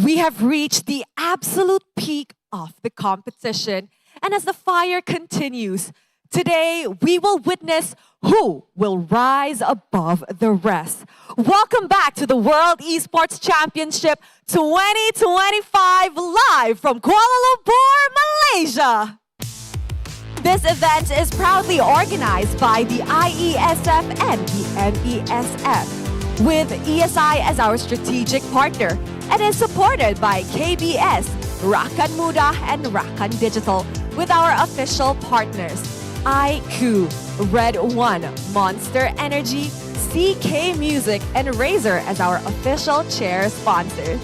We have reached the absolute peak of the competition, and as the fire continues, today we will witness who will rise above the rest. Welcome back to the World Esports Championship 2025 live from Kuala Lumpur, Malaysia. This event is proudly organized by the IESF and the MESF, with ESI as our strategic partner, and is supported by KBS, Rakan Muda, and Rakan Digital, with our official partners, IQ, Red One, Monster Energy, CK Music, and Razer as our official chair sponsors.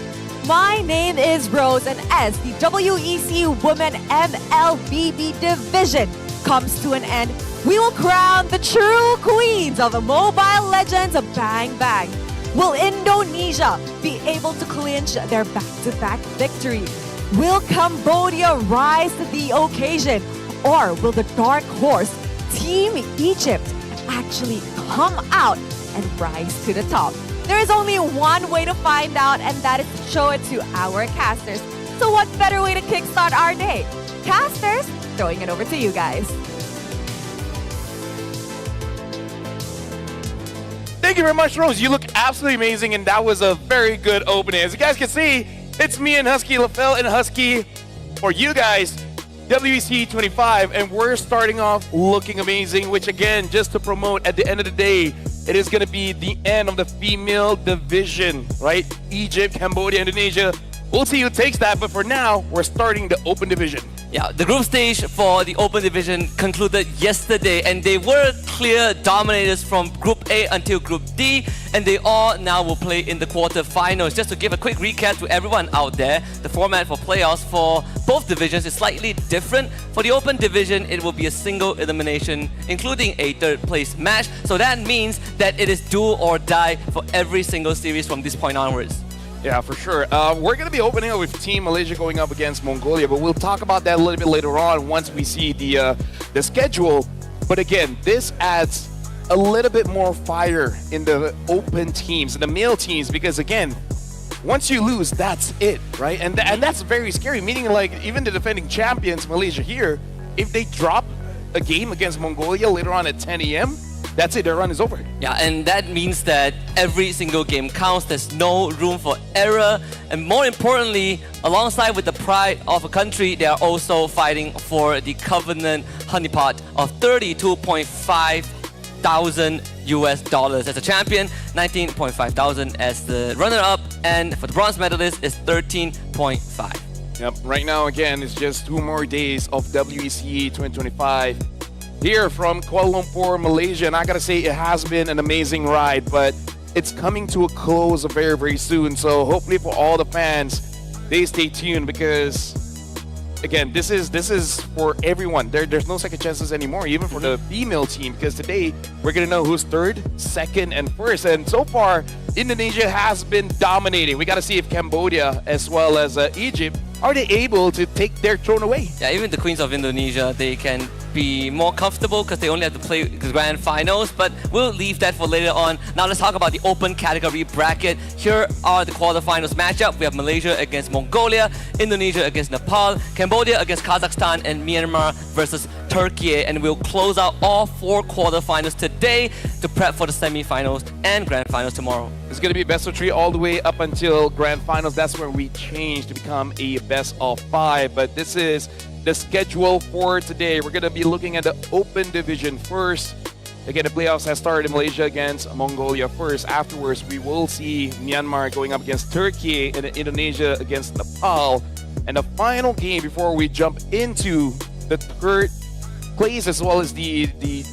My name is Rose, and as the WEC Women MLBB division comes to an end, we will crown the true queens of the Mobile Legends Bang Bang. Will Indonesia be able to clinch their back-to-back victory? Will Cambodia rise to the occasion? Or will the dark horse, Team Egypt, actually come out and rise to the top? There is only one way to find out, and that is to show it to our casters. So what better way to kickstart our day? Casters, throwing it over to you guys. Thank you very much, Rose. You look absolutely amazing, and that was a very good opening. As you guys can see, it's me and Husky LaFell and Husky for you guys, WEC25, and we're starting off looking amazing, which again, just to promote, at the end of the day, it is going to be the end of the female division, right? Egypt, Cambodia, Indonesia. We'll see who takes that, but for now, we're starting the open division. Yeah, the group stage for the Open Division concluded yesterday, and they were clear dominators from Group A until Group D, and they all now will play in the quarterfinals. Just to give a quick recap to everyone out there, the format for playoffs for both divisions is slightly different. For the Open Division, it will be a single elimination, including a third place match. So that means that it is do or die for every single series from this point onwards. Yeah, for sure. We're going to be opening up with Team Malaysia going up against Mongolia, but we'll talk about that a little bit later on once we see the schedule. But again, this adds a little bit more fire in the open teams, in the male teams, because again, once you lose, that's it, right? And that's very scary, meaning like even the defending champions, Malaysia here, if they drop a game against Mongolia later on at 10 a.m., that's it, their run is over. Yeah, and that means that every single game counts. There's no room for error. And more importantly, alongside with the pride of a country, they are also fighting for the Covenant honeypot of $32.5 thousand US dollars as a champion, 19.5 thousand as the runner-up, and for the bronze medalist is 13.5. Yep, right now again, it's just 2 more days of WEC 2025. Here from Kuala Lumpur, Malaysia, and I gotta say it has been an amazing ride, but it's coming to a close very, very soon. So hopefully for all the fans, they stay tuned because, again, this is for everyone. There's no second chances anymore, even for the female team, because today we're gonna know who's third, second, and first. And so far, Indonesia has been dominating. We gotta see if Cambodia as well as Egypt, are they able to take their throne away? Yeah, even the queens of Indonesia, they can be more comfortable because they only have to play the grand finals, but we'll leave that for later on. Now let's talk about the open category bracket. Here are the quarterfinals matchup. We have Malaysia against Mongolia, Indonesia against Nepal, Cambodia against Kazakhstan, and Myanmar versus Turkiyye. And we'll close out all 4 quarterfinals today to prep for the semi-finals and grand finals tomorrow. It's going to be best of 3 all the way up until grand finals. That's where we change to become a best of 5. But this is the schedule for today. We're going to be looking at the open division first. Again, the playoffs have started in Malaysia against Mongolia first. Afterwards, we will see Myanmar going up against Turkey and Indonesia against Nepal. And the final game before we jump into the third place as well as the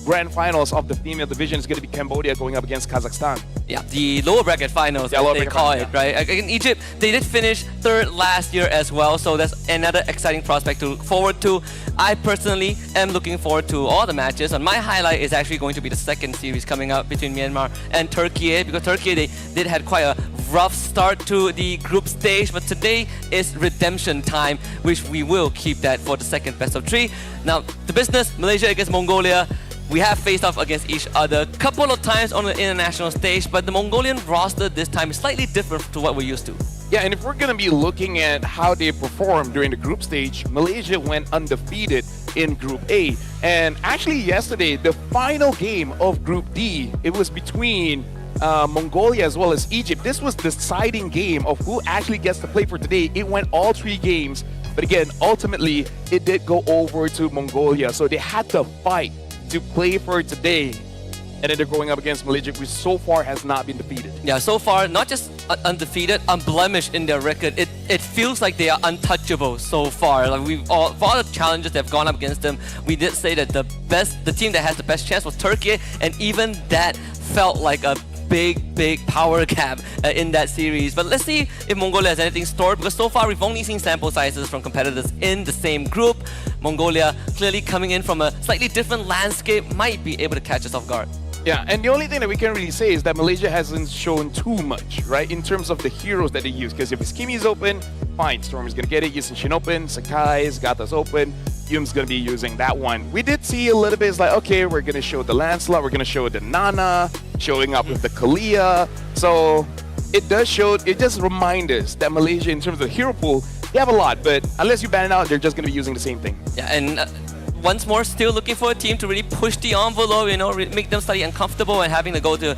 grand finals of the female division is going to be Cambodia going up against Kazakhstan. Yeah, the lower bracket finals, Yeah, lower they bracket call finals, it, right? In Egypt, they did finish third last year as well, so that's another exciting prospect to look forward to. I personally am looking forward to all the matches, and my highlight is actually going to be the second series coming up between Myanmar and Turkey, because Turkey, they did had quite a rough start to the group stage, but today is redemption time, which we will keep that for the second best of 3. Now, the business, Malaysia against Mongolia. We have faced off against each other a couple of times on the international stage, but the Mongolian roster this time is slightly different to what we're used to. Yeah, and if we're going to be looking at how they performed during the group stage, Malaysia went undefeated in Group A. And actually yesterday, the final game of Group D, it was between Mongolia as well as Egypt. This was the deciding game of who actually gets to play for today. It went all 3 games. But again, ultimately, it did go over to Mongolia. So they had to fight to play for today. And then they're going up against Malaysia, which so far has not been defeated. Yeah, so far, not just undefeated, unblemished in their record. It feels like they are untouchable so far. Like for all the challenges that have gone up against them, we did say that the team that has the best chance was Turkey, and even that felt like a big power gap in that series. But let's see if Mongolia has anything stored, because so far we've only seen sample sizes from competitors in the same group. Mongolia clearly coming in from a slightly different landscape, might be able to catch us off guard. Yeah, and the only thing that we can really say is that Malaysia hasn't shown too much, right, in terms of the heroes that they use. Because if Skimi's open, fine, Storm's going to get it. Yushin open, Sakai's got us open. Yum's going to be using that one. We did see a little bit, it's like, okay, we're going to show the Lancelot, we're going to show the Nana, showing up with the Kalia. So it does show, it does remind us that Malaysia, in terms of the hero pool, they have a lot, but unless you ban it out, they're just going to be using the same thing. Yeah, and once more, still looking for a team to really push the envelope, you know, make them slightly uncomfortable and having to go to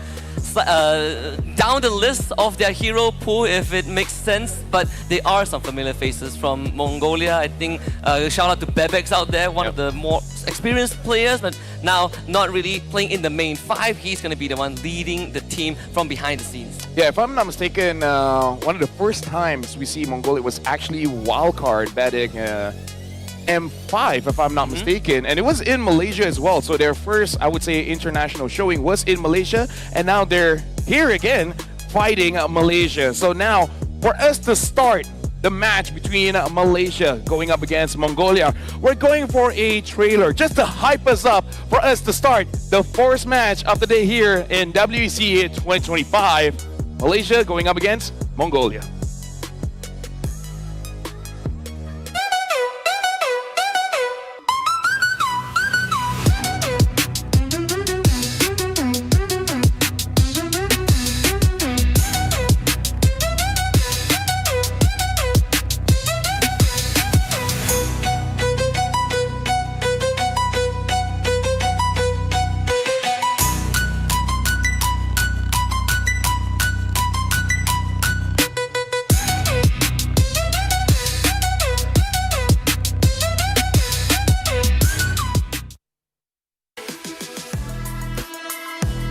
down the list of their hero pool if it makes sense. But there are some familiar faces from Mongolia. I think shout out to Bebex out there, one of the more experienced players, but now not really playing in the main 5. He's going to be the one leading the team from behind the scenes. Yeah, if I'm not mistaken, one of the first times we see Mongolia was actually wildcard batting M5, if I'm not mistaken, and it was in Malaysia as well. So their first, I would say, international showing was in Malaysia, and now they're here again fighting Malaysia. So now for us to start the match between Malaysia going up against Mongolia, we're going for a trailer just to hype us up for us to start the first match of the day here in WEC 2025. Malaysia going up against Mongolia.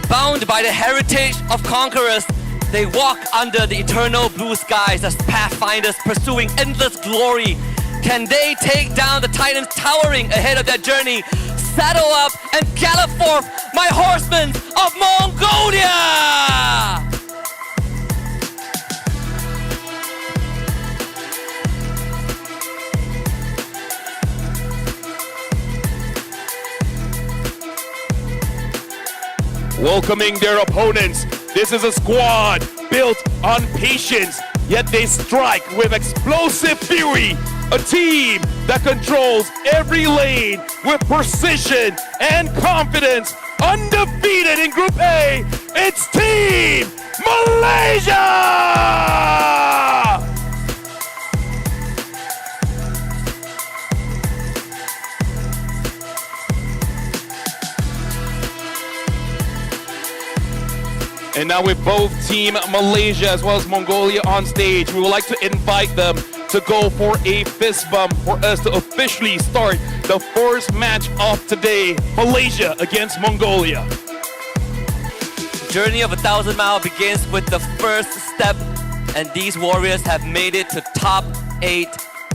Bound by the heritage of conquerors, they walk under the eternal blue skies as pathfinders pursuing endless glory. Can they take down the titans towering ahead of their journey? Saddle up and gallop forth, my horsemen of Mongolia! Welcoming their opponents, this is a squad built on patience, yet they strike with explosive fury. A team that controls every lane with precision and confidence. Undefeated in Group A, it's Team Malaysia! And now with both Team Malaysia as well as Mongolia on stage, we would like to invite them to go for a fist bump for us to officially start the first match of today, Malaysia against Mongolia. Journey of 1,000 miles begins with the first step, and these warriors have made it to top 8.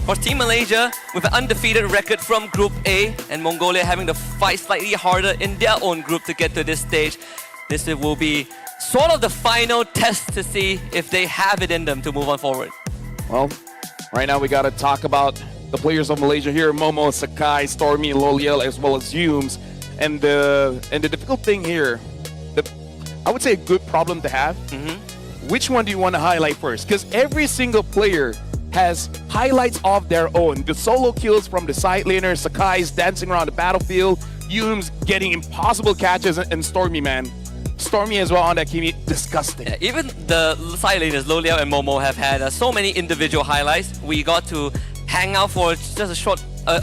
For Team Malaysia, with an undefeated record from Group A, and Mongolia having to fight slightly harder in their own group to get to this stage, this will be sort of the final test to see if they have it in them to move on forward. Well, right now we got to talk about the players of Malaysia here: Momo, Sakai, Stormy, Loliel, as well as Humes. And the difficult thing here, I would say a good problem to have. Which one do you want to highlight first? Because every single player has highlights of their own. The solo kills from the side laner, Sakai's dancing around the battlefield, Humes getting impossible catches, and Stormy, man. Stormy as well on that team. Disgusting. Even the side laners, Lo Liao and Momo, have had so many individual highlights. We got to hang out for just a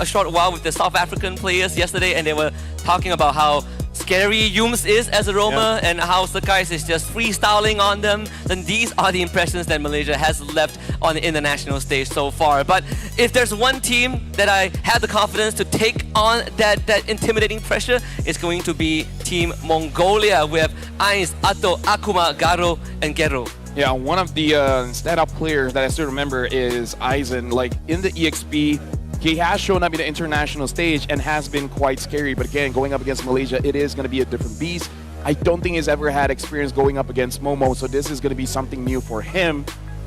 short while with the South African players yesterday, and they were talking about how scary Yums is as a roamer and how Sakais is just freestyling on them. Then these are the impressions that Malaysia has left on the international stage so far. But if there's one team that I have the confidence to take on that intimidating pressure, it's going to be Team Mongolia with Ains, Atto, Akuma, Garo, and Gero. Yeah, one of the standout players that I still remember is Aizen. Like in the EXP, he has shown up in the international stage and has been quite scary. But again, going up against Malaysia, it is going to be a different beast. I don't think he's ever had experience going up against Momo, so this is going to be something new for him.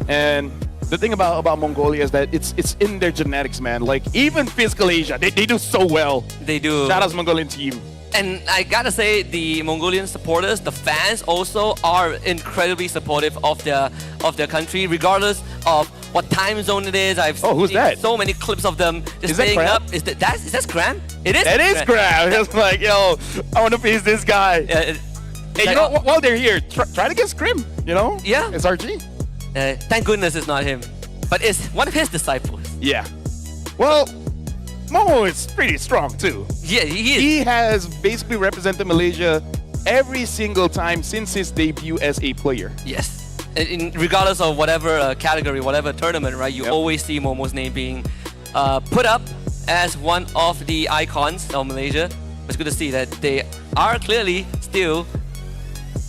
And the thing about Mongolia is that it's in their genetics, man. Like even physical Asia, they do so well. They do. Shout out to Mongolian team. And I gotta say, the Mongolian supporters, the fans also are incredibly supportive of their country, regardless of what time zone it is. I've who's seen that? so many clips of them just Is that staying Crab? up. Is that Scram? It is. That is Grab. It's like, yo, I want to face this guy. Hey, you know, while they're here, try to get Scrim, you know? Yeah. It's RG. Thank goodness it's not him, but it's one of his disciples. Yeah. Well, Momo is pretty strong too. Yeah, he is. He has basically represented Malaysia every single time since his debut as a player. Yes. Regardless of whatever category, whatever tournament, right? You always see Momo's name being put up as one of the icons of Malaysia. It's good to see that they are clearly still.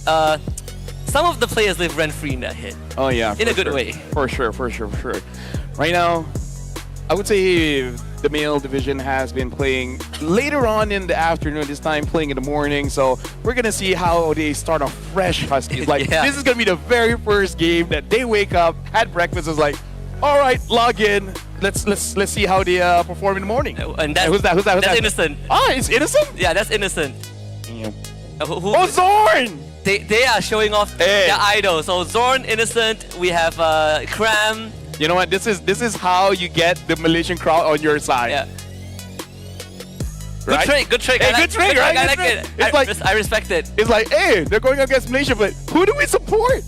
Some of the players live rent-free in that hit. Oh yeah, in a good way. For sure. Right now, I would say the male division has been playing later on in the afternoon, this time playing in the morning. So we're going to see how they start off fresh, Huskies. Like, this is going to be the very first game that they wake up, had breakfast, is like, all right, log in. Let's see how they perform in the morning. And that's, who's that? That's Innocent. Oh, it's Innocent? Yeah, that's Innocent. Yeah. Oh, Zorn! They are showing off their idol. So Zorn, Innocent, we have Cram. You know what? This is how you get the Malaysian crowd on your side. Yeah. Right? Good trick. Hey, good trick, right? I like it. It's like, I respect it. It's like, hey, they're going against Malaysia, but who do we support?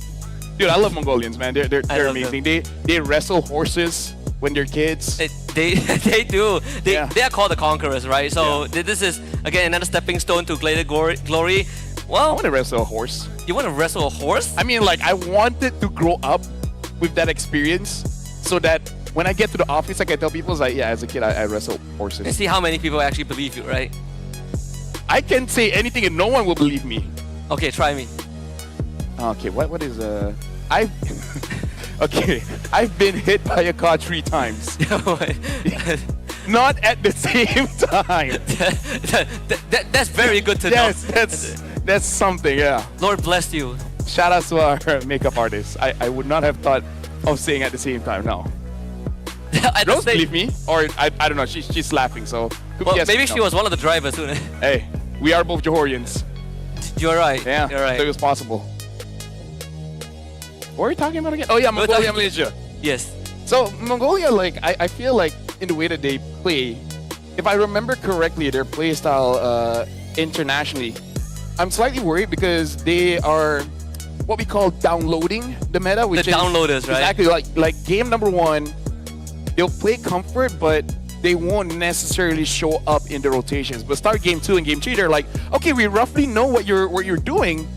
Dude, I love Mongolians, man. They're amazing. They wrestle horses when they're kids. They do. They are called the conquerors, right? So this is again another stepping stone to greater glory. Well, I want to wrestle a horse. You want to wrestle a horse? I mean, like, I wanted to grow up with that experience so that when I get to the office, I can tell people, like, yeah, as a kid, I wrestled horses. And see how many people actually believe you, right? I can say anything and no one will believe me. Okay, try me. Okay, what is I've okay, I've been hit by a car 3 times. Not at the same time. That's very good to know. That's something, yeah. Lord bless you. Shout out to our makeup artist. I would not have thought of saying at the same time, no. Rose believe me, or I don't know, she's laughing, so. Well, maybe she was one of the drivers. Hey, we are both Johorians. You're right. Yeah, you're right. So it was possible. What are we talking about again? Oh yeah, Mongolia, Malaysia. Yes. So Mongolia, like, I feel like in the way that they play, if I remember correctly, their play style internationally, I'm slightly worried because they are what we call downloading the meta, which the downloaders, right? Exactly, like game number 1, they'll play comfort, but they won't necessarily show up in the rotations. But start game 2 and game 3, they're like, okay, we roughly know what you're doing,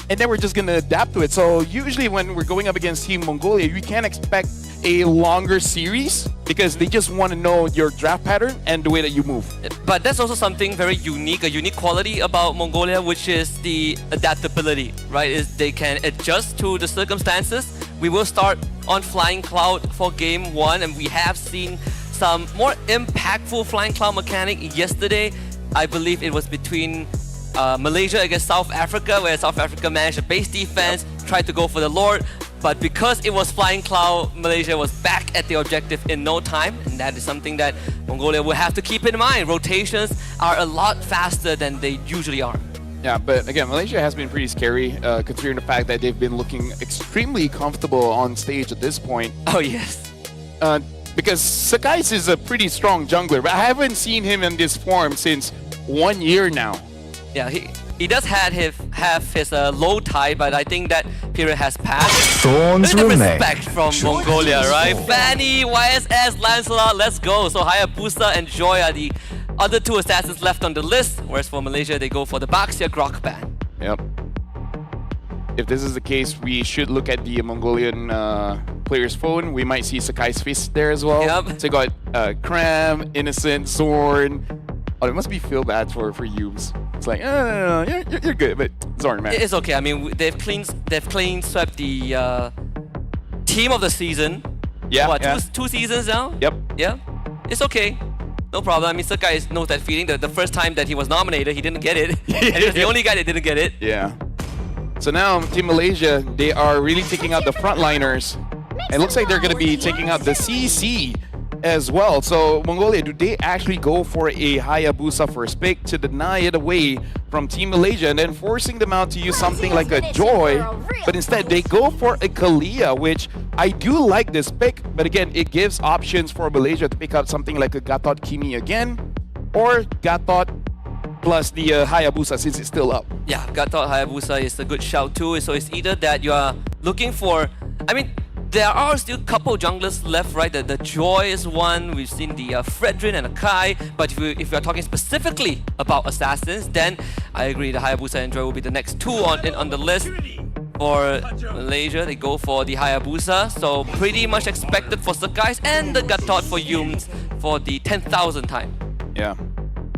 and then we're just gonna adapt to it. So usually when we're going up against Team Mongolia, you can't expect a longer series because they just want to know your draft pattern and the way that you move. But that's also something very unique, a unique quality about Mongolia, which is the adaptability, right? Is they can adjust to the circumstances. We will start on Flying Cloud for game 1, and we have seen some more impactful Flying Cloud mechanic yesterday. I believe it was between Malaysia against South Africa, where South Africa managed a base defense, tried to go for the Lord, but because it was Flying Cloud, Malaysia was back at the objective in no time, and that is something that Mongolia will have to keep in mind. Rotations are a lot faster than they usually are. Yeah, but again, Malaysia has been pretty scary, considering the fact that they've been looking extremely comfortable on stage at this point. Oh, yes. Because Sakais is a pretty strong jungler, but I haven't seen him in this form since 1 year now. Yeah, He does have his low tide, but I think that period has passed. Thorns Look at the remain. respect from Mongolia, right? Fanny, YSS, Lancelot, let's go. So Hayabusa and Joy are the other two assassins left on the list, whereas for Malaysia, they go for the Baxia Grok ban. Yep. If this is the case, we should look at the Mongolian player's phone. We might see Sakai's fist there as well. Yep. So you got Cram, Innocent, Zorn. Oh, it must be feel bad for Yubes. It's like, no, you're good, but Zorn, man. It's okay. I mean, they've clean swept the team of the season. Yeah, What, yeah. two seasons now? Yep. Yeah, it's okay. No problem. I mean, Sakai knows that feeling. The first time that he was nominated, he didn't get it. And he was the only guy that didn't get it. Yeah. So now, Team Malaysia, they are really taking out the frontliners. And it looks like they're going to be taking out the CC as well. So, Mongolia, do they actually go for a Hayabusa first pick to deny it away from Team Malaysia and then forcing them out to use something like a Joy? But instead, they go for a Kalia, which I do like this pick. But again, it gives options for Malaysia to pick up something like a Gatot Kimi again or Gatot plus the Hayabusa since it's still up. Yeah, Gatot Hayabusa is a good shout too. So it's either that you are looking for, I mean, there are still a couple junglers left, right? The Joy is one. We've seen the Fredrin and Akai. But if you're talking specifically about assassins, then I agree the Hayabusa and Joy will be the next two on the list. For Malaysia, they go for the Hayabusa. So pretty much expected for Sakai's and the Gatot for Yums for the 10,000 time. Yeah.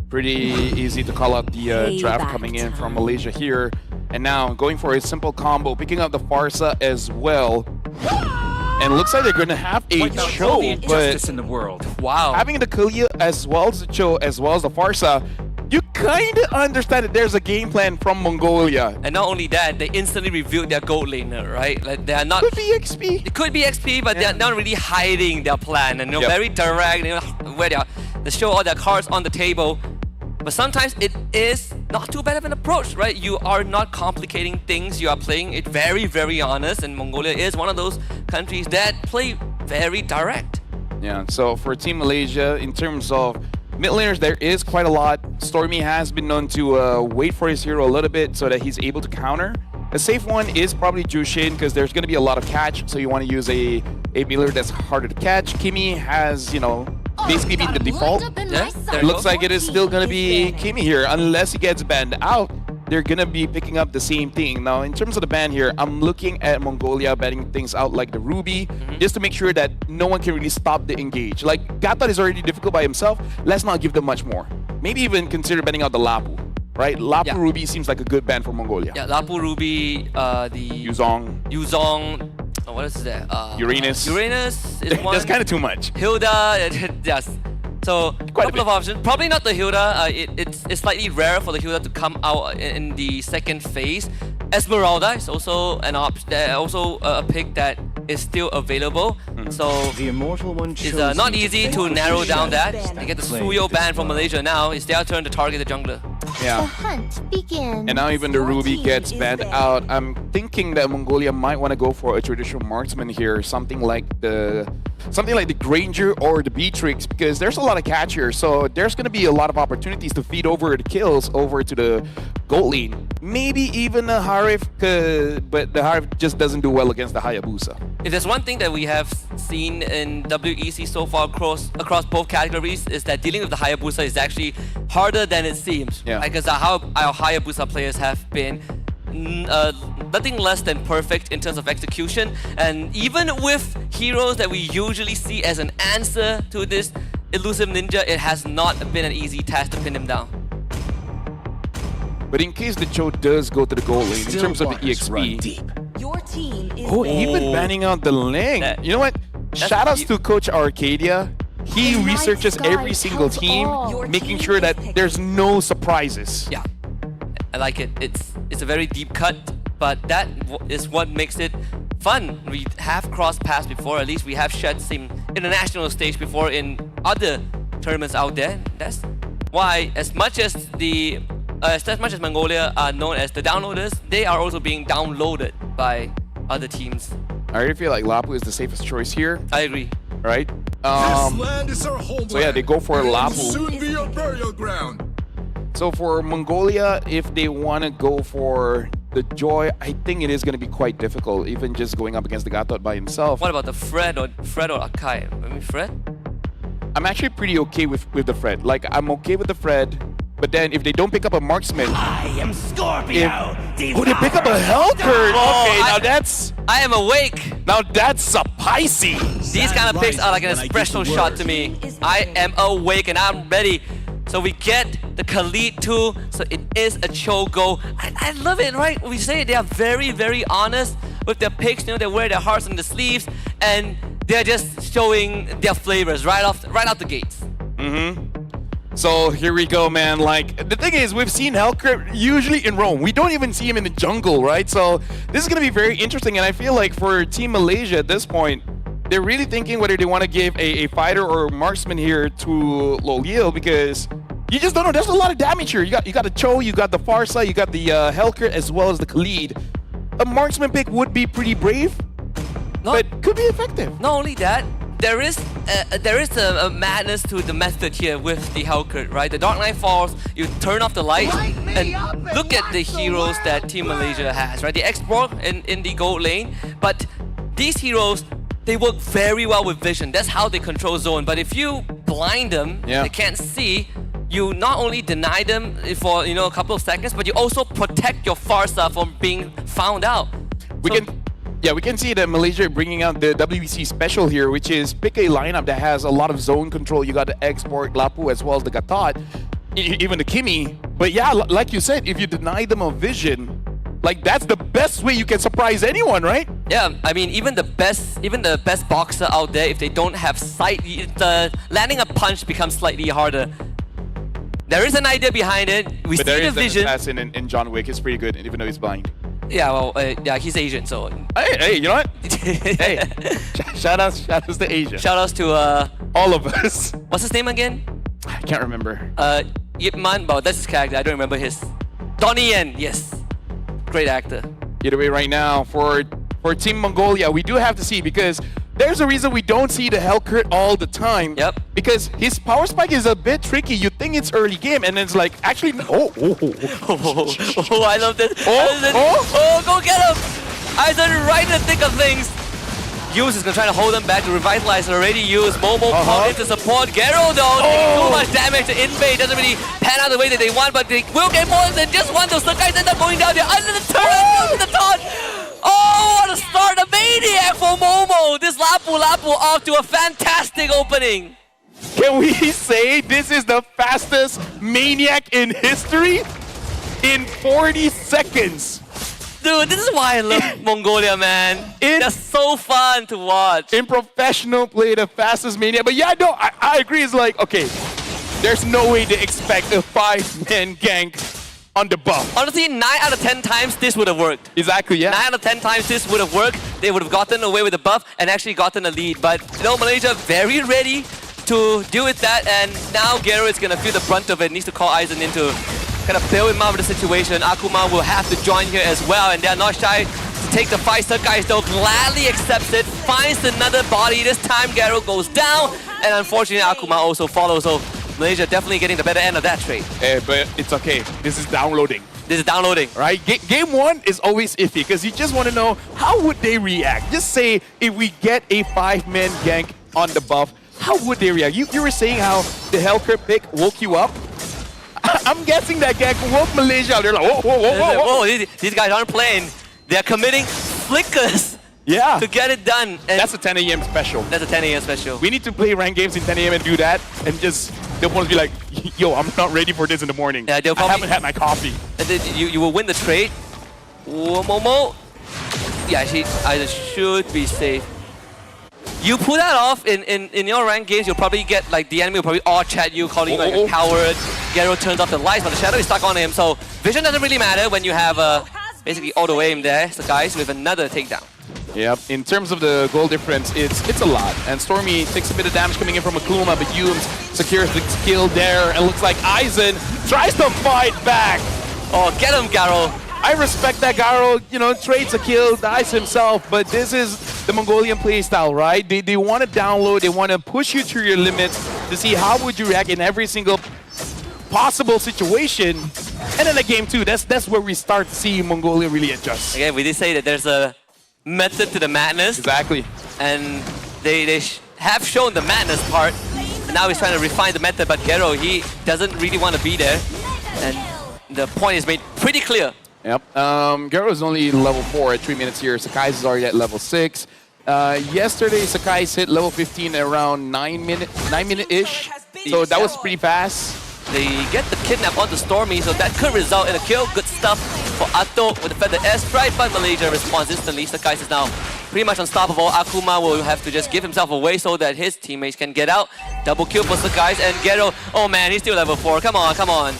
Pretty easy to call out the draft coming in from Malaysia here. And now going for a simple combo, picking up the Farsa as well. And looks like they're going to have a Cho, but in the world. Wow. having the Kalia as well as the Cho as well as the Farsa, you kind of understand that there's a game plan from Mongolia. And not only that, they instantly revealed their gold laner, right? Like they are not. Could be XP. It could be XP, but they're not really hiding their plan, and Yep. very direct. Where they show all their cards on the table. But sometimes it is not too bad of an approach, right? You are not complicating things. You are playing it very, very honest, and Mongolia is one of those countries that play very direct. Yeah, so for Team Malaysia, in terms of mid laners, there is quite a lot. Stormy has been known to wait for his hero a little bit so that he's able to counter. A safe one is probably Jushin because there's going to be a lot of catch, so you want to use a mid laner that's harder to catch. Kimi has, basically been the default. Yeah, there It you looks go. like it is still going to be Kimi here. Unless he gets banned out, they're going to be picking up the same thing. Now, in terms of the ban here, I'm looking at Mongolia banning things out like the Ruby, just to make sure that no one can really stop the engage. Like, Gatot is already difficult by himself. Let's not give them much more. Maybe even consider banning out the Lapu, right? Lapu Yeah. Ruby seems like a good ban for Mongolia. Yeah, Lapu Ruby, the Yuzong, Yuzong, what is that? Uranus. Uranus is one. That's kind of too much. Hilda, yes. So, Quite a couple of bit. options. Probably not the Hilda. It's slightly rare for the Hilda to come out in the second phase. Esmeralda is also an option. Also a pick that is still available. So The immortal one it's not easy to narrow down that. They get the Suyo ban from Malaysia now. It's their turn to target the jungler. The Yeah. hunt begins. And now even the Your Ruby team gets is banned out. I'm thinking that Mongolia might want to go for a traditional marksman here, something like the Granger or the Beatrix, because there's a lot of catch here. So there's going to be a lot of opportunities to feed over the kills over to the gold lane. Maybe even a Harif, but the Harif just doesn't do well against the Hayabusa. If there's one thing that we have seen in WEC so far across both categories is that dealing with the Hayabusa is actually harder than it seems. Yeah. Because our Hayabusa players have been nothing less than perfect in terms of execution, and even with heroes that we usually see as an answer to this elusive ninja, it has not been an easy task to pin him down. But in case the Cho does go to the gold lane, in terms of the EXP, Your team is oh, even banning out the Ling. That- You know what? Shoutouts to Coach Arcadia. He The night researches sky every single tells team, all. making sure that there's no surprises. Yeah, I like it. It's a very deep cut, but that is what makes it fun. We have crossed paths before. At least we have shared some international stage before in other tournaments out there. That's why, as much as Mongolia are known as the downloaders, they are also being downloaded by other teams. I really feel like Lapu is the safest choice here, I agree. right? This land is our homeland. So yeah, they go for It will Lapu. soon be your burial ground. So for Mongolia, if they want to go for the Joy, I think it is going to be quite difficult, even just going up against the Gatot by himself. What about the Fred or Akai? I mean, Fred? I'm actually pretty okay with the Fred. Like, I'm okay with the Fred, but then if they don't pick up a marksman... I am Scorpio! Oh, they pick up a Hellcurt! Okay, now that's... I am awake! Now that's spicy! These kind of picks are like an espresso shot to me. I am awake and I'm ready. So we get the Khalid too, so it is a Chogo. I love it, right? We say they are very, very honest with their picks. You know, they wear their hearts on the sleeves, and they're just showing their flavors right off the gates. So here we go, man. Like, the thing is, we've seen Hellcurt usually in Rome. We don't even see him in the jungle, right? So this is going to be very interesting, and I feel like for Team Malaysia at this point, they're really thinking whether they want to give a fighter or marksman here to Lolil, because you just don't know. There's a lot of damage here. You got the Cho, you got the Farsa, you got the Hellcurt, as well as the Khalid. A marksman pick would be pretty brave, but could be effective. Not only that, there is a madness to the method here with the Hellcurt, right? The Dark Knight falls, you turn off the light, and look at the heroes that Team Malaysia has, right? They explore in the gold lane, but these heroes, they work very well with vision. That's how they control zone. But if you blind them, they can't see, you not only deny them for a couple of seconds, but you also protect your Farsa from being found out. We can see that Malaysia bringing out the WEC special here, which is pick a lineup that has a lot of zone control. You got the Export, Glapu, as well as the Gatot, even the Kimi. But yeah, like you said, if you deny them of vision, like that's the best way you can surprise anyone, right? Yeah, I mean, even the best boxer out there, if they don't have sight, landing a punch becomes slightly harder. There is an idea behind it. We see the vision. But there is an assassin in John Wick. He's pretty good, even though he's blind. Yeah, well, yeah, he's Asian, so. Hey, you know what? Hey, shout outs to Asia. Shout outs to all of us. What's his name again? I can't remember. Yip Man, but that's his character. I don't remember his. Donnie Yen, yes, great actor. Either way, right now for Team Mongolia, we do have to see, because there's a reason we don't see the Hellcurt all the time. Yep. Because his power spike is a bit tricky. You think it's early game, and it's like, actually, Oh, I love this. Oh, go get him! Aizen right in the thick of things. Yus is gonna try to hold him back to revitalize. Already used Momo called in to support. Gero though, taking too much damage to invade. Doesn't really pan out the way that they want, but they will get more than just one. Those guys end up going down there under the turret, using the taunt. Oh, what a start! A maniac for Momo. This Lapu off to a fantastic opening. Can we say this is the fastest maniac in history? In 40 seconds. Dude, this is why I love Mongolia, man. They're so fun to watch. In professional play, the fastest maniac. But yeah, no, I agree. It's like, okay, there's no way to expect a 5-man gank on the buff. Honestly, 9 out of 10 times this would have worked. Exactly, yeah. 9 out of 10 times this would have worked. They would have gotten away with the buff and actually gotten a lead. But Malaysia very ready to deal with that. And now Gero is going to feel the brunt of it. Needs to call Aizen in to kind of bail him out of the situation. Akuma will have to join here as well. And they're not shy to take the fight. Guys though gladly accepts it. Finds another body. This time Gero goes down. And unfortunately Akuma also follows. So Malaysia definitely getting the better end of that trade. But it's okay. This is downloading. This is downloading. Right? Game 1 is always iffy because you just want to know how would they react. Just say if we get a 5-man gank on the buff, how would they react? You were saying how the Hellcurt pick woke you up. I'm guessing that gank woke Malaysia. They're like, whoa. These guys aren't playing. They're committing flickers. Yeah. To get it done. And that's a 10 a.m. special. That's a 10 a.m. special. We need to play ranked games in 10 a.m. and do that, and just they'll probably be like, yo, I'm not ready for this in the morning. Yeah, they'll probably, I haven't had my coffee. And then you will win the trade. Momo. Yeah, I should be safe. You pull that off in your ranked games, you'll probably get like the enemy will probably all chat you, calling you like a coward. Gero turns off the lights, but the shadow is stuck on him, so vision doesn't really matter when you have basically auto aim there. So guys, with another takedown. Yep, in terms of the goal difference, it's a lot. And Stormy takes a bit of damage coming in from Akuma, but Yums secures the kill there, and looks like Aizen tries to fight back. Oh, get him, Garo. I respect that Garo, trades a kill, dies himself, but this is the Mongolian playstyle, right? They want to download, they want to push you to your limits to see how would you react in every single possible situation. And then the game 2, that's where we start to see Mongolia really adjust. Again, we did say that there's a method to the madness. Exactly. And they have shown the madness part. And now he's trying to refine the method, but Gero, he doesn't really want to be there. And the point is made pretty clear. Yep. Gero is only level 4 at 3 minutes here. Sakai's is already at level 6. Yesterday, Sakai's hit level 15 at around 9 minute-ish. So that was pretty fast. They get the kidnap onto Stormy, so that could result in a kill. Good stuff for Atto with the feather airstrike, but Malaysia responds instantly. Sakai's is now pretty much unstoppable. Akuma will have to just give himself away so that his teammates can get out. Double kill for Sakai's, and Gero, oh man, he's still level 4. Come on, come on.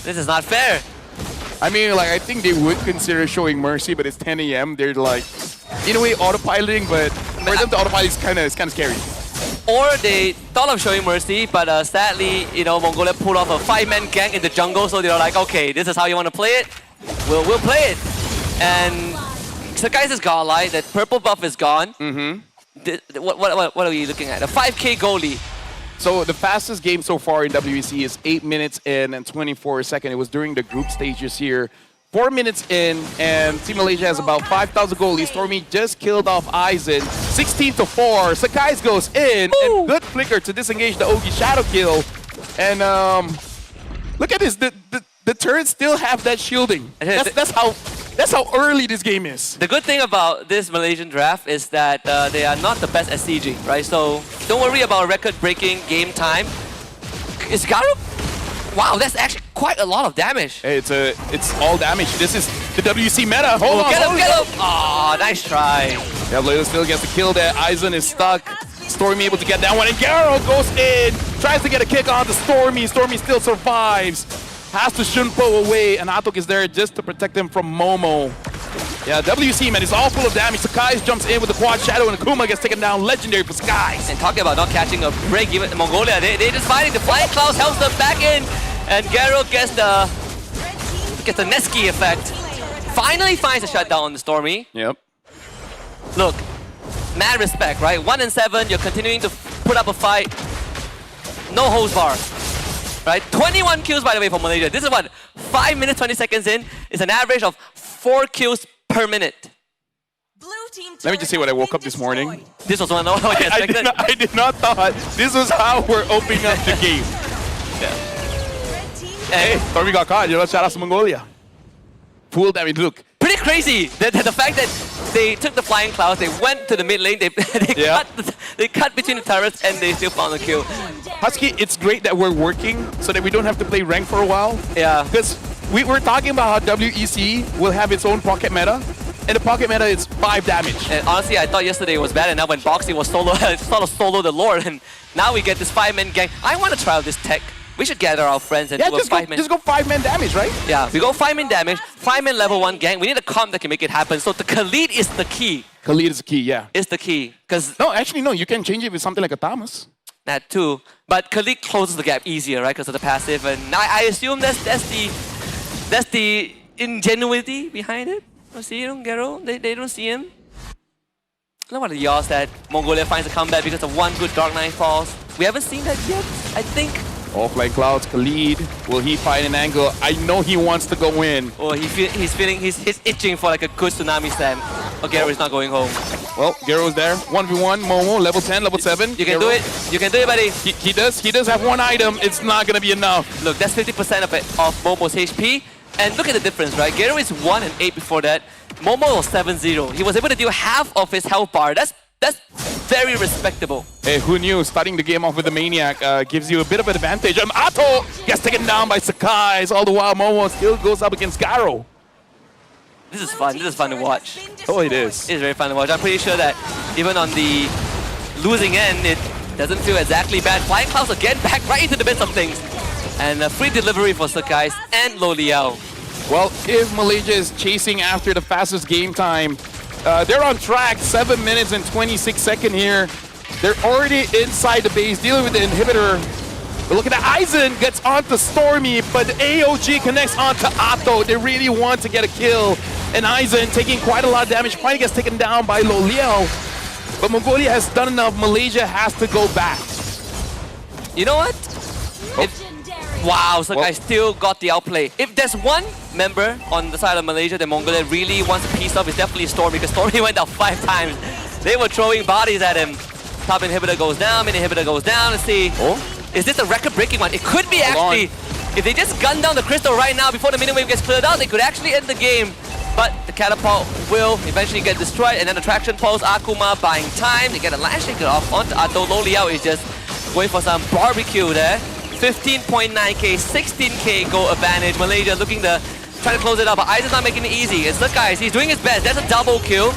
This is not fair. I mean, like, I think they would consider showing mercy, but it's 10 a.m. They're like, in a way, autopiloting, but for them to autopilot is kind of scary. Or they thought of showing mercy, but sadly, you know, Mongolia pulled off a 5-man gang in the jungle, so they were like, okay, this is how you want to play it? We'll play it. And Sakai's is godlike, that purple buff is gone. What are we looking at? A 5k goal lead. So the fastest game so far in WEC is 8 minutes in and 24 seconds. It was during the group stages here. 4 minutes in, and Team Malaysia has about 5,000 goalies. Stormy just killed off Aizen. 16-4. Sakai's goes in, and good flicker to disengage the Ogi shadow kill. And look at this. The turrets still have that shielding. That's how early this game is. The good thing about this Malaysian draft is that they are not the best at sieging, right? So don't worry about record-breaking game time. Is Garu? Wow, that's actually quite a lot of damage. Hey, it's all damage. This is the WC meta. Hold on, get him, get him! Aw, nice try. Yeah, Leo still gets the kill there. Aizen is stuck. Stormy able to get that one, and Garo goes in. Tries to get a kick on the Stormy. Stormy still survives. Has to Shunpo away, and Atok is there just to protect him from Momo. Yeah, WC, man, it's all full of damage. Sakai jumps in with the quad shadow, and Akuma gets taken down. Legendary for Skies. And talking about not catching a break, even Mongolia, they're just fighting. The Flying Clouds helps them back in, and Garo gets the Neski effect. Finally finds a shutdown on the Stormy. Yep. Look, mad respect, right? 1 and 7, you're continuing to put up a fight. No hose bar. Right? 21 kills, by the way, for Malaysia. This is what? 5 minutes, 20 seconds in. It's an average of 4 kills per minute. Let me just say what I woke up this morning. This was one of what I expected. I did not thought this was how we're opening up the game. Hey, Stormy got caught. You know, shout out to Mongolia. Full damage. Look. Pretty crazy. The fact that they took the Flying Clouds, they went to the mid lane, they cut between the turrets, and they still found the kill. Husky, it's great that we're working so that we don't have to play rank for a while. Yeah. Because we were talking about how WEC will have its own pocket meta, and the pocket meta is 5 damage. And honestly, I thought yesterday was bad enough when Boxy was solo, sort of solo the Lord, and now we get this 5-man gang. I want to try out this tech. We should gather our friends and do a 5-man. Just go 5-man damage, right? Yeah, we go 5-man damage, 5-man level 1 gang. We need a comp that can make it happen. So the Khalid is the key. Khalid is the key, yeah. Is the key. Because no, actually, no. You can change it with something like a Thomas. That too. But Khalid closes the gap easier, right? Because of the passive. And I assume that's the ingenuity behind it. You see him, Gero? They don't see him. I don't know what the yaws that Mongolia finds a comeback because of one good Dark Knight falls. We haven't seen that yet, I think. Offline Clouds, Khalid, will he find an angle? I know he wants to go in. Oh, he's itching for like a good tsunami slam. Oh, Gero is not going home. Well, Gero's there. 1v1, Momo, level 10, level 7. You can do it. You can do it, buddy. He does have one item. It's not gonna be enough. Look, that's 50% of Momo's HP. And look at the difference, right? Gero is 1 and 8 before that. Momo was 7-0. He was able to deal half of his health bar. That's very respectable. Hey, who knew? Starting the game off with the Maniac gives you a bit of an advantage. Atto gets taken down by Sakai's. All the while, Momo still goes up against Garo. This is fun. This is fun to watch. Oh, it is. It's very fun to watch. I'm pretty sure that even on the losing end, it doesn't feel exactly bad. Flying Clouds again back right into the midst of things. And a free delivery for Sakai's and Lo Liao. Well, if Malaysia is chasing after the fastest game time, they're on track, 7 minutes and 26 seconds here. They're already inside the base, dealing with the inhibitor. But look at that, Aizen gets onto Stormy, but the AOG connects onto Atto. They really want to get a kill. And Aizen taking quite a lot of damage, finally gets taken down by Lo Liao. But Mongolia has done enough, Malaysia has to go back. You know what? Wow, so Well- guys still got the outplay. If there's one member on the side of Malaysia that Mongolia really wants a piece of, it's definitely Stormy, because Stormy went down 5 times. They were throwing bodies at him. Top inhibitor goes down, mid inhibitor goes down. Let's see. Oh. Is this a record-breaking one? It could be Hold on. actually. If they just gun down the crystal right now before the mini wave gets cleared out, they could actually end the game. But the catapult will eventually get destroyed, and then the traction pulse, Akuma buying time. They get a lash shaker off onto Atto. Lo Liao is just going for some barbecue there. 15.9k, 16k goal advantage. Malaysia looking to try to close it up, but Isaac's not making it easy. It's the guys, he's doing his best. That's a double kill.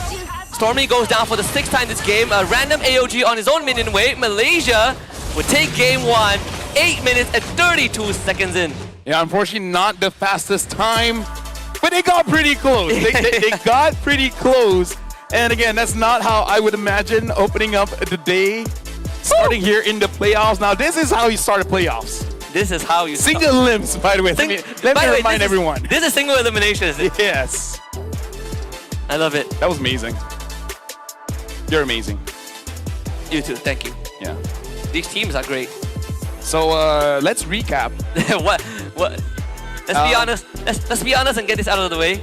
Stormy goes down for the 6th time this game. A random AOG on his own minion wave. Malaysia would take game 1, 8 minutes and 32 seconds in. Yeah, unfortunately not the fastest time, but they got pretty close. They got pretty close. And again, that's not how I would imagine opening up the day, starting here in the playoffs. Now, this is how you start the playoffs. This is how you Single limbs, by the way. Let me remind everyone. This is single elimination. Yes. I love it. That was amazing. You're amazing. You too, thank you. Yeah. These teams are great. So let's recap. what? Let's be honest. Let's be honest and get this out of the way.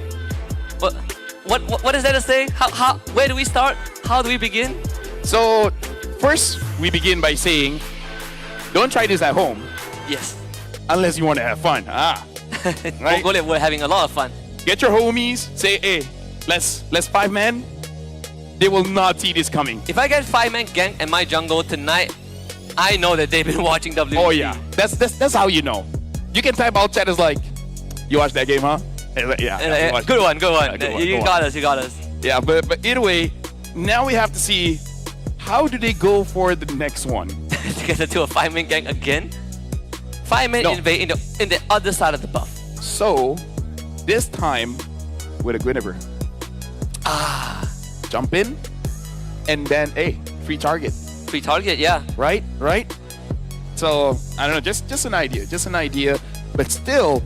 What is there to say? How? Where do we start? How do we begin? So first, we begin by saying, don't try this at home Yes. unless you want to have fun. Right? Mongolia were having a lot of fun. Get your homies. Say, hey, let's 5-man. They will not see this coming. If I get 5-man gank in my jungle tonight, I know that they've been watching WEC. Oh yeah, that's how you know. You can type out chat as like, you watched that game, huh? Yeah. we watched Good it. one, good one. Yeah, good one, You good got one. us, you got us. Yeah, but either way, now we have to see how do they go for the next one. To get into a 5-man gank again. 5-man No. invade in the other side of the buff. So this time with a Guinevere. Jump in, and then hey, free target. Free target, yeah. Right? So I don't know, just an idea. But still,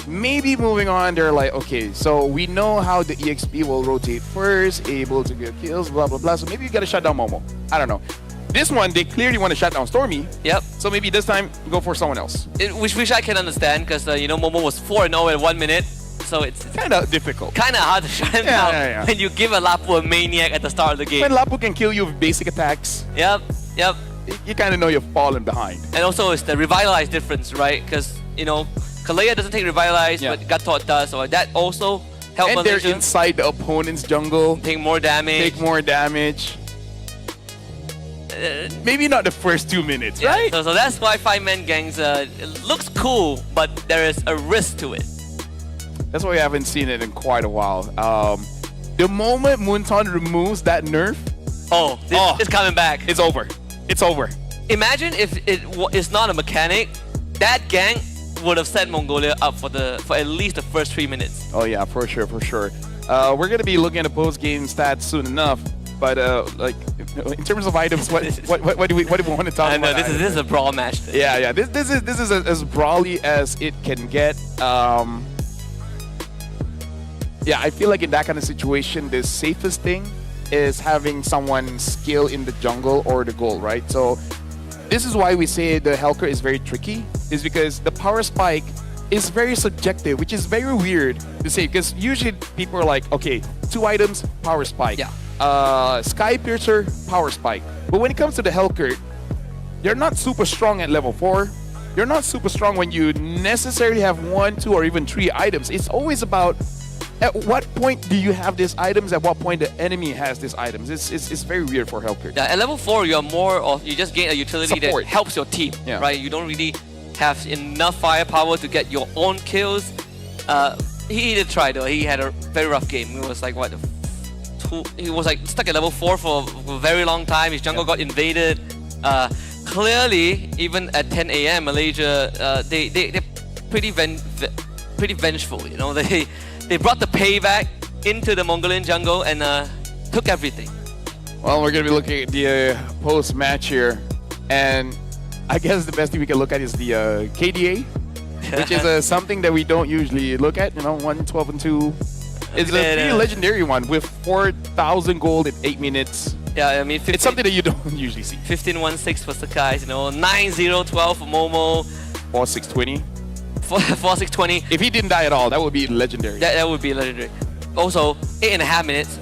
maybe moving on, they're like, okay, so we know how the EXP will rotate first, able to get kills, blah blah blah. So maybe you gotta shut down Momo. I don't know. This one, they clearly want to shut down Stormy. Yep. So maybe this time go for someone else. Which I can understand, because Momo was 4-0 in 1 minute, so it's Kind of difficult. kind of hard to shut him Yeah, down yeah. when you give a Lapu a maniac at the start of the game. When Lapu can kill you with basic attacks, Yep. you kind of know you've fallen behind. And also it's the revitalize difference, right? Because Kalea doesn't take revitalize, Yeah. but Gatot does, so that also helps And they're Malaysia inside the opponent's jungle, take more damage. take more damage. Maybe not the first 2 minutes, Yeah, right? So that's why 5-man gangs it looks cool, but there is a risk to it. That's why we haven't seen it in quite a while. The moment Moonton removes that nerf, It's coming back. it's over. It's over. Imagine if it's not a mechanic, that gang would have set Mongolia up for at least the first 3 minutes. Oh yeah, for sure. We're gonna be looking at the post-game stats soon enough. But in terms of items, what do we want to talk I know about? this is a brawl match. Yeah. This is as brawly as it can get. Yeah, I feel like in that kind of situation, the safest thing is having someone skill in the jungle or the goal, right? So this is why we say the Helker is very tricky, is because the power spike is very subjective, which is very weird to say, because usually people are like, okay, 2 items, power spike. Yeah. Sky Piercer, power spike. But when it comes to the Helker, you're not super strong at level 4. You're not super strong when you necessarily have 1, 2, or even 3 items. It's always about at what point do you have these items, at what point the enemy has these items. It's very weird for Helker. Yeah, at level 4, you are more of, you just gain a utility Support. that helps your team, Yeah. right? You don't really have enough firepower to get your own kills. He did try though. He had a very rough game. It was like what, he was like stuck at level 4 for a very long time. His jungle got invaded. Clearly, even at 10 a.m. Malaysia, they're pretty vengeful. They brought the payback into the Mongolian jungle and took everything. Well, we're going to be looking at the post-match here. And I guess the best thing we can look at is the KDA, which is something that we don't usually look at. 1, 12, and 2. It's a pretty legendary one with 4,000 gold in 8 minutes. Yeah, I mean, It's something that you don't usually see. 15-1-6 for Sakai's, 9-0-12 for Momo. Or 620. 4-6-20. If he didn't die at all, that would be legendary. That would be legendary. Also, 8.5 minutes.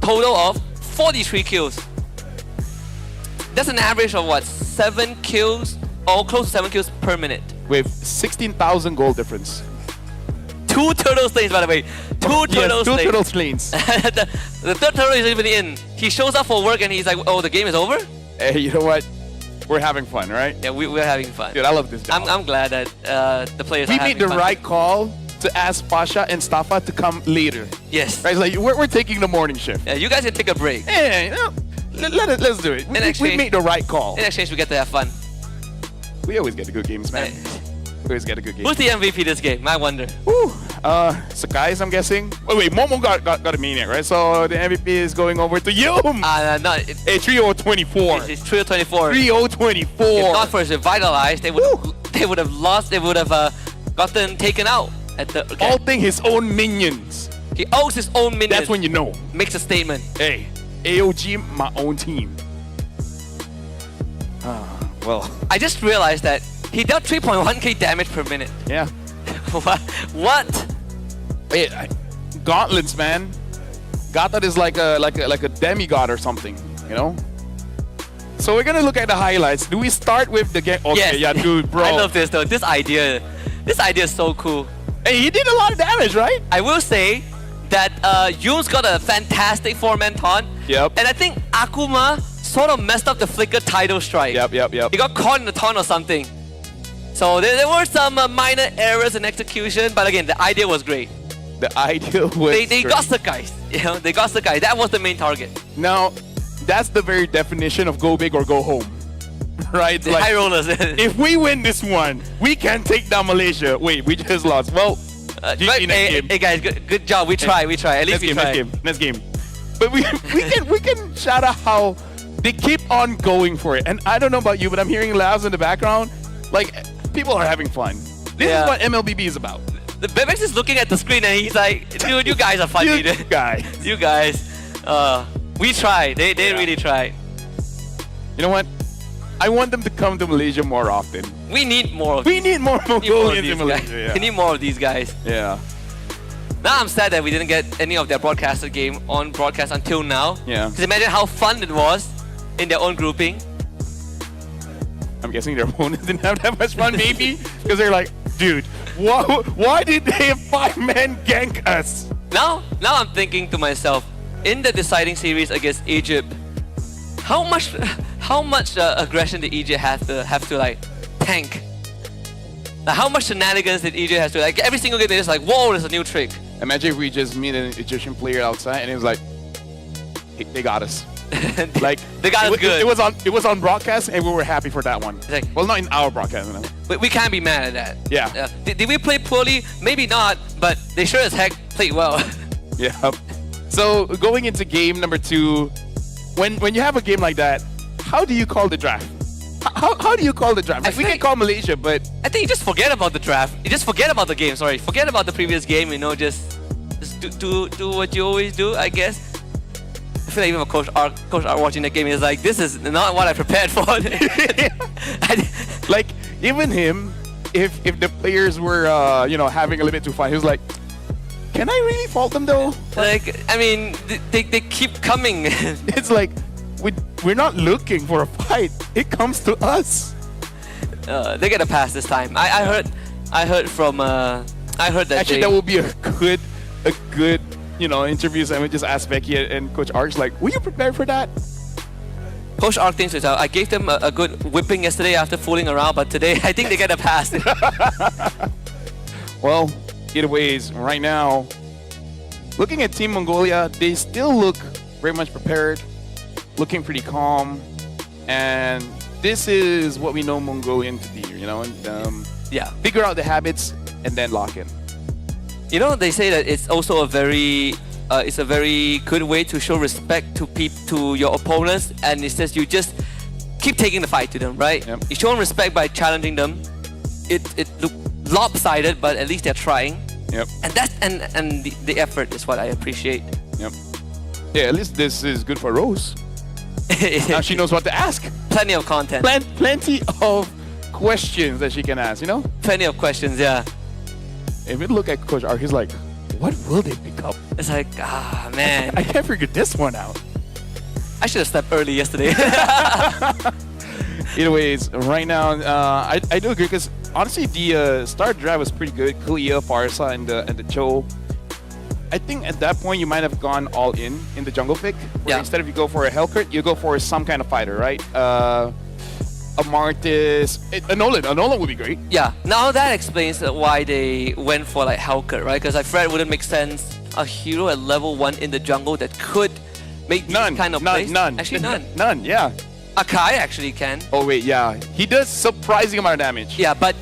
Total of 43 kills. That's an average of what? 7 kills, or close to 7 kills per minute. With 16,000 goal difference. 2 turtle slains, by the way. 2 turtle Yes, 2 slains. turtle slains. the third turtle isn't even in. He shows up for work and he's like, oh, the game is over? Hey, you know what? We're having fun, right? Yeah, we're having fun. Dude, I love this job. I'm glad that the players We are having made the fun. right call to ask Pasha and Stafa to come later. Yes. Right? It's like, we're taking the morning shift. Yeah, you guys can take a break. Hey, you know, let's do it. We exchange- made the right call. In exchange, we get to have fun. We always get the good games, man. We always get a good game. Who's the MVP this game? I wonder. Woo. Sakai's, I'm guessing. Wait, Momo got a maniac, right? So the MVP is going over to Yum. No, Hey, 3-0-24. it's 3-24. 3-0-24. If not for his revitalized, they would have lost. They would have gotten taken out at the. Okay. All thing his own minions. He owes his own minions. That's when you know. Makes a statement. Hey, AOG, my own team. Well, I just realized that he dealt 3.1k damage per minute. yeah. What? Hey, gauntlets, man. Gauntlet is like a demigod or something, you know? So we're gonna look at the highlights. Do we start with the game? Okay, Yes. yeah, dude, bro. I love this though. This idea is so cool. Hey, he did a lot of damage, right? I will say that Yoon's got a fantastic 4-man taunt. Yep. And I think Akuma sort of messed up the flicker tidal strike. Yep. He got caught in the taunt or something. So there were some minor errors in execution, but again, the idea was great. The idea was They great. got the guys. You know, they got the guys. That was the main target. Now, that's the very definition of go big or go home, right? The high rollers. if we win this one, we can take down Malaysia. Wait, we just lost. Well, But, GG, next game. hey guys, good job. We try. At least we try. Next game. But we can shout out how they keep on going for it. And I don't know about you, but I'm hearing laughs in the background. Like, people are having fun. This Yeah. is what MLBB is about. The Bebex is looking at the screen and he's like, dude, you guys are funny. You guys. You guys. We tried. They Yeah. really tried. You know what? I want them to come to Malaysia more often. We need more of We need more We need more of Mongolians these in guys. Malaysia. Yeah. We need more of these guys. Yeah. Now I'm sad that we didn't get any of their broadcasted game on broadcast until now. Yeah. Because imagine how fun it was in their own grouping. I'm guessing their opponents didn't have that much fun, maybe? Because they're like, dude, why did they 5-man gank us? Now I'm thinking to myself, in the deciding series against Egypt, how much aggression did Egypt have to like tank? Like, how much shenanigans did Egypt have to like? Every single game they're just like, whoa, there's a new trick. Imagine if we just meet an Egyptian player outside and it was like, they got us. Like They got us good. It was on broadcast and we were happy for that one. Like- Well, not in our broadcast. No. We can't be mad at that. Yeah. Did we play poorly? Maybe not, but they sure as heck played well. Yeah. So going into game number 2, when you have a game like that, how do you call the draft? How do you call the draft? Like, we can think- call Malaysia, but I think you just forget about the draft. You just forget about the game. Sorry, forget about the previous game. You know, just do what you always do. I guess. I feel like even Coach R watching the game is like, this is not what I prepared for. like even him, if the players were having a little bit too fun, he was like, can I really fault them though? Like, I mean, they keep coming. It's like we're not looking for a fight. It comes to us. They get a pass this time. I heard that Actually, that would be a good interview. So I would just ask Becky and Coach Arch, like, were you prepared for that? Coach Ark thinks I gave them a good whipping yesterday after fooling around, but today I think they get a pass. Well, either ways, right now, looking at Team Mongolia, they still look very much prepared, looking pretty calm, and this is what we know Mongolian to be, and Yeah. figure out the habits and then lock in. You know, they say that it's also a very good way to show respect to your opponents, and it says you just keep taking the fight to them, right? Yep. You show them respect by challenging them. It look lopsided, but at least they're trying. Yep. And that's and the effort is what I appreciate. Yep. Yeah, at least this is good for Rose. Now she knows what to ask. Plenty of content. Plenty of questions that she can ask, you know? Plenty of questions, yeah. If you look at Coach R, he's like, what will they pick up? It's like, ah, man. I can't figure this one out. I should have slept early yesterday. Anyways, right now, I do agree because honestly, the start drive was pretty good. Kuya, Farsa, and the Cho. I think at that point you might have gone all in the jungle pick. Where instead of you go for a Hellcurt, you go for some kind of fighter, right? A Martis, a Nolan. A Nolan would be great. Yeah, now that explains why they went for like Hellcurt, right? Because I felt it wouldn't make sense. A hero at level 1 in the jungle that could make these kind of plays. None. Actually, none. None, yeah. Akai actually can. Oh wait, yeah. He does surprising amount of damage. Yeah, but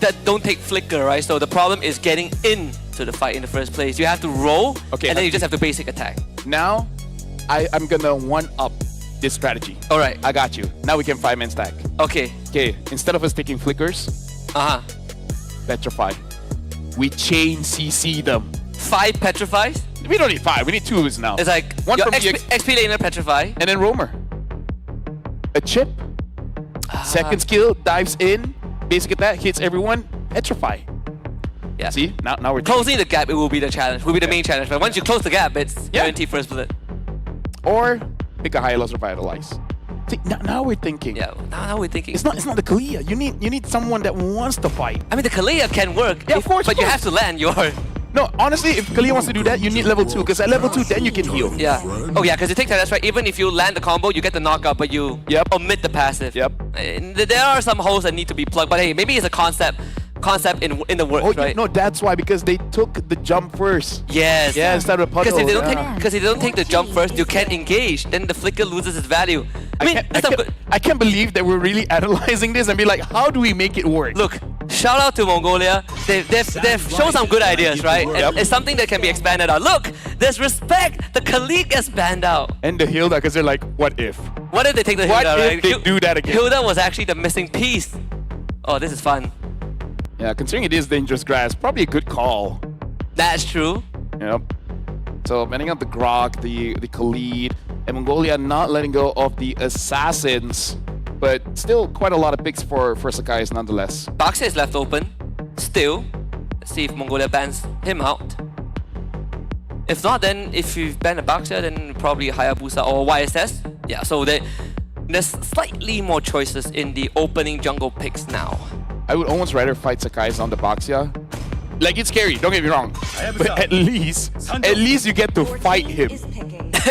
that don't take flicker, right? So the problem is getting into the fight in the first place. You have to roll, and then you just have to basic attack. Now, I'm gonna one-up this strategy. All right. I got you. Now we can 5-man stack. Okay. Okay, instead of us taking flickers, petrify. We chain CC them. 5 petrifies? We don't need 5, we need 2 now. It's like one your from XP laner petrify. And then roamer. A chip. Second skill, dives in, basic attack, hits everyone, petrify. Yeah. See? Now we're closing the gap, it will be the challenge, will be the main challenge. But once you close the gap, it's guaranteed first bullet. Or pick a high loss or vitalize. See, now we're thinking. Yeah, now we're thinking. It's not the Kalia. You need someone that wants to fight. I mean, the Kalia can work. Yeah, of course. But you have to land your... No, honestly, if Kalia wants to do that, you need level 2, because at level 2, then you can heal. Yeah. Oh yeah, because it takes time. That's right. Even if you land the combo, you get the knockout, but you omit the passive. Yep. And there are some holes that need to be plugged, but hey, maybe it's a concept in the works, right? No, that's why, because they took the jump first. Yes. Yeah, instead of puddle. Because if they don't take the jump first, you can't engage. Then the flicker loses its value. I can't believe that we're really analyzing this and be like, how do we make it work? Look, shout out to Mongolia. They've shown some good ideas, right? Yep. It's something that can be expanded out. Look, there's respect. The Khalik gets banned out. And the Hilda, because they're like, what if? What if they take the What Hilda, if right? they do that again? Hilda was actually the missing piece. Oh, this is fun. Yeah, considering it is dangerous grass, probably a good call. That's true. Yep. So banning out the Grok, the Khalid, and Mongolia not letting go of the Assassins, but still quite a lot of picks for Sakai's nonetheless. Baxia is left open. Still. Let's see if Mongolia bans him out. If not, then if you ban a Baxia, then probably Hayabusa or YSS. Yeah, so there's slightly more choices in the opening jungle picks now. I would almost rather fight Sakai's on the Baxia. Like, it's scary, don't get me wrong. But at least you get to fight him.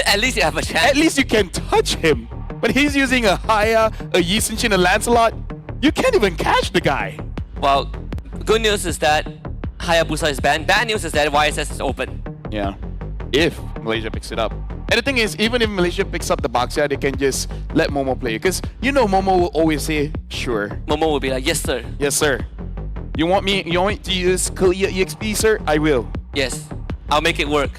At least you have a chance. At least you can touch him. But he's using a Haya, a Yi Sun-Shin, a Lancelot. You can't even catch the guy. Well, good news is that Hayabusa is banned. Bad news is that YSS is open. Yeah, if Malaysia picks it up. And the thing is, even if Malaysia picks up the Baxia, they can just let Momo play. Because you know Momo will always say, sure. Momo will be like, yes sir. Yes, sir. You want me to use Kalia EXP, sir? I will. Yes, I'll make it work.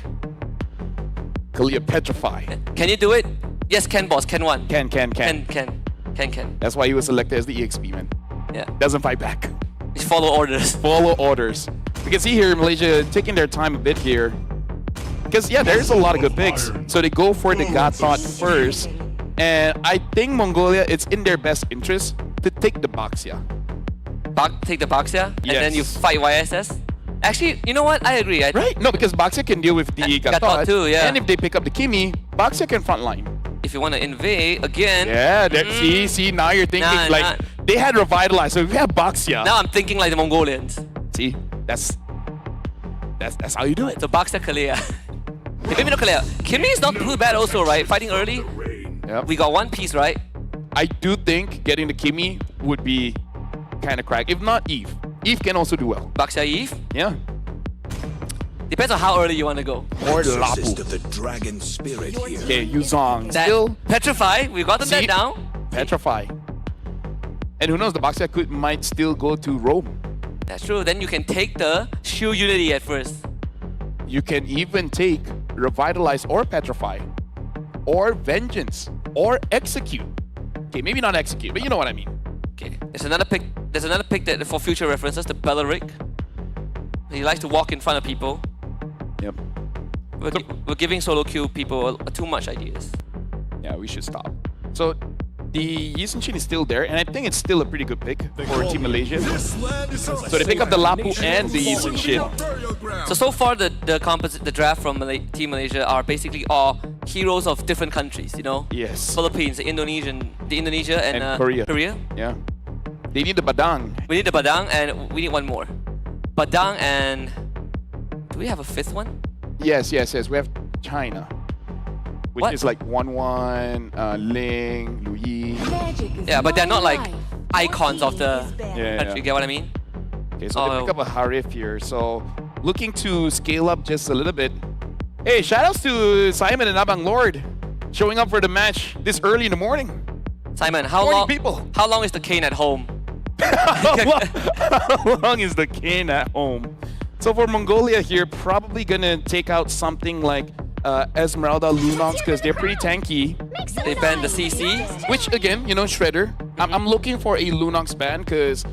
Kalia Petrify. Can you do it? Yes, can boss, can one. Can. Can. That's why he was selected as the EXP, man. Yeah. Doesn't fight back. Just follow orders. Follow orders. We can see here Malaysia taking their time a bit here. Because, yeah, there's a lot of good picks. So they go for the Gatot first. And I think Mongolia, it's in their best interest to take the Baxia. Take the Baxia, and Yes. then you fight YSS. Actually, you know what? I agree. Right? No, because Baxia can deal with the Gatot Gatot. too, yeah. And if they pick up the Kimi, Baxia can frontline. If you want to invade again. Yeah, see, now you're thinking they had revitalized. So if we have Baxia. Now I'm thinking like the Mongolians. See, that's how you do it. So Baxia Kalia. Maybe not Kalia. Kimi is not too bad also, right? Fighting early. Yep. We got one piece, right? I do think getting the Kimi would be kind of crack. If not Eve. Eve can also do well. Baxia Eve. Yeah. Depends on how early you want to go. Or Exorcist Lapu. of the dragon spirit here. Okay, Yuzong. That Still Petrify. We got that down. Petrify. And who knows, the Baxia might still go to Rome. That's true. Then you can take the Shu Unity at first. You can even take Revitalize or Petrify. Or Vengeance. Or Execute. Okay, maybe not Execute, but you know what I mean. Okay. There's another pick that for future references, the Belleric. He likes to walk in front of people. Yep. We're giving solo queue people too much ideas. Yeah, we should stop. So, The Yisun is still there, and I think it's still a pretty good pick for Team Malaysia. So they pick up the Lapu and the Yisun. So far the draft from Team Malaysia are basically all heroes of different countries, you know? Yes. Philippines, the Indonesia, and Korea. Yeah. They need the Badang. We need the Badang, and we need one more. Badang and... Do we have a fifth one? Yes. We have China. Which What? is like 1-1, Ling, Louis. Yeah, but they're not like icons of the Yeah. country, you get what I mean? Okay, so they pick up a Harif here. So looking to scale up just a little bit. Hey, shoutouts to Simon and Abang Lord showing up for the match this early in the morning. Simon, Morning, people. how long is the cane at home? How long is the cane at home? So for Mongolia here, probably gonna take out something like Esmeralda, Lunox, because they're pretty tanky. They banned the CC. Which again, you know, Shredder. I'm looking for a Lunox ban because,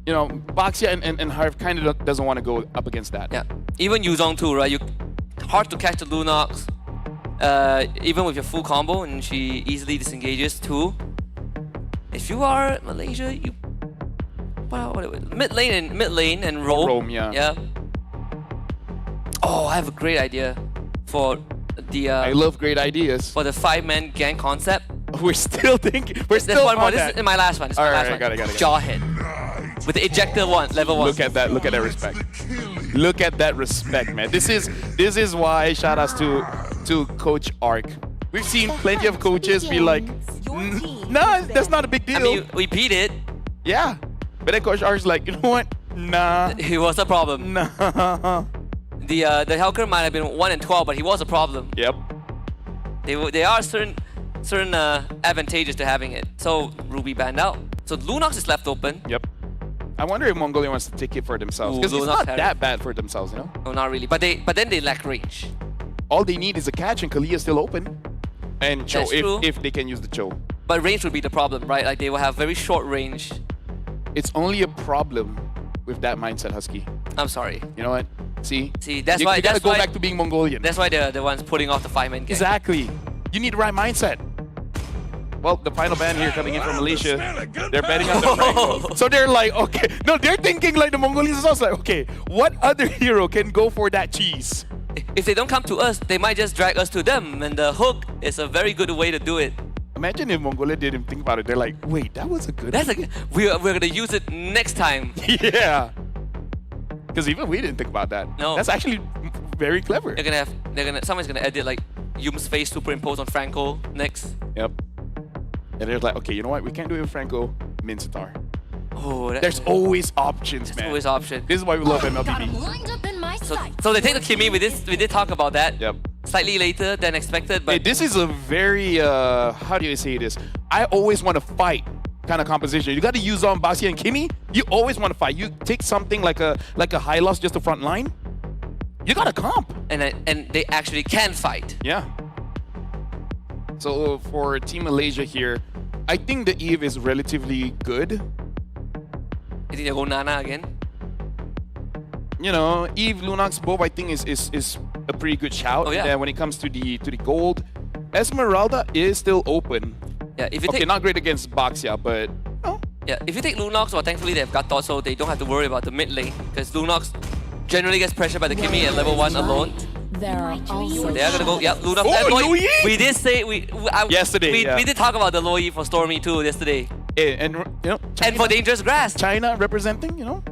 you know, Baxia and Harv kind of doesn't want to go up against that. Yeah, even Yuzong too, right? Hard to catch the Lunox, even with your full combo, and she easily disengages too. If you are Malaysia, you mid lane and roam. Roam, yeah. Yeah. Oh, I have a great idea for the I love great ideas. for the 5-man gang concept. We're still thinking. We're There's still one more. on This that. is my last one. This is my Alright, last one. got it. Jawhead. With the ejector one, level 1. Look at that. Look at that respect. Look at that respect, man. This is why shout outs to Coach Ark. We've seen plenty of coaches be like, nah, that's not a big deal. I mean, we beat it. Yeah. But then Coach Ark's like, you know what? Nah. He was a problem. Nah. The Helker might have been 1-12, but he was a problem. Yep. They are certain advantages to having it. So Ruby banned out. So Lunox is left open. Yep. I wonder if Mongolia wants to take it for themselves. Ooh, Because it's Lunox not had that bad for themselves, you know? No, not really. But then they lack range. All they need is a catch and Kalia's still open. And Cho, That's true. if they can use the Cho. But range would be the problem, right? Like they will have very short range. It's only a problem with that mindset, Husky. I'm sorry. You know what? See, that's you why gotta that's go why, back to being Mongolian. That's why they're the ones putting off the 5-man gang. Exactly. You need the right mindset. Well, the final ban here coming in from Malaysia, they're betting on the Franco. So they're like, okay, no, they're thinking like the Mongolians is also like, okay, what other hero can go for that cheese? If they don't come to us, they might just drag us to them, and the hook is a very good way to do it. Imagine if Mongolia didn't think about it. They're like, wait, that was a good. That's we're gonna use it next time. Yeah. Because even we didn't think about that. No. That's actually very clever. Someone's gonna edit like Yum's face superimposed on Franco next. Yep. And they're like, okay, you know what? We can't do it with Franco. Minsitar. Oh, There's always options, there's man. always option. This is why we love MLBB. So they take the Kimi. We did talk about that. Yep. Slightly later than expected, but Hey, this is a very, how do you say this? I always want to fight kind of composition. You got to use on Basia and Kimi. You always want to fight. You take something like a high loss just the front line. You got to comp. and they actually can fight. Yeah. So for Team Malaysia here, I think the Eve is relatively good. You think they go Nana again? You know, Eve, Lunox, both I think is a pretty good shout. Oh, yeah. And then when it comes to the gold, Esmeralda is still open. Yeah, if you Okay, take not great against Baxia, but no. yeah, if you take Lunox, well, thankfully they have Gatot, so they don't have to worry about the mid lane because Lunox generally gets pressured by the Kimi at level 1 alone. There are also They are gonna go. Yeah, Lunox. Oh, Loi. Louis! We did say Yesterday, yeah. we did talk about the Loi for Stormy too yesterday, And you know, and for Dangerous Grass. China representing, you know.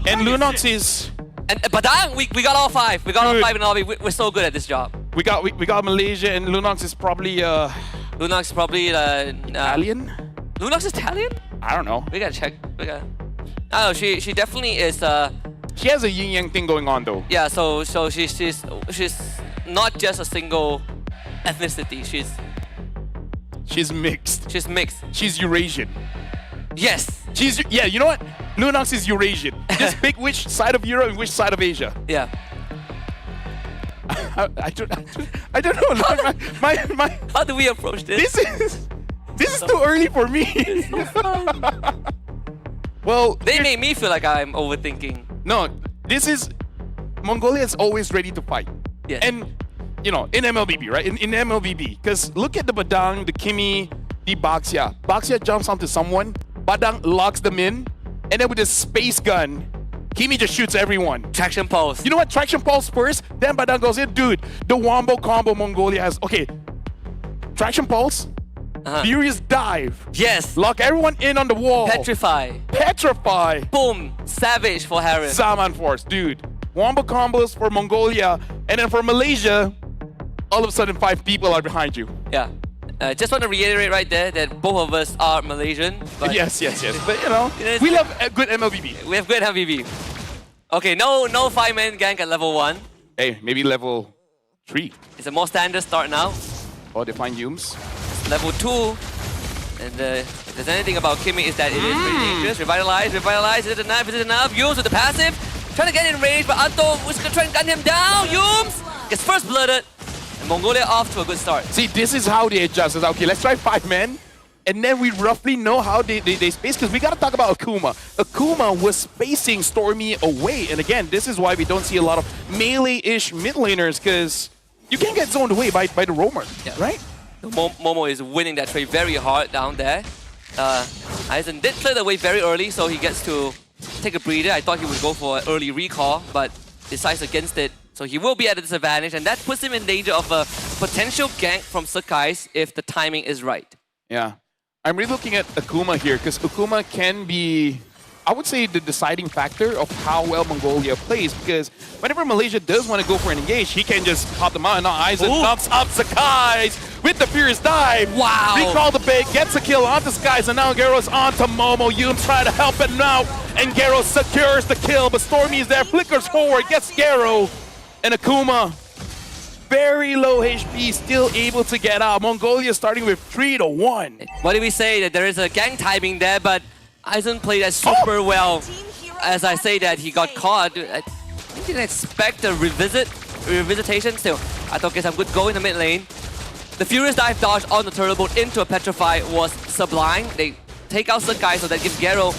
And Lunox is And Badang, we got all 5. We got all Dude. 5 in the lobby. We're so good at this job. we got Malaysia, and Lunox is probably Lunox is probably Italian. Lunox is Italian? I don't know. We gotta check. I don't know. She definitely is. She has a yin yang thing going on though. Yeah. So she's not just a single ethnicity. She's mixed. She's mixed. She's Eurasian. Yes. Yeah. You know what? Lunox is Eurasian. Just pick which side of Europe and which side of Asia. Yeah. I don't know. My How do we approach this? this is too early for me. Well, They made me feel like I'm overthinking. no. This is Mongolia is always ready to fight. Yeah. And you know, in MLBB, right? In MLBB, because look at the Badang, the Kimi, the Baxia. Baxia jumps onto someone, Badang locks them in, and then with his space gun, Kimi just shoots everyone. Traction pulse. You know what? Traction pulse first, then Badang goes in. Dude, the wombo combo Mongolia has. Okay, traction pulse, furious dive. Yes. Lock everyone in on the wall. Petrify. Petrify. Boom. Savage for Harris. Saman Force, dude. Wombo combos for Mongolia, and then for Malaysia, all of a sudden 5 people are behind you. Yeah. Just want to reiterate right there that both of us are Malaysian. But Yes. But you know, Yes. we love a good MLBB. we have good MLBB. Okay, no 5-man gank at level 1. Hey, maybe level 3. It's a more standard start now. Oh, they find Yums. Level 2. And if there's anything about Kimi is that it is pretty dangerous. Revitalize. Is it enough? Yums with the passive. Trying to get in range, but Anto was going to try and gun him down. Yums gets first blooded. And Mongolia off to a good start. See, this is how they adjust. It's okay, let's try 5 men. And then we roughly know how they space, because we got to talk about Akuma. Akuma was spacing Stormy away. And again, this is why we don't see a lot of melee-ish mid laners, because you can get zoned away by the roamer, right? Momo is winning that trade very hard down there. Aizen did clear the way very early, so he gets to take a breather. I thought he would go for an early recall, but decides against it. So he will be at a disadvantage, and that puts him in danger of a potential gank from Sakai's if the timing is right. Yeah. I'm really looking at Akuma here, because Akuma can be, I would say, the deciding factor of how well Mongolia plays, because whenever Malaysia does want to go for an engage, he can just pop them out, and now Aizen knocks up Sakai's with the furious dive. Wow. Recall the bait, gets a kill onto Skies, and now Garo's onto Momo. Yums try to help him out, and Garo secures the kill, but Stormy is there, flickers forward, gets Garo, and Akuma, very low HP, still able to get out. Mongolia starting with 3-1. What did we say? That there is a gang timing there, but Aizen played that super well. As I say that, he got caught. I didn't expect a revisitation still. I thought, okay, some good go in the mid lane. The Furious Dive dodge on the turtle boat into a Petrify was sublime. They take out Sakai, so that gives Garo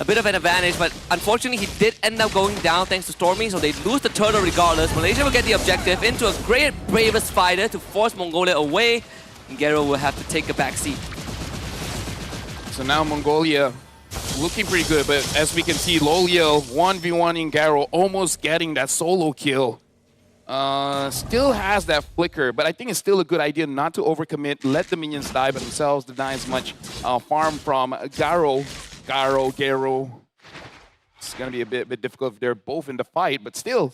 a bit of an advantage, but unfortunately he did end up going down thanks to Stormy, so they lose the turtle regardless. Malaysia will get the objective into a great bravest fighter to force Mongolia away, and Garo will have to take a back seat. So now Mongolia looking pretty good, but as we can see, Loyal 1v1ing Garo, almost getting that solo kill. Still has that flicker, but I think it's still a good idea not to overcommit, let the minions die by themselves, deny as much farm from Garo. It's gonna be a bit difficult if they're both in the fight, but still,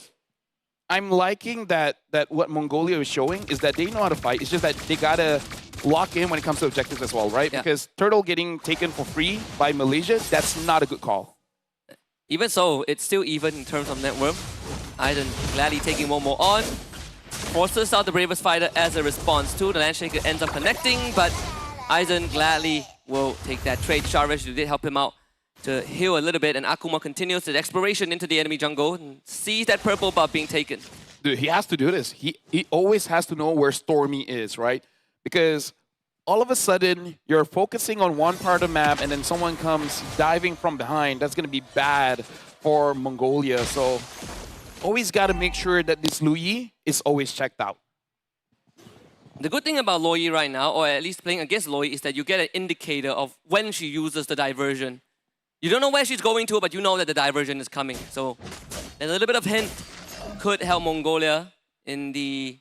I'm liking that what Mongolia is showing is that they know how to fight. It's just that they gotta lock in when it comes to objectives as well, right? Yeah. Because Turtle getting taken for free by Malaysia, that's not a good call. Even so, it's still even in terms of net worth. Aizen gladly taking one more on. Forces out the bravest fighter as a response to. The Landshaker ends up connecting, but Aizen gladly will take that trade. Sharish did help him out to heal a little bit, and Akuma continues his exploration into the enemy jungle and sees that purple buff being taken. Dude, he has to do this. He always has to know where Stormy is, right? Because all of a sudden, you're focusing on one part of the map, and then someone comes diving from behind. That's going to be bad for Mongolia. So always got to make sure that this Luyi is always checked out. The good thing about Loyi right now, or at least playing against Loyi, is that you get an indicator of when she uses the diversion. You don't know where she's going to, but you know that the diversion is coming. So a little bit of hint could help Mongolia in the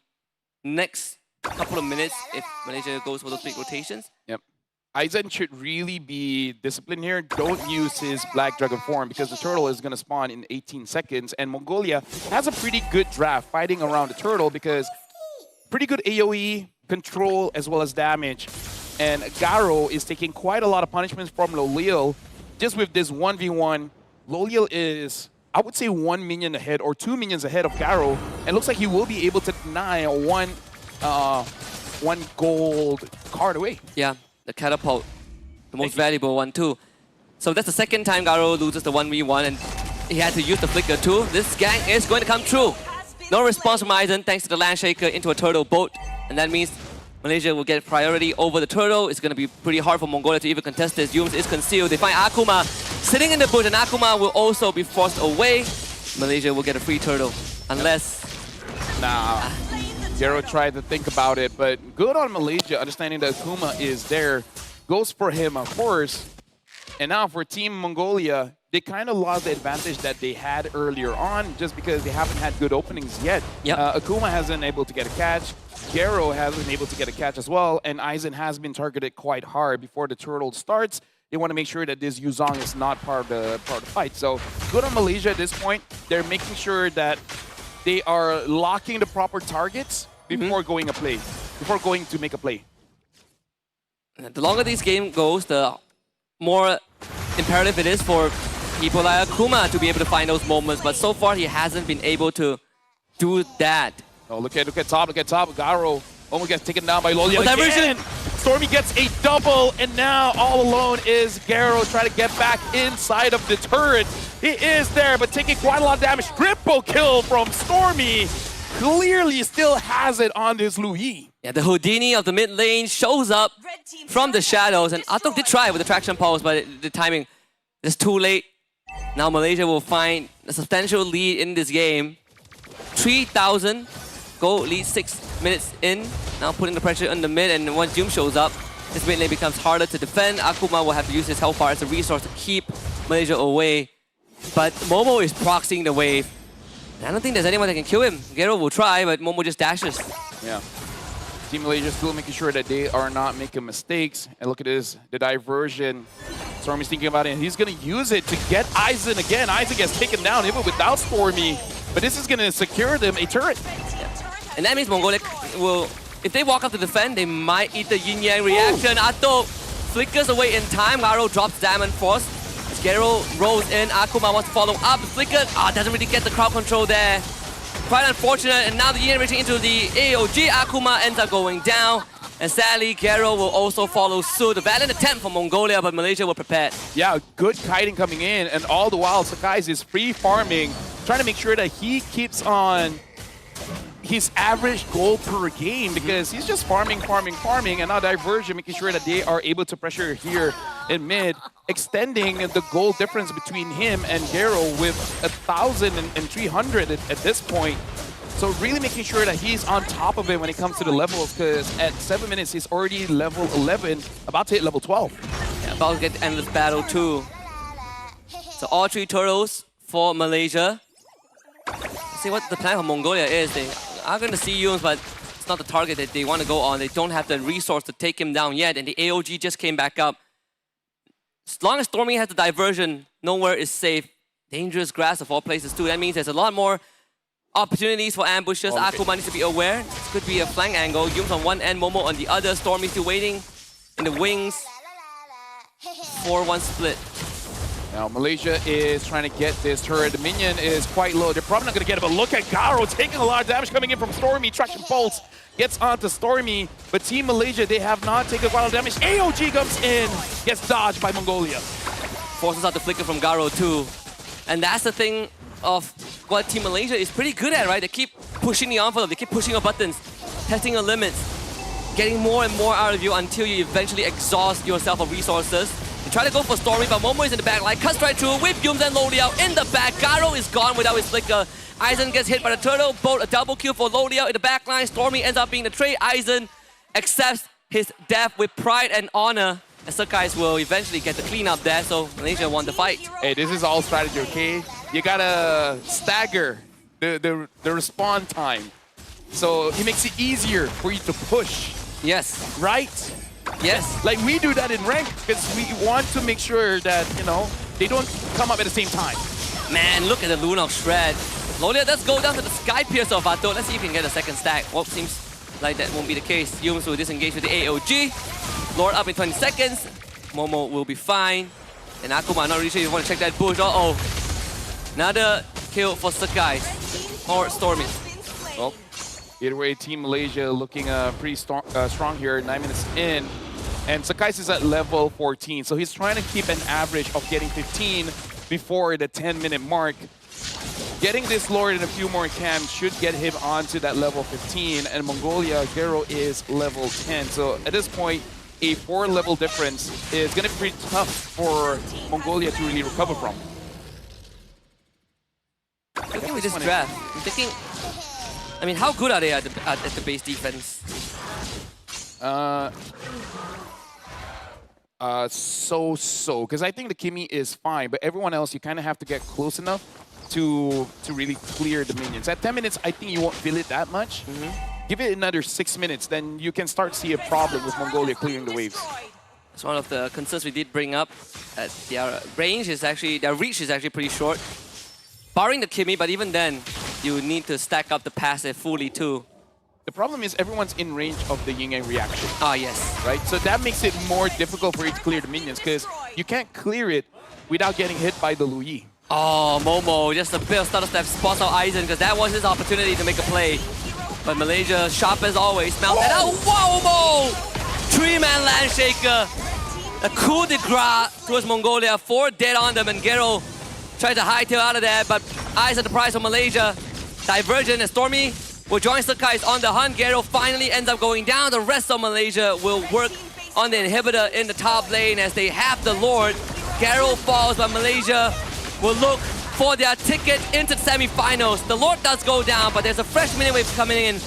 next couple of minutes if Malaysia goes for those big rotations. Yep. Aizen should really be disciplined here. Don't use his Black Dragon form because the turtle is going to spawn in 18 seconds. And Mongolia has a pretty good draft fighting around the turtle because pretty good AoE, control, as well as damage. And Garo is taking quite a lot of punishments from Lolil. Just with this 1v1, Lolil is, I would say, 1 minion ahead or 2 minions ahead of Garo. And looks like he will be able to deny one gold card away. Yeah, the catapult, the most valuable one too. So that's the second time Garo loses the 1v1, and he had to use the flicker too. This gang is going to come true. No response from Aizen thanks to the Landshaker into a turtle boat, and that means Malaysia will get priority over the turtle. It's going to be pretty hard for Mongolia to even contest this. Yums is concealed. They find Akuma sitting in the bush, and Akuma will also be forced away. Malaysia will get a free turtle, unless... Nah. Gero tried to think about it, but good on Malaysia, understanding that Akuma is there. Goes for him, of course. And now for Team Mongolia, they kind of lost the advantage that they had earlier on just because they haven't had good openings yet. Yep. Akuma hasn't been able to get a catch. Gero hasn't been able to get a catch as well. And Aizen has been targeted quite hard before the turtle starts. They want to make sure that this Yuzong is not part of the fight. So good on Malaysia at this point. They're making sure that they are locking the proper targets before going to make a play. The longer this game goes, the more imperative it is for people like Akuma to be able to find those moments. But so far, he hasn't been able to do that. Oh, look at top. Garo almost gets taken down by Lolia diversion. again. Stormy gets a double, and now all alone is Garo trying to get back inside of the turret. He is there, but taking quite a lot of damage. Triple kill from Stormy. Clearly still has it on this Louis. Yeah, the Houdini of the mid lane shows up from the shadows, and Atok did try with the traction pulse, but the timing is too late. Now Malaysia will find a substantial lead in this game. 3,000, go lead 6 minutes in. Now putting the pressure on the mid, and once Doom shows up, this mid lane becomes harder to defend. Akuma will have to use his health bar as a resource to keep Malaysia away. But Momo is proxying the wave. I don't think there's anyone that can kill him. Gero will try, but Momo just dashes. Yeah. Team Malaysia still making sure that they are not making mistakes. And look at this, the diversion. Stormy's thinking about it, and he's going to use it to get Aizen again. Aizen gets taken down even without Stormy. But this is going to secure them a turret. And that means Mongolia will, if they walk up to defend, they might eat the yin-yang reaction. Ato flickers away in time. Garo drops Diamond Force. As Gero rolls in, Akuma wants to follow up. Flicker, doesn't really get the crowd control there. Quite unfortunate, and now the yin reaching into the AOG. Akuma ends up going down. And sadly, Gero will also follow suit. A valiant attempt from Mongolia, but Malaysia were prepared. Yeah, good kiting coming in, and all the while, Sakai is free farming, trying to make sure that he keeps on his average goal per game because he's just farming, and now Diversion making sure that they are able to pressure here in mid, extending the goal difference between him and Gero with 1,300 at this point. So really making sure that he's on top of it when it comes to the levels, because at 7 minutes he's already level 11, about to hit level 12. Yeah, about to get the endless battle too. So all 3 turtles for Malaysia. Let's see what the plan for Mongolia is. They are going to see Yuns, but it's not the target that they want to go on. They don't have the resource to take him down yet, and the AOG just came back up. As long as Stormy has the diversion, nowhere is safe. Dangerous grass of all places too. That means there's a lot more opportunities for ambushes. Okay. Akuma needs to be aware. This could be a flank angle. Yums on one end, Momo on the other. Stormy still waiting in the wings. 4-1 split. Now Malaysia is trying to get this turret. The minion is quite low. They're probably not going to get it, but look at Garo taking a lot of damage coming in from Stormy. Traction Pulse gets onto Stormy, but Team Malaysia, they have not taken quite a lot of damage. AOG comes in, gets dodged by Mongolia. Forces out the flicker from Garo too. And that's the thing of what Team Malaysia is pretty good at, right? They keep pushing the envelope, they keep pushing your buttons, testing your limits, getting more and more out of you until you eventually exhaust yourself of resources. They try to go for Stormy, but Momo is in the back line, cuts right through with Yums and Loliao in the back. Garo is gone without his flicker. Aizen gets hit by the turtle, both a double kill for Loliao in the back line. Stormy ends up being the trade. Aizen accepts his death with pride and honor. And Sakai's will eventually get the cleanup there, so Malaysia won the fight. Hey, this is all strategy, okay? You gotta stagger the respawn time. So it makes it easier for you to push, Yes, right? yes. Like we do that in rank because we want to make sure that, you know, they don't come up at the same time. Man, look at the Lunok shred. Loliao does go down to the Sky Piercer of Vato. Let's see if he can get a second stack. Well, seems like that won't be the case. Yums will disengage with the AOG. Lord up in 20 seconds. Momo will be fine. And Akuma, not really sure if you want to check that bush. Uh-oh. Another kill for Sakai. Or Stormy. Well, either way, Team Malaysia looking pretty strong here, 9 minutes in. And Sakais is at level 14, so he's trying to keep an average of getting 15 before the 10-minute mark. Getting this Lord in a few more camps should get him onto that level 15, and Mongolia, Gero is level 10. So at this point, a 4-level difference is going to be pretty tough for Mongolia to really recover from. Looking with this draft, I'm thinking I mean, how good are they at the base defense? So. Because I think the Kimmy is fine, but everyone else, you kind of have to get close enough to really clear the minions. At 10 minutes, I think you won't feel it that much. Give it another 6 minutes, then you can start to see a problem with Mongolia clearing the waves. It's one of the concerns we did bring up. Their reach is actually pretty short. Barring the Kimmy, but even then, you need to stack up the passive fully too. The problem is everyone's in range of the yin yang reaction. Ah, yes. Right? So that makes it more difficult for you to clear the minions because you can't clear it without getting hit by the Lui. Oh, Momo, just a bit of stutter step, spots out Aizen because that was his opportunity to make a play. But Malaysia, sharp as always, smelt that out. Wow, Mo! 3-man land shaker. A coup de grace towards Mongolia, 4 dead on them, and Gero tried to hightail out of there, but eyes at the prize for Malaysia. Divergent and Stormy will join Sakai's on the hunt. Gero finally ends up going down. The rest of Malaysia will work on the inhibitor in the top lane as they have the Lord. Gero falls, but Malaysia will look for their ticket into the semi-finals. The Lord does go down, but there's a fresh minion wave coming in.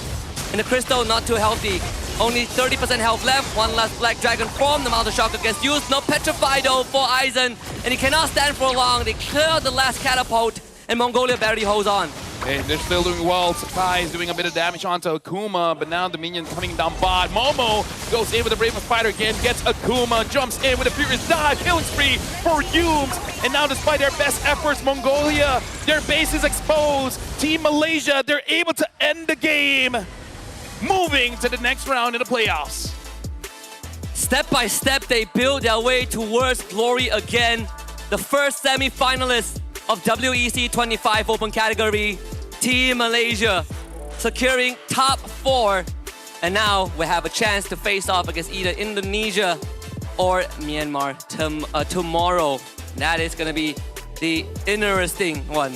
And the Crystal not too healthy. Only 30% health left. One last Black Dragon form. The Mountain Shocker gets used. No Petrify though for Aizen. And he cannot stand for long. They clear the last catapult. And Mongolia barely holds on. Hey, they're still doing well. Sakai is doing a bit of damage onto Akuma, but now the minion coming down bot. Momo goes in with the Raven Spider again, gets Akuma, jumps in with a furious dive, killing spree for Humes. And now despite their best efforts, Mongolia, their base is exposed. Team Malaysia, they're able to end the game, moving to the next round in the playoffs. Step by step, they build their way towards glory again. The first semi-finalist of WEC25 Open category, Team Malaysia, securing top 4. And now we have a chance to face off against either Indonesia or Myanmar tomorrow. That is going to be the interesting one.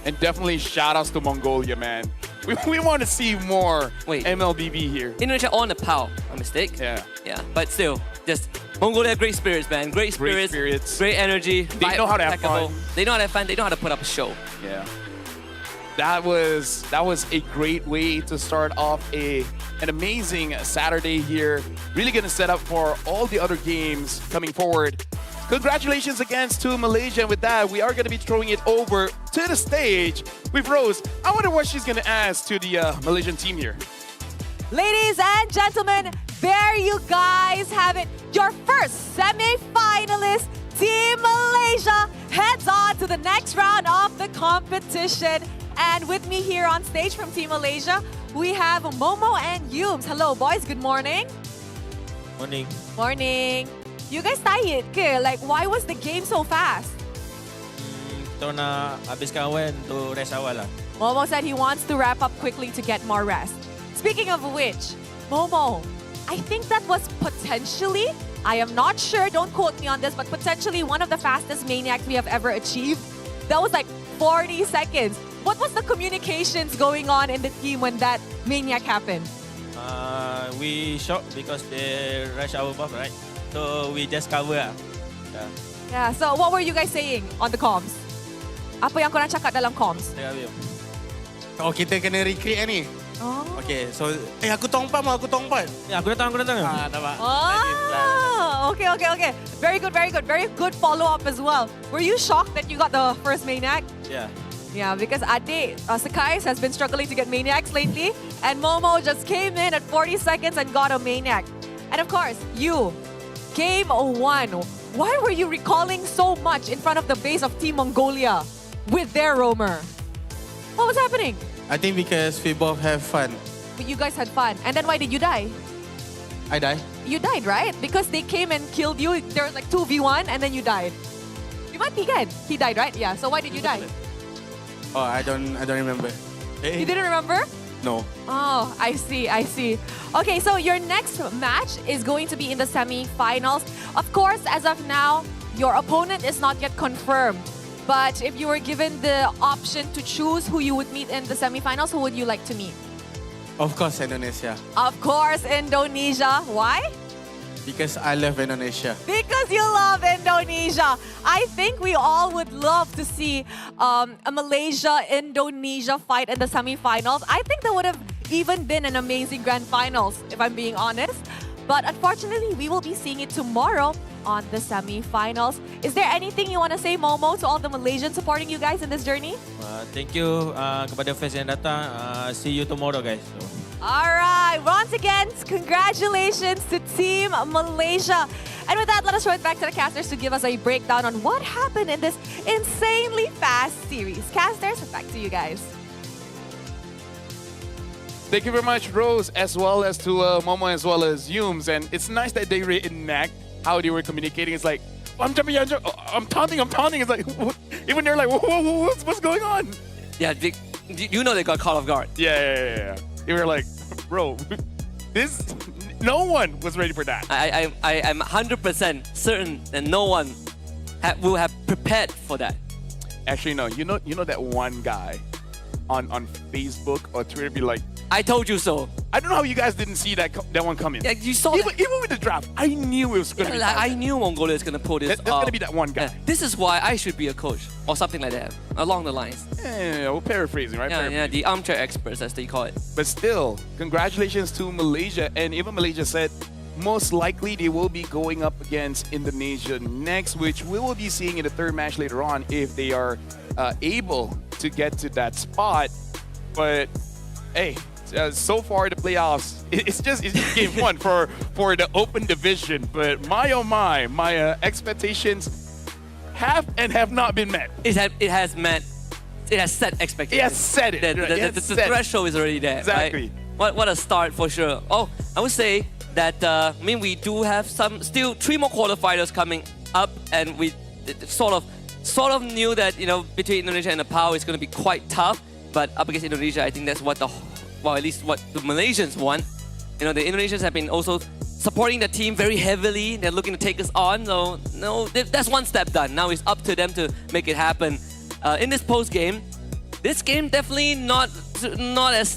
And definitely shout-outs to Mongolia, man. We want to see more Wait. MLBB here. Indonesia or Nepal, a mistake? Yeah. Yeah, but still, just Mongolia, great spirits, man. Great spirits, great energy. They know how to have fun. They know how to have fun. They know how to put up a show. Yeah. That was a great way to start off an amazing Saturday here. Really going to set up for all the other games coming forward. Congratulations again to Malaysia. And with that, we are going to be throwing it over to the stage with Rose. I wonder what she's going to ask to the Malaysian team here. Ladies and gentlemen, there you guys have it. Your first semi-finalist, Team Malaysia, heads on to the next round of the competition. And with me here on stage from Team Malaysia, we have Momo and Yumes. Hello, boys. Good morning. Morning. Morning. You guys tired ke? Like, why was the game so fast? Ito na habis kawan to rest awal lah. Momo said he wants to wrap up quickly to get more rest. Speaking of which, Momo, I think that was potentially, I am not sure, don't quote me on this, but potentially one of the fastest maniacs we have ever achieved. That was like 40 seconds. What was the communications going on in the team when that maniac happened? We shocked because they rush our buff, right? So we just cover lah. Yeah. Yeah, so what were you guys saying on the comms? Apa yang korang cakap dalam comms? Oh, kita kena recreate ni. Oh. Okay, so aku tongpam, aku tongpat. Ya, aku datang. Nampak. Oh, okay. Very good follow-up as well. Were you shocked that you got the first maniac? Yeah. Yeah, because Ade, Sakai's has been struggling to get maniacs lately, and Momo just came in at 40 seconds and got a maniac. And of course, you, Game 1. Why were you recalling so much in front of the base of Team Mongolia with their roamer? What was happening? I think because we both have fun. But you guys had fun. And then why did you die? I die. You died, right? Because they came and killed you. There was like 2v1 and then you died. You mati kan? He died, right? Yeah. So why did you die? Oh, I don't remember. You didn't remember? No. Oh, I see. Okay, so your next match is going to be in the semi-finals. Of course, as of now, your opponent is not yet confirmed. But if you were given the option to choose who you would meet in the semi-finals, who would you like to meet? Of course, Indonesia. Of course, Indonesia. Why? Because I love Indonesia. Because you love Indonesia. I think we all would love to see a Malaysia-Indonesia fight in the semifinals. I think that would have even been an amazing grand finals, if I'm being honest. But unfortunately, we will be seeing it tomorrow on the semifinals. Is there anything you want to say, Momo, to all the Malaysians supporting you guys in this journey? Thank you kepada fans yang datang. See you tomorrow, guys. So. All right, once again, congratulations to Team Malaysia. And with that, let us throw it back to the casters to give us a breakdown on what happened in this insanely fast series. Casters, back to you guys. Thank you very much, Rose, as well as to Momo, as well as Yums. And it's nice that they reenact how they were communicating. It's like, I'm jumping, I'm taunting. It's like, even they're like, whoa, what's going on? Yeah, you know they got caught off guard. Yeah. They were like, bro, no one was ready for that. I'm 100% certain that no one will have prepared for that. Actually, no. You know that one guy on Facebook or Twitter be like, I told you so. I don't know how you guys didn't see that one coming. Yeah, you saw even with the draft, I knew it was going to be. like, I knew Mongolia is going to pull this off. There's going to be that one guy. Yeah, this is why I should be a coach or something like that, along the lines. Yeah, we're paraphrasing, right? Yeah, the armchair experts, as they call it. But still, congratulations to Malaysia. And even Malaysia said most likely they will be going up against Indonesia next, which we will be seeing in the third match later on if they are able to get to that spot. But hey, so far the playoffs, it's just game one for the open division. But my oh my expectations have and have not been met. It has set expectations. It has set it. The threshold is already there. Exactly. Right? What a start for sure. Oh, I would say that we do have still 3 more quarterfinals coming up, and we sort of knew that between Indonesia and Nepal it's going to be quite tough. But up against Indonesia, I think that's what at least what the Malaysians want. The Indonesians have been also supporting the team very heavily. They're looking to take us on. So no, that's one step done. Now it's up to them to make it happen. In this post game, this game definitely not as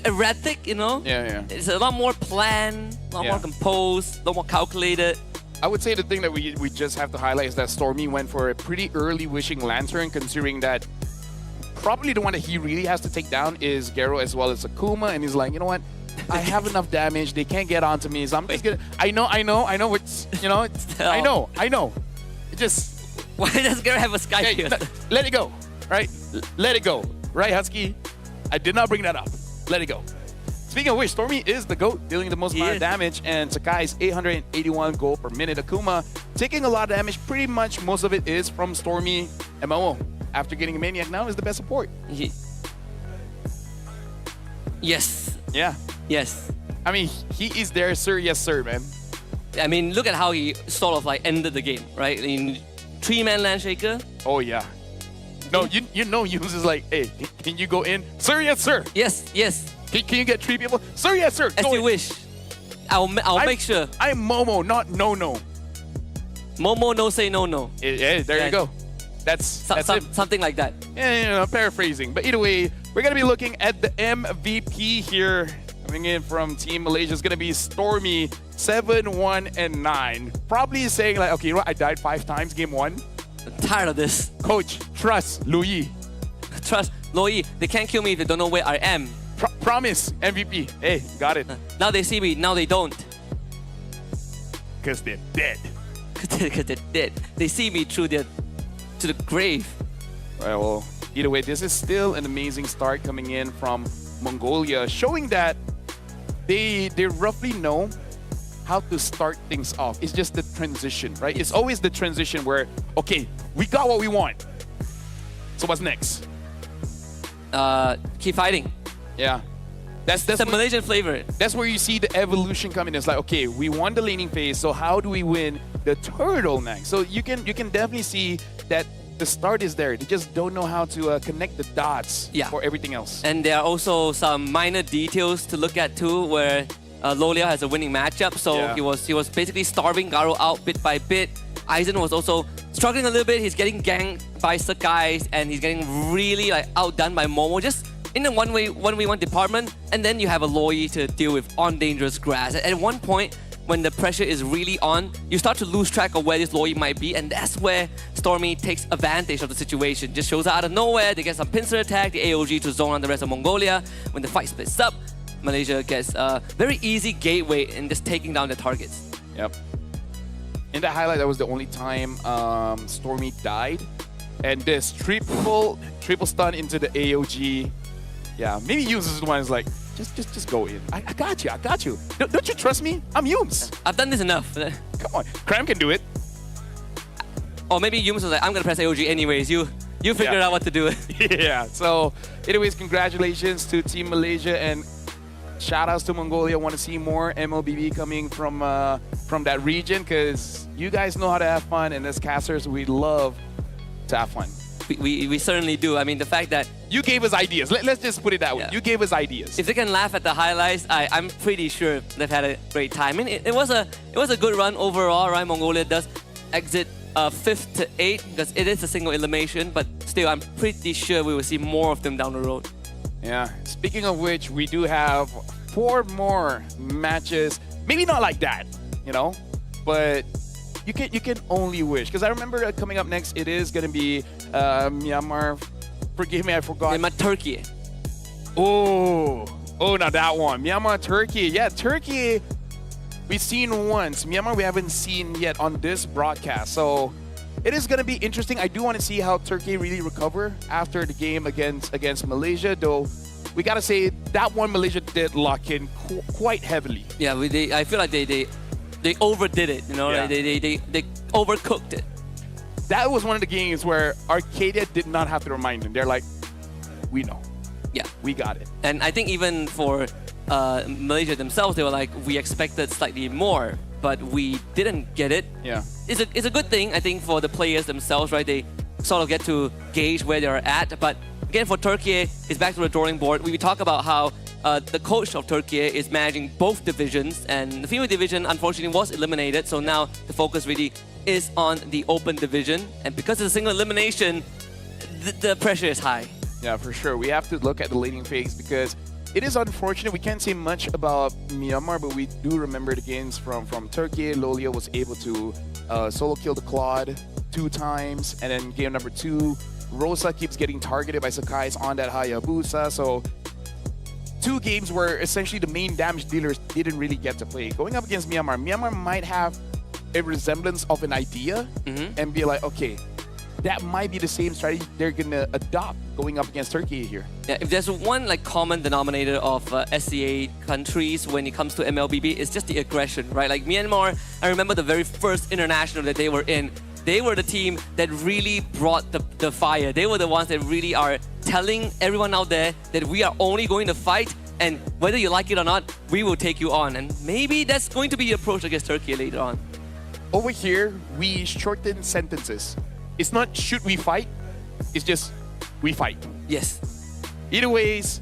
erratic. Yeah. It's a lot more planned, a lot more composed, a lot more calculated. I would say the thing that we just have to highlight is that Stormy went for a pretty early Wishing Lantern, considering that probably the one that he really has to take down is Gero as well as Akuma, and he's like, you know what? I have enough damage. They can't get onto me, so I'm just gonna. I know. It's I know. It just. Why does Gero have a sky Hey, piercer? let it go, right? Let it go, right, Husky? I did not bring that up. Let it go. Speaking of which, Stormy is the GOAT, dealing the most amount of damage, and Sakai's 881 gold per minute. Akuma taking a lot of damage. Pretty much most of it is from Stormy MMO. After getting a Maniac now is the best support. Yes. Yeah. Yes. I mean, he is there, sir. Yes, sir, man. I mean, look at how he sort of like ended the game, right? In 3-man Landshaker. Oh, yeah. No, Yums is like, hey, can you go in? Sir, yes, sir. Yes. Can you get 3 people? Sir, yes, sir. As go you in. wish. I'll make sure. I'm Momo, not no. Momo no say no. There you go. That's it. Something like that. Yeah, paraphrasing. But either way, we're going to be looking at the MVP here. Coming in from Team Malaysia is going to be Stormy, 7-1-9. Probably saying like, okay, I died 5 times game 1. I'm tired of this. Coach, trust Louis. Trust Louis. They can't kill me if they don't know where I am. Promise, MVP. Hey, got it. Now they see me, now they don't. Because they're dead. Because they're dead. They see me to the grave. Well, either way, this is still an amazing start coming in from Mongolia, showing that they roughly know how to start things off. It's just the transition, right? It's always the transition where, okay, we got what we want. So what's next? Keep fighting. Yeah. That's the Malaysian flavor. That's where you see the evolution coming. It's like, okay, we won the laning phase, so how do we win the turtleneck? So you can definitely see that the start is there. They just don't know how to connect the dots for everything else. And there are also some minor details to look at too, where Lolia has a winning matchup. So he was basically starving Garo out bit by bit. Aizen was also struggling a little bit. He's getting ganked by Sakai, and he's getting really outdone by Momo. Just in the 1v1 department, and then you have a Loyi to deal with on dangerous grass. At one point, when the pressure is really on, you start to lose track of where this Loyi might be, and that's where Stormy takes advantage of the situation. Just shows up out of nowhere, they get some pincer attack, the AOG to zone on the rest of Mongolia. When the fight splits up, Malaysia gets a very easy gateway in just taking down the targets. Yep. In that highlight, that was the only time Stormy died. And this triple stun into the AOG. Yeah, maybe Yumes is the one who's like, just go in. I got you. Don't you trust me? I'm Yumes. I've done this enough. Come on, Cram can do it. Or maybe Yumes was like, I'm gonna press AOG anyways. You figure out what to do. Yeah, so anyways, congratulations to Team Malaysia and shout outs to Mongolia. I want to see more MLBB coming from that region because you guys know how to have fun, and as casters, we love to have fun. We certainly do. I mean, the fact that You gave us ideas. Let's just put it that way. Yeah. You gave us ideas. if they can laugh at the highlights, I'm pretty sure they've had a great time. I mean, it was a good run overall, right? Mongolia does exit 5th to 8th because it is a single elimination, but still, I'm pretty sure we will see more of them down the road. Yeah. Speaking of which, we do have 4 more matches. Maybe not like that, you know, but you can only wish. Because I remember coming up next, it is going to be Myanmar. Forgive me, I forgot. In my Turkey. Oh, now that one. Myanmar, Turkey. Yeah, Turkey, we've seen once. Myanmar, we haven't seen yet on this broadcast. So it is going to be interesting. I do want to see how Turkey really recover after the game against Malaysia, though. We got to say that one Malaysia did lock in quite heavily. Yeah, I feel like they overdid it, you know, Yeah. like they overcooked it. That was one of the games where Arcadia did not have to remind them. They're like, we know. Yeah. We got it. And I think even for Malaysia themselves, they were like, we expected slightly more, but we didn't get it. Yeah. It's a good thing, I think, for the players themselves, right? They sort of get to gauge where they're at. But again, for Turkey, it's back to the drawing board. We talk about how the coach of Turkey is managing both divisions, and the female division, unfortunately, was eliminated. So now the focus really is on the open division. And because it's a single elimination, the pressure is high. Yeah, for sure. We have to look at the laning phase because it is unfortunate. We can't say much about Myanmar, but we do remember the games from Turkey. Lolia was able to solo kill the Claude 2 times. And then game number 2, Rosa keeps getting targeted by Sakai's on that Hayabusa. So 2 games where essentially the main damage dealers didn't really get to play. Going up against Myanmar, Myanmar might have a resemblance of an idea and be like, okay, that might be the same strategy they're gonna adopt going up against Turkey here. Yeah, if there's one like common denominator of SCA countries when it comes to MLBB, it's just the aggression, right? Like Myanmar, I remember the very first international that they were in. They were the team that really brought the fire. They were the ones that really are telling everyone out there that we are only going to fight, and whether you like it or not, we will take you on. And maybe that's going to be the approach against Turkey later on. Over here, we shorten sentences. It's not should we fight, it's just we fight. Yes. Either ways,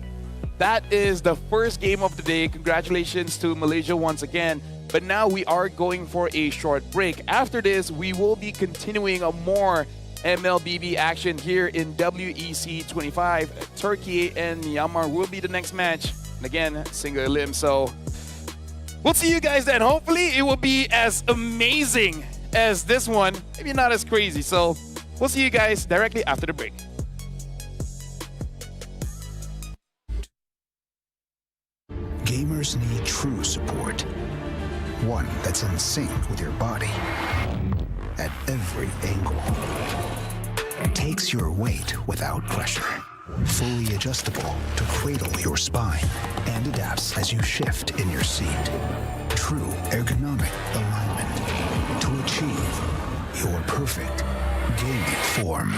that is the first game of the day. Congratulations to Malaysia once again. But now we are going for a short break. After this, we will be continuing a more MLBB action here in WEC25. Turkey and Myanmar will be the next match. And again, single elim. So we'll see you guys then. Hopefully it will be as amazing as this one. Maybe not as crazy. So we'll see you guys directly after the break. Gamers need true support. One that's in sync with your body at every angle. Takes your weight without pressure. Fully adjustable to cradle your spine and adapts as you shift in your seat. True ergonomic alignment to achieve your perfect gaming form.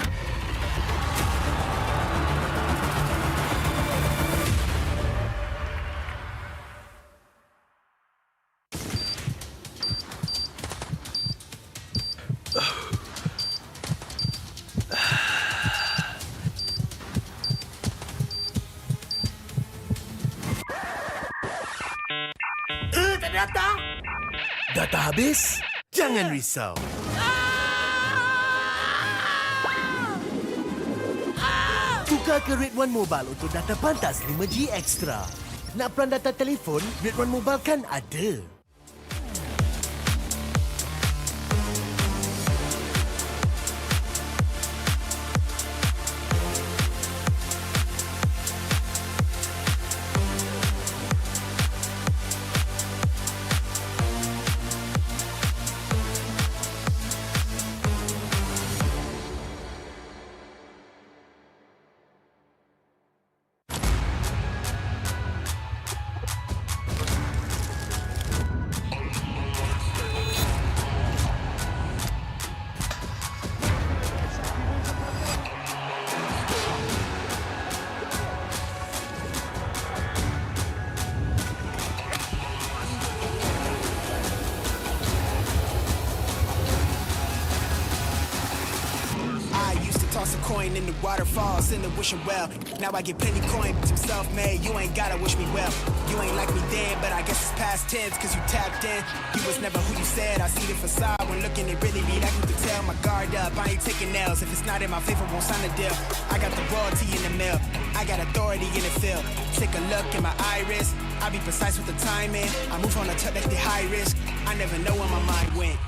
Data habis? Jangan risau. Tukar ke Red One Mobile untuk data pantas 5G Extra. Nak peran data telefon, Red One Mobile kan ada. Toss a coin in the waterfalls, in the wishing well. Now I get plenty coin, but you self-made. You ain't gotta wish me well. You ain't like me then, but I guess it's past tense, cause you tapped in. You was never who you said. I see the facade when looking at really me. Like you could tell my guard up. I ain't taking nails. If it's not in my favor, won't sign a deal. I got the royalty in the mail. I got authority in the field. Take a look in my iris. I be precise with the timing. I move on a touch like the high risk. I never know where my mind went.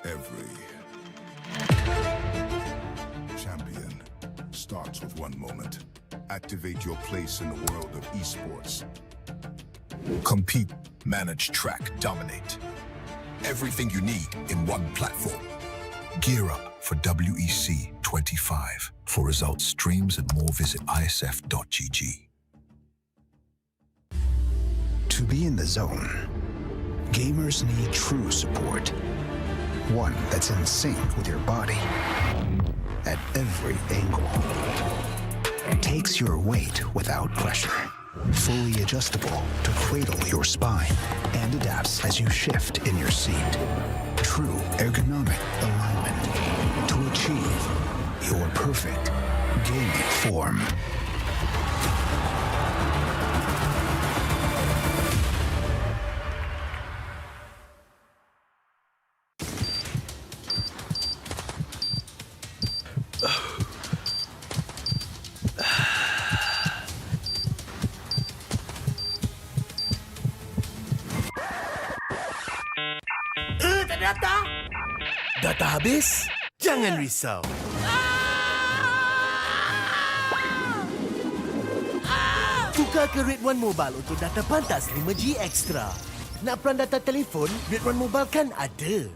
Every champion starts with one moment. Activate your place in the world of esports. Compete, manage, track, dominate. Everything you need in one platform. Gear up for WEC25. For results, streams, and more, visit IESF.gg. To be in the zone, gamers need true support. One that's in sync with your body at every angle. Takes your weight without pressure. Fully adjustable to cradle your spine and adapts as you shift in your seat. True ergonomic alignment to achieve your perfect gaming form. Data habis? Jangan risau. Tukar ke Red One Mobile untuk data pantas 5G Extra. Nak peran data telefon, Red One Mobile kan ada.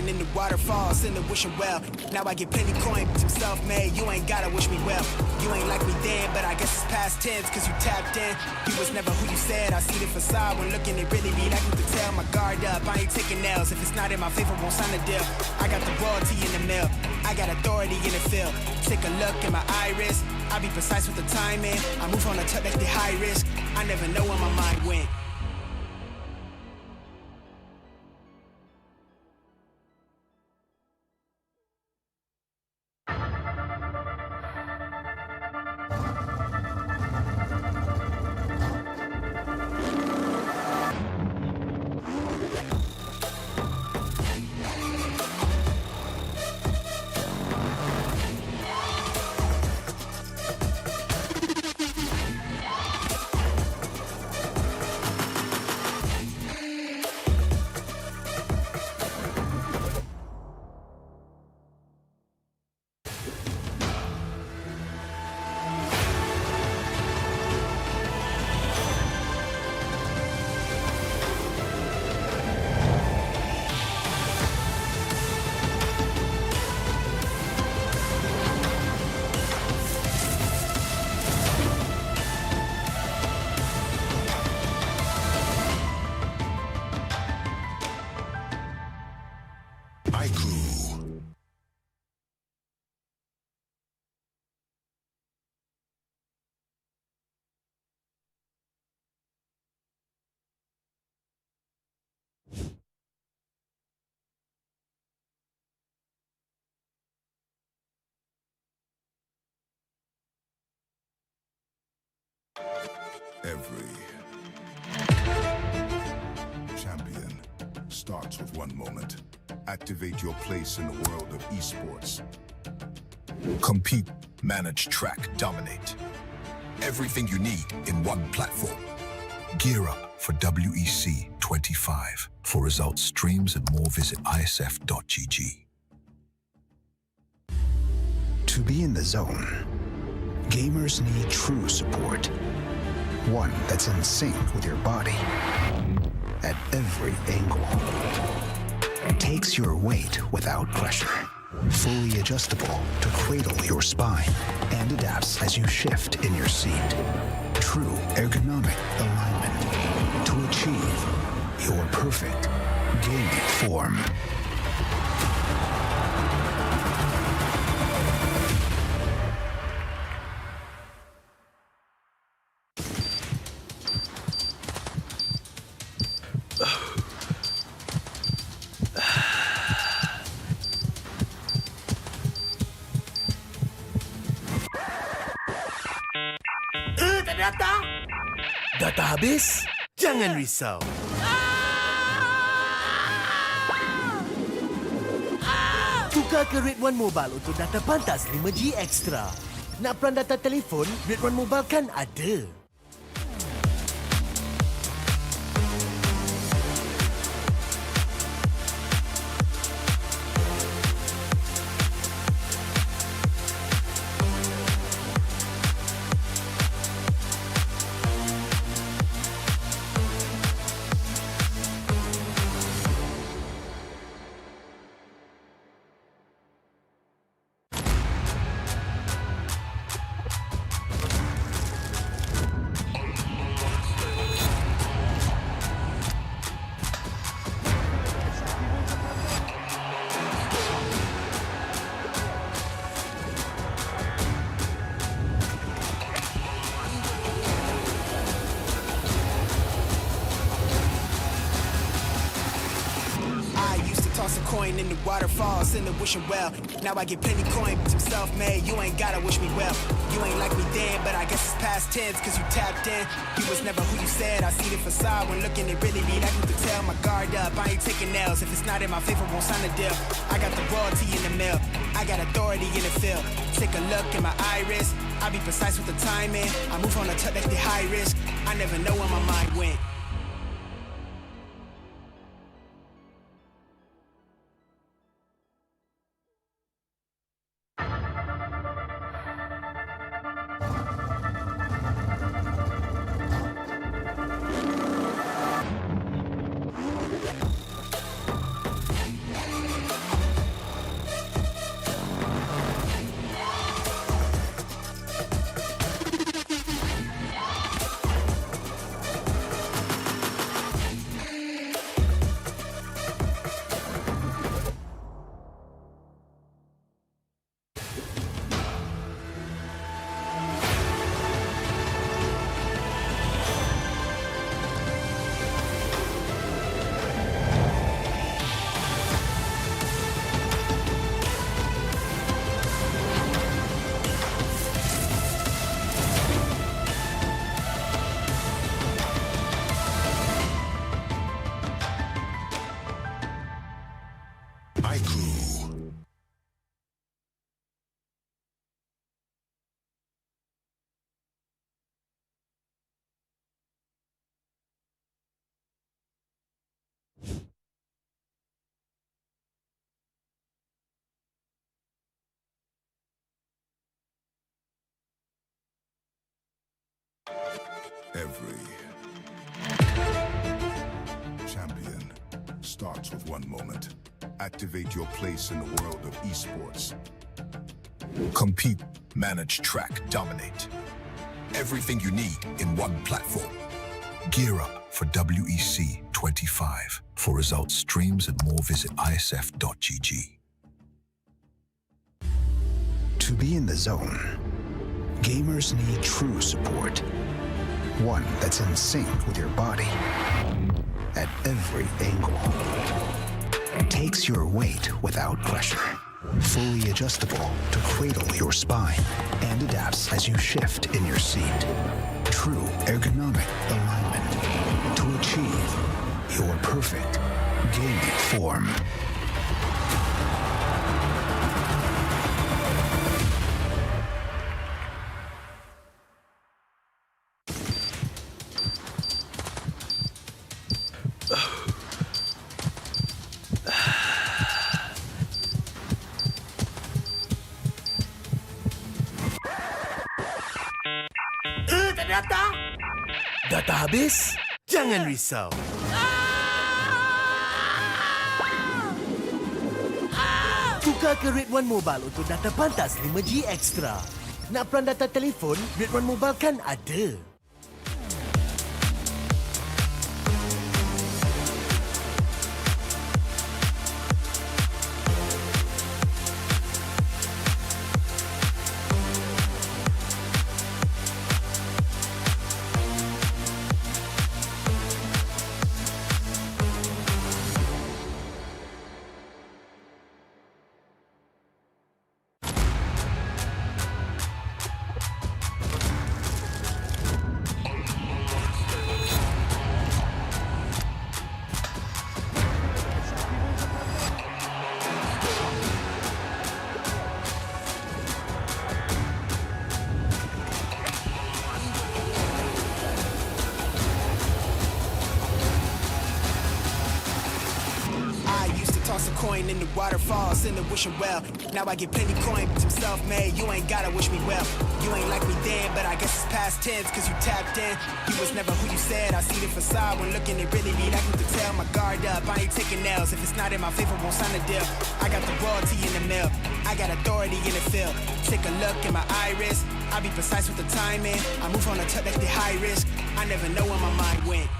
coin in the waterfalls, in the wishing well. Now I get plenty coin, I'm self-made, you ain't gotta wish me well. You ain't like me then, but I guess it's past tense, cause you tapped in. You was never who you said, I see the facade when looking, it really be like you could tell. My guard up, I ain't taking L's, if it's not in my favor, won't sign a deal. I got the royalty in the mill, I got authority in the field. Take a look in my iris, I be precise with the timing. I move on a tuck like the high risk, I never know where my mind went. Every champion starts with one moment. Activate your place in the world of esports. Compete, manage, track, dominate. Everything you need in one platform. Gear up for WEC25. For results, streams, and more, visit IESF.gg. To be in the zone, gamers need true support. One that's in sync with your body at every angle. Takes your weight without pressure. Fully adjustable to cradle your spine and adapts as you shift in your seat. True ergonomic alignment to achieve your perfect gaming form. Data habis? Jangan risau. Tukar ke Red One Mobile untuk data pantas 5G Extra. Nak pelan data telefon? Red One Mobile kan ada. Toss a coin in the waterfalls, in the wishing well. Now I get plenty coin, I'm self-made, you ain't gotta wish me well. You ain't like me then, but I guess it's past tense, cause you tapped in. You was never who you said, I see the facade when looking, it really be like you could tell. My guard up, I ain't taking L's, if it's not in my favor, won't sign a deal. I got the royalty in the mill, I got authority in the field. Take a look in my iris, I be precise with the timing. I move on a tuck like the high risk, I never know where my mind went. Every champion starts with one moment. Activate your place in the world of esports. Compete, manage, track, dominate. Everything you need in one platform. Gear up for WEC25. For results, streams, and more, visit IESF.gg. To be in the zone, gamers need true support. One that's in sync with your body at every angle. Takes your weight without pressure. Fully adjustable to cradle your spine and adapts as you shift in your seat. True ergonomic alignment to achieve your perfect gaming form. Data habis? Jangan risau. Tukar ke Red One Mobile untuk data pantas 5G Extra. Nak peran data telefon? Red One Mobile kan ada. Toss a coin in the waterfalls, in the wishing well. Now I get plenty coin, some self-made. You ain't gotta wish me well. You ain't like me then, but I guess it's past tense, cause you tapped in. You was never who you said. I see the facade when looking at really me. I can tell my guard up. I ain't taking L's. If it's not in my favor, won't sign a deal. I got the royalty in the mail. I got authority in the field. Take a look in my iris. I be precise with the timing. I move on a touch like the high risk. I never know where my mind went.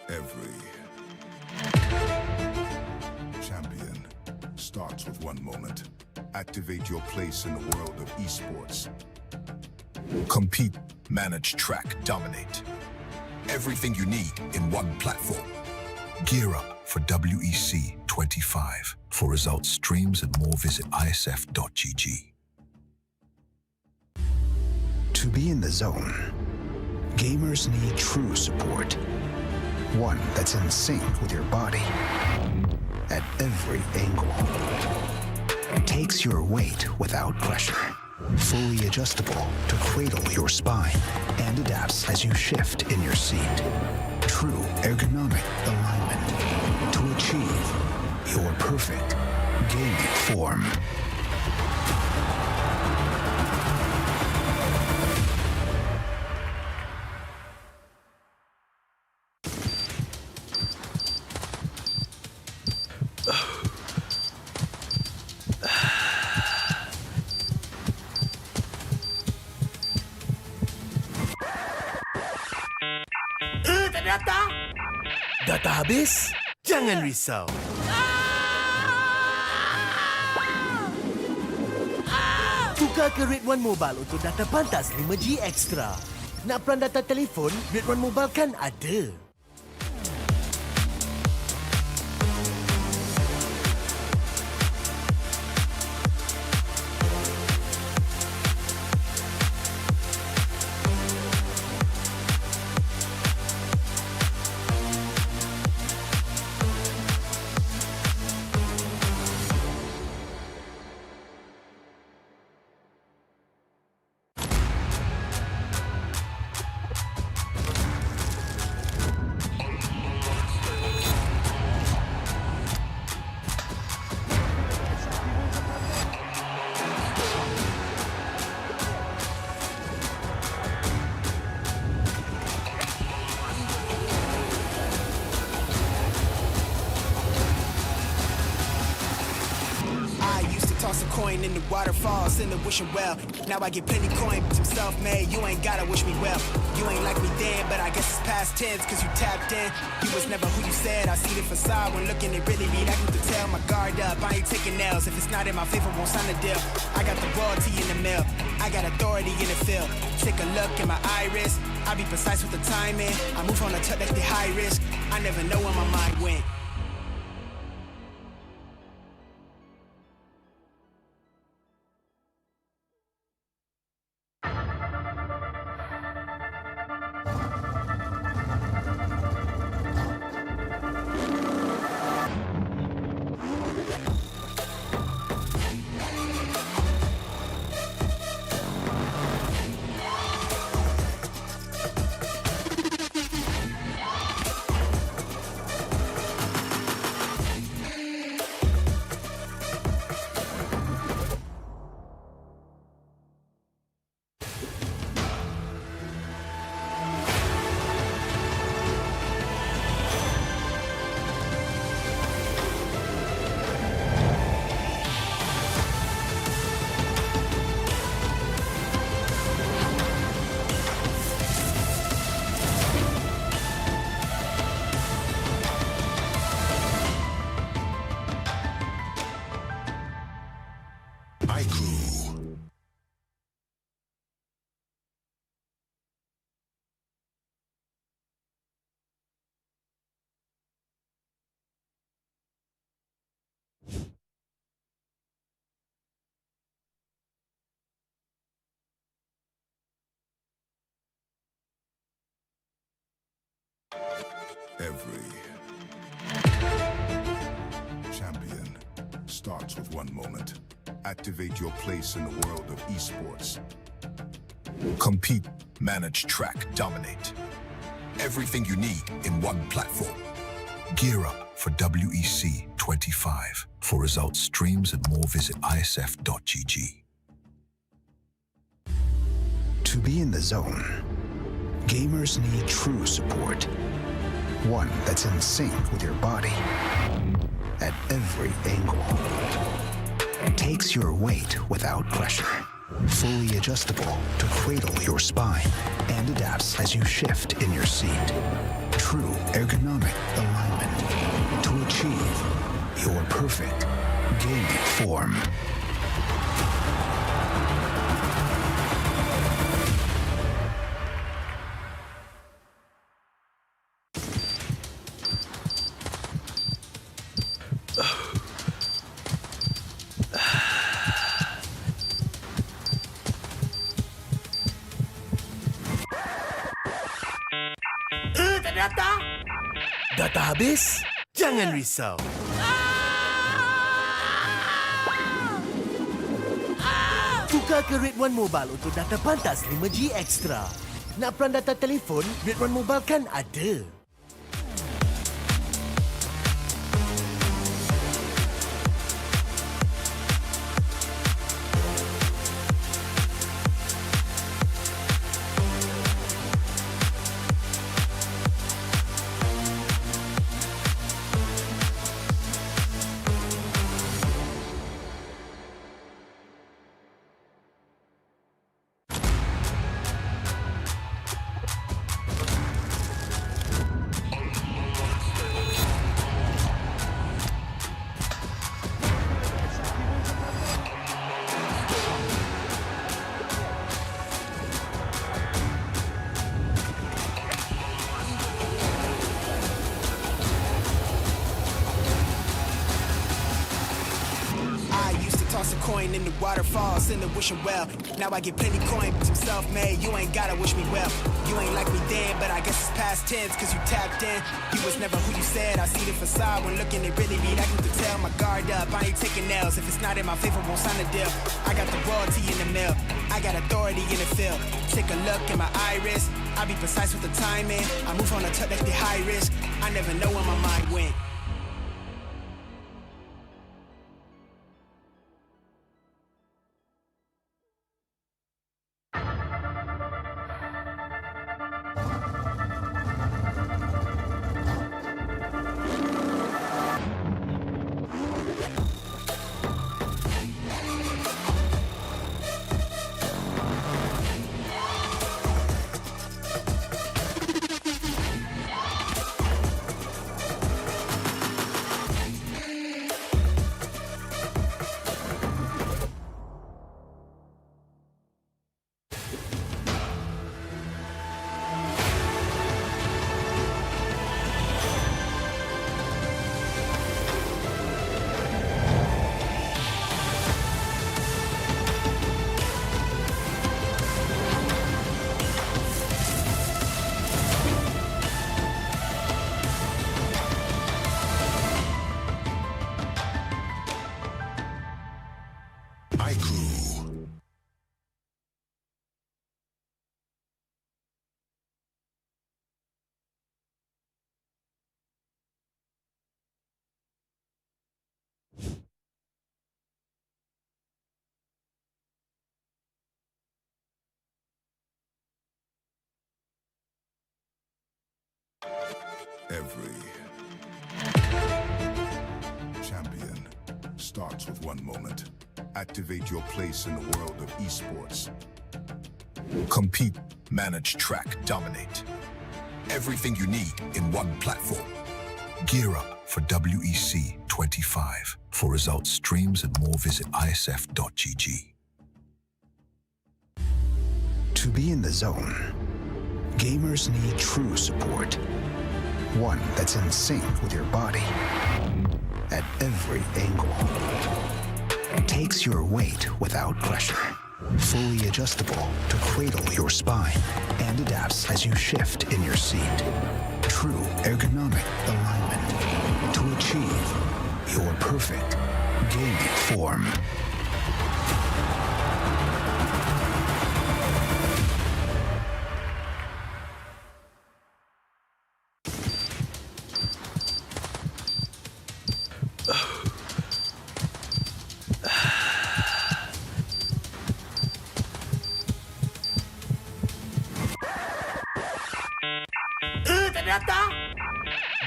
Every champion starts with one moment. Activate your place in the world of esports. Compete, manage, track, dominate. Everything you need in one platform. Gear up for WEC25. For results, streams, and more, visit IESF.gg. To be in the zone, gamers need true support. One that's in sync with your body at every angle. Takes your weight without pressure. Fully adjustable to cradle your spine and adapts as you shift in your seat. True ergonomic alignment to achieve your perfect gaming form. Data habis? Jangan risau. Tukar ke Red One Mobile untuk data pantas 5G Extra. Nak peran data telefon, Red One Mobile kan ada. Toss a coin in the waterfalls, in the wishing well. Now I get plenty coin, I'm self-made. You ain't gotta wish me well. You ain't like me then, but I guess it's past tense, cause you tapped in. You was never who you said. I see the facade when looking at really me. That you can tell my guard up. I ain't taking L's. If it's not in my favor, won't sign a deal. I got the royalty in the mail. I got authority in the field. Take a look in my iris. I be precise with the timing. I move on a touch that's the high risk. I never know where my mind went. Every champion starts with one moment. Activate your place in the world of esports. Compete, manage, track, dominate. Everything you need in one platform. Gear up for WEC25. For results, streams, and more, visit IESF.gg. To be in the zone, gamers need true support. One that's in sync with your body at every angle. Takes your weight without pressure. Fully adjustable to cradle your spine and adapts as you shift in your seat. True ergonomic alignment to achieve your perfect gaming form. Data habis? Jangan risau. Tukar ke Red One Mobile untuk data pantas 5G Extra. Nak peran data telefon, Red One Mobile kan ada. coin in the waterfalls in the wishing well. Now I get plenty coin, I'm self-made. You ain't gotta wish me well. You ain't like me then, but I guess it's past tense, cause you tapped in. You was never who you said. I see the facade when looking at really me. That can tell my guard up. I ain't taking nails. If it's not in my favor, won't sign a deal. I got the royalty in the mail. I got authority in the field. Take a look in my iris. I be precise with the timing. I move on a touch that's the high risk. I never know where my mind went. Every champion starts with one moment. Activate your place in the world of esports. Compete, manage, track, dominate. Everything you need in one platform. Gear up for WEC25. For results, streams, and more, visit ISF.gg. To be in the zone, gamers need true support. One that's in sync with your body at every angle. Takes your weight without pressure. Fully adjustable to cradle your spine and adapts as you shift in your seat. True ergonomic alignment to achieve your perfect gaming form.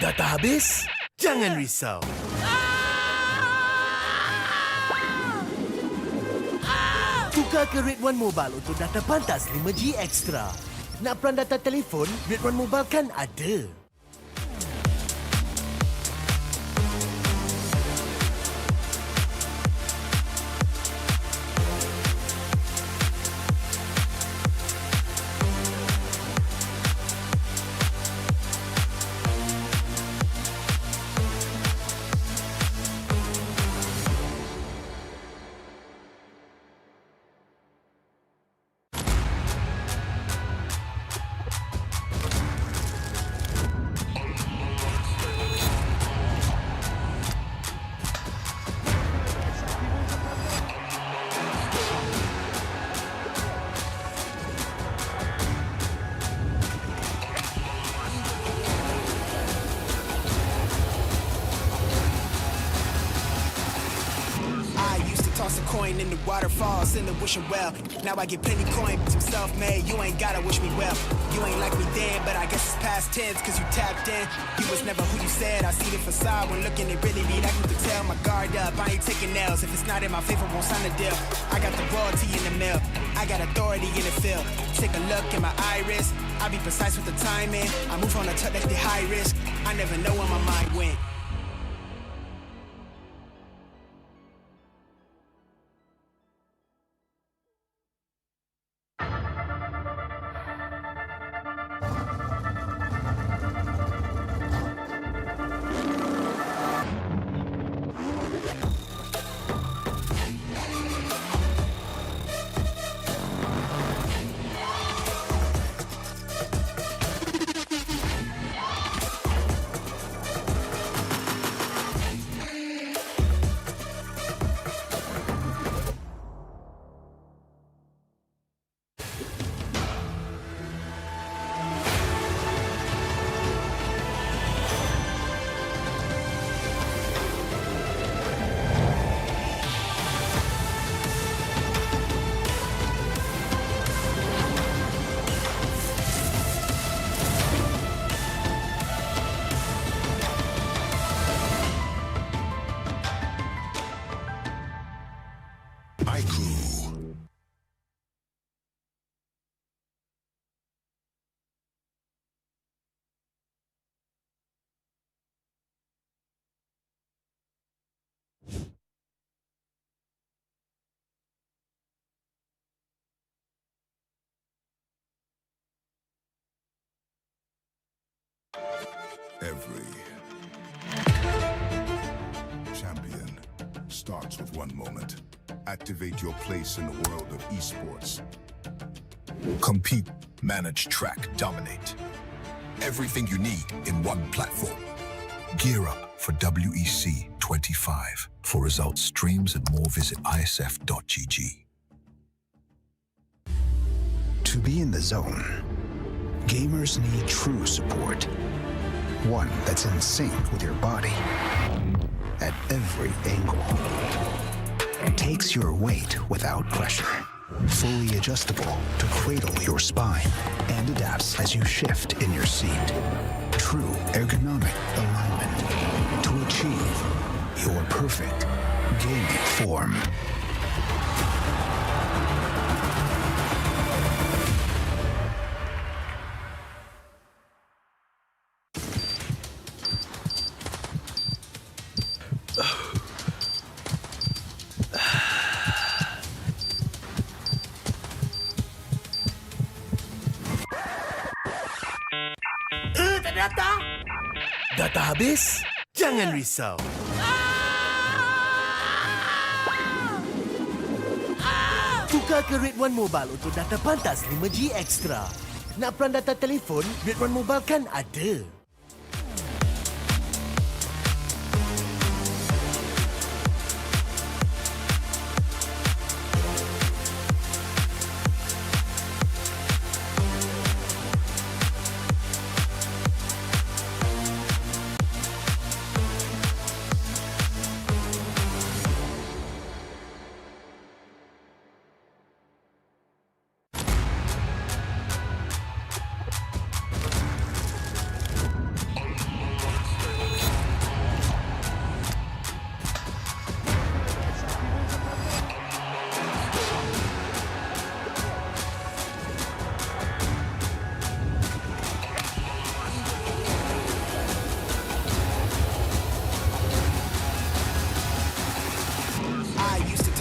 Data habis? Jangan risau. Tukar ke Red One Mobile untuk data pantas 5G Extra. Nak peran data telefon? Red One Mobile kan ada. Coin in the waterfalls in the wishing well. Now I get plenty coin, I'm self-made. You ain't gotta wish me well. You ain't like me then, but I guess it's past tense, cause you tapped in. You was never who you said. I see the facade when looking at really me. That can tell my guard up. I ain't taking nails. If it's not in my favor, won't sign a deal. I got the royalty in the mail. I got authority in the field. Take a look in my iris. I be precise with the timing. I move on a touch that's the high risk. I never know where my mind went. Every champion starts with one moment. Activate your place in the world of esports. Compete, manage, track, dominate. Everything you need in one platform. Gear up for WEC25. For results, streams, and more, visit IESF.gg. To be in the zone, gamers need true support. One that's in sync with your body at every angle. Takes your weight without pressure. Fully adjustable to cradle your spine and adapts as you shift in your seat. True ergonomic alignment to achieve your perfect gaming form. Data habis? Jangan risau. Tukar ke Red One Mobile untuk data pantas 5G Extra. Nak peran data telefon, Red One Mobile kan ada.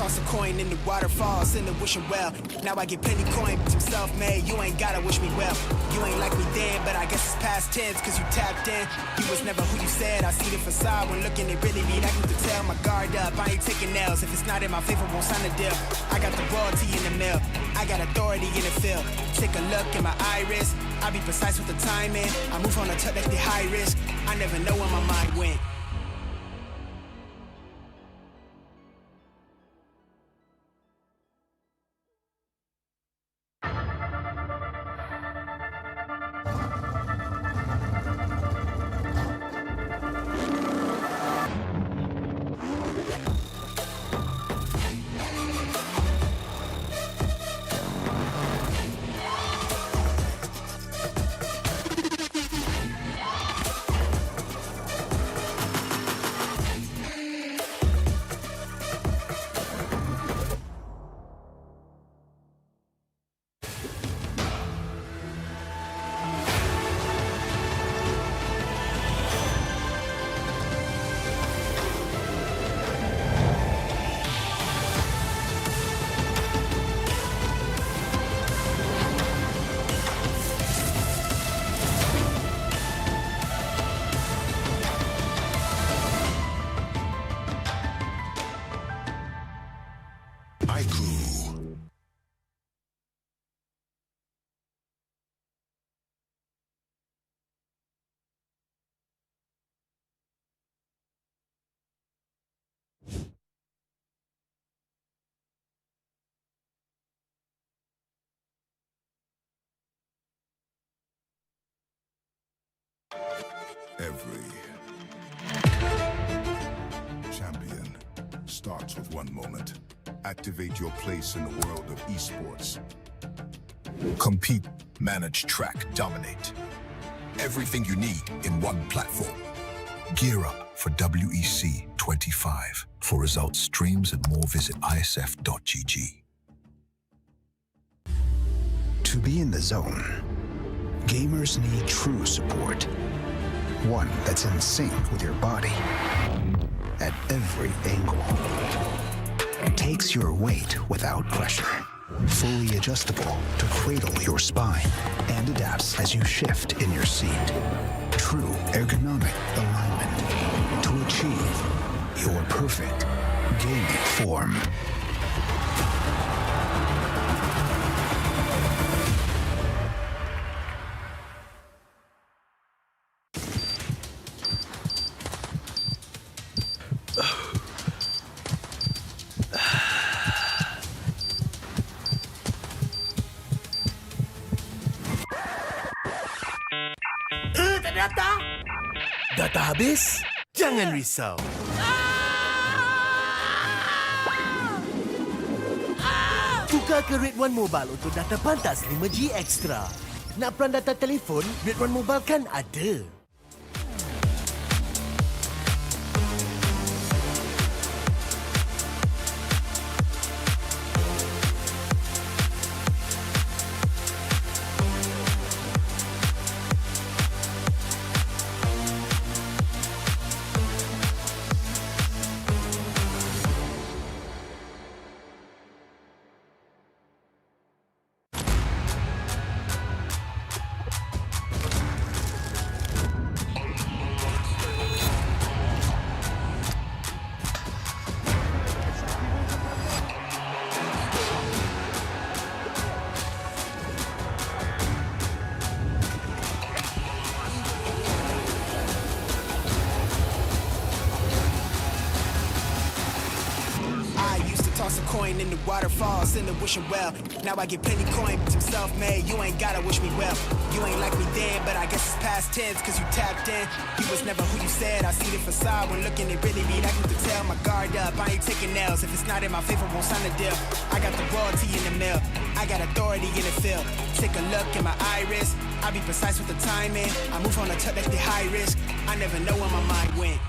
Toss a coin in the waterfalls, in the wishing well. Now I get plenty coin, but I'm self-made. You ain't gotta wish me well. You ain't like me then, but I guess it's past tense, cause you tapped in. You was never who you said. I see the facade when looking, it really need acting to tell. My guard up, I ain't taking nails. If it's not in my favor, won't sign a deal. I got the royalty in the mail. I got authority in the field. Take a look in my iris. I be precise with the timing. I move on a tuck that's the high risk. I never know where my mind went. Every champion starts with one moment. Activate your place in the world of esports. Compete, manage, track, dominate. Everything you need in one platform. Gear up for WEC25. For results, streams, and more, visit IESF.gg. To be in the zone, gamers need true support. One that's in sync with your body at every angle. Takes your weight without pressure. fully adjustable to cradle your spine and adapts as you shift in your seat. True ergonomic alignment to achieve your perfect gaming form. Data habis? Jangan risau. Tukar ke Red One Mobile untuk data pantas 5G Extra. Nak peran data telefon? Red One Mobile kan ada. Toss a coin in the waterfalls, in the wishing well. Now I get plenty coin, but I'm self-made. You ain't gotta wish me well. You ain't like me then, but I guess it's past tense, cause you tapped in. You was never who you said. I see the facade when looking, it really be like you could tell. My guard up, I ain't taking L's. If it's not in my favor, won't sign a deal. I got the royalty in the mill. I got authority in the field. Take a look in my iris. I be precise with the timing. I move on a tuck that's the high risk. I never know where my mind went.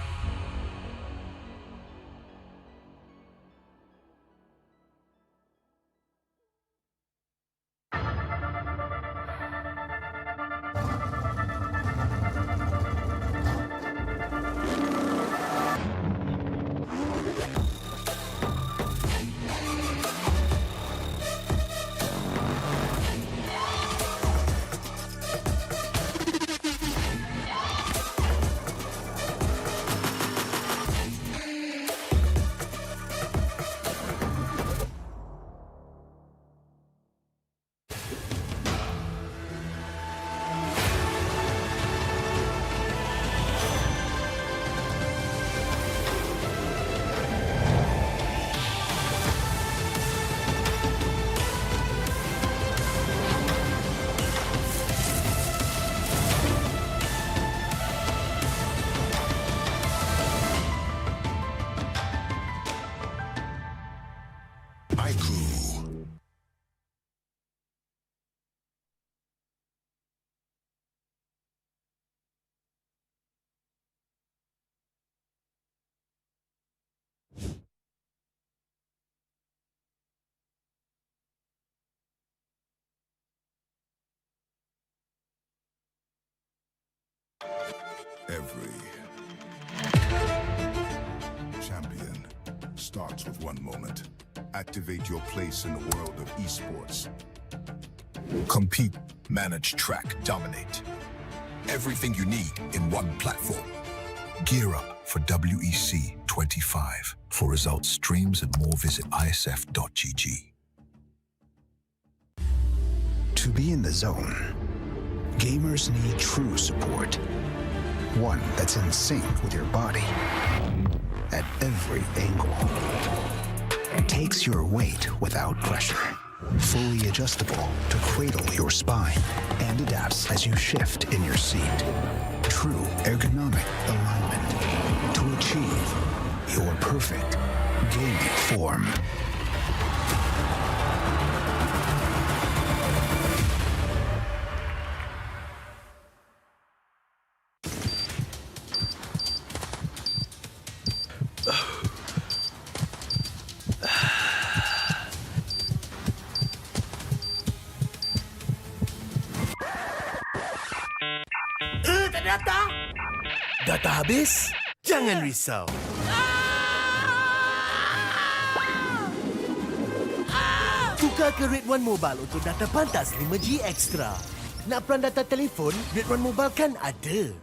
Every champion starts with one moment. Activate your place in the world of esports. Compete, manage, track, dominate. Everything you need in one platform. Gear up for WEC25. For results, streams, and more, visit IESF.gg. To be in the zone, gamers need true support. One that's in sync with your body at every angle. Takes your weight without pressure. Fully adjustable to cradle your spine and adapts as you shift in your seat. True ergonomic alignment to achieve your perfect gaming form. Data habis? Jangan risau. Tukar ke Red One Mobile untuk data pantas 5G Extra. Nak peran data telefon, Red One Mobile kan ada.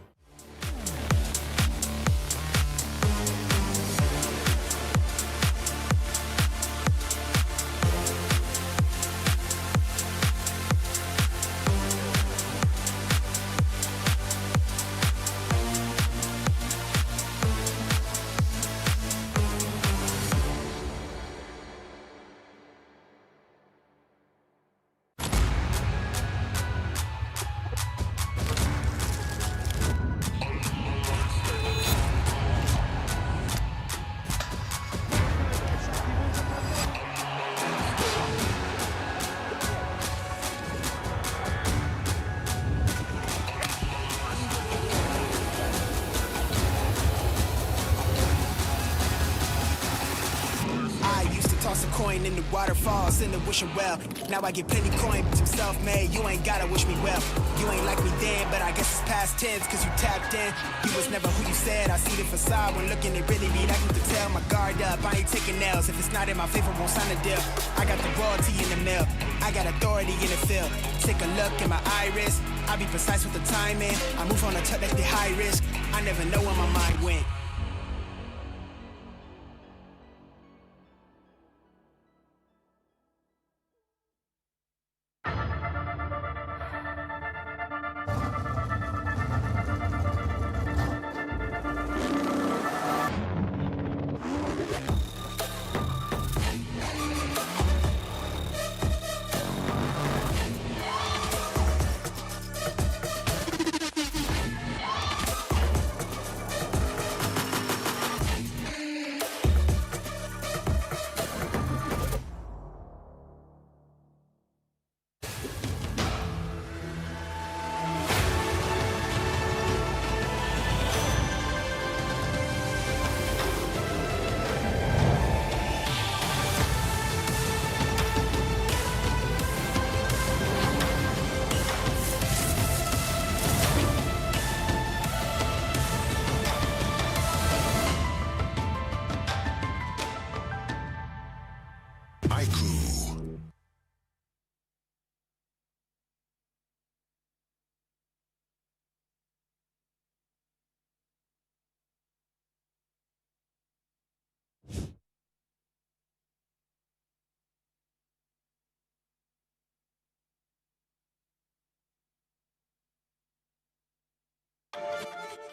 Toss a coin in the waterfalls, in the wishing well. Now I get plenty coin, but I'm self-made. You ain't gotta wish me well. You ain't like me then, but I guess it's past tense, cause you tapped in. You was never who you said. I see the facade when looking, it really be like you can tell. My guard up, I ain't taking nails. If it's not in my favor, won't sign a deal. I got the royalty in the mail. I got authority in the field. Take a look in my iris. I be precise with the timing. I move on a touch that's the high risk. I never know where my mind went.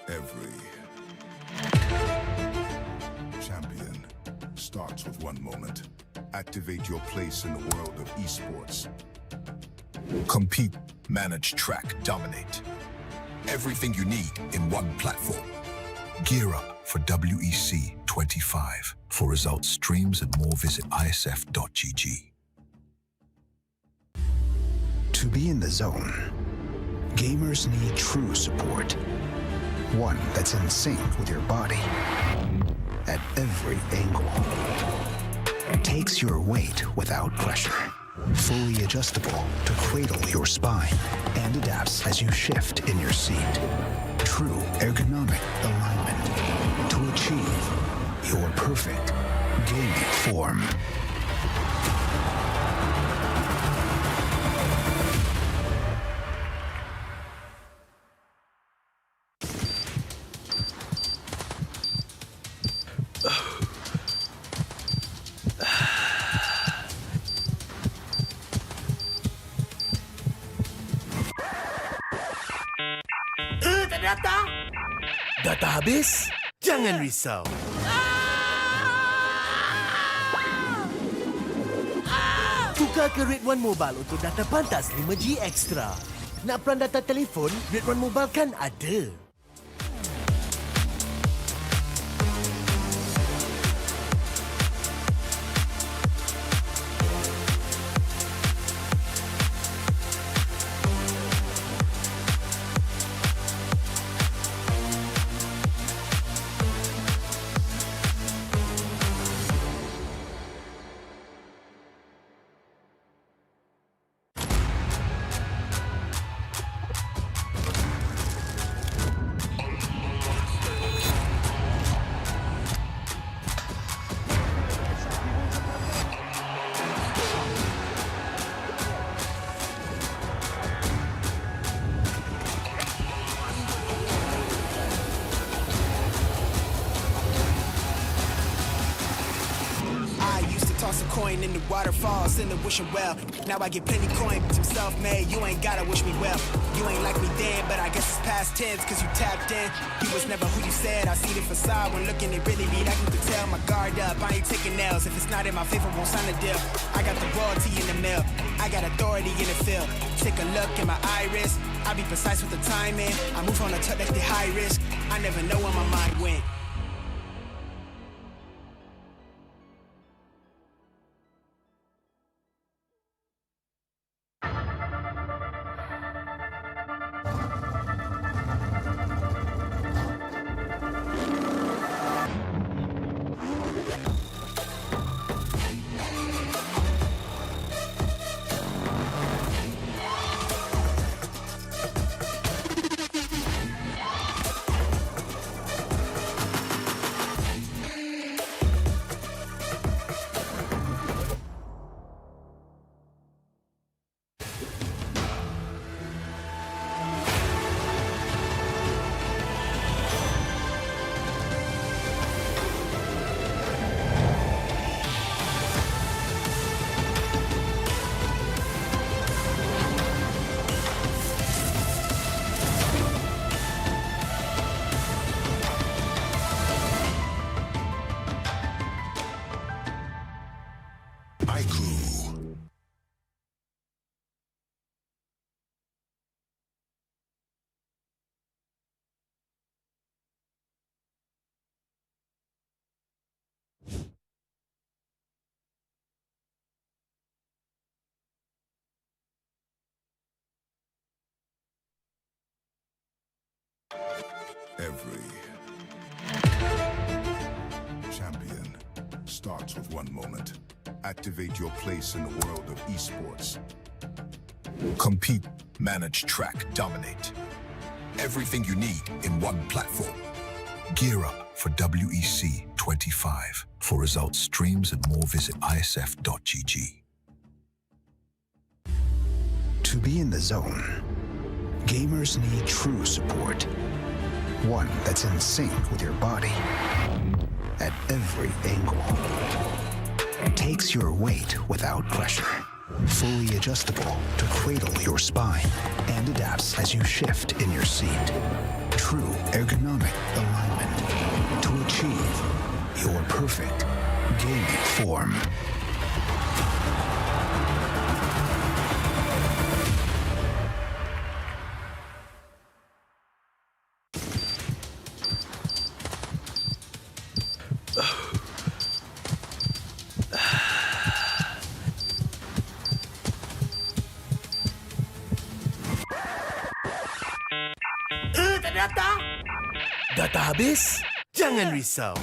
Every champion starts with one moment. Activate your place in the world of esports. Compete, manage, track, dominate. Everything you need in one platform. Gear up for WEC25. For results, streams, and more, visit ISF.gg. To be in the zone, gamers need true support. One that's in sync with your body at every angle. Takes your weight without pressure. Fully adjustable to cradle your spine and adapts as you shift in your seat. True ergonomic alignment to achieve your perfect gaming form. Data habis? Jangan risau. Tukar ke Red One Mobile untuk data pantas 5G Extra. Nak peran data telefon, Red One Mobile kan ada. in the waterfalls, in the wishing well. Now I get plenty coin, bitch, I'm self-made. You ain't gotta wish me well. You ain't like me then, but I guess it's past tense, cause you tapped in. You was never who you said. I see the facade when looking at really me. That you can tell my guard up. I ain't taking nails. If it's not in my favor, won't sign a deal. I got the royalty in the mail. I got authority in the field. Take a look in my iris. I be precise with the timing. I move on a touch that's the high risk. I never know where my mind went. Every champion starts with one moment. Activate your place in the world of esports. Compete, manage, track, dominate. Everything you need in one platform. Gear up for WEC25. For results, streams, and more, visit IESF.gg. To be in the zone, gamers need true support. One that's in sync with your body at every angle. Takes your weight without pressure. Fully adjustable to cradle your spine and adapts as you shift in your seat. True ergonomic alignment to achieve your perfect gaming form. Data habis? Jangan risau.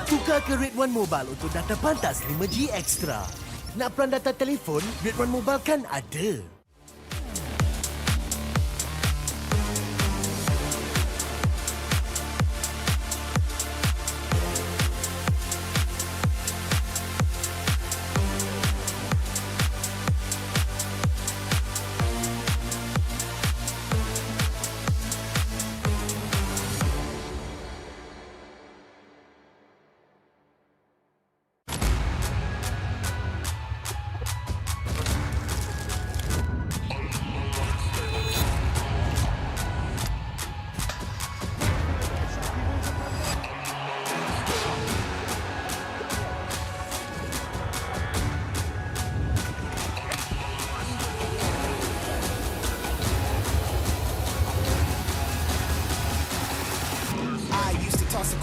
Tukar ke Red One Mobile untuk data pantas 5G Extra. Nak peran data telefon? Red One Mobile kan ada.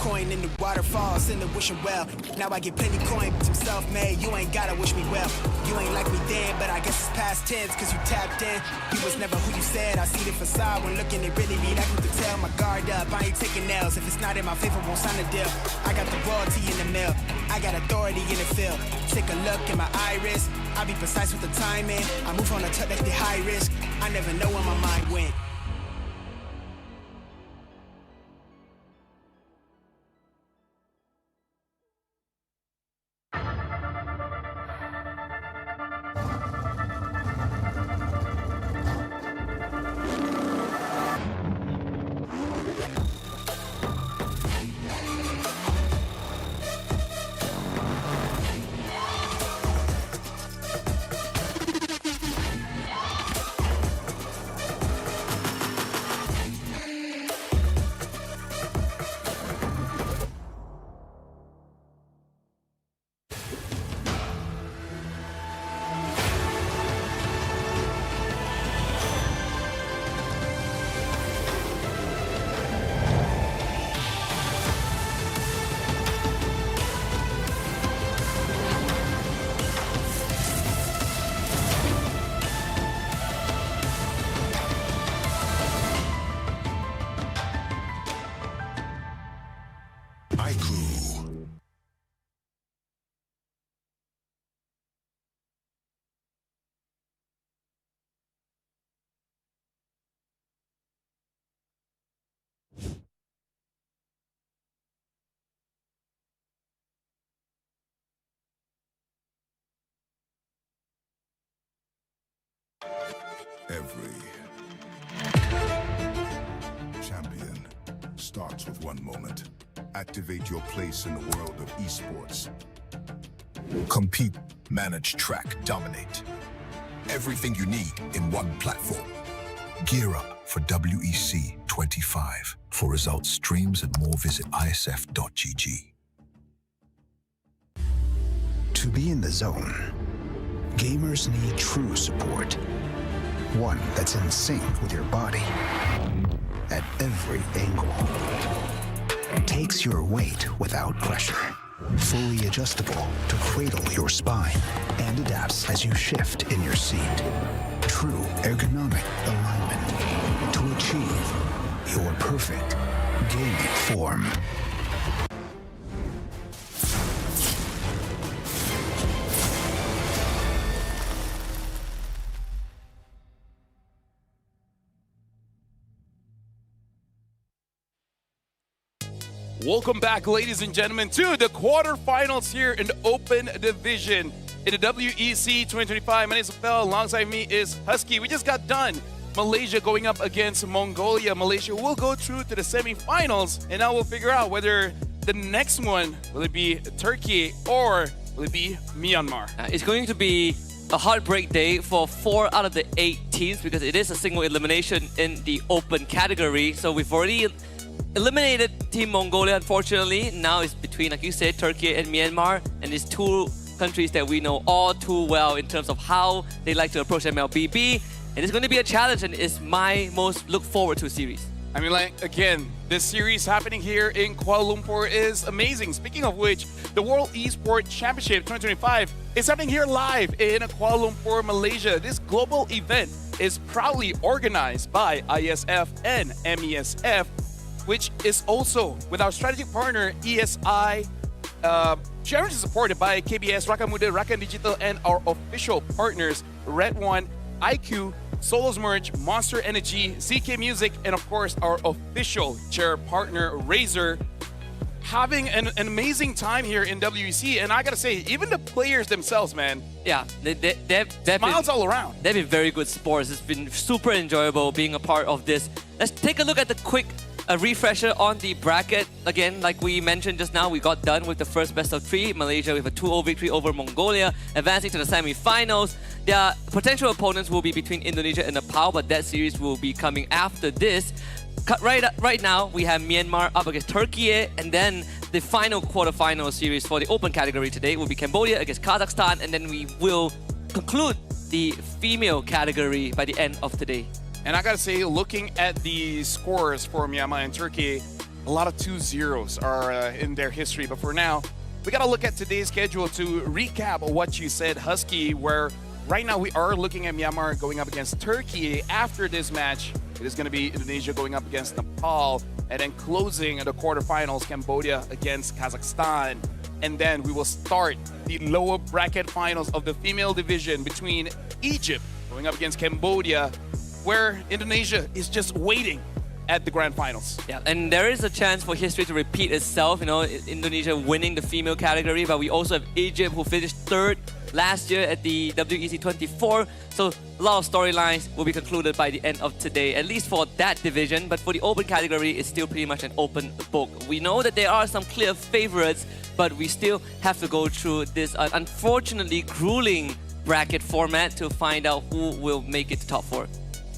Coin in the waterfalls, in the wishing well. Now I get plenty coin, bitch, I'm self-made. You ain't gotta wish me well. You ain't like me then, but I guess it's past tense, cause you tapped in. You was never who you said. I see the facade when looking at really me. That you can tell my guard up. I ain't taking nails. If it's not in my favor, won't sign a deal. I got the royalty in the mail. I got authority in the field. Take a look in my iris. I be precise with the timing. I move on a touch that's the high risk. I never know where my mind went. Every champion starts with one moment. Activate your place in the world of esports. Compete, manage, track, dominate. Everything you need in one platform. Gear up for WEC25. For results, streams, and more, visit ISF.gg. To be in the zone, gamers need true support. One that's in sync with your body at every angle. Takes your weight without pressure. Fully adjustable to cradle your spine and adapts as you shift in your seat. True ergonomic alignment to achieve your perfect gaming form. Welcome back, ladies and gentlemen, to the quarterfinals here in the Open Division in the WEC 2025. My name is Phil. Alongside me is Husky. We just got done. Malaysia going up against Mongolia. Malaysia will go through to the semifinals, and now we'll figure out whether the next one, will it be Turkey or will it be Myanmar? It's going to be a heartbreak day for 4 out of the 8 teams because it is a single elimination in the open category. So we've already eliminated Team Mongolia, unfortunately. Now it's between, like you said, Turkey and Myanmar, and these two countries that we know all too well in terms of how they like to approach MLBB. And it's going to be a challenge, and it's my most look forward to series. I mean, like, again, this series happening here in Kuala Lumpur is amazing. Speaking of which, the World Esports Championship 2025 is happening here live in Kuala Lumpur, Malaysia. This global event is proudly organized by IESF and MESF, which is also with our strategic partner ESI, generously supported by KBS, Rakan Muda, Rakan Digital, and our official partners Red One, IQ, Solos Merge, Monster Energy, ZK Music, and of course our official chair partner Razer. Having an amazing time here in WEC, and I gotta say, even the players themselves, man. Yeah, they've smiles all around. They've been very good sports. It's been super enjoyable being a part of this. Let's take a look at the quick refresher on the bracket. Again, like we mentioned just now, we got done with the first best of 3. Malaysia with a 2-0 victory over Mongolia, advancing to the semi-finals. Their potential opponents will be between Indonesia and Nepal, but that series will be coming after this. Right now, we have Myanmar up against Turkiyye, and then the final quarterfinal series for the open category today will be Cambodia against Kazakhstan, and then we will conclude the female category by the end of today. And I gotta say, looking at the scores for Myanmar and Turkey, a lot of 2-0s are in their history. But for now, we gotta look at today's schedule to recap what you said, Husky, where right now we are looking at Myanmar going up against Turkey. After this match, it is gonna be Indonesia going up against Nepal, and then closing the quarterfinals, Cambodia against Kazakhstan. And then we will start the lower bracket finals of the female division between Egypt going up against Cambodia, where Indonesia is just waiting at the grand finals. Yeah, and there is a chance for history to repeat itself, you know, Indonesia winning the female category, but we also have Egypt who finished 3rd last year at the WEC 24. So a lot of storylines will be concluded by the end of today, at least for that division. But for the open category, it's still pretty much an open book. We know that there are some clear favorites, but we still have to go through this unfortunately grueling bracket format to find out who will make it to top 4.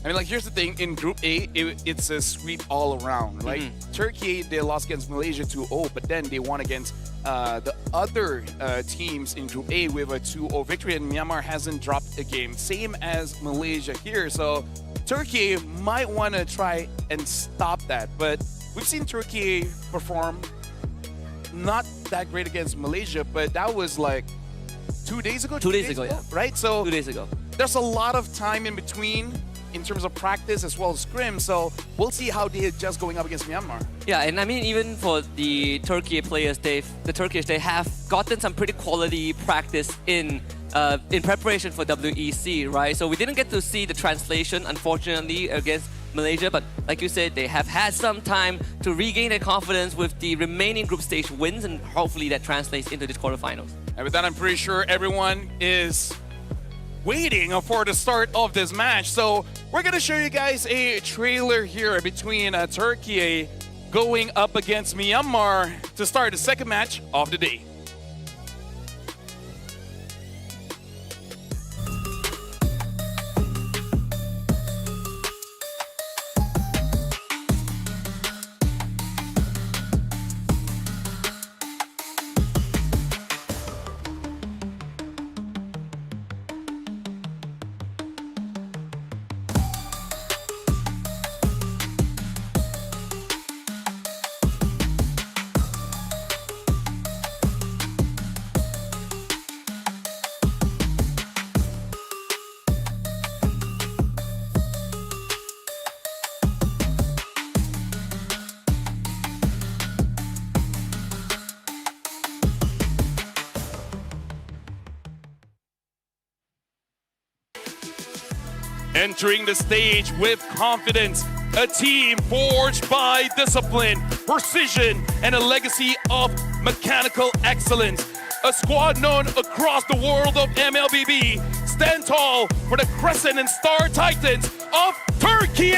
I mean, like, here's the thing. In Group A, it's a sweep all around, right? Turkey, they lost against Malaysia 2-0, but then they won against the other teams in Group A with a 2-0 victory, and Myanmar hasn't dropped a game. Same as Malaysia here. So Turkey might want to try and stop that. But we've seen Turkey perform not that great against Malaysia, but that was like 2 days ago? 2 days ago, yeah. Right? So 2 days ago. There's a lot of time in between in terms of practice as well as scrim, so we'll see how they adjust going up against Myanmar. Yeah, and I mean, even for the Turkey players, they have gotten some pretty quality practice in preparation for WEC, right? So we didn't get to see the translation, unfortunately, against Malaysia, but like you said, they have had some time to regain their confidence with the remaining group stage wins, and hopefully that translates into this quarterfinals. And with that, I'm pretty sure everyone is waiting for the start of this match. So we're gonna show you guys a trailer here between Turkey going up against Myanmar to start the second match of the day. Entering the stage with confidence, a team forged by discipline, precision, and a legacy of mechanical excellence. A squad known across the world of MLBB, stand tall for the Crescent and Star Titans of Turkey!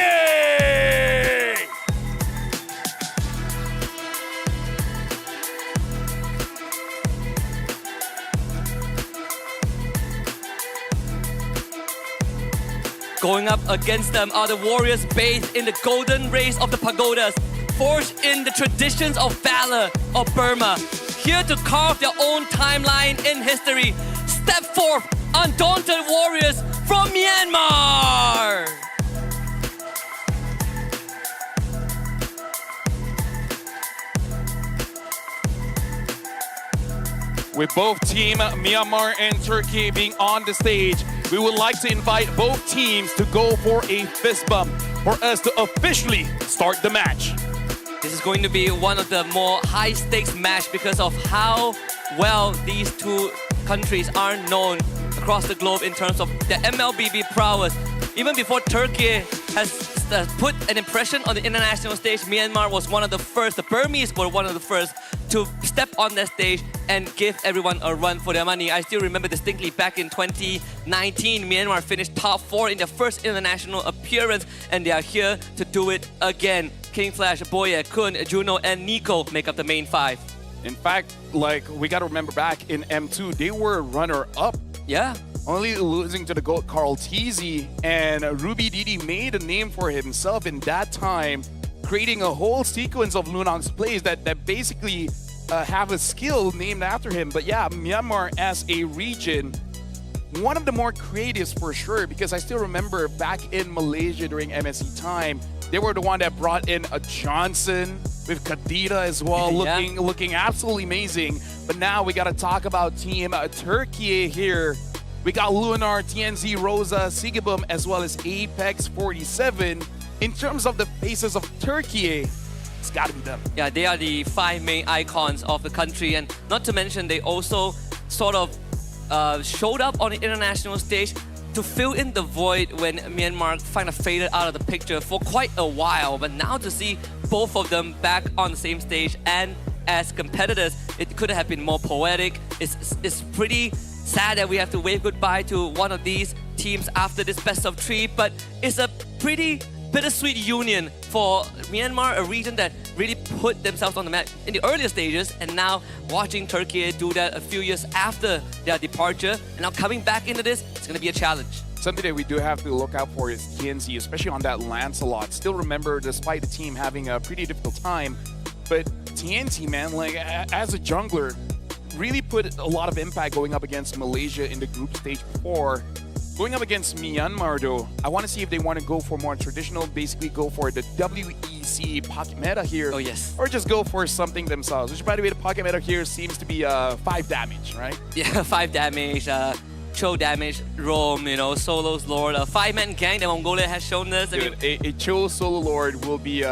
Going up against them are the warriors bathed in the golden rays of the pagodas, forged in the traditions of valor of Burma, here to carve their own timeline in history. Step forth, undaunted warriors from Myanmar! With both Team Myanmar and Turkey being on the stage, we would like to invite both teams to go for a fist bump for us to officially start the match. This is going to be one of the more high-stakes match because of how well these two countries are known across the globe in terms of the MLBB prowess. Even before Turkey has put an impression on the international stage, Myanmar was one of the first, the Burmese were one of the first to step on that stage and give everyone a run for their money. I still remember distinctly back in 2019, Myanmar finished top 4 in their first international appearance, and they are here to do it again. King Flash, Boye, Kun, Juno, and Nico make up the main 5. In fact, like, we gotta remember back in M2, they were runner-up. Yeah. Only losing to the GOAT Carl Teasy, and Ruby Didi made a name for himself in that time, creating a whole sequence of Lunong's plays that basically have a skill named after him. But yeah, Myanmar as a region, one of the more creatives for sure, because I still remember back in Malaysia during MSC time, they were the one that brought in a Johnson with Kadira as well, looking absolutely amazing. But now we gotta talk about Team Turkey here. We got Lunar, TNZ, Rosa, Sigibum, as well as Apex 47. In terms of the faces of Turkey, it's gotta be them. Yeah, they are the 5 main icons of the country, and not to mention they also sort of showed up on the international stage to fill in the void when Myanmar kind of faded out of the picture for quite a while. But now to see both of them back on the same stage and as competitors, it could have been more poetic. It's pretty sad that we have to wave goodbye to one of these teams after this best of 3, but it's a pretty bittersweet union for Myanmar, a region that really put themselves on the map in the earlier stages, and now watching Turkey do that a few years after their departure, and now coming back into this, it's going to be a challenge. Something that we do have to look out for is TNZ, especially on that Lancelot. Still remember, despite the team having a pretty difficult time, but TNT, man, like as a jungler, really put a lot of impact going up against Malaysia in the group stage before. Going up against Myanmar though, I want to see if they want to go for more traditional, basically go for the WEC pocket meta here. Oh yes. Or just go for something themselves, which by the way, the pocket meta here seems to be 5 damage, right? Yeah, 5 damage, Cho damage, Roam, you know, Solo's Lord, a 5-man gang that Mongolia has shown us. Dude, a Cho Solo Lord will be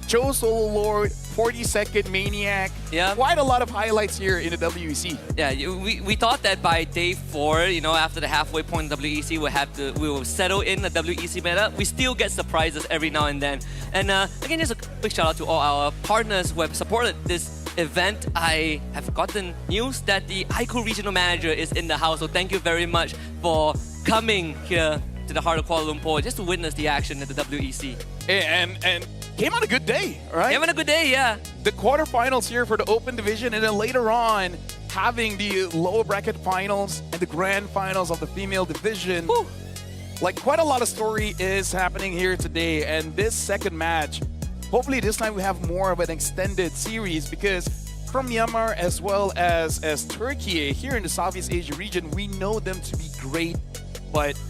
Cho Solo Lord, 40-second Maniac. Yeah. Quite a lot of highlights here in the WEC. Yeah, we thought that by day 4, you know, after the halfway point in WEC, we will settle in the WEC meta. We still get surprises every now and then. And again, just a quick shout out to all our partners who have supported this event, I have gotten news that the ICO regional manager is in the house. So thank you very much for coming here to the heart of Kuala Lumpur just to witness the action at the WEC. And came on a good day, right? Having a good day, yeah. The quarterfinals here for the Open division, and then later on having the lower bracket finals and the grand finals of the female division. Woo. Like, quite a lot of story is happening here today, and this second match, hopefully this time we have more of an extended series, because from Myanmar as well as Turkey here in the Southeast Asia region, we know them to be great, but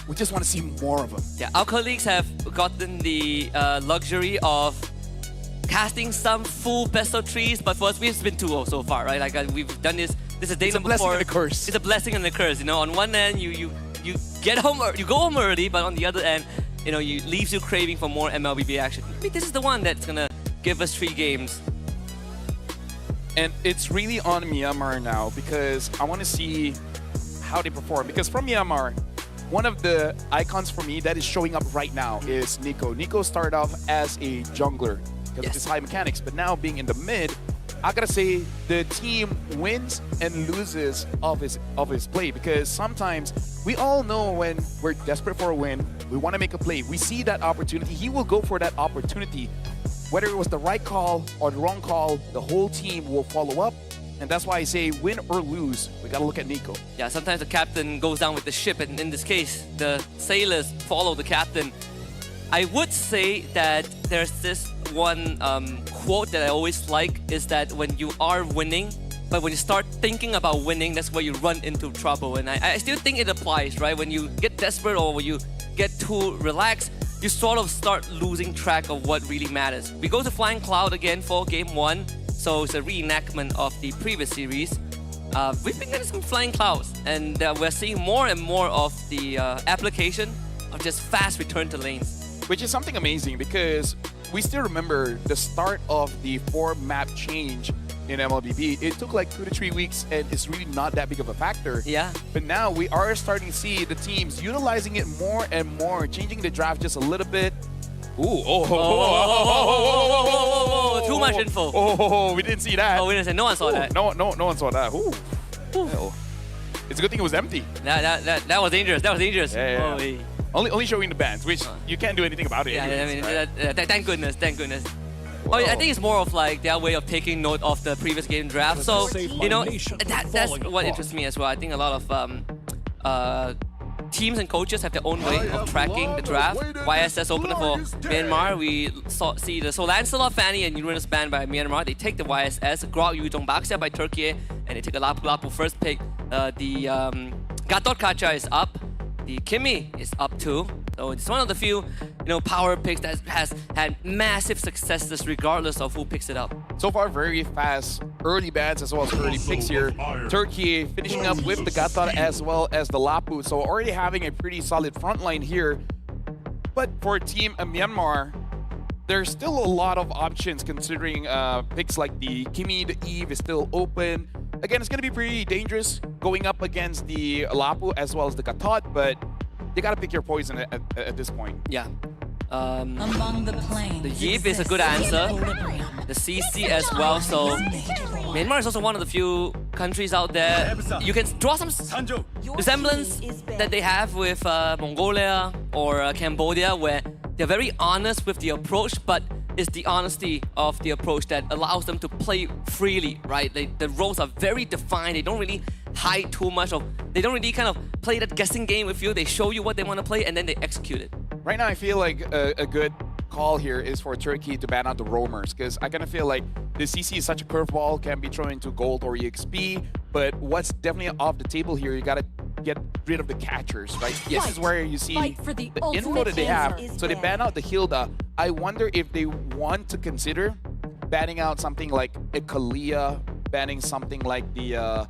we just want to see more of them. Yeah, our colleagues have gotten the luxury of casting some full best of threes, but for us, we've been 2-0 so far, right? Like we've done this. This is day number 4. It's a blessing and a curse. It's a blessing and a curse. You know, on one end, you get home, you go home early, but on the other end, you know, you leaves you craving for more MLBB action. Maybe this is the one that's gonna give us 3 games. And it's really on Myanmar now, because I want to see how they perform. Because from Myanmar, one of the icons for me that is showing up right now is Nico. Nico started off as a jungler because of his high mechanics, but now being in the mid, I gotta say the team wins and loses of his play, because sometimes we all know when we're desperate for a win, we want to make a play. We see that opportunity, he will go for that opportunity. Whether it was the right call or the wrong call, the whole team will follow up. And that's why I say win or lose, we gotta look at Nico. Yeah, sometimes the captain goes down with the ship, and in this case, the sailors follow the captain. I would say that there's this one quote that I always like, is that when you are winning, but when you start thinking about winning, that's where you run into trouble. And I still think it applies, right? When you get desperate or when you get too relaxed, you sort of start losing track of what really matters. We go to Flying Cloud again for Game 1, so it's a reenactment of the previous series. We've been getting some Flying Clouds, and we're seeing more and more of the application of just fast return to lanes. Which is something amazing, because we still remember the start of the 4-map change in MLBB. It took like 2 to 3 weeks, and it's really not that big of a factor. Yeah. But now we are starting to see the teams utilizing it more and more, changing the draft just a little bit. Ooh, Too much info. Oh, we didn't see that. Oh, we didn't say. No one saw that. No one saw that. Ooh. Hell. It's a good thing it was empty. That was dangerous. That was dangerous. Yeah. Holy. Only showing the bands, which you can't do anything about it. Yeah, anyways, I mean, right? thank goodness, thank goodness. Whoa. Oh, I think it's more of like their way of taking note of the previous game draft. So, you know, that's what interests me as well. I think a lot of teams and coaches have their own way of tracking the draft. YSS opener for Myanmar, we see the Lancelot, Fanny, and Uranus banned by Myanmar. They take the YSS, Grok Yujong Baksia by Turkiyye, and they take a Lapu Lapu first pick. The Gatot Kacha is up. The Kimi is up too. So it's one of the few, power picks that has had massive successes regardless of who picks it up. So far, very fast early bans as well as early picks here. Turkey finishing up with the Gatot as well as the Lapu. So already having a pretty solid front line here. But for Team Myanmar, there's still a lot of options considering picks like the Kimi, the Eve is still open. Again, it's going to be pretty dangerous going up against the Lapu as well as the Gatot, but you got to pick your poison at this point. Yeah. Among the planes, the Yip is a good answer. The CC as well. So Myanmar is also one of the few countries out there. You can draw some resemblance that they have with Mongolia or Cambodia, where they're very honest with the approach, but it's the honesty of the approach that allows them to play freely, right? The roles are very defined. They don't really hide too much. They don't really kind of play that guessing game with you. They show you what they want to play, and then they execute it. Right now, I feel like a good call here is for Turkey to ban out the roamers, because I kind of feel like the CC is such a curveball, can be thrown into gold or EXP, but what's definitely off the table here, you got to get rid of the catchers, right? Yes, this is where you see the info that they have. So they ban out the Hilda. I wonder if they want to consider banning out something like a Kalia, banning something like the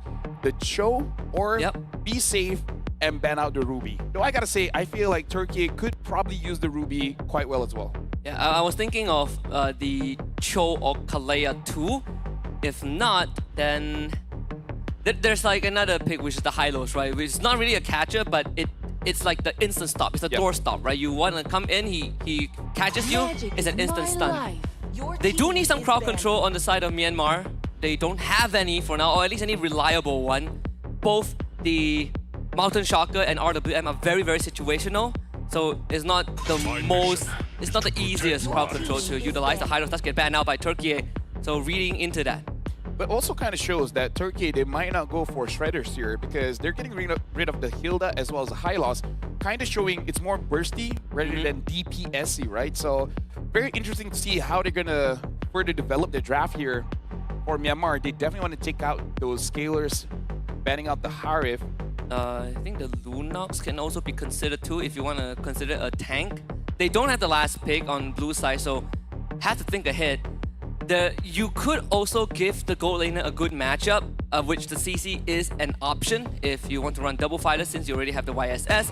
Cho, or be safe and ban out the Ruby. Though I gotta say, I feel like Turkey could probably use the Ruby quite well as well. Yeah, I was thinking of the Cho or Kalea too. If not, then there's like another pick, which is the Hylos, right? Which is not really a catcher, but it's like the instant stop. It's a door stop, right? You want to come in, he catches you, it's an instant stun. They do need some crowd control on the side of Myanmar. they don't have any for now, or at least any reliable one. Both the Mountain Shocker and RWM are very, very situational. So it's not it's not the easiest crowd control to utilize. The Hydro does get banned out by Turkey. So reading into that. But also kind of shows that Turkey, they might not go for Shredders here because they're getting rid of the Hilda as well as the Hylos, kind of showing it's more bursty rather than DPSy, right? So very interesting to see how they're going to further develop the draft here for Myanmar. They definitely want to take out those scalers, banning out the Harif. I think the Lunox can also be considered too if you want to consider a tank. They don't have the last pick on blue side, so have to think ahead. You could also give the gold laner a good matchup, of which the CC is an option if you want to run double fighters since you already have the YSS.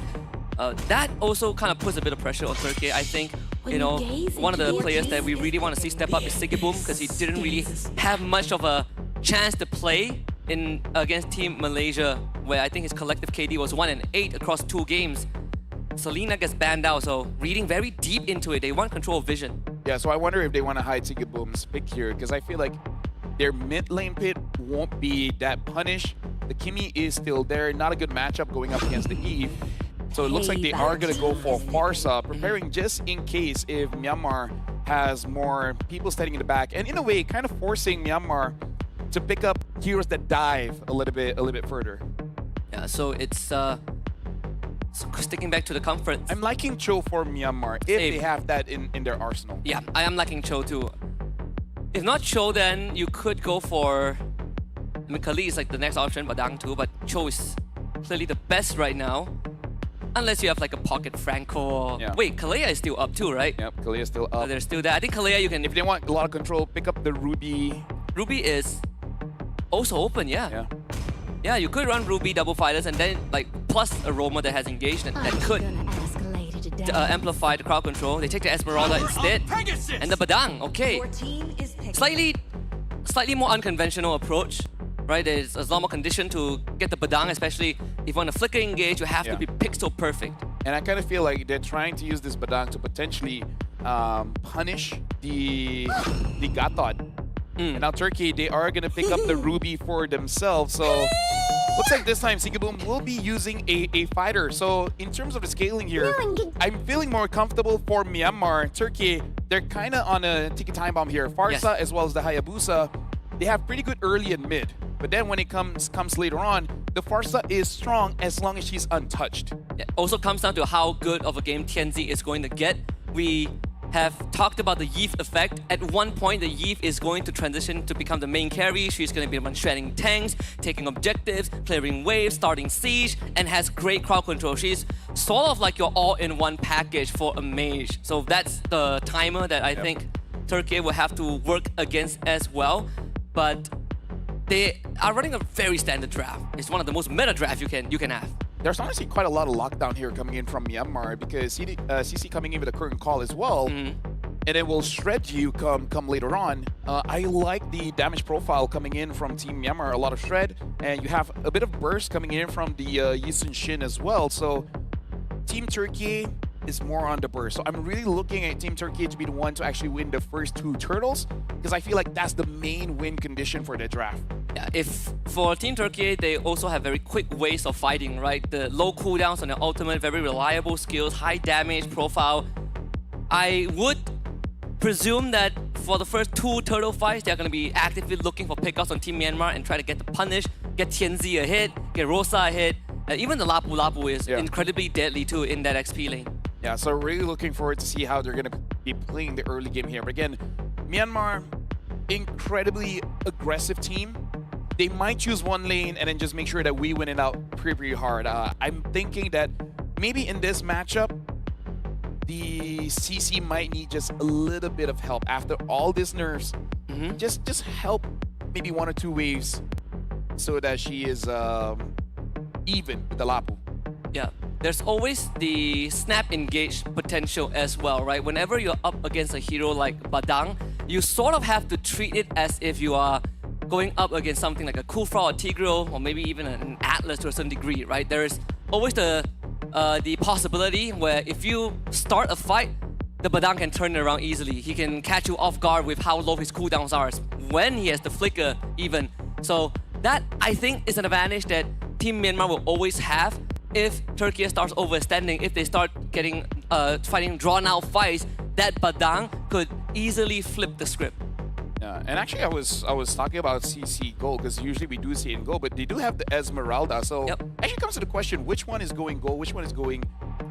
That also kind of puts a bit of pressure on Turkey. I think, you know, one of the players that we really want to see step up is Sigiboom because he didn't really have much of a chance to play against Team Malaysia, where I think his collective KD was 1-8 across 2 games. Selena gets banned out, so reading very deep into it, they want control of vision. Yeah, so I wonder if they want to hide Sigiboom's pick here because I feel like their mid lane pit won't be that punished. The Kimi is still there, not a good matchup going up against the Eve. So it looks like they are going to go for Farsa, preparing just in case if Myanmar has more people standing in the back, and in a way kind of forcing Myanmar to pick up heroes that dive a little bit further. Yeah, so it's sticking back to the comfort. I'm liking Cho for Myanmar if they have that in their arsenal. Yeah, I am liking Cho too. If not Cho, then you could go for... I mean, Kali is like the next option, Badang too, but Cho is clearly the best right now. Unless you have like a Pocket Franco. Yeah. Wait, Kalea is still up too, right? Yep, Kalea is still up. There's still that. I think Kalea you can... If they want a lot of control, pick up the Ruby. Ruby is also open, yeah. Yeah, you could run Ruby double fighters and then like plus a Roma that has engaged that could amplify the crowd control. They take the Esmeralda instead. And the Badang, okay. Slightly more unconventional approach, right? There's a lot more condition to get the Badang, especially if you want to flicker engage, you have to be pixel perfect. And I kind of feel like they're trying to use this Badang to potentially punish the Gatot. And now Turkey, they are going to pick up the Ruby for themselves. So looks like this time Sigiboom will be using a fighter. So in terms of the scaling here, I'm feeling more comfortable for Myanmar. Turkey, they're kind of on a ticky time bomb here. Farsa as well as the Hayabusa, they have pretty good early and mid. But then when it comes later on, the Farsa is strong as long as she's untouched. It also comes down to how good of a game Tianzi is going to get. We have talked about the Yeef effect. At one point, the Yeef is going to transition to become the main carry. She's going to be shredding tanks, taking objectives, clearing waves, starting siege, and has great crowd control. She's sort of like your all-in-one package for a mage. So that's the timer that I think Turkey will have to work against as well. But they are running a very standard draft. It's one of the most meta drafts you can have. There's honestly quite a lot of lockdown here coming in from Myanmar because CC coming in with a current call as well. And it will shred you come later on. I like the damage profile coming in from Team Myanmar, a lot of shred, and you have a bit of burst coming in from the Yisun Shin as well. So Team Turkey is more on the burst. So I'm really looking at Team Turkey to be the one to actually win the first 2 turtles because I feel like that's the main win condition for the draft. Yeah, if for Team Turkey, they also have very quick ways of fighting, right? The low cooldowns on the ultimate, very reliable skills, high damage profile. I would presume that for the first 2 turtle fights, they're going to be actively looking for pickups on Team Myanmar and try to get the punish, get Tianzi ahead, get Rosa ahead. Even the Lapu Lapu is incredibly deadly too in that XP lane. Yeah, so really looking forward to see how they're going to be playing the early game here. But again, Myanmar, incredibly aggressive team. They might choose one lane and then just make sure that we win it out pretty hard. I'm thinking that maybe in this matchup, the CC might need just a little bit of help after all these nerfs. Just help maybe 1 or 2 waves so that she is even with the Lapu. Yeah, there's always the snap engage potential as well, right? Whenever you're up against a hero like Badang, you sort of have to treat it as if you are going up against something like a Kufra or Tigreal, or maybe even an Atlas to a certain degree, right? There is always the possibility where if you start a fight, the Badang can turn it around easily. He can catch you off guard with how low his cooldowns are when he has the flicker even. So that, I think, is an advantage that Team Myanmar will always have if Turkey starts overextending, if they start getting fighting drawn-out fights. That Badang could easily flip the script. Yeah, and actually I was talking about CC Gold because usually we do see it in Gold, but they do have the Esmeralda. So actually comes to the question, which one is going Gold, which one is going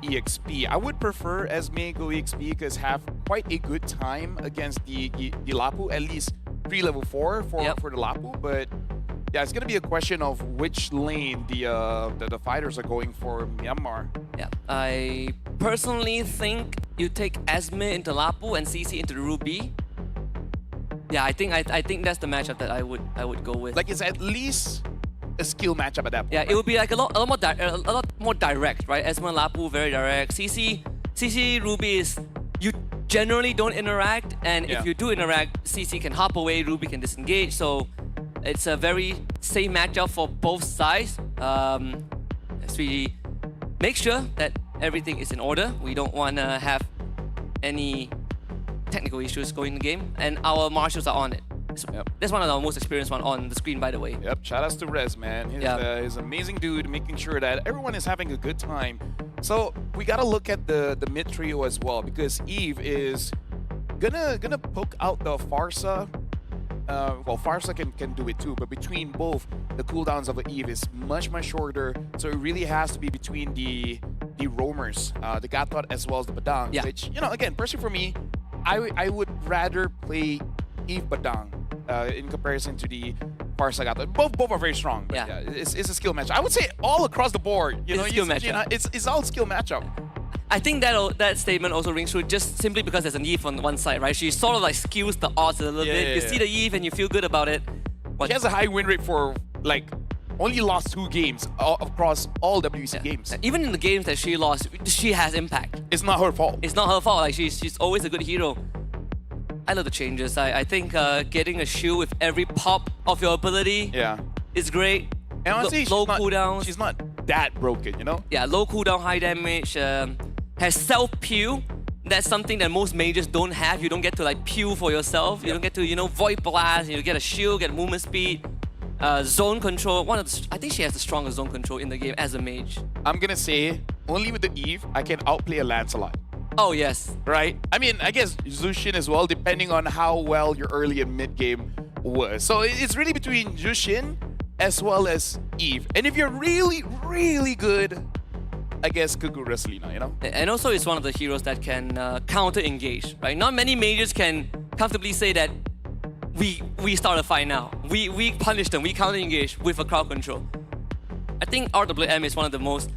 EXP? I would prefer Esme go EXP because have quite a good time against the Lapu, at least pre-level 4 for the Lapu. But yeah, it's gonna be a question of which lane the fighters are going for Myanmar. Yeah, I personally think you take Esme into Lapu and CC into the Ruby. Yeah, I think that's the matchup that I would go with. Like, it's at least a skill matchup at that point. Yeah, right? it would be like a lot more direct, right? Esma Lapu very direct. CC Ruby is, you generally don't interact, and if you do interact, CC can hop away, Ruby can disengage. So it's a very safe matchup for both sides. As we make sure that everything is in order, we don't want to have any technical issues going in the game, and our marshals are on it. That's one of our most experienced one on the screen, by the way. Yep, shout outs to Rez, man. He's an amazing dude, making sure that everyone is having a good time. So we gotta look at the mid trio as well, because Eve is gonna poke out the Farsa. Well, Farsa can do it too, but between both, the cooldowns of Eve is much shorter, so it really has to be between the roamers, the Gatot as well as the Badang, which, you know, again, personally for me, I would rather play Eve Badang in comparison to the Farsa Gatot. Both are very strong, but yeah, it's a skill match. I would say all across the board, you know, it's all skill matchup. I think that statement also rings true just simply because there's an Eve on one side, right? She sort of like skews the odds a little bit. You see the Eve and you feel good about it. She has a high win rate for, like, only lost 2 games across all WC games. Even in the games that she lost, she has impact. It's not her fault. It's not her fault. Like, she's always a good hero. I love the changes. I think getting a shield with every pop of your ability is great. And honestly, low cooldowns. She's not that broken, you know? Yeah, low cooldown, high damage. Has self-pew. That's something that most mages don't have. You don't get to like pew for yourself. You don't get to, you know, void blast. You get a shield, get movement speed. Zone control, I think she has the strongest zone control in the game as a mage. I'm gonna say, only with the Eve, I can outplay a Lancelot. Oh, yes. Right? I mean, I guess Zushin as well, depending on how well your early and mid game was. So it's really between Zushin as well as Eve. And if you're really good, I guess Kagura Selena, you know? And also it's one of the heroes that can counter-engage, right? Not many mages can comfortably say that we start a fight now. We punish them, we counter-engage with a crowd control. I think RWM is one of the most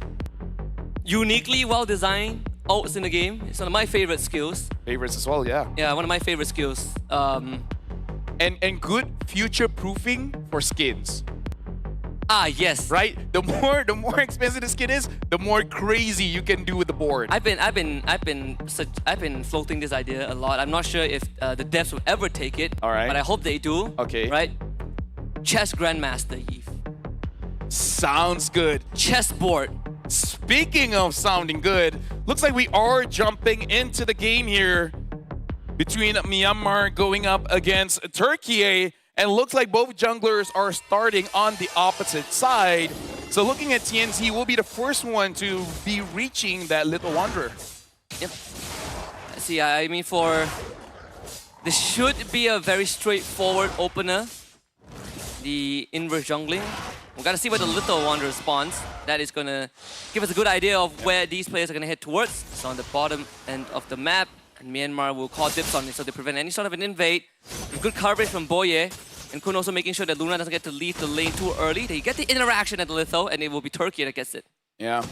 uniquely well-designed ults in the game. It's one of my favorite skills. Favorites as well, yeah. Yeah, one of my favorite skills. And good future-proofing for skins. Ah, yes. Right? The more expensive the skin is, the more crazy you can do with the board. I've been floating this idea a lot. I'm not sure if the devs will ever take it. All right. But I hope they do. Okay. Right? Chess Grandmaster Eve. Sounds good. Chessboard. Speaking of sounding good, looks like we are jumping into the game here between Myanmar going up against Turkey. And looks like both junglers are starting on the opposite side. So looking at TNC, will be the first one to be reaching that Little Wanderer. Yep. See, I mean, this should be a very straightforward opener. The inverse jungling. We gotta see where the Little Wanderer spawns. That is gonna give us a good idea of where these players are gonna head towards. So on the bottom end of the map, and Myanmar will call dips on it so they prevent any sort of an invade. Good coverage from Boye. And Kun also making sure that Luna doesn't get to leave the lane too early. They get the interaction at the Litho, and it will be Turkey that gets it. Yeah,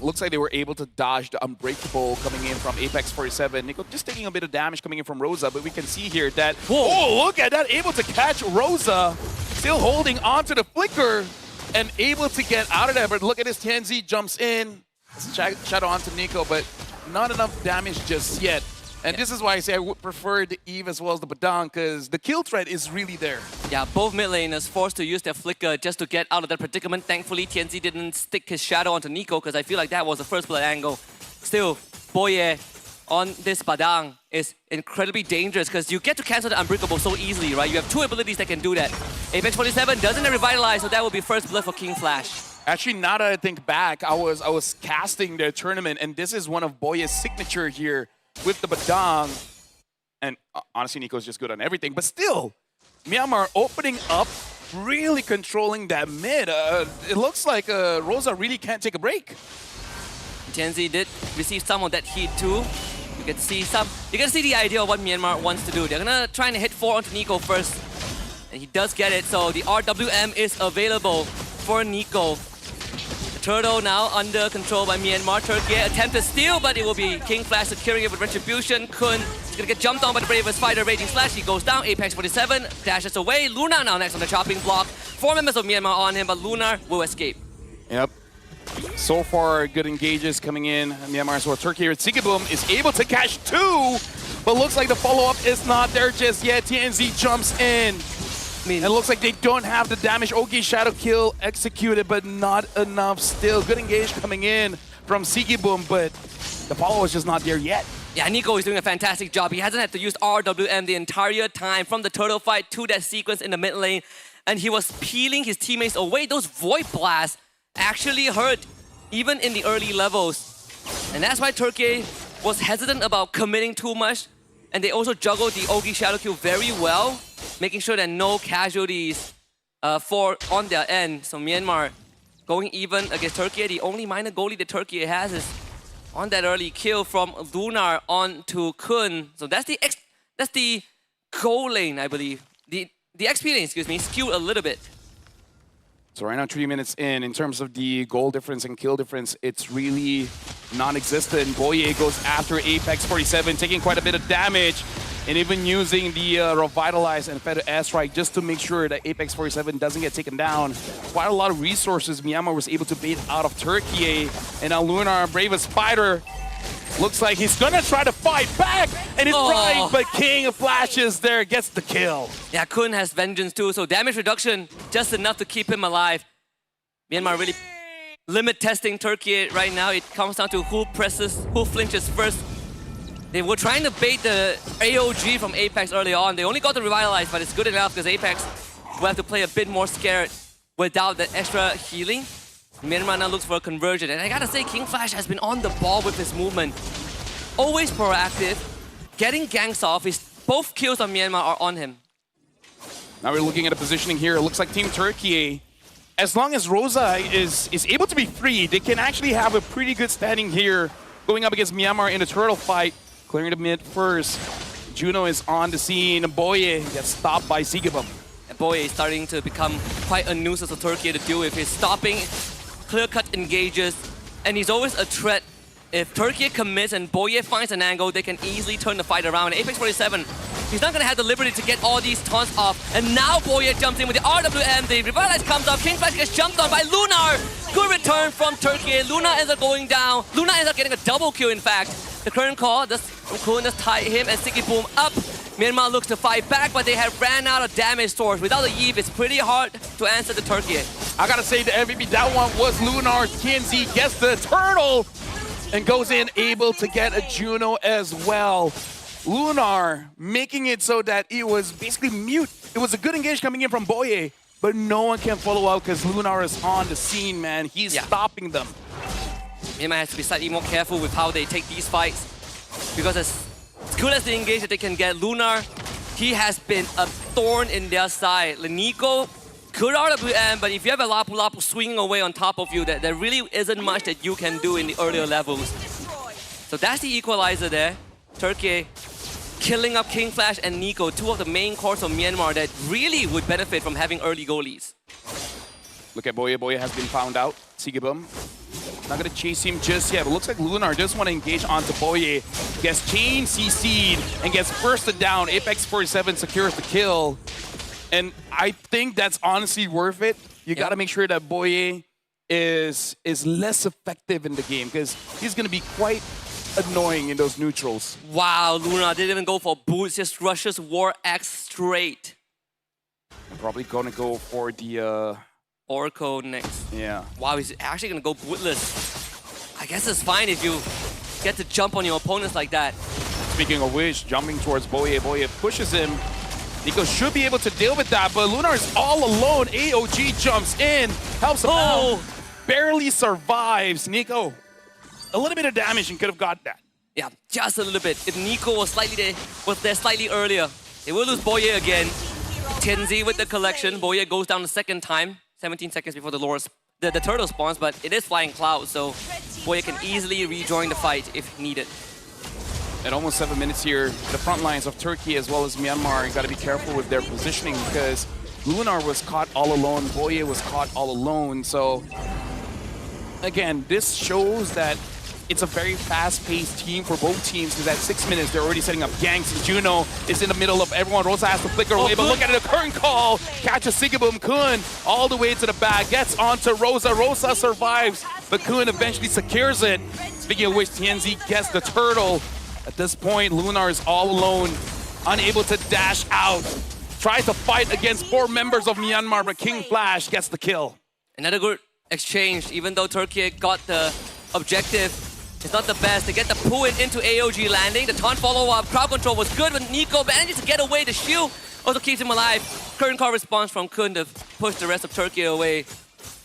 looks like they were able to dodge the Unbreakable coming in from Apex 47. Nico just taking a bit of damage coming in from Rosa, but we can see here that, oh, look at that, able to catch Rosa, still holding onto the flicker, and able to get out of there. But look at this, TNZ jumps in, shadow onto Nico, but not enough damage just yet. And this is why I say I would prefer the Eve as well as the Badang, because the kill threat is really there. Yeah, both mid laners forced to use their flicker just to get out of that predicament. Thankfully, TNZ didn't stick his shadow onto Nico, because I feel like that was the first blood angle. Still, Boye on this Padang is incredibly dangerous because you get to cancel the Unbreakable so easily, right? You have two abilities that can do that. Apex 47 doesn't revitalize, so that will be first blood for King Flash. Actually, now that I think back, I was casting their tournament, and this is one of Boye's signature here with the Badang. And honestly, Nico's just good on everything. But still, Myanmar opening up, really controlling that mid. It looks like Rosa really can't take a break. TNZ did receive some of that heat too. You can see the idea of what Myanmar wants to do. They're gonna try and hit 4 onto Nico first. And he does get it, so the RWM is available for Nico. The turtle now under control by Myanmar. TURKIYE attempt to steal, but it will be King Flash securing it with Retribution. Kun is gonna get jumped on by the bravest fighter, Raging Slash. He goes down, Apex 47 dashes away. Luna now next on the chopping block. 4 members of Myanmar on him, but Lunar will escape. Yep. So far, good engages coming in. Myanmar as well. TURKIYE with Sigiboom is able to catch 2, but looks like the follow-up is not there just yet. TNZ jumps in. It looks like they don't have the damage. Okay, Shadow Kill executed, but not enough still. Good engage coming in from Sigiboom, but the follow is just not there yet. Yeah, Nico is doing a fantastic job. He hasn't had to use RWM the entire time from the turtle fight to that sequence in the mid lane, and he was peeling his teammates away. Those Void Blasts actually hurt, even in the early levels. And that's why TURKIYE was hesitant about committing too much. And they also juggled the Ogi Shadow Kill very well, making sure that no casualties on their end. So Myanmar going even against TURKIYE. The only minor goalie that TURKIYE has is on that early kill from Lunar onto Kun. So that's the goal lane, I believe. The XP lane, excuse me, skewed a little bit. So right now, 3 minutes in terms of the goal difference and kill difference, it's really non-existent. Boye goes after Apex 47, taking quite a bit of damage, and even using the Revitalize and Feather Airstrike just to make sure that Apex 47 doesn't get taken down. Quite a lot of resources Myanmar was able to bait out of TURKIYE, and now Lunar, bravest fighter, looks like he's gonna try to fight back, and he's trying, but King flashes there, gets the kill. Yeah, Kun has Vengeance too, so damage reduction just enough to keep him alive. Myanmar really limit testing TURKIYE right now. It comes down to who flinches first. They were trying to bait the AOG from Apex early on. They only got the Revitalize, but it's good enough because Apex will have to play a bit more scared without the extra healing. Myanmar now looks for a conversion, and I gotta say, King Flash has been on the ball with his movement. Always proactive, getting ganks off. Both kills on Myanmar are on him. Now we're looking at the positioning here. It looks like Team TURKIYE, as long as Rosa is able to be free, they can actually have a pretty good standing here going up against Myanmar in a turtle fight. Clearing the mid first. Juno is on the scene. Boye gets stopped by Sigiboom. Boye is starting to become quite a nuisance for TURKIYE to deal with. He's stopping clear-cut engages, and he's always a threat. If TURKIYE commits and Boye finds an angle, they can easily turn the fight around. And Apex 47, he's not gonna have the liberty to get all these taunts off. And now Boye jumps in with the RWM, the Revitalize comes up, King Flash gets jumped on by Lunar. Good return from TURKIYE. Luna ends up going down. Luna ends up getting a double kill, in fact. The current call, Kun just tie him and Sigiboom up. Myanmar looks to fight back, but they have ran out of damage source. Without a Eve, it's pretty hard to answer the TURKIYE. I gotta say the MVP, that one was Lunar. TNZ gets the turtle and goes in able to get a Juno as well. Lunar making it so that it was basically mute. It was a good engage coming in from Boye, but no one can follow out because Lunar is on the scene, man. He's stopping them. Myanmar has to be slightly more careful with how they take these fights, because as good as the engage that they can get, Lunar, he has been a thorn in their side. Nico, good RWM, but if you have a Lapu Lapu swinging away on top of you, there really isn't much that you can do in the earlier levels. So that's the equalizer there. TURKIYE killing up King Flash and Nico, two of the main cores of Myanmar that really would benefit from having early goalies. Look at Boye. Boye has been found out. Sigiboom not gonna chase him just yet, but looks like Lunar just want to engage onto Boye. Gets chain CC'd and gets bursted down. Apex 47 secures the kill. And I think that's honestly worth it. You gotta make sure that Boye is less effective in the game, because he's gonna be quite annoying in those neutrals. Wow, Luna didn't even go for boots, just rushes War Axe straight. I'm probably gonna go for the Oracle next. Yeah. Wow, he's actually gonna go bootless. I guess it's fine if you get to jump on your opponents like that. Speaking of which, jumping towards Boye. Boye pushes him. Nico should be able to deal with that, but Lunar is all alone. AOG jumps in, helps him out. Barely survives. Nico, a little bit of damage and could have got that. Yeah, just a little bit. If Nico was there slightly earlier, they will lose Boye again. Tianzi with the collection. Boye goes down the second time, 17 seconds before the turtle spawns, but it is Flying Cloud, so Boye can easily rejoin the fight if needed. At almost 7 minutes here, the front lines of Turkey as well as Myanmar, you got to be careful with their positioning because Lunar was caught all alone, Boye was caught all alone. So again, this shows that it's a very fast-paced team for both teams because at 6 minutes, they're already setting up ganks. And Juno is in the middle of everyone. Rosa has to flicker away, but look at it, the current call. Catches Sigabum. Kun all the way to the back, gets onto Rosa. Rosa survives, but Kun eventually secures it. Speaking of which, Tianzi gets the turtle. At this point, Lunar is all alone, unable to dash out. Tries to fight against 4 members of Myanmar, but King Flash gets the kill. Another good exchange, even though Turkey got the objective. It's not the best. They get the pull in into AOG landing. The taunt follow-up. Crowd control was good, but Nico manages to get away. The shield also keeps him alive. Current call response from Kun to push the rest of Turkey away.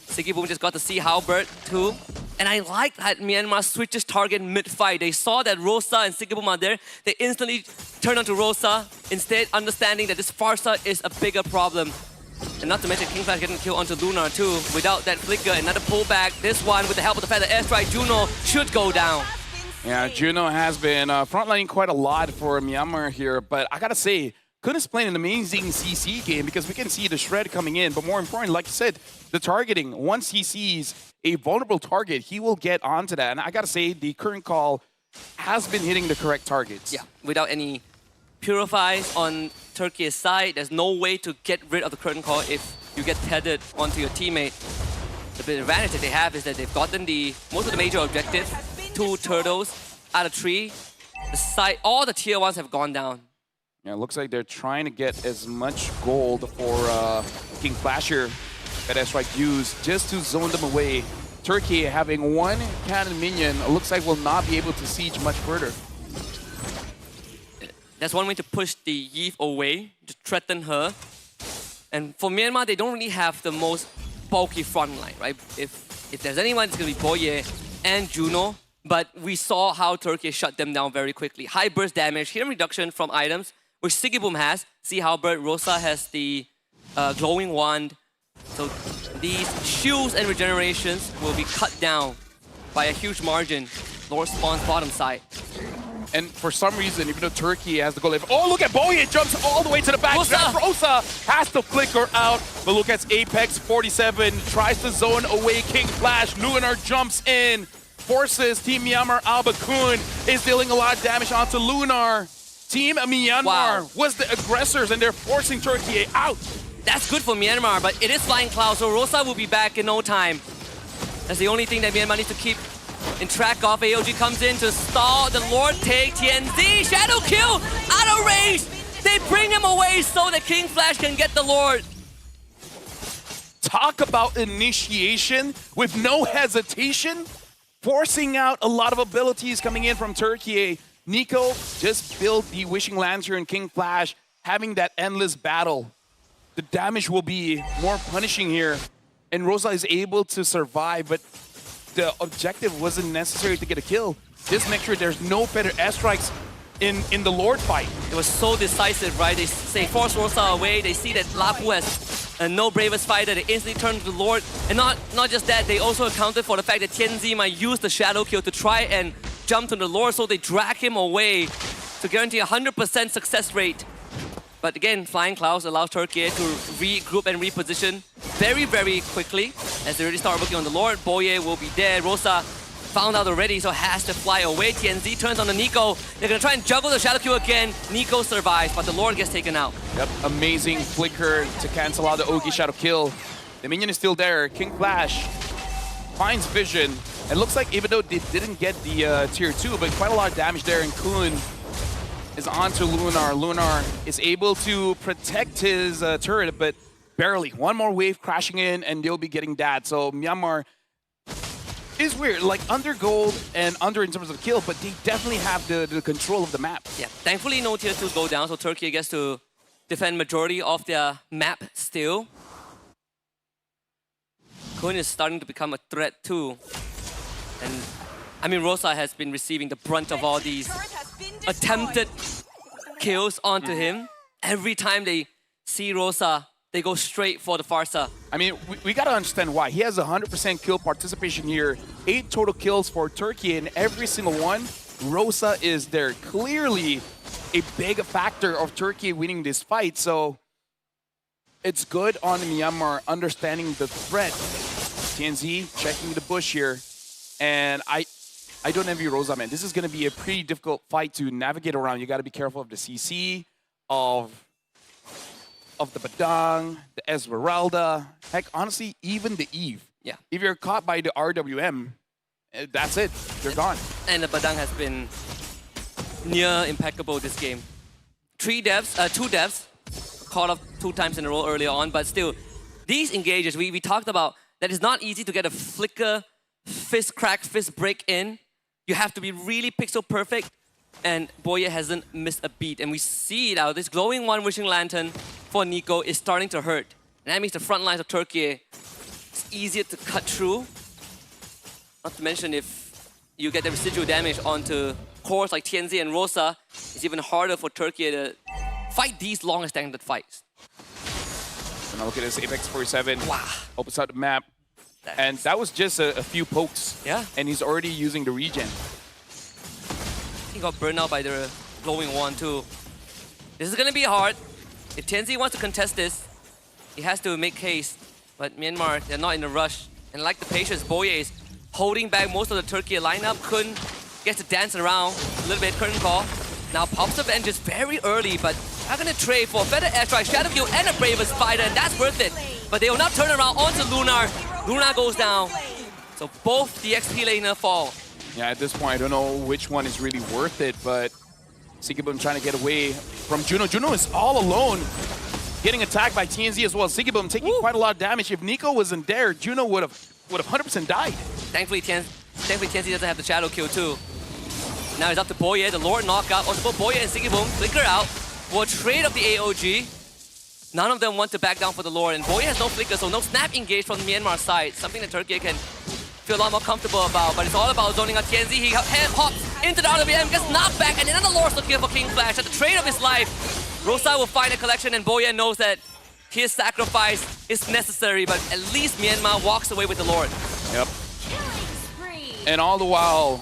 Sigibum just got to see Halbert too. And I like that Myanmar switches target mid-fight. They saw that Rosa and Sigibum are there. They instantly turned onto Rosa, instead understanding that this Farsa is a bigger problem. And not to mention King Flash getting killed onto Lunar too. Without that flicker, another pullback. This one, with the help of the feather airstrike, Juno should go down. Yeah, Juno has been frontlining quite a lot for Myanmar here, but I gotta say, Kun is playing an amazing CC game because we can see the shred coming in, but more important, like you said, the targeting. Once he sees a vulnerable target, he will get onto that. And I gotta say, the current call has been hitting the correct targets. Yeah, without any purifies on Turkey's side, there's no way to get rid of the curtain call if you get tethered onto your teammate. The big advantage that they have is that they've gotten most of the major objectives, 2 turtles out of 3. All the tier 1s have gone down. Yeah, it looks like they're trying to get as much gold for King Flasher that airstrike used just to zone them away. Turkey having 1 cannon minion, it looks like will not be able to siege much further. That's one way to push the Yeef away, to threaten her. And for Myanmar, they don't really have the most bulky front line, right? If there's anyone, it's going to be Boye and Juno. But we saw how Turkey shut them down very quickly. High burst damage, hit reduction from items, which Sigibum has. See Halbert, Rosa has the glowing wand. So these shields and regenerations will be cut down by a huge margin. Lord spawns bottom side. And for some reason, even though Turkey has the goal, oh, look at Boye, jumps all the way to the back. Rosa has to flicker out, but look at Apex 47, tries to zone away King Flash. Lunar jumps in, forces Team Myanmar. Alba Kun is dealing a lot of damage onto Lunar. Team Myanmar was the aggressors, and they're forcing Turkey out. That's good for Myanmar, but it is Flying Cloud, so Rosa will be back in no time. That's the only thing that Myanmar needs to keep in track of. AOG comes in to stall the Lord take. TNZ, shadow kill, out of range. They bring him away so that King Flash can get the Lord. Talk about initiation with no hesitation. Forcing out a lot of abilities coming in from Turkey. Nico just built the Wishing Lantern, King Flash, having that endless battle. The damage will be more punishing here. And Rosa is able to survive, but the objective wasn't necessary to get a kill. Just make sure there's no better airstrikes in the Lord fight. It was so decisive, right? They say force Rosa away. They see that Lapu has no bravest fighter. They instantly turn to the Lord. And not just that, they also accounted for the fact that Tianzi might use the shadow kill to try and jump to the Lord, so they drag him away to guarantee 100% success rate. But again, Flying Clouds allows Turkey to regroup and reposition very, very quickly as they already start working on the Lord. Boye will be there. Rosa found out already, so has to fly away. TNZ turns on the Nico. They're going to try and juggle the Shadow Q again. Nico survives, but the Lord gets taken out. Yep, amazing flicker to cancel out the Ogi Shadow kill. The minion is still there. King Flash finds vision. It looks like even though they didn't get the tier 2, but quite a lot of damage there, and Kun is onto Lunar. Lunar is able to protect his turret, but barely. One more wave crashing in, and they'll be getting that. So Myanmar It's weird, like under gold and under in terms of kill, but they definitely have the control of the map. Yeah, thankfully no tier 2 go down, so Turkey gets to defend majority of their map still. Kun is starting to become a threat too. And I mean, Rosa has been receiving the brunt of all these attempted kills onto him. Every time they see Rosa, they go straight for the Farsa. I mean, we gotta understand why. He has 100% kill participation here, 8 total kills for Turkey, and every single one, Rosa is there. Clearly a big factor of Turkey winning this fight, so it's good on Myanmar understanding the threat. TNZ checking the bush here, and I don't envy Rosa, man. This is gonna be a pretty difficult fight to navigate around. You gotta be careful of the CC, of the Badang, the Esmeralda, heck, honestly, even the Eve. Yeah. If you're caught by the RWM, that's it. You're gone. And the Badang has been near impeccable this game. 2 devs, caught up 2 times in a row earlier on, but still, these engages, we talked about that it's not easy to get a flicker, fist crack, fist break in. You have to be really pixel perfect, and Boye hasn't missed a beat. And we see it out. This glowing one wishing lantern for Nico is starting to hurt. And that means the front lines of Turkey is easier to cut through. Not to mention if you get the residual damage onto cores like TNZ and Rosa, it's even harder for Turkey to fight these long extended fights. And now look at this, Apex 47 Wow. opens out the map. And that was just a few pokes. Yeah. And he's already using the regen. He got burned out by the glowing one too. This is gonna be hard. If TNZ wants to contest this, he has to make haste. But Myanmar, they're not in a rush. And like the patience, Boye is holding back most of the Turkey lineup. Kun gets to dance around a little bit, curtain call. Now pops the vengeance very early, but I'm gonna trade for a better airstrike, Shadow View, and a Bravest Fighter, and that's worth it. But they will not turn around onto Lunar. Lunar goes down. So both the XP laner fall. Yeah, at this point, I don't know which one is really worth it, but Sigibum trying to get away from Juno. Juno is all alone, getting attacked by TNZ as well. Sigibum taking quite a lot of damage. If Nico wasn't there, Juno would have 100% died. Thankfully, TNZ doesn't have the shadow kill too. Now it's up to Boye, the Lord knockout. Also, both Boye and Sigibum flicker out for a trade of the AOG. None of them want to back down for the Lord, and Boye has no flicker, so no snap engage from the Myanmar side. Something that Turkey can feel a lot more comfortable about, but it's all about zoning out TNZ. He hand hops into the RWM, gets knocked back, and another Lord looking for King Flash at the trade of his life. Rosa will find a collection, and Boye knows that his sacrifice is necessary, but at least Myanmar walks away with the Lord. Yep. And all the while,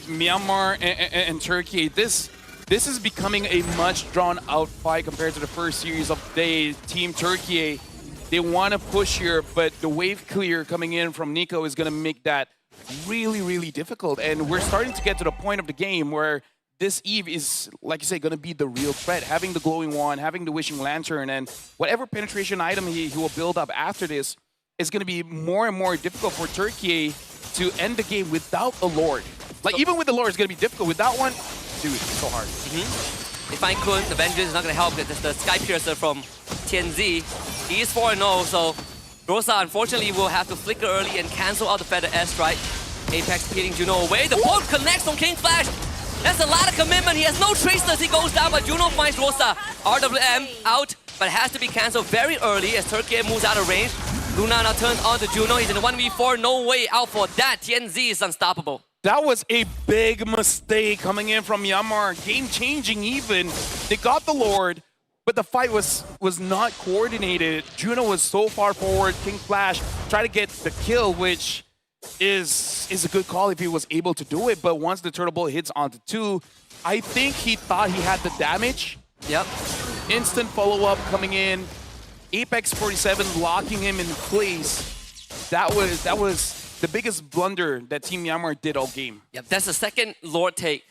Myanmar and Turkey, this is becoming a much drawn-out fight compared to the first series of the day. Team Turkey, they want to push here, but the wave clear coming in from Nico is going to make that really, really difficult. And we're starting to get to the point of the game where this Eve is, like you say, going to be the real threat. Having the glowing wand, having the wishing lantern, and whatever penetration item he will build up after this is going to be more and more difficult for Turkey to end the game without a Lord. Like, even with the Lord, it's going to be difficult. Without one, dude, it's so hard. If I could, the Vengeance is not going to help. It's the Sky Piercer from TNZ. He is 4-0, so Rosa, unfortunately, will have to flicker early and cancel out the Feather Airstrike. Apex beating Juno away. The poke connects from King Flash. That's a lot of commitment. He has no traceless. He goes down, but Juno finds Rosa. RWM out, but has to be cancelled very early as Turkey moves out of range. Luna now turns on to Juno. He's in a 1v4. No way out for that. TNZ is unstoppable. That was a big mistake coming in from Myanmar. Game-changing even. They got the Lord, but the fight was not coordinated. Juno was so far forward. King Flash tried to get the kill, which is a good call if he was able to do it. But once the Turtle Bolt hits onto 2, I think he thought he had the damage. Yep. Instant follow-up coming in. Apex 47 locking him in place. That was the biggest blunder that Team Myanmar did all game. Yep, that's the second Lord take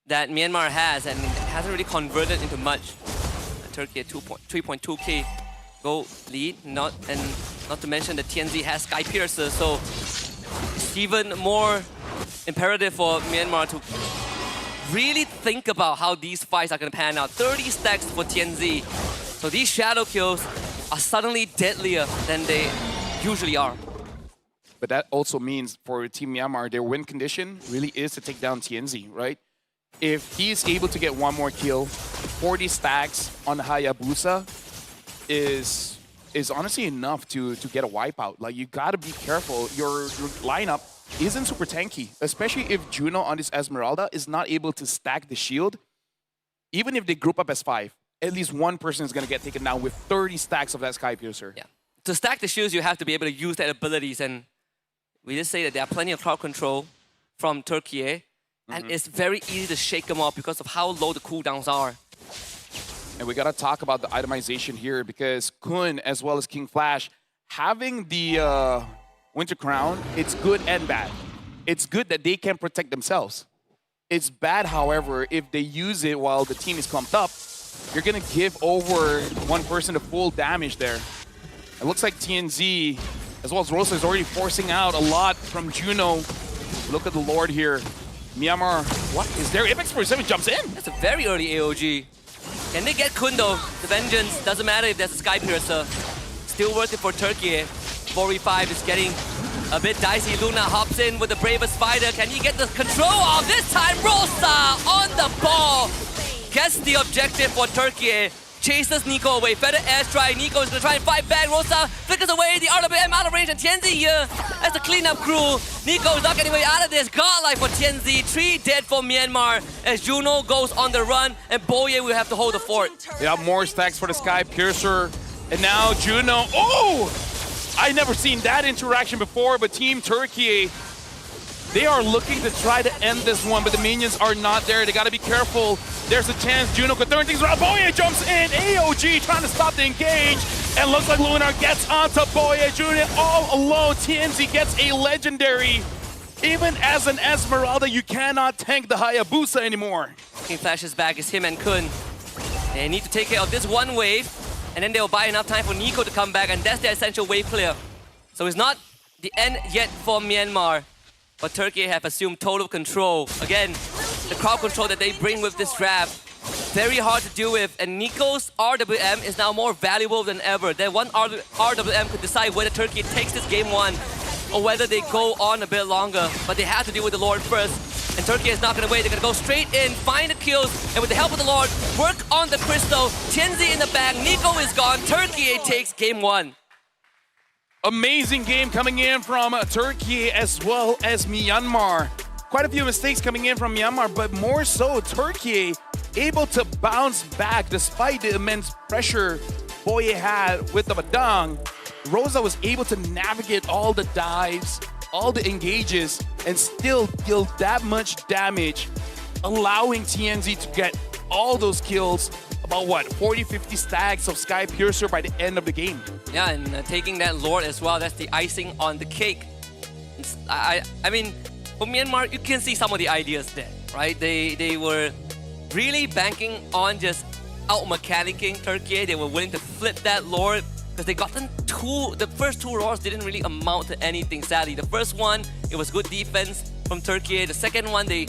that Myanmar has, and it hasn't really converted into much. Turkey at 3.2k goal lead, not to mention that TNZ has Sky Piercer, so it's even more imperative for Myanmar to really think about how these fights are going to pan out. 30 stacks for TNZ, so these shadow kills are suddenly deadlier than they usually are. But that also means for Team Myanmar, their win condition really is to take down TNZ, right? If he's able to get one more kill, 40 stacks on Hayabusa is honestly enough to get a wipeout. Like, you gotta be careful. Your lineup isn't super tanky, especially if Juno on this Esmeralda is not able to stack the shield. Even if they group up as 5, at least one person is gonna get taken down with 30 stacks of that Sky Piercer. Yeah. To stack the shields, you have to be able to use their abilities, and we just say that there are plenty of crowd control from Turkiyye, and it's very easy to shake them off because of how low the cooldowns are. And we gotta talk about the itemization here, because Kun as well as King Flash having the Winter Crown, it's good and bad. It's good that they can protect themselves. It's bad, however, if they use it while the team is clumped up, you're gonna give over one person the full damage there. It looks like TNZ, as well as Rosa, is already forcing out a lot from Juno. Look at the Lord here. Myanmar, what is there? Apex 47 jumps in. That's a very early AOG. Can they get Kundo? The Vengeance, doesn't matter if there's a Sky Piercer. Still worth it for Turkiyye. 4v5 is getting a bit dicey. Luna hops in with the Bravest Spider. Can he get the control off? This time, Rosa on the ball. Gets the objective for Turkiyye. Chases Nico away. Feather airstrike. Nico is going to try and fight back. Rosa flickers away. The RWM out of range. And TNZ here as the cleanup crew. Nico is not getting away out of this. Godlike for TNZ. 3 dead for Myanmar as Juno goes on the run. And Boye will have to hold the fort. They have more stacks for the Sky Piercer. And now Juno. Oh! I never seen that interaction before, but Team Turkiyye, they are looking to try to end this one, but the minions are not there. They gotta be careful. There's a chance Juno could turn things around. Boye jumps in. AOG trying to stop the engage. And looks like Lunar gets onto Boye. Juno all alone. TNZ gets a legendary. Even as an Esmeralda, you cannot tank the Hayabusa anymore. King Flash's back is him and Kun. They need to take care of this one wave, and then they'll buy enough time for Nico to come back, and that's the essential wave clear. So it's not the end yet for Myanmar, but Turkiyye have assumed total control. Again, the crowd control that they bring with this draft, very hard to deal with, and Nico's RWM is now more valuable than ever. That one RWM could decide whether Turkiyye takes this game 1 or whether they go on a bit longer, but they have to deal with the Lord first. And Turkiyye is not going to wait. They're going to go straight in, find the kills, and with the help of the Lord, work on the Crystal. TNZ in the back, Nico is gone. Turkiyye takes game 1. Amazing game coming in from Turkiyye as well as Myanmar. Quite a few mistakes coming in from Myanmar, but more so Turkiyye able to bounce back despite the immense pressure Boye had with the Badang. Rosa was able to navigate all the dives, all the engages, and still deal that much damage, allowing TNZ to get all those kills, about what, 40-50 stacks of Sky Piercer by the end of the game. Yeah, and taking that Lord as well, that's the icing on the cake. I mean, for Myanmar, you can see some of the ideas there, right? They were really banking on just out-mechanicking Turkiyye. They were willing to flip that Lord because they gotten the first 2 Lords didn't really amount to anything, sadly. The first one, it was good defense from Turkiyye. The second one, they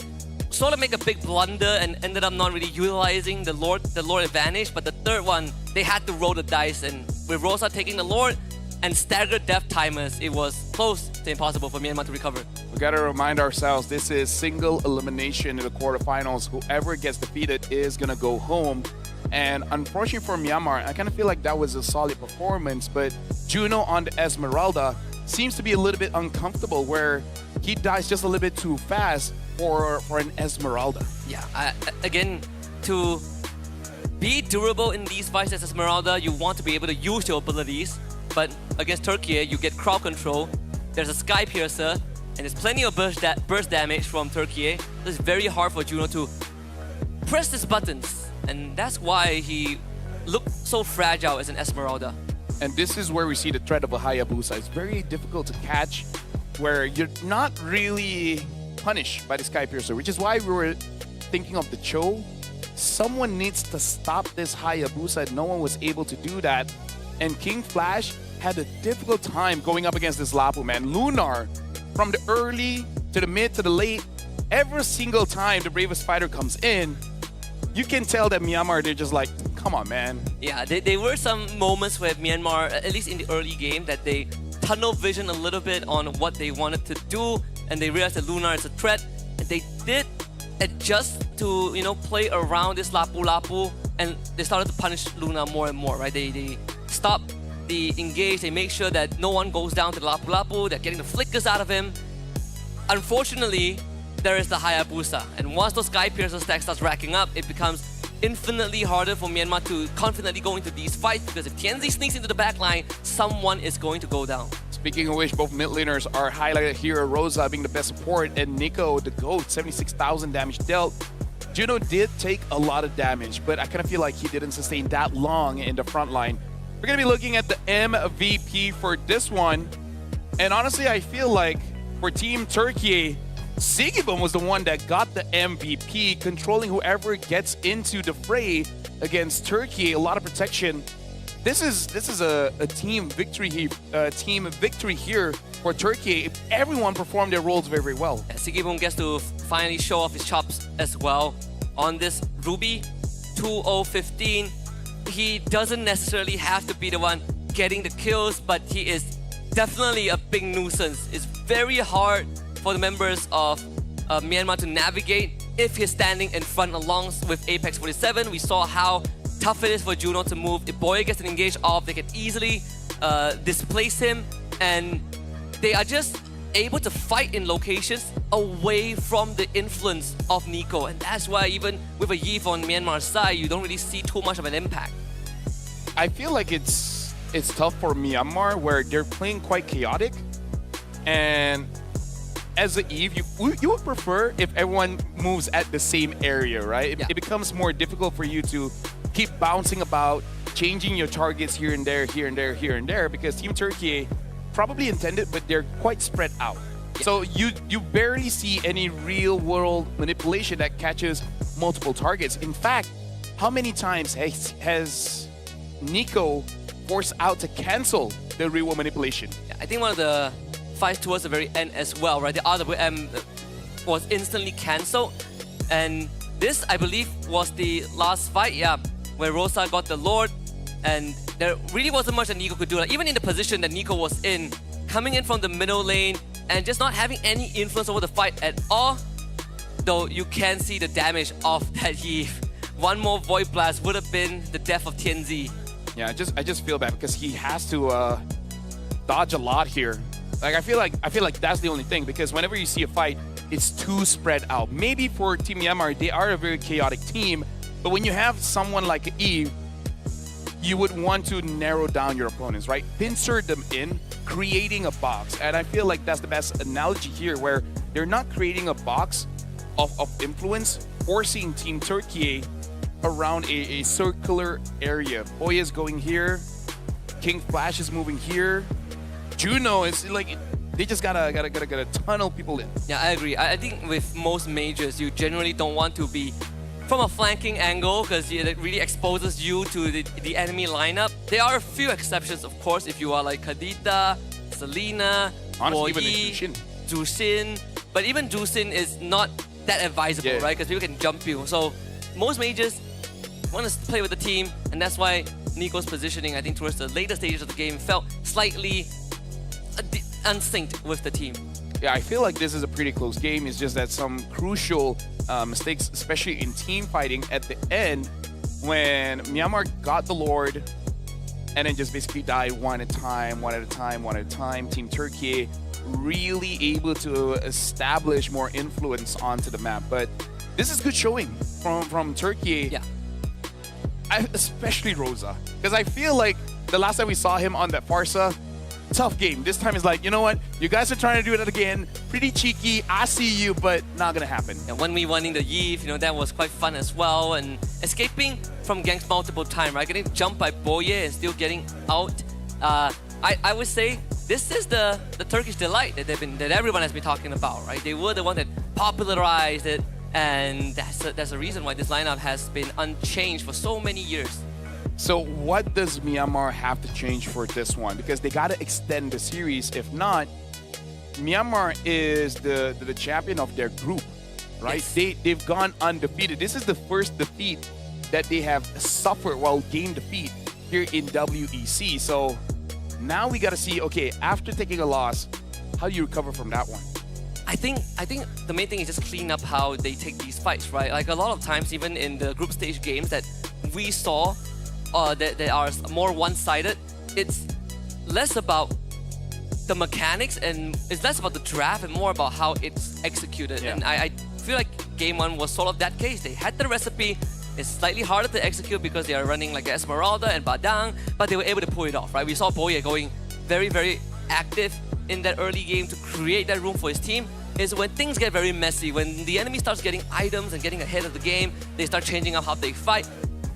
sort of make a big blunder and ended up not really utilizing the Lord advantage. But the third one, they had to roll the dice, and with Rosa taking the Lord and staggered death timers, it was close to impossible for Myanmar to recover. We gotta remind ourselves, this is single elimination in the quarterfinals. Whoever gets defeated is gonna go home. And unfortunately for Myanmar, I kind of feel like that was a solid performance, but Juno on the Esmeralda seems to be a little bit uncomfortable, where he dies just a little bit too fast for an Esmeralda. Yeah, again, to be durable in these fights as Esmeralda, you want to be able to use your abilities, but against Turkiyye, you get crowd control. There's a Sky Piercer, and there's plenty of burst damage from Turkiyye. It's very hard for Juno to press his buttons, and that's why he looked so fragile as an Esmeralda. And this is where we see the threat of a Hayabusa. It's very difficult to catch, where you're not really punished by the Sky Piercer, which is why we were thinking of the Cho. Someone needs to stop this Hayabusa. No one was able to do that. And King Flash had a difficult time going up against this Lapu, man. Lunar, from the early to the mid to the late, every single time the Bravest Fighter comes in, you can tell that Myanmar, they're just like, come on, man. Yeah, there were some moments where Myanmar, at least in the early game, that they tunnel vision a little bit on what they wanted to do, and they realized that Lunar is a threat, and they did adjust to, you know, play around this lapu-lapu, and they started to punish Luna more and more, right? They stop the engage, they make sure that no one goes down to the lapu-lapu, they're getting the flickers out of him. Unfortunately, there is the Hayabusa, and once those Sky Piercer stack starts racking up, it becomes infinitely harder for Myanmar to confidently go into these fights, because if Tianzi sneaks into the back line, someone is going to go down. Speaking of which, both mid laners are highlighted here. Rosa being the best support, and Nico, the GOAT, 76,000 damage dealt. Juno did take a lot of damage, but I kind of feel like he didn't sustain that long in the front line. We're going to be looking at the MVP for this one. And honestly, I feel like for Team Turkey, Sigibum was the one that got the MVP, controlling whoever gets into the fray against Turkey. A lot of protection. This is a team victory here for Turkey. Everyone performed their roles very, very well. Sigibum gets to finally show off his chops as well on this Ruby 2015. He doesn't necessarily have to be the one getting the kills, but he is definitely a big nuisance. It's very hard for the members of Myanmar to navigate if he's standing in front along with Apex 47. We saw how tough it is for Juno to move. If Boya gets an engage off, they can easily displace him, and they are just able to fight in locations away from the influence of Nico, and that's why even with a Yves on Myanmar's side, you don't really see too much of an impact. I feel like it's tough for Myanmar, where they're playing quite chaotic, and as a Eve, you would prefer if everyone moves at the same area, right? It becomes more difficult for you to keep bouncing about, changing your targets here and there, here and there, here and there, because Team Turkey probably intended, but they're quite spread out. Yeah. So you barely see any real world manipulation that catches multiple targets. In fact, how many times has Nico forced out to cancel the real world manipulation? Yeah, I think one of the fights towards the very end as well, right? The RWM was instantly cancelled, and this, I believe, was the last fight, where Rosa got the Lord, and there really wasn't much that Nico could do. Like, even in the position that Nico was in, coming in from the middle lane and just not having any influence over the fight at all, though you can see the damage of that Yves. One more Void Blast would have been the death of Tianzi. Yeah, I just feel bad because he has to dodge a lot here. Like I feel like that's the only thing, because whenever you see a fight, it's too spread out. Maybe for Team Myanmar, they are a very chaotic team, but when you have someone like Eve, you would want to narrow down your opponents, right? Pincer them in, creating a box. And I feel like that's the best analogy here, where they're not creating a box of influence, forcing Team Turkey around a circular area. Boya is going here, King Flash is moving here, Juno is like, they just gotta tunnel people in. Yeah, I agree. I think with most majors, you generally don't want to be from a flanking angle, because it really exposes you to the enemy lineup. There are a few exceptions, of course, if you are like Kadita, Selena, Honestly, Boyi, Jushin. But even Jushin is not that advisable, right? Because people can jump you. So most majors want to play with the team, and that's why Nico's positioning, I think, towards the later stages of the game felt slightly unsynced with the team. Yeah, I feel like this is a pretty close game. It's just that some crucial mistakes, especially in team fighting at the end, when Myanmar got the Lord and then just basically died one at a time. Team Turkey really able to establish more influence onto the map. But this is good showing from Turkey. Yeah. Especially Rosa. Because I feel like the last time we saw him on that Farsa, tough game. This time is like, you know what? You guys are trying to do it again. Pretty cheeky. I see you, but not gonna happen. And when we winning the Yves, that was quite fun as well. And escaping from ganks multiple times, right? Getting jumped by Boye and still getting out. I would say this is the Turkish delight that everyone has been talking about, right? They were the one that popularized it, and that's the reason why this lineup has been unchanged for so many years. So what does Myanmar have to change for this one? Because they got to extend the series. If not, Myanmar is the champion of their group, right? Yes. They've gone undefeated. This is the first defeat that they have suffered while game defeat here in WEC. So Now we got to see, okay, after taking a loss, how do you recover from that one? I think the main thing is just clean up how they take these fights, right? Like a lot of times, even in the group stage games that we saw that they are more one-sided, it's less about the mechanics and it's less about the draft and more about how it's executed. Yeah. And I feel like game 1 was sort of that case. They had the recipe. It's slightly harder to execute because they are running like Esmeralda and Badang, but they were able to pull it off, right? We saw Boye going very, very active in that early game to create that room for his team. Is when things get very messy, when the enemy starts getting items and getting ahead of the game, they start changing up how they fight.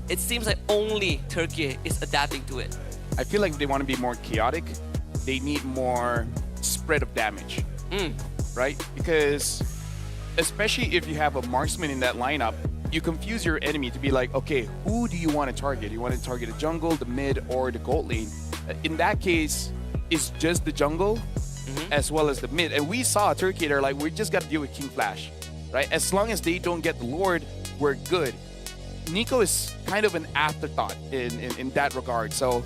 It seems like only Turkey is adapting to it. I feel like if they want to be more chaotic, they need more spread of damage, right? Because especially if you have a marksman in that lineup, you confuse your enemy to be like, okay, who do you want to target? Do you want to target the jungle, the mid, or the gold lane? In that case, it's just the jungle as well as the mid. And we saw Turkey, they're like, we just got to deal with King Flash, right? As long as they don't get the Lord, we're good. Nico is kind of an afterthought in that regard. So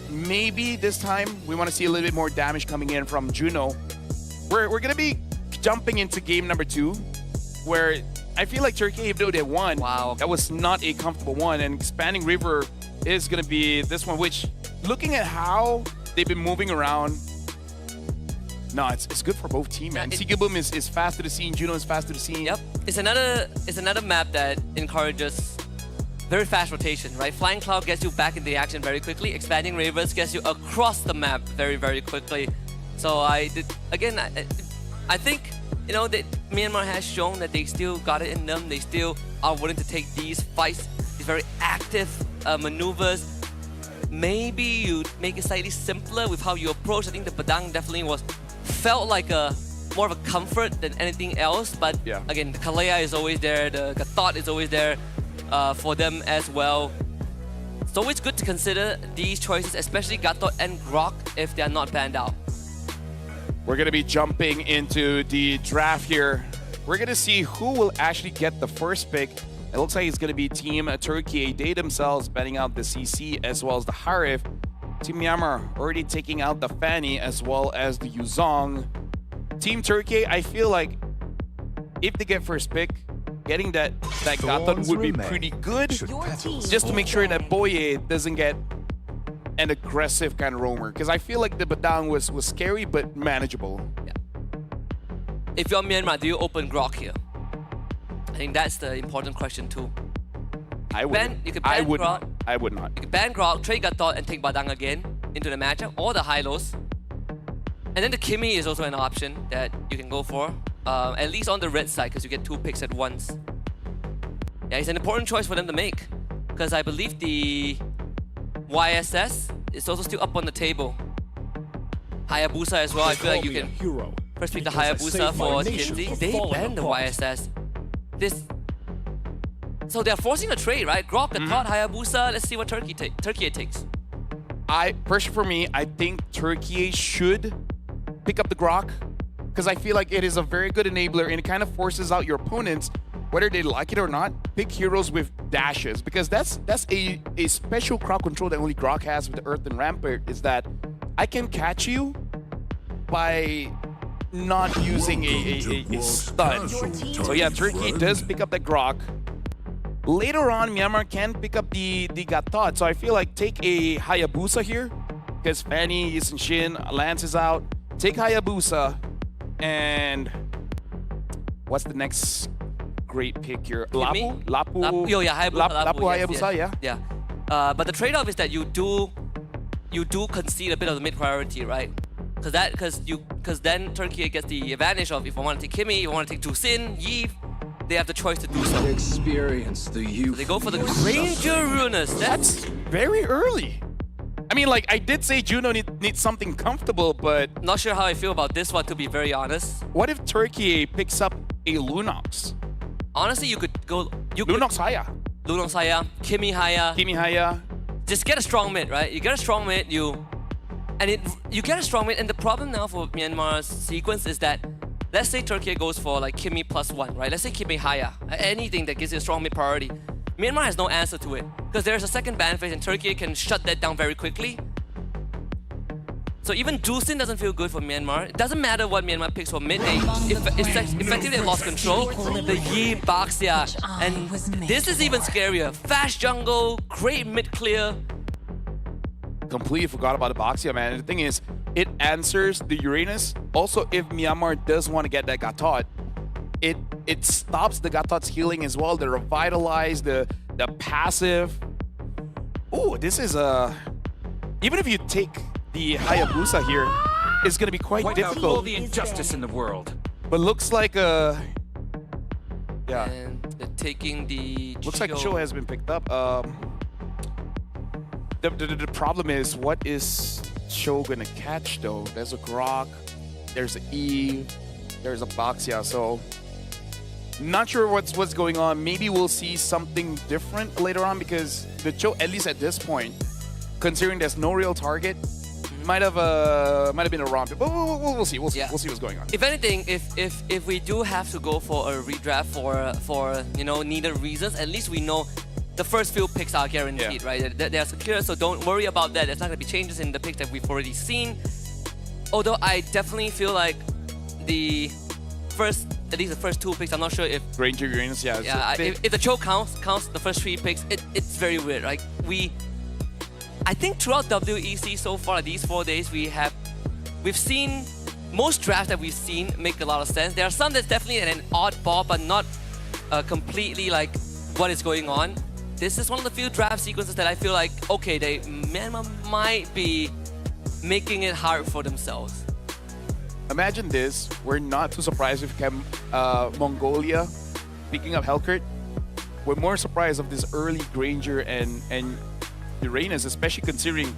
maybe this time we want to see a little bit more damage coming in from Juno. We're going to be jumping into game number 2, where I feel like Turkey, even though they won, that was not a comfortable one. And Expanding River is going to be this one, which looking at how they've been moving around, no, it's good for both teams, man. Sigibum is fast to the scene, Juno is fast to the scene. Yep, it's another map that encourages very fast rotation, right? Flying Cloud gets you back in the action very quickly. Expanding Rivers gets you across the map very, very quickly. So I think, you know, that Myanmar has shown that they still got it in them. They still are willing to take these fights, these very active maneuvers. Maybe you make it slightly simpler with how you approach. I think the Badang definitely felt like more of a comfort than anything else. But again, the Kalea is always there. The Gatot is always there for them as well. It's always good to consider these choices, especially Gatot and Grok, if they are not banned out. We're going to be jumping into the draft here. We're going to see who will actually get the first pick. It looks like it's going to be Team Turkey. They themselves banning out the CC as well as the Harif. Team Myanmar already taking out the Fanny as well as the Yuzong. Team Turkey, I feel like if they get first pick, getting that Gatot would be pretty good. Just to make sure that Boye doesn't get an aggressive kind of roamer. Because I feel like the Badang was scary but manageable. Yeah. If you're Myanmar, do you open Grok here? I think that's the important question too. I would not. You could ban Grok, trade Gatot, and take Badang again into the matchup, or the high-lows. And then the Kimi is also an option that you can go for, at least on the red side, because you get 2 picks at once. Yeah, it's an important choice for them to make, because I believe the YSS is also still up on the table. Hayabusa as well, I feel like you can first pick the Hayabusa for Kinsey. They banned the YSS. So they're forcing a trade, right? Grok, Gatot, Hayabusa. Let's see what Turkey takes. Personally for me, I think Turkey should pick up the Grok, because I feel like it is a very good enabler and it kind of forces out your opponents, whether they like it or not, pick heroes with dashes, because that's a special crowd control that only Grok has with the Earth and Rampart, is that I can catch you by not using a stun. So yeah, Turkey does pick up the Grok. Later on, Myanmar can pick up the Gatot. So I feel like take a Hayabusa here, because Fanny, Yisun Shin, Lance is out. Take Hayabusa, and what's the next great pick here? Lapu? Hayabusa, yes. Yeah. But the trade-off is that you do concede a bit of the mid-priority, right? Because then Turkey gets the advantage of, if I want to take Kimi, if I want to take Dusin, Yves, they have the choice to do so. Experience the youth. So they go for the Ranger Ruinous. That's very early. I mean, like, I did say Juno needs something comfortable, but... Not sure how I feel about this one, to be very honest. What if Turkey picks up a Lunox? Honestly, you could go... Lunox Haya. Lunox Haya, Kimi Haya. Just get a strong mid, right? You get a strong mid, you get a strong mid, and the problem now for Myanmar's sequence is that, let's say Turkey goes for like Kimi +1, right? Let's say Kimi Haya, anything that gives you a strong mid priority. Myanmar has no answer to it, because there's a second ban phase and Turkey can shut that down very quickly. So even Drusin doesn't feel good for Myanmar. It doesn't matter what Myanmar picks for mid lane. Effectively they lost control. The Yi Baxia. And this is even scarier. Fast jungle, great mid clear. Completely forgot about the Baxia, man. And the thing is, it answers the Uranus. Also, if Myanmar does want to get that Gatot, it stops the Gatot's healing as well. The Revitalize, the passive. Oh, this is a... Even if you take the Hayabusa here, it's going to be quite difficult. All the injustice in the world. But looks like yeah. And they're taking the Looks like Cho has been picked up. The problem is, what is Cho gonna catch though? There's a Grok, there's an Eve, there's a Baxia, so not sure what's going on. Maybe we'll see something different later on, because the Cho, at least at this point, considering there's no real target, might have been a romp. But we'll see. We'll see. Yeah. We'll see what's going on. If anything, if we do have to go for a redraft for needed reasons, at least we know the first few picks are guaranteed, right? They're secure, so don't worry about that. There's not going to be changes in the picks that we've already seen. Although I definitely feel like at least the first two picks, I'm not sure if Ranger Uranus, if the Cho counts the first three picks, it's very weird. Like I think throughout WEC so far, these 4 days, we've seen most drafts that we've seen make a lot of sense. There are some that's definitely an oddball, but not completely like what is going on. This is one of the few draft sequences that I feel like, okay, Myanmar might be making it hard for themselves. Imagine this, we're not too surprised if Mongolia picking up Hellkurt. We're more surprised of this early Granger and Uranus, especially considering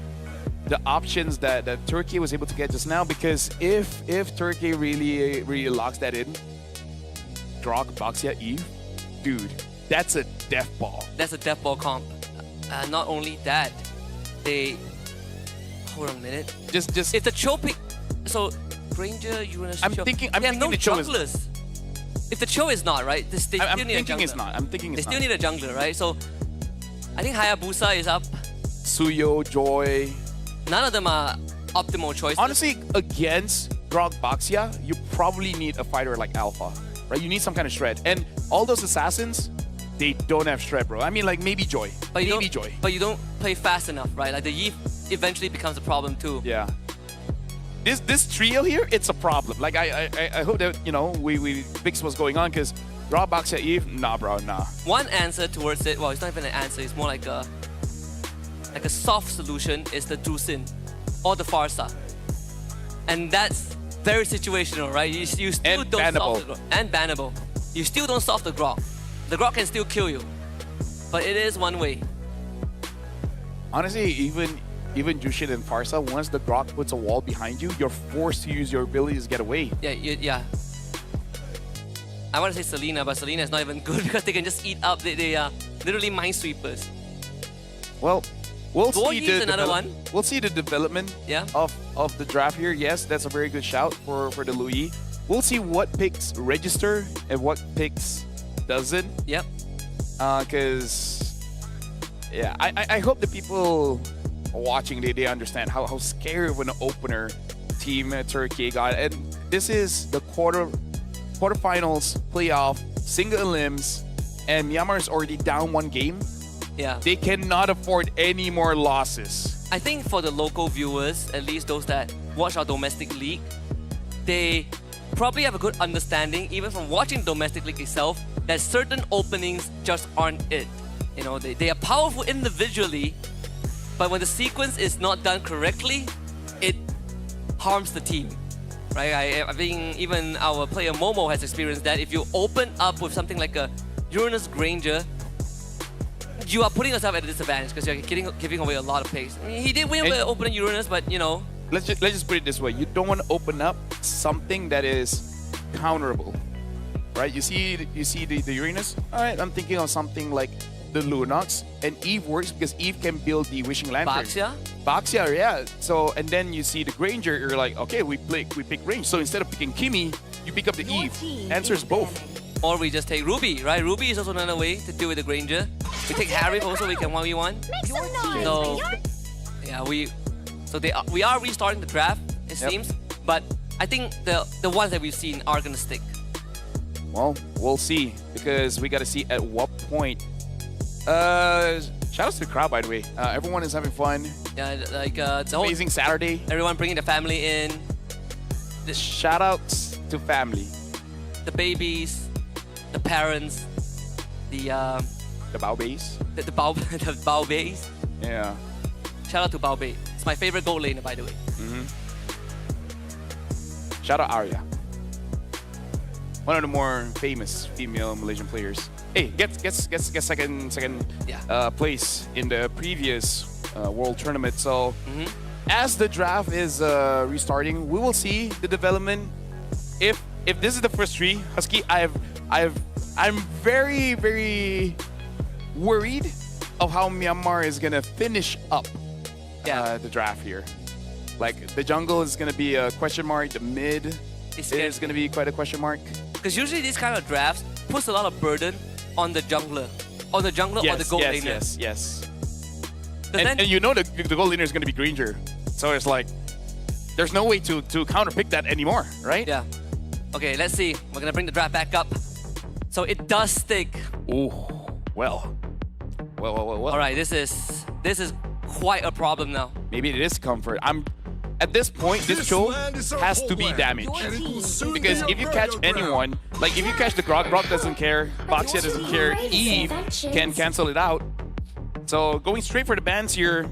the options that Turkey was able to get just now, because if Turkey really locks that in, Grok, Baxia, Eve, dude, that's a death ball. That's a death ball comp. Not only that, hold on a minute. Just if the Cho pick, so Granger, Uranus, I'm Cho, thinking they have no the Cho junglers. If the Cho is not, right, they still need a jungler. It's not. I'm thinking it's not. They still need a jungler, right? So I think Hayabusa is up. Suyo, Joy. None of them are optimal choices. Honestly, against Grok Baxia, you probably need a fighter like Alpha, right? You need some kind of shred. And all those assassins, they don't have shred, bro. I mean, like maybe Joy. But Joy. But you don't play fast enough, right? Like the Yi eventually becomes a problem too. Yeah. This trio here, it's a problem. Like I hope that we fix what's going on, because Grok Baxia Eve, nah, bro, nah. One answer towards it, well, it's not even an answer. It's more like a soft solution is the Drusin or the Farsa. And that's very situational, right? You still and don't bannable. solve the Grok. And bannable. You still don't solve the Grok. The Grok can still kill you. But it is one way. Honestly, even Jushin and Farsa, once the Grok puts a wall behind you, you're forced to use your abilities to get away. Yeah. I want to say Selena, but Selena is not even good because they can just eat up. They are literally minesweepers. Well, we'll Boy see another one. We'll see the development of the draft here. Yes, that's a very good shout for the Louis. We'll see what picks register and what picks doesn't. Yep. Because I hope the people watching they understand how scary of an opener Team Turkey got. And this is the quarterfinals playoff, single elims, and Myanmar is already down one game. Yeah. They cannot afford any more losses. I think for the local viewers, at least those that watch our domestic league, they probably have a good understanding, even from watching domestic league itself, that certain openings just aren't it. They are powerful individually, but when the sequence is not done correctly, it harms the team. Right? I think even our player Momo has experienced that. If you open up with something like a Uranus Granger, you are putting yourself at a disadvantage because you're giving away a lot of pace. I mean, he did win with opening Uranus, but Let's just put it this way: you don't want to open up something that is counterable, right? You see the Uranus. All right, I'm thinking of something like the Lunox, and Eve works because Eve can build the Wishing Lantern. Baxia, yeah. So and then you see the Granger. You're like, okay, we pick range. So instead of picking Kimi, you pick up the Eve. Answers both. Or we just take Ruby, right? Ruby is also another way to deal with the Granger. We take Harry also, we can 1v1. So, yeah, So we are restarting the draft, it seems, but I think the ones that we've seen are gonna stick. Well, we'll see, because we got to see at what point. Shout out to the crowd, by the way. Everyone is having fun. Yeah, like the whole, Amazing Saturday. everyone bringing the family in, Shout outs to family. the babies, the parents, the The base. the Bao Beis. Yeah. Shout out to Bao Bei. It's my favorite gold laner, by the way. Shout out Arya. One of the more famous female Malaysian players. Hey, gets second place in the previous World Tournament. So as the draft is restarting, we will see the development. If this is the first three, Husky, I'm very, very worried of how Myanmar is gonna finish up the draft here. Like the jungle is gonna be a question mark. The mid is gonna be quite a question mark. Because usually these kind of drafts puts a lot of burden on the jungler, or the gold laner. Yes. Then, And you know the gold laner is gonna be Granger, so it's like there's no way to counterpick that anymore, right? yeah. Okay, let's see. We're gonna bring the draft back up. So it does stick. Ooh, well. All right, this is quite a problem now. Maybe it is comfort. At this point, this show has to be damaged. Because if you catch anyone, like if you catch the Grog doesn't care, Baxia doesn't care, Eve can cancel it out. So going straight for the bans here,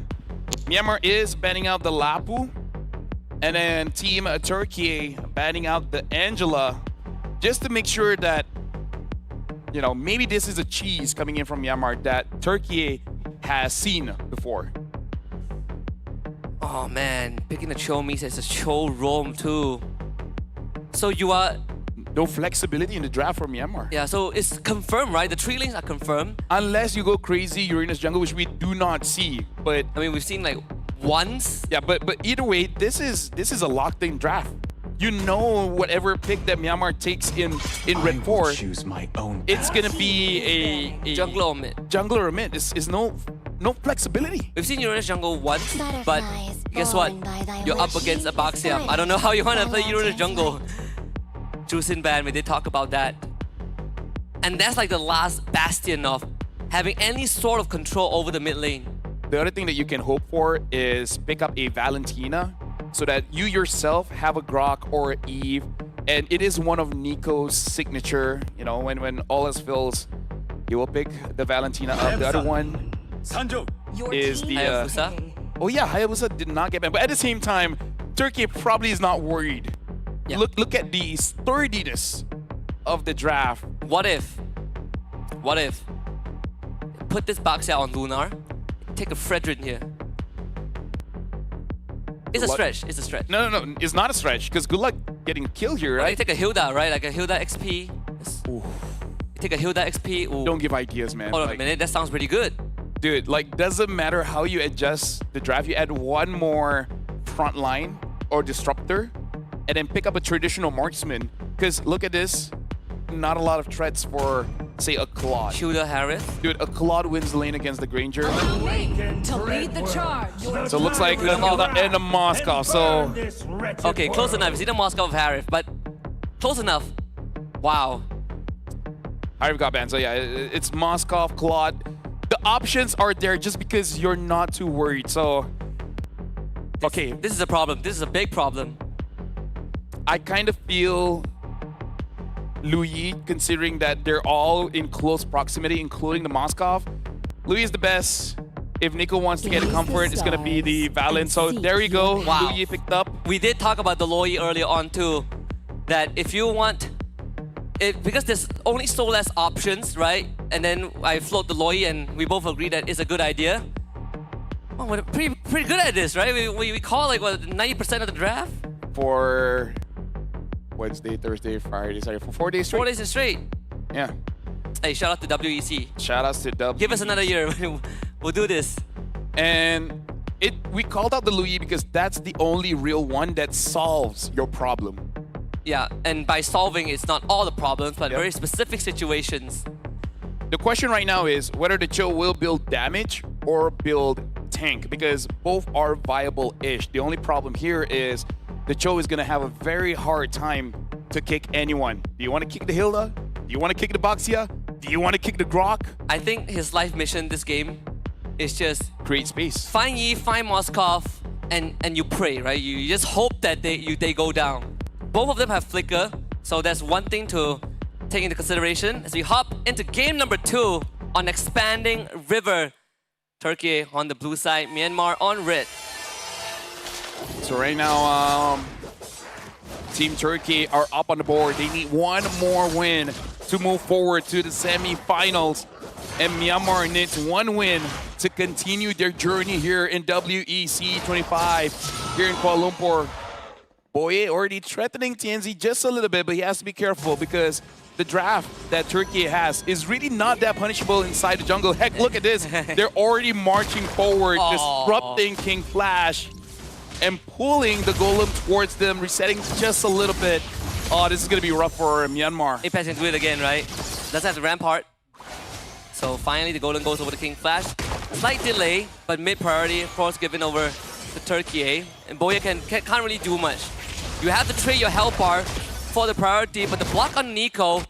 Myanmar is banning out the Lapu, and then Team Turkey banning out the Angela, just to make sure that, you know, maybe this is a cheese coming in from Myanmar that Turkey has seen before. Oh man, picking the Cho means it's a Cho roam too. So you are... No flexibility in the draft from Myanmar. Yeah, so it's confirmed, right? The 3 lanes are confirmed. Unless you go crazy Uranus jungle, which we do not see. But I mean, we've seen like once. yeah, but either way, this is a locked-in draft. You know, whatever pick that Myanmar takes in Red 4, choose my own it's it's gonna be a Jungler or mid. jungler or mid. Is no flexibility. We've seen Uranus jungle once, but guess what? You're up against Abaxia. I don't know how you want to play Uranus jungle. Juicin ban, we did talk about that. And that's like the last bastion of having any sort of control over the mid lane. The other thing that you can hope for is pick up a Valentina, so that you yourself have a Grok or a Eve, and it is one of Nico's signature. You know, when all else fails, he will pick the Valentina up. The other one is the Hayabusa. oh yeah, Hayabusa did not get banned, but at the same time, Turkey probably is not worried. Yeah. Look at the sturdiness of the draft. What if put this Baxia on Lunar, take a Fredrin here. It's a What? stretch. It's a stretch. No, it's not a stretch, because good luck getting killed here, Right? right? Take a Hilda, right? Like a Hilda XP. Take a Hilda XP. Ooh. Don't give ideas, man. Hold on a Like, minute. That sounds pretty good. dude, like, doesn't matter how you adjust the draft, you add one more front line or disruptor, and then pick up a traditional marksman. Because look at this, not a lot of threats for, say, a Claude. Hilda Harris. Dude, a Claude wins the lane against the Granger. To lead the charge. So it looks like a Hilda and a Moskov. So Okay, close enough. It's either Moscow or Harif, but close enough. Wow. I've got banned. So yeah, it's Moskov, Claude. The options are there just because you're not too worried. So, okay, This is a problem. This is a big problem. I kind of feel Louis, considering that they're all in close proximity, including the Moskov. Louis is the best. If Nico wants to get a comfort, it's going to be the Valen. So there you go. Wow. Louis picked up. We did talk about the Loi earlier on too, that if you want, because there's only so less options, right? And then I float the Loi and we both agree that it's a good idea. Oh, we're pretty good at this, right? We call like what, 90% of the draft? For Wednesday, Thursday, Friday, sorry, for 4 days straight. 4 days straight. Yeah. Hey, shout out to WEC. Shout outs to Dub. Give us another year. We'll do this. And we called out the Louis because that's the only real one that solves your problem. Yeah, and by solving, it's not all the problems, but Yep. very specific situations. The question right now is whether the Cho will build damage or build tank because both are viable-ish. The only problem here is the Cho is going to have a very hard time to kick anyone. Do you want to kick the Hilda? Do you want to kick the Baxia? Do you want to kick the Grok? I think his life mission this game is just Create space. find Yi, find Moskov, and you pray, right? You just hope that they go down. Both of them have flicker, so that's one thing to take into consideration as we hop into game number 2 on Expanding River. Turkey on the blue side, Myanmar on red. So right now, Team Turkey are up on the board. They need one more win to move forward to the semi-finals. And Myanmar needs one win to continue their journey here in WEC25 here in Kuala Lumpur. Boye already threatening TNZ just a little bit, but he has to be careful because the draft that Turkey has is really not that punishable inside the jungle. Heck, look at this. They're already marching forward, disrupting King Flash and pulling the golem towards them, resetting just a little bit. Oh, this is going to be rough for Myanmar. Apex can do it again, right? Doesn't have the rampart. So finally, the golem goes over to King Flash. Slight delay, but mid-priority, of course, given over to Turkey. And Boya can't really do much. You have to trade your health bar for the priority, but the block on Nico is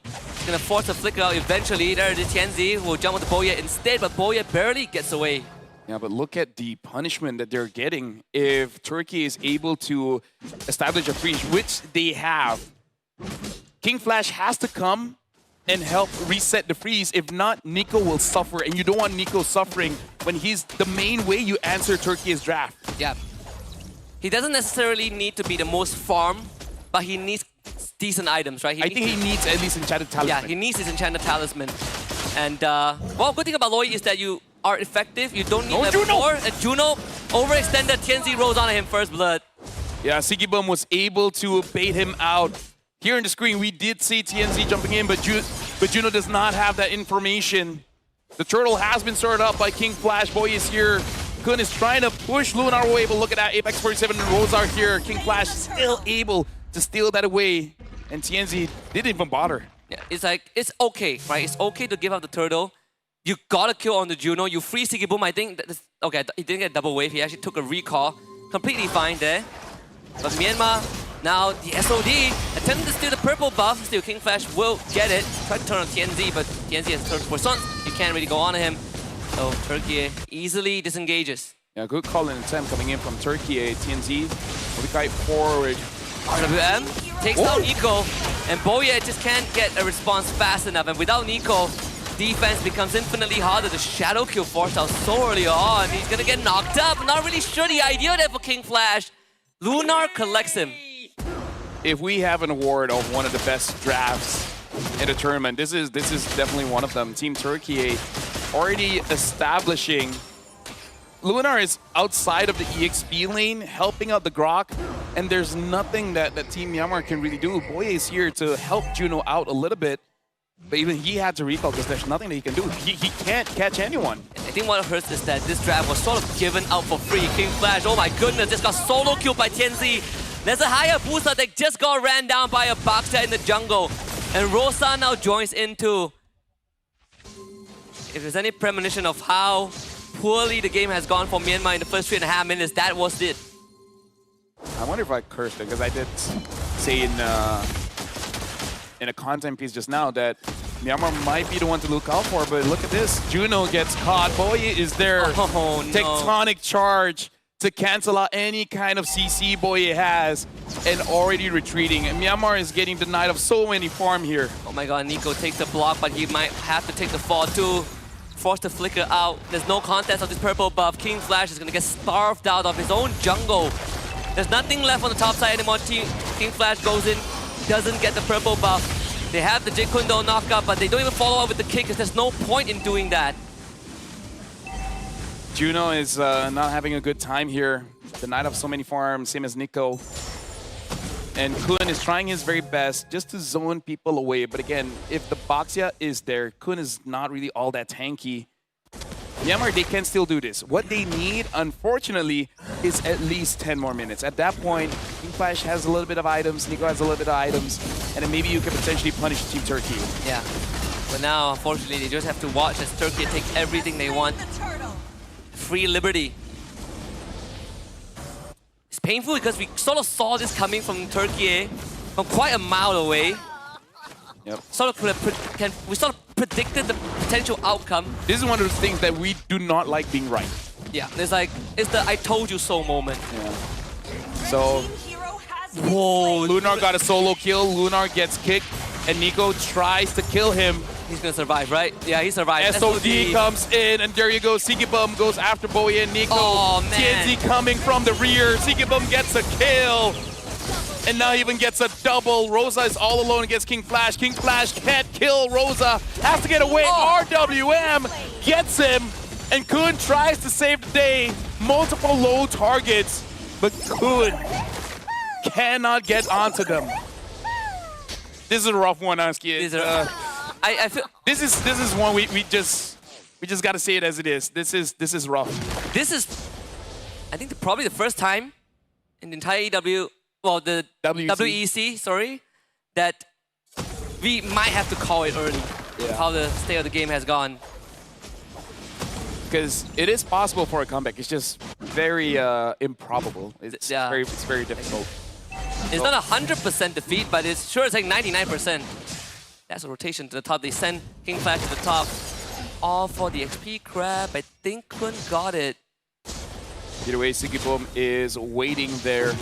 going to force a flicker out eventually. There it is, Tianzi will jump onto Boya instead, but Boya barely gets away. Yeah, but look at the punishment that they're getting if Turkey is able to establish a freeze, which they have. King Flash has to come and help reset the freeze. If not, Nico will suffer, and you don't want Nico suffering when he's the main way you answer Turkey's draft. Yeah. He doesn't necessarily need to be the most farm, but he needs decent items, right? I think he needs at least Enchanted Talisman. Yeah, he needs his Enchanted Talisman. And, well, good thing about Loi is that you are effective. You don't need level 4. And Juno overextended. Tianzi rolls on him first blood. Yeah, Sigibum was able to bait him out. Here on the screen, we did see TNZ jumping in, but Juno does not have that information. The turtle has been sorted up by King Flash. Boy is here. Kun is trying to push Lunar away, but look at that. Apex 47 and Rosar here. King Flash still able to steal that away. And TNZ didn't even bother. Yeah, it's like, it's okay, right? It's okay to give up the turtle. You gotta kill on the Juno. You free Sigibum. I think that's, okay, he didn't get double wave. He actually took a recall. Completely fine there. But Myanmar, now the SOD attempting to steal the purple buff. Still, King Flash will get it. Try to turn on TNZ, but TNZ has turned for Sun. You can't really go on to him. So Turkey easily disengages. Yeah, good call and attempt coming in from Turkey. TNZ will be quite forward. RWM takes down Nico, and Boya just can't get a response fast enough. And without Nico, defense becomes infinitely harder. The shadow kill forced out so early on. He's gonna get knocked up. Not really sure the idea there for King Flash. Lunar collects him. If we have an award of one of the best drafts in the tournament, this is definitely one of them. Team Turkey already establishing. Lunar is outside of the EXP lane, helping out the Grok, and there's nothing that Team Myanmar can really do. Boye is here to help Juno out a little bit, but even he had to recall because there's nothing that he can do. He can't catch anyone. I think what hurts is that this draft was sort of given out for free. King Flash, oh my goodness, just got solo killed by Tianzi. There's a higher booster that just got ran down by a Baxter in the jungle. And Rosa now joins in too. If there's any premonition of how poorly the game has gone for Myanmar in the first 3.5 minutes, that was it. I wonder if I cursed it, because I did say in a content piece just now that Myanmar might be the one to look out for, but look at this. Juno gets caught. Boye is there. Oh, no. Tectonic charge to cancel out any kind of CC Boye has, and already retreating. And Myanmar is getting denied of so many farm here. Oh my god, Nico takes the block, but he might have to take the fall too. Forced to flicker out. There's no contest of this purple buff. King Flash is gonna get starved out of his own jungle. There's nothing left on the top side anymore. King Flash goes in, doesn't get the purple buff. They have the Jit Kundo knockup, but they don't even follow up with the kick because there's no point in doing that. Juno is not having a good time here. Denied of so many farms, same as Nico. And Kun is trying his very best just to zone people away. But again, if the Baxia is there, Kun is not really all that tanky. Myanmar, they can still do this. What they need, unfortunately, is at least 10 more minutes. At that point, King Flash has a little bit of items, Nico has a little bit of items, and then maybe you can potentially punish Team Turkey. Yeah, but now, unfortunately, they just have to watch as Turkey take everything they want. Free liberty. painful because we sort of saw this coming from Turkey from quite a mile away. Yep. We sort of predicted the potential outcome. This is one of the things that we do not like being right. Yeah, it's the I told you so moment. Yeah. So, whoa, Lunar got a solo kill. Lunar gets kicked, and Nico tries to kill him. He's gonna survive, right? Yeah, he survived. SOD comes in, and there you go. Sigibum goes after Boye and Nico. Oh, man. TNZ coming from the rear. Sigibum gets a kill. And now even gets a double. Rosa is all alone against King Flash. King Flash can't kill Rosa. Has to get away. RWM gets him. And Kun tries to save the day. Multiple low targets. But Kun cannot get onto them. This is a rough one, Aski. I feel this is one we just gotta say it as it is. This is rough. this is, I think, probably the first time in the entire EW, well, the WEC, sorry, that we might have to call it early. Yeah. How the state of the game has gone. Because it is possible for a comeback. It's just very improbable. It's very difficult. It's not 100% defeat, but it's like 99%. That's a rotation to the top. They send King Flash to the top. All for the XP grab. I think Kun got it. Either way, Sigibum is waiting there.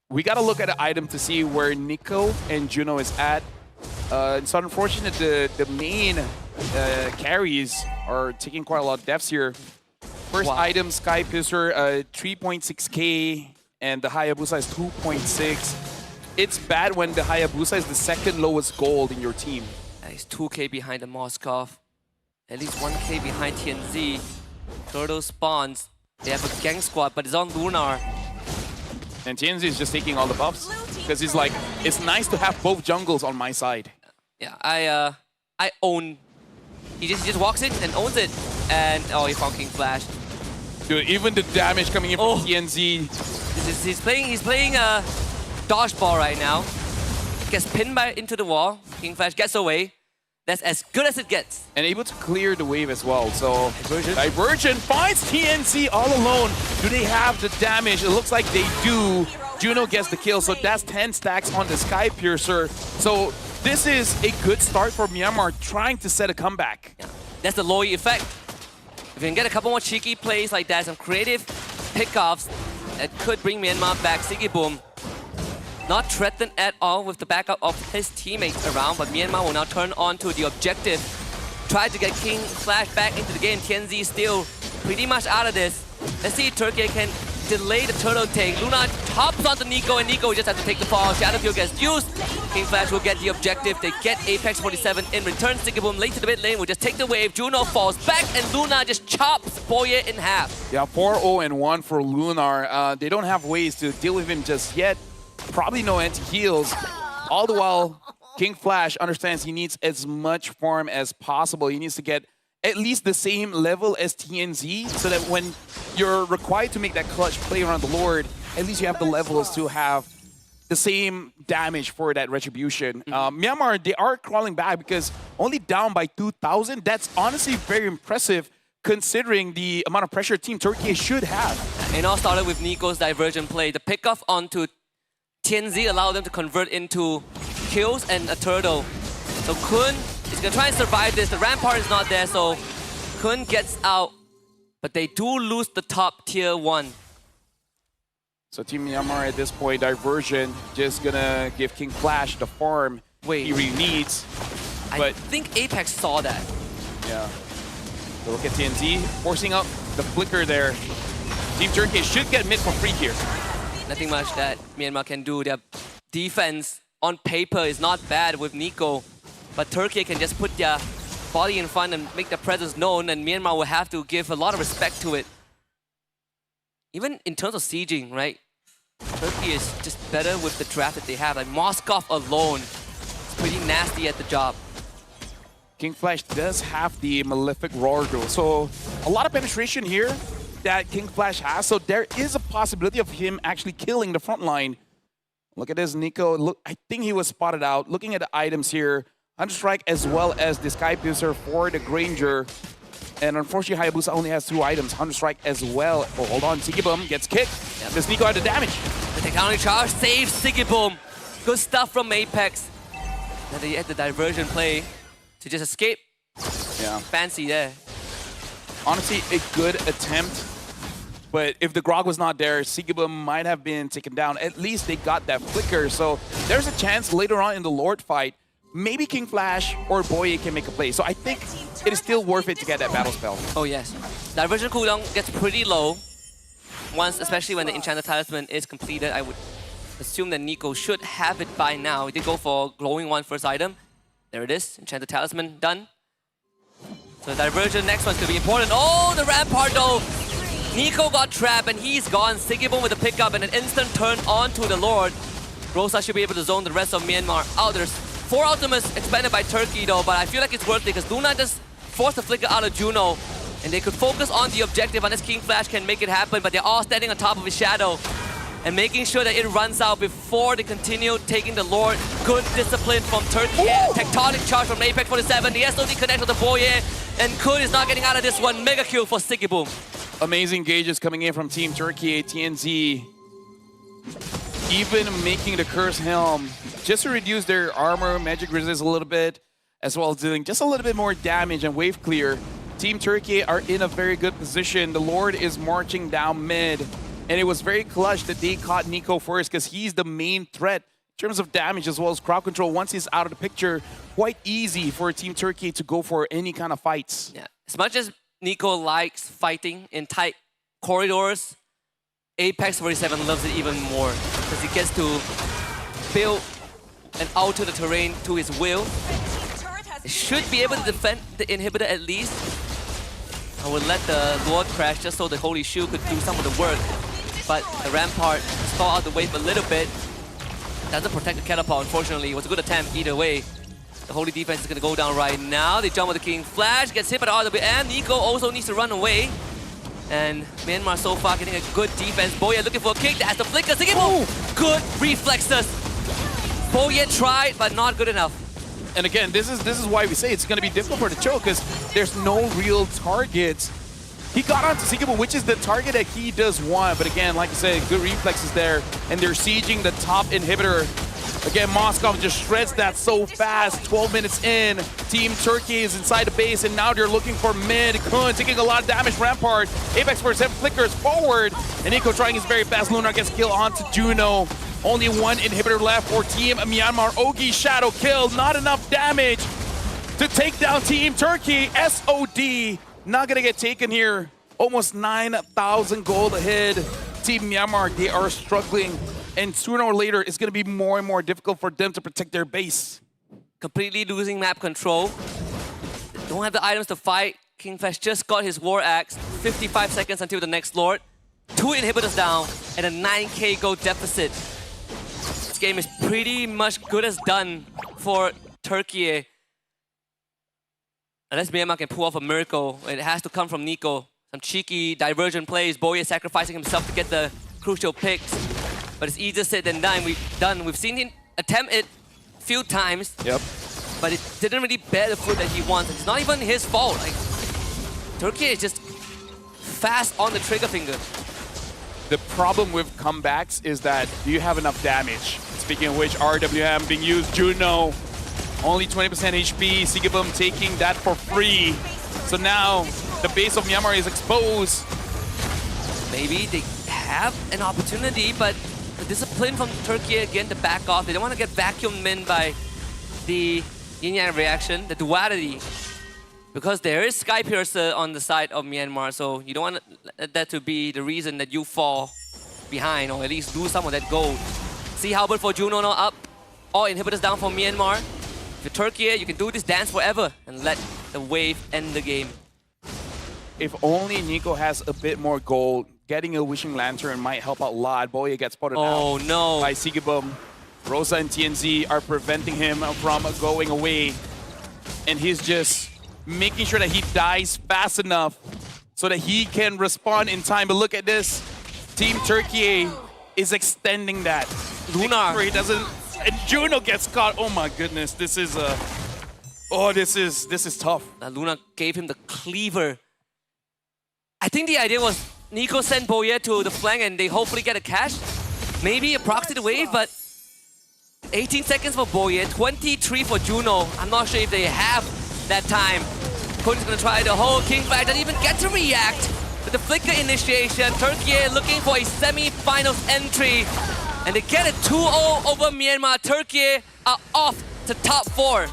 We gotta look at the item to see where Nico and Juno is at. It's unfortunate the main carries are taking quite a lot of deaths here. First item, Sky Pisser, 3.6k, and the Hayabusa is 2.6. It's bad when the Hayabusa is the second lowest gold in your team. He's 2k behind the Moskov. At least 1k behind TNZ. Turtle spawns. They have a gang squad, but it's on Lunar. And TNZ is just taking all the buffs. Because he's like, it's nice to have both jungles on my side. Yeah, I own. He just walks in and owns it. And oh, he found King Flash. Dude, even the damage coming in from TNZ. He's playing dodgeball right now. Gets pinned into the wall. King Flash gets away. That's as good as it gets. And able to clear the wave as well. So Divergent finds TNZ all alone. Do they have the damage? It looks like they do. Juno gets the kill, so that's 10 stacks on the Sky Piercer. So this is a good start for Myanmar trying to set a comeback. Yeah. That's the Loi effect. If you can get a couple more cheeky plays like that, some creative pickoffs that could bring Myanmar back. Sigibum not threatened at all with the backup of his teammates around, but Myanmar will now turn on to the objective. Try to get King Flash back into the game. TNZ still pretty much out of this. Let's see if Turkey can delay the turtle take. Luna hops onto Nico, and Nico just has to take the fall. Shadowfield gets used. King Flash will get the objective. They get Apex 47 in return. Sigibum late to the mid lane will just take the wave. Juno falls back, and Luna just chops Boye in half. Yeah, 4-0 and 1 for Lunar. They don't have ways to deal with him just yet. Probably no anti-heals. All the while, King Flash understands he needs as much farm as possible. He needs to get at least the same level as TNZ so that when you're required to make that clutch play around the Lord, at least you have the levels to have the same damage for that retribution. Myanmar, they are crawling back because only down by 2,000. That's honestly very impressive considering the amount of pressure Team Turkey should have. It all started with Nico's divergent play. The pickoff onto TNZ allowed them to convert into kills and a turtle. So Kun is going to try and survive this. The rampart is not there, so Kun gets out. But they do lose the top tier 1. So Team Myanmar at this point, diversion, just gonna give King Flash the farm he really needs. I think Apex saw that. Yeah. So look at TNZ, forcing up the flicker there. Team Turkey should get mid for free here. Nothing much that Myanmar can do. Their defense on paper is not bad with Nico, but Turkey can just put their body in front and make their presence known, and Myanmar will have to give a lot of respect to it. Even in terms of sieging, right? Turkey is just better with the draft that they have. Like Moskov alone is pretty nasty at the job. King Flash does have the Malefic Roar though, so a lot of penetration here that King Flash has, so there is a possibility of him actually killing the front line. Look at this, Nico. Look, I think he was spotted out. Looking at the items here, Hunter Strike as well as the Sky Piercer for the Granger. And unfortunately, Hayabusa only has 2 items. Hunter Strike as well. Oh, hold on. Sigibum gets kicked. Yep. Does Nico have the damage? The technology charge saves Sigibum. Good stuff from Apex. Then they had the diversion play to just escape. Yeah. Fancy there. Honestly, a good attempt. But if the Grog was not there, Sigibum might have been taken down. At least they got that flicker. So there's a chance later on in the Lord fight, maybe King Flash or Boye can make a play. So I think it is still worth it to get that battle spell. Oh yes. Diversion cooldown gets pretty low. Once, especially when the Enchanted Talisman is completed, I would assume that Nico should have it by now. He did go for Glowing One first item. There it is. Enchanted Talisman done. So Diversion next one's gonna be important. Oh, the Rampart though! Nico got trapped and he's gone. Sigibum with a pickup and an instant turn onto the Lord. Rosa should be able to zone the rest of Myanmar out. There's 4 ultimates expended by Turkey though, but I feel like it's worth it because Luna just forced the flicker out of Juno. And they could focus on the objective unless King Flash can make it happen, but they're all standing on top of his shadow. And making sure that it runs out before they continue taking the Lord. Good discipline from Turkey. Tectonic charge from Apex 47. The SOD connects with the Boye. And Kun is not getting out of this one. Mega kill for Sigibum. Amazing gauges coming in from Team Turkey, TNZ. Even making the Curse Helm just to reduce their armor, magic resist a little bit, as well as doing just a little bit more damage and wave clear. Team Turkey are in a very good position. The Lord is marching down mid. And it was very clutch that they caught Nico first because he's the main threat in terms of damage as well as crowd control. Once he's out of the picture, quite easy for Team Turkey to go for any kind of fights. Yeah. As much as Nico likes fighting in tight corridors, Apex 47 loves it even more because he gets to build and alter the terrain to his will. He should be able to defend the inhibitor at least. I would let the Lord crash just so the Holy Shield could do some of the work. But the Rampart stall out the wave a little bit. Doesn't protect the Catapult, unfortunately. It was a good attempt either way. The Holy Defense is going to go down right now. They jump with the King Flash, gets hit by the RWM. Nico also needs to run away. And Myanmar so far getting a good defense. Boye looking for a kick. That's the flicker. Good reflexes. Boye tried, but not good enough. And again, this is why we say it's going to be difficult for the Cho because there's no real targets. He got onto Sigibum, which is the target that he does want. But again, like I said, good reflexes there. And they're sieging the top inhibitor. Again, Moskov just shreds that so fast. 12 minutes in. Team Turkey is inside the base, and now they're looking for mid. Kun taking a lot of damage. Rampart. Apex 47 flickers forward. And Nico trying his very best. Lunar gets killed onto Juno. Only 1 inhibitor left for Team Myanmar. Ogi Shadow kill. Not enough damage to take down Team Turkey. SOD not going to get taken here. Almost 9,000 gold ahead. Team Myanmar, they are struggling. And sooner or later, it's going to be more and more difficult for them to protect their base. Completely losing map control. They don't have the items to fight. King Flash just got his War Axe. 55 seconds until the next Lord. 2 inhibitors down and a 9k gold deficit. This game is pretty much good as done for Turkey. Unless Myanmar can pull off a miracle, it has to come from Nico. Some cheeky diversion plays. Boye sacrificing himself to get the crucial picks. But it's easier said than done. We've seen him attempt it a few times. Yep. But it didn't really bear the fruit that he wants. It's not even his fault. Like, Turkey is just fast on the trigger finger. The problem with comebacks is that do you have enough damage? Speaking of which, RWM being used. Juno, only 20% HP. Sigibum taking that for free. So now the base of Myanmar is exposed. Maybe they have an opportunity, but the discipline from Turkey again to back off. They don't want to get vacuumed in by the yin-yang reaction, the duality. Because there is Sky Piercer on the side of Myanmar, so you don't want that to be the reason that you fall behind, or at least lose some of that gold. See Halberd for Juno now up. All inhibitors down for Myanmar. If you're Turkey, you can do this dance forever and let the wave end the game. If only Nico has a bit more gold, getting a Wishing Lantern might help out a lot. Boye gets spotted out no. by Sigibum. Rosa and TNZ are preventing him from going away. And he's just making sure that he dies fast enough so that he can respond in time. But look at this. Team Turkey is extending that. Lunar. He doesn't, and Juno gets caught. Oh my goodness, this is this is tough. Luna gave him the cleaver I think the idea was Nico send Boye to the flank and they hopefully get a catch. Maybe a proxy the wave, but 18 seconds for Boye, 23 for Juno. I'm not sure if they have that time. Cody's gonna try the whole King Flag, doesn't even get to react. With the flicker initiation, Turkiyye looking for a semi-finals entry. And they get a 2-0 over Myanmar. Turkiyye are off to top 4.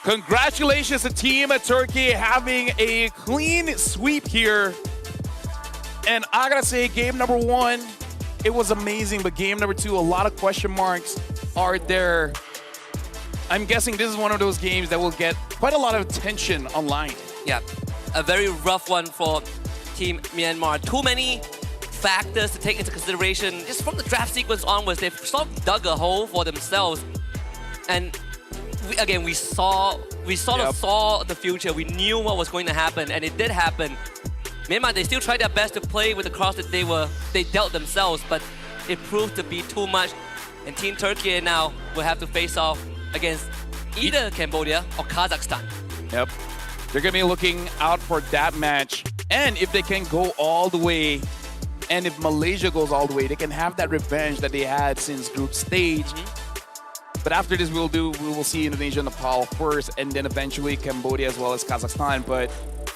Congratulations to Team Turkey having a clean sweep here. And I gotta say, game number 1, it was amazing, but game number 2, a lot of question marks are there. I'm guessing this is one of those games that will get quite a lot of attention online. Yeah, a very rough one for Team Myanmar. Too many factors to take into consideration. Just from the draft sequence onwards, they've sort of dug a hole for themselves. And we sort of saw the future. We knew what was going to happen, and it did happen. Myanmar, they still tried their best to play with the cards that they dealt themselves, but it proved to be too much. And Team Turkey now will have to face off against either Cambodia or Kazakhstan. Yep. They're going to be looking out for that match. And if they can go all the way, and if Malaysia goes all the way, they can have that revenge that they had since group stage. But after this, we will see Indonesia and Nepal first, and then eventually Cambodia as well as Kazakhstan. But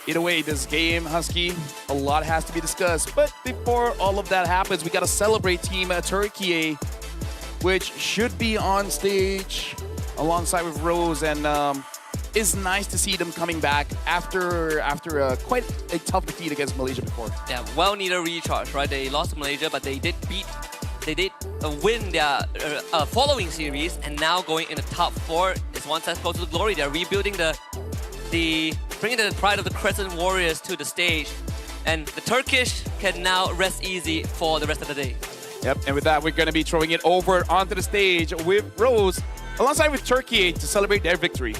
either way, this game, Husky, a lot has to be discussed. But before all of that happens, we got to celebrate Team Turkiyye, which should be on stage alongside with Rose. And it's nice to see them coming back after quite a tough defeat against Malaysia before. Yeah, well-needed recharge, right? They lost to Malaysia, but they did win their following series, and now going in the top 4 is one step closer to glory. They're rebuilding bringing the pride of the Crescent Warriors to the stage, and the Turkish can now rest easy for the rest of the day. Yep, and with that, we're going to be throwing it over onto the stage with Rose, alongside with Turkey to celebrate their victory.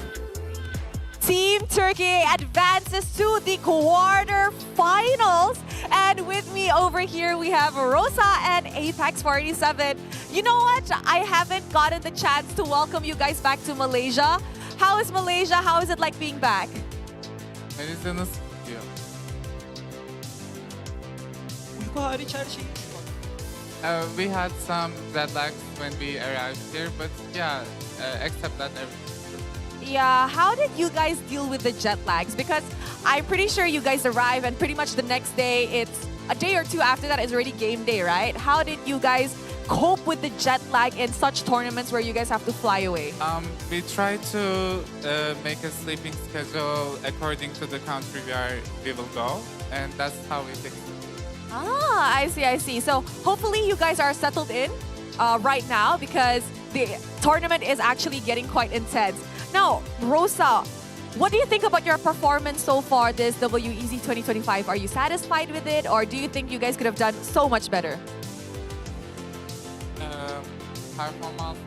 Team Turkey advances to the quarterfinals. And with me over here, we have Rosa and Apex 47. You know what? I haven't gotten the chance to welcome you guys back to Malaysia. How is Malaysia? How is it like being back? We had some jet lags when we arrived here, but yeah, except that Yeah, how did you guys deal with the jet lags? Because I'm pretty sure you guys arrive and pretty much the next day, it's a day or two after that is already game day, right? How did you guys cope with the jet lag in such tournaments where you guys have to fly away? we try to make a sleeping schedule according to the country where we will go, and that's how we fix it. Ah, I see. So hopefully you guys are settled in right now because the tournament is actually getting quite intense. Now, Rosa, what do you think about your performance so far this WEC 2025? Are you satisfied with it, or do you think you guys could have done so much better? Performance.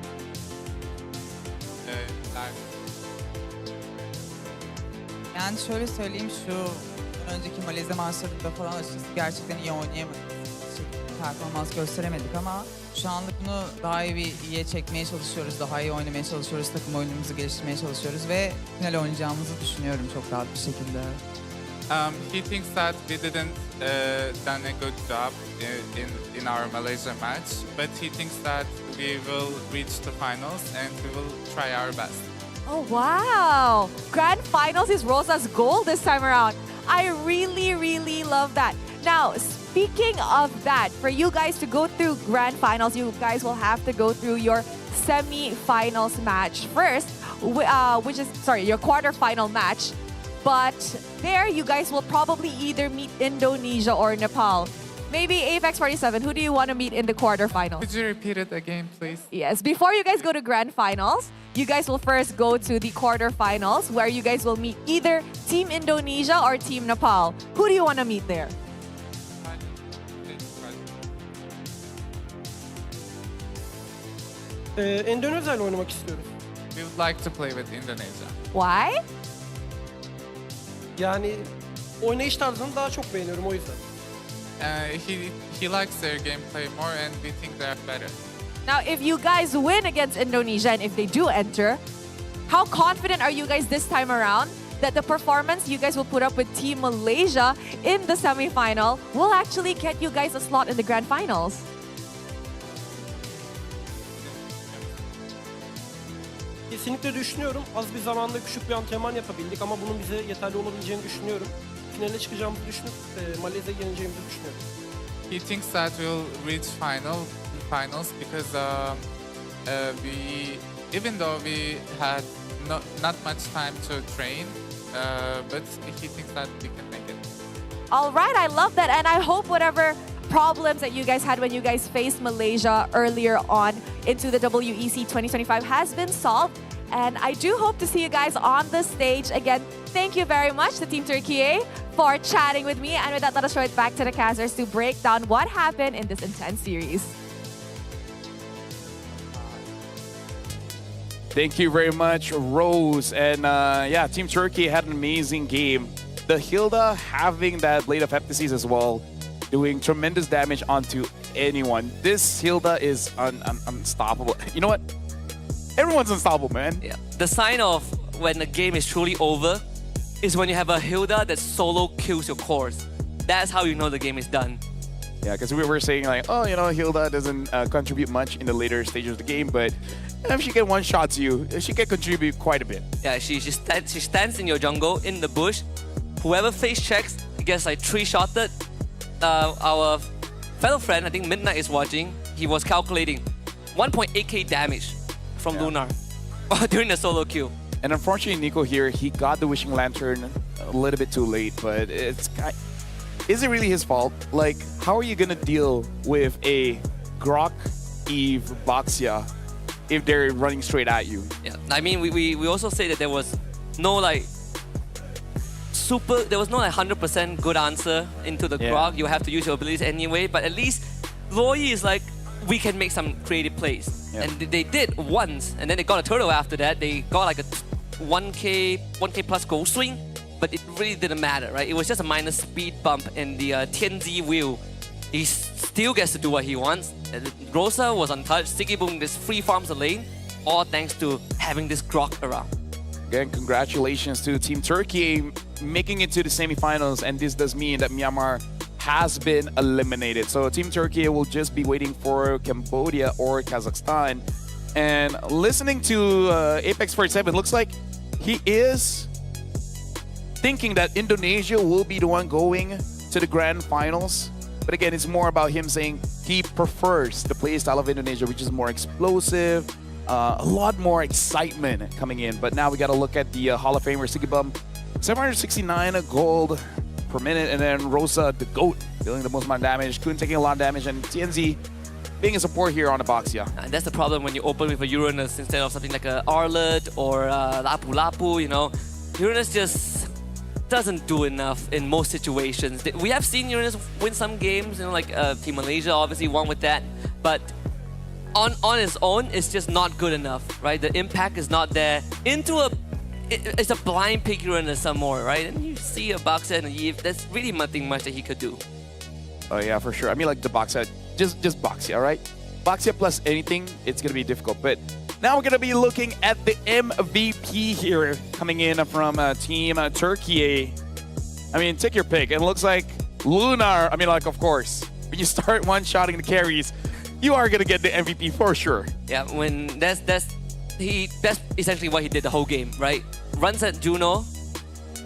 Yani şöyle söyleyeyim, şu önceki Malezya maçlarında falan açıkçası gerçekten iyi oynayamadık. Performans gösteremedik ama şu anlık bunu daha iyiye çekmeye çalışıyoruz, daha iyi oynamaya çalışıyoruz, takım oyunumuzu geliştirmeye çalışıyoruz ve final oynayacağımızı düşünüyorum çok rahat bir şekilde. He thinks that we didn't done a good job in our Malaysia match, but he thinks that we will reach the finals and we will try our best. Oh, wow. Grand finals is Rosa's goal this time around. I really love that. Now, speaking of that, for you guys to go through grand finals, you guys will have to go through your semi-finals match first, your quarter-final match. But there, you guys will probably either meet Indonesia or Nepal. Maybe Apex 47, who do you want to meet in the quarterfinals? Could you repeat it again, please? Yes, before you guys go to grand finals, you guys will first go to the quarterfinals where you guys will meet either Team Indonesia or Team Nepal. Who do you want to meet there? Endonezya ile oynamak istiyoruz. We would like to play with Indonesia. Why? Yani oynayış tarzını daha çok beğeniyorum o yüzden. He likes their gameplay more and we think they're better. Now, if you guys win against Indonesia and if they do enter, how confident are you guys this time around that the performance you guys will put up with Team Malaysia in the semi-final will actually get you guys a slot in the grand finals. Kesinlikle düşünüyorum. Az bir zamanda küçük bir antrenman yapabildik ama bunun bize yeterli olabileceğini düşünüyorum. Finale çıkacağımızı düşünüp Malezya'yı yeneceğimizi düşünüyorum. He thinks that we'll reach finals because even though we had not much time to train, but he thinks that we can make it. All right, I love that. And I hope whatever problems that you guys had when you guys faced Malaysia earlier on into the WEC 2025 has been solved. And I do hope to see you guys on the stage again. Thank you very much to Team Türkiye for chatting with me. And with that, let us throw it back to the Kazers to break down what happened in this intense series. Thank you very much, Rose. And yeah, Team Turkey had an amazing game. The Hilda having that blade of Heptases as well, doing tremendous damage onto anyone. This Hilda is unstoppable. You know what? Everyone's unstoppable, man. Yeah. The sign of when the game is truly over is when you have a Hilda that solo kills your cores. That's how you know the game is done. Yeah, because we were saying like, oh, you know, Hilda doesn't contribute much in the later stages of the game, but if she can one-shot you, she can contribute quite a bit. Yeah, she stands in your jungle, in the bush. Whoever face checks gets like 3-shotted. Our fellow friend, I think Midnight is watching, he was calculating 1.8k damage from Lunar during the solo kill. And unfortunately, Nico here, he got the Wishing Lantern a little bit too late, but is it really his fault? Like, how are you gonna deal with a Grok, Eve, Baxia if they're running straight at you? Yeah, I mean, we also say that there was no like there was no like 100% good answer into the Grok. You have to use your abilities anyway, but at least Loyi is like, we can make some creative plays. And they did once, and then they got a turtle after that. They got like a 1k plus goal swing, but it really didn't matter, right? It was just a minor speed bump in the Tianzi wheel. He still gets to do what he wants. Rosa was untouched. Siggy Boom just free farms the lane, all thanks to having this Grok around. Again, congratulations to Team Turkey making it to the semifinals, and this does mean that Myanmar has been eliminated. So Team Turkey will just be waiting for Cambodia or Kazakhstan. And listening to Apex 47, looks like he is thinking that Indonesia will be the one going to the grand finals. But again, it's more about him saying he prefers the play style of Indonesia, which is more explosive, a lot more excitement coming in. But now we got to look at the Hall of Famer Sigibum, 769 gold per minute, and then Rosa, the GOAT, dealing the most amount of damage, Kun taking a lot of damage, and TNZ being a support here on the Baxia. And that's the problem when you open with a Uranus instead of something like a Arlet or Lapu Lapu, you know. Uranus just doesn't do enough in most situations. We have seen Uranus win some games, you know, like Team Malaysia obviously won with that, but on its own, it's just not good enough, right? The impact is not there. It's a blind pick Uranus some more, right? And you see a Baxia and a Eve, there's really nothing much that he could do. Oh yeah, for sure. I mean, like the Baxia, just Baxia, right? Baxia plus anything, it's gonna be difficult. But now we're gonna be looking at the MVP here, coming in from Team Turkey. I mean, take your pick. It looks like Lunar. I mean, like, of course, when you start one-shotting the carries, you are gonna get the MVP for sure. Yeah, when that's essentially what he did the whole game, right? Runs at Juno,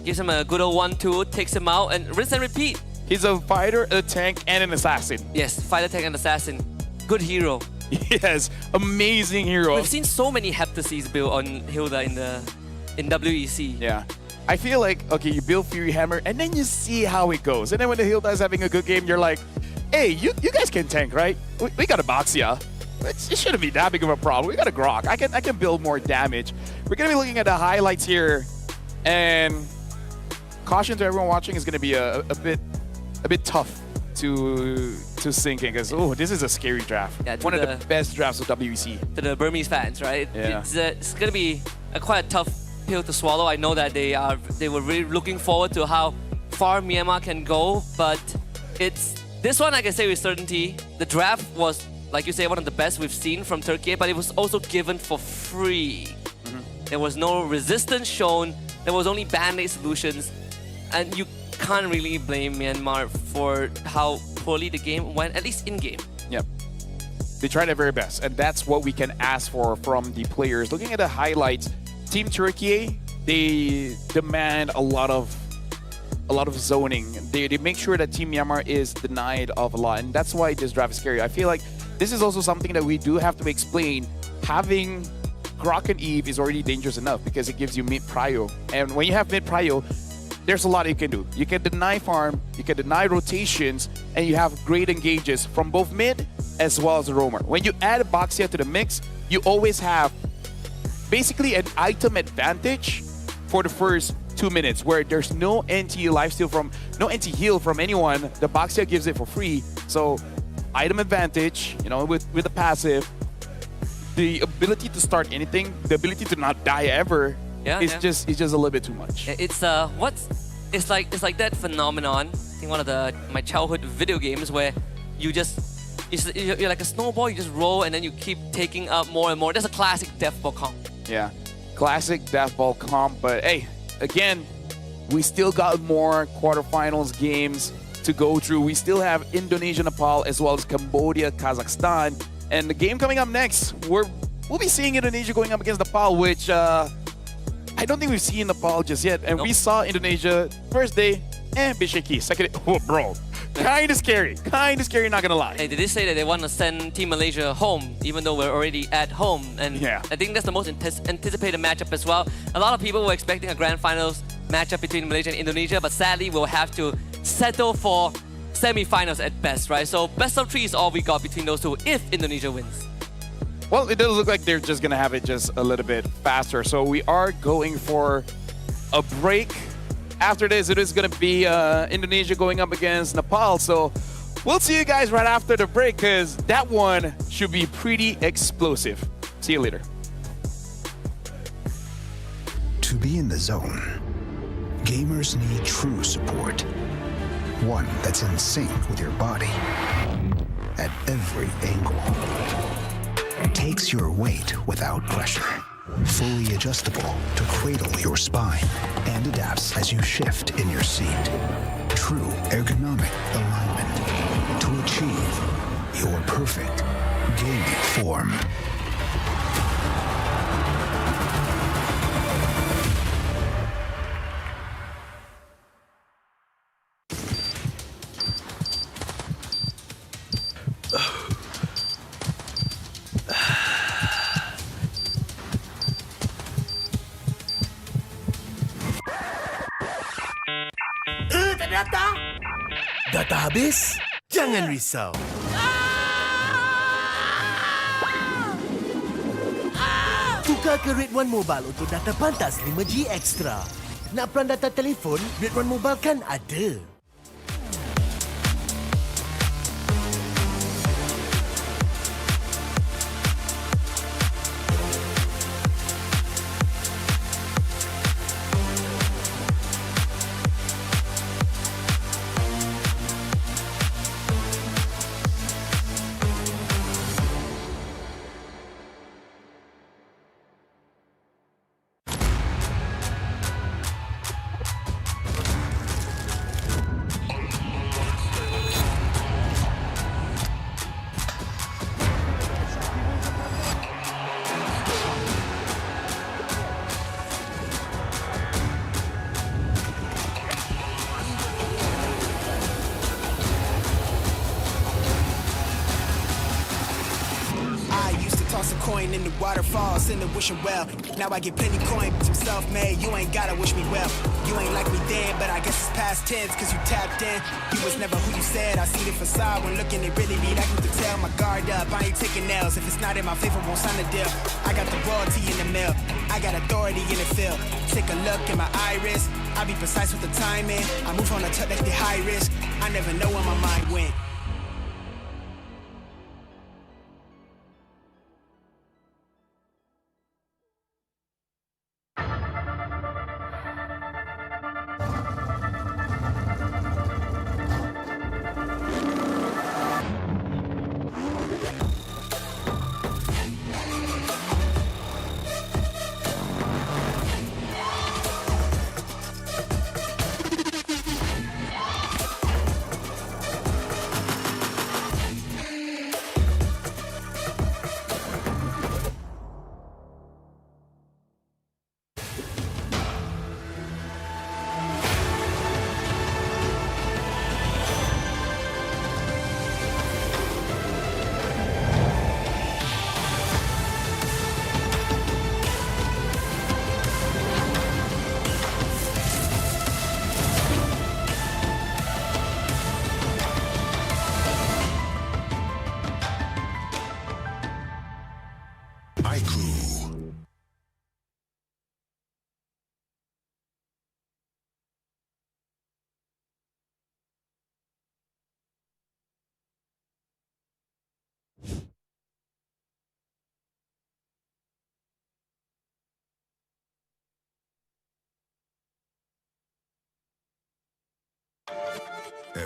gives him a good old 1-2, takes him out, and rinse and repeat. He's a fighter, a tank, and an assassin. Yes, fighter, tank, and assassin. Good hero. Yes, amazing hero. We've seen so many Heptases built on Hilda in WEC. Yeah. I feel like, okay, you build Fury Hammer, and then you see how it goes. And then when the Hilda is having a good game, you're like, hey, you guys can tank, right? We got a Baxia. It shouldn't be that big of a problem. We got a Grok. I can build more damage. We're gonna be looking at the highlights here, and caution to everyone watching is gonna be a bit tough to sink in, because this is a scary draft. Yeah, one of the best drafts of WEC. To the Burmese fans, right? Yeah. It's gonna be quite a tough pill to swallow. I know that they were really looking forward to how far Myanmar can go, but this one I can say with certainty. The draft was, like you say, one of the best we've seen from Turkey, but it was also given for free. There was no resistance shown. there was only band-aid solutions, and you can't really blame Myanmar for how poorly the game went, at least in-game. Yep. They tried their very best, and that's what we can ask for from the players. Looking at the highlights, Team Turkiyye, they demand a lot of zoning. They make sure that Team Myanmar is denied of a lot, and that's why this draft is scary. I feel like this is also something that we do have to explain. Having Grok and Eve is already dangerous enough because it gives you mid-prio. And when you have mid-prio, there's a lot you can do. You can deny farm, you can deny rotations, and you have great engages from both mid as well as the roamer. When you add Boxia to the mix, you always have basically an item advantage for the first 2 minutes where there's no NT lifesteal from, no NT heal from anyone. The Boxia gives it for free. So item advantage, you know, with the passive, the ability to start anything, the ability to not die ever, just a little bit too much. It's it's like that phenomenon. I think one of my childhood video games where you're like a snowball. You just roll and then you keep taking up more and more. That's a classic death ball comp. Yeah, classic death ball comp. But hey, again, we still got more quarterfinals games to go through. We still have Indonesia, Nepal, as well as Cambodia, Kazakhstan. And the game coming up next, we'll be seeing Indonesia going up against Nepal, which I don't think we've seen Nepal just yet. And we saw Indonesia first day, bit shaky. Second day, oh bro, kind of scary, not gonna lie. Hey, did they say that they want to send Team Malaysia home, even though we're already at home? And yeah, I think that's the most anticipated matchup as well. A lot of people were expecting a grand finals matchup between Malaysia and Indonesia, but sadly we'll have to settle for semi-finals at best, right? So best of 3 is all we got between those two if Indonesia wins. Well, it does look like they're just gonna have it just a little bit faster. So we are going for a break. After this, it is gonna be Indonesia going up against Nepal. So we'll see you guys right after the break because that one should be pretty explosive. See you later. To be in the zone, gamers need true support. One that's in sync with your body at every angle. It takes your weight without pressure. Fully adjustable to cradle your spine and adapts as you shift in your seat. True ergonomic alignment to achieve your perfect gaming form. Data habis? Jangan risau. Tukar ke Red One Mobile untuk data pantas 5G Extra. Nak peran data telefon? Red One Mobile kan ada. Toss a coin in the waterfalls, in the wishing well. Now I get plenty coin, I'm self-made. You ain't gotta wish me well. You ain't like me then, but I guess it's past tense, cause you tapped in. You was never who you said. I see the facade when looking, it really be like you can tell. My guard up, I ain't taking L's. If it's not in my favor, won't sign a deal. I got the royalty in the mill. I got authority in the field. Take a look in my iris. I be precise with the timing. I move on a touch like the high risk. I never know where my mind went.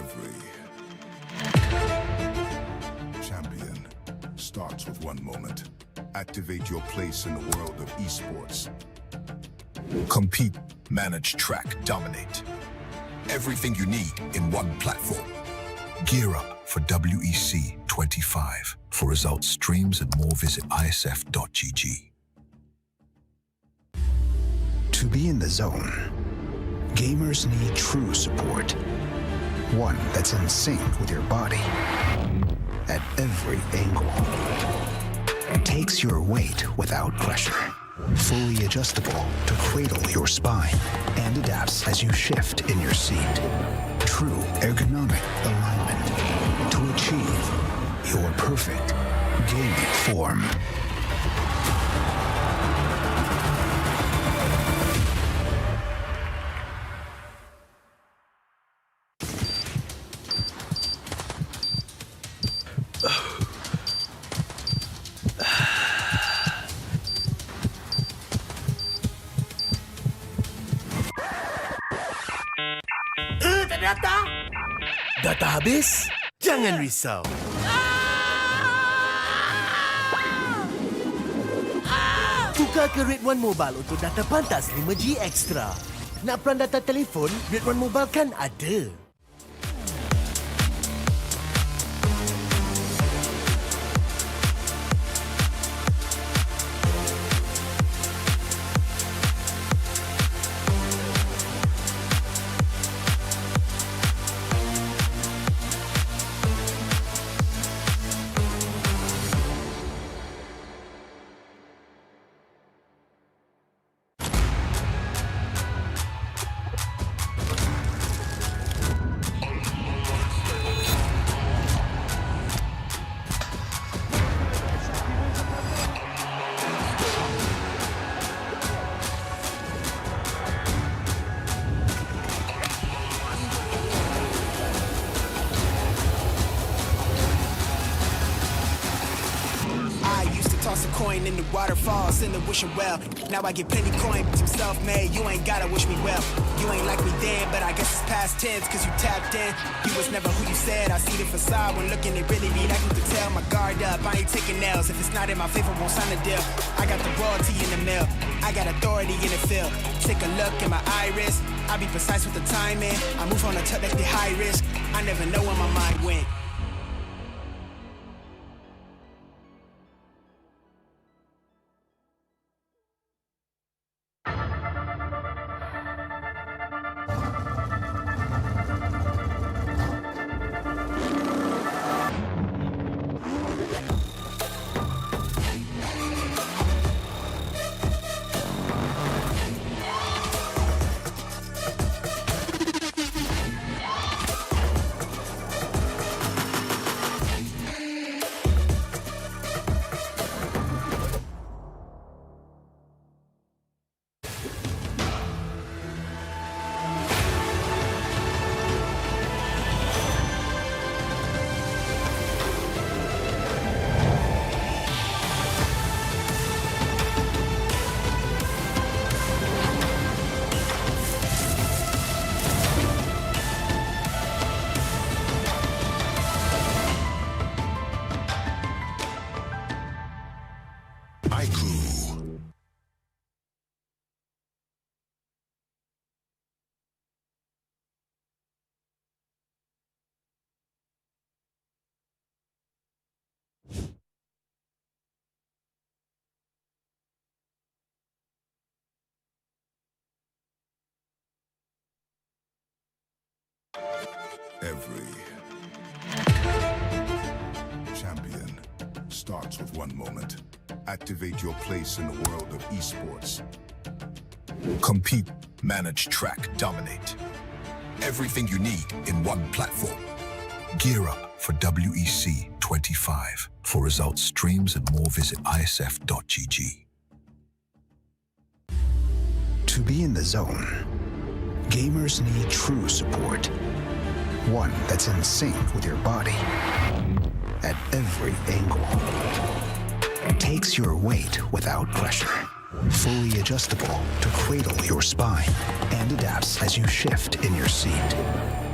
Every champion starts with one moment. Activate your place in the world of esports. Compete, manage, track, dominate. Everything you need in one platform. Gear up for WEC25. For results, streams, and more, visit IESF.gg. To be in the zone, gamers need true support. One that's in sync with your body at every angle. Takes your weight without pressure. Fully adjustable to cradle your spine and adapts as you shift in your seat. True ergonomic alignment to achieve your perfect gaming form. Data habis? Jangan risau. Tukar ke Red One Mobile untuk data pantas 5G Extra. Nak peran data telefon? Red One Mobile kan ada. Toss a coin in the waterfalls in the wishing well. Now I get plenty coin, I'm self-made. You ain't gotta wish me well. You ain't like me then, but I guess it's past tense, cause you tapped in. You was never who you said. I see the facade when looking, it really be like you could tell. My guard up, I ain't taking nails. If it's not in my favor, won't sign a deal. I got the royalty in the mill, I got authority in the field. Take a look in my iris, I be precise with the timing. I move on a tuck like the high risk. I never know where my mind went. Every champion starts with one moment. Activate your place in the world of esports. Compete, manage, track, dominate. Everything you need in one platform. Gear up for WEC25. For results, streams, and more, visit IESF.gg. To be in the zone, gamers need true support. One that's in sync with your body at every angle. Takes your weight without pressure. Fully adjustable to cradle your spine and adapts as you shift in your seat.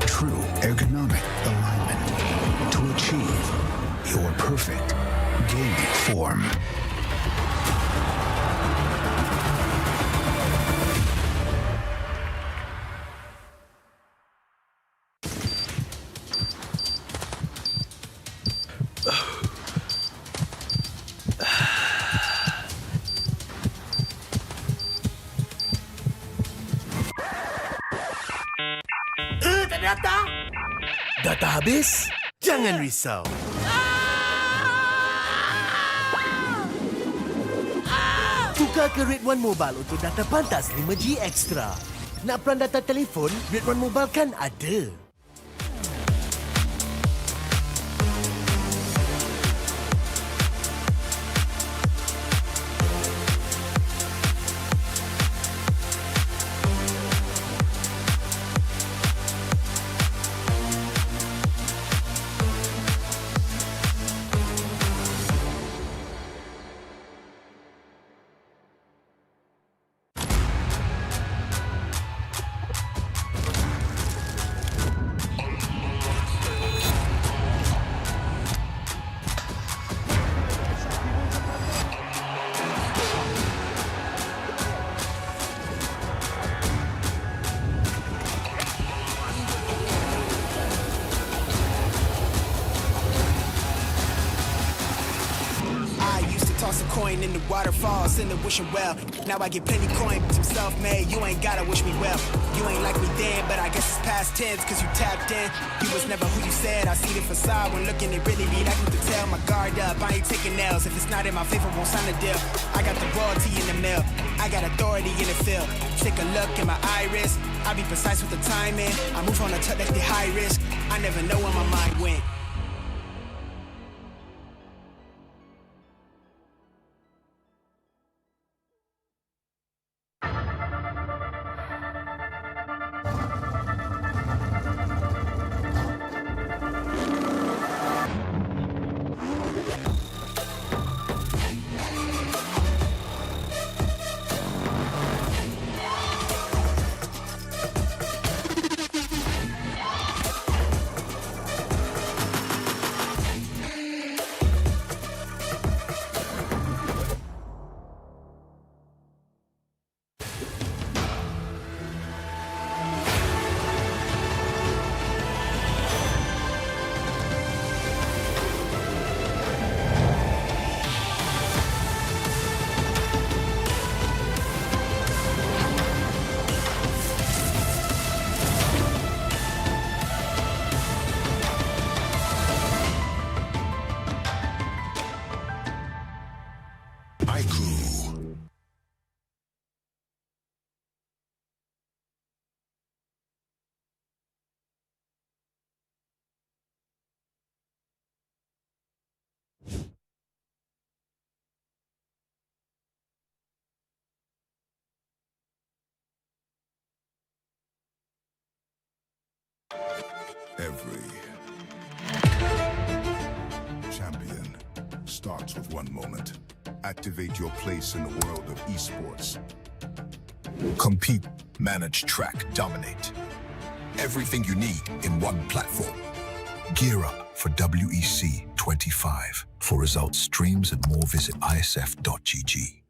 True ergonomic alignment to achieve your perfect gaming form. Data habis? Jangan risau. Tukar ke Red One Mobile untuk data pantas 5G Extra. Nak peran data telefon? Red One Mobile kan ada. Toss a coin in the waterfalls, in the wishing well. Now I get plenty coin, I'm self-made. You ain't gotta wish me well. You ain't like me then, but I guess it's past tense, cause you tapped in. You was never who you said. I see the facade when looking, it really be like you could tell. My guard up, I ain't taking L's. If it's not in my favor, won't sign a deal. I got the royalty in the mill, I got authority in the field. Take a look in my iris, I be precise with the timing. I move on a tuck like the high risk. I never know where my mind went. Every champion starts with one moment. Activate your place in the world of esports. Compete, manage, track, dominate. Everything you need in one platform. Gear up for WEC25. For results, streams, and more, visit IESF.gg.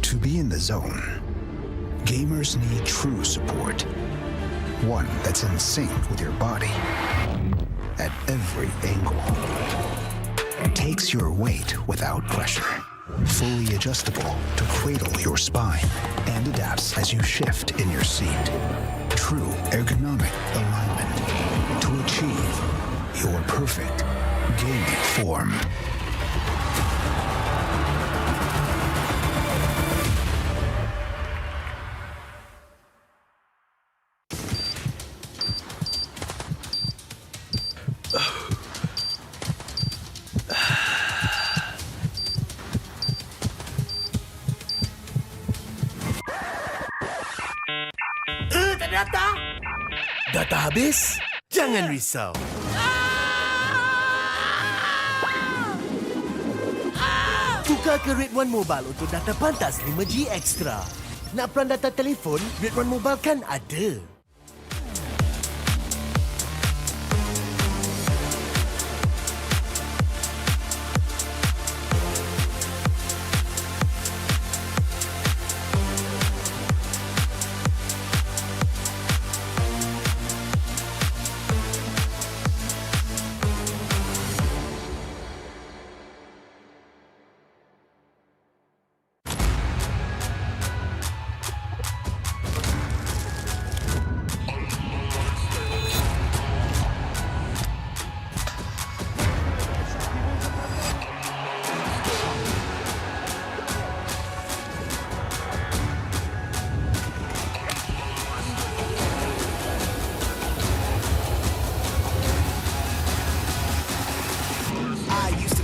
To be in the zone, gamers need true support. One that's in sync with your body at every angle. Takes your weight without pressure. Fully adjustable to cradle your spine and adapts as you shift in your seat. True ergonomic alignment to achieve your perfect gaming form. Data habis? Jangan risau. Tukar Tukar ke Red One Mobile untuk data pantas 5G Extra. Nak peran data telefon, Red One Mobile kan ada.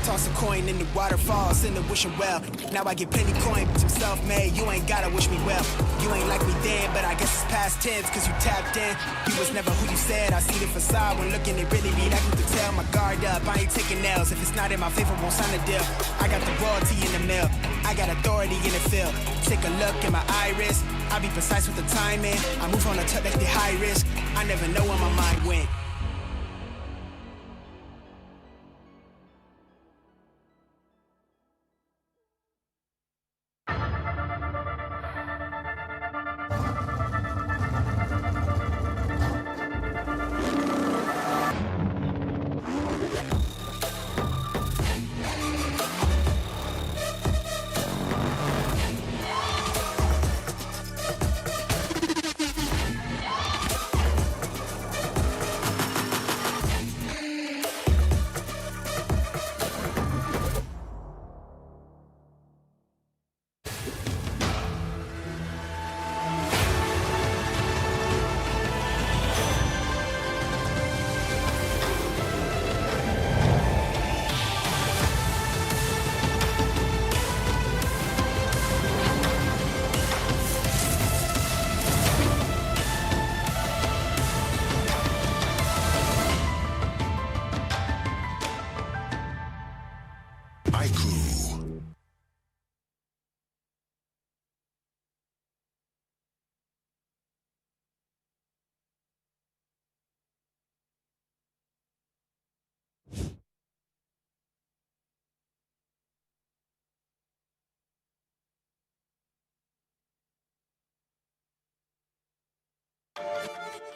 Toss a coin in the waterfalls, in the wishing well. Now I get plenty coin, but I'm self-made. You ain't gotta wish me well. You ain't like me then, but I guess it's past tense, cause you tapped in. You was never who you said. I see the facade when looking, it really be like you could tell. My guard up, I ain't taking L's. If it's not in my favor, won't sign a deal. I got the royalty in the mill. I got authority in the field. Take a look in my iris. I be precise with the timing. I move on a tuck like the high risk. I never know where my mind went.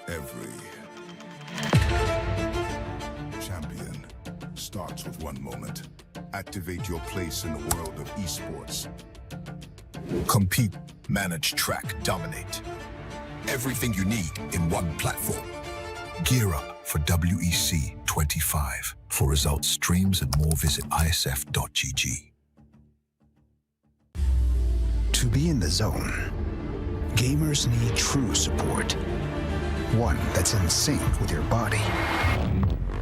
Every champion starts with one moment. Activate your place in the world of esports. Compete, manage, track, dominate. Everything you need in one platform. Gear up for WEC25. For results, streams, and more, visit IESF.gg. To be in the zone, gamers need true support. One that's in sync with your body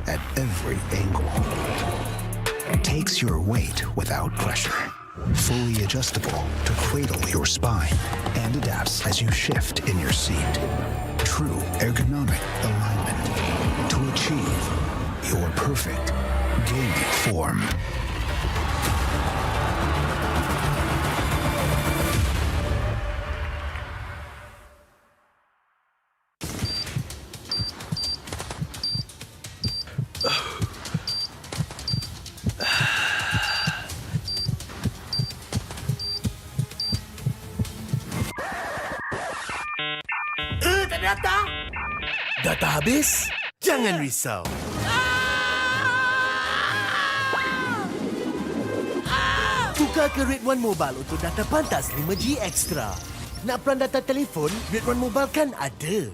at every angle. Takes your weight without pressure. Fully adjustable to cradle your spine and adapts as you shift in your seat. True ergonomic alignment to achieve your perfect gaming form. Ternyata data habis? Jangan risau. Tukar ke Red One Mobile untuk data pantas 5G Extra. Nak peran data telefon, Red One Mobile kan ada.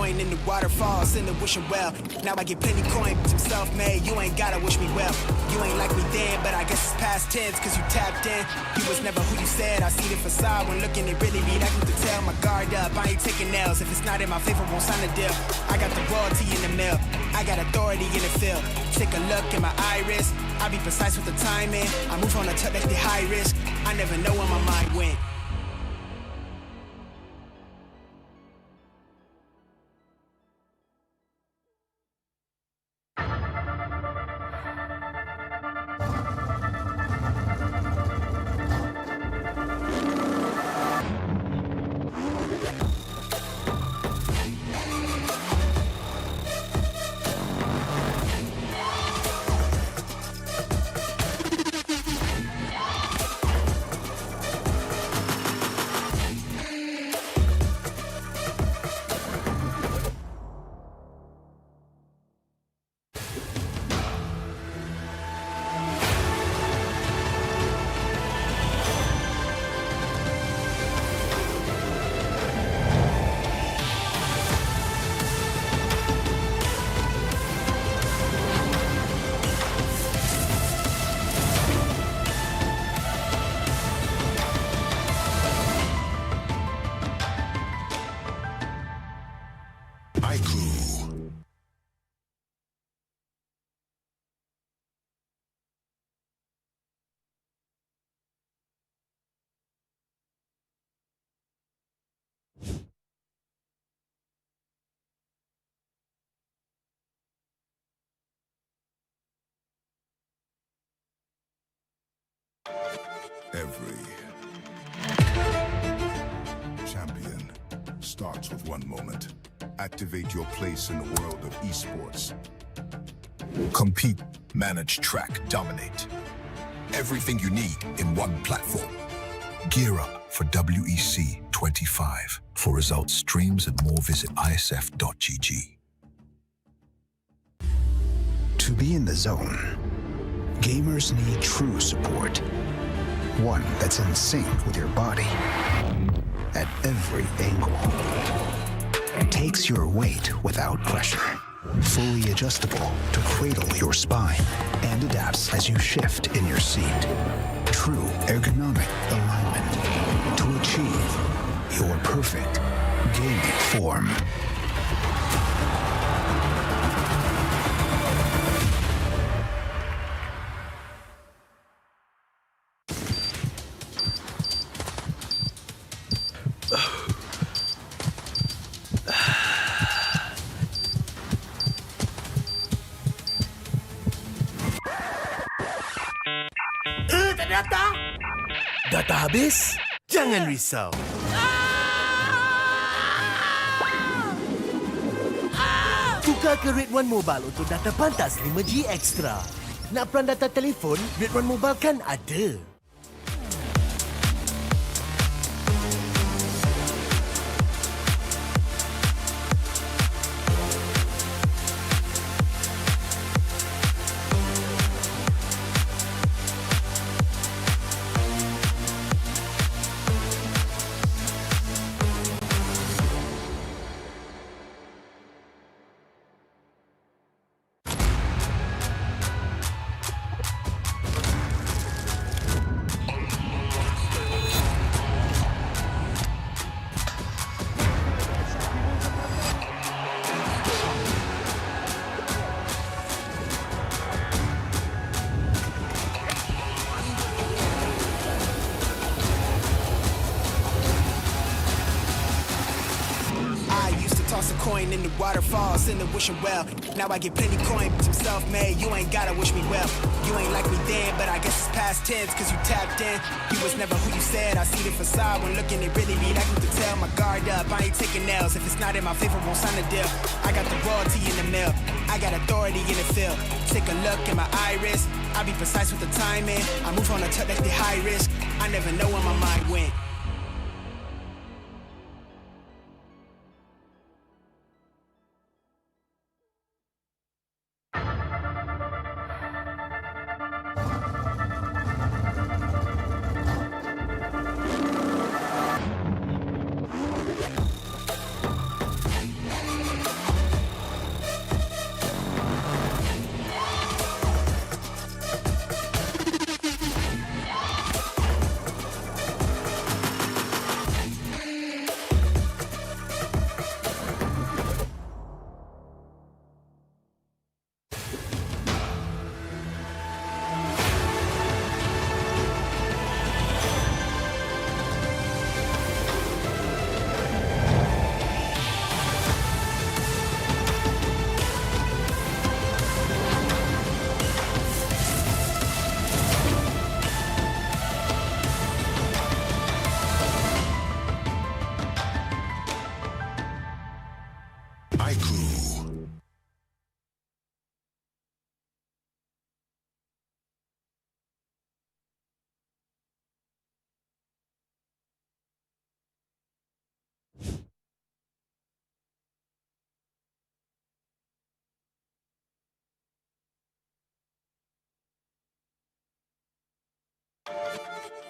coin in the waterfall, send the wishing well. Now I get plenty coin, I'm self-made, you ain't gotta wish me well. You ain't like me then, but I guess it's past tense, cause you tapped in. You was never who you said, I see the facade when looking it really be like you could tell. My guard up, I ain't taking nails, if it's not in my favor, won't sign a deal. I got the royalty in the mill, I got authority in the field. Take a look in my iris, I be precise with the timing. I move on a tuck like the high risk, I never know where my mind went. Every champion starts with one moment. Activate your place in the world of esports. Compete, manage, track, dominate. Everything you need in one platform. Gear up for WEC25. For results, streams, and more, visit ISF.gg. To be in the zone, gamers need true support. One that's in sync with your body at every angle. Takes your weight without pressure. Fully adjustable to cradle your spine and adapts as you shift in your seat. True ergonomic alignment to achieve your perfect gaming form. Data habis? Jangan risau. Tukar ke Red One Mobile untuk data pantas 5G Extra. Nak peran data telefon? Red One Mobile kan ada. In the waterfall, send the wishing well. Now I get plenty coin, I'm self-made, you ain't gotta wish me well. You ain't like me then, but I guess it's past tense, cause you tapped in. You was never who you said, I see the facade when looking it really be like you could tell. My guard up, I ain't taking nails, if it's not in my favor, won't sign a deal. I got the royalty in the mill, I got authority in the field. Take a look in my iris, I be precise with the timing. I move on a tuck like the high risk, I never know where my mind went.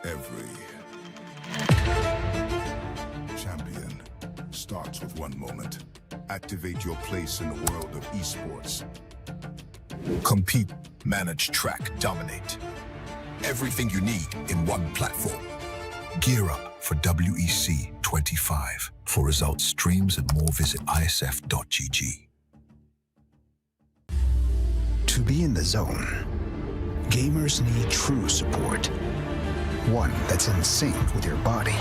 Every champion starts with one moment. Activate your place in the world of esports. Compete, manage, track, dominate. Everything you need in one platform. Gear up for WEC25. For results, streams, and more, visit IESF.gg. To be in the zone, gamers need true support. One that's in sync with your body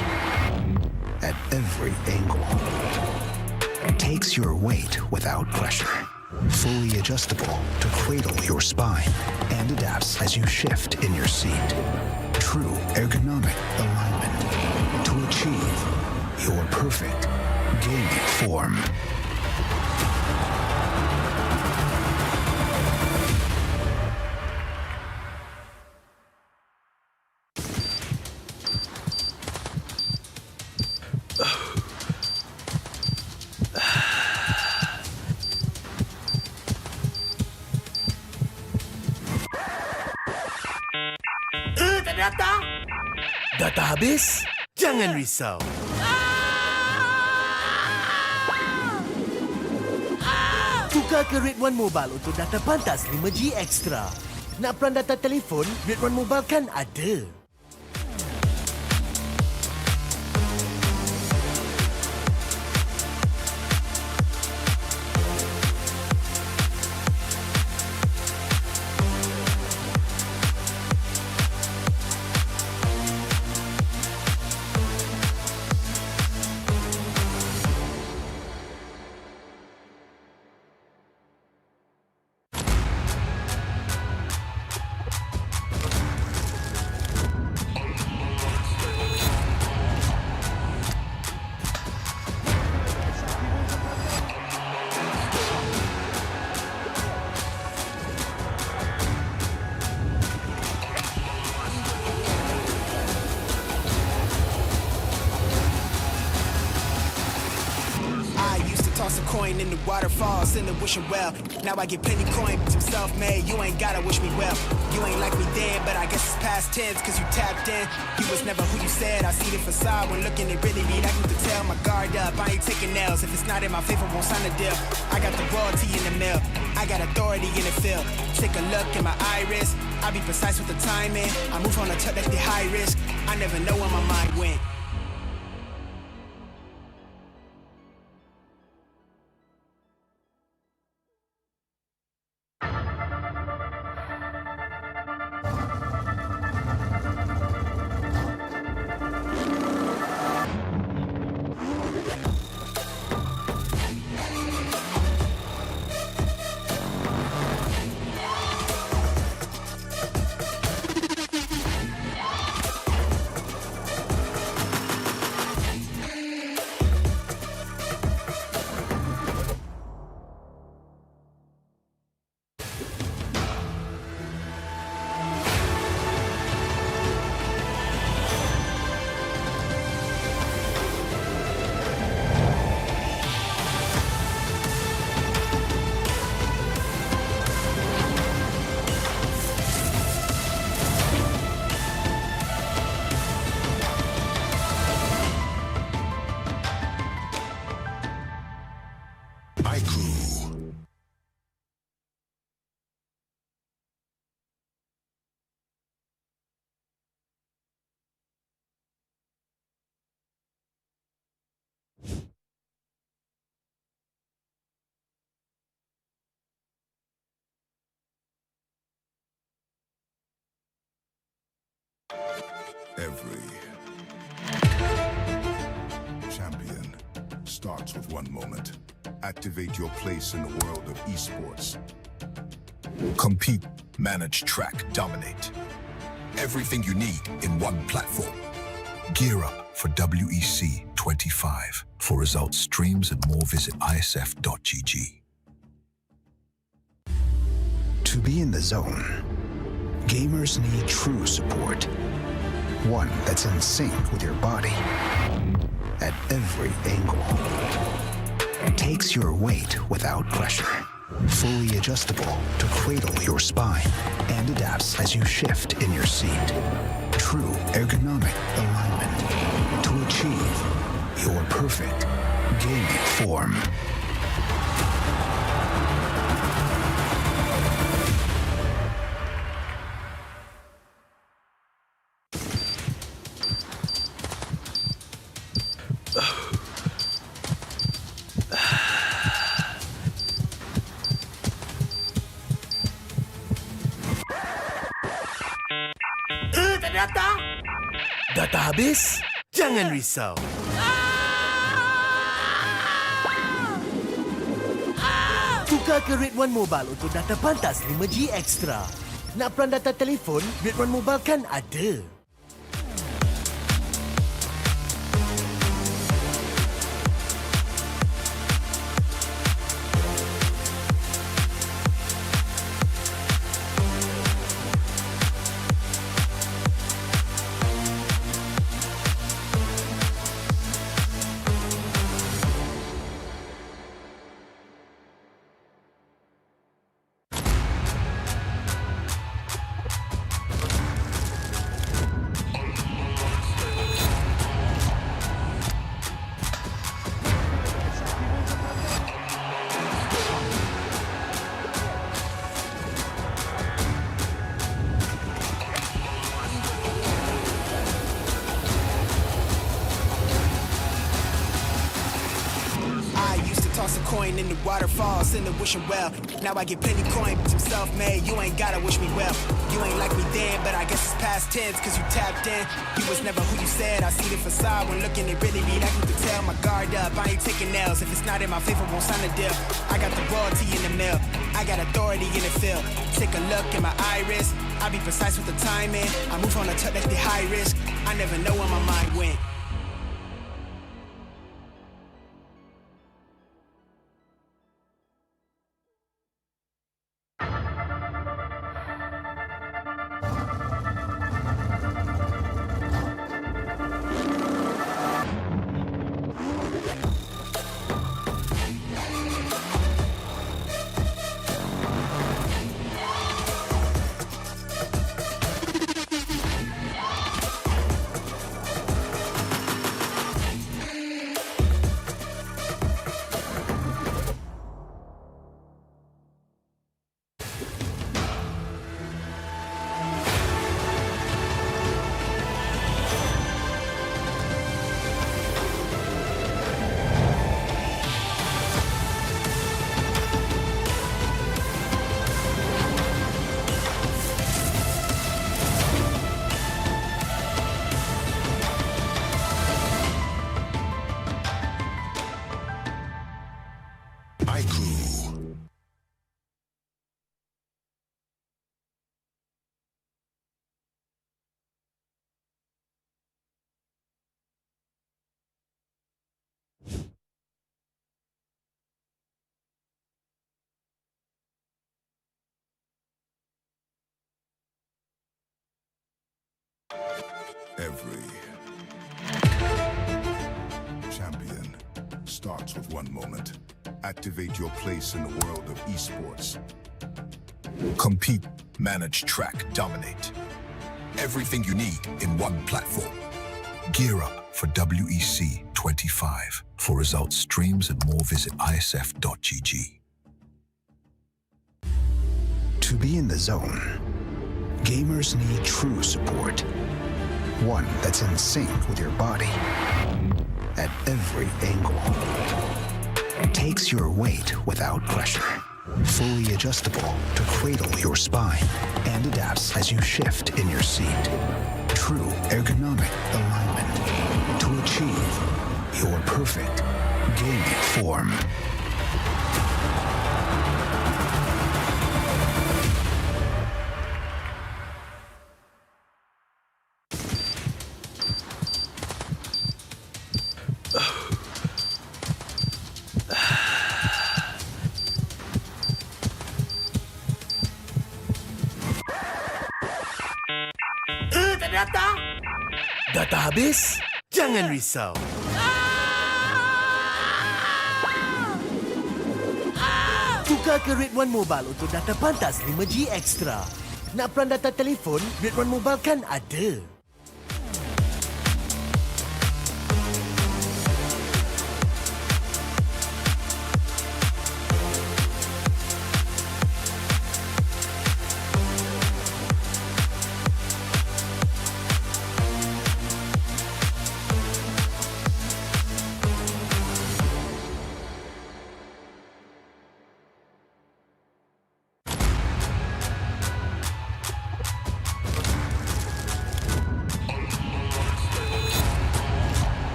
at every angle. Takes your weight without pressure. Fully adjustable to cradle your spine and adapts as you shift in your seat. True ergonomic alignment to achieve your perfect gaming form. Data habis? Jangan risau. Tukar ke Red One Mobile untuk data pantas 5G Extra. Nak peran data telefon? Red One Mobile kan ada. Toss a coin in the waterfalls in the wishing well. Now I get plenty coin, but I'm self-made. You ain't gotta wish me well. You ain't like me then, but I guess it's past tense, cause you tapped in. You was never who you said. I see the facade when looking at really me. That you can tell my guard up. I ain't taking nails. If it's not in my favor, won't sign a deal. I got the royalty in the mail. I got authority in the field. Take a look in my iris. I be precise with the timing. I move on a touch that's the high risk. I never know where my mind went. Every champion starts with one moment. Activate your place in the world of esports. Compete, manage, track, dominate. Everything you need in one platform. Gear up for WEC25. For results, streams, and more, visit IESF.gg. To be in the zone, gamers need true support. One that's in sync with your body at every angle. Takes your weight without pressure. Fully adjustable to cradle your spine and adapts as you shift in your seat. true ergonomic alignment to achieve your perfect gaming form. Ternyata data habis? Jangan risau. Tukar ke Red One Mobile untuk data pantas 5G Extra. Nak peran data telefon, Red One Mobile kan ada. Toss a coin in the waterfalls, in the wishing well. Now I get plenty coin, I'm self-made, you ain't gotta wish me well. You ain't like me then, but I guess it's past tense, cause you tapped in. You was never who you said, I see the facade when looking, it really be like you can tell. My guard up, I ain't taking nails, if it's not in my favor, won't sign a deal. I got the royalty in the mail, I got authority in the field. Take a look in my iris, I be precise with the timing. I move on a touch that's the high risk, I never know where my mind went. Every champion starts with one moment. Activate your place in the world of esports. Compete, manage, track, dominate. Everything you need in one platform. Gear up for WEC25. For results, streams, and more, visit IESF.gg. To be in the zone, gamers need true support. One that's in sync with your body at every angle. Takes your weight without pressure. Fully adjustable to cradle your spine and adapts as you shift in your seat. True ergonomic alignment to achieve your perfect gaming form. Ternyata data habis? Jangan risau. Tukar ke Red One Mobile untuk data pantas 5G Extra. Nak peran data telefon, Red One Mobile kan ada.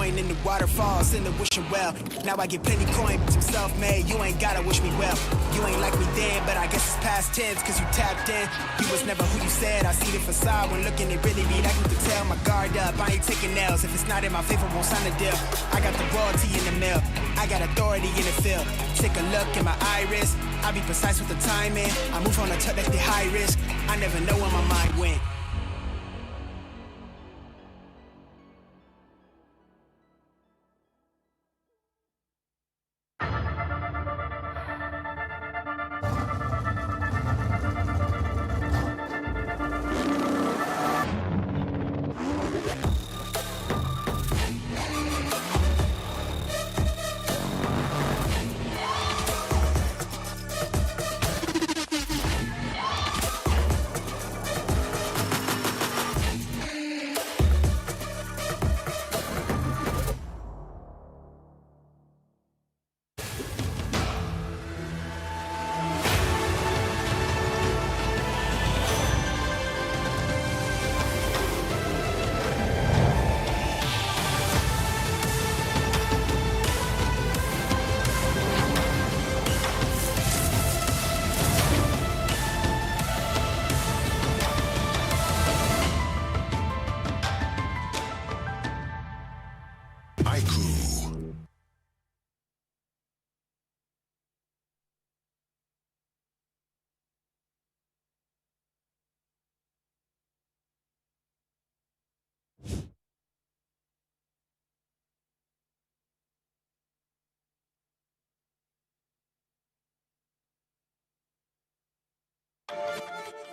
coin in the waterfalls in the wishing well. Now I get plenty coin, I'm self-made. You ain't gotta wish me well. You ain't like me then, but I guess it's past tense, cause you tapped in. You was never who you said. I see the facade when looking, it really be like you could tell. My guard up, I ain't taking L's. If it's not in my favor, won't sign a deal. I got the royalty in the mail. I got authority in the field. Take a look in my iris. I be precise with the timing. I move on a touch like the high risk. I never know where my mind went.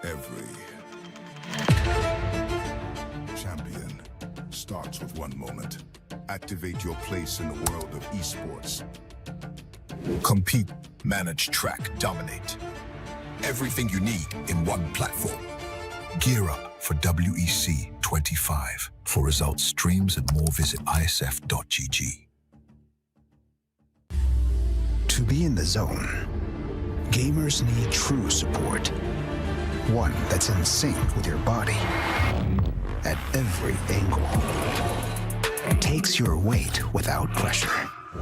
Every champion starts with one moment. Activate your place in the world of esports. Compete, manage, track, dominate. Everything you need in one platform. Gear up for WEC25. For results, streams, and more, visit IESF.gg. To be in the zone, gamers need true support. One that's in sync with your body at every angle. Takes your weight without pressure.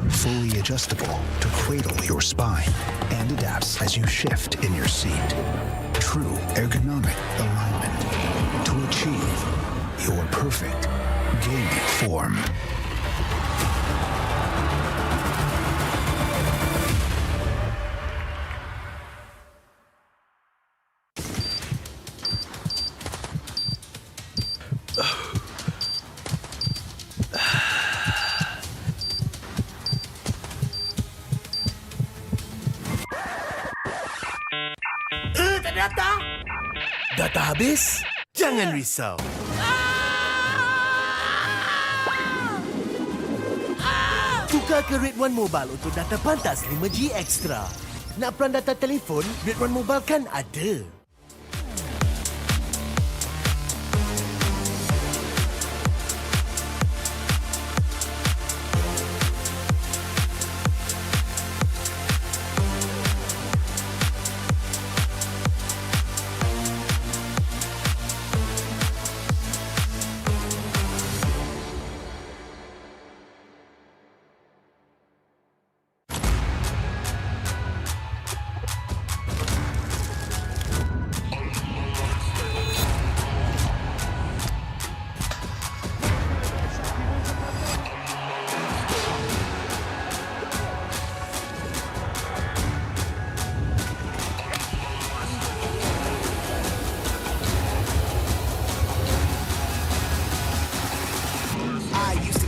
Fully adjustable to cradle your spine and adapts as you shift in your seat. True ergonomic alignment to achieve your perfect gaming form. Data habis? Jangan risau. Tukar ke Red One Mobile untuk data pantas 5G Extra. Nak peran data telefon? Red One Mobile kan ada.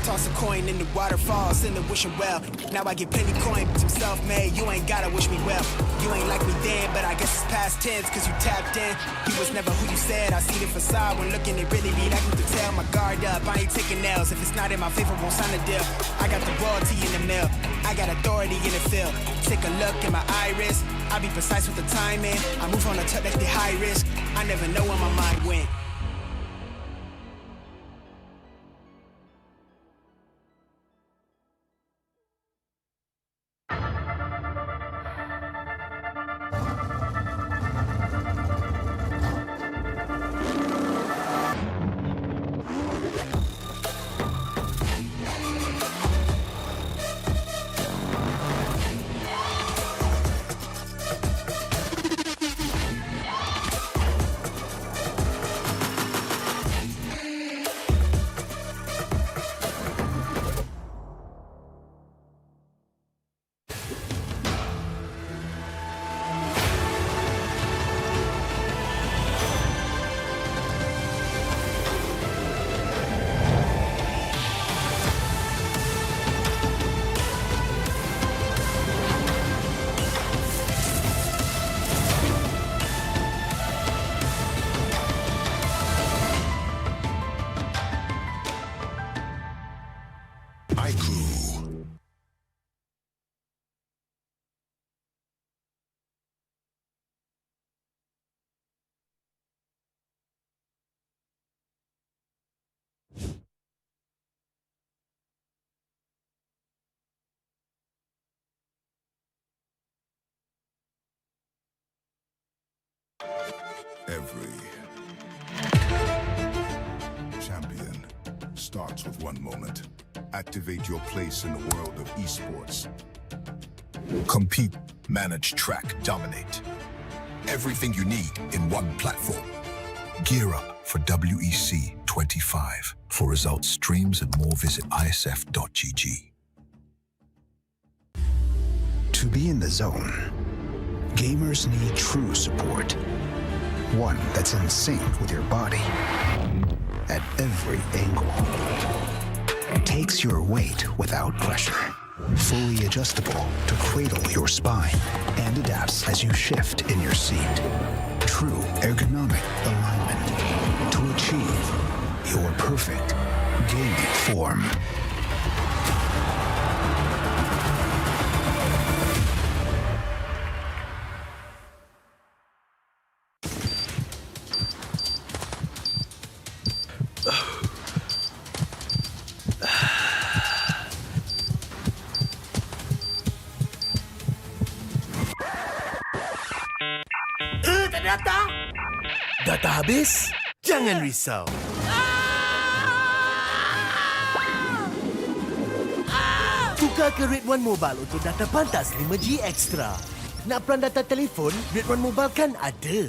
Toss a coin in the waterfalls in the wishing well. Now I get plenty coin, I'm self-made. You ain't gotta wish me well. You ain't like me then, but I guess it's past tense, cause you tapped in. You was never who you said. I see the facade when looking, it really be like you could tell. My guard up, I ain't taking L's. If it's not in my favor, won't sign a deal. I got the royalty in the mail. I got authority in the field. Take a look in my iris. I be precise with the timing. I move on a touch like the high risk. I never know where my mind went. starts with one moment. Activate your place in the world of esports. Compete, manage, track, dominate. Everything you need in one platform. Gear up for WEC25. For results, streams, and more, visit IESF.gg. To be in the zone, gamers need true support. One that's in sync with your body at every angle. Takes your weight without pressure. Fully adjustable to cradle your spine and adapts as you shift in your seat. True ergonomic alignment to achieve your perfect gaming form. Ternyata data habis? Jangan risau. Tukar ke Red One Mobile untuk data pantas 5G Extra. Nak peran data telefon, Red One Mobile kan ada.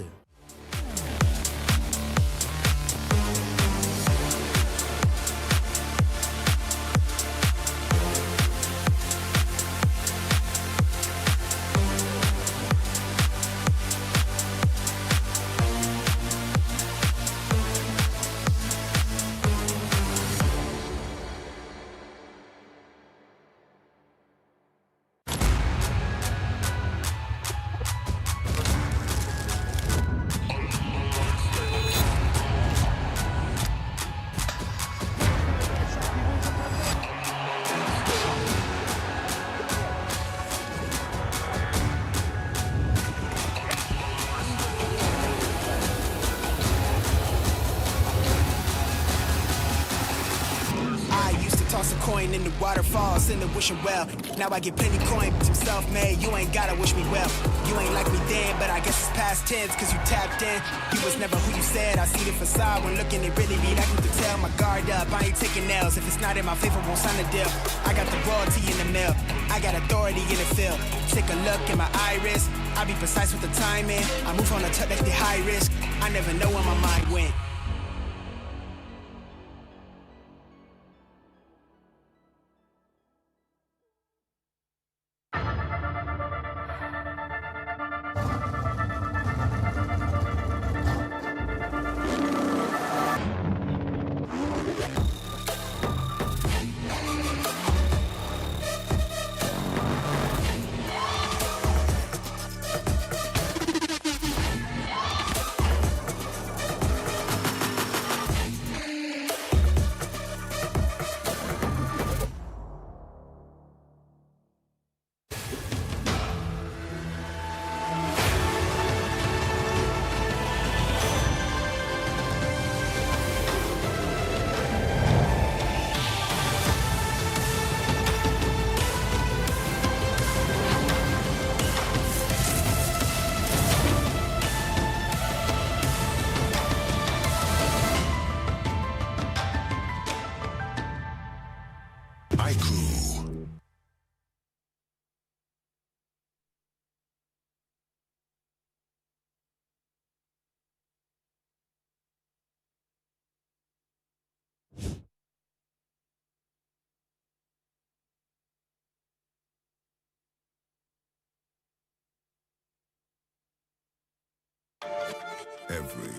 Coin in the waterfalls in the wishing well. Now I get plenty coin, but I'm self-made. You ain't gotta wish me well. You ain't like me then, but I guess it's past tense, cause you tapped in. You was never who you said. I see the facade when looking, it really be like you could tell. My guard up, I ain't taking nails. If it's not in my favor, won't sign a deal. I got the royalty in the mail. I got authority in the field. Take a look in my iris. I be precise with the timing. I move on a touch that's the high risk. I never know where my mind went. Every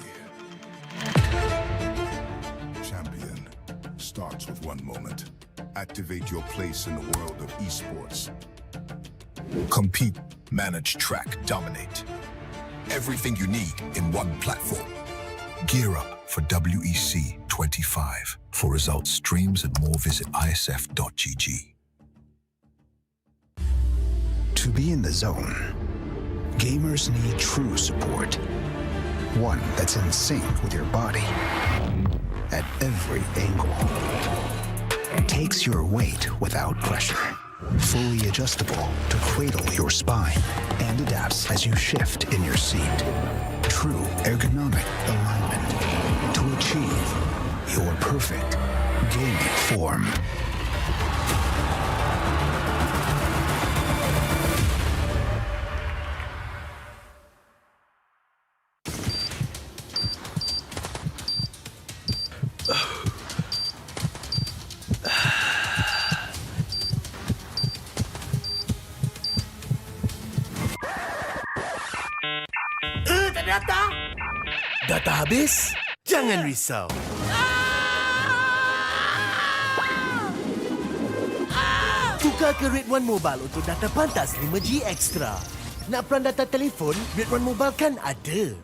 champion starts with one moment. Activate your place in the world of esports. Compete, manage, track, dominate. Everything you need in one platform. Gear up for WEC25. For results, streams, and more, visit IESF.gg. To be in the zone, gamers need true support. One that's in sync with your body at every angle. Takes your weight without pressure. Fully adjustable to cradle your spine and adapts as you shift in your seat. True ergonomic alignment to achieve your perfect gaining form. Ternyata data habis? Jangan risau. Tukar ke Red One Mobile untuk data pantas 5G Extra. Nak peran data telefon, Red One Mobile kan ada.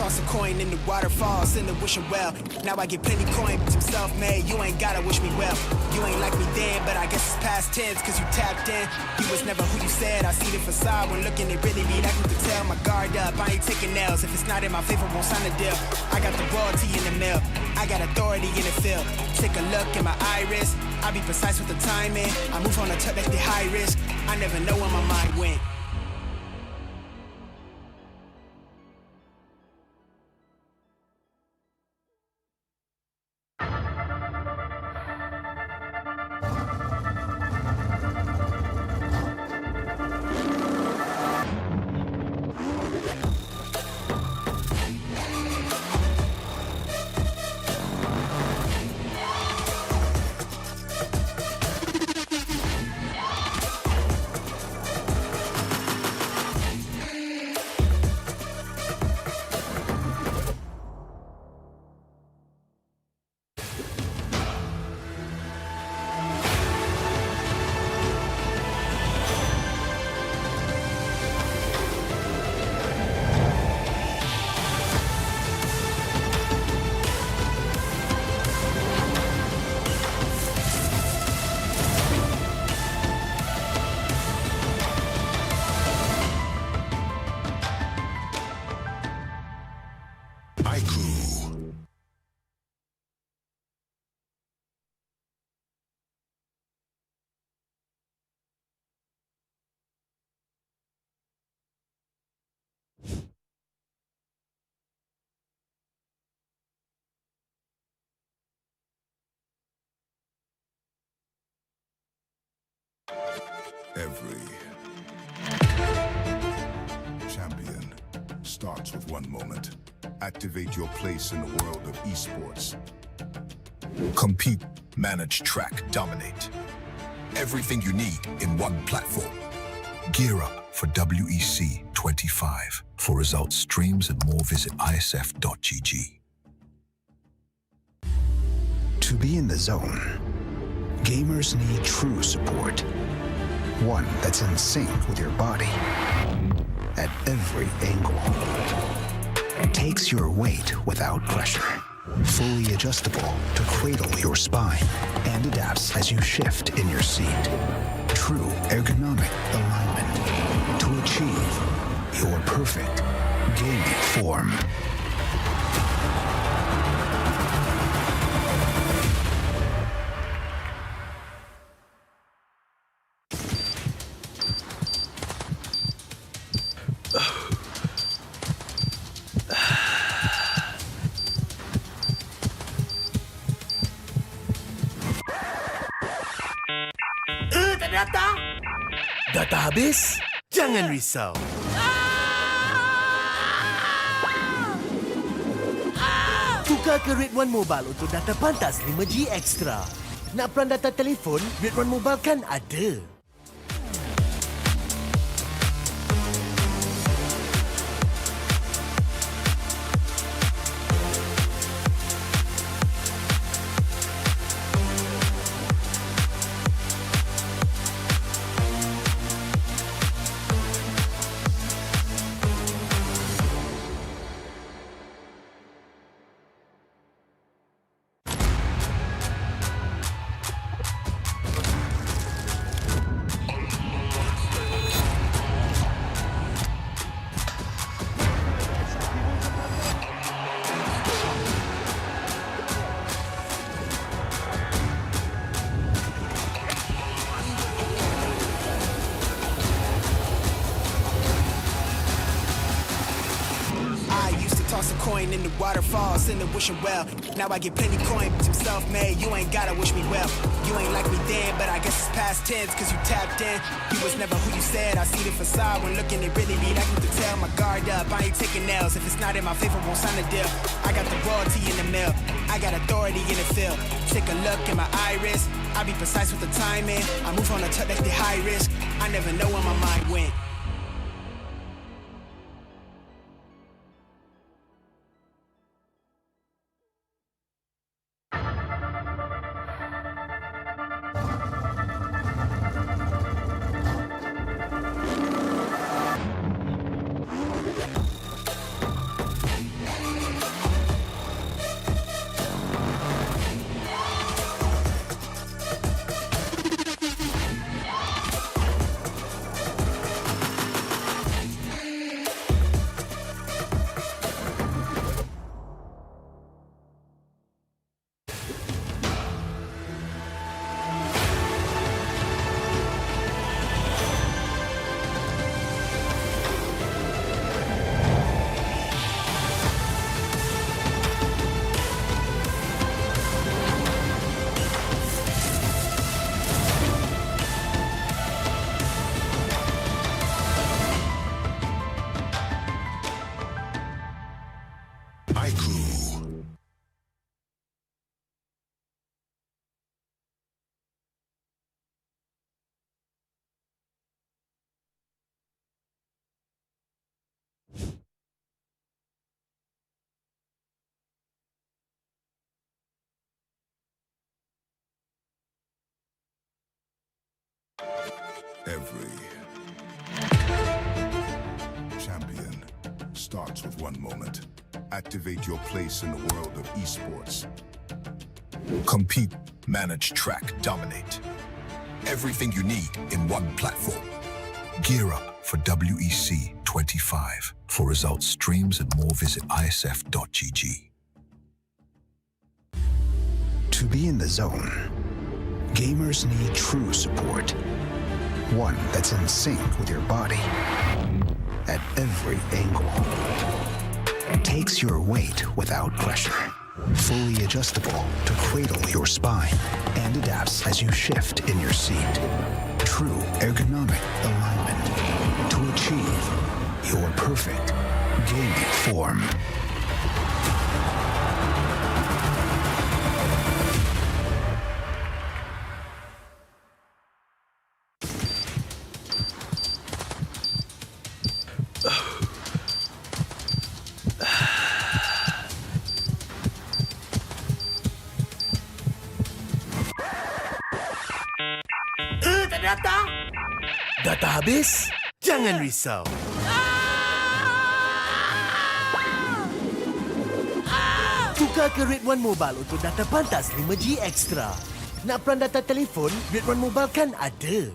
Toss a coin in the waterfalls, in the wishing well. Now I get plenty coin, but I'm self-made. You ain't gotta wish me well. You ain't like me then, but I guess it's past tense, cause you tapped in. You was never who you said. I see the facade when looking, it really be like you could tell. My guard up, I ain't taking nails. If it's not in my favor, won't sign the deal. I got the royalty in the mail. I got authority in the field. Take a look in my iris. I be precise with the timing. I move on a tip that's the high risk. I never know where my mind went. Every champion starts with one moment. Activate your place in the world of esports. Compete, manage, track, dominate. Everything you need in one platform. Gear up for WEC25. For results, streams, and more, visit IESF.gg. To be in the zone, gamers need true support. One that's in sync with your body at every angle. Takes your weight without pressure. Fully adjustable to cradle your spine and adapts as you shift in your seat. True ergonomic alignment to achieve your perfect gaming form. Ternyata data habis? Jangan risau. Tukar ke Red One Mobile untuk data pantas 5G Extra. Nak peran data telefon, Red One Mobile kan ada. coin in the waterfalls in the wishing well. Now I get plenty coin, I'm self-made, you ain't gotta wish me well. You ain't like me then, but I guess it's past tense, cause you tapped in. You was never who you said, I see the facade when looking at really me, like you could tell. My guard up, I ain't taking nails, if it's not in my favor, won't sign a deal. I got the royalty in the mill, I got authority in the field. Take a look in my iris, I be precise with the timing. I move on a touch like the high risk, I never know where my mind went. Every champion starts with one moment. Activate your place in the world of esports. Compete, manage, track, dominate. Everything you need in one platform. Gear up for WEC25. For results, streams, and more, visit IESF.gg. To be in the zone, gamers need true support. One that's in sync with your body at every angle. Takes your weight without pressure. Fully adjustable to cradle your spine and adapts as you shift in your seat. True ergonomic alignment to achieve your perfect gaming form. Data habis? Jangan risau. Tukar ke Red One Mobile untuk data pantas 5G Extra. Nak peran data telefon? Red One Mobile kan ada.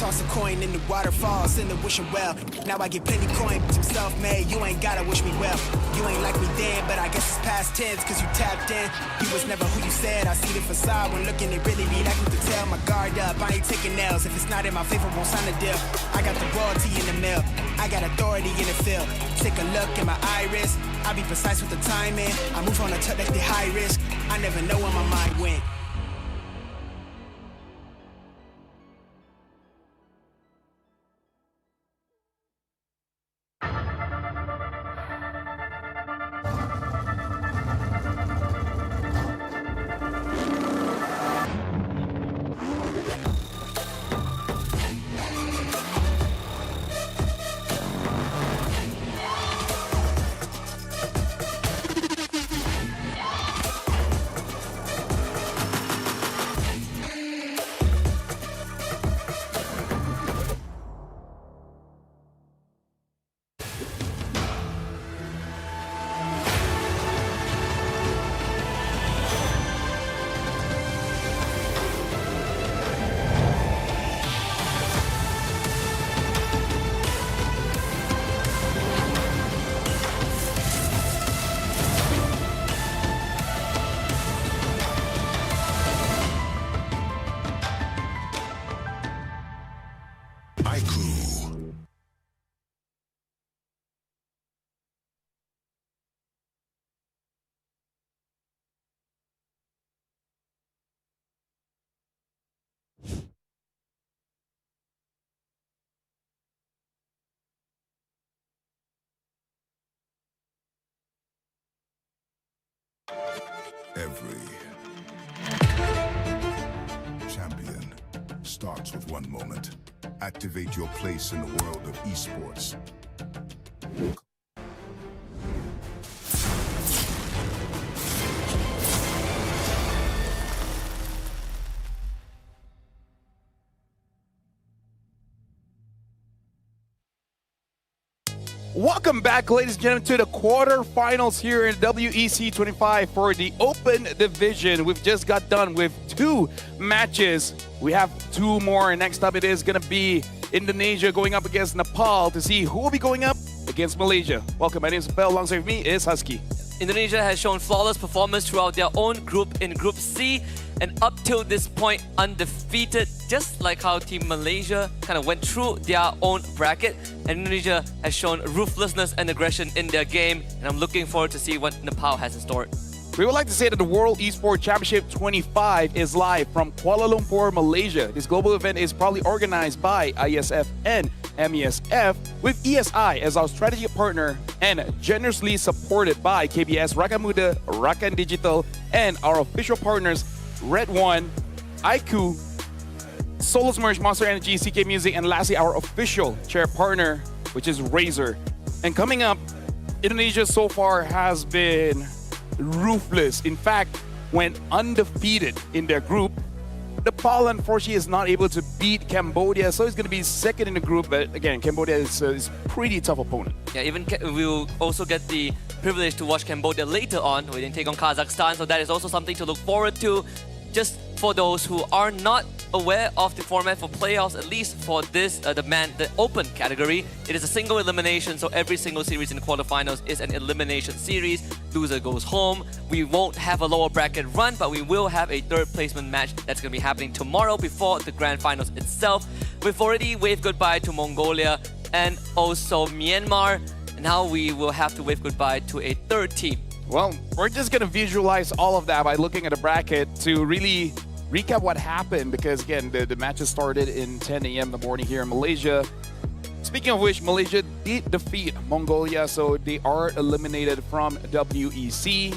Toss a coin in the waterfalls in the wishing well. Now I get plenty coin, I'm self-made, you ain't gotta wish me well. You ain't like me then, but I guess it's past tense, cause you tapped in. You was never who you said, I see the facade when looking at really me, like you could tell. My guard up, I ain't taking nails, if it's not in my favor, won't sign a deal. I got the royalty in the mill, I got authority in the field. Take a look in my iris, I be precise with the timing. I move on a touch like the high risk, I never know where my mind went. Every champion starts with one moment. Activate your place in the world of esports. Welcome back, ladies and gentlemen, to the quarterfinals here in WEC25 for the Open Division. We've just got done with 2 matches. We have 2 more. Next up, it is going to be Indonesia going up against Nepal to see who will be going up against Malaysia. Welcome, my name is Bell. Alongside with me is Husky. Indonesia has shown flawless performance throughout their own group in Group C, and up till this point undefeated, just like how Team Malaysia kind of went through their own bracket. And Indonesia has shown ruthlessness and aggression in their game, and I'm looking forward to see what Nepal has in store. We would like to say that the World Esports Championship 25 is live from Kuala Lumpur, Malaysia. This global event is proudly organized by IESF and MESF, with ESI as our strategic partner and generously supported by KBS, Rakan Muda, Rakan Digital, and our official partners Red One, IQ, Solos Merge, Monster Energy, CK Music, and lastly our official chair partner, which is Razer. And coming up, Indonesia so far has been ruthless. In fact, went undefeated in their group. Nepal, unfortunately, is not able to beat Cambodia, so it's going to be second in the group. But again, Cambodia is a pretty tough opponent. Yeah, even we'll also get the privilege to watch Cambodia later on. We didn't take on Kazakhstan, so that is also something to look forward to. Just for those who are not aware of the format for playoffs, at least for this, the Open category, it is a single elimination, so every single series in the quarterfinals is an elimination series. Loser goes home. We won't have a lower bracket run, but we will have a 3rd placement match that's going to be happening tomorrow before the grand finals itself. We've already waved goodbye to Mongolia and also Myanmar. Now we will have to wave goodbye to a 3rd team. Well, we're just going to visualize all of that by looking at the bracket to really recap what happened, because again, the matches started in 10 a.m. in the morning here in Malaysia. Speaking of which, Malaysia did defeat Mongolia, so they are eliminated from WEC.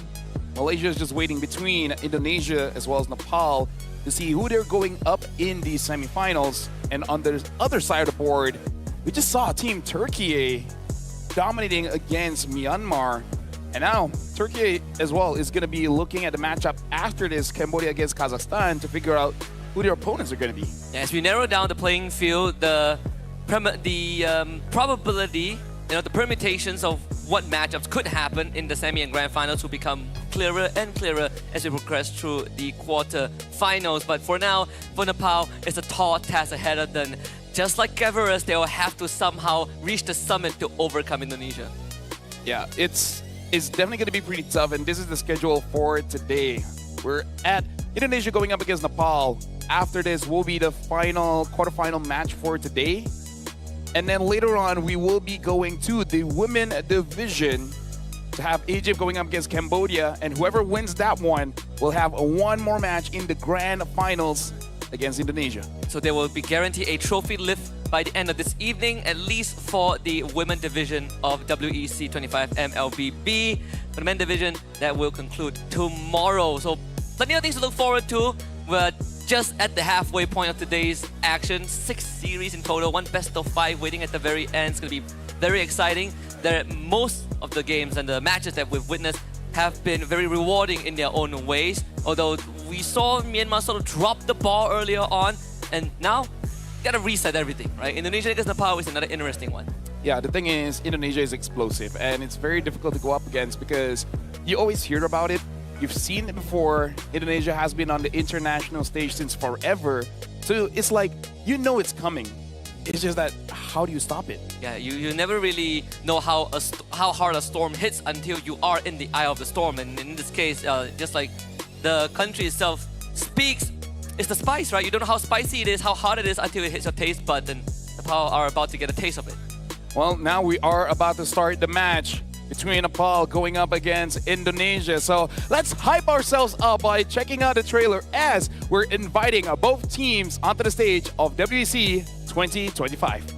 Malaysia is just waiting between Indonesia as well as Nepal to see who they're going up in the semifinals. And on the other side of the board, we just saw Team Turkiyye dominating against Myanmar. And now, Turkey as well is going to be looking at the matchup after this, Cambodia against Kazakhstan, to figure out who their opponents are going to be. As we narrow down the playing field, the probability, the permutations of what matchups could happen in the semi and grand finals will become clearer and clearer as we progress through the quarter-finals. But for now, for Nepal, it's a tall task ahead of them. Just like Everest, they will have to somehow reach the summit to overcome Indonesia. Yeah, it's definitely going to be pretty tough, and this is the schedule for today. We're at Indonesia going up against Nepal. After this will be the final quarterfinal match for today. And then later on, we will be going to the women division to have Egypt going up against Cambodia, and whoever wins that one will have one more match in the grand finals against Indonesia. So they will be guaranteed a trophy lift by the end of this evening, at least for the women division of WEC25 MLBB. For the men division, that will conclude tomorrow. So plenty of things to look forward to. We're just at the halfway point of today's action. 6 series in total, 1 best of 5 waiting at the very end. It's going to be very exciting. Most of the games and the matches that we've witnessed have been very rewarding in their own ways. Although we saw Myanmar sort of drop the ball earlier on, and now gotta reset everything, right? Indonesia against Nepal is another interesting one. Yeah, the thing is, Indonesia is explosive, and it's very difficult to go up against because you always hear about it. You've seen it before. Indonesia has been on the international stage since forever. So it's like, you know it's coming. It's just that, how do you stop it? Yeah, you never really know how hard a storm hits until you are in the eye of the storm. And in this case, just like the country itself speaks, it's the spice, right? You don't know how spicy it is, how hot it is until it hits your taste bud, and Nepal are about to get a taste of it. Well, now we are about to start the match between Nepal going up against Indonesia. So let's hype ourselves up by checking out the trailer as we're inviting both teams onto the stage of WEC 2025.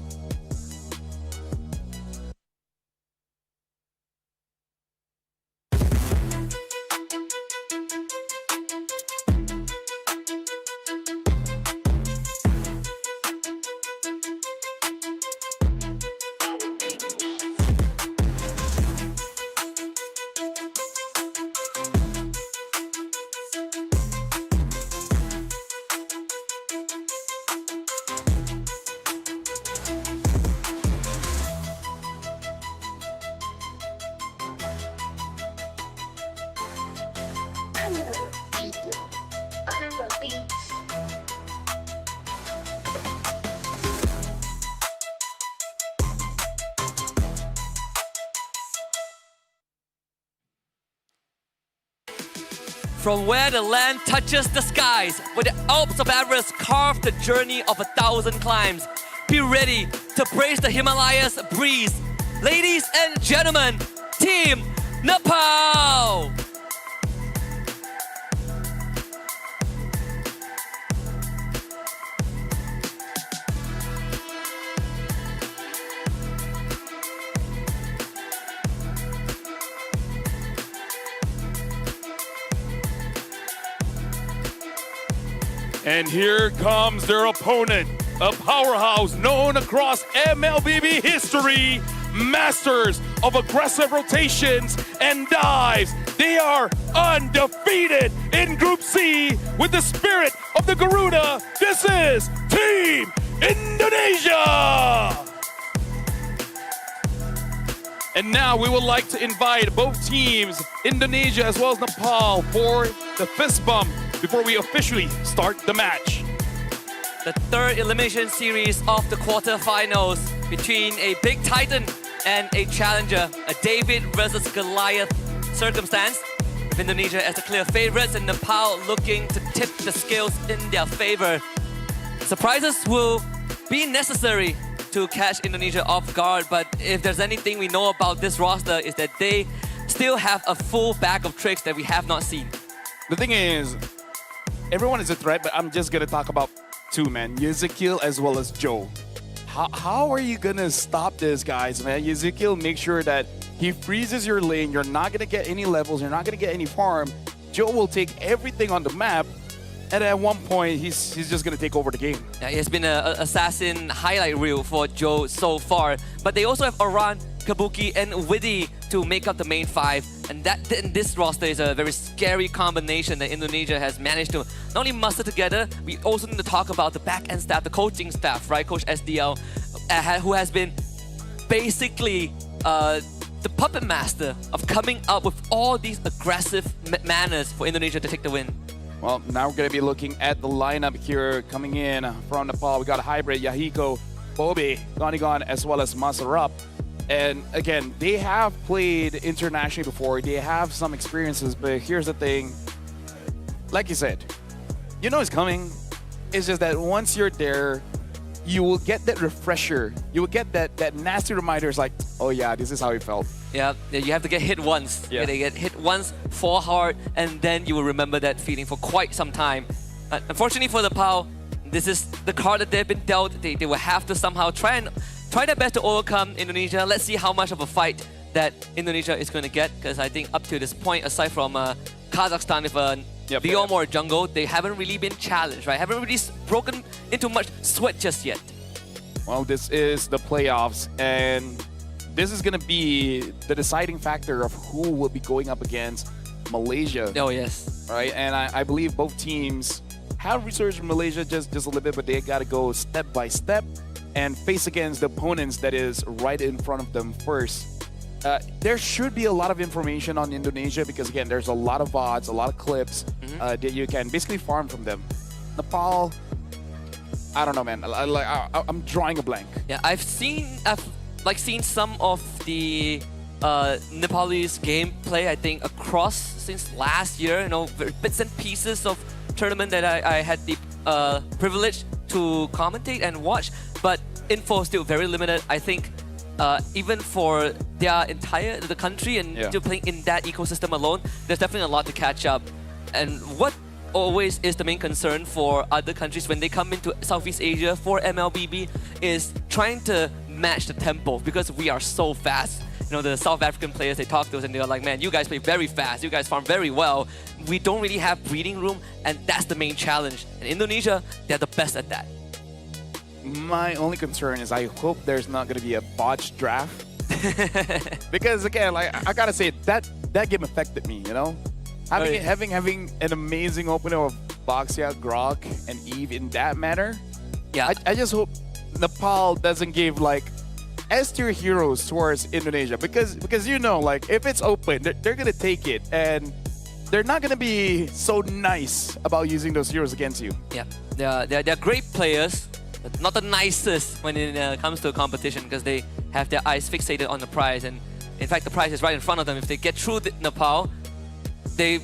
From where the land touches the skies, where the Alps of Everest carve the journey of 1,000 climbs, be ready to brace the Himalayas breeze. Ladies and gentlemen, Team Nepal! And here comes their opponent, a powerhouse known across MLBB history, masters of aggressive rotations and dives. They are undefeated in Group C with the spirit of the Garuda. This is Team Indonesia! And now we would like to invite both teams, Indonesia as well as Nepal, for the fist bump before we officially start the match. The third elimination series of the quarterfinals between a big titan and a challenger, a David versus Goliath circumstance, with Indonesia as the clear favorites and Nepal looking to tip the scales in their favor. Surprises will be necessary to catch Indonesia off guard, but if there's anything we know about this roster is that they still have a full bag of tricks that we have not seen. The thing is, everyone is a threat, but I'm just gonna talk about two, man. Ezekiel as well as Joe. How are you gonna stop this, guys, man? Ezekiel, make sure that he freezes your lane. You're not gonna get any levels. You're not gonna get any farm. Joe will take everything on the map, and at one point, he's just gonna take over the game. Yeah, it has been an assassin highlight reel for Joe so far, but they also have Aran, Kabuki, and Widi to make up the main five. And this roster is a very scary combination that Indonesia has managed to not only muster together, we also need to talk about the back-end staff, the coaching staff, right? Coach SDL, who has been basically the puppet master of coming up with all these aggressive manners for Indonesia to take the win. Well, now we're going to be looking at the lineup here coming in from Nepal. We got a hybrid, Yahiko, Bobe, Gonigon, as well as Masarup. And again, they have played internationally before. They have some experiences, but here's the thing. Like you said, you know it's coming. It's just that once you're there, you will get that refresher. You will get that nasty reminder. It's like, oh yeah, this is how it felt. Yeah, you have to get hit once. Yeah. They get hit once, fall hard, and then you will remember that feeling for quite some time. Unfortunately for Nepal, this is the card that they've been dealt. They will have to somehow try their best to overcome Indonesia. Let's see how much of a fight that Indonesia is going to get, because I think up to this point, aside from Kazakhstan with Biom or Jungle, they haven't really been challenged, right? Haven't really broken into much sweat just yet. Well, this is the playoffs, and this is going to be the deciding factor of who will be going up against Malaysia. Oh, yes. Right, and I believe both teams have researched Malaysia just a little bit, but they got to go step by step and face against the opponents that is right in front of them first. There should be a lot of information on Indonesia because, again, there's a lot of VODs, a lot of clips that you can basically farm from them. Nepal, I don't know, man. I'm drawing a blank. Yeah, I've seen some of the Nepalese gameplay, I think, across since last year. You know, bits and pieces of tournament that I had the privilege to commentate and watch, but info is still very limited. I think even for the country and still playing in that ecosystem alone, there's definitely a lot to catch up. And what always is the main concern for other countries when they come into Southeast Asia for MLBB is trying to match the tempo, because we are so fast. You know, the South African players, they talk to us and they're like, man, you guys play very fast, you guys farm very well. We don't really have breathing room, and that's the main challenge. And Indonesia, they're the best at that. My only concern is I hope there's not going to be a botched draft. Because again, like I gotta say, that game affected me, you know? Having an amazing opener of Boxia, Grok, and Eve in that manner. Yeah. I just hope Nepal doesn't give like S-tier heroes towards Indonesia, because you know, like if it's open, they're gonna take it, and they're not going to be so nice about using those heroes against you. Yeah, they're great players, but not the nicest when it comes to a competition because they have their eyes fixated on the prize. And in fact, the prize is right in front of them. If they get through Nepal, they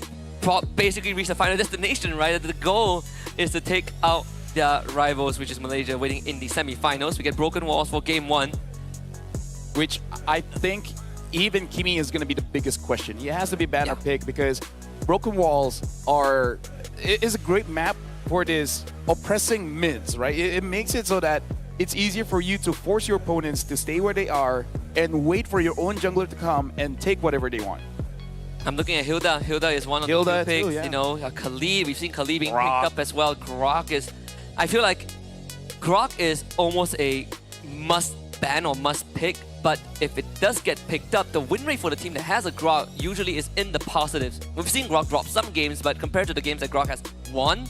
basically reach the final destination, right? The goal is to take out their rivals, which is Malaysia, waiting in the semi-finals. We get broken walls for game 1. Which I think even Kimi is going to be the biggest question. He has to be banner pick because broken walls is a great map for this oppressing mids, right? It makes it so that it's easier for you to force your opponents to stay where they are and wait for your own jungler to come and take whatever they want. I'm looking at Hilda. Hilda is one of the two picks. Too, yeah. You know, Khalid. We've seen Khalid being Grok. picked up as well. Grok is. I feel like Grok is almost a must ban or must pick. But if it does get picked up, the win rate for the team that has a Grok usually is in the positives. We've seen Grok drop some games, but compared to the games that Grok has won,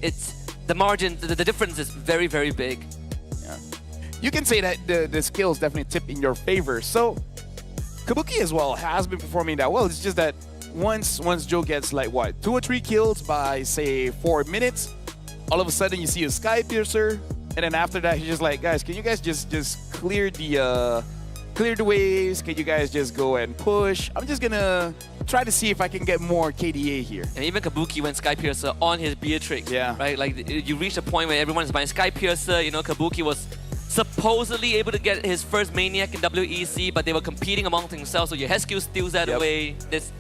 it's the margin, the difference is very, very big. Yeah. You can say that the skills definitely tip in your favor. So Kabuki as well has been performing that well. It's just that once Joe gets like what, 2 or 3 kills by say 4 minutes, all of a sudden you see a Sky Piercer, and then after that he's just like, guys, can you guys just clear the waves? Can you guys just go and push? I'm just gonna try to see if I can get more KDA here. And even Kabuki went Sky Piercer on his Beatrix. Yeah. Right? Like you reach a point where everyone is buying Sky Piercer. You know, Kabuki was supposedly able to get his first Maniac in WEC, but they were competing among themselves, so your Hesku steals that away. It's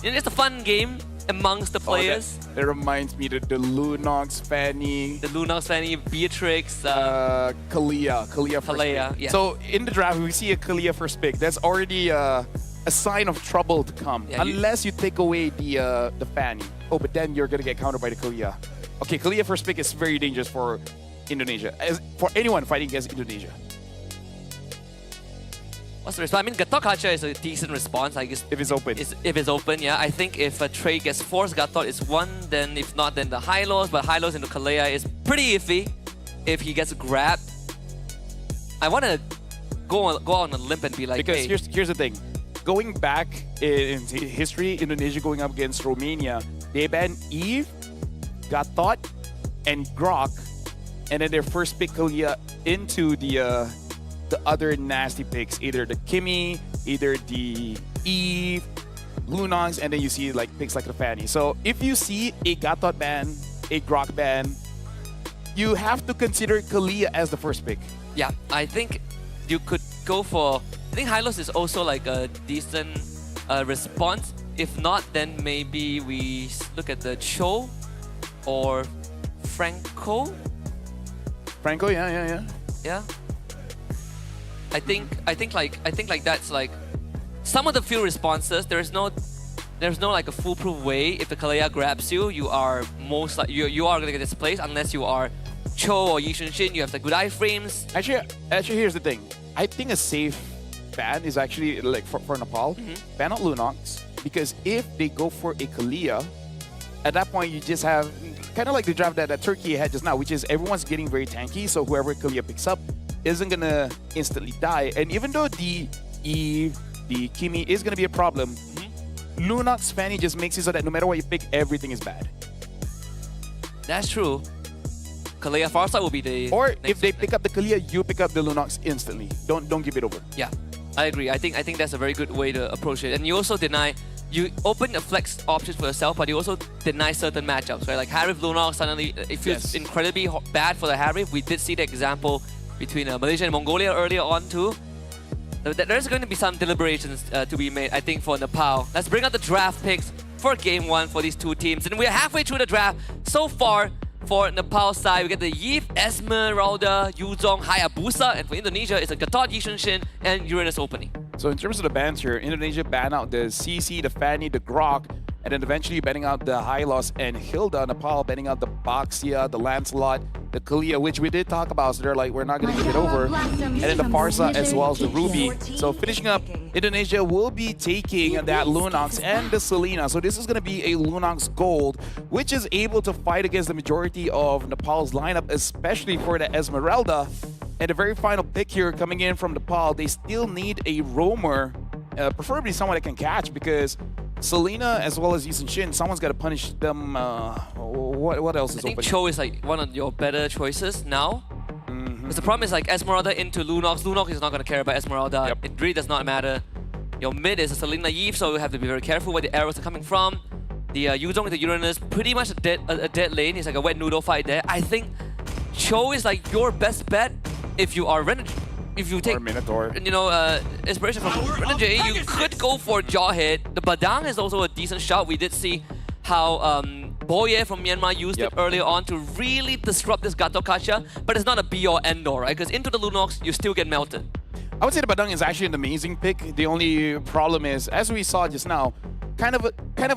a fun game amongst the players. That reminds me of the Lunox, Fanny. The Lunox, Fanny, Beatrix. Kalia first Kalia, pick. yeah. So in the draft, we see a Kalia first pick. That's already a sign of trouble to come. Yeah, unless you take away the Fanny. Oh, but then you're going to get countered by the Kalia. Okay, Kalia first pick is very dangerous for Indonesia. For anyone fighting against Indonesia. What's the response? I mean, Gatot is a decent response, I guess. If it's open. If it's open, yeah. I think if a trade gets forced, Gatot is one. Then if not, then the Hylos. But Hylos into Kalea is pretty iffy if he gets grabbed. I want to go on a limp and be like, because hey, here's the thing. Going back in history, Indonesia going up against Romania, they banned Eve, Gatot, and Grok, and then their first pick Kalia into the other nasty picks, either the Kimi, either the Eve, Lunox, and then you see like picks like the Fanny. So if you see a Gatot ban, a Grok ban, you have to consider Kalia as the first pick. yeah, I think you could go for. I think Hylos is also like a decent response. If not, then maybe we look at the Cho or Franco. Franco, yeah. Yeah. I think like that's like some of the few responses. There's no like a foolproof way. If the Kalea grabs you, you are most like you are gonna get displaced unless you are Cho or Yi Shin. You have the good iframes. Actually, here's the thing. I think a safe ban is actually like for Nepal, ban out Lunox, because if they go for a Kalia, at that point you just have kind of like the draft that Turkey had just now, which is everyone's getting very tanky. So whoever Kalia picks up isn't gonna instantly die. And even though the Eve, the Kimi is gonna be a problem, Lunox Fanny just makes it so that no matter what you pick, everything is bad. That's true. Kalea Farsight will be the. Or if they pick up the Kalia, you pick up the Lunox instantly. Don't give it over. Yeah, I agree. I think that's a very good way to approach it. And you also deny. You open the flex options for yourself, but you also deny certain matchups, right? Like Harif Lunox, suddenly it feels incredibly bad for the Harif. We did see the example between Malaysia and Mongolia earlier on too. There's going to be some deliberations to be made, I think, for Nepal. Let's bring out the draft picks for Game 1 for these two teams. And we're halfway through the draft. So far, for Nepal side, we get the Yves, Esmeralda, Yuzong, Hayabusa. And for Indonesia, it's a Gatot, Yi Shin, and Uranus opening. So in terms of the bans here, Indonesia ban out the CC, the Fanny, the Grok, and then eventually banning out the Hylos and Hilda. Nepal banning out the Baxia, the Lancelot, the Kalia, which we did talk about. So they're like, we're not going to give it over. And then the Farsa as well as the Ruby. So finishing up, Indonesia will be taking that Lunox and the Selena. So this is going to be a Lunox Gold, which is able to fight against the majority of Nepal's lineup, especially for the Esmeralda. And the very final pick here coming in from Nepal, they still need a roamer, preferably someone that can catch, because Selena as well as Yisun Shin, someone's got to punish them. What else is I think open? Cho is like one of your better choices now. Because the problem is like Esmeralda into Lunox. Lunox is not going to care about Esmeralda. Yep. It really does not matter. Your mid is a Selena Eve, so you have to be very careful where the arrows are coming from. The Yuzong with the Uranus, pretty much a dead lane. It's like a wet noodle fight there. I think Cho is like your best bet if you are if you take Or Minotaur. you know inspiration from Renajay, you could go for jaw hit. The Badang is also a decent shot. We did see how Boye from Myanmar used it earlier on to really disrupt this Gato Kacha, but it's not a be or end all, right? Because into the Lunox, you still get melted. I would say the Badang is actually an amazing pick. The only problem is, as we saw just now, kind of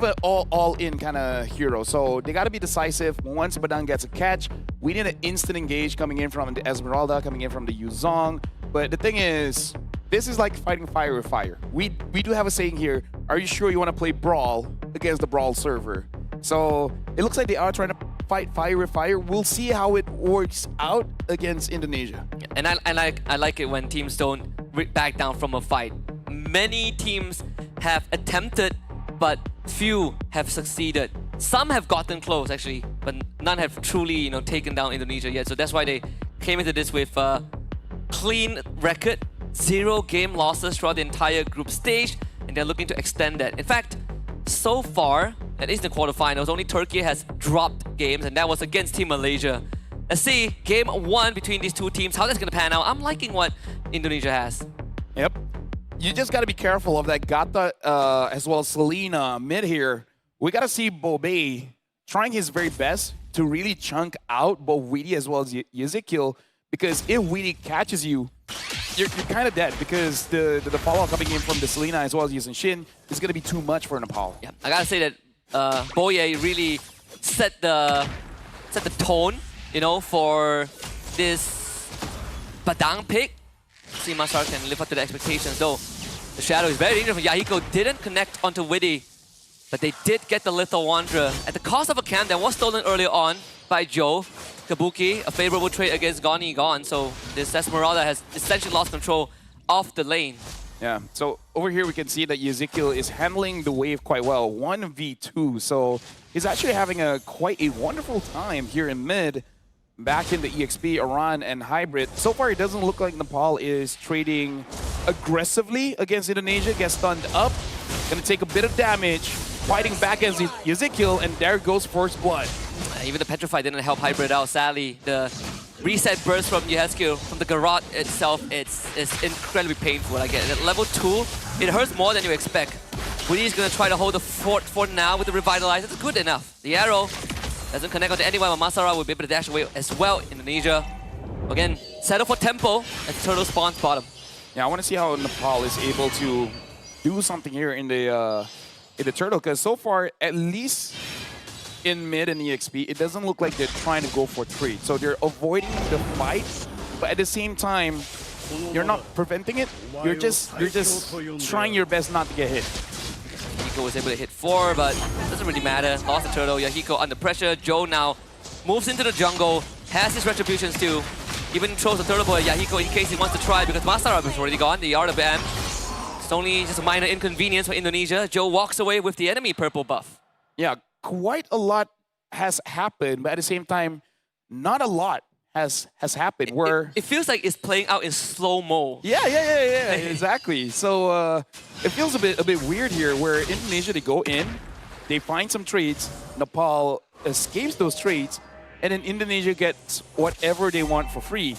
an all-in kind of hero. So they got to be decisive. Once Badang gets a catch, we need an instant engage coming in from the Esmeralda, coming in from the Yuzong. But the thing is, this is like fighting fire with fire. We do have a saying here, are you sure you want to play Brawl against the Brawl server? So it looks like they are trying to fight fire with fire. We'll see how it works out against Indonesia. And I like it when teams don't back down from a fight. Many teams have attempted, but few have succeeded. Some have gotten close actually, but none have truly taken down Indonesia yet. So that's why they came into this with a clean record, 0 game losses throughout the entire group stage, and they're looking to extend that. In fact, so far, at least in the quarterfinals, only Turkey has dropped games, and that was against Team Malaysia. Let's see, game 1 between these two teams, how that's going to pan out. I'm liking what Indonesia has. Yep. You just got to be careful of that Gata as well as Selena mid here. We got to see Bobe trying his very best to really chunk out both Weedy as well as Ezekiel, because if Weedy catches you, you're kind of dead, because the follow-up coming in from the Selena as well as Yisun Shin is going to be too much for Nepal. Yeah, I gotta say that Boye really set the tone, for this Badang pick. See, Masar can live up to the expectations, though. The shadow is very dangerous. Yahiko didn't connect onto Widdy, but they did get the Lethal Wanderer at the cost of a camp that was stolen earlier on by Joe. Kabuki, a favorable trade against Goni gone, so this Esmeralda has essentially lost control of the lane. Yeah, so over here we can see that Ezekiel is handling the wave quite well, 1v2, so he's actually having quite a wonderful time here in mid, back in the EXP, Iran, and Hybrid. So far it doesn't look like Nepal is trading aggressively against Indonesia, gets stunned up, gonna take a bit of damage, fighting back against Ezekiel, and there goes first blood. Even the Petrify didn't help Hybrid out, sadly. The reset burst from Yeheskel, from the garrote itself, it's incredibly painful. Like at level 2, it hurts more than you expect. Woody's gonna try to hold the fort for now with the Revitalize. It's good enough. The arrow doesn't connect onto anyone, but Masara will be able to dash away as well. Indonesia, again, settle for tempo as Turtle spawns bottom. Yeah, I want to see how Nepal is able to do something here in the Turtle, because so far, at least in mid and EXP, it doesn't look like they're trying to go for trade. So they're avoiding the fight, but at the same time, you're not preventing it. You're just trying your best not to get hit. Yahiko was able to hit 4, but it doesn't really matter. Lost the turtle. Yahiko under pressure. Joe now moves into the jungle, has his retributions too. Even throws the turtle boy at Yahiko in case he wants to try, because Masarab is already gone. The Art of Ban. It's only just a minor inconvenience for Indonesia. Joe walks away with the enemy purple buff. Yeah, quite a lot has happened, but at the same time, not a lot has happened. It feels like it's playing out in slow-mo. Yeah, exactly. So it feels a bit weird here, where Indonesia, they go in, they find some trades, Nepal escapes those trades, and then Indonesia gets whatever they want for free.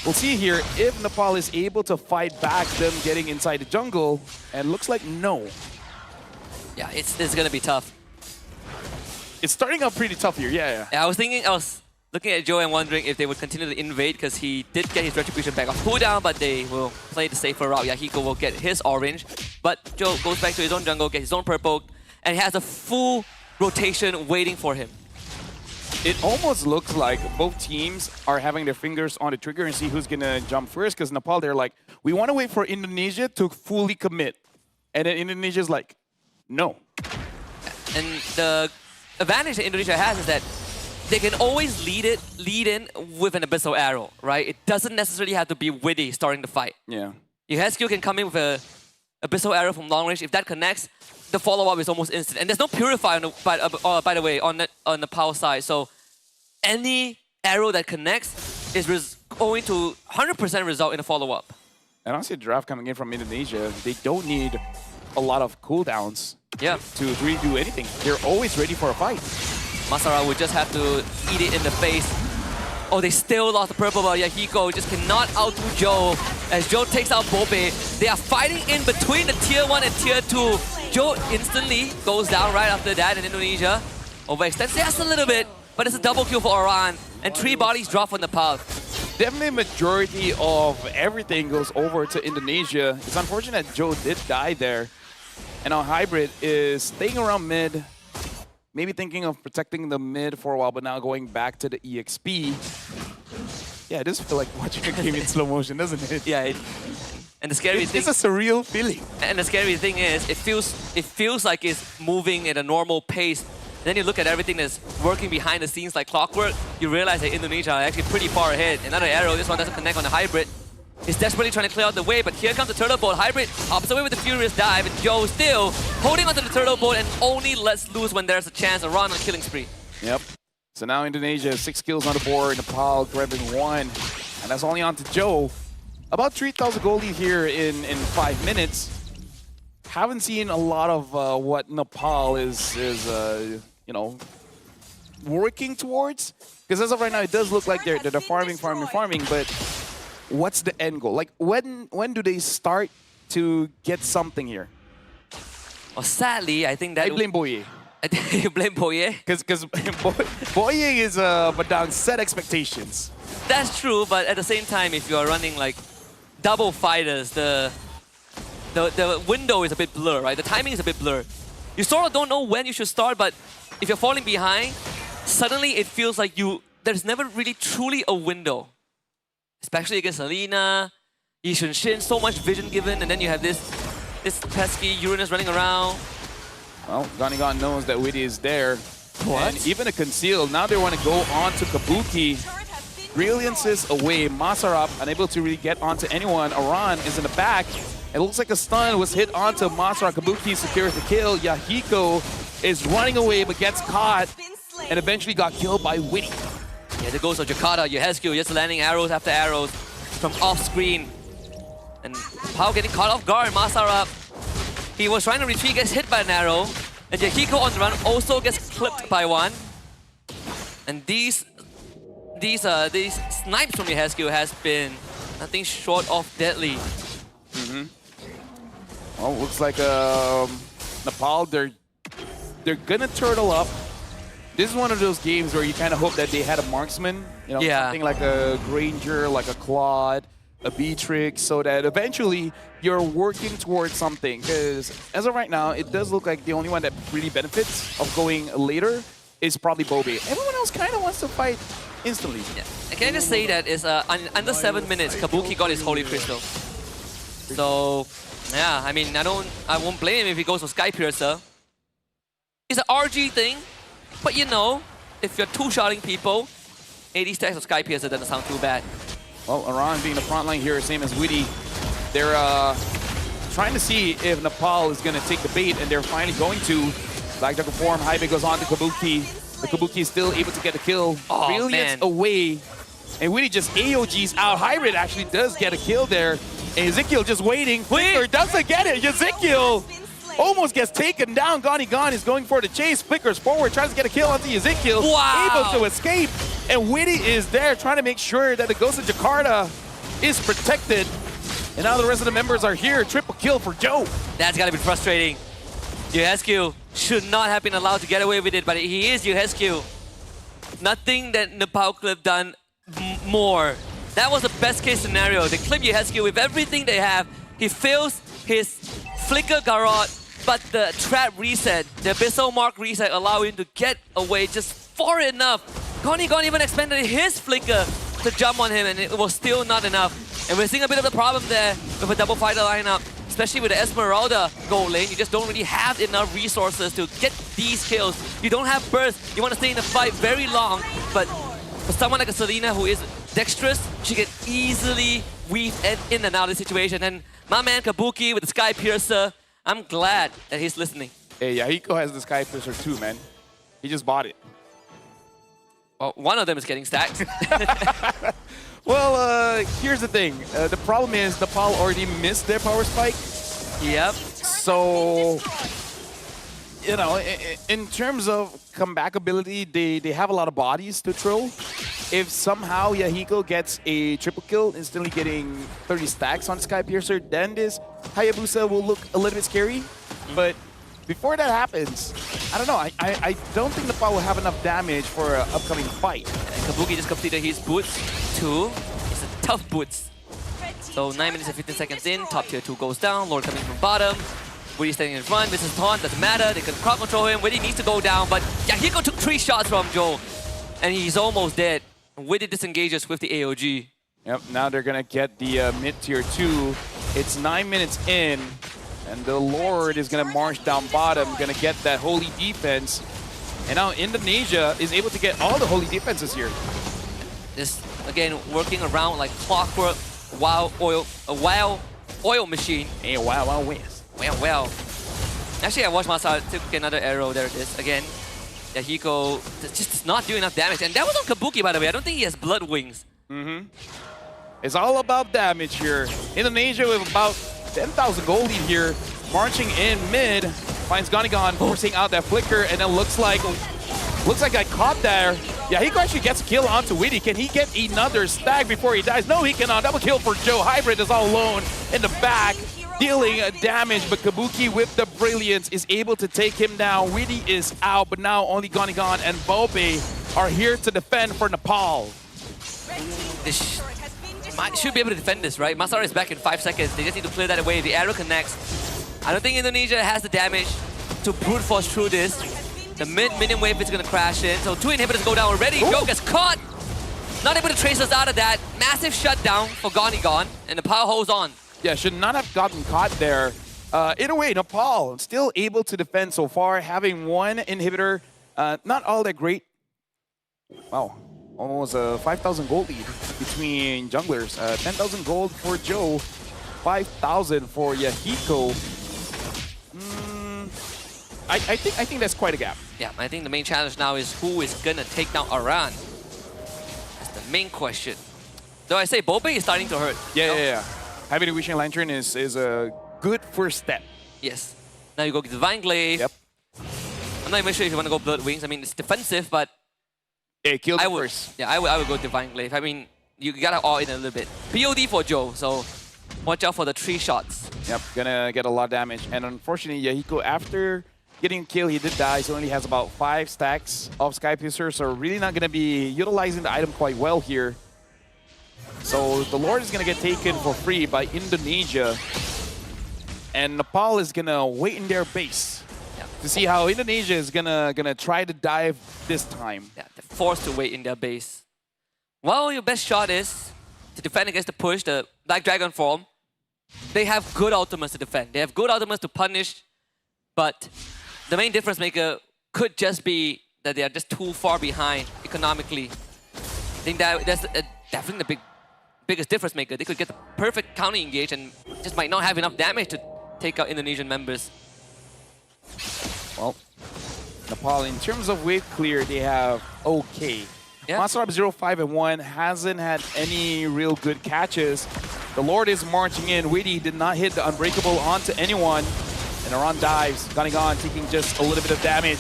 We'll see here if Nepal is able to fight back them getting inside the jungle, and looks like no. Yeah, it's gonna be tough. It's starting out pretty tough here, yeah. I was looking at Joe and wondering if they would continue to invade, because he did get his retribution back off cooldown, but they will play the safer route. Yahiko will get his orange, but Joe goes back to his own jungle, gets his own purple, and he has a full rotation waiting for him. It almost looks like both teams are having their fingers on the trigger and see who's gonna jump first, because Nepal, they're like, we want to wait for Indonesia to fully commit. And then Indonesia's like, no. And the advantage that Indonesia has is that they can always lead in with an Abyssal Arrow, right? It doesn't necessarily have to be Widdy starting the fight. Yeah. Yeheskel can come in with a Abyssal Arrow from long range. If that connects, the follow-up is almost instant. And there's no purifier, on the, by the way, on the power side. So any arrow that connects is going to 100% result in a follow-up. And honestly, the draft coming in from Indonesia, they don't need a lot of cooldowns to really do anything. They're always ready for a fight. Masara would just have to eat it in the face. Oh, they still lost the purple, but Yahiko just cannot outdo Joe as Joe takes out Bobe. They are fighting in between the Tier 1 and Tier 2. Joe instantly goes down right after that in Indonesia. Overextends just a little bit, but it's a double kill for Oran. And 3 bodies drop from the path. Definitely majority of everything goes over to Indonesia. It's unfortunate that Joe did die there. And now Hybrid is staying around mid, maybe thinking of protecting the mid for a while, but now going back to the EXP. Yeah, it does feel like watching a game in slow motion, doesn't it? Yeah, and the scary thing... It's a surreal feeling. And the scary thing is, it feels like it's moving at a normal pace. Then you look at everything that's working behind the scenes like clockwork, you realize that Indonesia are actually pretty far ahead. Another arrow, this one doesn't connect on the Hybrid. He's desperately trying to clear out the way, but here comes the turtle boat. Hybrid hops away with the furious dive, and Joe still holding onto the turtle boat and only lets loose when there's a chance to run on a killing spree. Yep. So now Indonesia, 6 kills on the board, Nepal grabbing 1. And that's only on to Joe. About 3,000 gold lead here in 5 minutes. Haven't seen a lot of what Nepal is you know, working towards. Because as of right now, it does look like they're farming, but what's the end goal? Like, when do they start to get something here? Well, sadly, I think that... I blame Boye. You blame Boye? Because Boye is Badang set expectations. That's true, but at the same time, if you are running like double fighters, the window is a bit blurred, right? The timing is a bit blurred. You sort of don't know when you should start, but if you're falling behind, suddenly it feels like there's never really truly a window. Especially against Alina, Yi Shin, so much vision given, and then you have this pesky Uranus running around. Well, Ganigan knows that Witty is there. What? And even a conceal, now they want to go on to Kabuki. Brilliances away, Masarap unable to really get onto anyone. Aran is in the back. It looks like a stun was hit onto Masarap. Kabuki secures the kill. Yahiko is running away but gets caught and eventually got killed by Witty. Yeah, there goes Jakarta, Yehescu just landing arrows after arrows from off screen. And Pao getting caught off guard, Masarap. He was trying to retreat, gets hit by an arrow. And Yahiko on the run also gets clipped by one. And these snipes from Yehescu has been nothing short of deadly. Well, looks like Nepal, they're gonna turtle up. This is one of those games where you kind of hope that they had a marksman, you know, something like a Granger, like a Claude, a Beatrix, so that eventually you're working towards something. Because as of right now, it does look like the only one that really benefits of going later is probably Bobe. Everyone else kind of wants to fight instantly. Yeah. And can I just say that is under 7 minutes, Kabuki got his Holy Crystal. So yeah, I mean, I won't blame him if he goes for Sky Piercer. It's an RG thing. But you know, if you're two-shotting people, 80 stacks of Sky Piercer doesn't sound too bad. Well, Aran being the front line here, same as Witty. They're trying to see if Nepal is going to take the bait, and they're finally going to. Black Dragon form, Hybe goes on to Kabuki. The Kabuki is still able to get the kill. Oh, Brilliance away. And Witty just AOGs out. Hybrid actually does get a kill there. And Ezekiel just waiting. Flicker doesn't get it. Ezekiel almost gets taken down. Ganigan is going for the chase. Flickers forward, tries to get a kill onto Ezekiel. Wow. Able to escape. And Witty is there trying to make sure that the Ghost of Jakarta is protected. And now the rest of the members are here. Triple kill for Joe. That's gotta be frustrating. Yehescu should not have been allowed to get away with it, but he is Yehescu. Nothing that Nepal could have done more. That was the best case scenario. They clip Yehescu with everything they have. He fails his flicker garrote, but the trap reset, the abyssal mark reset, allow him to get away just far enough. Ganigan even expanded his flicker to jump on him, and it was still not enough. And we're seeing a bit of the problem there with a double fighter lineup, especially with the Esmeralda goal lane. You just don't really have enough resources to get these kills. You don't have burst. You want to stay in the fight very long, but for someone like a Selena who is dexterous, she can easily weave in and out of the situation. And my man Kabuki with the Sky Piercer, I'm glad that he's listening. Hey, Yahiko has the Sky Piercer too, man. He just bought it. Well, one of them is getting stacked. Well, here's the thing. The problem is Nepal already missed their power spike. Yep. So, you know, in terms of comeback ability, they have a lot of bodies to throw. If somehow Yahiko gets a triple kill, instantly getting 30 stacks on Sky Piercer, then this Hayabusa will look a little bit scary. But before that happens, I don't know. I don't think Nepal will have enough damage for an upcoming fight. And Kabuki just completed his boots 2. It's a tough boots. So 9 minutes and 15 seconds in, top tier 2 goes down, Lord coming from bottom. Witty standing in front, misses taunt, doesn't matter, they can crowd control him, Witty needs to go down, but Yahiko took 3 shots from Joe, and he's almost dead. Witty disengages with the AOG. Yep, now they're gonna get the mid-tier 2. It's 9 minutes in, and the Lord is gonna march down bottom, gonna get that holy defense. And now Indonesia is able to get all the holy defenses here. Just, again, working around like clockwork, wild oil machine. Hey, wow, wins. Well. Actually, I watched Masao took another arrow. There it is. Again, Yahiko just does not do enough damage. And that was on Kabuki, by the way. I don't think he has blood wings. It's all about damage here. Indonesia with about 10,000 gold lead here. Marching in mid. Finds Ganigan forcing out that flicker. And then looks like I caught there. Yahiko actually gets a kill onto Witty. Can he get another stack before he dies? No, he cannot. Double kill for Joe. Hybrid is all alone in the back, dealing damage, but Kabuki with the brilliance is able to take him down. Witty is out, but now only Ganigan and Bobe are here to defend for Nepal. They should be able to defend this, right? Masara is back in 5 seconds. They just need to clear that away. The arrow connects. I don't think Indonesia has the damage to brute force through this. The mid-minion wave is going to crash in. So 2 inhibitors go down already. Joe gets caught. Not able to trace us out of that. Massive shutdown for Ganigan, and Nepal holds on. Yeah, should not have gotten caught there. In a way, Nepal still able to defend so far, having 1 inhibitor. Not all that great. Wow, almost a 5,000 gold lead between junglers. 10,000 gold for Joe, 5,000 for Yahiko. I think that's quite a gap. Yeah, I think the main challenge now is who is gonna take down Aran. That's the main question. Though I say Bobe is starting to hurt. Yeah. Having a Wishing Lantern is a good first step. Yes. Now you go Divine Glaive. Yep. I'm not even sure if you want to go Blood Wings. I mean, it's defensive, but yeah, kill it first. Yeah, I would go Divine Glaive. I mean, you gotta all in a little bit. POD for Joe, so watch out for the 3 shots. Yep, gonna get a lot of damage. And unfortunately, Yahiko, after getting killed, he did die. So only has about 5 stacks of Sky Piercer, so really not gonna be utilizing the item quite well here. So the Lord is gonna get taken for free by Indonesia. And Nepal is gonna wait in their base to see how Indonesia is gonna try to dive this time. Yeah, they're forced to wait in their base. Well, your best shot is to defend against the push, the Black Dragon form. They have good ultimates to defend. They have good ultimates to punish, but the main difference maker could just be that they are just too far behind economically. I think that's definitely the biggest difference maker. They could get the perfect counter engage and just might not have enough damage to take out Indonesian members. Well, Nepal, in terms of wave clear, they have okay. Yeah. Monster Up 0-5-1 hasn't had any real good catches. The Lord is marching in. Witty did not hit the Unbreakable onto anyone. And Aran dives. Ganigan taking just a little bit of damage.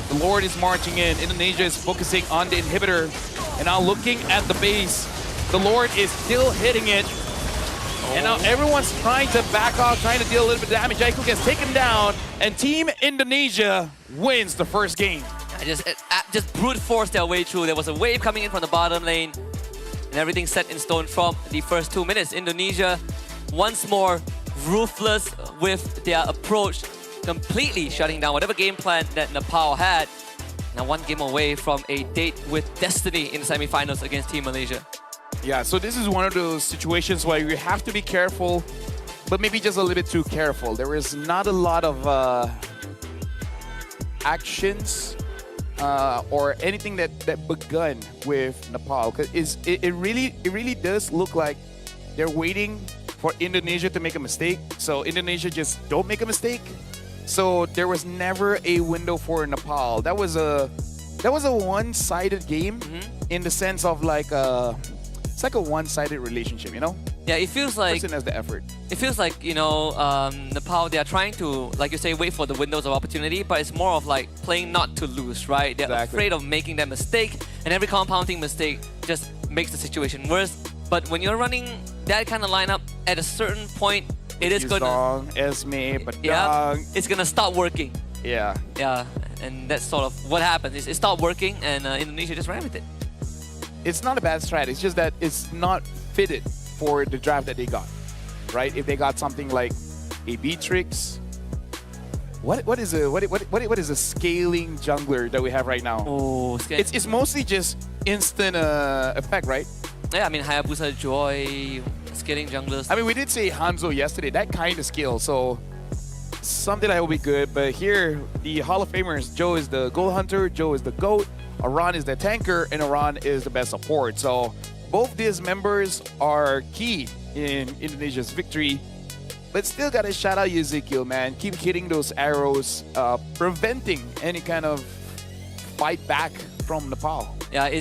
The Lord is marching in. Indonesia is focusing on the inhibitor. And now looking at the base, the Lord is still hitting it. And now everyone's trying to back off, trying to deal a little bit of damage. Yahiko gets taken down, and Team Indonesia wins the first game. Just brute force their way through. There was a wave coming in from the bottom lane, and everything set in stone from the first 2 minutes. Indonesia, once more, ruthless with their approach, completely shutting down whatever game plan that Nepal had. Now 1 game away from a date with destiny in the semifinals against Team Malaysia. Yeah, so this is one of those situations where you have to be careful, but maybe just a little bit too careful. There is not a lot of actions or anything that begun with Nepal, because it really does look like they're waiting for Indonesia to make a mistake. So Indonesia just don't make a mistake, So there was never a window for Nepal. That was a one-sided game in the sense of like it's like a one-sided relationship, you know? Yeah, it feels like person has the effort. It feels like, you know, Nepal, they are trying to, like you say, wait for the windows of opportunity, but it's more of like playing not to lose, right? They're afraid of making that mistake, and every compounding mistake just makes the situation worse. But when you're running that kind of lineup, at a certain point, it is going to... Esme, but it's going to stop working. Yeah. Yeah, and that's sort of what happened. It stopped working, and Indonesia just ran with it. It's not a bad strat. It's just that it's not fitted for the draft that they got, right? If they got something like a Beatrix, what is a scaling jungler that we have right now? Oh, it's mostly just instant effect, right? Yeah, I mean Hayabusa, Joy, scaling junglers. I mean, we did say Hanzo yesterday, that kind of skill, so something that will be good. But here, the Hall of Famers, Joe is the goal hunter, Joe is the GOAT, Aran is the tanker, and Aran is the best support. So both these members are key in Indonesia's victory. But still gotta shout out Ezekiel, man. Keep hitting those arrows, preventing any kind of fight back from Nepal. Yeah,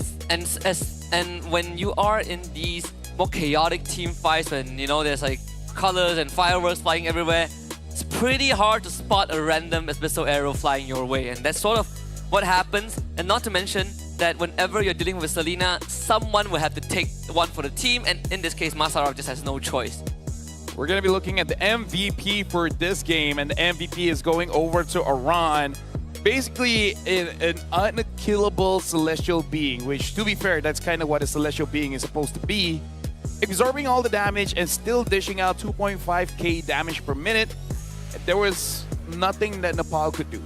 and when you are in these more chaotic team fights, when you know there's like colors and fireworks flying everywhere, it's pretty hard to spot a random missile arrow flying your way, and that's sort of what happens. And not to mention that whenever you're dealing with Selena, someone will have to take one for the team, and in this case, Masarov just has no choice. We're going to be looking at the MVP for this game, and the MVP is going over to Aran. Basically, an unkillable celestial being, which, to be fair, that's kind of what a celestial being is supposed to be. Absorbing all the damage and still dishing out 2.5k damage per minute. There was nothing that Nepal could do.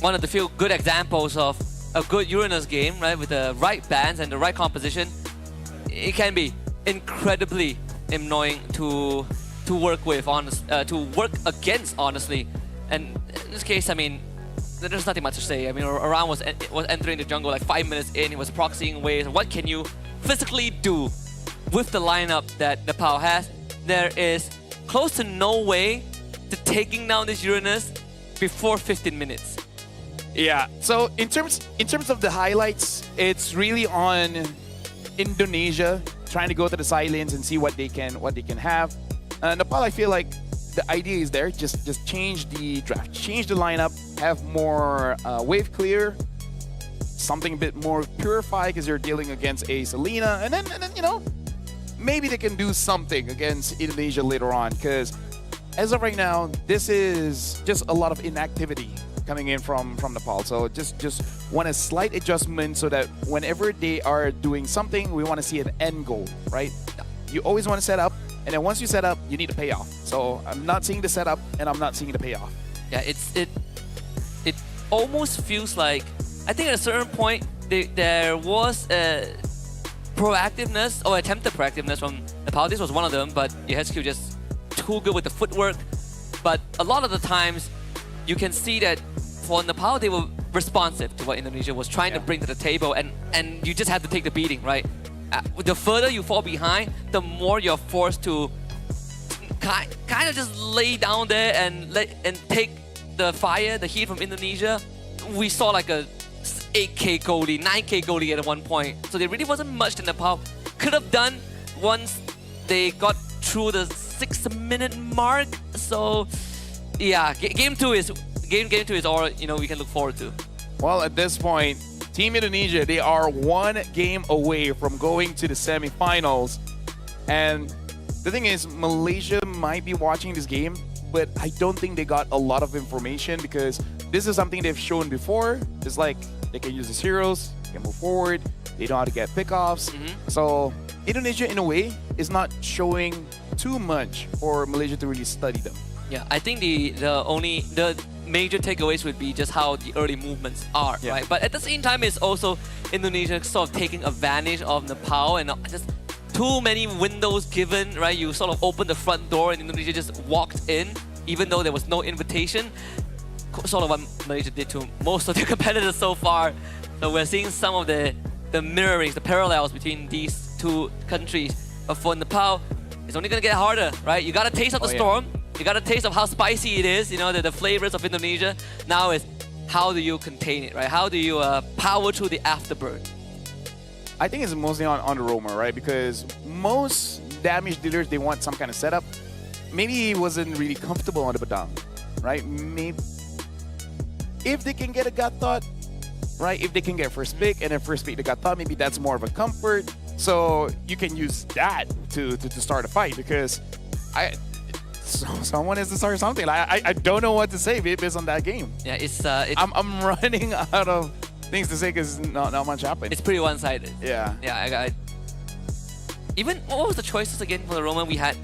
One of the few good examples of a good Uranus game, right, with the right bans and the right composition. It can be incredibly annoying to work with, to work against, honestly. And in this case, I mean, there's nothing much to say. I mean, Aran was entering the jungle like 5 minutes in. He was proxying waves. What can you physically do with the lineup that Nepal has? There is close to no way to taking down this Uranus before 15 minutes. Yeah. So in terms of the highlights, it's really on Indonesia trying to go to the side lanes and see what they can have. Nepal, I feel like the idea is there. Just change the draft, change the lineup, have more wave clear, something a bit more purified because you're dealing against a Selena, and then you know, maybe they can do something against Indonesia later on. Because as of right now, this is just a lot of inactivity coming in from Nepal. So just want a slight adjustment so that whenever they are doing something, we want to see an end goal, right? You always want to set up, and then once you set up, you need to pay off. So I'm not seeing the setup, and I'm not seeing the payoff. Yeah, it almost feels like, I think at a certain point there was a proactiveness or attempted proactiveness from Nepal. This was one of them, but EYGPT just too good with the footwork. But a lot of the times, you can see that for Nepal, they were responsive to what Indonesia was trying to bring to the table, and you just have to take the beating, right? The further you fall behind, the more you're forced to kind of just lay down there and take the fire, the heat from Indonesia. We saw like a 8k goalie, 9k goalie at one point. So there really wasn't much that Nepal could have done once they got through the 6-minute mark. So yeah, game two is all, you know, we can look forward to. Well, at this point, Team Indonesia, they are one game away from going to the semifinals. And the thing is, Malaysia might be watching this game, but I don't think they got a lot of information because this is something they've shown before. It's like they can use the heroes, they can move forward, they know how to get pickoffs. So Indonesia, in a way, is not showing too much for Malaysia to really study them. Yeah, I think the major takeaways would be just how the early movements are, right? But at the same time, it's also Indonesia sort of taking advantage of Nepal and just too many windows given, right? You sort of opened the front door and Indonesia just walked in, even though there was no invitation. Sort of what Malaysia did to most of their competitors so far. So we're seeing some of the mirrorings, the parallels between these two countries. But for Nepal, it's only going to get harder, right? You got a taste of the storm. You got a taste of how spicy it is, you know, the flavors of Indonesia. Now is how do you contain it, right? How do you power through the afterburn? I think it's mostly on the roamer, right? Because most damage dealers, they want some kind of setup. Maybe he wasn't really comfortable on the Badang, right? Maybe if they can get a gut thought, right? If they can get first pick and then first pick the gut thought, maybe that's more of a comfort. So you can use that to start a fight because someone has to start something. I don't know what to say based on that game. Yeah, I'm running out of things to say because not much happened. It's pretty one-sided. Yeah. Yeah, even what was the choices again for the Roman we had?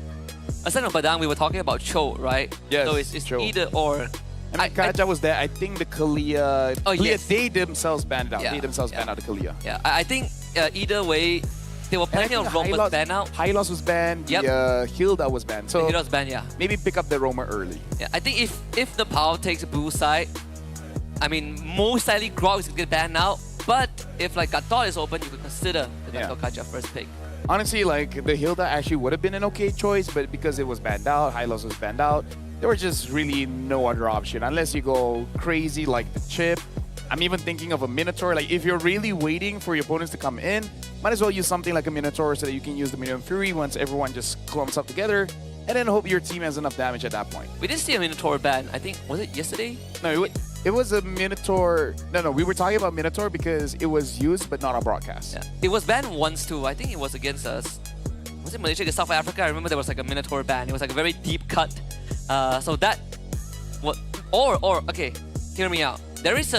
Aside from Badang, we were talking about Cho, right? Yes, so it's Cho. either or. I mean, Kaja was there. I think the Kalia, yes. they themselves banned out. Yeah. They themselves banned out the Kalia. Yeah, I think either way, there were plenty of Romans banned out. Hylos was banned. Yep. The Hilda was banned. So Hilda was banned, yeah. Maybe pick up the Roamer early. Yeah, I think if Nepal takes blue side, I mean, most likely Grog is going to get banned out. But if like Gatot is open, you could consider the Gatot Kaja first pick. Honestly, like the Hilda actually would have been an okay choice, but because it was banned out, Hylos was banned out, there was just really no other option unless you go crazy like the Chip. I'm even thinking of a Minotaur. Like if you're really waiting for your opponents to come in, might as well use something like a Minotaur so that you can use the Minion Fury once everyone just clumps up together, and then hope your team has enough damage at that point. We did see a Minotaur ban. I think was it yesterday? No, it was a Minotaur. No, we were talking about Minotaur because it was used but not on broadcast. Yeah, it was banned once too. I think it was against us. Was it Malaysia against South Africa? I remember there was like a Minotaur ban. It was like a very deep cut. So that, okay, hear me out. There's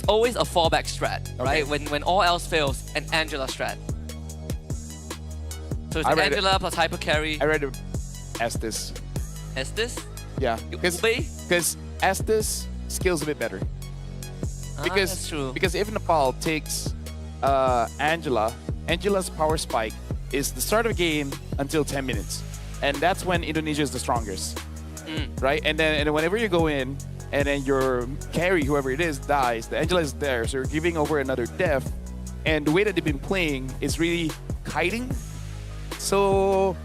always a fallback strat, right? When all else fails, an Angela strat. So it's Angela plus hyper carry. I read it Estes. Estes? Yeah, because Estes skills a bit better. Because that's true. Because if Nepal takes Angela's power spike is the start of the game until 10 minutes, and that's when Indonesia is the strongest, right? And then whenever you go in, and then your carry, whoever it is, dies, the Angela is there, so you're giving over another death. And the way that they've been playing is really kiting. So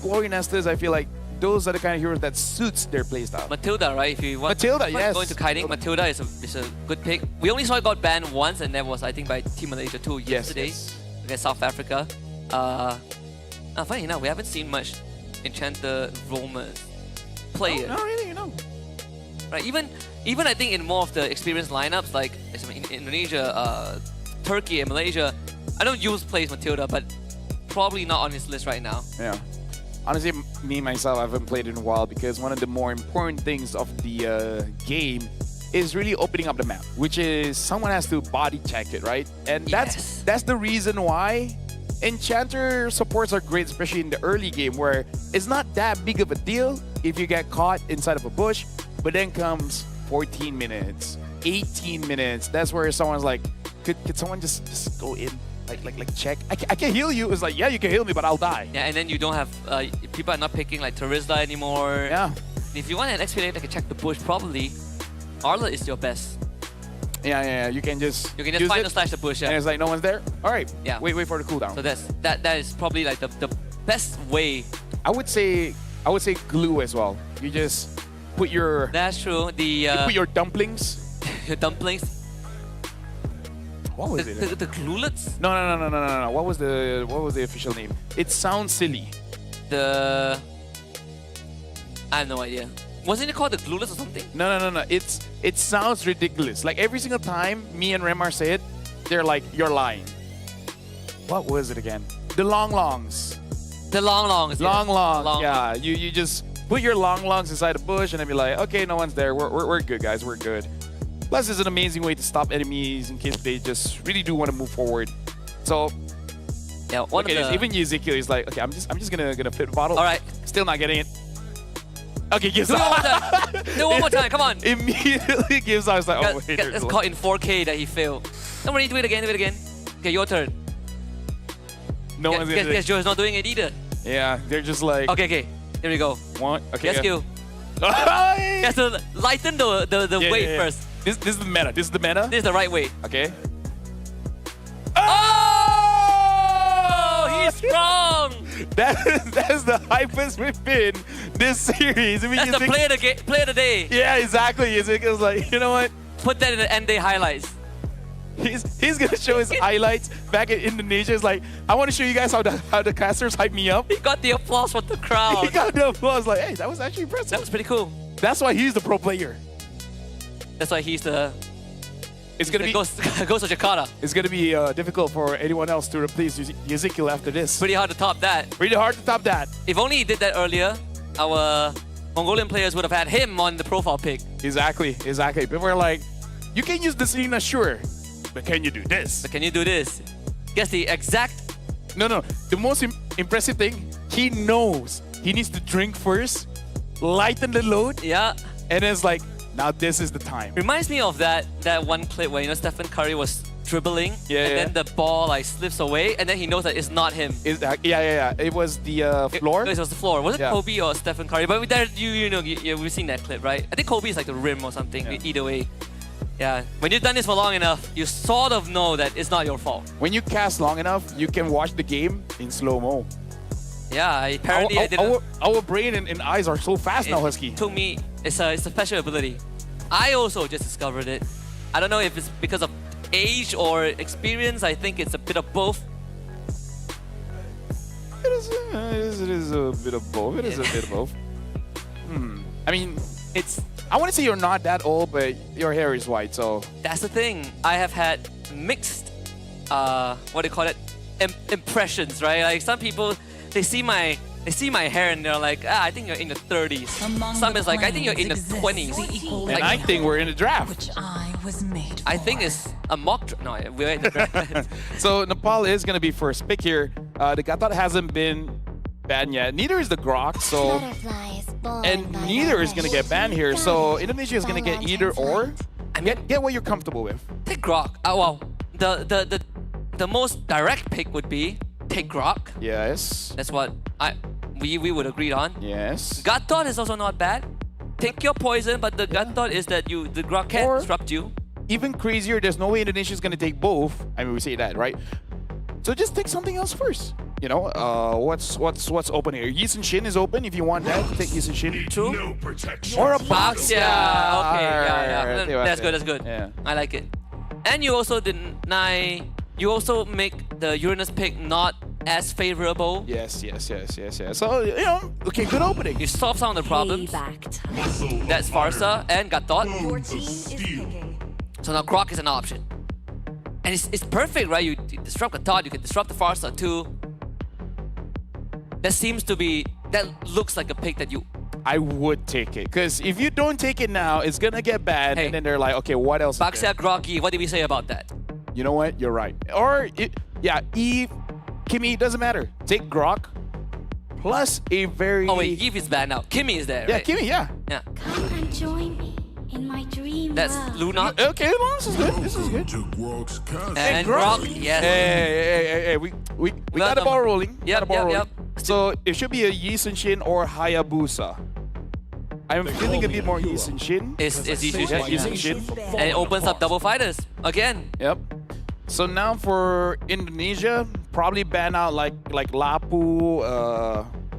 Glory Nestas, I feel like those are the kind of heroes that suits their playstyle. Matilda, right? If you want Matilda, yes. Going to kiting, Matilda is a good pick. We only saw it got banned once, and that was I think by Team Malaysia too yesterday against South Africa. Funny enough, we haven't seen much Enchanter Roamers play it. No, really, no. Right, even I think in more of the experienced lineups like in Indonesia, Turkey, and Malaysia, I don't use plays Matilda, but probably not on his list right now. Yeah. Honestly, me myself, I haven't played in a while because one of the more important things of the game is really opening up the map, which is someone has to body check it, right? And that's the reason why Enchanter supports are great, especially in the early game where it's not that big of a deal if you get caught inside of a bush, but then comes 14 minutes, 18 minutes. That's where someone's like, could someone just go in? Like check. I can heal you. It's like, yeah, you can heal me, but I'll die. Yeah, and then you don't have people are not picking like Terizla anymore. Yeah. If you want an expedite that can check the bush, probably Arla is your best. Yeah. You can just final slash the bush. Yeah. And it's like no one's there. All right. Yeah. Wait for the cooldown. So that is probably like the best way. I would say glue as well. You just put your. That's true. You put your dumplings. Your dumplings. What was it? The gluelets? No. What was the official name? It sounds silly. I have no idea. Wasn't it called the gluelets or something? No. It sounds ridiculous. Like every single time me and Remar say it, they're like, you're lying. What was it again? The longs. The longs. Long. Yeah. You just put your longs inside a bush and then be like, okay, no one's there. We're good, guys. We're good. Plus, it's an amazing way to stop enemies in case they just really do want to move forward. So, yeah, even Ezekiel is like, okay, I'm just gonna fit the bottle. All right, still not getting it. Okay, gives up. Do one more time. Come on. Immediately gives up. I was like, oh wait. It's caught in 4K that he failed. Don't worry, do it again. Okay, your turn. No one's gonna. Guess Joe's not doing it either. Yeah, they're just like. Okay. Here we go. One. Okay. Yes, Q. Yeah, so lighten the weight first. This is the meta. This is the meta. This is the right way. Okay. Oh! He's strong! That's the hypest we've been this series. I mean, That's the play of the day. Yeah, exactly. Ezekiel's like, you know what? Put that in the end day highlights. He's gonna show his highlights back in Indonesia. It's like, I want to show you guys how the casters hype me up. He got the applause from the crowd. He got the applause. Like, hey, that was actually impressive. That was pretty cool. That's why he's the pro player. That's why he's the. It's gonna be Ghost of Jakarta. It's gonna be difficult for anyone else to replace Ezekiel after this. Pretty hard to top that. Pretty hard to top that. If only he did that earlier, our Mongolian players would have had him on the profile pic. Exactly. People are like, you can use the Selena, sure, but can you do this? But can you do this? Guess the exact. No. The most impressive thing, he knows he needs to drink first, lighten the load. Yeah. And it's like, now this is the time. Reminds me of that one clip where Stephen Curry was dribbling, then the ball like slips away, and then he knows that it's not him. Yeah. It was the floor. It was the floor. Was it Kobe or Stephen Curry? But there, we've seen that clip, right? I think Kobe is like the rim or something. Either way, yeah. When you've done this for long enough, you sort of know that it's not your fault. When you cast long enough, you can watch the game in slow mo. Yeah, apparently I didn't. Our brain and eyes are so fast now, Husky. To me, it's a special ability. I also just discovered it. I don't know if it's because of age or experience. I think it's a bit of both. It is a bit of both. It is a bit of both. I mean, I want to say you're not that old, but your hair is white, so. That's the thing. I have had mixed, what do you call it, impressions, right? Like some people, they see my hair and they're like, I think you're in the 30s. Some is like, I think you're in the 20s. And I think we're in the draft. Which I was made I think it's a mock draft. No, we're in the draft. So Nepal is going to be first pick here. The Gatot hasn't been banned yet. Neither is the Grok, so. And neither is going to get banned here. So Indonesia is going to get either or. Get what you're comfortable with. Take Grok. Well, the most direct pick would be take Grok. Yes. That's what we would agree on. Yes. Gatot is also not bad. Take your poison, but the Gatot is that the Grok can't disrupt you. Even crazier, there's no way Indonesia is going to take both. I mean, we say that, right? So just take something else first. You know, what's open here? Yisun Shin is open. If you want that, take Yisun Shin. True. No protection. Or a box. Yeah. Okay. Yeah. That's good. That's good. Yeah. I like it. And you also deny. You also make the Uranus pick not as favorable. Yes. So, you know, okay, good opening. You solve some of the problems. That's Farsa and Gatot. Your team is picking. So now Grok is an option. And it's perfect, right? You disrupt Gatot, you can disrupt the Farsa too. That looks like a pick that I would take it. Because if you don't take it now, it's going to get bad. And then they're like, okay, what else? Baxia Groggy, what did we say about that? You know what? You're right. Or, Eve, Kimmy, doesn't matter. Take Grok plus a very... Oh, wait, Eve is bad now. Kimmy is there, right? Yeah, Kimmy, yeah. Come and join me in my dream That's Luna. Okay, this is good. This is good. And Grok, yes. Hey, we got the ball rolling. Yep. So it should be a Yisun Shin or Hayabusa. I'm feeling a bit more Yisun Shin. It's Yisun Shin. And it opens up double fighters again. Yep. So now for Indonesia, probably ban out like Lapu.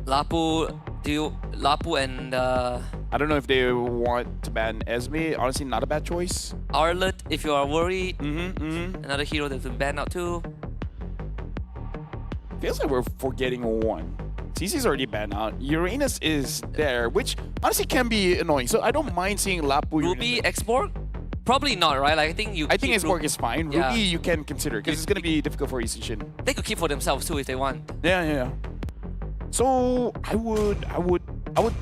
Lapu and I don't know if they want to ban Esme. Honestly, not a bad choice. Arlet, if you are worried. Another hero that's been banned out too. Feels like we're forgetting one. CC's already banned out. Uranus is there, which honestly can be annoying. So I don't mind seeing Lapu. Ruby, Xborg? Probably not, right? Like, I think Xborg is fine. Yeah. Ruby you can consider because it's going to be difficult for Yisun Shin. They could keep for themselves too if they want. Yeah. So I would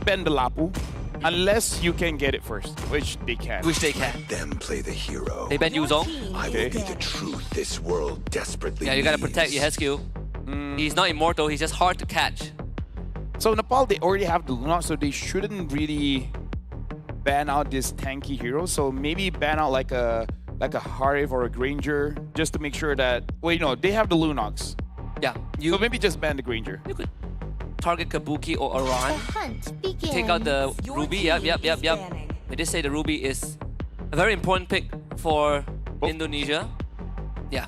ban the Lapu unless you can get it first, which they can. Let them play the hero. They ban Yuzong. I will be the truth this world desperately you gotta needs. protect your Hesku. He's not immortal, he's just hard to catch. So Nepal, they already have the Luna, so they shouldn't really ban out this tanky hero. So maybe ban out like a Harif or a Granger just to make sure that, they have the Lunox. Yeah. So maybe just ban the Granger. You could target Kabuki or Aran. Take out the Ruby. Yep. They did say the Ruby is a very important pick for Indonesia. Yeah.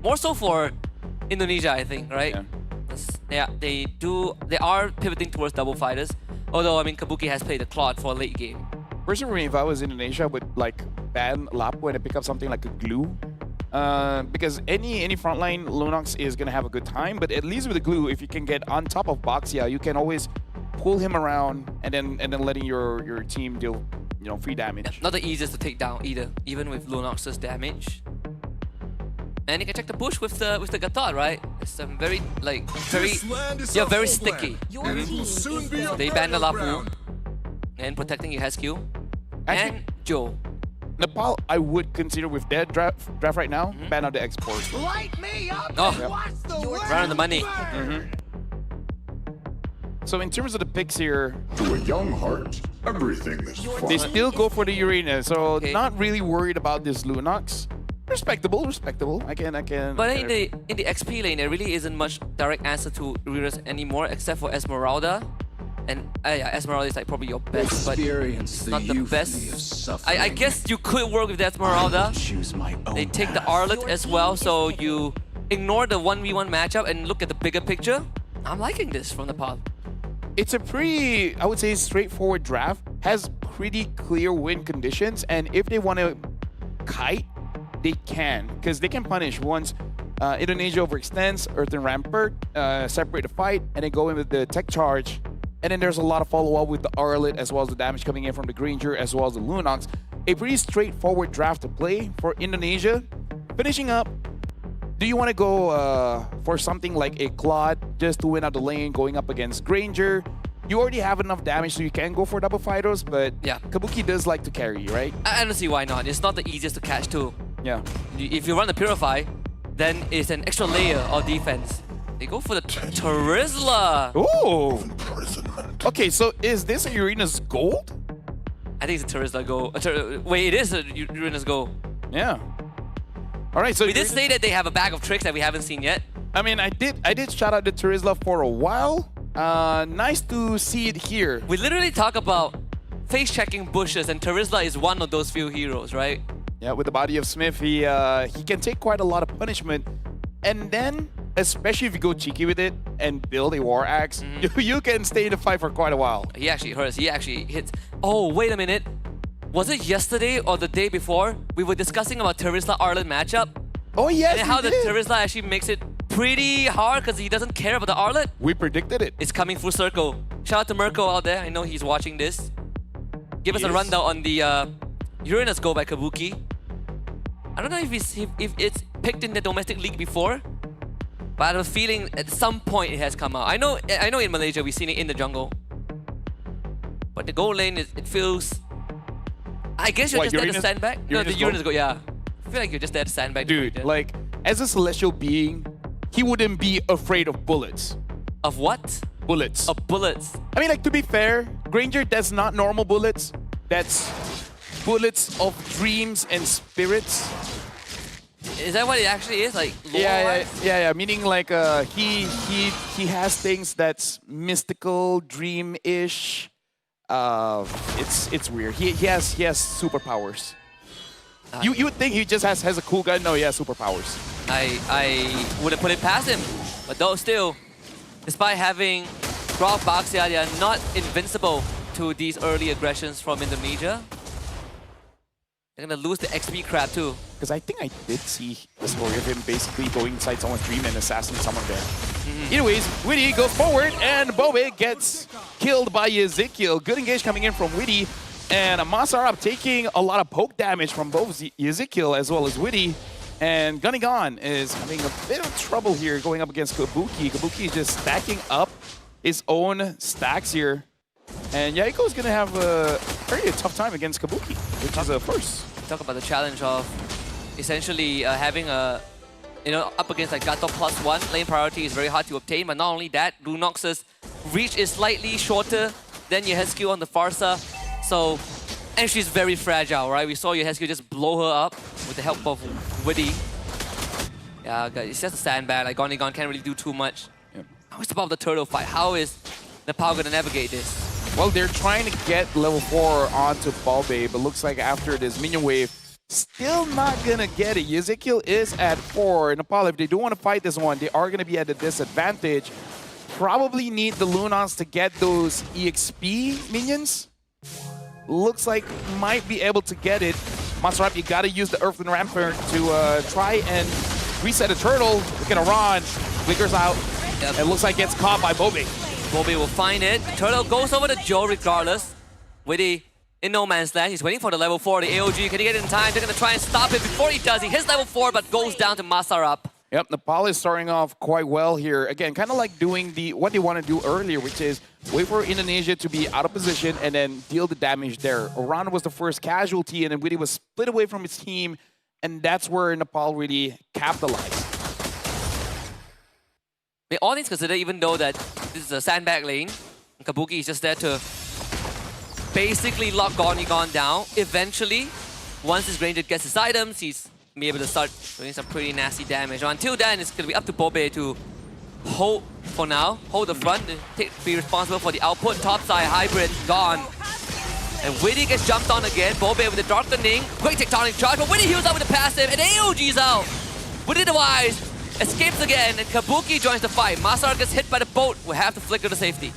More so for Indonesia, I think, right? Yeah. Yeah, they are pivoting towards double fighters. Although, I mean, Kabuki has played the Claude for a late game. Personally, if I was Indonesia, I would like ban Lapo and pick up something like a glue. Because any frontline Lunox is gonna have a good time, but at least with the glue, if you can get on top of Baxia, you can always pull him around and then letting your team deal, free damage. Not the easiest to take down either, even with Lunox's damage. And you can check the bush with the Gatot, right? It's very very sticky. They ban the Lapu and protecting your HSQ. And Joe. Nepal, I would consider with their draft right now, ban out the export. Light me up Round of the money. So in terms of the picks here, To a young heart, everything is fun. they still go for the Urena, so not really worried about this Lunox. Respectable. I can. But in the XP lane, there really isn't much direct answer to Uranus anymore, except for Esmeralda. And Esmeralda is like probably your best, but it's not the best. I guess you could work with the Esmeralda. They take the Arlet as well, so you ignore the 1v1 matchup and look at the bigger picture. I'm liking this from Nepal. It's a pretty, I would say, straightforward draft. Has pretty clear win conditions, and if they want to kite, they can, because they can punish once Indonesia overextends, Earthen Rampart, separate the fight, and then go in with the tech charge. And then there's a lot of follow-up with the Arlet, as well as the damage coming in from the Granger, as well as the Lunox. A pretty straightforward draft to play for Indonesia. Finishing up, do you want to go for something like a Claude just to win out the lane, going up against Granger? You already have enough damage, so you can go for double fighters, but yeah, Kabuki does like to carry, right? I don't see why not. It's not the easiest to catch too. Yeah. If you run the Purify, then it's an extra layer of defense. They go for the Terizla. Ooh. Okay, so is this a Uranus Gold? I think it's a Terizla Gold. Wait, it is a Uranus Gold. Yeah. All right, so we did say that they have a bag of tricks that we haven't seen yet. I mean, I did shout out the Terizla for a while. Nice to see it here. We literally talk about face checking bushes, and Terizla is one of those few heroes, right? Yeah, with the body of Smith, he can take quite a lot of punishment, and then especially if you go cheeky with it and build a War Axe, you can stay in the fight for quite a while. He actually hurts. He actually hits. Oh, wait a minute. Was it yesterday or the day before we were discussing about Terizla Arlen matchup? Oh yes, and how the Terizla actually makes it pretty hard because he doesn't care about the Arlet. We predicted it. It's coming full circle. Shout out to Mirko out there. I know he's watching this. Give us a rundown on the Uranus Go by Kabuki. I don't know if it's picked in the domestic league before, but I have a feeling at some point it has come out. I know in Malaysia we've seen it in the jungle, but the gold lane it feels. I guess you're just there to stand back. No, the Uranus Go. Yeah, I feel like you're just there to stand back. Dude, like as a celestial being, he wouldn't be afraid of bullets. Of what? Bullets. Of bullets. I mean, like, to be fair, Granger, that's not normal bullets. That's bullets of dreams and spirits. Is that what it actually is? Like, yeah. Meaning, like, he has things that's mystical, dream-ish. It's weird. He has superpowers. You would think he just has a cool gun. No, he has superpowers. I wouldn't put it past him, but though still, despite having Graf Baxia, they are not invincible to these early aggressions from Indonesia. They're gonna lose the XP crab too. Because I think I did see the story of him basically going inside someone's dream and assassinating someone there. Anyways, Witty goes forward and Bobe gets killed by Ezekiel. Good engage coming in from Witty. And Masarab taking a lot of poke damage from both Ezekiel as well as Witty. And Gunnigan is having a bit of trouble here going up against Kabuki. Kabuki is just stacking up his own stacks here. And Yaiko is going to have a very tough time against Kabuki, which is a first. Talk about the challenge of essentially having a, up against like Gato +1. Lane priority is very hard to obtain, but not only that, Lunox's reach is slightly shorter than your Hesku on the Farsa. So, and she's very fragile, right? We saw your Hesku just blow her up with the help of Witty. Yeah, it's just a sandbag. Like Gonnigan can't really do too much. Yep. How is about the turtle fight? How is Nepal gonna navigate this? Well, they're trying to get level 4 onto Balbe, but looks like after this minion wave, still not gonna get it. Ezekiel is at 4. Nepal, if they do want to fight this one, they are gonna be at a disadvantage. probably need the Lunons to get those EXP minions. Looks like might be able to get it. Mazarab, you gotta use the Earthling Rampart to try and reset a turtle. Look at Iran, flickers out. It looks like gets caught by Bobe. Bobe will find it. The turtle goes over to Joe regardless. Witty in no man's land. He's waiting for the level 4, the AOG. Can he get it in time? They're gonna try and stop it before he does. He hits level 4, but goes down to Mazarab. Yep, Nepal is starting off quite well here. Again, kind of like doing what they want to do earlier, which is wait for Indonesia to be out of position and then deal the damage there. Iran was the first casualty, and then Witty was split away from his team, and that's where Nepal really capitalized. All things considered, even though that this is a sandbag lane, Kabuki is just there to basically lock Gonigon down. Eventually, once his ranger gets his items, he's be able to start doing some pretty nasty damage. Until then, it's going to be up to Bobe to hold for now, hold the front, and be responsible for the output. Topside hybrid gone. And Witty gets jumped on again. Bobe with the darkening, quick tectonic charge, but Witty heals up with the passive, and AOG's out. Witty the Wise escapes again, and Kabuki joins the fight. Masar gets hit by the boat, will have to flicker to safety.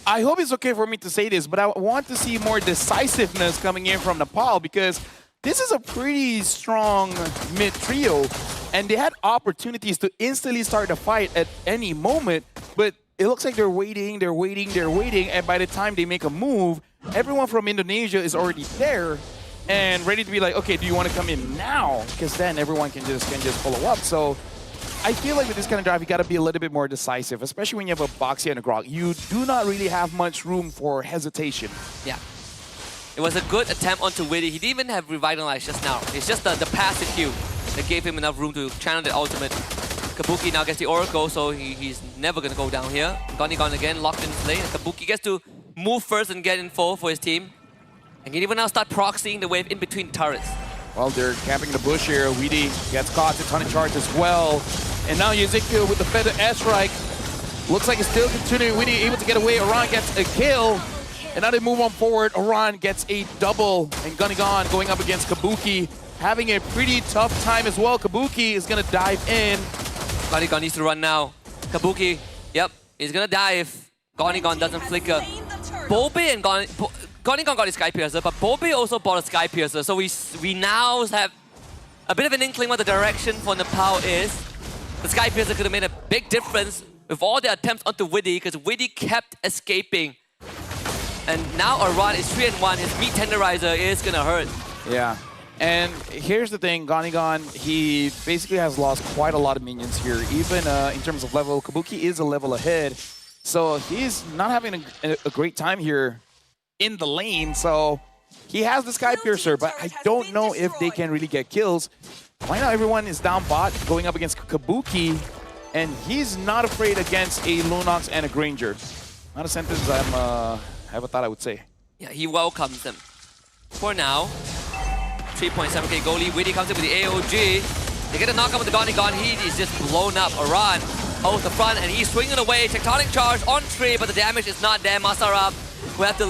I hope it's okay for me to say this, but I want to see more decisiveness coming in from Nepal, because this is a pretty strong mid trio, and they had opportunities to instantly start the fight at any moment, but it looks like they're waiting, and by the time they make a move, everyone from Indonesia is already there and ready to be like, okay, do you want to come in now? Because then everyone can just follow up. So I feel like with this kind of drive, you got to be a little bit more decisive, especially when you have a Boxy and a Grog. You do not really have much room for hesitation. Yeah. It was a good attempt onto Witty. He didn't even have Revitalize just now. It's just the passive Q that gave him enough room to channel the ultimate. Kabuki now gets the Oracle, so he's never going to go down here. Gonigon again, locked in his lane. Kabuki gets to move first and get info for his team. And can even now start proxying the wave in between turrets. Well, they're camping the bush here. Weedy gets caught, a ton of charge as well. And now Ezekiel with the feather airstrike. Looks like it's still continuing. Weedy able to get away. Iran gets a kill. And now they move on forward. Iran gets a double. And Gonigon going up against Kabuki, having a pretty tough time as well. Kabuki is going to dive in. Gonigon needs to run now. Kabuki, yep, he's going to die if Gonigon doesn't flicker. Bobe and Gonigon got his Sky Piercer, but Bobe also bought a Sky Piercer. So we now have a bit of an inkling what the direction for Nepal is. The Sky Piercer could have made a big difference with all the attempts onto Witty, because Witty kept escaping. And now Iran is 3-1. His meat tenderizer is gonna hurt. Yeah. And here's the thing, Gonigon, he basically has lost quite a lot of minions here. Even in terms of level, Kabuki is a level ahead. So he's not having a great time here in the lane. So he has the Sky Piercer, but I don't know if they can really get kills. Right now, everyone is down bot going up against Kabuki, and he's not afraid against a Lunox and a Granger. Not a sentence I ever thought I would say. Yeah, he welcomes them. For now, 3.7k goal lead. Witty comes in with the AOG. They get a knockout with the Gonigon. He is just blown up. Iran holds the front, and he's swinging away. Tectonic charge on tree, but the damage is not there. Masarab will have to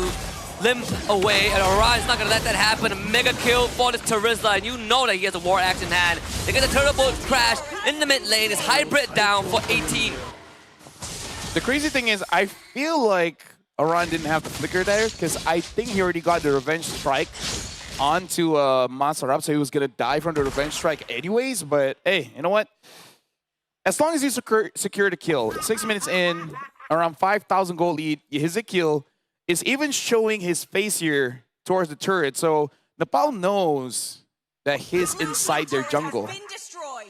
limp away, and Iran is not going to let that happen. A mega kill for this Terizla, and you know that he has a war axe in hand. They get the turtle boat crash in the mid lane. It's hybrid down for 18. The crazy thing is, I feel like Iran didn't have the flicker there, because I think he already got the revenge strike onto Masarab, so he was going to die from the revenge strike anyways. But hey, you know what? As long as you secure the kill, 6 minutes in, around 5,000 gold lead, Ezekiel is even showing his face here towards the turret. So Nepal knows that he's inside their jungle.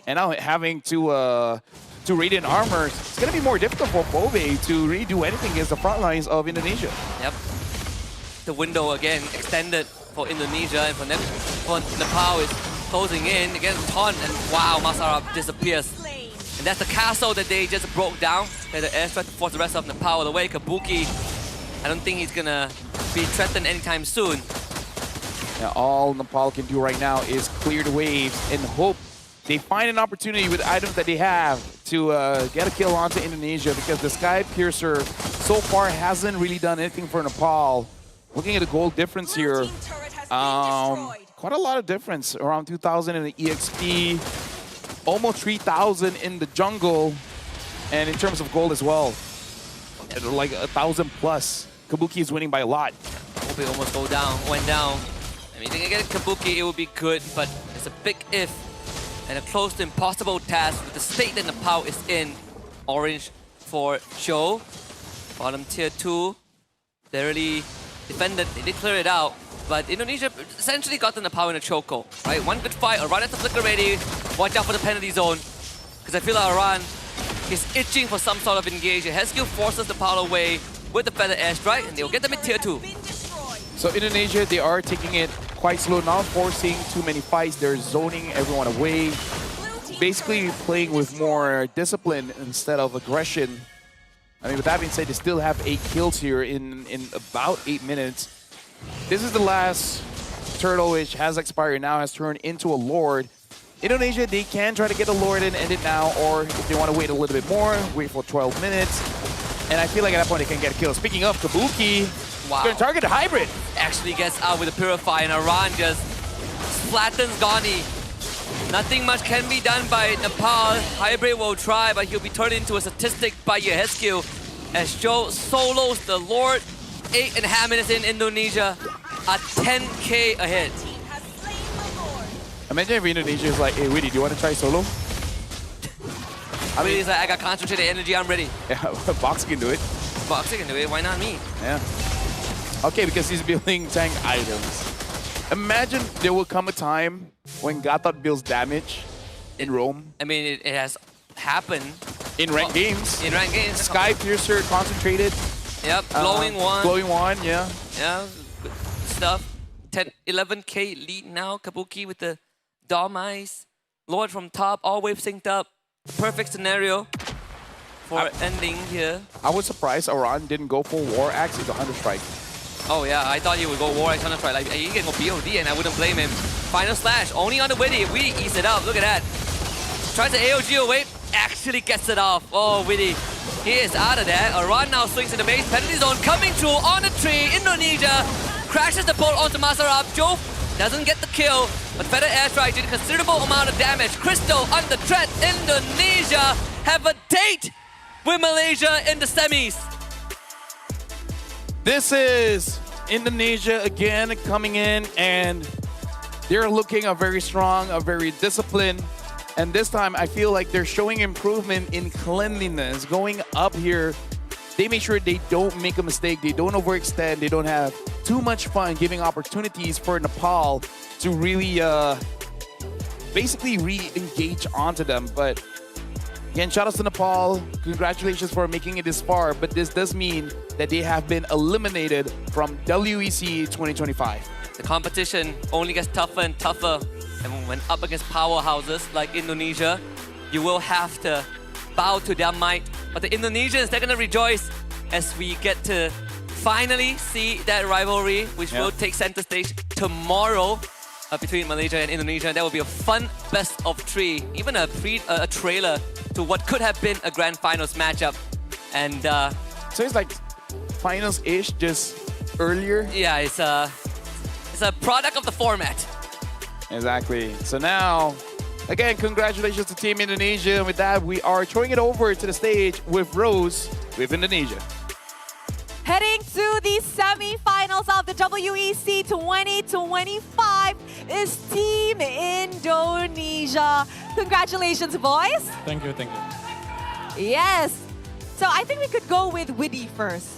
And now having to Radiant Armor, it's going to be more difficult for Bobe to really do anything against the front lines of Indonesia. Yep. The window again extended for Indonesia, and for Nepal is closing in. Again, taunt, and wow, Masarab disappears. And that's the castle that they just broke down. They're the airstrike to force the rest of Nepal away. Kabuki, I don't think he's gonna be threatened anytime soon. Yeah, all Nepal can do right now is clear the waves and hope they find an opportunity with items that they have to get a kill onto Indonesia, because the Sky Piercer so far hasn't really done anything for Nepal. Looking at the gold difference here, quite a lot of difference. Around 2,000 in the EXP, almost 3,000 in the jungle. And in terms of gold as well, like 1,000 plus. Kabuki is winning by a lot. Hope it almost went down. I mean, if they can get Kabuki, it would be good, but it's a big if and a close to impossible task with the state that Nepal is in. Orange for Joe. Bottom tier 2. They really defended, they did clear it out, but Indonesia essentially got the Nepal in a chokehold, right? One good fight, Aran has the flicker ready. Watch out for the penalty zone, because I feel like Aran is itching for some sort of engage. Heskil forces Nepal away with the feather airstrike, and they'll get them in tier 2. So Indonesia, they are taking it quite slow, not forcing too many fights. They're zoning everyone away. Basically playing with more discipline instead of aggression. I mean, with that being said, they still have 8 kills here in about 8 minutes. This is the last turtle, which has expired now, has turned into a Lord. Indonesia, they can try to get a Lord and end it now, or if they want to wait a little bit more, wait for 12 minutes. And I feel like at that point they can get a kill. Speaking of Kabuki, wow, going to target the hybrid. Actually gets out with a Purify, and Aran just flattens Ghani. Nothing much can be done by Nepal. Hybrid will try, but he'll be turned into a statistic by Heskil as Joe solos the Lord. 8.5 minutes in Indonesia, a 10K ahead. Imagine if Indonesia is like, hey, Widdy, do you want to try solo? I mean, he's like, I got concentrated energy, I'm ready. Yeah, Box can do it. Box can do it, why not me? Yeah. Okay, because he's building tank items. Imagine there will come a time when Gatot builds damage in Rome. I mean, it has happened. In ranked games. In ranked games. Sky Piercer concentrated. Yep, glowing one. Glowing one, yeah. Yeah, good stuff. 11K lead now. Kabuki with the Dom Eyes. Lord from top, all waves synced up. Perfect scenario for ending here. I was surprised Aran didn't go for War Axe into Hunter Strike. Oh yeah, I thought he would go War Axe Hunter Strike. Like, he can go BOD and I wouldn't blame him. Final Slash, only on the Widdy. Widdy eats it up, look at that. Tries to AOG away, actually gets it off. Oh, Widdy, he is out of there. Aran now swings in the base, penalty zone coming through on the tree. Indonesia crashes the pole onto Masarab. Joe doesn't get the kill, but Feather Airstrike did a considerable amount of damage. Crystal under threat. Indonesia have a date with Malaysia in the semis. This is Indonesia again coming in, and they're looking a very strong, a very disciplined. And this time, I feel like they're showing improvement in cleanliness. Going up here, they make sure they don't make a mistake. They don't overextend. They don't have too much fun, giving opportunities for Nepal to really basically re-engage onto them. But again, shout out to Nepal. Congratulations for making it this far. But this does mean that they have been eliminated from WEC 2025. The competition only gets tougher and tougher. And when up against powerhouses like Indonesia, you will have to bow to their might. But the Indonesians, they're going to rejoice as we get to finally see that rivalry, which will take center stage tomorrow between Malaysia and Indonesia. That will be a fun best of 3, even a trailer to what could have been a grand finals matchup. And so it's like finals-ish, just earlier? Yeah, it's a product of the format. Exactly. So now, again, congratulations to Team Indonesia. And with that, we are throwing it over to the stage with Rose with Indonesia. Heading to the semi-finals of the WEC 2025 is Team Indonesia. Congratulations, boys. Thank you, thank you. Yes. So I think we could go with Widdy first.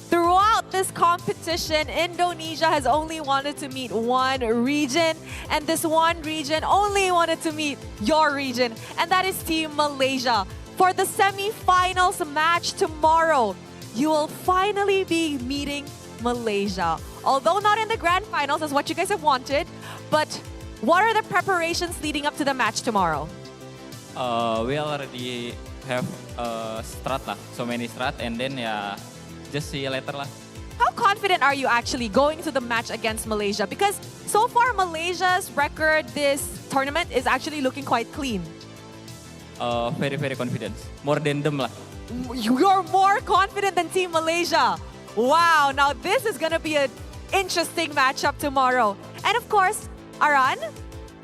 Throughout this competition, Indonesia has only wanted to meet one region, and this one region only wanted to meet your region, and that is Team Malaysia. For the semi-finals match tomorrow, you will finally be meeting Malaysia. Although not in the grand finals as what you guys have wanted, but what are the preparations leading up to the match tomorrow? We already have strat lah, so many strat, and then just see you later lah. How confident are you actually going to the match against Malaysia? Because so far Malaysia's record this tournament is actually looking quite clean. Very, very confident. More than them lah. You're more confident than Team Malaysia. Wow, now this is going to be an interesting matchup tomorrow. And of course, Aran?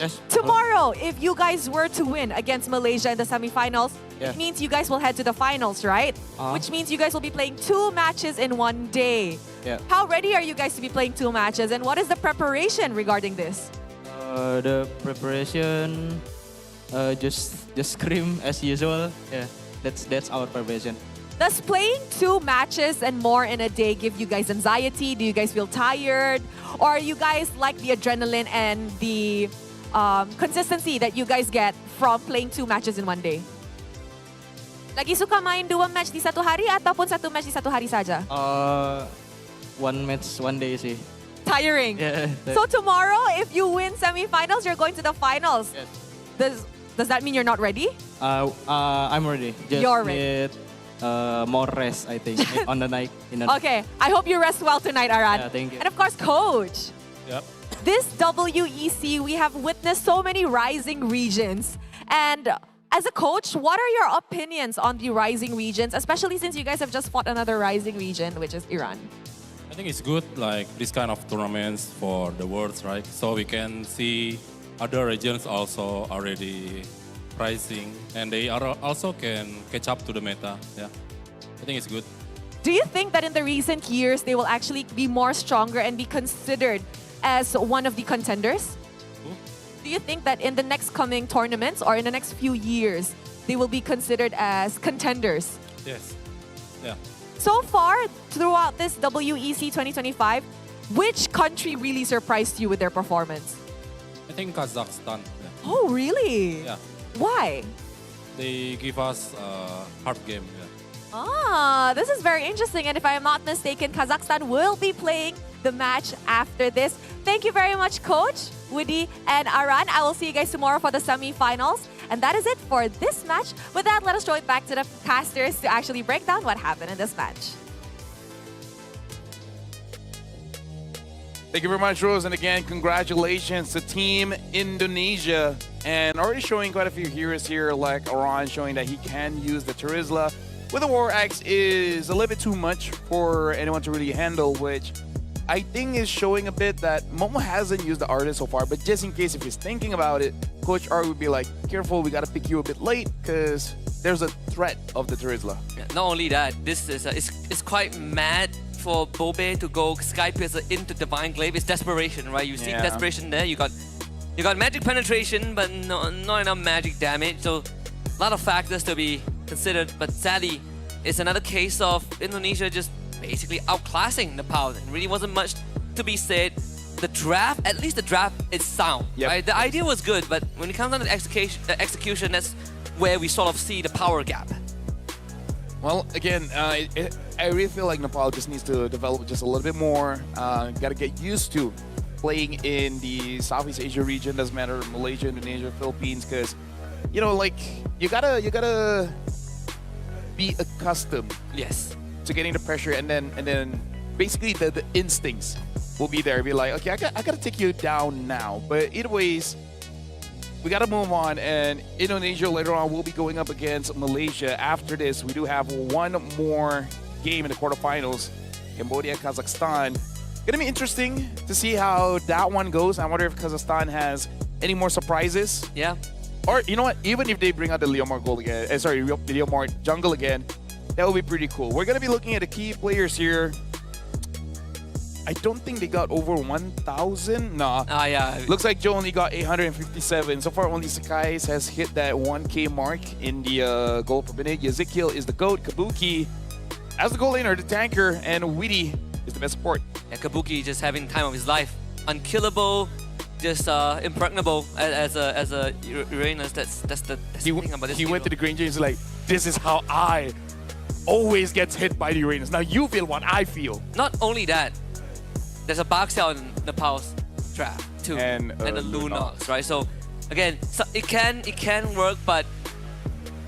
Yes. Tomorrow, if you guys were to win against Malaysia in the semifinals, Yeah. it means you guys will head to the finals, right? Which means you guys will be playing 2 matches in one day. Yeah. How ready are you guys to be playing 2 matches, and what is the preparation regarding this? The preparation, just scream as usual. Yeah, that's our preparation. Does playing 2 matches and more in a day give you guys anxiety? Do you guys feel tired? Or are you guys like the adrenaline and the consistency that you guys get from playing 2 matches in one day? Lagi suka main 2 match di satu hari ataupun 1 match di satu hari saja? One match, one day sih. Tiring. Yeah. So tomorrow, if you win semifinals, you're going to the finals. Yes. Does that mean you're not ready? I'm ready. Just You're ready. need more rest, I think, on the night. Okay, I hope you rest well tonight, Aran. Yeah, thank you. And of course, coach. Yep. This WEC, we have witnessed so many rising regions. And as a coach, what are your opinions on the rising regions, especially since you guys have just fought another rising region, which is Iran? I think it's good, like this kind of tournaments for the world, right? So we can see other regions also already rising, and they are also can catch up to the meta. Yeah, I think it's good. Do you think that in the recent years, they will actually be more stronger and be considered as one of the contenders? Do you think that in the next coming tournaments or in the next few years, they will be considered as contenders? Yes. Yeah. So far, throughout this WEC 2025, which country really surprised you with their performance? I think Kazakhstan. Yeah. Oh, really? Yeah. Why? They give us a hard game. Yeah. Ah, this is very interesting. And if I am not mistaken, Kazakhstan will be playing the match after this. Thank you very much, Coach, Woody, and Aran. I will see you guys tomorrow for the semi-finals. And that is it for this match. With that, let us throw it back to the casters to actually break down what happened in this match. Thank you very much, Rose. And again, congratulations to Team Indonesia. And already showing quite a few heroes here, like Aran, showing that he can use the Turizla. With the War Axe is a little bit too much for anyone to really handle, which I think is showing a bit that Momo hasn't used the Artist so far. But just in case if he's thinking about it, Coach R would be like, careful, we got to pick you a bit late because there's a threat of the Turizla. Yeah, not only that, this is it's quite mad for Bobe to go Sky Piercer into Divine Glaive. It's desperation, right? You see desperation there. You got magic penetration, but not enough magic damage. So a lot of factors to be considered. But sadly, it's another case of Indonesia just basically outclassing Nepal. There really wasn't much to be said. The draft, at least the draft is sound. Yep. Right? The idea was good, but when it comes down to execution, that's where we sort of see the power gap. Well, again, I really feel like Nepal just needs to develop just a little bit more. Got to get used to playing in the Southeast Asia region. Doesn't matter, Malaysia, Indonesia, Philippines, because you know, like you gotta be accustomed. Yes. To getting the pressure, and then basically the instincts will be there. Be like, okay, I gotta take you down now. But either ways, we gotta move on. And Indonesia later on will be going up against Malaysia. After this, we do have one more game in the quarterfinals. Cambodia, Kazakhstan. Gonna be interesting to see how that one goes. I wonder if Kazakhstan has any more surprises. Yeah. Or you know what? Even if they bring out the Leomar goal again, Leomar jungle again, that would be pretty cool. We're gonna be looking at the key players here. I don't think they got over 1,000. Nah. Yeah. Looks like Joe only got 857. So far, only Sakai's has hit that 1K mark in the goal per minute. Ezekiel is the GOAT. Kabuki as the goal laner, the tanker, and Weedy is the best support. Yeah, Kabuki just having the time of his life. Unkillable, just impregnable as a Uranus. That's the thing about this. He went to the Granger and he's like, this is how I always gets hit by the Uranus. Now you feel what I feel. Not only that, there's a Baxel in Nepal's draft too, and the Lunox, right? So again, it can work, but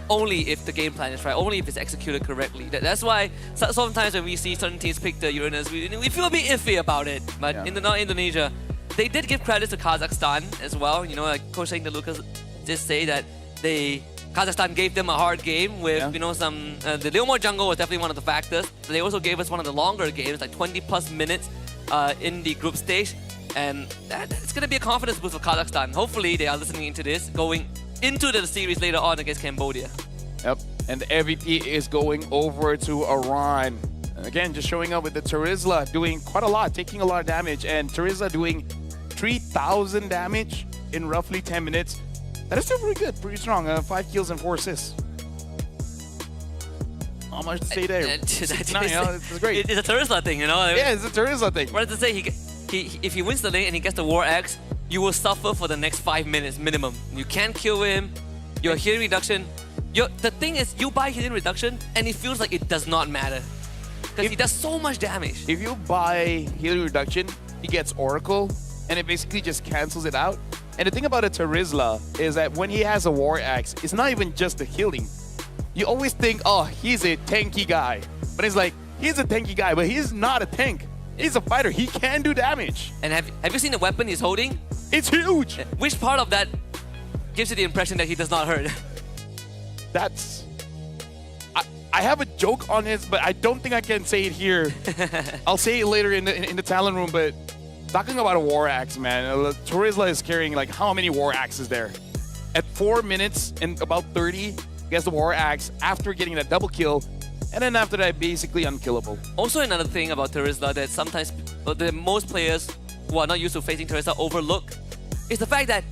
only if the game plan is right, only if it's executed correctly. That's why sometimes when we see certain teams pick the Uranus, we feel a bit iffy about it. But in Indonesia, they did give credit to Kazakhstan as well. You know, like Coach saying that Lucas just say that Kazakhstan gave them a hard game with some the Leomar jungle was definitely one of the factors. But they also gave us one of the longer games, like 20+ minutes in the group stage. And it's going to be a confidence boost for Kazakhstan. Hopefully, they are listening into this, going into the series later on against Cambodia. Yep, and the MVP is going over to Iran. Again, just showing up with the Terizla doing quite a lot, taking a lot of damage, and Terizla doing 3,000 damage in roughly 10 minutes. That is still pretty good, pretty strong. 5 kills and 4 assists. Not much to say there. It's great. It's a Terizla thing, you know? Yeah, it's a Terizla thing. What does it say? If he wins the lane and he gets the War Axe, you will suffer for the next 5 minutes minimum. You can't kill him. Your healing reduction. The thing is, you buy healing reduction and it feels like it does not matter. Because he does so much damage. If you buy healing reduction, he gets Oracle, and it basically just cancels it out. And the thing about a Terizla is that when he has a War Axe, it's not even just the healing. You always think, oh, he's a tanky guy. But it's like, he's a tanky guy, but he's not a tank. He's a fighter. He can do damage. And have you seen the weapon he's holding? It's huge. Which part of that gives you the impression that he does not hurt? That's... I have a joke on this, but I don't think I can say it here. I'll say it later in the talent room, but talking about a War Axe, man, Terizla is carrying like how many War Axes there? At 4 minutes and about 30, he gets the War Axe after getting that double kill, and then after that, basically unkillable. Also, another thing about Terizla that sometimes most players who are not used to facing Terizla overlook is the fact that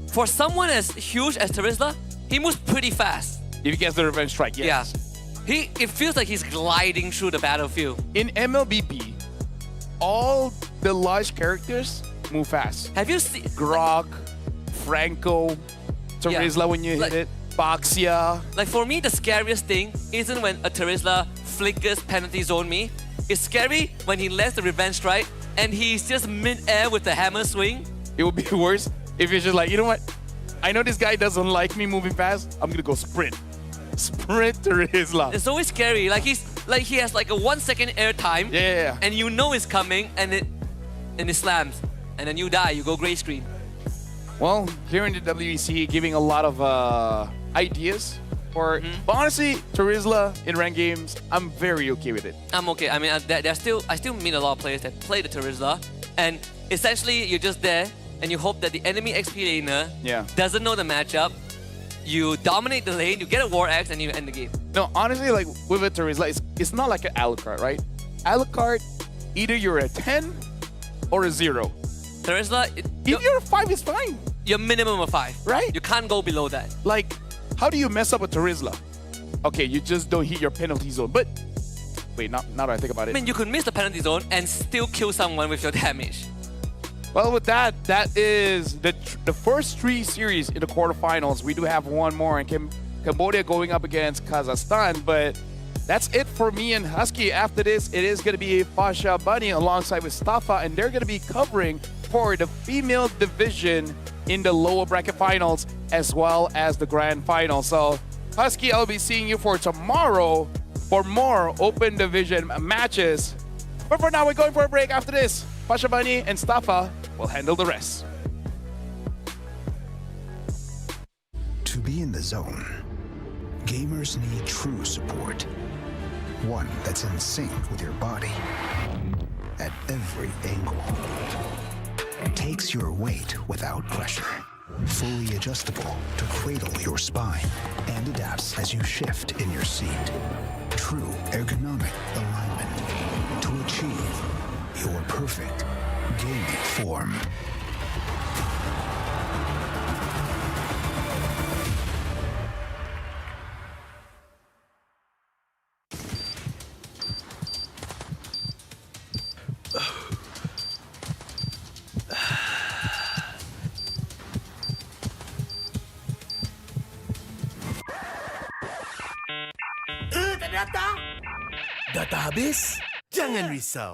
for someone as huge as Terizla, he moves pretty fast. If he gets the revenge strike, yes. Yeah. It feels like he's gliding through the battlefield. In MLBB, all the large characters move fast. Have you seen Grog, Franco, Terizla when you hit it, Baxia. Like for me, the scariest thing isn't when a Terizla flickers penalty zone me. It's scary when he lets the revenge strike and he's just mid-air with the hammer swing. It would be worse if you're just like, you know what? I know this guy doesn't like me moving fast. I'm gonna go sprint. Sprint Terizla. It's always scary. Like he has like a 1 second air time. Yeah. And you know it's coming, and it slams, and then you die. You go gray screen. Well, here in the WEC, giving a lot of ideas for. But honestly, Terizla in ranked games, I'm very okay with it. I'm okay. I mean, I still meet a lot of players that play the Terizla, and essentially you're just there, and you hope that the enemy XP laner doesn't know the matchup. You dominate the lane, you get a War Axe, and you end the game. No, honestly, like with a Terizla, it's not like an Alucard, right? Alucard, either you're a 10 or a 0. Terizla, if you're a 5, it's fine. You're minimum of 5. Right? You can't go below that. Like, how do you mess up a Terizla? Okay, you just don't hit your penalty zone. But, wait, now that I think about it. I mean, you could miss the penalty zone and still kill someone with your damage. Well, with that is the first 3 series in the quarterfinals. We do have one more in Cambodia going up against Kazakhstan, but that's it for me and Husky. After this, it is going to be Pasha Bunny alongside with Staffa, and they're going to be covering for the female division in the lower bracket finals as well as the grand final. So, Husky, I'll be seeing you for tomorrow for more open division matches. But for now, we're going for a break. After this, Pasha Bunny and Staffa will handle the rest. To be in the zone, gamers need true support. One that's in sync with your body at every angle. Takes your weight without pressure. Fully adjustable to cradle your spine and adapts as you shift in your seat. True ergonomic alignment to achieve your perfect gaming form. Data habis? Jangan risau.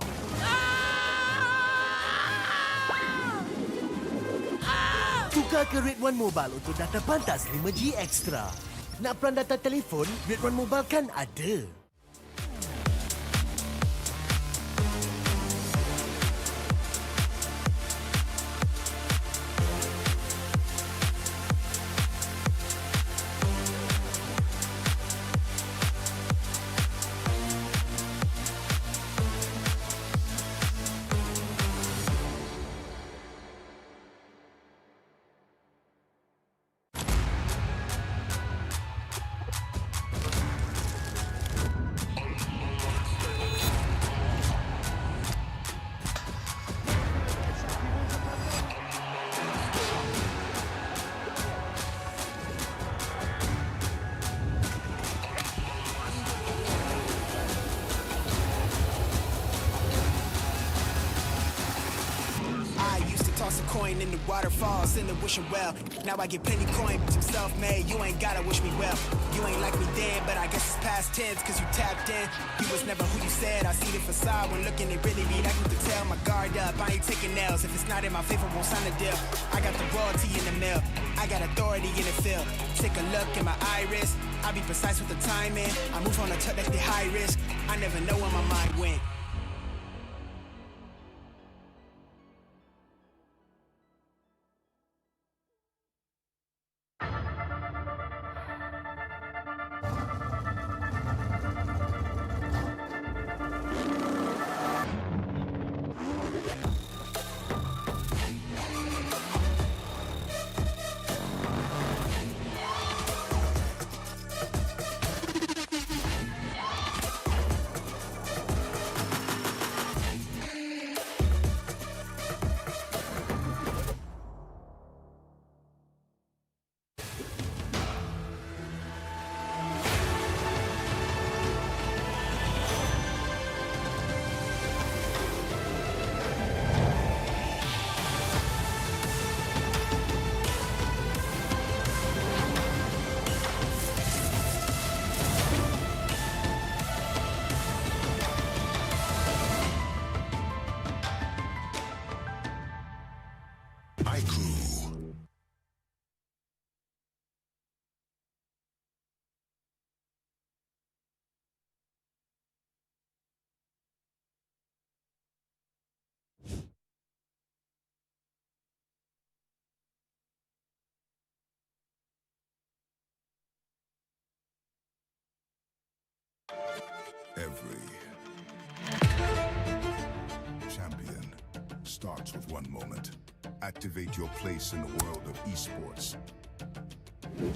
Tukar ke Red One Mobile untuk data pantas 5G Extra. Nak peran data telefon? Red One Mobile kan ada. coin in the waterfall, send the wishing well. Now I get plenty coin, I'm self-made, you ain't gotta wish me well. You ain't like me then, but I guess it's past tense, cause you tapped in. You was never who you said, I see the facade when looking it really be like you can tell. My guard up, I ain't taking nails, if it's not in my favor, won't sign a deal. I got the royalty in the mail, I got authority in the field. Take a look in my iris, I be precise with the timing. I move on a touch that's the high risk, I never know where my mind went. Every champion starts with one moment. Activate your place in the world of esports.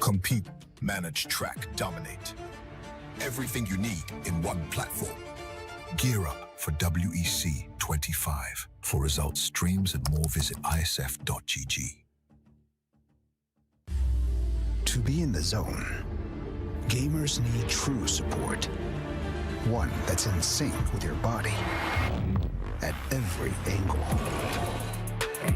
Compete, manage, track, dominate. Everything you need in one platform. Gear up for WEC25. For results, streams, and more, visit ISF.gg. To be in the zone, gamers need true support. One that's in sync with your body at every angle.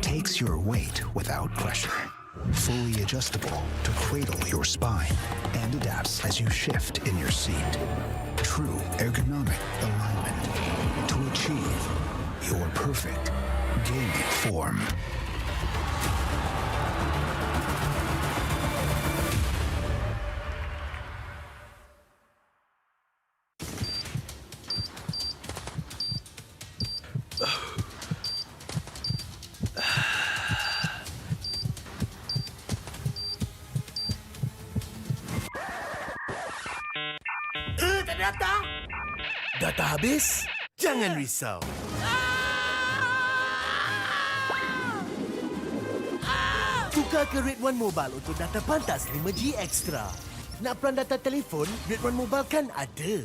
Takes your weight without pressure. Fully adjustable to cradle your spine and adapts as you shift in your seat. True ergonomic alignment to achieve your perfect gaming form. Data habis? Jangan risau. Tukar ke Red One Mobile untuk data pantas 5G Extra. Nak peran data telefon? Red One Mobile kan ada.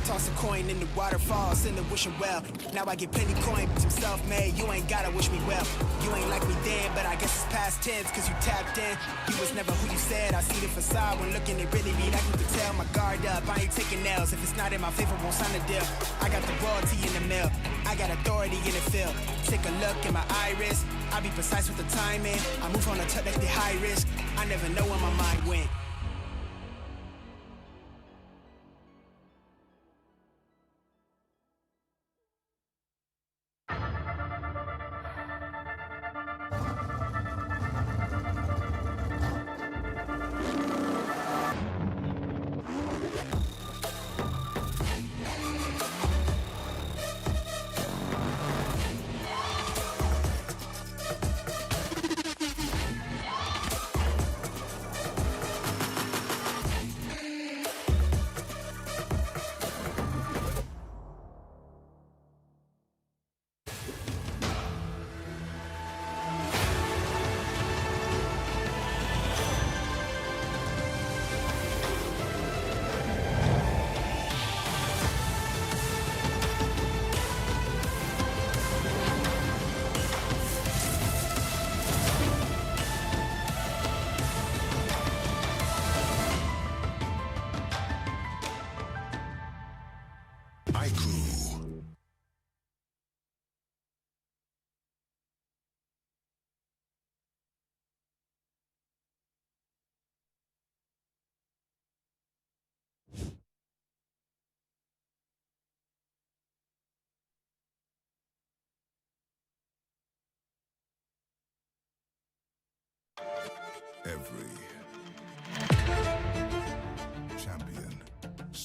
Toss a coin in the waterfall, send the wishing well. Now I get plenty coin, I'm self-made, you ain't gotta wish me well. You ain't like me then, but I guess it's past tense, cause you tapped in. You was never who you said, I see the facade when looking it really be like you can tell. My guard up, I ain't taking nails, if it's not in my favor, won't sign a deal. I got the royalty in the mail, I got authority in the field. Take a look in my iris, I be precise with the timing. I move on a touch that's the high risk, I never know where my mind went.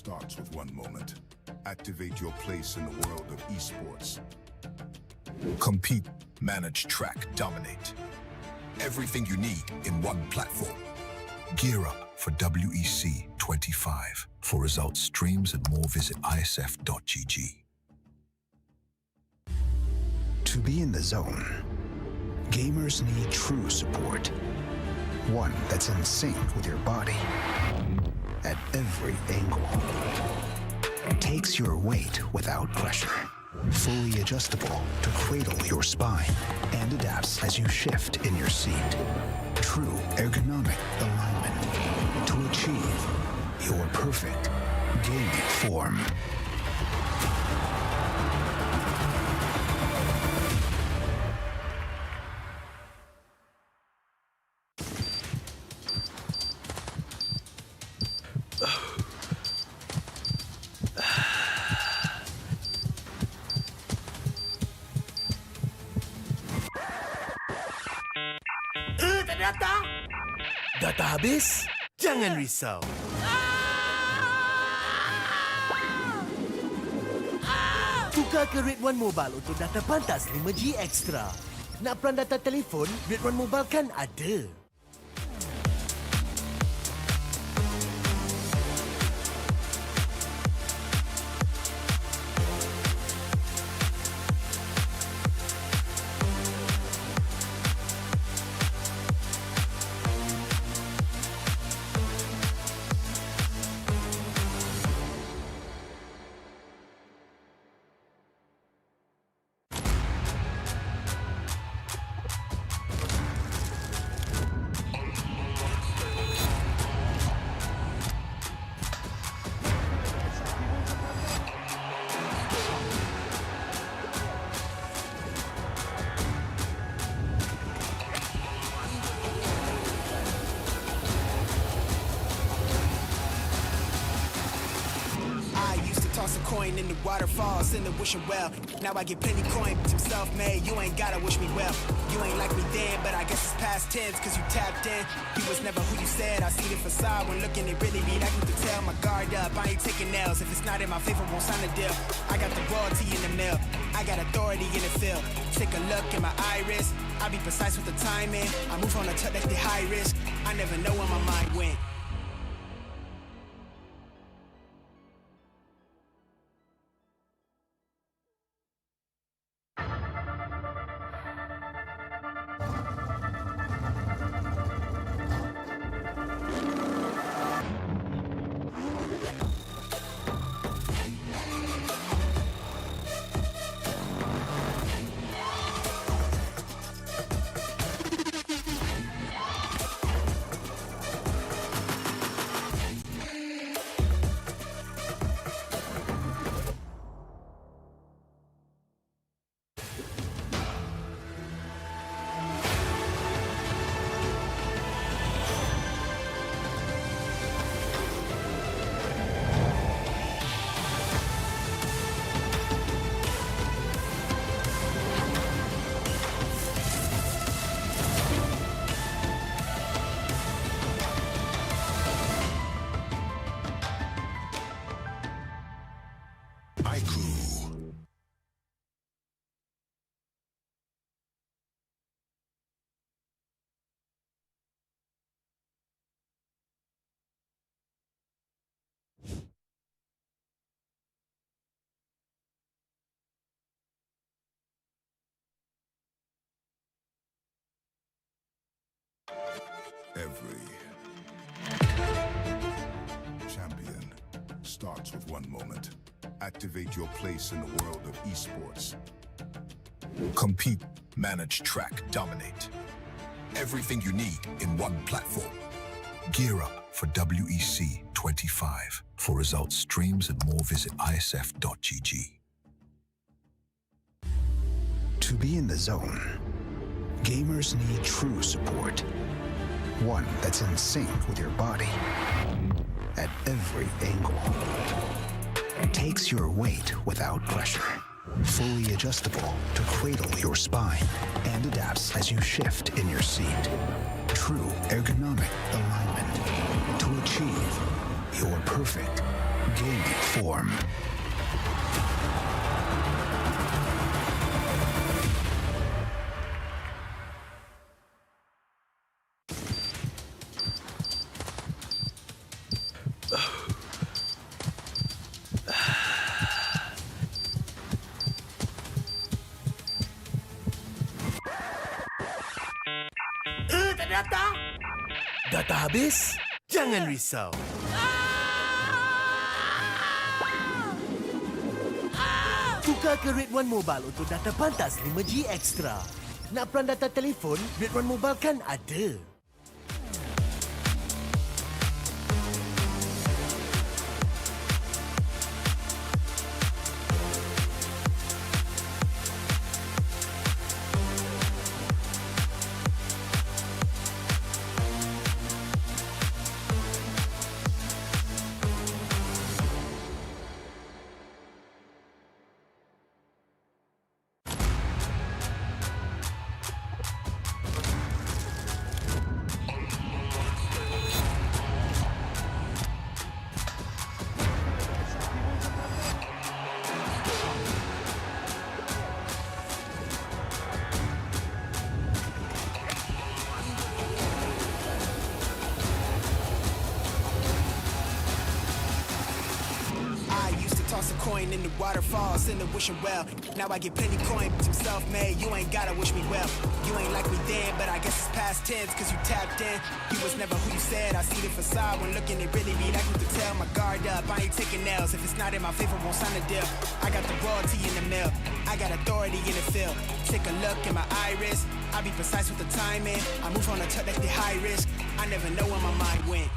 starts with one moment. Activate your place in the world of esports. Compete, manage, track, dominate. Everything you need in one platform. Gear up for WEC25. For results, streams, and more, visit ISF.gg. To be in the zone, gamers need true support. One that's in sync with your body at every angle. Takes your weight without pressure. Fully adjustable to cradle your spine and adapts as you shift in your seat. True ergonomic alignment to achieve your perfect gaming form. Data? Data habis? Jangan risau. Tukar ke Red One Mobile untuk data pantas 5G Extra. Nak peran data telefon, Red One Mobile kan ada. Toss a coin in the waterfalls, in the wishing well. Now I get plenty coin, but I'm self-made. You ain't gotta wish me well. You ain't like me then, but I guess it's past tense, cause you tapped in. You was never who you said. I see the facade when looking, it really be like you could tell. My guard up, I ain't taking L's. If it's not in my favor, won't sign a deal. I got the royalty in the mill. I got authority in the field. Take a look in my iris. I be precise with the timing. I move on a touch that's the high risk. I never know where my mind went. Every champion starts with one moment. Activate your place in the world of esports. Compete, manage, track, dominate. Everything you need in one platform. Gear up for WEC25. For results, streams, and more, visit ISF.gg. To be in the zone, gamers need true support. One that's in sync with your body at every angle. Takes your weight without pressure. Fully adjustable to cradle your spine and adapts as you shift in your seat. True ergonomic alignment to achieve your perfect Gaining form. Ternyata data habis? Jangan risau. Tukar ke Red One Mobile untuk data pantas 5G Extra. Nak peran data telefon, Red One Mobile kan ada. Toss a coin in the waterfalls, in the wishing well. Now I get plenty coin, I'm self-made. You ain't gotta wish me well. You ain't like me then, but I guess it's past tense, cause you tapped in. You was never who you said. I see the facade when looking, it really be like you could tell. My guard up, I ain't taking L's. If it's not in my favor, won't sign a deal. I got the royalty in the mill, I got authority in the field. Take a look in my iris, I be precise with the timing. I move on a tuck like the high risk. I never know where my mind went.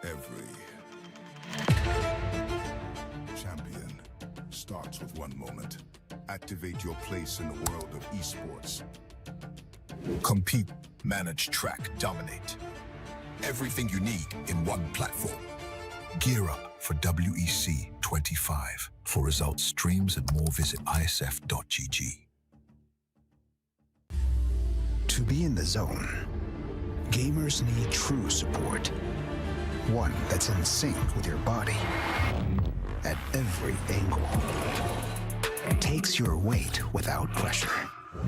Every champion starts with one moment. Activate your place in the world of esports. Compete, manage, track, dominate. Everything you need in one platform. Gear up for WEC25. For results, streams, and more, visit IESF.gg. To be in the zone, gamers need true support. One that's in sync with your body at every angle. Takes your weight without pressure.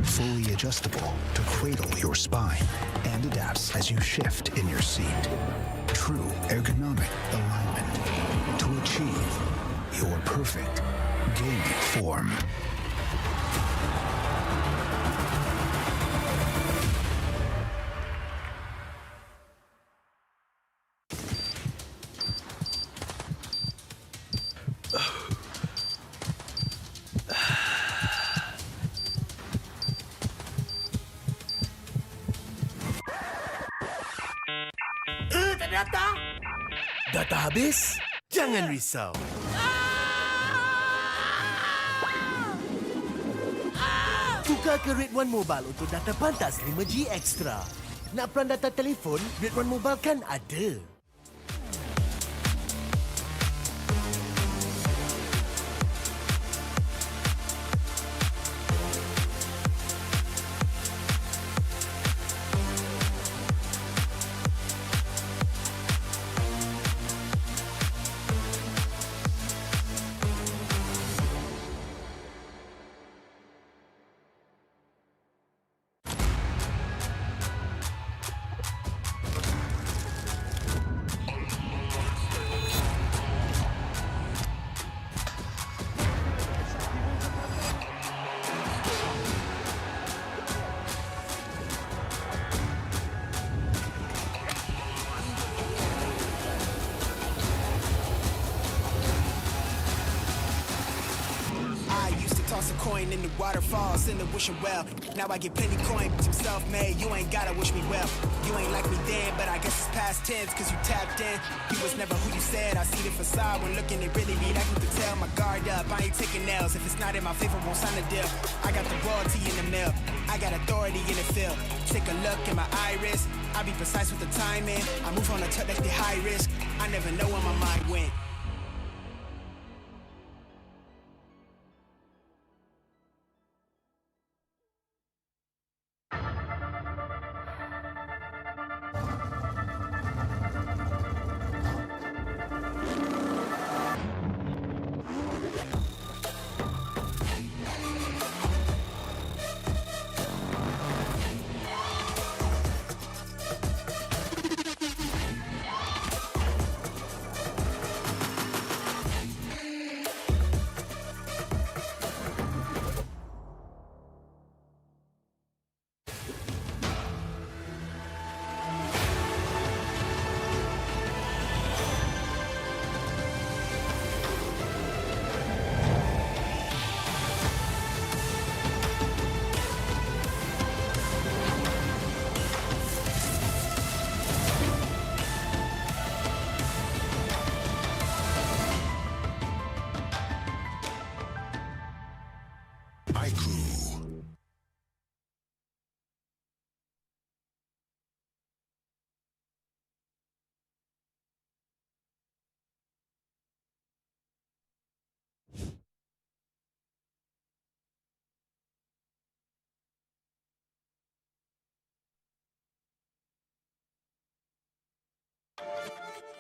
Fully adjustable to cradle your spine and adapts as you shift in your seat. True ergonomic alignment to achieve your perfect gaming form. Ternyata data habis? Jangan risau. Tukar ke Red One Mobile untuk data pantas 5G Extra. Nak peran data telefon, Red One Mobile kan ada. coin in the waterfalls in the wishing well. Now I get plenty coin, I'm self-made. You ain't gotta wish me well. You ain't like me then, but I guess it's past tense, cause you tapped in. You was never who you said. I see the facade when looking at really me. That you could tell my guard up. I ain't taking nails. If it's not in my favor, won't sign a deal. I got the royalty in the mail. I got authority in the field. Take a look in my iris. I be precise with the timing. I move on a touch like the high risk. I never know where my mind went.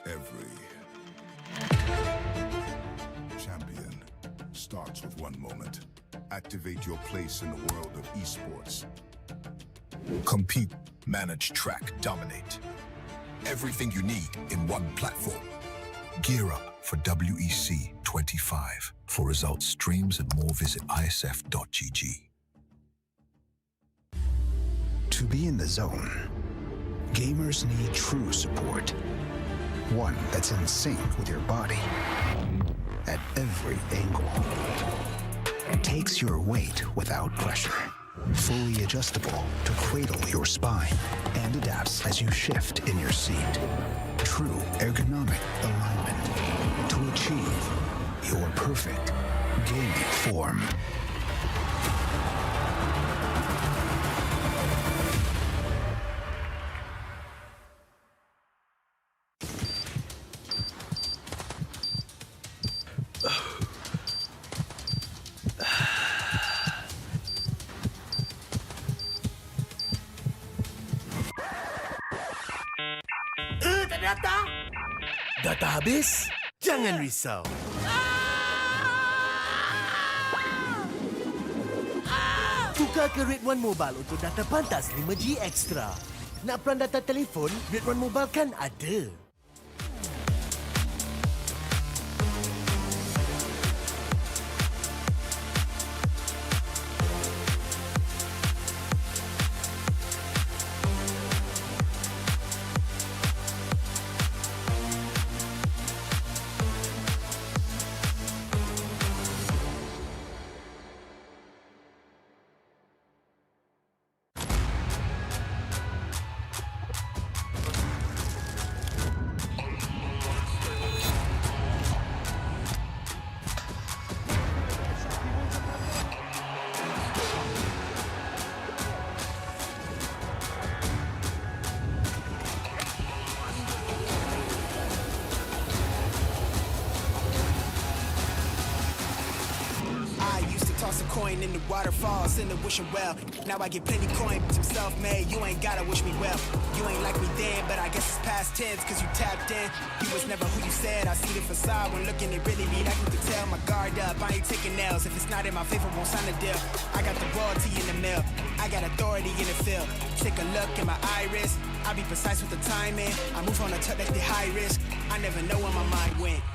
Every champion starts with one moment. Activate your place in the world of esports. Compete, manage, track, dominate. Everything you need in one platform. Gear up for WEC25. For results, streams, and more, visit IESF.gg. To be in the zone, gamers need true support. One that's in sync with your body at every angle. Takes your weight without pressure. Fully adjustable to cradle your spine and adapts as you shift in your seat. True ergonomic alignment to achieve your perfect gaming form. Data habis? Jangan risau. Tukar ke Red One Mobile untuk data pantas 5G Extra. Nak peran data telefon? Red One Mobile kan ada. Toss a coin in the waterfalls in the wishing well. Now I get plenty coin, I'm self-made. You ain't gotta wish me well. You ain't like me then, but I guess it's past tense, cause you tapped in. You was never who you said. I see the facade when looking at really me. That you could tell my guard up. I ain't taking nails. If it's not in my favor, won't sign a deal. I got the royalty in the mail. I got authority in the field. Take a look in my iris. I be precise with the timing. I move on a touch like the high risk. I never know where my mind went.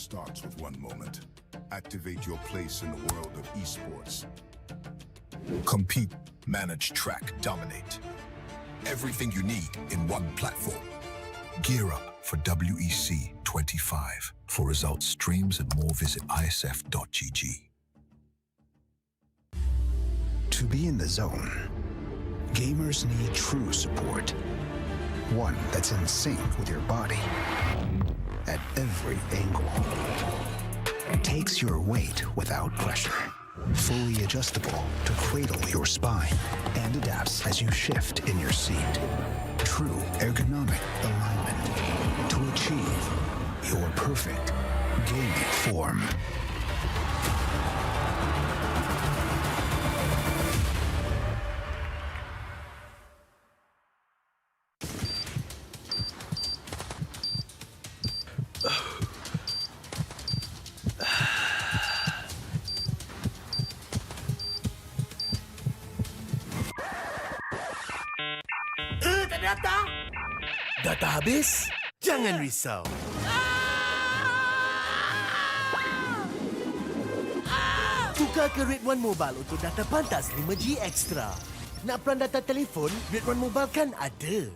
starts with one moment. Activate your place in the world of esports. Compete, manage, track, dominate. Everything you need in one platform. Gear up for WEC25. For results, streams, and more, visit ISF.gg. To be in the zone, gamers need true support. One that's in sync with your body at every angle. Takes your weight without pressure. Fully adjustable to cradle your spine and adapts as you shift in your seat. True ergonomic alignment to achieve your perfect gaming form. Tak ada data? Data habis? Jangan risau. Tukar ke Red One Mobile untuk data pantas 5G Extra. Nak peran data telefon? Red One Mobile kan ada.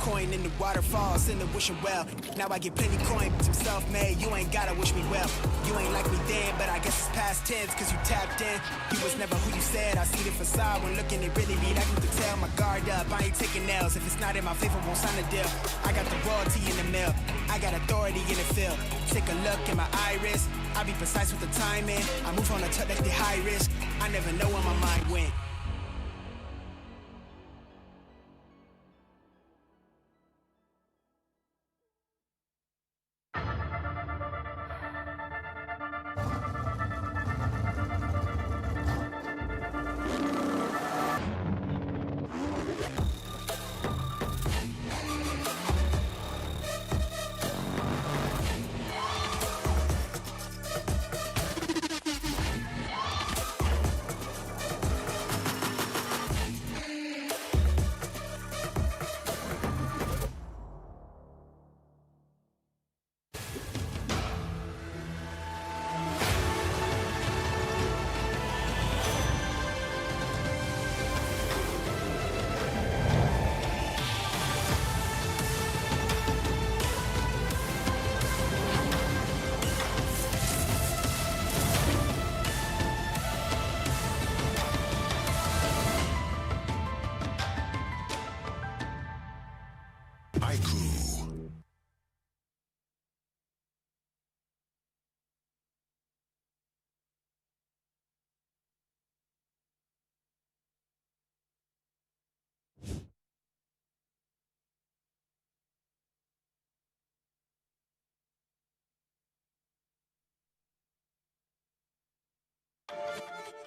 Coin in the waterfalls, in the wishing well. Now I get plenty coin, but I'm self-made. You ain't gotta wish me well. You ain't like me then, but I guess it's past tense, cause you tapped in. You was never who you said. I see the facade when looking, it really be like you could tell. My guard up, I ain't taking nails. If it's not in my favor, won't sign a deal. I got the royalty in the mail. I got authority in the field. Take a look in my iris. I be precise with the timing. I move on a touch like the high risk. I never know where my mind went.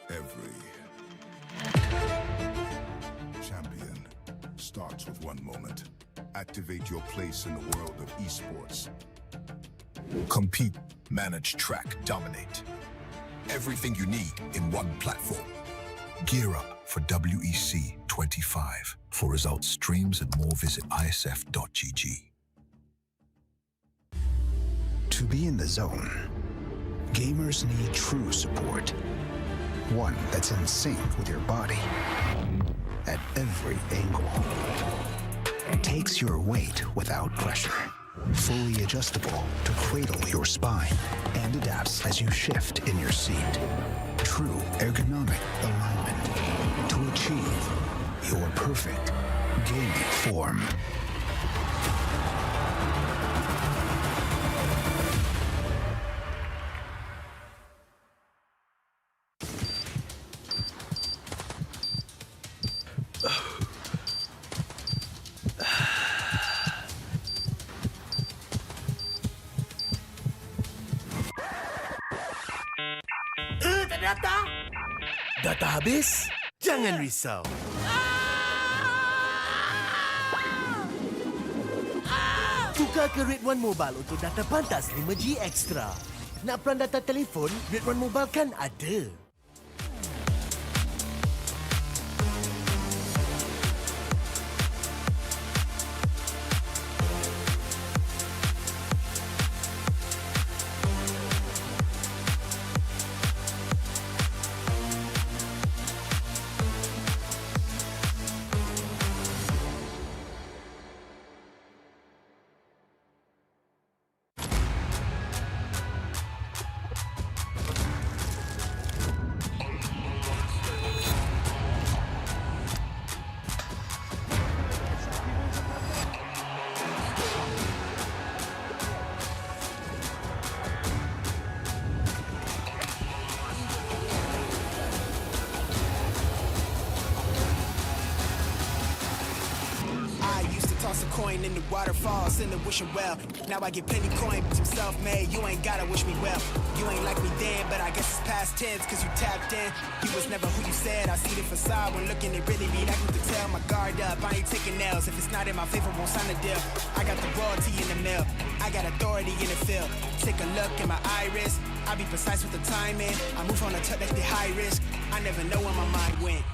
Every champion starts with one moment. Activate your place in the world of esports. Compete, manage, track, dominate. Everything you need in one platform. Gear up for WEC25. For results, streams, and more, visit ISF.gg. To be in the zone, gamers need true support. One that's in sync with your body at every angle. Takes your weight without pressure. Fully adjustable to cradle your spine and adapts as you shift in your seat. True ergonomic alignment to achieve your perfect gaining form. Data habis? Jangan risau. Tukar ke Red One Mobile untuk data pantas 5G Extra. Nak pelan data telefon, Red One Mobile kan ada. Toss a coin in the waterfalls in the wishing well. Now I get plenty coin, but I'm self-made. You ain't gotta wish me well. You ain't like me then, but I guess it's past tense, cause you tapped in. You was never who you said. I see the facade when looking, it really be that quick to tell. My guard up, I ain't taking nails. If it's not in my favor, won't sign a deal. I got the royalty in the mill. I got authority in the field. Take a look in my iris. I be precise with the timing. I move on a touch that's the high risk. I never know where my mind went.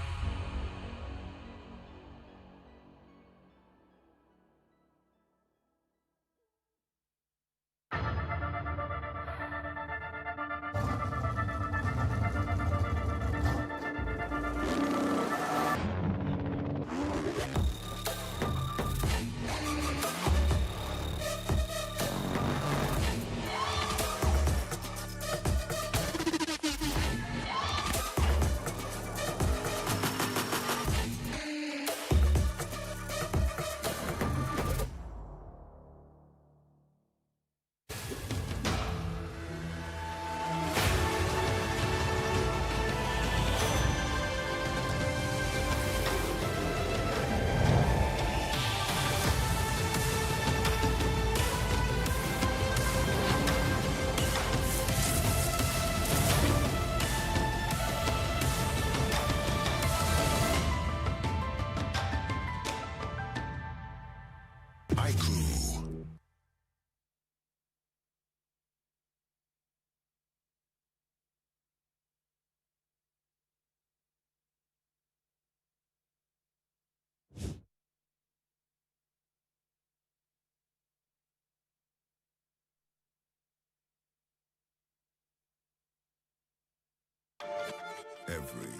Every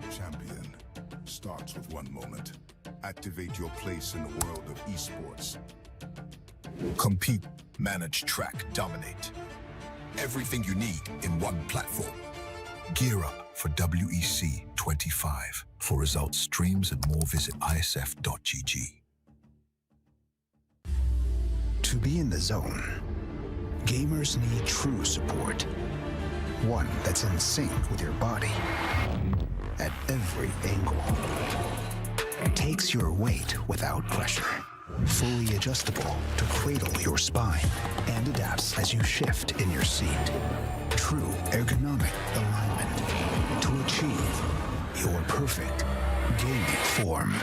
champion starts with one moment. Activate your place in the world of esports. Compete, manage, track, dominate. Everything you need in one platform. Gear up for WEC25. For results, streams, and more, visit IESF.gg. To be in the zone, gamers need true support. One that's in sync with your body at every angle. Takes your weight without pressure. Fully adjustable to cradle your spine and adapts as you shift in your seat. True ergonomic alignment to achieve your perfect gaming form.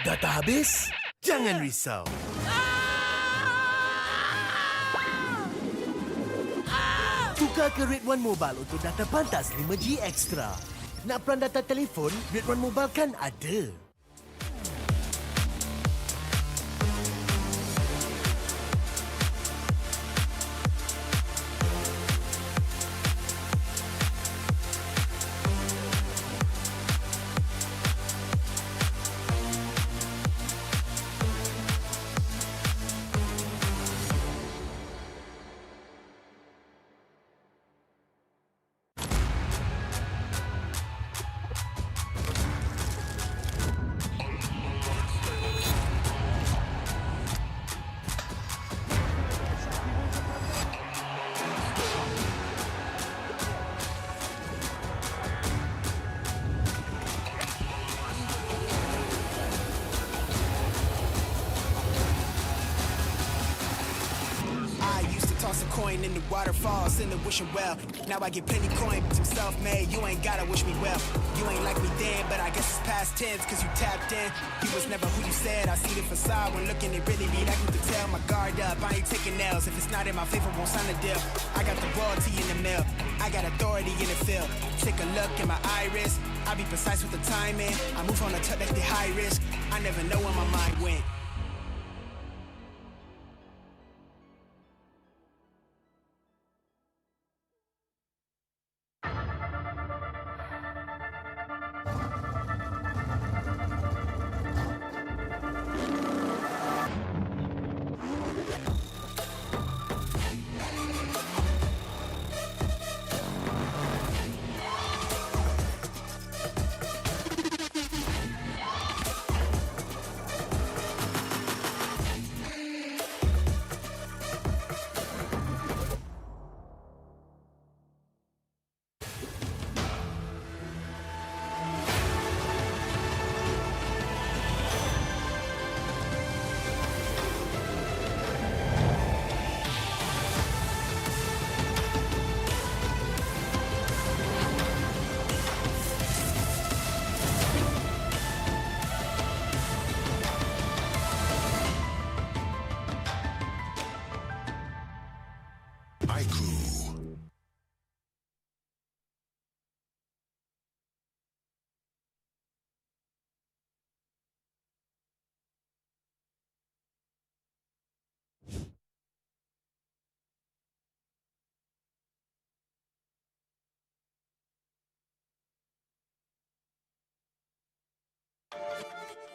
Data habis? Jangan risau. Tukar ke Red One Mobile untuk data pantas 5G Extra. Nak pelan data telefon, Red One Mobile kan ada. coin in the waterfalls in the wishing well. Now I get plenty coin, but I'm self-made. You ain't gotta wish me well. You ain't like me then, but I guess it's past tense, cause you tapped in. You was never who you said. I see the facade when looking, it really be like you could tell. My guard up, I ain't taking nails. If it's not in my favor, won't sign a deal. I got the royalty in the mail. I got authority in the field. Take a look in my iris. I be precise with the timing. I move on a tuck that's the high risk. I never know where my mind went.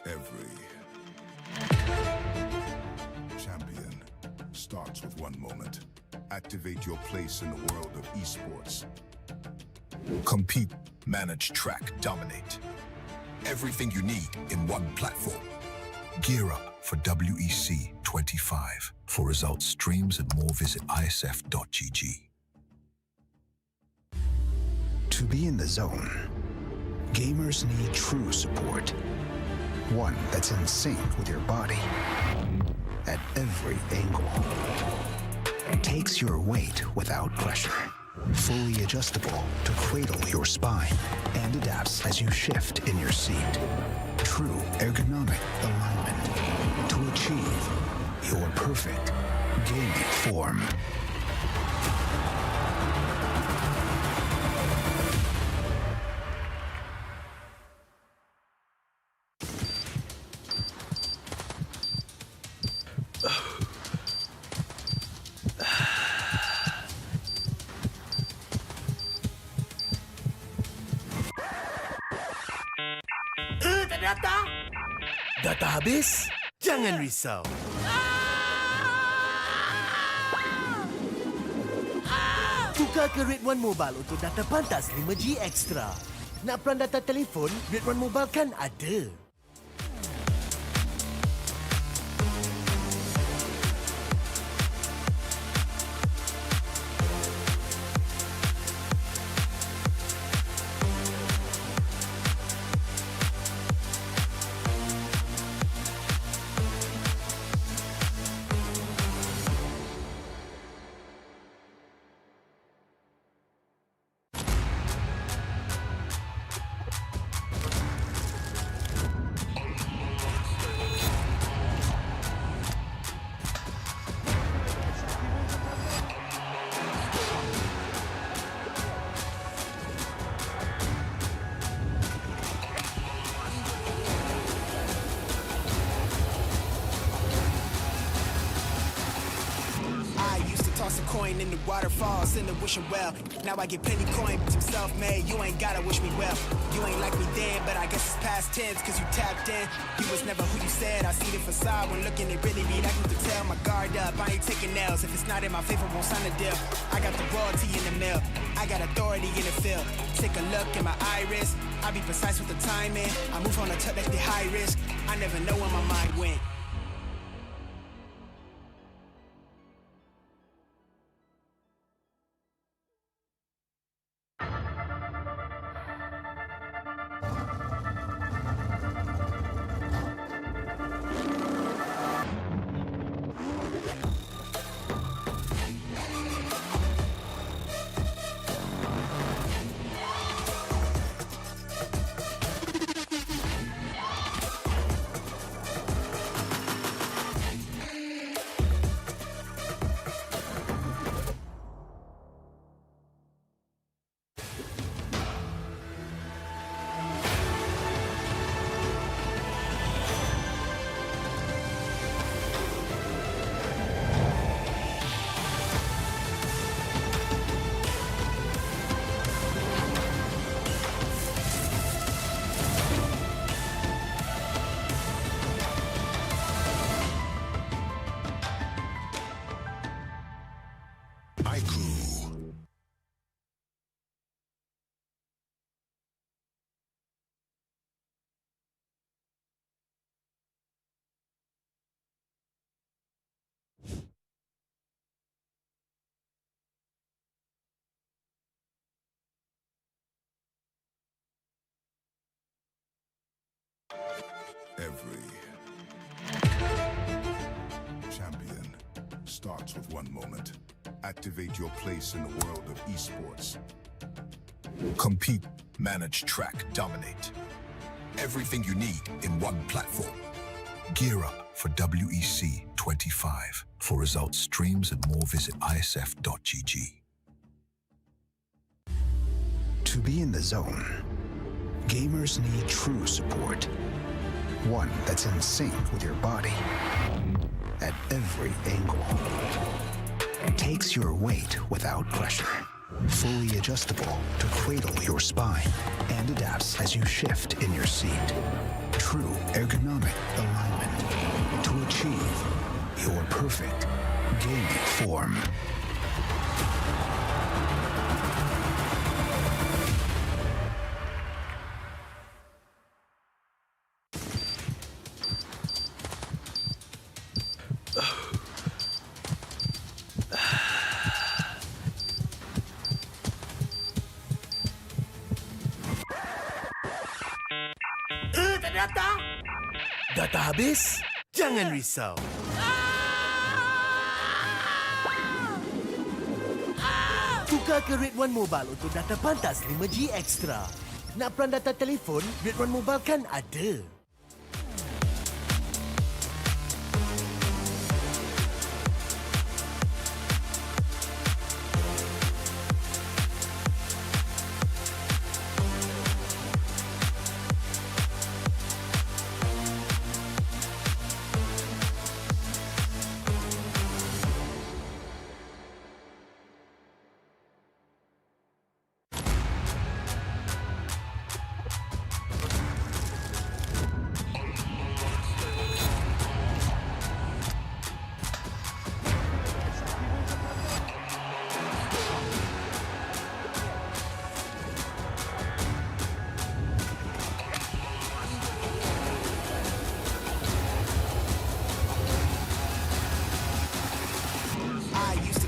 Every champion starts with one moment. Activate your place in the world of esports. Compete, manage, track, dominate. Everything you need in one platform. Gear up for WEC25. For results, streams, and more, visit IESF.gg. To be in the zone, gamers need true support. One that's in sync with your body at every angle. Takes your weight without pressure. Fully adjustable to cradle your spine and adapts as you shift in your seat. True ergonomic alignment to achieve your perfect gaming form. Data? Data habis? Jangan risau. Tukar ke Red One Mobile untuk data pantas 5G Extra. Nak peran data telefon? Red One Mobile kan ada. Coin in the waterfalls in the wishing well. Now I get plenty coin, but I'm self-made. You ain't gotta wish me well. You ain't like me then, but I guess it's past tense, cause you tapped in. You was never who you said. I see the facade when looking, it really be like you could tell. My guard up, I ain't taking nails. If it's not in my favor, won't sign a deal. I got the royalty in the mail. I got authority in the field. Take a look in my iris. I be precise with the timing. I move on a tuck that's the high risk. I never know where my mind went. Every champion starts with one moment. Activate your place in the world of esports. Compete, manage, track, dominate. Everything you need in one platform. Gear up for WEC25. For results, streams, and more, visit IESF.gg. To be in the zone, gamers need true support. One that's in sync with your body at every angle. Takes your weight without pressure. Fully adjustable to cradle your spine and adapts as you shift in your seat. True ergonomic alignment to achieve your perfect gaming form. Ternyata data habis? Jangan risau. Tukar ke Red One Mobile untuk data pantas 5G Extra. Nak peran data telefon? Red One Mobile kan ada.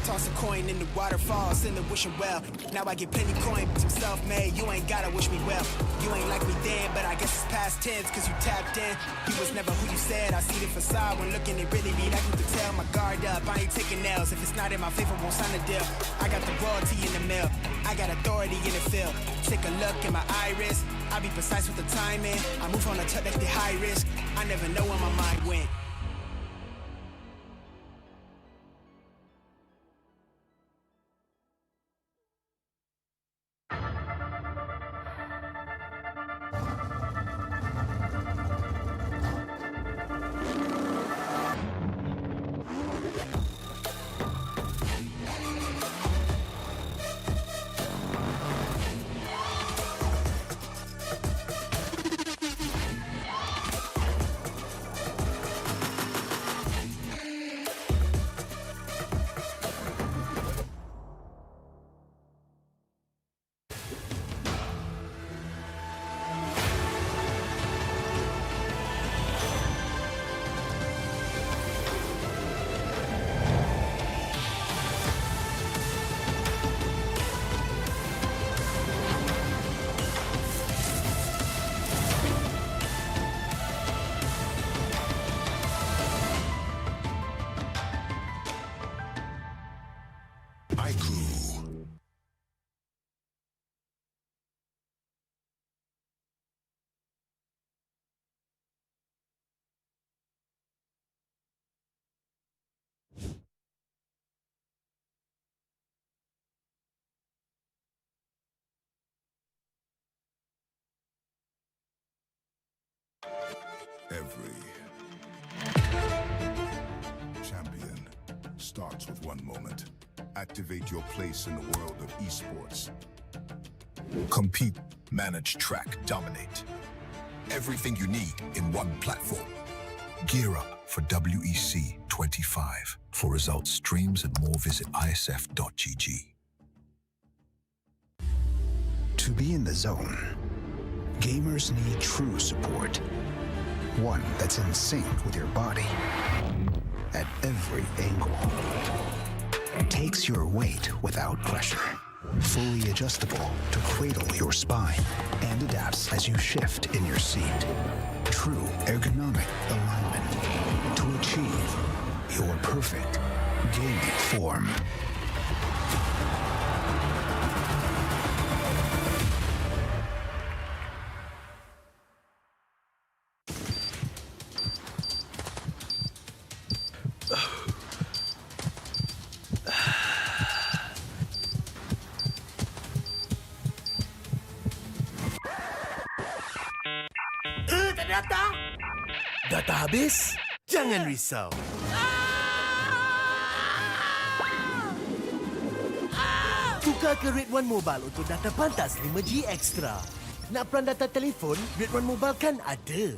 Toss a coin in the waterfalls, in the wishing well. Now I get plenty coin, but I'm self-made. You ain't gotta wish me well. You ain't like me then, but I guess it's past tense, cause you tapped in. You was never who you said. I see the facade when looking, it really be like you could tell. My guard up, I ain't taking nails. If it's not in my favor, won't sign a deal. I got the royalty in the mail. I got authority in the field. Take a look in my iris. I be precise with the timing. I move on a touch that's the high risk. I never know where my mind went. Every champion starts with one moment. Activate your place in the world of esports. Compete, manage, track, dominate. Everything you need in one platform. Gear up for WEC25. For results, streams, and more, visit IESF.gg. To be in the zone, gamers need true support. One that's in sync with your body at every angle. Takes your weight without pressure. Fully adjustable to cradle your spine and adapts as you shift in your seat. true ergonomic alignment to achieve your perfect gaming form. Tak ada data? Data habis? Jangan risau. Tukar ke Red One Mobile untuk data pantas 5G Extra. Nak peran data telefon? Red One Mobile kan ada.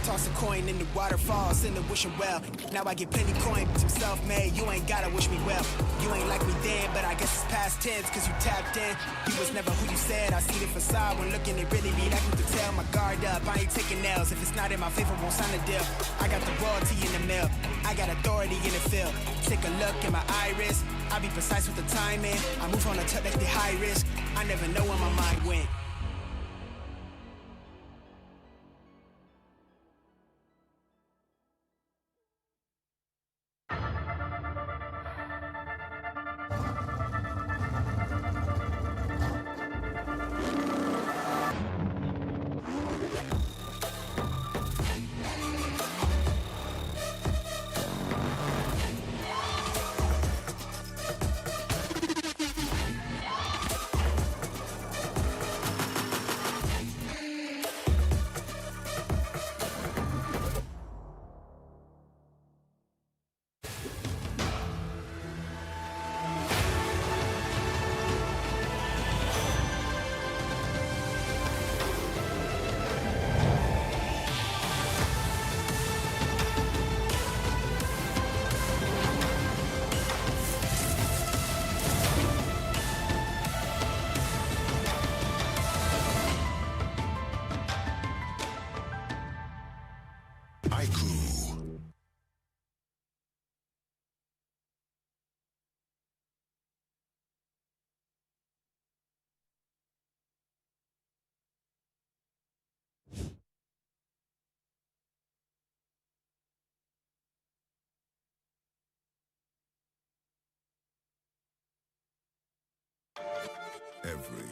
Toss a coin in the waterfalls, in the wishing well. Now I get plenty coin, but I'm self-made. You ain't gotta wish me well. You ain't like me then, but I guess it's past tense, cause you tapped in. You was never who you said. I see the facade when looking, it really be like you could tell. My guard up, I ain't taking nails. If it's not in my favor, won't sign a deal. I got the royalty in the mail. I got authority in the field. Take a look in my iris. I be precise with the timing. I move on a tip that's the high risk. I never know where my mind went. Every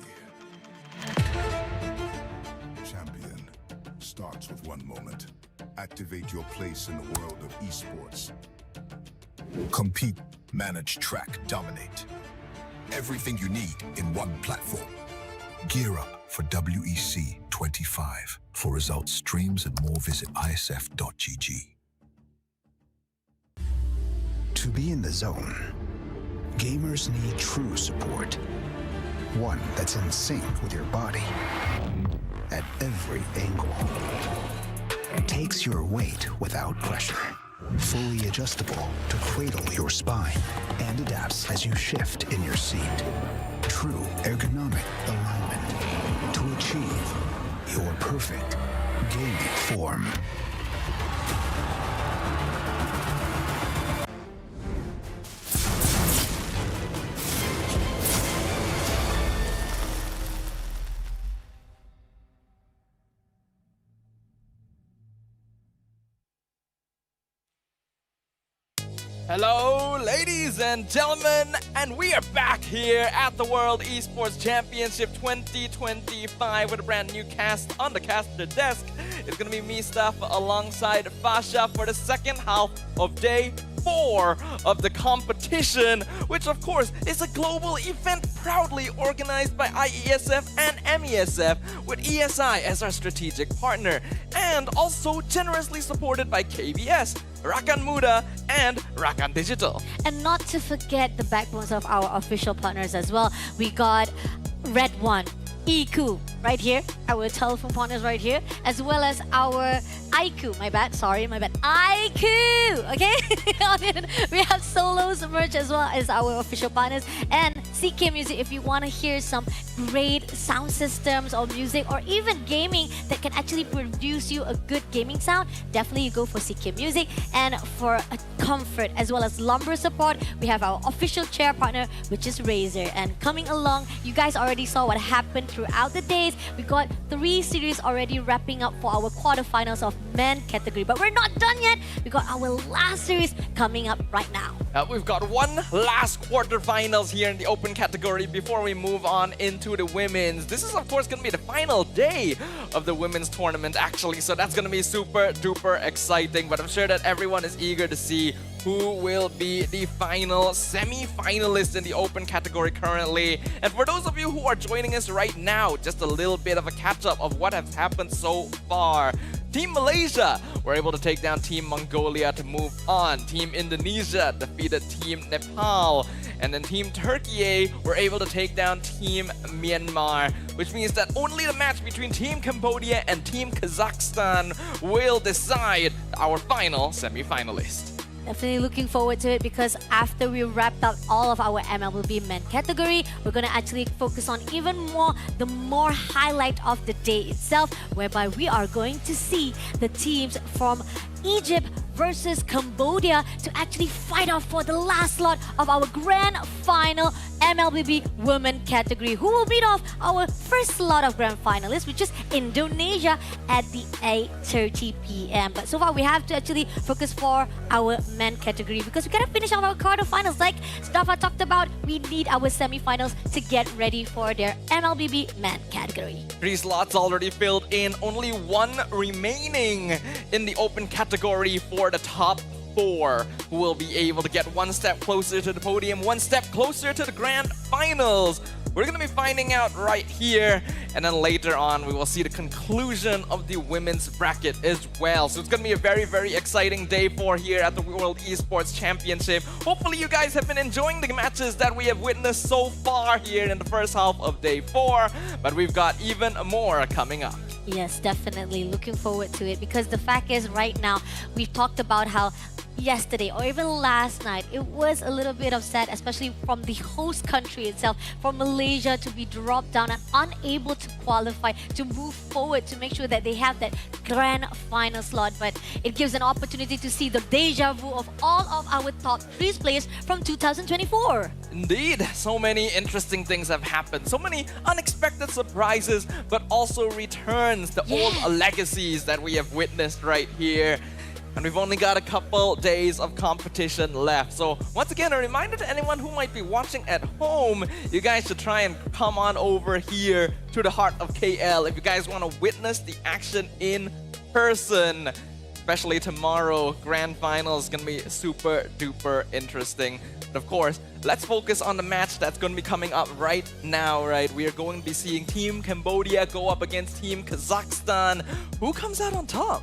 champion starts with one moment. Activate your place in the world of esports. Compete, manage, track, dominate. Everything you need in one platform. Gear up for WEC25. For results, streams, and more, visit IESF.gg. To be in the zone, gamers need true support. One that's in sync with your body at every angle. Takes your weight without pressure. Fully adjustable to cradle your spine and adapts as you shift in your seat. True ergonomic alignment to achieve your perfect gaming form. Hello, ladies and gentlemen, and we are back here at the World Esports Championship 2025 with a brand new cast on the caster desk. It's gonna be me, Steph, alongside Fasha for the second half of day 4 of the competition, which of course is a global event proudly organized by IESF and MESF, with ESI as our strategic partner, and also generously supported by KBS, Rakan Muda, and Rakan Digital. And not to forget the backbones of our official partners as well. We got Red One, EQ right here, our telephone partners right here, as well as our IQ, my bad, IQ, okay? We have Solos merch as well as our official partners, and CK Music if you want to hear some great sound systems or music or even gaming that can actually produce you a good gaming sound, definitely you go for CK Music. And for a comfort as well as lumbar support, we have our official chair partner, which is Razer. And coming along, you guys already saw what happened throughout the days. We got 3 series already wrapping up for our quarterfinals of men category, but we're not done yet. We got our last series coming up right now. We've got one last quarterfinals here in the open category before we move on into the women's. This is of course going to be the final day of the women's tournament actually, so that's going to be super duper exciting, but I'm sure that everyone is eager to see who will be the final semi-finalist in the open category currently. And for those of you who are joining us right now, just a little bit of a catch-up of what has happened so far. Team Malaysia were able to take down Team Mongolia to move on. Team Indonesia defeated Team Nepal. And then Team Turkiyye were able to take down Team Myanmar, which means that only the match between Team Cambodia and Team Kazakhstan will decide our final semi-finalist. Definitely looking forward to it, because after we wrapped up all of our MLBB men category, we're going to actually focus on even more the highlight of the day itself, whereby we are going to see the teams from Egypt versus Cambodia to actually fight off for the last slot of our grand final MLBB Women category. Who will beat off our first slot of grand finalists, which is Indonesia, at the 8:30 p.m. But so far, we have to actually focus for our men category, because we gotta finish off our quarterfinals. Like Stafa talked about, we need our semifinals to get ready for their MLBB men category. 3 slots already filled in, only 1 remaining in the open category for the top 4, who will be able to get 1 step closer to the podium, 1 step closer to the grand finals. We're going to be finding out right here, and then later on we will see the conclusion of the women's bracket as well. So it's going to be a very, very exciting day for here at the World Esports Championship. Hopefully you guys have been enjoying the matches that we have witnessed so far here in the first half of day 4, but we've got even more coming up. Yes, definitely. Looking forward to it, because the fact is right now, we've talked about how yesterday or even last night, it was a little bit upset, especially from the host country itself, for Malaysia to be dropped down and unable to qualify, to move forward, to make sure that they have that grand final slot. But it gives an opportunity to see the deja vu of all of our top 3 players from 2024. Indeed, so many interesting things have happened. So many unexpected surprises, but also returns, the old legacies that we have witnessed right here. And we've only got a couple days of competition left. So once again, a reminder to anyone who might be watching at home, you guys should try and come on over here to the heart of KL if you guys want to witness the action in person. Especially tomorrow, grand final is going to be super duper interesting. But of course, let's focus on the match that's going to be coming up right now, right? We are going to be seeing Team Cambodia go up against Team Kazakhstan. Who comes out on top?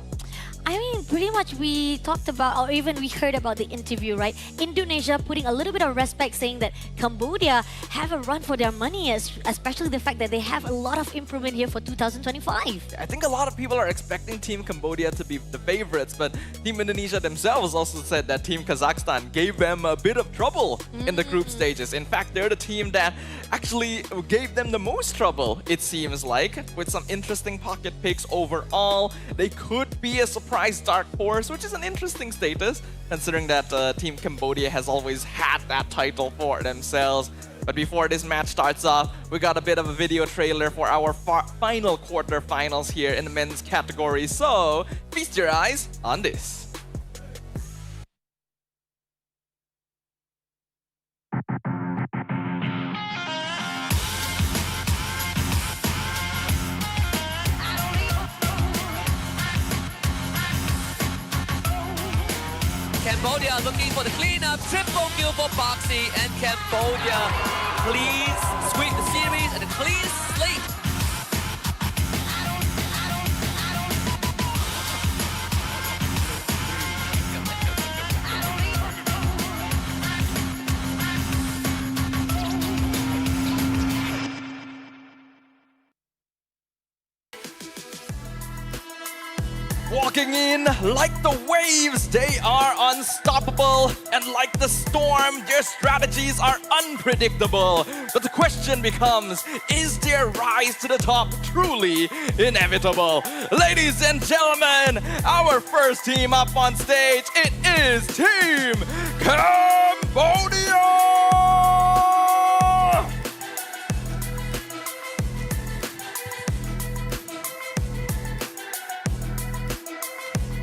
I mean, pretty much we talked about, or even we heard about the interview, right? Indonesia putting a little bit of respect, saying that Cambodia have a run for their money, especially the fact that they have a lot of improvement here for 2025. I think a lot of people are expecting Team Cambodia to be the favorites, but Team Indonesia themselves also said that Team Kazakhstan gave them a bit of trouble in the group stages. In fact, they're the team that actually gave them the most trouble, it seems like, with some interesting pocket picks overall. They could be a surprise dark horse, which is an interesting status, considering that Team Cambodia has always had that title for themselves. But before this match starts off, we got a bit of a video trailer for our final quarterfinals here in the men's category. So feast your eyes on this. Cambodia looking for the cleanup. Triple kill for Boxy, and Cambodia please sweep the series and a clean slate. Walking in like the waves, they are unstoppable. And like the storm, their strategies are unpredictable. But the question becomes, is their rise to the top truly inevitable? Ladies and gentlemen, our first team up on stage, it is Team Cambodia!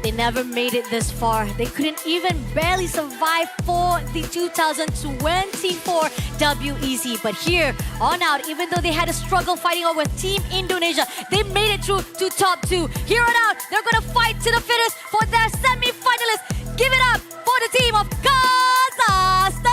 They never made it this far. They couldn't even barely survive for the 2024 WEC. But here on out, even though they had a struggle fighting over Team Indonesia, they made it through to top 2. Here on out, they're gonna fight to the fittest for their semi-finalists. Give it up for the team of Kazakhstan!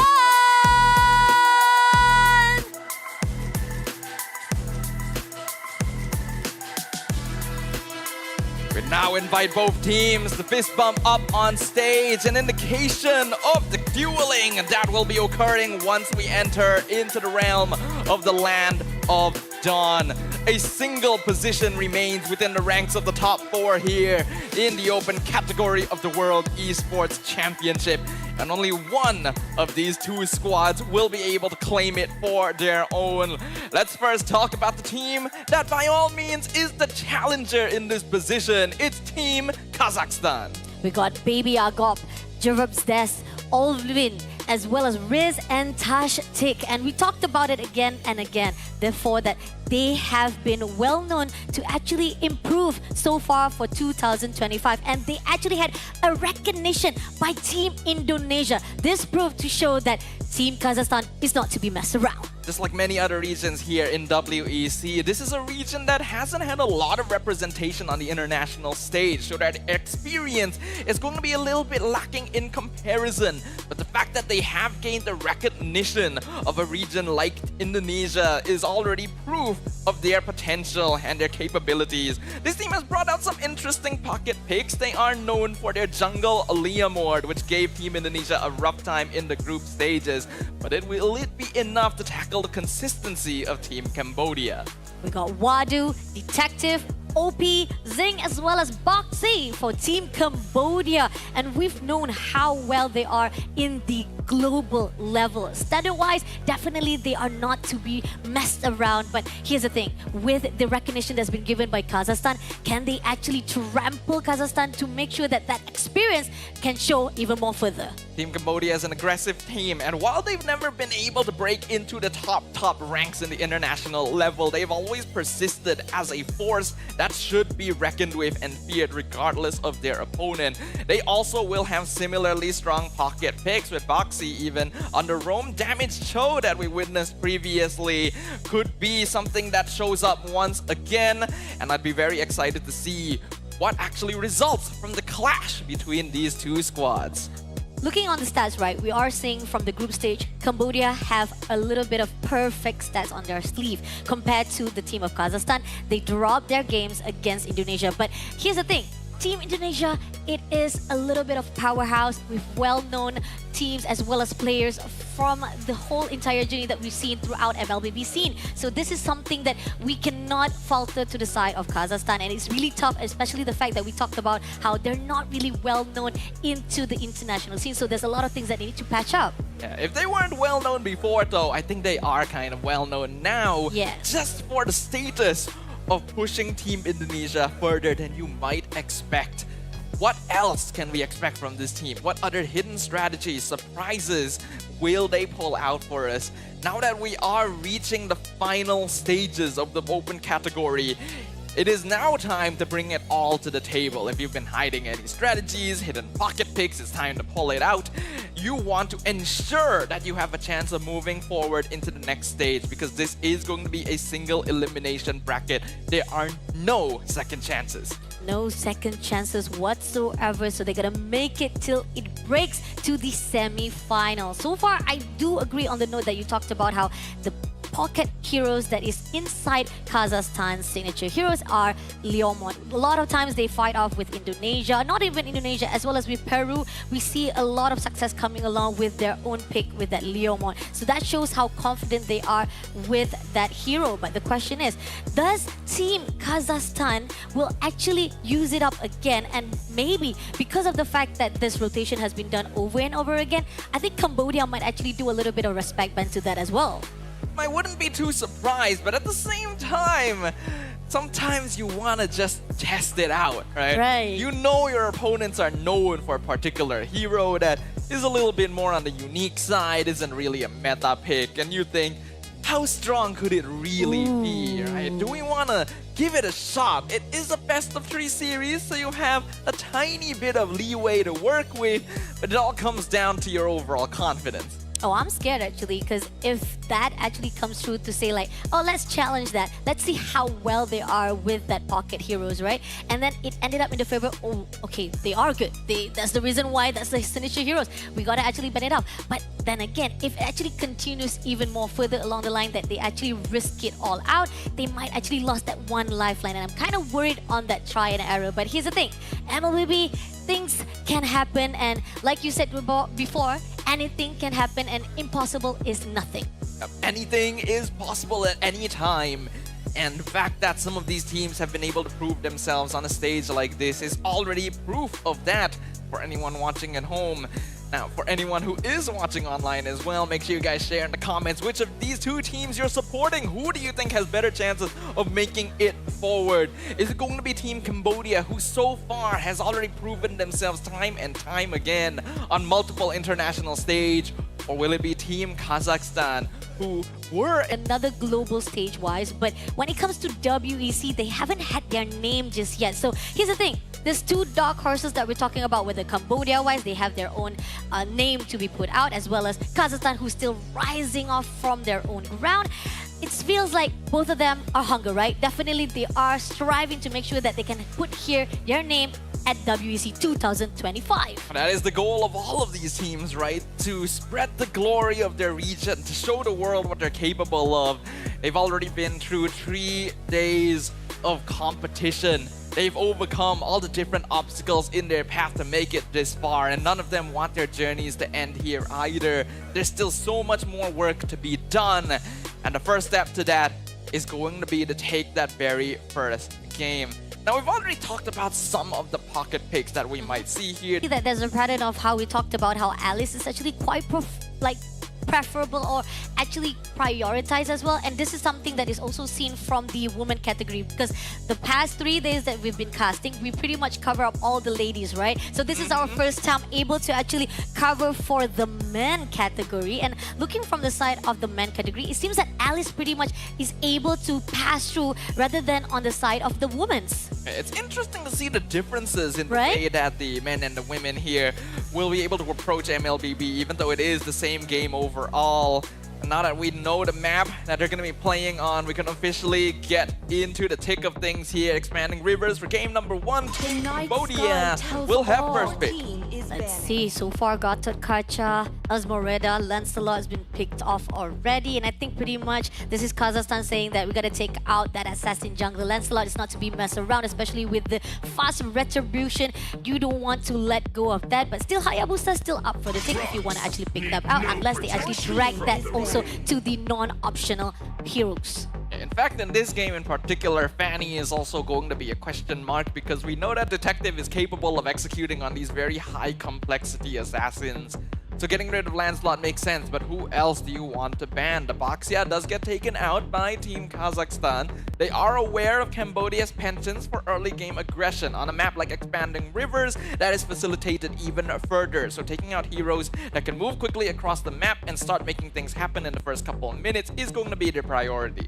We now invite both teams to fist bump up on stage, an indication of the dueling that will be occurring once we enter into the realm of the Land of Dawn. A single position remains within the ranks of the top 4 here in the open category of the World Esports Championship. And only one of these 2 squads will be able to claim it for their own. Let's first talk about the team that by all means is the challenger in this position. It's Team Kazakhstan. We got Baby Agop, Jerub's Des, Olvin, as well as Riz and Tash Tik. And we talked about it again and again, therefore, that they have been well known to actually improve so far for 2025. And they actually had a recognition by Team Indonesia. This proved to show that Team Kazakhstan is not to be messed around. Just like many other regions here in WEC, this is a region that hasn't had a lot of representation on the international stage, so that experience is going to be a little bit lacking in comparison. But the fact that they have gained the recognition of a region like Indonesia is already proof of their potential and their capabilities. This team has brought out some interesting pocket picks. They are known for their jungle Liamord, which gave Team Indonesia a rough time in the group stages. But will it be enough to tackle the consistency of Team Cambodia? We got Wadu, Detective, OP, Zing, as well as Boxy for Team Cambodia. And we've known how well they are in the global level. Standard-wise, definitely they are not to be messed around. But here's the thing, with the recognition that's been given by Kazakhstan, can they actually trample Kazakhstan to make sure that that experience can show even more further? Team Cambodia is an aggressive team, and while they've never been able to break into the top ranks in the international level, they've always persisted as a force that should be reckoned with and feared regardless of their opponent. They also will have similarly strong pocket picks, with Boxy even on the roam damage show that we witnessed previously could be something that shows up once again, and I'd be very excited to see what actually results from the clash between these 2 squads. Looking on the stats, right, we are seeing from the group stage, Cambodia have a little bit of perfect stats on their sleeve compared to the team of Kazakhstan. They dropped their games against Indonesia. But here's the thing, Team Indonesia, it is a little bit of powerhouse with well-known teams as well as players from the whole entire journey that we've seen throughout MLBB scene. So this is something that we cannot falter to the side of Kazakhstan, and it's really tough, especially the fact that we talked about how they're not really well-known into the international scene. So there's a lot of things that they need to patch up. Yeah, if they weren't well-known before though, I think they are kind of well-known now. Yes. Just for the status of pushing Team Indonesia further than you might expect. What else can we expect from this team? What other hidden strategies, surprises will they pull out for us? Now that we are reaching the final stages of the open category, it is now time to bring it all to the table. If you've been hiding any strategies, hidden pocket picks, it's time to pull it out. you want to ensure that you have a chance of moving forward into the next stage, because this is going to be a single elimination bracket. There are no second chances. No second chances whatsoever, so they're gonna make it till it breaks to the semi-final. So far, I do agree on the note that you talked about how the pocket heroes that is inside Kazakhstan's signature heroes are Leomon. A lot of times they fight off with Indonesia, not even Indonesia, as well as with Peru. We see a lot of success coming along with their own pick with that Leomon. So that shows how confident they are with that hero. But the question is, does Team Kazakhstan will actually use it up again? And maybe because of the fact that this rotation has been done over and over again, I think Cambodia might actually do a little bit of respect band to that as well. I wouldn't be too surprised, but at the same time, sometimes you want to just test it out, right? Right. You know your opponents are known for a particular hero that is a little bit more on the unique side, isn't really a meta pick, and you think, how strong could it really be, right? Do we want to give it a shot? It is a best of 3 series, so you have a tiny bit of leeway to work with, but it all comes down to your overall confidence. Oh, I'm scared actually, because if that actually comes true to say like, oh, let's challenge that. Let's see how well they are with that pocket heroes, right? And then it ended up in the favor, oh, okay, they are good. That's the reason why that's the signature heroes. We gotta actually ban it out. But then again, if it actually continues even more further along the line that they actually risk it all out, they might actually lost that one lifeline. And I'm kind of worried on that try and error. But here's the thing, MLBB, things can happen. And like you said before, anything can happen and impossible is nothing. Anything is possible at any time. And the fact that some of these teams have been able to prove themselves on a stage like this is already proof of that for anyone watching at home. Now, for anyone who is watching online as well, make sure you guys share in the comments which of these 2 teams you're supporting. Who do you think has better chances of making it forward? Is it going to be Team Cambodia, who so far has already proven themselves time and time again on multiple international stage? Or will it be Team Kazakhstan, who were another global stage-wise, but when it comes to WEC, they haven't had their name just yet. So here's the thing, there's 2 dark horses that we're talking about, whether Cambodia-wise, they have their own name to be put out, as well as Kazakhstan, who's still rising off from their own ground. It feels like both of them are hunger, right? Definitely they are striving to make sure that they can put here their name at WEC 2025. That is the goal of all of these teams, right? To spread the glory of their region, to show the world what they're capable of. They've already been through 3 days of competition. They've overcome all the different obstacles in their path to make it this far, and none of them want their journeys to end here either. There's still so much more work to be done, and the first step to that is going to be to take that very first game. Now, we've already talked about some of the pocket picks that we might see here. That there's a pattern of how we talked about how Alice is actually quite preferable or actually prioritized as well, and this is something that is also seen from the women category, because the past 3 days that we've been casting, we pretty much cover up all the ladies, right? So this is our first time able to actually cover for the men category. And looking from the side of the men category, it seems that Alice pretty much is able to pass through rather than on the side of the women's. It's interesting to see the differences in the way that the men and the women here will be able to approach MLBB, even though it is the same game overall. And now that we know the map that they're going to be playing on, we can officially get into the thick of things here. Expanding Rivers for game number 1. Team Cambodia will have first pick. Let's see, so far Gatot Kacha, Esmeralda, Lancelot has been picked off already, and I think pretty much this is Kazakhstan saying that we gotta take out that assassin jungler. Lancelot is not to be messed around, especially with the fast retribution. You don't want to let go of that, but still Hayabusa still up for the take if you want to actually pick that out, unless they actually drag that also to the non-optional heroes. In fact, in this game in particular, Fanny is also going to be a question mark, because we know that Detective is capable of executing on these very high complexity assassins. So getting rid of Lancelot makes sense, but who else do you want to ban? The Boxia does get taken out by Team Kazakhstan. They are aware of Cambodia's penchants for early game aggression. On a map like Expanding Rivers, that is facilitated even further. So taking out heroes that can move quickly across the map and start making things happen in the first couple of minutes is going to be their priority.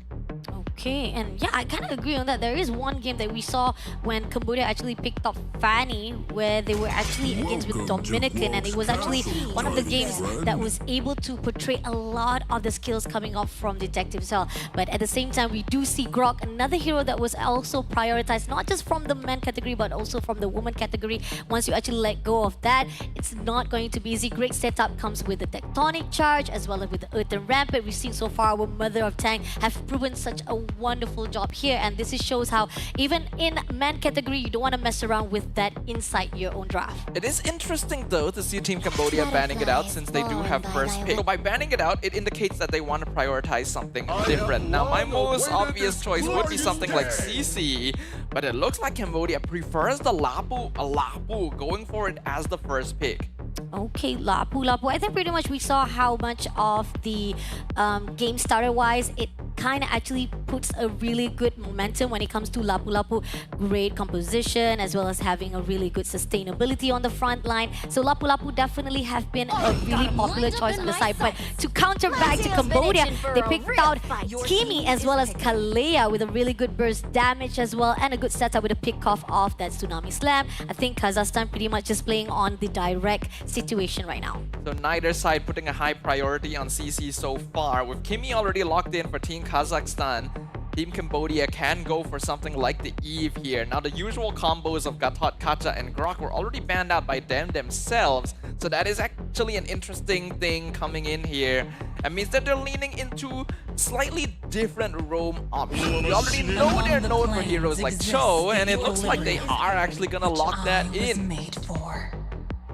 Okay, and yeah, I kind of agree on that. There is one game that we saw when Cambodia actually picked up Fanny, where they were actually against with Dominican, and it was actually one of the games that was able to portray a lot of the skills coming off from Detective Cell. But at the same time, we do see Grok, another hero that was also prioritized, not just from the men category, but also from the woman category. Once you actually let go of that, it's not going to be easy. Great setup comes with the Tectonic Charge, as well as with the Earthen Rampart. We've seen so far our Mother of Tang have proven such a wonderful job here, and this is shows how even in man category you don't want to mess around with that inside your own draft. It is interesting though to see Team Cambodia banning it out since they do have first pick. So by banning it out, it indicates that they want to prioritize something different. Now my most obvious choice would be something like CC, but it looks like Cambodia prefers the Lapu, going for it as the first pick. Okay, Lapu. I think pretty much we saw how much of the game starter wise it kind of actually puts a really good momentum when it comes to Lapu. Great composition as well as having a really good sustainability on the front line. So Lapu definitely have been a really popular choice on the side. But to counter back to Cambodia, they picked out Kimi as well as Kalea with a really good burst damage as well, and a good setup with a pick off of that Tsunami Slam. I think Kazakhstan pretty much just playing on the direct situation right now. So neither side putting a high priority on CC so far. With Kimi already locked in for Team Kazakhstan, Team Cambodia can go for something like the Eve here. Now the usual combos of Gatot, Kacha and Grok were already banned out by them themselves. So that is actually an interesting thing coming in here. It means that they're leaning into slightly different roam options. We already know they're known for heroes like Cho, and it looks like they are actually gonna lock that in.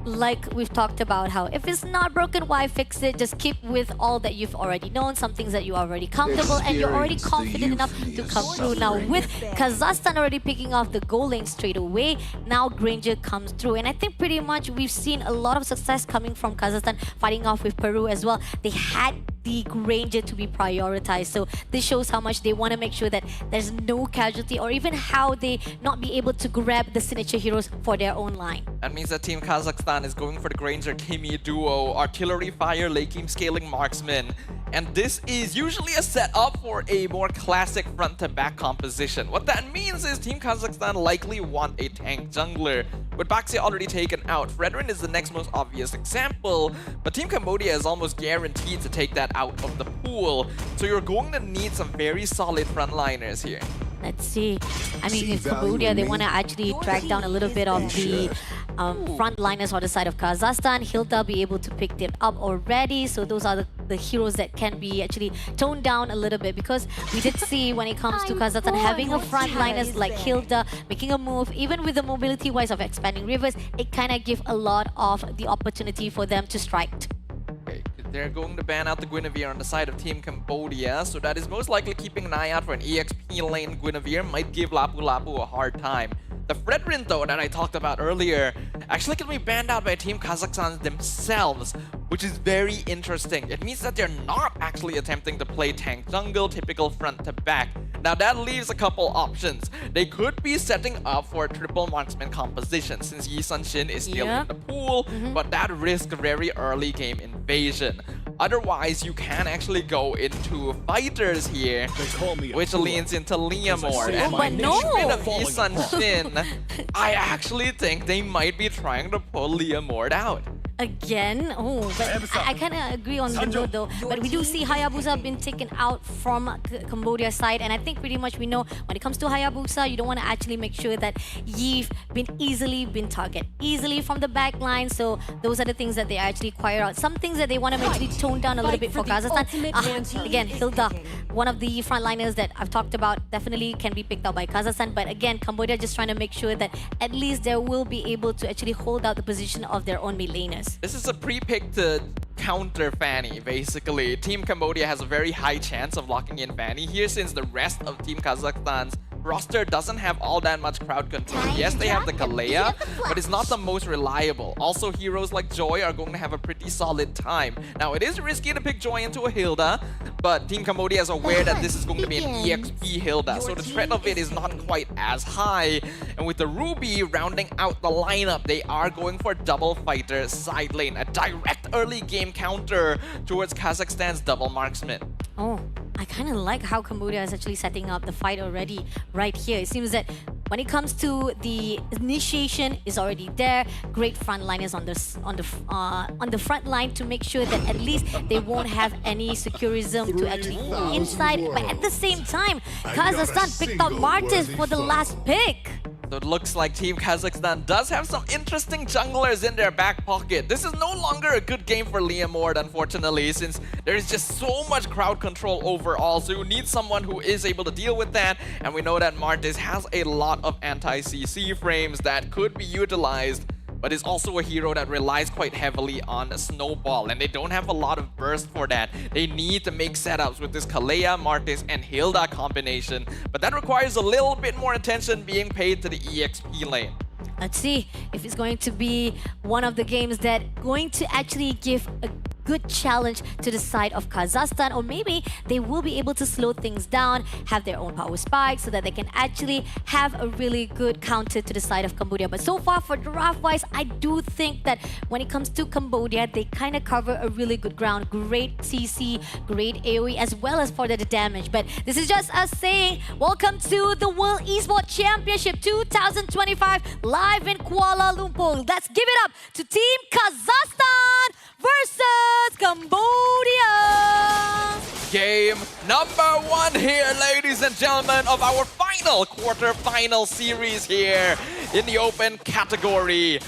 Like we've talked about how if it's not broken, why fix it? Just keep with all that you've already known, some things that you're already comfortable and you're already confident enough to come through. Now with Kazakhstan already picking off the goal lane straight away, now Granger comes through. And I think pretty much we've seen a lot of success coming from Kazakhstan fighting off with Peru as well. They had the Granger to be prioritized. So this shows how much they want to make sure that there's no casualty or even how they not be able to grab the signature heroes for their own line. That means that Team Kazakhstan is going for the Granger Kimi duo, artillery fire, late game scaling marksman. And this is usually a setup for a more classic front to back composition. What that means is Team Kazakhstan likely want a tank jungler. With Baxia already taken out, Fredrin is the next most obvious example, but Team Cambodia is almost guaranteed to take that out of the pool. So you're going to need some very solid frontliners here. Let's see. I mean, if Cambodia, they want to actually drag down a little bit of the frontliners on the side of Kazakhstan. Hilda be able to pick them up already. So those are the heroes that can be actually toned down a little bit, because we did see when it comes to Kazakhstan having a frontliners like Hilda making a move, even with the mobility wise of expanding rivers, it kind of gives a lot of the opportunity for them to strike. They're going to ban out the Guinevere on the side of Team Cambodia, so that is most likely keeping an eye out for an EXP lane. Guinevere might give Lapu a hard time. The Fredrin though that I talked about earlier actually can be banned out by Team Kazakhstan themselves, which is very interesting. It means that they're not actually attempting to play tank jungle, typical front to back. Now that leaves a couple options. They could be setting up for a triple marksman composition since Yi Sun Shin is still in the pool, but that risks very early game invasion. Otherwise, you can actually go into fighters here, which leans into Liamore. And by rid of Yi Sun Shin, I actually think they might be trying to pull Liamore out. Again? Oh, but I kind of agree on the note though. But we do see Hayabusa been taken out from Cambodia side, and I think pretty much we know when it comes to Hayabusa, you don't want to actually make sure that you've been targeted easily from the back line. So those are the things that they actually acquire out. Some things that they want to actually tone down a little bit for Kazakhstan. Again, Hilda, one of the frontliners that I've talked about, definitely can be picked out by Kazakhstan. But again, Cambodia just trying to make sure that at least they will be able to actually hold out the position of their own mid laners. This is a pre-pick to counter Fanny, basically. Team Cambodia has a very high chance of locking in Fanny here since the rest of Team Kazakhstan's roster doesn't have all that much crowd control. Yes, they have the Kalea, but it's not the most reliable. Also, heroes like Joy are going to have a pretty solid time. Now, it is risky to pick Joy into a Hilda, but Team Cambodia is aware that this is going to be an EXP Hilda, so the threat of it is not quite as high. And with the Ruby rounding out the lineup, they are going for double fighter side lane, a direct early game counter towards Kazakhstan's double marksman. Oh, I kind of like how Cambodia is actually setting up the fight already right here. It seems that when it comes to the initiation is already there. Great frontliners on the front line to make sure that at least they won't have any securism to actually go inside. But at the same time, Kazakhstan picked up Martis for the last pick. So it looks like Team Kazakhstan does have some interesting junglers in their back pocket. This is no longer a good game for Liam Ward, unfortunately, since there is just so much crowd control overall. So you need someone who is able to deal with that. And we know that Martis has a lot of anti-CC frames that could be utilized, but is also a hero that relies quite heavily on Snowball, and they don't have a lot of burst for that. They need to make setups with this Kalea, Martis, and Hilda combination, but that requires a little bit more attention being paid to the EXP lane. Let's see if it's going to be one of the games that going to actually give a good challenge to the side of Kazakhstan, or maybe they will be able to slow things down, have their own power spike so that they can actually have a really good counter to the side of Cambodia. But so far for draft-wise, I do think that when it comes to Cambodia, they kind of cover a really good ground. Great CC, great AoE, as well as for the damage. But this is just us saying, welcome to the World Esports Championship 2025 live in Kuala Lumpur. Let's give it up to Team Kazakhstan versus Cambodia. Game number 1 here, ladies and gentlemen, of our final quarter-final series here in the open category.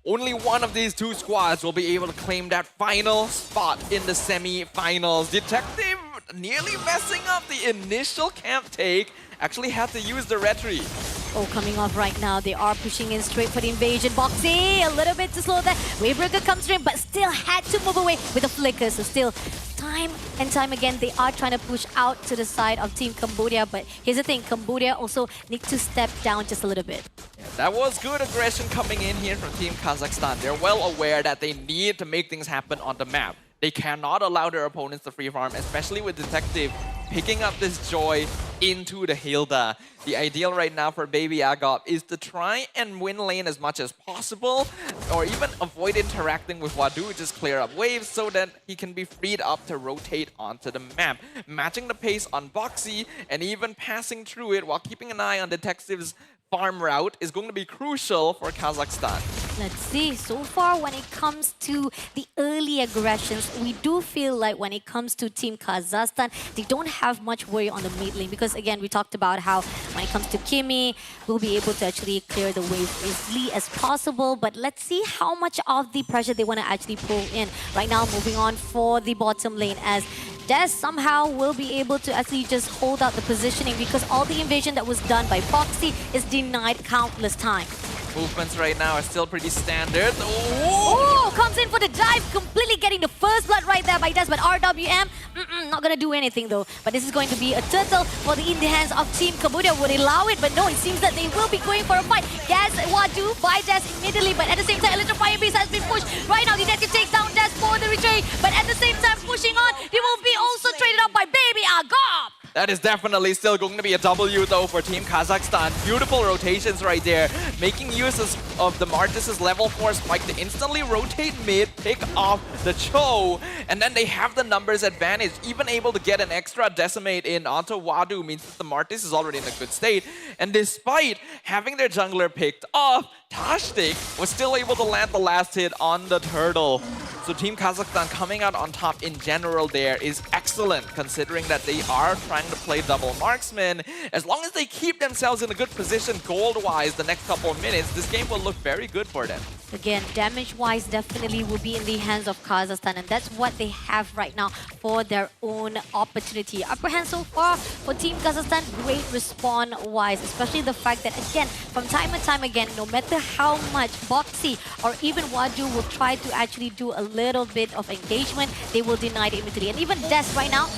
Only one of these two squads will be able to claim that final spot in the semi-finals. Detective nearly messing up the initial camp take. Actually had to use the retreat. Oh, coming off right now, they are pushing in straight for the invasion. Boxy, a little bit to slow that. Wavebreaker comes in, but still had to move away with a flicker. So still, time and time again, they are trying to push out to the side of Team Cambodia. But here's the thing, Cambodia also need to step down just a little bit. Yeah, that was good aggression coming in here from Team Kazakhstan. They're well aware that they need to make things happen on the map. They cannot allow their opponents to free farm, especially with Detective picking up this Joy into the Hilda. The ideal right now for Baby Agop is to try and win lane as much as possible, or even avoid interacting with Wadu, just clear up waves so that he can be freed up to rotate onto the map. Matching the pace on Boxy and even passing through it while keeping an eye on Detective's farm route is going to be crucial for Kazakhstan. Let's see. So far, when it comes to the early aggressions, we do feel like when it comes to Team Kazakhstan, they don't have much worry on the mid lane because, again, we talked about how when it comes to Kimi, we'll be able to actually clear the wave as easily as possible. But let's see how much of the pressure they want to actually pull in. Right now, moving on for the bottom lane as Des somehow will be able to actually just hold out the positioning because all the invasion that was done by Foxy is denied countless times. Movements right now are still pretty standard. Oh, comes in for the dive, completely getting the first blood right there by Des, but RWM, not gonna do anything though. But this is going to be a turtle for in the hands of Team Cambodia. Would allow it, but no, it seems that they will be going for a fight. Gas Wadu by Des immediately, but at the same time, Electrifying Beast has been pushed. Right now, Detective takes down Des for the retreat, but at the same time, pushing on, he will be also traded up by Baby Agop. That is definitely still going to be a W though for Team Kazakhstan. Beautiful rotations right there. Making use of the Martis' level 4 spike to instantly rotate mid, pick off the Cho, and then they have the numbers advantage. Even able to get an extra decimate in onto Wadu means that the Martis is already in a good state. And despite having their jungler picked off, Tashtik was still able to land the last hit on the turtle. So Team Kazakhstan coming out on top in general there is excellent, considering that they are trying to play double marksman. As long as they keep themselves in a good position gold-wise the next couple of minutes, this game will look very good for them. Again, damage-wise definitely will be in the hands of Kazakhstan, and that's what they have right now for their own opportunity. Upper hand so far for Team Kazakhstan, great respawn-wise, especially the fact that, again, from time and time again, no matter how much Boxy or even Wadu will try to actually do a little bit of engagement, they will deny it immediately. And even Des right now,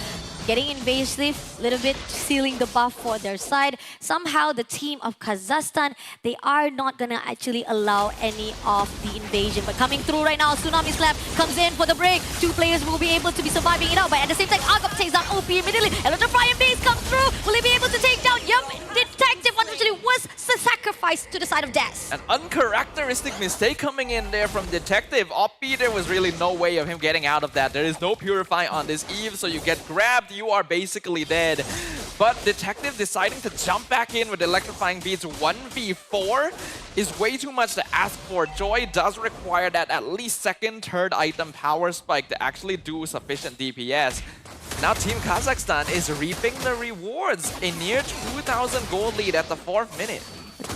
getting invasive, a little bit sealing the buff for their side. Somehow the team of Kazakhstan, they are not gonna actually allow any of the invasion. But coming through right now, Tsunami Slap comes in for the break. Two players will be able to be surviving it out, but at the same time, Agop takes down OP immediately. Electrifying Beast comes through. Will he be able to take down? Yep, Detective unfortunately was sacrificed sacrifice to the side of Des. An uncharacteristic mistake coming in there from Detective. Oppie, there was really no way of him getting out of that. There is no Purify on this Eve, so you get grabbed, you are basically dead. But Detective deciding to jump back in with Electrifying Beats 1v4 is way too much to ask for. Joy does require that at least second, third item power spike to actually do sufficient DPS. Now Team Kazakhstan is reaping the rewards. A near 2,000 gold lead at the 4th minute.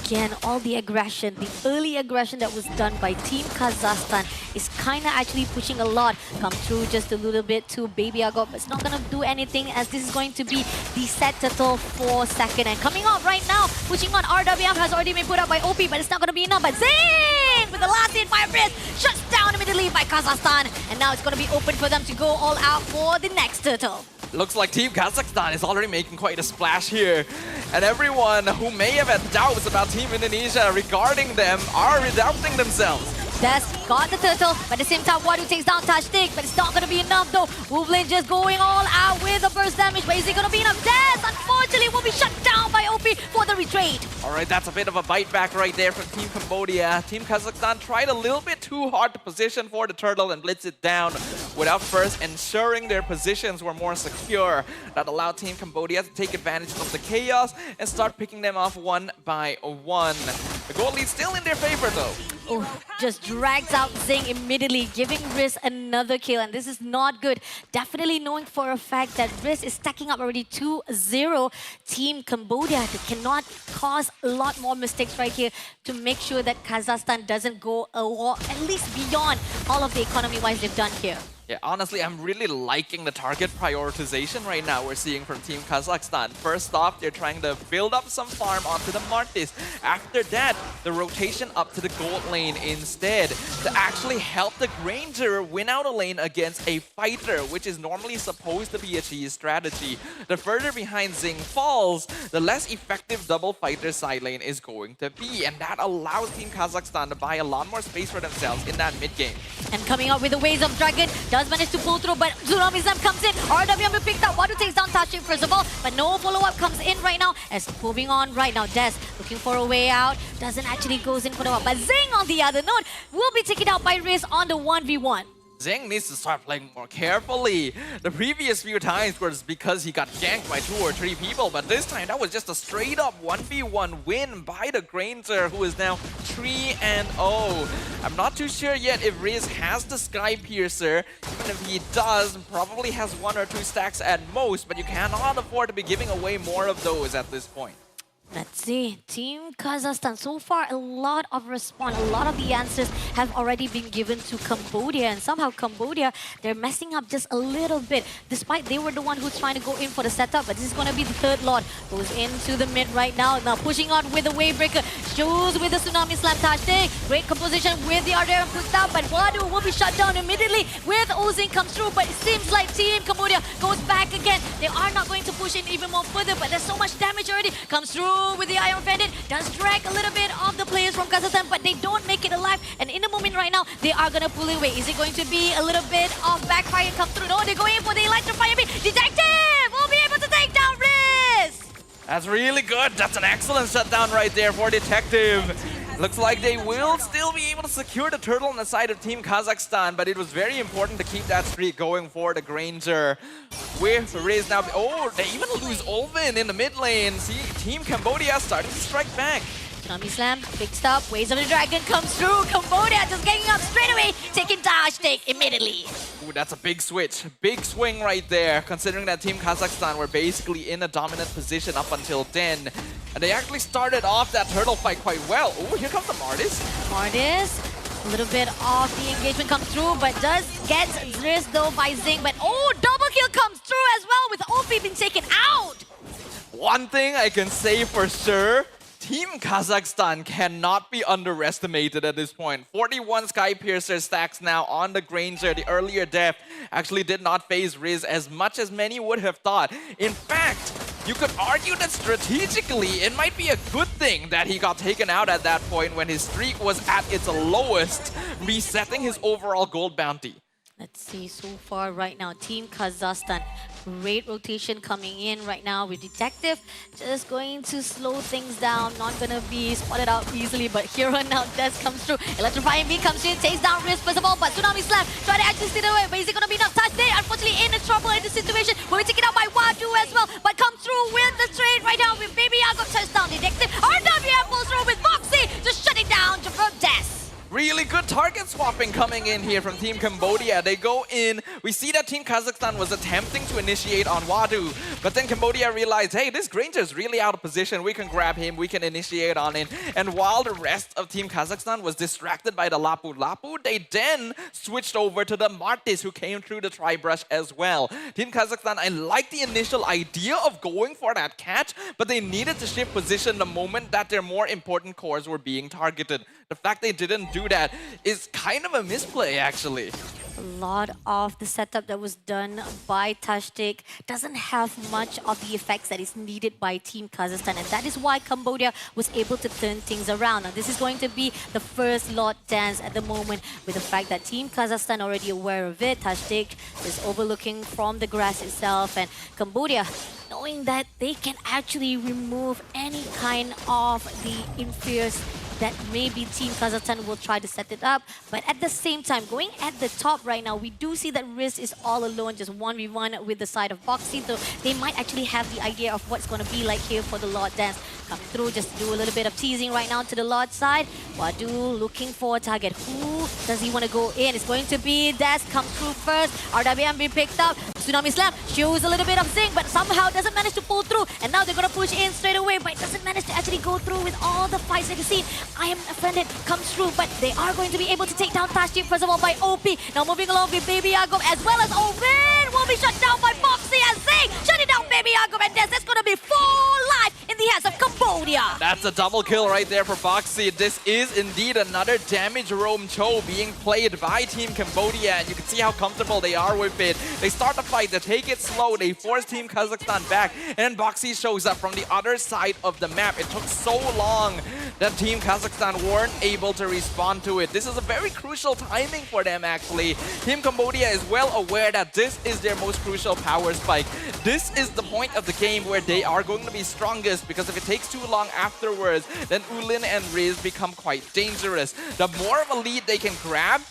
Again, all the aggression, the early aggression that was done by Team Kazakhstan is kind of actually pushing a lot. Come through just a little bit to Baby Agop, but it's not going to do anything as this is going to be the set turtle for second. And coming up right now, pushing on RWM has already been put up by OP, but it's not going to be enough. But Zing with the last hit by Riz, shuts down immediately by Kazakhstan. And now it's going to be open for them to go all out for the next turtle. Looks like Team Kazakhstan is already making quite a splash here. And everyone who may have had doubts about Team Indonesia regarding them are redoubting themselves. Des got the turtle, but at the same time, Wadu takes down Tashtik, but it's not going to be enough though. Wolverine just going all out with the burst damage, but is it going to be enough? Des, unfortunately, will be shut down by OP for the retreat. Alright, that's a bit of a bite back right there from Team Cambodia. Team Kazakhstan tried a little bit too hard to position for the turtle and blitz it down without first ensuring their positions were more secure. That allowed Team Cambodia to take advantage of the chaos and start picking them off one by one. The goal lead still in their favor though. Oh, just drags out Zing immediately, giving Riz another kill. And this is not good. Definitely knowing for a fact that Riz is stacking up already 2-0. Team Cambodia cannot cause a lot more mistakes right here to make sure that Kazakhstan doesn't go a lot, at least beyond all of the economy-wise they've done here. Yeah, honestly, I'm really liking the target prioritization right now we're seeing from Team Kazakhstan. First off, they're trying to build up some farm onto the Martis. After that, the rotation up to the gold lane instead to actually help the Granger win out a lane against a fighter, which is normally supposed to be a cheese strategy. The further behind Zing falls, the less effective double fighter side lane is going to be. And that allows Team Kazakhstan to buy a lot more space for themselves in that mid game. And coming out with the Waves of Dragon, does manage to pull through, but Tsunami Slam comes in. RWM will pick up. Wadu takes down Tashik first of all, but no follow-up comes in right now. As moving on right now, Des looking for a way out. Doesn't actually goes in for the one, but Zing on the other note will be taken out by Riz on the 1v1. Zing needs to start playing more carefully. The previous few times was because he got ganked by 2 or 3 people, but this time that was just a straight up 1v1 win by the Granger, who is now 3-0. I'm not too sure yet if Riz has the Sky Piercer. Even if he does, probably has 1 or 2 stacks at most, but you cannot afford to be giving away more of those at this point. Let's see. Team Kazakhstan, so far a lot of response, a lot of the answers have already been given to Cambodia, and somehow Cambodia, they're messing up just a little bit, despite they were the one who's trying to go in for the setup, but this is going to be the third lot. Goes into the mid right now, pushing on with the Wavebreaker, shows with the Tsunami Slam Tashtik. Great composition with the RDM pushed out, but Wadu will be shut down immediately with Ozing comes through, but it seems like Team Cambodia goes back again. They are not going to push in even more further, but there's so much damage already. Comes through with the Iron Bandit, does drag a little bit of the players from Kazakhstan, but they don't make it alive. And in the moment right now, they are going to pull away. Is it going to be a little bit of backfire come through? No, they're going for the Electrify beat. Detective will be able to take down Riz. That's really good. That's an excellent shutdown right there for Detective. Looks like they will still be able to secure the turtle on the side of Team Kazakhstan, but it was very important to keep that streak going for the Granger. With Riz now, oh, they even lose Olvin in the mid lane. See, Team Cambodia starting to strike back. Tsunami Slam, big stop, Waves of the Dragon comes through. Cambodia just getting up straight away, taking Tashtik immediately. Ooh, that's a big switch. Big swing right there, considering that Team Kazakhstan were basically in a dominant position up until then. And they actually started off that turtle fight quite well. Ooh, here comes the Martis. Martis, a little bit of the engagement comes through, but does get Riz though by Zing. But oh, double kill comes through as well with OP being taken out. One thing I can say for sure, Team Kazakhstan cannot be underestimated at this point. 41 Sky Piercer stacks now on the Granger. The earlier death actually did not phase Riz as much as many would have thought. In fact, you could argue that strategically, it might be a good thing that he got taken out at that point when his streak was at its lowest, resetting his overall gold bounty. Let's see, so far right now, Team Kazakhstan Great rotation coming in right now with Detective. Just going to slow things down. Not going to be spotted out easily, but here on out, Des comes through. Electrifying B comes in, takes down Risk first of all, but Tsunami Slam try to actually steal away. But is it going to be enough touch there? Unfortunately, in the trouble in the situation. Will be taken out by Wadu as well, but comes through with the trade right now with Baby Yago touchdown. Detective. RWM pulls through with Foxy, just shutting down from Des. Really good target swapping coming in here from Team Cambodia. They go in. We see that Team Kazakhstan was attempting to initiate on Wadu, but then Cambodia realized, hey, this Granger is really out of position. We can grab him. We can initiate on him. And while the rest of Team Kazakhstan was distracted by the Lapu Lapu, they then switched over to the Martis, who came through the tri-brush as well. Team Kazakhstan, I like the initial idea of going for that catch, but they needed to shift position the moment that their more important cores were being targeted. The fact they didn't do that is kind of a misplay, actually. A lot of the setup that was done by Tashtik doesn't have much of the effects that is needed by Team Kazakhstan, and that is why Cambodia was able to turn things around. Now, this is going to be the first lot dance at the moment, with the fact that Team Kazakhstan already aware of it. Tashtik is overlooking from the grass itself, and Cambodia knowing that they can actually remove any kind of the inferiors that maybe Team Kazakhstan will try to set it up. But at the same time, going at the top right now, we do see that Riz is all alone, just 1v1 with the side of Boxy. So they might actually have the idea of what's going to be like here for the Lord Dance. Coming through, just to do a little bit of teasing right now to the Lord side. Wadu looking for a target. Who does he want to go in? It's going to be Des, comes through first. RWM being picked up. Tsunami Slam shows a little bit of zing, but somehow doesn't manage to pull through. And now they're going to push in straight away, but it doesn't manage to actually go through with all the fights that you see. I am offended comes through, but they are going to be able to take down Tashti first of all by OP. Now moving along with Baby Yago as well as Ovin will be shut down by Foxy and Zing. Shutting down Baby Yago and Des. That's going to be 4 life in the hands of Cambodia. That's a double kill right there for Boxy. This is indeed another damage roam Cho being played by Team Cambodia, and you can see how comfortable they are with it. They start the fight, they take it slow, they force Team Kazakhstan back, and then Boxy shows up from the other side of the map. It took so long that Team Kazakhstan weren't able to respond to it. This is a very crucial timing for them, actually. Team Cambodia is well aware that this is their most crucial power spike. This is the point of the game where they are going to be strongest, because if it takes too long afterwards, then Ulin and Riz become quite dangerous. The more of a lead they can grab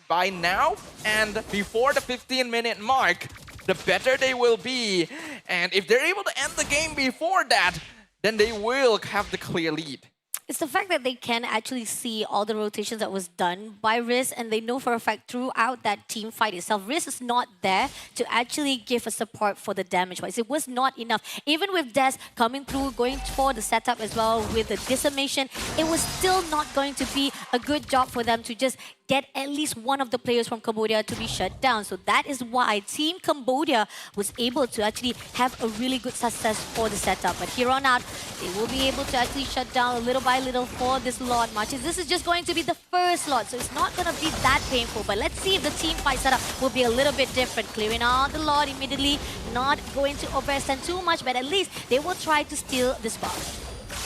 by now and before the 15-minute mark, the better they will be. And if they're able to end the game before that, then they will have the clear lead. It's the fact that they can actually see all the rotations that was done by Riz, and they know for a fact throughout that team fight itself, Riz is not there to actually give a support for the damage wise. It was not enough. Even with Des coming through, going for the setup as well with the decimation, it was still not going to be a good job for them to just get at least one of the players from Cambodia to be shut down. So that is why Team Cambodia was able to actually have a really good success for the setup. But here on out, they will be able to actually shut down little by little for this lot matches. This is just going to be the first lot, so it's not going to be that painful. But let's see if the team fight setup will be a little bit different. Clearing out the lot immediately, not going to overextend too much, but at least they will try to steal this spot.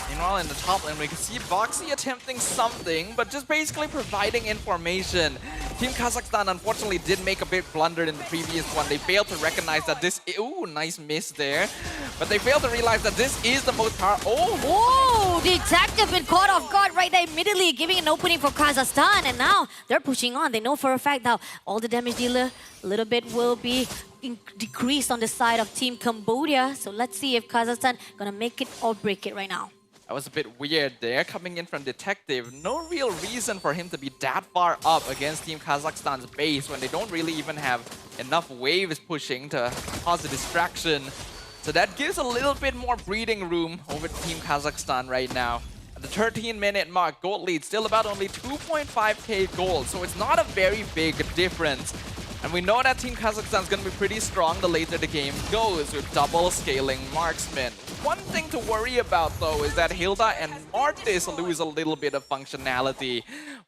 Meanwhile, in the top lane, we can see Boxy attempting something, but just basically providing information. Team Kazakhstan unfortunately did make a big blunder in the previous one. They failed to recognize that this... Ooh, nice miss there. But they failed to realize that this is the most powerful... Oh, Detective been caught off guard right there immediately, giving an opening for Kazakhstan. And now they're pushing on. They know for a fact now all the damage dealer, a little bit will be decreased on the side of Team Cambodia. So let's see if Kazakhstan gonna make it or break it right now. That was a bit weird there, coming in from Detective. No real reason for him to be that far up against Team Kazakhstan's base when they don't really even have enough waves pushing to cause a distraction. So that gives a little bit more breathing room over Team Kazakhstan right now. At the 13-minute mark, gold lead still about only 2.5k gold, so it's not a very big difference. And we know that Team Kazakhstan is going to be pretty strong the later the game goes with double scaling marksmen. One thing to worry about though is that Hilda and Mortis lose a little bit of functionality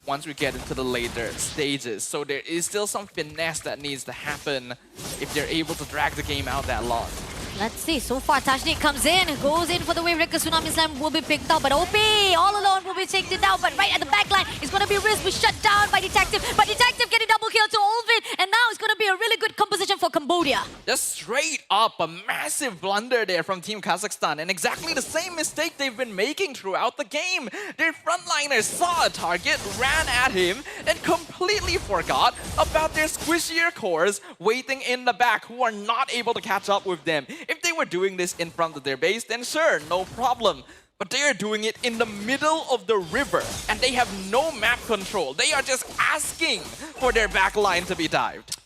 once we get into the later stages. So there is still some finesse that needs to happen if they're able to drag the game out that long. Let's see. So far, Tashnik comes in, goes in for the wave breaker. Tsunami Slam will be picked up, but OP all alone will be taken down. But right at the back line, it's going to be Riz. We shut down by Detective, but Detective getting double kill to Olvin, and now it's going to be a really good composition for Cambodia. Just straight up a massive blunder there from Team Kazakhstan, and exactly the same mistake they've been making throughout the game. Their frontliners saw a target, ran at him, and completely forgot about their squishier cores waiting in the back who are not able to catch up with them. If they were doing this in front of their base, then sure, no problem. But they are doing it in the middle of the river, and they have no map control. They are just asking for their backline to be dived.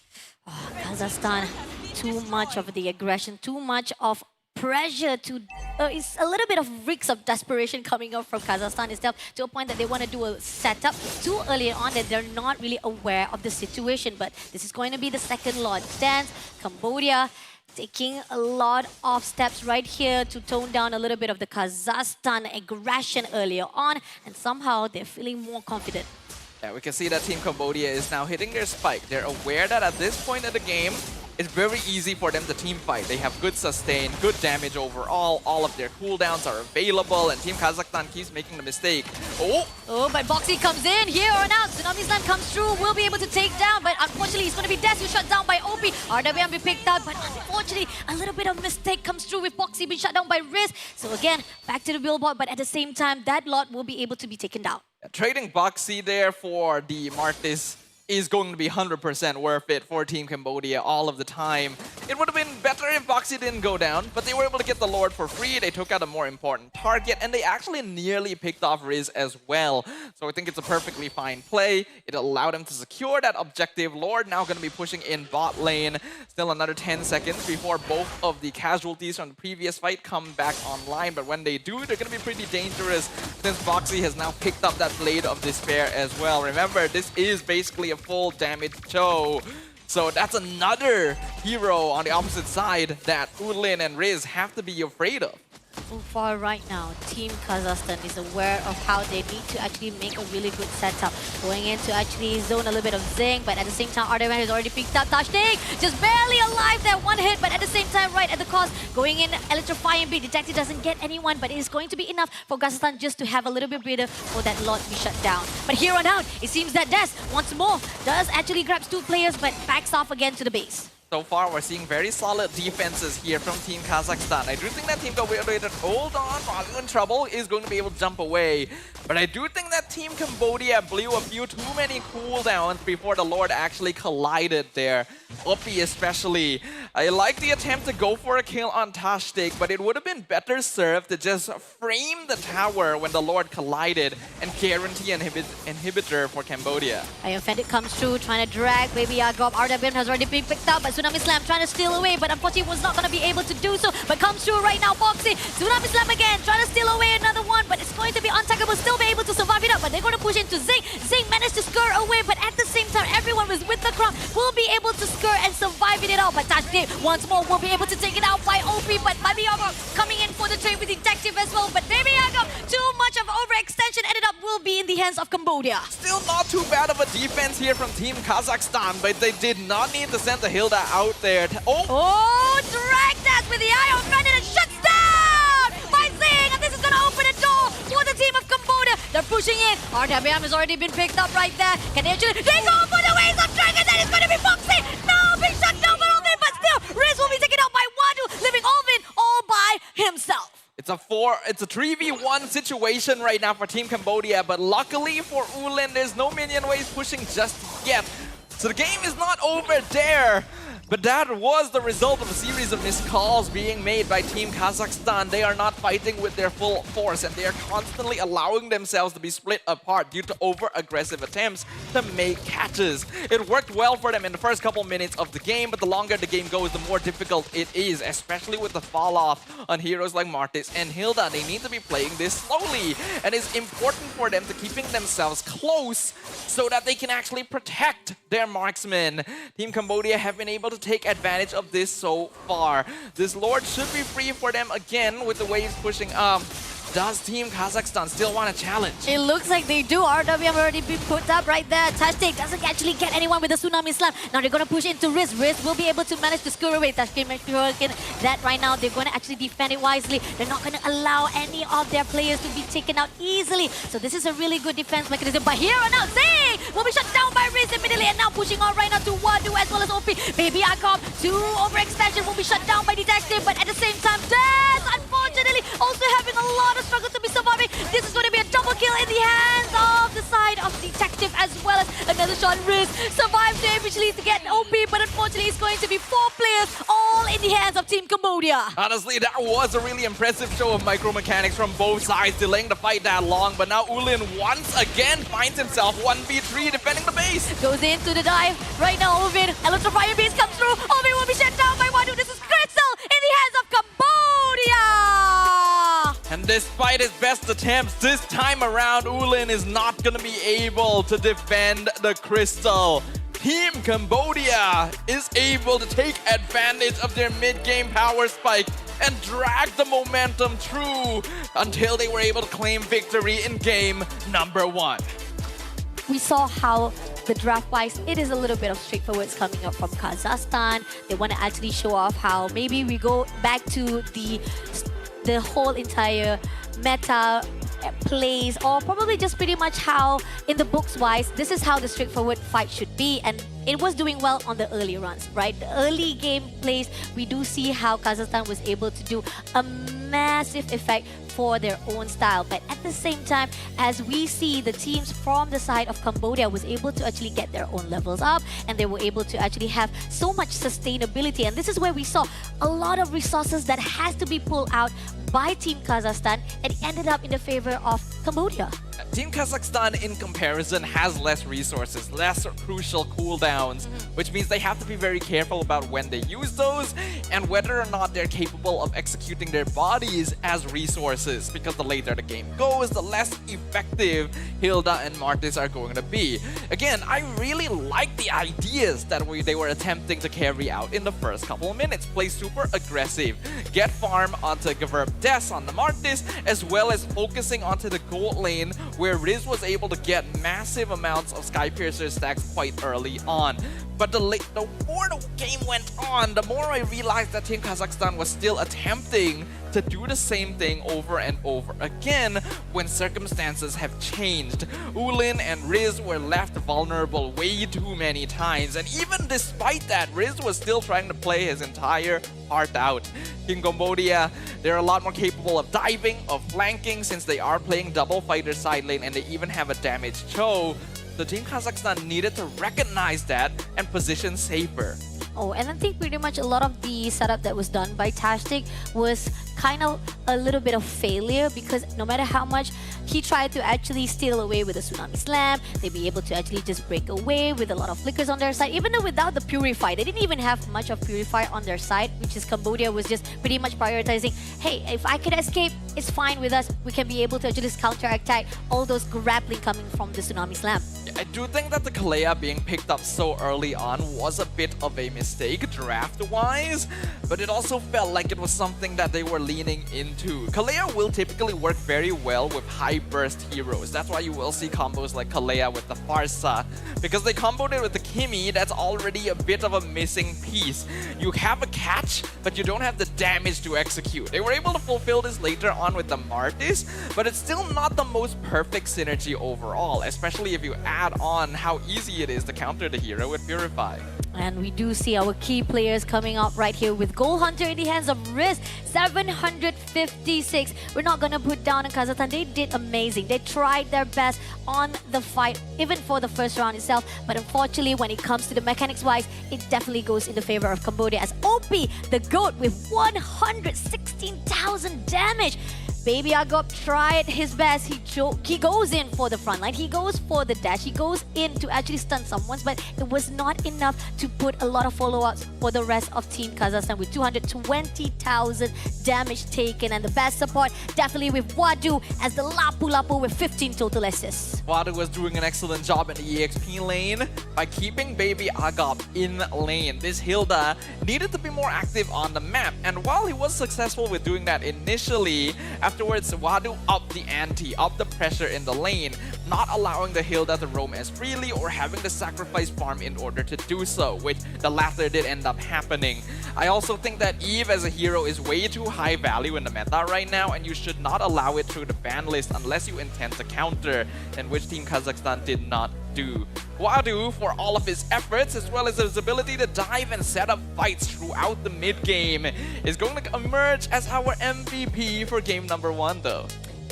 Kazakhstan, too much of the aggression, too much of pressure to... it's a little bit of reeks of desperation coming up from Kazakhstan itself, to a point that they want to do a setup too early on that they're not really aware of the situation. But this is going to be the second Lord dance. Cambodia taking a lot of steps right here to tone down a little bit of the Kazakhstan aggression earlier on, and somehow they're feeling more confident. Yeah, we can see that Team Cambodia is now hitting their spike. They're aware that at this point of the game, it's very easy for them to team fight. They have good sustain, good damage overall. All of their cooldowns are available, and Team Kazakhstan keeps making the mistake. Oh, but Boxy comes in here or now. Tsunami Slam comes through, will be able to take down, but unfortunately it's going to be Desu shut down by OP. RWM be picked up, but unfortunately a little bit of mistake comes through with Boxy being shut down by Riz. So again, back to the billboard, but at the same time, that lot will be able to be taken down. Trading Boxy there for the Martis is going to be 100% worth it for Team Cambodia all of the time. It would have been better if Boxy didn't go down, but they were able to get the Lord for free. They took out a more important target, and they actually nearly picked off Riz as well. So I think it's a perfectly fine play. It allowed them to secure that objective. Lord now going to be pushing in bot lane. Still another 10 seconds before both of the casualties from the previous fight come back online. But when they do, they're going to be pretty dangerous, since Boxy has now picked up that Blade of Despair as well. Remember, this is basically a full damage show. So that's another hero on the opposite side that Udlin and Riz have to be afraid of. So far right now, Team Kazakhstan is aware of how they need to actually make a really good setup. Going in to actually zone a little bit of Zing, but at the same time, RWM has already picked up Tashnik. Just barely alive there, one hit, but at the same time, right at the cost, going in, electrifying big. Detective doesn't get anyone, but it is going to be enough for Kazakhstan just to have a little bit breather for that lot to be shut down. But here on out, it seems that Des, once more, does actually grabs two players, but backs off again to the base. So far, we're seeing very solid defenses here from Team Kazakhstan. I do think that Team Cambodia, hold on, while you're in trouble, is going to be able to jump away. But I do think that Team Cambodia blew a few too many cooldowns before the Lord actually collided there. Uppy especially. I like the attempt to go for a kill on Tashtik, but it would have been better served to just frame the tower when the Lord collided and guarantee an inhibitor for Cambodia. Iron Fendit comes through, trying to drag Baby Agop. RWM has already been picked up, but Tsunami Slam trying to steal away, but unfortunately was not going to be able to do so. But comes through right now, Boxy. Tsunami Slam again, trying to steal away another one, but it's going to be untackable, still be able to survive it up, but they're going to push into Zing. Zing managed to scur away, but at the same time, everyone was with the crowd, will be able to scur and survive it out. But Tashnik once more will be able to take it out by OP, but Baby Agop coming in for the trade with Detective as well. But Baby Agop, too much of overextension, ended up will be in the hands of Cambodia. Still not too bad of a defense here from Team Kazakhstan, but they did not need to send the Hilda out there. Oh, drag that with the Iron Fendit and shuts down by Zing, and this is going to open a door for the team of Cambodia. They're pushing in. RWM has already been picked up right there. Can they actually... They go for the waves of Dragon. That is going to be Boxy. No, big shut down by Olvin, but still, Riz will be taken out by Wadu, leaving Olvin all by himself. It's a 3v1 situation right now for Team Cambodia, but luckily for Ulin, there's no minion waves pushing just yet. So the game is not over there. But that was the result of a series of missed calls being made by Team Kazakhstan. They are not fighting with their full force, and they are constantly allowing themselves to be split apart due to over-aggressive attempts to make catches. It worked well for them in the first couple minutes of the game, but the longer the game goes, the more difficult it is, especially with the fall-off on heroes like Martis and Hilda. They need to be playing this slowly, and it's important for them to keeping themselves close so that they can actually protect their marksmen. Team Cambodia have been able to take advantage of this so far. This Lord should be free for them again with the waves pushing up. does Team Kazakhstan still want a challenge? It looks like they do. RWM already been put up right there. Tashtik doesn't actually get anyone with the Tsunami Slam. Now they're going to push into Riz. Riz will be able to manage to score away. Tashtik making that right now. They're going to actually defend it wisely. They're not going to allow any of their players to be taken out easily. So this is a really good defense mechanism. But here and now, Zing will be shut down by Riz immediately. And now pushing on right now to Wadu as well as OP. Baby Akop, 2 overextension will be shut down by Detective. But at the same time, Des, unfortunately, also having a lot of struggle to be surviving. This is going to be a double kill in the hands of the side of Detective as well as another shot. Riz survives to eventually to get OP, but unfortunately it's going to be 4 players all in the hands of Team Cambodia. Honestly, that was a really impressive show of micromechanics from both sides, delaying the fight that long. But now Ulin once again finds himself 1v3 defending the base. Goes into the dive. Right now, Ovid, Electrifying Beast comes through. Ovid will be shut down by Wadu. This is Crystal in the hands of Cambodia. And despite his best attempts, this time around, Ulin is not going to be able to defend the crystal. Team Cambodia is able to take advantage of their mid-game power spike and drag the momentum through until they were able to claim victory in game number 1. We saw how the draft-wise, it is a little bit of straightforwards coming up from Kazakhstan. They want to actually show off how maybe we go back to the whole entire meta plays, or probably just pretty much how in the books wise this is how the straightforward fight should be, and it was doing well on the early runs, right? The early game plays, we do see how Kazakhstan was able to do a massive effect for their own style. But at the same time, as we see the teams from the side of Cambodia was able to actually get their own levels up, and they were able to actually have so much sustainability. And this is where we saw a lot of resources that has to be pulled out by Team Kazakhstan, and it ended up in the favor of Cambodia. Team Kazakhstan, in comparison, has less resources, less crucial cooldowns, which means they have to be very careful about when they use those and whether or not they're capable of executing their bodies as resources, because the later the game goes, the less effective Hilda and Martis are going to be. Again, I really like the ideas that they were attempting to carry out in the first couple of minutes. Play super aggressive, get farm onto Gaverb Des on the Martis, as well as focusing onto the gold lane, where Riz was able to get massive amounts of Skypiercer stacks quite early on. But the more the game went on, the more I realized that Team Kazakhstan was still attempting to do the same thing over and over again when circumstances have changed. Ulin and Riz were left vulnerable way too many times, and even despite that, Riz was still trying to play his entire heart out. In Cambodia, they're a lot more capable of diving, of flanking, since they are playing double fighter side lane and they even have a damaged Cho. The Team Kazakhstan needed to recognize that and position safer. Oh, and I think pretty much a lot of the setup that was done by Tashtik was kind of a little bit of failure, because no matter how much he tried to actually steal away with a Tsunami Slam, they'd be able to actually just break away with a lot of flickers on their side. Even though without the Purify, they didn't even have much of Purify on their side, which is Cambodia was just pretty much prioritizing, hey, if I could escape, it's fine with us. We can be able to actually counter-attack all those grappling coming from the Tsunami Slam. I do think that the Kalea being picked up so early on was a bit of a mistake draft-wise, but it also felt like it was something that they were leaning into. Kalea will typically work very well with high-burst heroes. That's why you will see combos like Kalea with the Farsa, because they comboed it with the Kimi. That's already a bit of a missing piece. You have a catch, but you don't have the damage to execute. They were able to fulfill this later on with the Martis, but it's still not the most perfect synergy overall, especially if you add on how easy it is to counter the hero with Purify. And we do see our key players coming up right here with Gold Hunter in the hands of Riz, 756. We're not going to put down on Kazakhstan. They did amazing. They tried their best on the fight, even for the first round itself. But unfortunately, when it comes to the mechanics-wise, it definitely goes in the favor of Cambodia, as OP, the GOAT, with 116,000 damage. Baby Agop tried his best. He goes in for the front line. He goes for the dash. He goes in to actually stun someone, but it was not enough to put a lot of follow-ups for the rest of Team Kazakhstan with 220,000 damage taken. And the best support definitely with Wadu as the Lapu Lapu with 15 total assists. Wadu was doing an excellent job in the EXP lane by keeping Baby Agop in lane. This Hilda needed to be more active on the map, and while he was successful with doing that initially, after afterwards, Wadu upped the ante, upped the pressure in the lane, not allowing the Hilda to roam as freely or having to sacrifice farm in order to do so, which the latter did end up happening. I also think that Eve as a hero is way too high value in the meta right now, and you should not allow it through the ban list unless you intend to counter, and which Team Kazakhstan did not do. Wadu, for all of his efforts as well as his ability to dive and set up fights throughout the mid game, is going to emerge as our MVP for game number 1 though.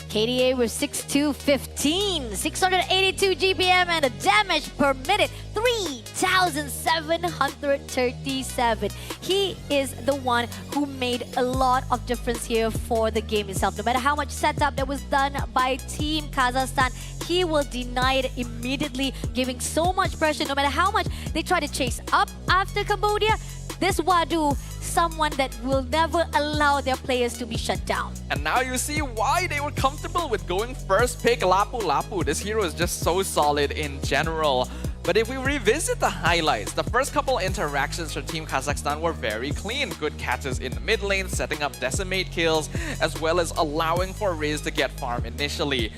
KDA with 6,215, 682 GPM, and a damage per minute, 3,737. He is the one who made a lot of difference here for the game itself. No matter how much setup that was done by Team Kazakhstan, he will deny it immediately, giving so much pressure. No matter how much they try to chase up after Cambodia, this Wadu, someone that will never allow their players to be shut down. And now you see why they were comfortable with going first pick Lapu Lapu. This hero is just so solid in general. But if we revisit the highlights, the first couple interactions for Team Kazakhstan were very clean. Good catches in the mid lane, setting up decimate kills, as well as allowing for Riz to get farm initially.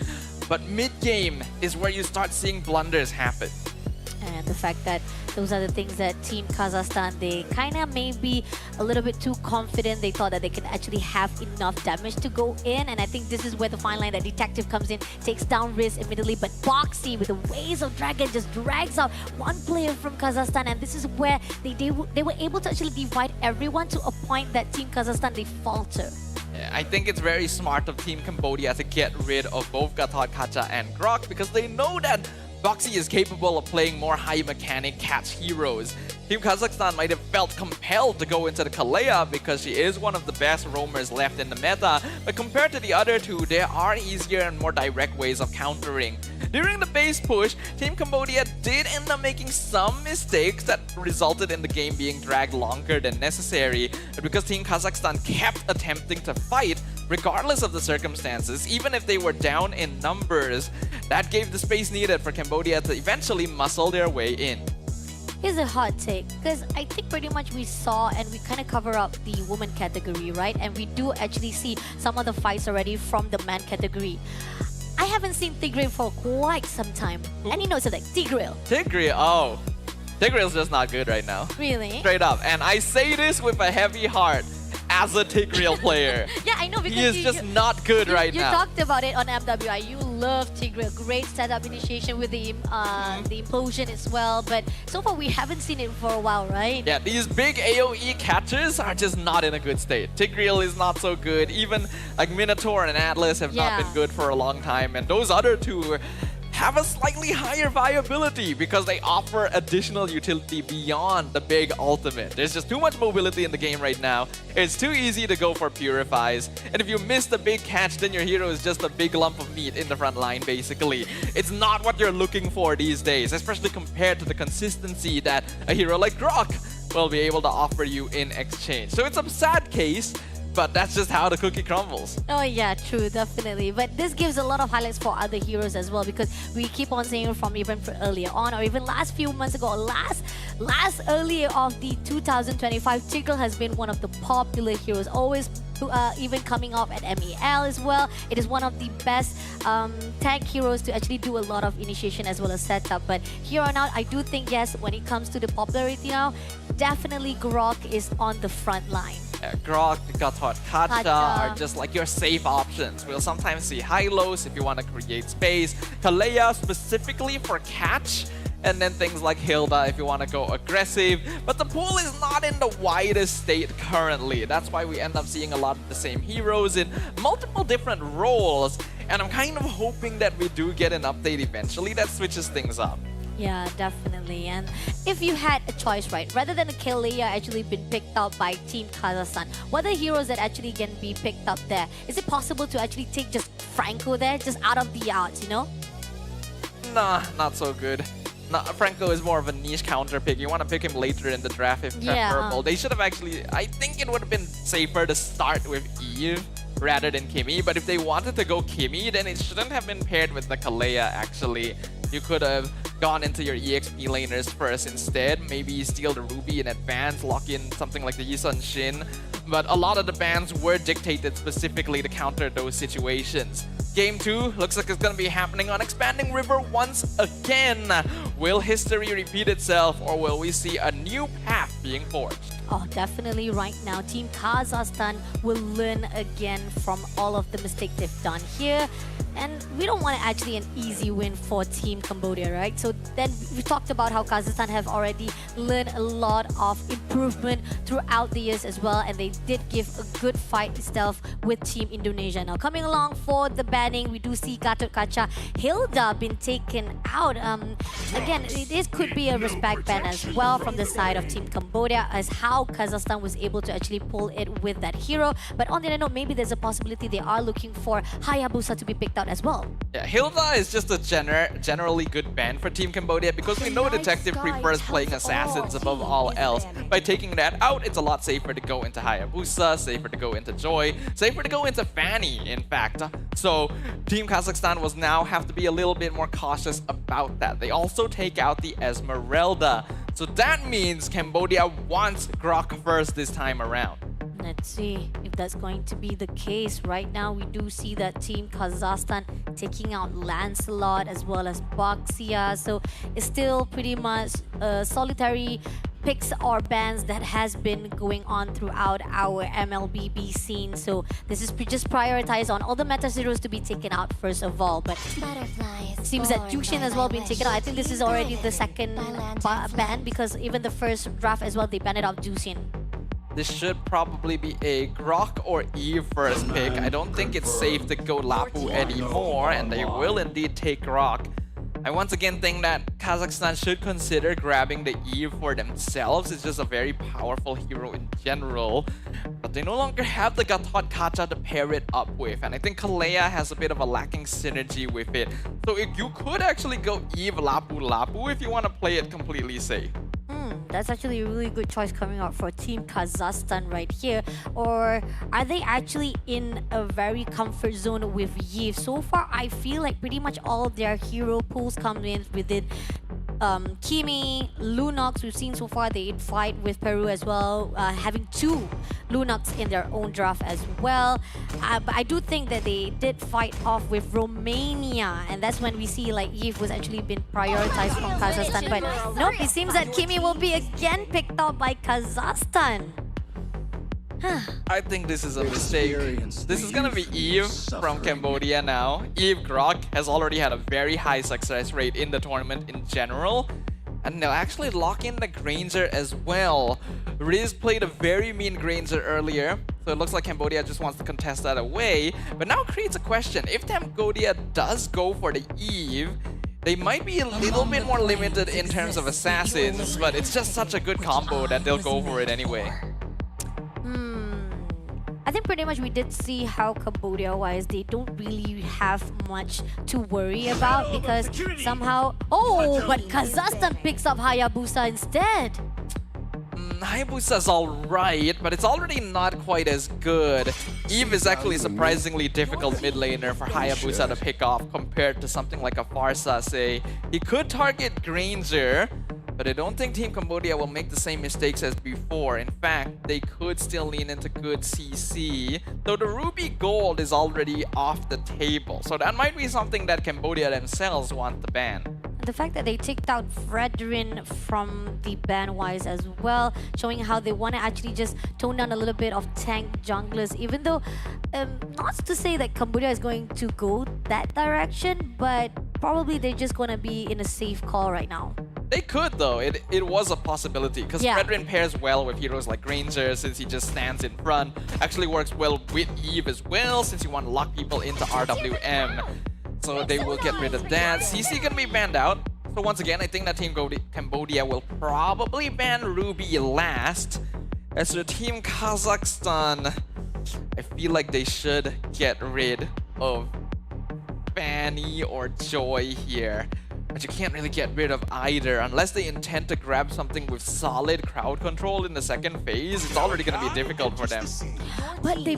But mid-game is where you start seeing blunders happen. And the fact that those are the things that Team Kazakhstan, they kind of maybe a little bit too confident. They thought that they can actually have enough damage to go in. And I think this is where the fine line that Detective comes in, takes down Riz immediately. But Boxy with the Waves of Dragon just drags out one player from Kazakhstan. And this is where they were able to actually divide everyone to a point that Team Kazakhstan, they falter. I think it's very smart of Team Cambodia to get rid of both Gatot Kacha and Grok because they know that Boxy is capable of playing more high mechanic catch heroes. Team Kazakhstan might have felt compelled to go into the Kalea because she is one of the best roamers left in the meta, but compared to the other two, there are easier and more direct ways of countering. During the base push, Team Cambodia did end up making some mistakes that resulted in the game being dragged longer than necessary, but because Team Kazakhstan kept attempting to fight, regardless of the circumstances, even if they were down in numbers, that gave the space needed for Cambodia to eventually muscle their way in. Here's a hot take, because I think pretty much we saw and we kind of cover up the woman category, right? And we do actually see some of the fights already from the man category. I haven't seen Tigreal for quite some time. Any notes of that? Tigreal. Tigreal, oh. Tigreal's just not good right now. Really? Straight up. And I say this with a heavy heart as a Tigreal player. Yeah, I know because he is just not good right now. You talked about it on MWI. You love Tigreal. Great setup initiation with the implosion as well. But so far we haven't seen it for a while, right? Yeah, these big AoE catchers are just not in a good state. Tigreal is not so good. Even like Minotaur and Atlas have not been good for a long time. And those other two have a slightly higher viability because they offer additional utility beyond the big ultimate. There's just too much mobility in the game right now. It's too easy to go for purifies. And if you miss the big catch, then your hero is just a big lump of meat in the front line, basically. It's not what you're looking for these days, especially compared to the consistency that a hero like Grok will be able to offer you in exchange. So it's a sad case, but that's just how the cookie crumbles. Oh yeah, true, definitely. But this gives a lot of highlights for other heroes as well, because we keep on seeing it from even earlier on, or even last few months ago, or last earlier of the 2025, Tigreal has been one of the popular heroes, always even coming off at MEL as well. It is one of the best tank heroes to actually do a lot of initiation as well as setup. But here on out, I do think, yes, when it comes to the popularity now, definitely Grok is on the front line. Grok, Gatot Kacha are just like your safe options. We'll sometimes see Hylos if you want to create space, Kalea specifically for catch, and then things like Hilda if you want to go aggressive. But the pool is not in the widest state currently. That's why we end up seeing a lot of the same heroes in multiple different roles. And I'm kind of hoping that we do get an update eventually that switches things up. Yeah, definitely. And if you had a choice, right, rather than the Kalea actually been picked up by Team Kazakhstan, what are the heroes that actually can be picked up there? Is it possible to actually take just Franco there, just out of the odds, you know? Nah, not so good. Nah, Franco is more of a niche counter pick. You want to pick him later in the draft if preferable. They should have actually... I think it would have been safer to start with Eve rather than Kimmy. But if they wanted to go Kimmy, then it shouldn't have been paired with the Kalea, actually. You could have gone into your EXP laners first instead. Maybe steal the Ruby in advance, lock in something like the Yisun Shin but a lot of the bans were dictated specifically to counter those situations. Game 2 looks like it's going to be happening on Expanding River once again. Will history repeat itself, or will we see a new path being forged? Oh, definitely right now, Team Kazakhstan will learn again from all of the mistakes they've done here. And we don't want actually an easy win for Team Cambodia, right? So then we talked about how Kazakhstan have already learned a lot of improvement throughout the years as well. And they did give a good fight itself with Team Indonesia. Now coming along for the banning, we do see Gatot Kaca Hilda been taken out. Again, this could be a respect ban as well from the side of Team Cambodia, as how Kazakhstan was able to actually pull it with that hero. But on the other note, maybe there's a possibility they are looking for Hayabusa to be picked out as well. Yeah, Hilda is just a generally good ban for Team Cambodia because we know Detective prefers playing assassins above all else. By taking that out, it's a lot safer to go into Hayabusa, safer to go into Joy, safer to go into Fanny, in fact. So Team Kazakhstan will now have to be a little bit more cautious about that. They also take out the Esmeralda. So that means Cambodia wants Grok first this time around. Let's see if that's going to be the case. Right now, we do see that Team Kazakhstan taking out Lancelot as well as Baxia. So it's still pretty much solitary picks or bans that has been going on throughout our MLBB scene. So this is just prioritized on all the meta zeros to be taken out first of all. But it seems that Jushin as well being taken out. I think this is already the second ban, because even the first draft as well, they banned out Jushin. This should probably be a Grok or Eve first pick. I don't think it's safe to go Lapu anymore, and they will indeed take Grok. I once again think that Kazakhstan should consider grabbing the Eve for themselves. It's just a very powerful hero in general. But they no longer have the Gatot Kaca to pair it up with. And I think Kalea has a bit of a lacking synergy with it. So if you could actually go Eve Lapu Lapu if you want to play it completely safe. That's actually a really good choice coming out for Team Kazakhstan right here. Or are they actually in a very comfort zone with Yves? So far, I feel like pretty much all their hero pools come in within Kimi, Lunox. We've seen so far they fight with Peru as well, having 2 Lunox in their own draft as well. But I do think that they did fight off with Romania, and that's when we see like Yves was actually been prioritized from Kazakhstan. But nope, it seems that Kimi will be again picked up by Kazakhstan. I think this is a mistake. This is gonna be Eve from Cambodia now. Eve Grok has already had a very high success rate in the tournament in general. And they'll actually lock in the Granger as well. Riz played a very mean Granger earlier, so it looks like Cambodia just wants to contest that away. But now creates a question. If Cambodia does go for the Eve, they might be a little bit more limited in terms of assassins, but it's just such a good combo that they'll go for it anyway. I think pretty much we did see how Cambodia-wise, they don't really have much to worry about because somehow... Oh, but Kazakhstan picks up Hayabusa instead. Hayabusa's alright, but it's already not quite as good. Eve is actually a surprisingly difficult mid laner for Hayabusa to pick off compared to something like a Farsa, say. He could target Granger, but I don't think Team Cambodia will make the same mistakes as before. In fact, they could still lean into good CC, though the Ruby Gold is already off the table. So that might be something that Cambodia themselves want to ban. The fact that they took out Fredrin from the ban-wise as well, showing how they want to actually just tone down a little bit of tank junglers, even though, not to say that Cambodia is going to go that direction, but probably they're just going to be in a safe call right now. They could though, it was a possibility because Fredrin pairs well with heroes like Granger since he just stands in front. Actually works well with Eve as well since you want to lock people into RWM. So they will get rid of that. CC gonna be banned out. So once again, I think that Team Cambodia will probably ban Ruby last. As for Team Kazakhstan, I feel like they should get rid of Fanny or Joy here. But you can't really get rid of either unless they intend to grab something with solid crowd control in the second phase. It's already going to be difficult for them. But they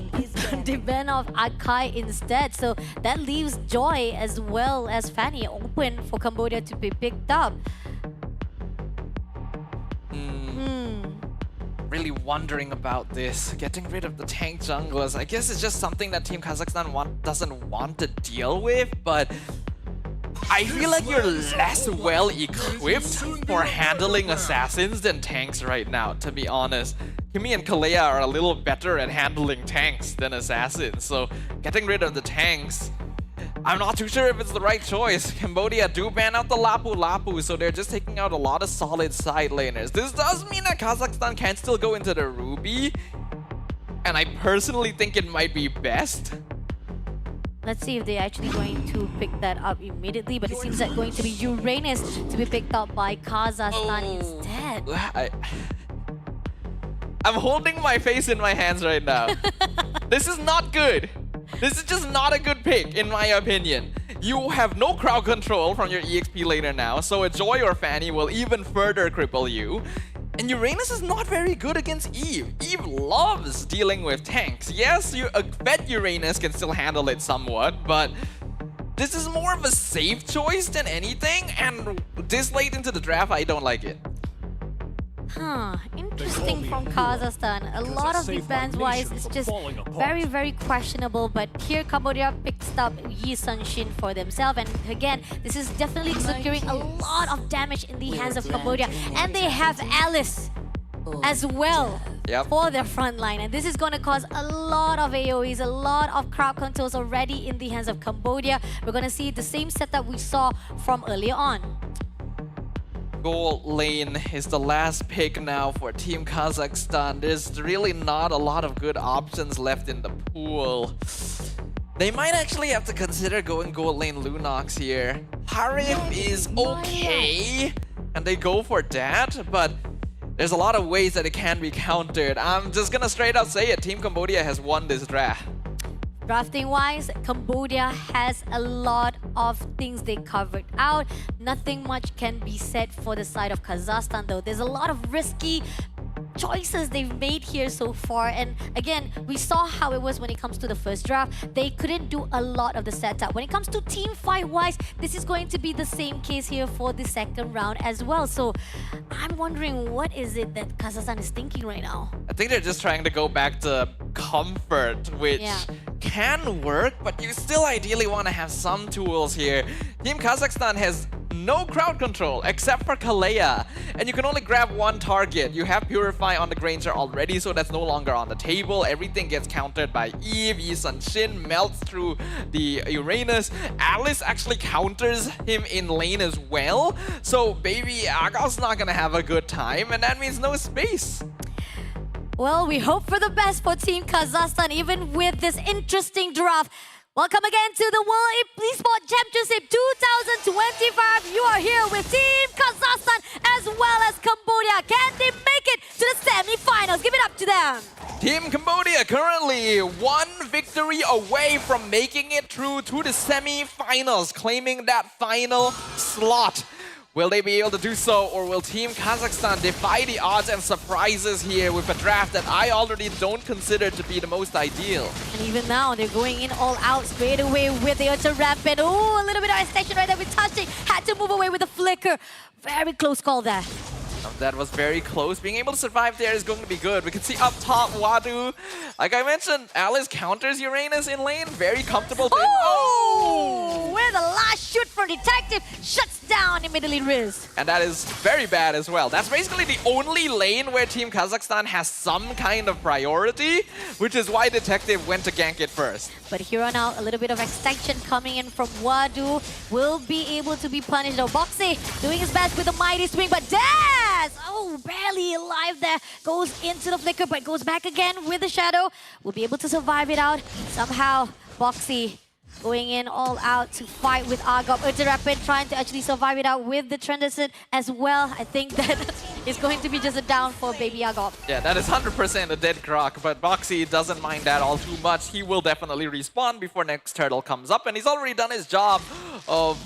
ban off Akai instead, so that leaves Joy as well as Fanny open for Cambodia to be picked up. really wondering about this. Getting rid of the tank junglers. I guess it's just something that Team Kazakhstan doesn't want to deal with, but I feel like you're less well equipped for handling assassins than tanks right now, to be honest. Kimi and Kalea are a little better at handling tanks than assassins, so getting rid of the tanks, I'm not too sure if it's the right choice. Cambodia do ban out the Lapu Lapu, so they're just taking out a lot of solid side laners. This does mean that Kazakhstan can still go into the Ruby, and I personally think it might be best. Let's see if they're actually going to pick that up immediately, but it seems like going to be Uranus to be picked up by Kazakhstan instead. I'm holding my face in my hands right now. This is not good. This is just not a good pick, in my opinion. You have no crowd control from your EXP laner now, so a Joy or Fanny will even further cripple you. And Uranus is not very good against Eve. Eve loves dealing with tanks. Yes, a vet Uranus can still handle it somewhat, but this is more of a safe choice than anything, and this late into the draft, I don't like it. Interesting from Kazakhstan. A lot of defense-wise, it's just very, very questionable. But here, Cambodia picks up Yi Sun-shin for themselves. And again, this is definitely securing a lot of damage in the hands of Cambodia. And they have Alice as well for their front line. And this is going to cause a lot of AoEs, a lot of crowd controls already in the hands of Cambodia. We're going to see the same setup we saw from earlier on. Gold lane is the last pick now for Team Kazakhstan. There's really not a lot of good options left in the pool. They might actually have to consider going gold lane Lunox here. Harif is okay, and they go for that, but there's a lot of ways that it can be countered. I'm just gonna straight out say it, Team Cambodia has won this draft. Drafting-wise, Cambodia has a lot of things they covered out. Nothing much can be said for the side of Kazakhstan, though. There's a lot of risky choices they've made here so far, and again, we saw how it was when it comes to the first draft. They couldn't do a lot of the setup. When it comes to team fight wise, this is going to be the same case here for the second round as well. So I'm wondering, what is it that Kazakhstan is thinking right now? I think they're just trying to go back to comfort, which can work, but you still ideally want to have some tools here. Team Kazakhstan has no crowd control except for Kalea, and you can only grab one target. You have Purify on the Granger already, so that's no longer on the table. Everything gets countered by Eve. Yi Sun-shin melts through the Uranus. Alice actually counters him in lane as well, so Baby Aga's not gonna have a good time, and that means no space. Well, we hope for the best for Team Kazakhstan, even with this interesting draft. Welcome again to the World Esports Championship 2025. You are here with Team Kazakhstan as well as Cambodia. Can they make it to the semi-finals? Give it up to them. Team Cambodia currently one victory away from making it through to the semi-finals, claiming that final slot. Will they be able to do so, or will Team Kazakhstan defy the odds and surprises here with a draft that I already don't consider to be the most ideal? And even now, they're going in all out straight away with the Ultra Rampant. Oh, a little bit of extension right there with touching. Had to move away with a flicker. Very close call there. That was very close. Being able to survive there is going to be good. We can see up top, Wadu. Like I mentioned, Alice counters Uranus in lane. Very comfortable. Oh! Where the last shoot from Detective shuts down immediately Riz. And that is very bad as well. That's basically the only lane where Team Kazakhstan has some kind of priority, which is why Detective went to gank it first. But here on out, a little bit of extension coming in from Wadu. Will be able to be punished though. Boxy doing his best with a mighty swing, but Daz! Oh, barely alive there. Goes into the flicker, but goes back again with the shadow. Will be able to survive it out. Somehow, Boxy going in all out to fight with Agop. Ultra Rapid trying to actually survive it out with the Transition as well. I think that is going to be just a down for Baby Agop. Yeah, that is 100% a dead croc, but Boxy doesn't mind that all too much. He will definitely respawn before next turtle comes up, and he's already done his job of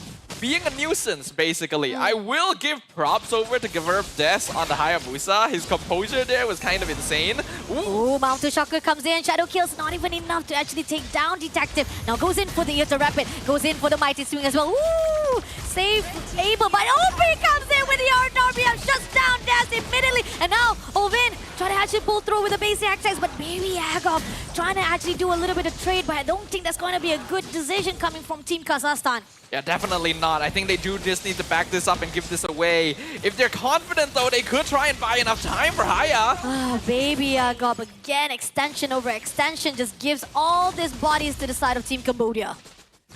being a nuisance, basically. I will give props over to Gaverb Des on the Hayabusa. His composure there was kind of insane. Ooh, Mount to Shocker comes in. Shadow kills not even enough to actually take down Detective. Now goes in for the Ultra Rapid. Goes in for the Mighty Swing as well. Ooh! Save able, but OP comes in with the RWM. Shuts down Daz immediately. And now Ovin trying to actually pull through with the basic attacks, but maybe Agov trying to actually do a little bit of trade, but I don't think that's going to be a good decision coming from Team Kazakhstan. Yeah, definitely not. I think they do just need to back this up and give this away. If they're confident, though, they could try and buy enough time for Haya. Oh, baby Agov. Again, extension over extension just gives all these bodies to the side of Team Cambodia.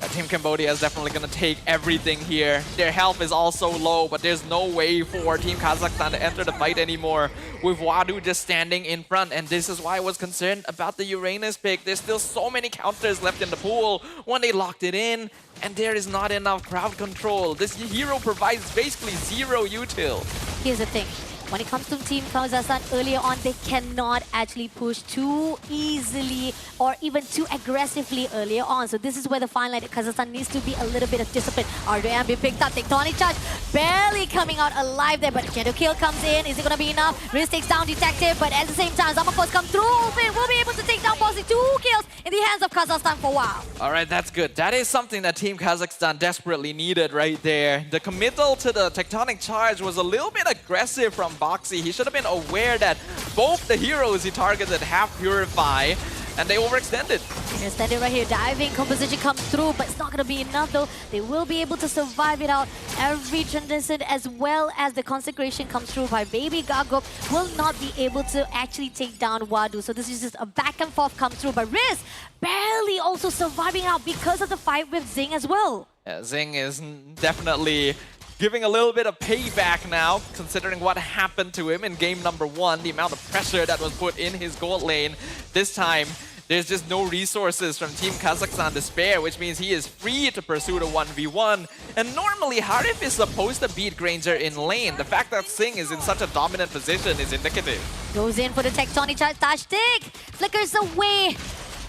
Team Cambodia is definitely going to take everything here. Their health is also low, but there's no way for Team Kazakhstan to enter the fight anymore with Wadu just standing in front. And this is why I was concerned about the Uranus pick. There's still so many counters left in the pool when they locked it in, and there is not enough crowd control. This hero provides basically zero util. Here's the thing. When it comes to Team Kazakhstan, earlier on, they cannot actually push too easily or even too aggressively earlier on. So this is where the fine line that Kazakhstan needs to be a little bit of discipline. RDM being picked up, Tectonic Charge barely coming out alive there, but Shadow Kill comes in. Is it going to be enough? Riz takes down Detective, but at the same time, Zamakos come through. Ulfin will be able to take down Bossy. 2 kills in the hands of Kazakhstan for a while. All right, that's good. That is something that Team Kazakhstan desperately needed right there. The committal to the Tectonic Charge was a little bit aggressive from Boxy. He should have been aware that both the heroes he targeted have Purify, and they overextended. Extended right here, diving composition comes through, but it's not going to be enough though. They will be able to survive it out. Every transition as well as the consecration comes through by Baby Gagop will not be able to actually take down Wadu. So this is just a back and forth come through, but Riz barely also surviving out because of the fight with Zing as well. Yeah, Zing is definitely giving a little bit of payback now, considering what happened to him in game number 1, the amount of pressure that was put in his gold lane. This time, there's just no resources from Team Kazakhstan to spare, which means he is free to pursue the 1v1. And normally, Harif is supposed to beat Granger in lane. The fact that Singh is in such a dominant position is indicative. Goes in for the Tectonic Charge, Tashtik flickers away.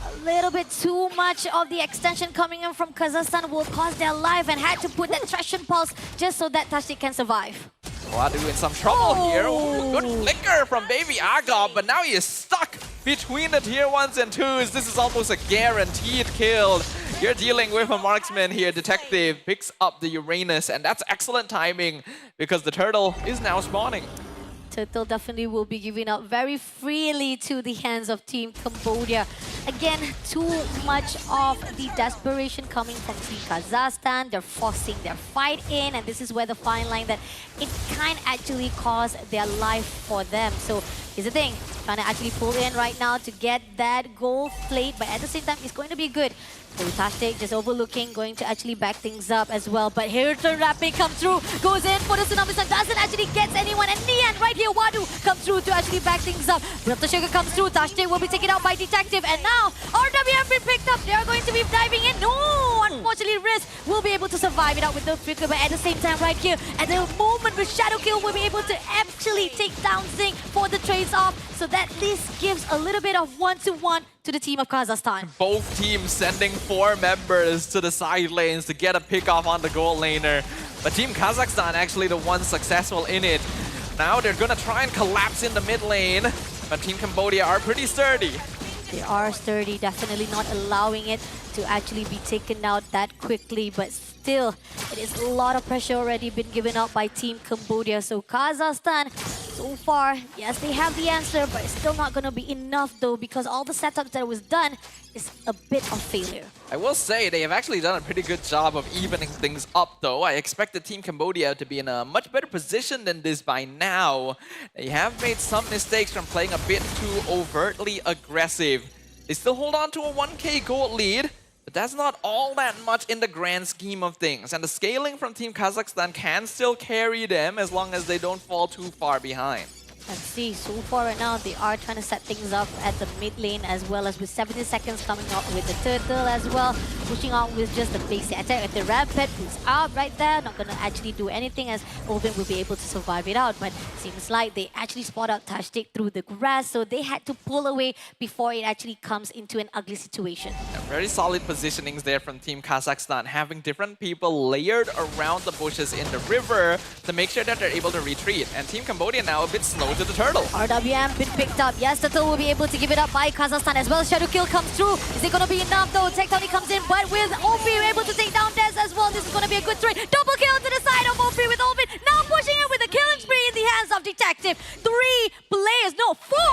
A little bit too much of the extension coming in from Kazakhstan will cost their life, and had to put that Treasure Pulse just so that Tashtik can survive. Wadu in some trouble here. Ooh, good flicker from Baby Agop, but now he is stuck between the tier 1s and 2s. This is almost a guaranteed kill. You're dealing with a marksman here. Detective picks up the Uranus, and that's excellent timing because the turtle is now spawning. Turtle definitely will be giving out very freely to the hands of Team Cambodia. Again, too much of the desperation coming from Team Kazakhstan. They're forcing their fight in, and this is where the fine line that it can actually cost their life for them. So here's the thing, trying to actually pull in right now to get that gold plate, but at the same time, it's going to be good. So Tashtik just overlooking, going to actually back things up as well. But here turn Rapid comes through, goes in for the Tsunami Sun, doesn't actually get anyone. And in the end, right here, Wadu comes through to actually back things up. Raptor Sugar comes through, Tashtik will be taken out by Detective. And now, RWM been picked up. They are going to be diving in. No! Unfortunately, Riz will be able to survive it out with the flicker. But at the same time, right here, at the moment with Shadow Kill, will be able to actually take down Zing for the trades off. So that at least gives a little bit of 1-1 to the team of Kazakhstan. Both teams sending 4 members to the side lanes to get a pick off on the gold laner. But Team Kazakhstan actually the one successful in it. Now they're gonna try and collapse in the mid lane, but Team Cambodia are pretty sturdy. They are sturdy, definitely not allowing it to actually be taken out that quickly, but still, it is a lot of pressure already been given out by Team Cambodia. So Kazakhstan, so far, yes, they have the answer, but it's still not going to be enough though, because all the setups that was done is a bit of failure. I will say they have actually done a pretty good job of evening things up though. I expected Team Cambodia to be in a much better position than this by now. They have made some mistakes from playing a bit too overtly aggressive. They still hold on to a 1k gold lead, but that's not all that much in the grand scheme of things. And the scaling from Team Kazakhstan can still carry them as long as they don't fall too far behind. Let's see, so far right now, they are trying to set things up at the mid lane as well as with 70 seconds coming out with the turtle as well. Pushing out with just the basic attack. If the Rampant who's out right there, not going to actually do anything as Oven will be able to survive it out. But seems like they actually spot out Tashtik through the grass, so they had to pull away before it actually comes into an ugly situation. Yeah, very solid positionings there from Team Kazakhstan, having different people layered around the bushes in the river to make sure that they're able to retreat. And Team Cambodia now a bit slow to the turtle. RWM been picked up. Yes, Turtle will be able to give it up by Kazakhstan as well. Shadow Kill comes through. Is it going to be enough though? Tectonic comes in, but with OP able to take down Dez as well. This is going to be a good trade. Double kill to the side of OP with Olvin. Now pushing in with a killing spree in the hands of Detective. 3 players, no, 4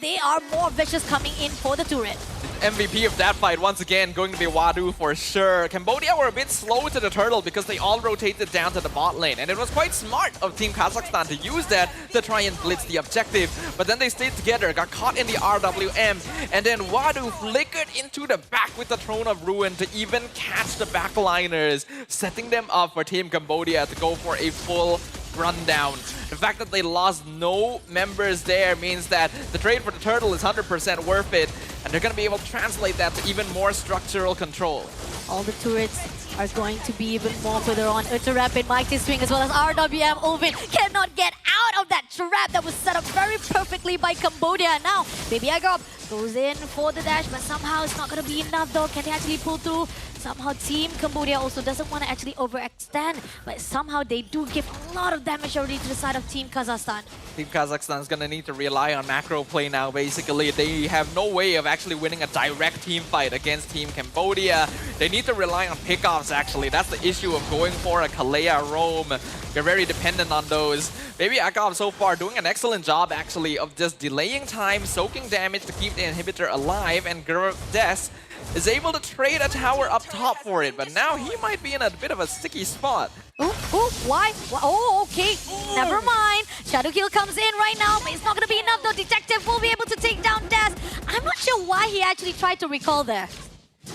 they are more vicious coming in for the turret. MVP of that fight, once again, going to be Wadu for sure. Cambodia were a bit slow to the turtle because they all rotated down to the bot lane. And it was quite smart of Team Kazakhstan to use that to try and blitz the objective. But then they stayed together, got caught in the RWM. And then Wadu flickered into the back with the Throne of Ruin to even catch the backliners, setting them up for Team Cambodia to go for a full rundown. The fact that they lost no members there means that the trade for the turtle is 100% worth it, and they're going to be able to translate that to even more structural control. All the turrets are going to be even more further on. Ultra Rapid, Mighty Swing, as well as RWM Ovid cannot get out of that trap that was set up very perfectly by Cambodia. Now, Baby Agop goes in for the dash, but somehow it's not going to be enough though. Can they actually pull through? Somehow Team Cambodia also doesn't want to actually overextend, but somehow they do give a lot of damage already to the side of Team Kazakhstan. Team Kazakhstan is going to need to rely on macro play now, basically. They have no way of actually winning a direct team fight against Team Cambodia. They need to rely on pickoffs, actually. That's the issue of going for a Kalea roam. You're very dependent on those. Baby Agop so far doing an excellent job, actually, of just delaying time, soaking damage to keep the inhibitor alive, and Des is able to trade a tower up top for it, but now he might be in a bit of a sticky spot. Why? Oh, okay. Never mind. Shadow Kill comes in right now, but it's not going to be enough though. Detective will be able to take down Des. I'm not sure why he actually tried to recall there.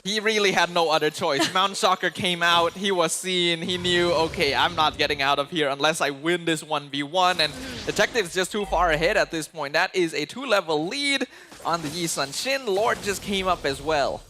He really had no other choice. Mount Shocker came out, he was seen, he knew, okay, I'm not getting out of here unless I win this 1v1, and Detective's just too far ahead at this point. That is a 2-level lead on the Yi Sun Shin. Lord just came up as well.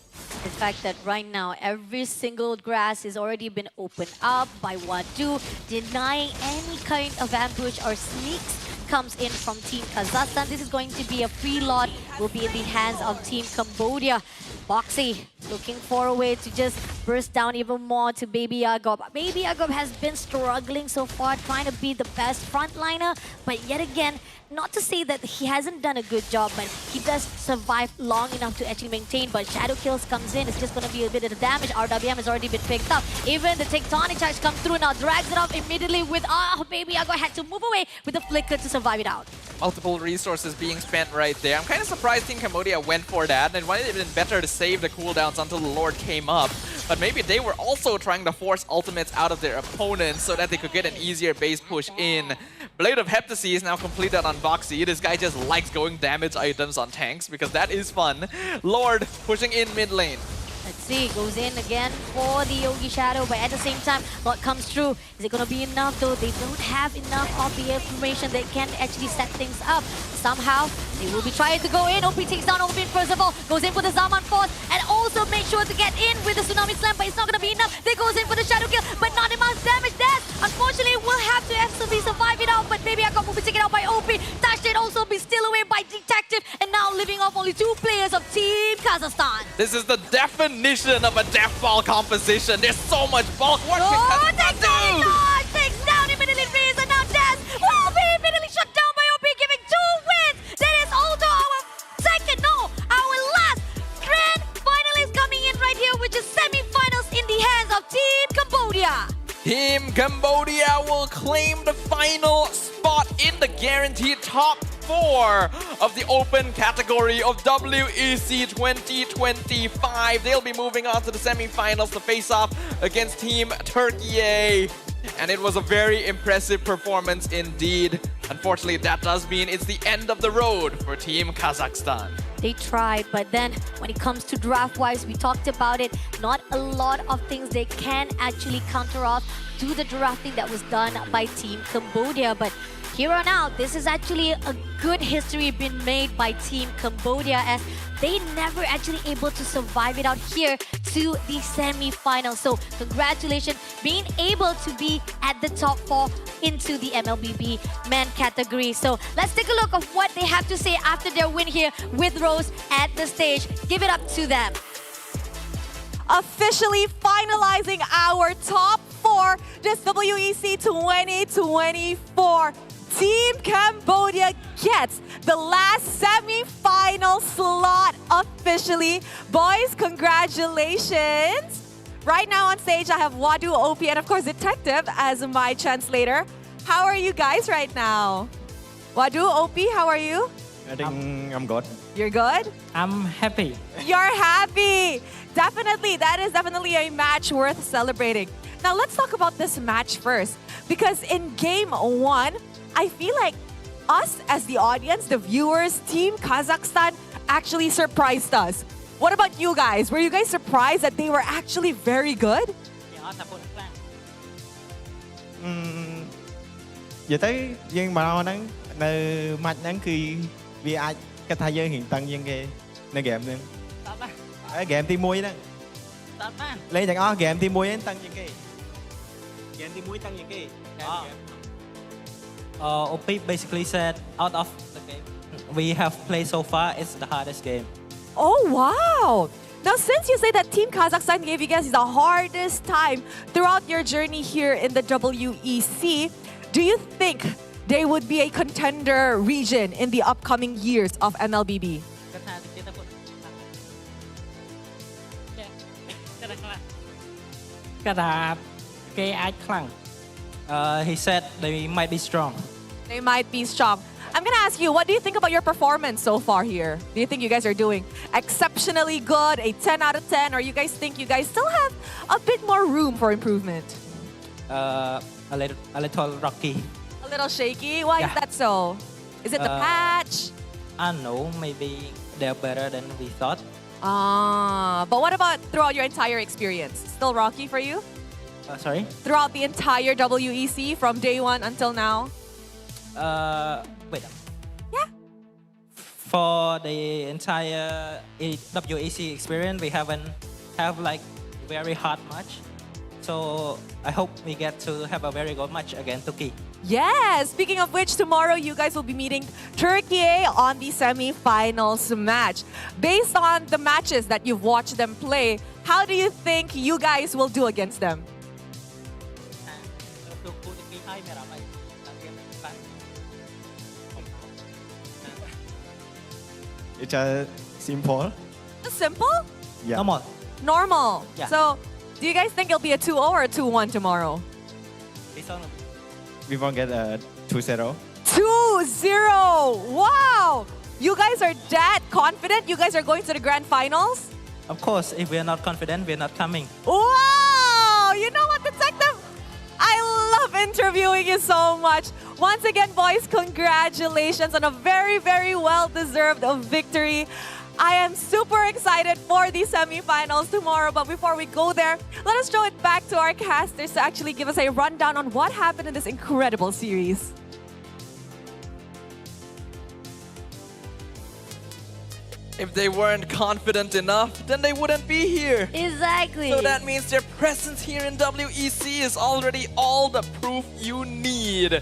The fact that right now every single grass has already been opened up by Wadu, denying any kind of ambush or sneaks comes in from Team Kazakhstan. This is going to be a free lot, will be in the hands of Team Cambodia. Boxy looking for a way to just burst down even more to Baby Agop. Baby Agop has been struggling so far, trying to be the best frontliner, but yet again, not to say that he hasn't done a good job, but he does survive long enough to actually maintain. But Shadow Kills comes in, it's just going to be a bit of the damage. RWM has already been picked up. Even the Tectonic Charge comes through now, drags it off immediately with, Baby Agop had to move away with the Flicker to survive it out. Multiple resources being spent right there. I'm kind of surprised Team Cambodia went for that, and it would have been better to save the cooldowns until the Lord came up. But maybe they were also trying to force ultimates out of their opponents so that they could get an easier base push in. Blade of Heptasy is now completed on Boxy. This guy just likes going damage items on tanks because that is fun. Lord pushing in mid lane. Let's see, goes in again for the Yogi Shadow, but at the same time, what comes through? Is it going to be enough though? They don't have enough of the information that can actually set things up. Somehow, they will be trying to go in. OP takes down Open first of all, goes in for the Zaman Force, and also make sure to get in with the Tsunami Slam, but it's not going to be enough. They goes in for the Shadow Kill, but not enough damage there. Unfortunately, will have to actually survive it out, but Baby Agop will be taken out by OP. Tashdin also be still away by Detective, and now living off only 2 players of Team Kazakhstan. This is the definition of a death ball composition. There's so much bulk. What can Kazakhstan do? Lord takes down immediately Reese, and now Des will be immediately shut down by OP, giving 2 wins. That is also our last grand finalist coming in right here, which is semi-finals in the hands of Team Cambodia. Team Cambodia will claim the final spot in the guaranteed top 4 of the open category of WEC 2025. They'll be moving on to the semi-finals to face off against Team Turkiyye. And it was a very impressive performance indeed. Unfortunately, that does mean it's the end of the road for Team Kazakhstan. They tried, but then when it comes to draft-wise, we talked about it, not a lot of things they can actually counter off to the drafting that was done by Team Cambodia. But here on out, this is actually a good history been made by Team Cambodia, as they never actually able to survive it out here to the semi-finals. So congratulations being able to be at the top 4 into the MLBB men category. So let's take a look of what they have to say after their win here with Rose at the stage. Give it up to them. Officially finalizing our top 4 this WEC 2024. Team Cambodia gets the last semi-final slot officially. Boys, congratulations. Right now on stage, I have Wadu, OP, and of course Detective as my translator. How are you guys right now? Wadu, OP, how are you? I think I'm good. You're good? I'm happy. You're happy! Definitely, that is definitely a match worth celebrating. Now let's talk about this match first. Because in game 1, I feel like us as the audience, the viewers, Team Kazakhstan actually surprised us. What about you guys? Were you guys surprised that they were actually very good? Vậy tới dân mà nói nắngនៅម៉ាច់ហ្នឹងគឺវាអាចគិតថាយើងរៀងតឹងជាងគេនៅហ្គេមហ្នឹងហើយហ្គេមទី1ហ្នឹងលេងទាំងអស់ហ្គេមទី1ហ្នឹងតឹងជាងគេហ្គេមទី1តឹងជាងគេ OP basically said out of the game we have played so far, it's the hardest game. Oh, wow! Now, since you say that Team Kazakhstan gave you guys the hardest time throughout your journey here in the WEC, do you think they would be a contender region in the upcoming years of MLBB? He said they might be strong. They might be strong. I'm gonna ask you, what do you think about your performance so far here? Do you think you guys are doing exceptionally good, a 10 out of 10, or you guys think you guys still have a bit more room for improvement? A little rocky. A little shaky? Why is that so? Is it the patch? I don't know, maybe they're better than we thought. But what about throughout your entire experience? Still rocky for you? Sorry? Throughout the entire WEC from day 1 until now? Wait. Yeah. For the entire WEC experience, we haven't have like very hard match. So I hope we get to have a very good match against Turkey. Yes! Speaking of which, tomorrow you guys will be meeting Turkiyye on the semi-finals match. Based on the matches that you've watched them play, how do you think you guys will do against them? It's simple. Simple? Yeah. Normal. Yeah. So, do you guys think it'll be a 2-0 or a 2-1 tomorrow? We won't get a 2-0. 2-0! Wow! You guys are that confident? You guys are going to the grand finals? Of course, if we're not confident, we're not coming. Wow! You know what, Detective? I love interviewing you so much. Once again, boys, congratulations on a very, very well-deserved victory. I am super excited for the semi-finals tomorrow, but before we go there, let us throw it back to our casters to actually give us a rundown on what happened in this incredible series. If they weren't confident enough, then they wouldn't be here. Exactly. So that means their presence here in WEC is already all the proof you need.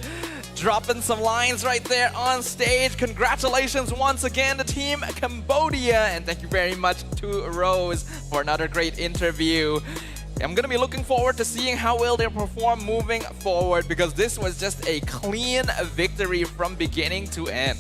Dropping some lines right there on stage. Congratulations once again to Team Cambodia. And thank you very much to Rose for another great interview. I'm going to be looking forward to seeing how well they perform moving forward, because this was just a clean victory from beginning to end.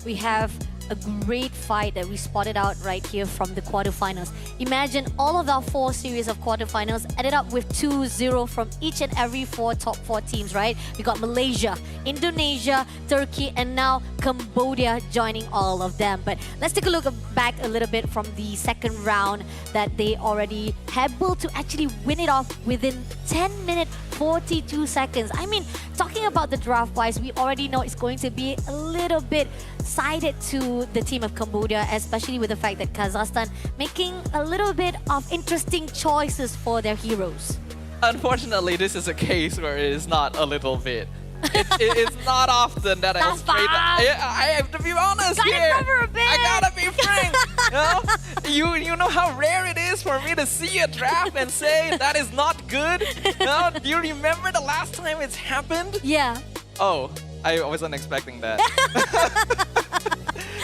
We have a great fight that we spotted out right here from the quarterfinals. Imagine all of our 4 series of quarterfinals added up with 2-0 from each and every top 4 teams, right? We got Malaysia, Indonesia, Turkey, and now Cambodia joining all of them. But let's take a look back a little bit from the second round that they already able to actually win it off within 10 minutes, 42 seconds. I mean, talking about the draft-wise, we already know it's going to be a little bit sided to the team of Cambodia, especially with the fact that Kazakhstan making a little bit of interesting choices for their heroes. Unfortunately, this is a case where it is not a little bit. It's not often that I straight I have to be honest here. I gotta be frank. You know how rare it is for me to see a draft and say that is not good? Do you remember the last time it's happened? Yeah. Oh, I wasn't expecting that.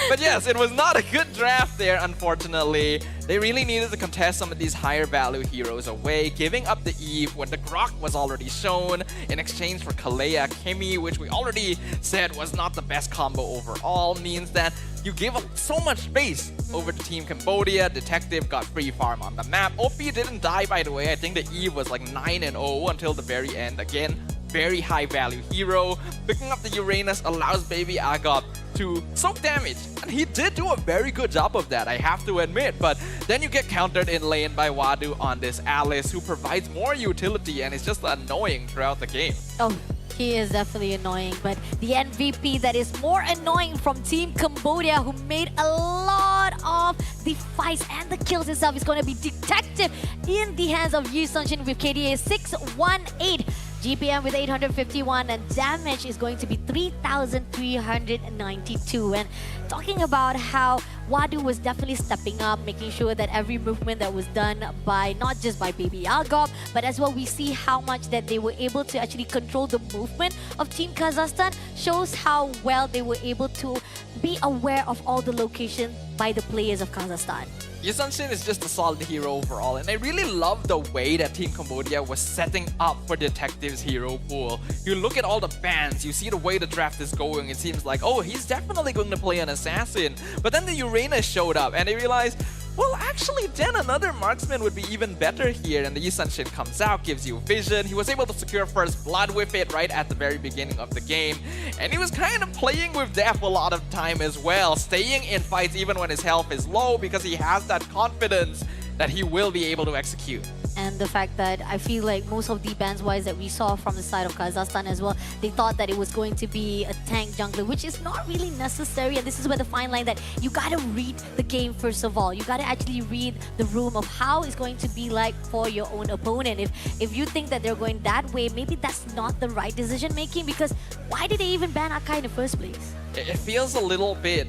But yes, it was not a good draft there, unfortunately. They really needed to contest some of these higher value heroes away, giving up the Eve when the Grok was already shown in exchange for Kalea Kimi, which we already said was not the best combo overall, means that you give up so much space over to Team Cambodia. Detective got free farm on the map. OP didn't die, by the way. I think the Eve was like 9-0 until the very end. Again, very high value hero. Picking up the Uranus allows Baby Agop to soak damage. And he did do a very good job of that, I have to admit. But then you get countered in lane by Wadu on this Alice, who provides more utility and is just annoying throughout the game. Oh, he is definitely annoying, but the MVP that is more annoying from Team Cambodia, who made a lot of the fights and the kills itself, is going to be Detective in the hands of Yu Sunshin with KDA 618. GPM with 851, and damage is going to be 3,392. And talking about how Wadu was definitely stepping up, making sure that every movement that was done by not just by Baby Algop, but as well we see how much that they were able to actually control the movement of Team Kazakhstan, shows how well they were able to be aware of all the locations by the players of Kazakhstan. Yusanshin is just a solid hero overall, and I really love the way that Team Cambodia was setting up for Detective's hero pool. You look at all the bans, you see the way the draft is going, it seems like, oh, he's definitely going to play an assassin. But then the Uranus showed up, and I realized, well, actually, then another marksman would be even better here. And the Yusanshin comes out, gives you vision. He was able to secure first blood with it right at the very beginning of the game. And he was kind of playing with death a lot of time as well, staying in fights even when his health is low, because he has that confidence that he will be able to execute. And the fact that I feel like most of the bans-wise that we saw from the side of Kazakhstan as well, they thought that it was going to be a tank jungler, which is not really necessary. And this is where the fine line that you gotta read the game first of all. You gotta actually read the room of how it's going to be like for your own opponent. If you think that they're going that way, maybe that's not the right decision making, because why did they even ban Akai in the first place? It feels a little bit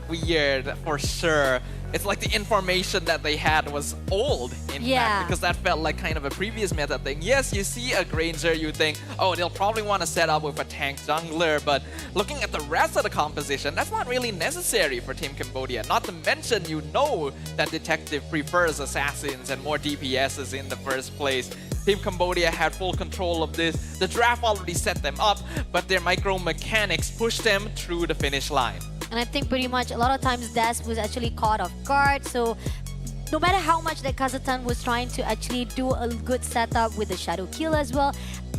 weird for sure. It's like the information that they had was old, in fact, because that felt like kind of a previous meta thing. Yes, you see a Granger, you think, oh, they'll probably want to set up with a tank jungler, but looking at the rest of the composition, that's not really necessary for Team Cambodia. Not to mention, you know that Detective prefers assassins and more DPSs in the first place. Team Cambodia had full control of this. The draft already set them up, but their micro mechanics pushed them through the finish line. And I think pretty much a lot of times Des was actually caught off guard. So no matter how much that Kazakhstan was trying to actually do a good setup with the Shadow Kill as well,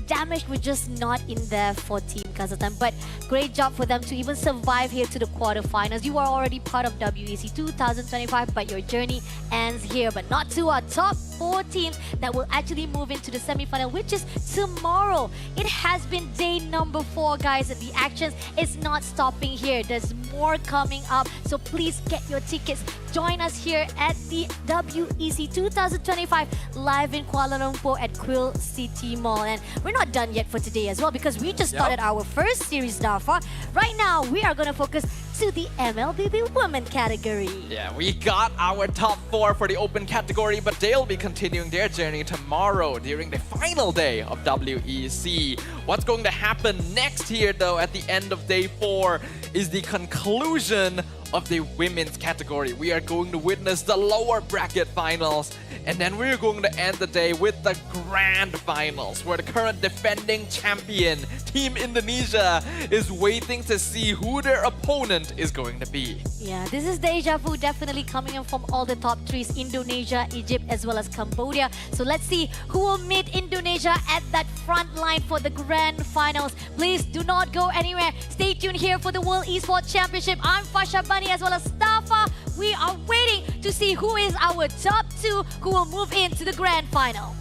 damage was just not in there for Team Kazakhstan. But great job for them to even survive here to the quarterfinals. You are already part of WEC 2025, but your journey ends here. But not to our top 4 teams that will actually move into the semi-final, which is tomorrow. It has been day number 4, guys, and the action is not stopping here. There's more coming up, so please get your tickets. Join us here at the WEC 2025 live in Kuala Lumpur at Quill City Mall. And we're not done yet for today as well, because we just started our first series, Dafa. Right now, we are going to focus to the MLBB Women category. Yeah, we got our top 4 for the open category, but they'll be continuing their journey tomorrow during the final day of WEC. What's going to happen next here, though, at the end of day 4 is the conclusion of the women's category. We are going to witness the lower bracket finals, and then we're going to end the day with the grand finals, where the current defending champion, Team Indonesia, is waiting to see who their opponent is going to be. Yeah, this is deja vu, definitely coming in from all the top 3s, Indonesia, Egypt, as well as Cambodia. So let's see who will meet Indonesia at that front line for the grand finals. Please do not go anywhere. Stay tuned here for the World Esports Championship. I'm Fasha Bunny as well as Stafa. We are waiting to see who is our top 2 who will move into the grand final.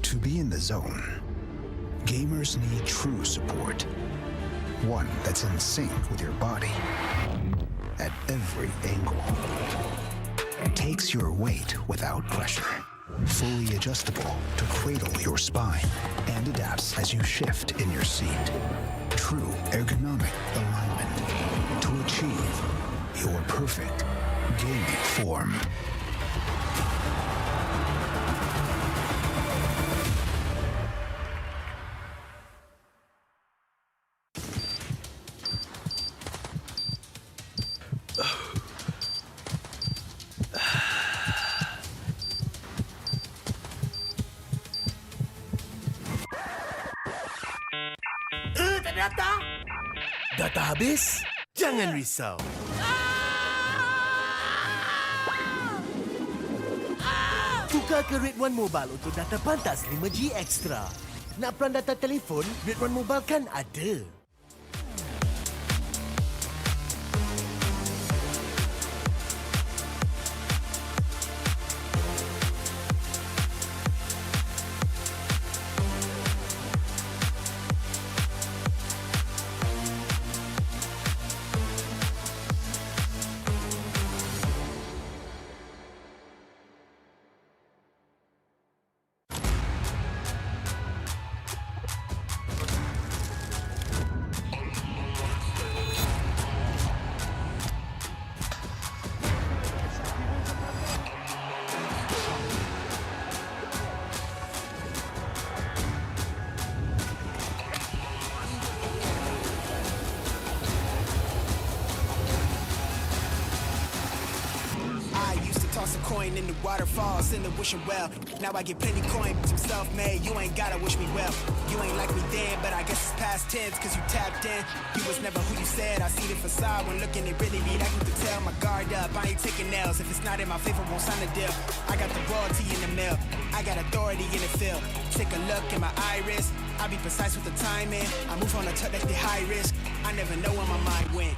To be in the zone, gamers need true support. One that's in sync with your body at every angle. Takes your weight without pressure. Fully adjustable to cradle your spine and adapts as you shift in your seat. True ergonomic alignment to achieve your perfect gaming form. Data? Data habis? Jangan risau. Tukar ke Red One Mobile untuk data pantas 5G Extra. Nak peran data telefon? Red One Mobile kan ada. Toss a coin in the waterfalls in the wishing well. Now I get plenty coin, but I'm self-made. You ain't gotta wish me well. You ain't like me then, but I guess it's past tense, cause you tapped in. You was never who you said. I see the facade when looking at really me. That you can tell my guard up. I ain't taking nails. If it's not in my favor, won't sign a deal. I got the royalty in the mail. I got authority in the field. Take a look in my iris. I be precise with the timing. I move on a touch that's the high risk. I never know where my mind went.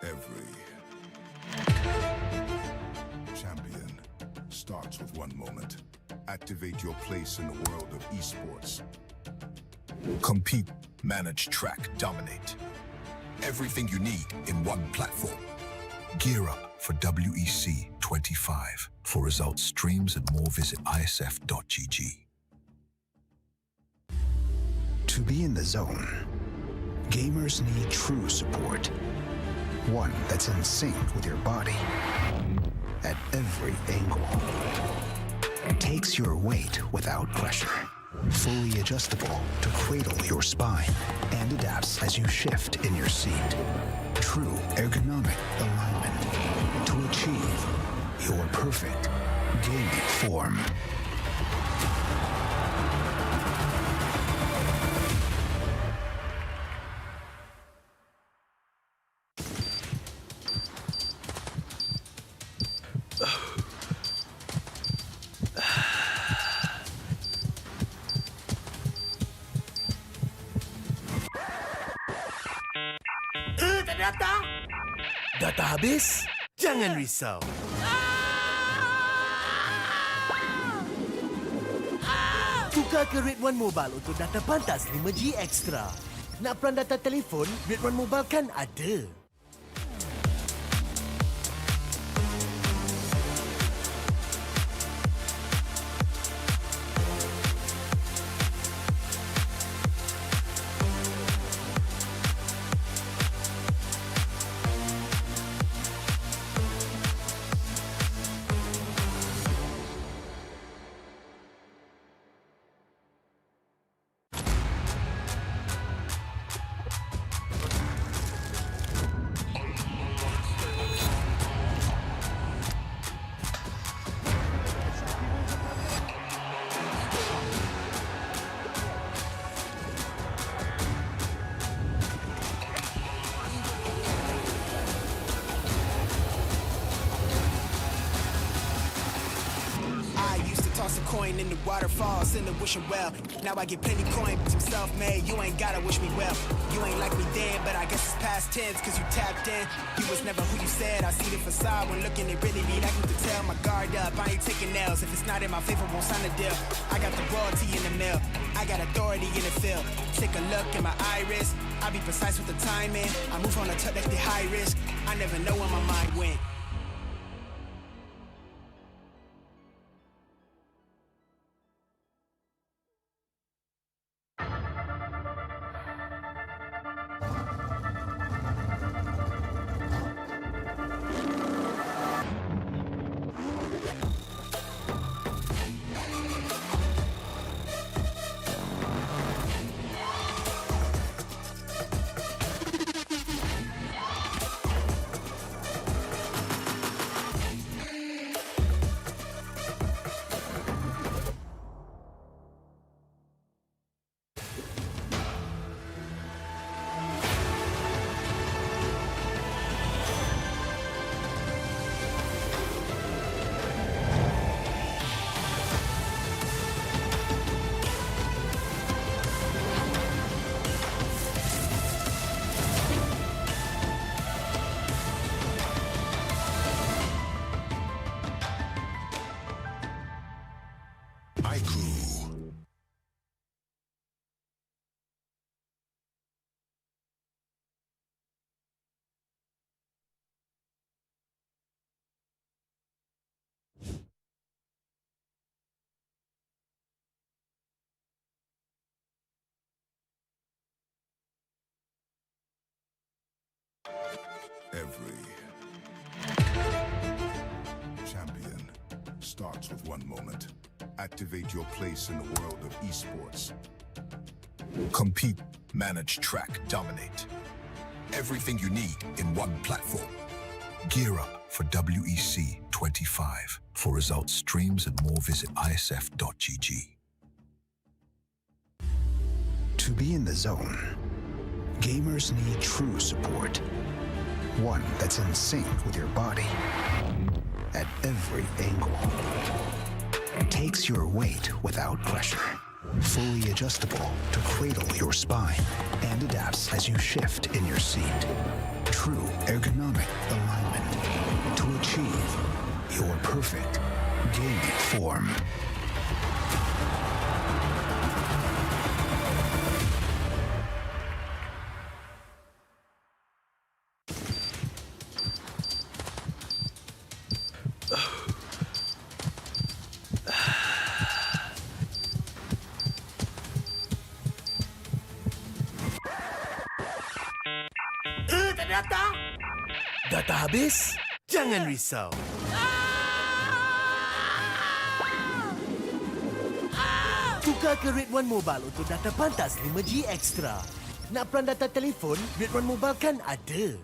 Every champion starts with one moment. Activate your place in the world of esports. Compete, manage, track, dominate. Everything you need in one platform. Gear up for WEC25. For results, streams, and more, visit ISF.gg. To be in the zone, gamers need true support. One that's in sync with your body at every angle. Takes your weight without pressure. Fully adjustable to cradle your spine and adapts as you shift in your seat. True ergonomic alignment to achieve your perfect gaming form. Data? Data habis? Jangan risau. Tukar ke Red One Mobile untuk data pantas 5G Extra. Nak peran data telefon? Red One Mobile kan ada. used to toss a coin in the waterfalls in the wishing well. Now I get plenty coin, but I'm self-made. You ain't gotta wish me well. You ain't like me then, but I guess it's past tense, cause you tapped in. You was never who you said. I see the facade when looking, it really be like you can tell. My guard up, I ain't taking nails. If it's not in my favor, won't sign a deal. I got the royalty in the mail. I got authority in the field. Take a look in my iris. I be precise with the timing. I move on a touch that's the high risk. I never know where my mind went. Every champion starts with one moment. Activate your place in the world of esports. Compete, manage, track, dominate. Everything you need in one platform. Gear up for WEC25. For results, streams, and more, visit ISF.gg. To be in the zone, gamers need true support. One that's in sync with your body at every angle. Takes your weight without pressure. Fully adjustable to cradle your spine and adapts as you shift in your seat. True ergonomic alignment to achieve your perfect gaming form. Data? Data habis? Jangan risau. Tukar ke Red One Mobile untuk data pantas 5G Extra. Nak peran data telefon? Red One Mobile kan ada.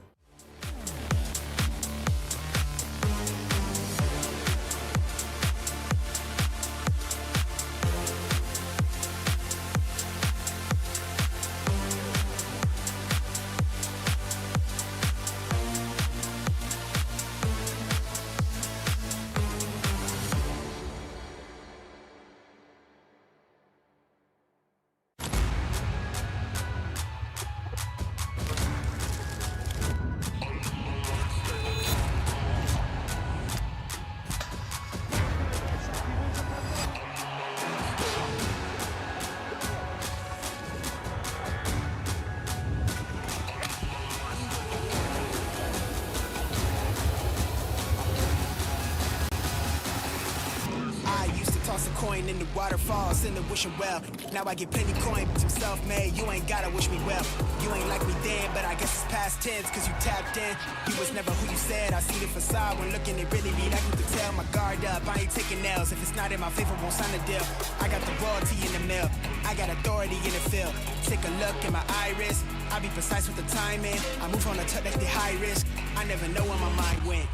Coin in the waterfalls in the wishing well. Now I get plenty coin, but I'm self-made. You ain't gotta wish me well. You ain't like me then, but I guess it's past tense, cause you tapped in. You was never who you said. I see the facade when looking, it really be like you can tell. My guard up, I ain't taking nails. If it's not in my favor, won't sign a deal. I got the royalty in the mail. I got authority in the field. Take a look in my iris. I be precise with the timing. I move on a touch that's the high risk. I never know where my mind went.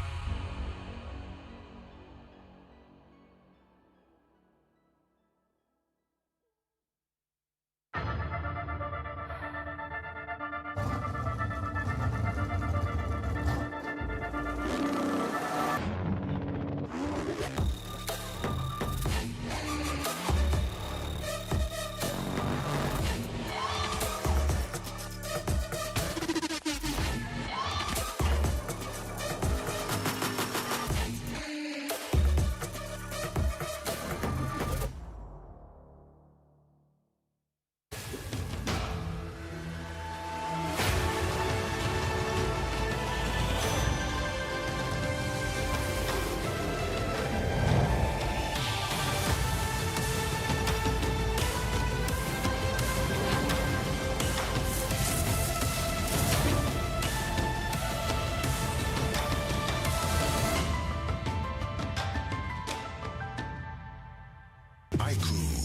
ICU.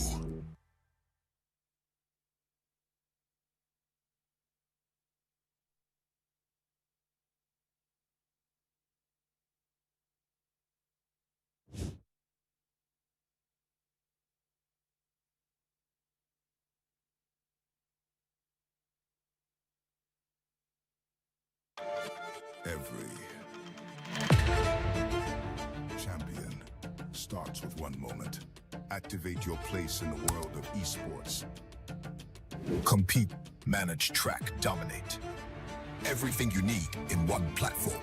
Every champion starts with one moment. Activate your place in the world of esports. Compete, manage, track, dominate. Everything you need in one platform.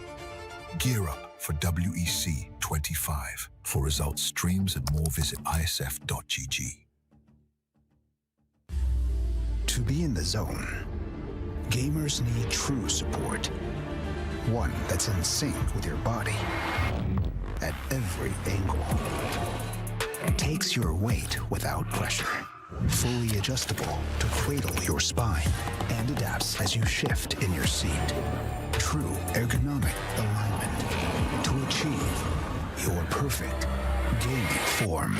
Gear up for WEC25. For results, streams, and more, visit ISF.gg. To be in the zone, gamers need true support. One that's in sync with your body at every angle. Takes your weight without pressure. Fully adjustable to cradle your spine and adapts as you shift in your seat. True ergonomic alignment to achieve your perfect gaming form.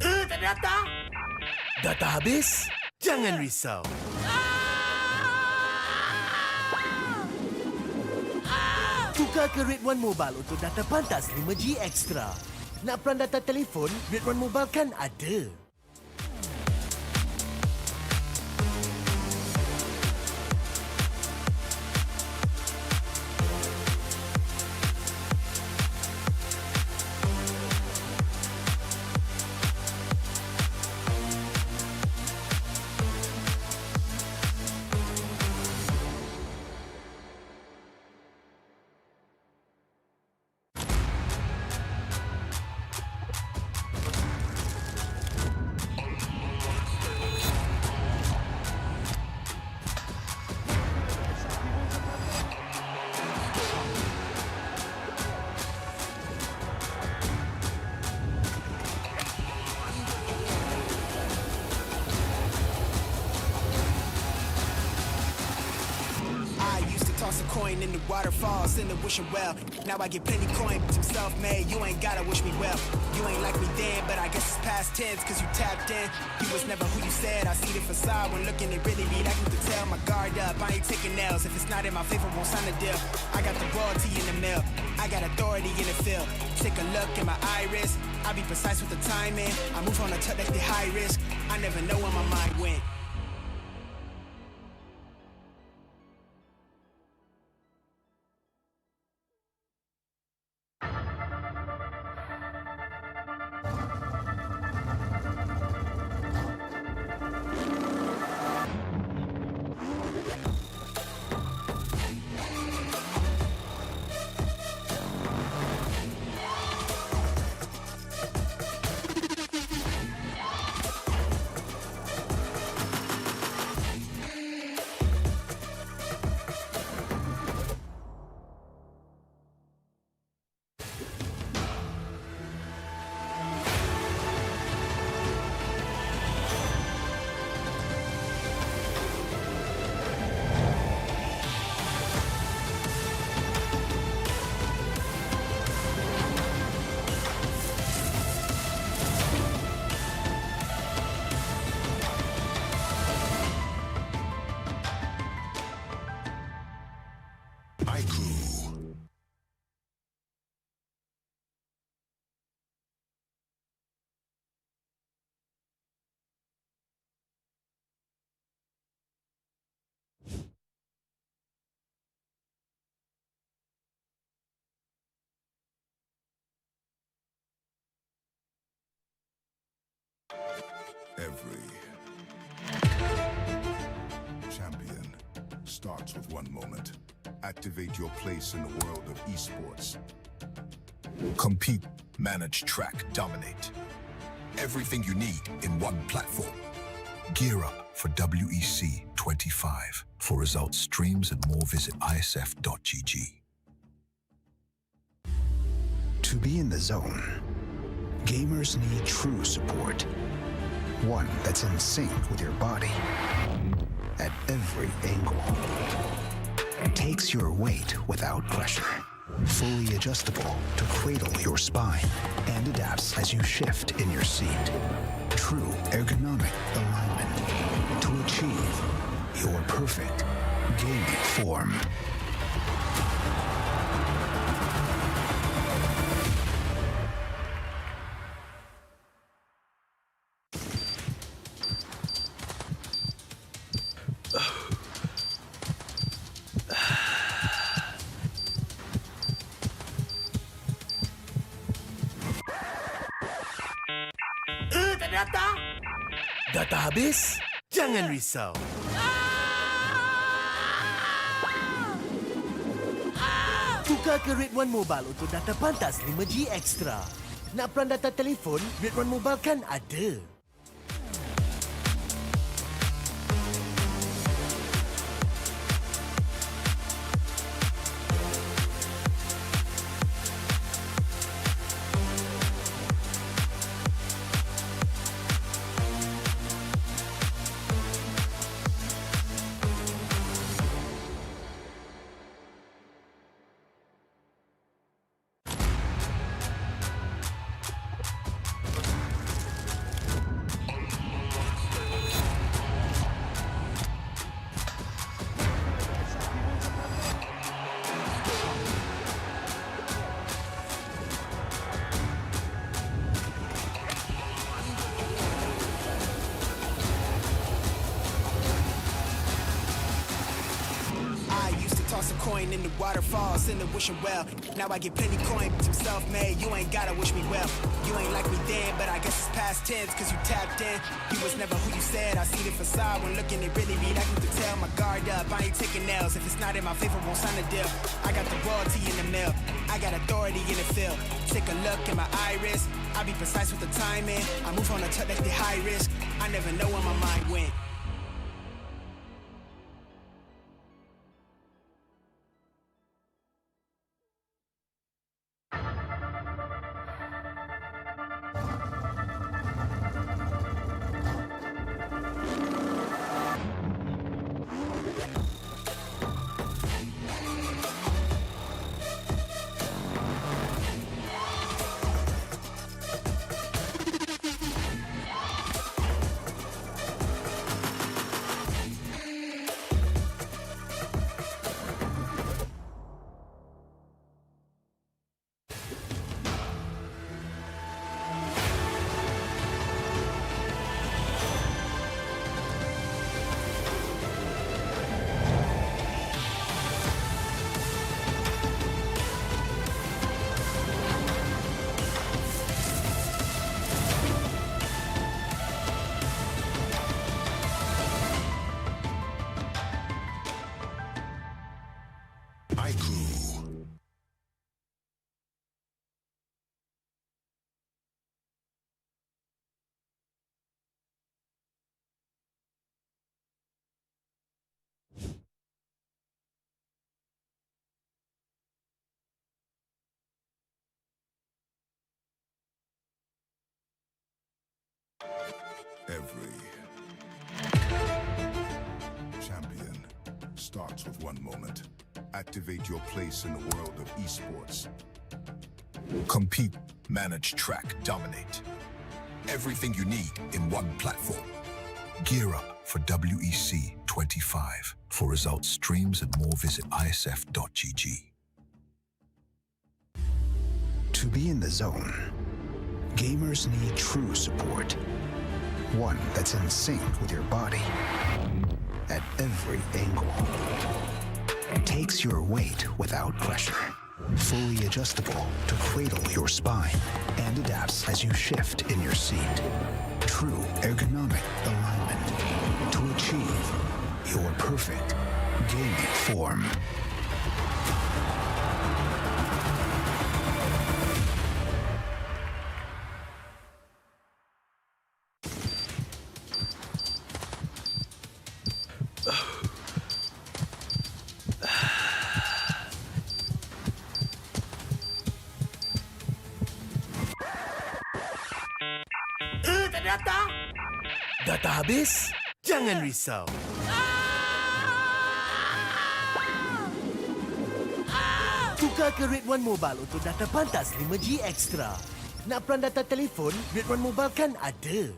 Ternyata data habis? Jangan risau. Tukar ke Red One Mobile untuk data pantas 5G Extra. Nak peran data telefon, Red One Mobile kan ada. Toss a coin in the waterfalls, in the wishing well. Now I get plenty coin, I'm self-made, you ain't gotta wish me well. You ain't like me then, but I guess it's past tense, cause you tapped in. You was never who you said, I see the facade when looking at really me, like you could tell. My guard up, I ain't taking L's, if it's not in my favor, won't sign a deal. I got the royalty in the mill, I got authority in the field. Take a look in my iris, I be precise with the timing. I move on a touch like the high risk, I never know where my mind went. Every champion starts with one moment. Activate your place in the world of esports. Compete, manage, track, dominate. Everything you need in one platform. Gear up for WEC25. WEC25. For results, streams, and more, visit IESF.gg. To be in the zone, gamers need true support. One that's in sync with your body at every angle. Takes your weight without pressure. Fully adjustable to cradle your spine and adapts as you shift in your seat. True ergonomic alignment to achieve your perfect gaming form. Ternyata data habis? Jangan risau. Tukar ke Red One Mobile untuk data pantas 5G Extra. Nak peran data telefon, Red One Mobile kan ada. Toss a coin in the waterfalls in the wishing well. Now I get plenty coin, I'm self-made. You ain't gotta wish me well. You ain't like me then, but I guess it's past tense, cause you tapped in. You was never who you said. I see the facade when looking, it really be like you could tell. My guard up, I ain't taking nails. If it's not in my favor, won't sign a deal. I got the royalty in the mill. I got authority in the field. Take a look in my iris. I be precise with the timing. I move on a tuck like the high risk. I never know where my mind went. Every champion starts with one moment. Activate your place in the world of esports. Compete, manage, track, dominate. Everything you need in one platform. Gear up for WEC25. For results, streams, and more, visit IESF.gg. To be in the zone, gamers need true support. One that's in sync with your body at every angle. Takes your weight without pressure. Fully adjustable to cradle your spine and adapts as you shift in your seat. True ergonomic alignment to achieve your perfect gaming form. Data habis? Jangan risau. Tukar ke Red One Mobile untuk data pantas 5G Extra. Nak pelan data telefon, Red One Mobile kan ada.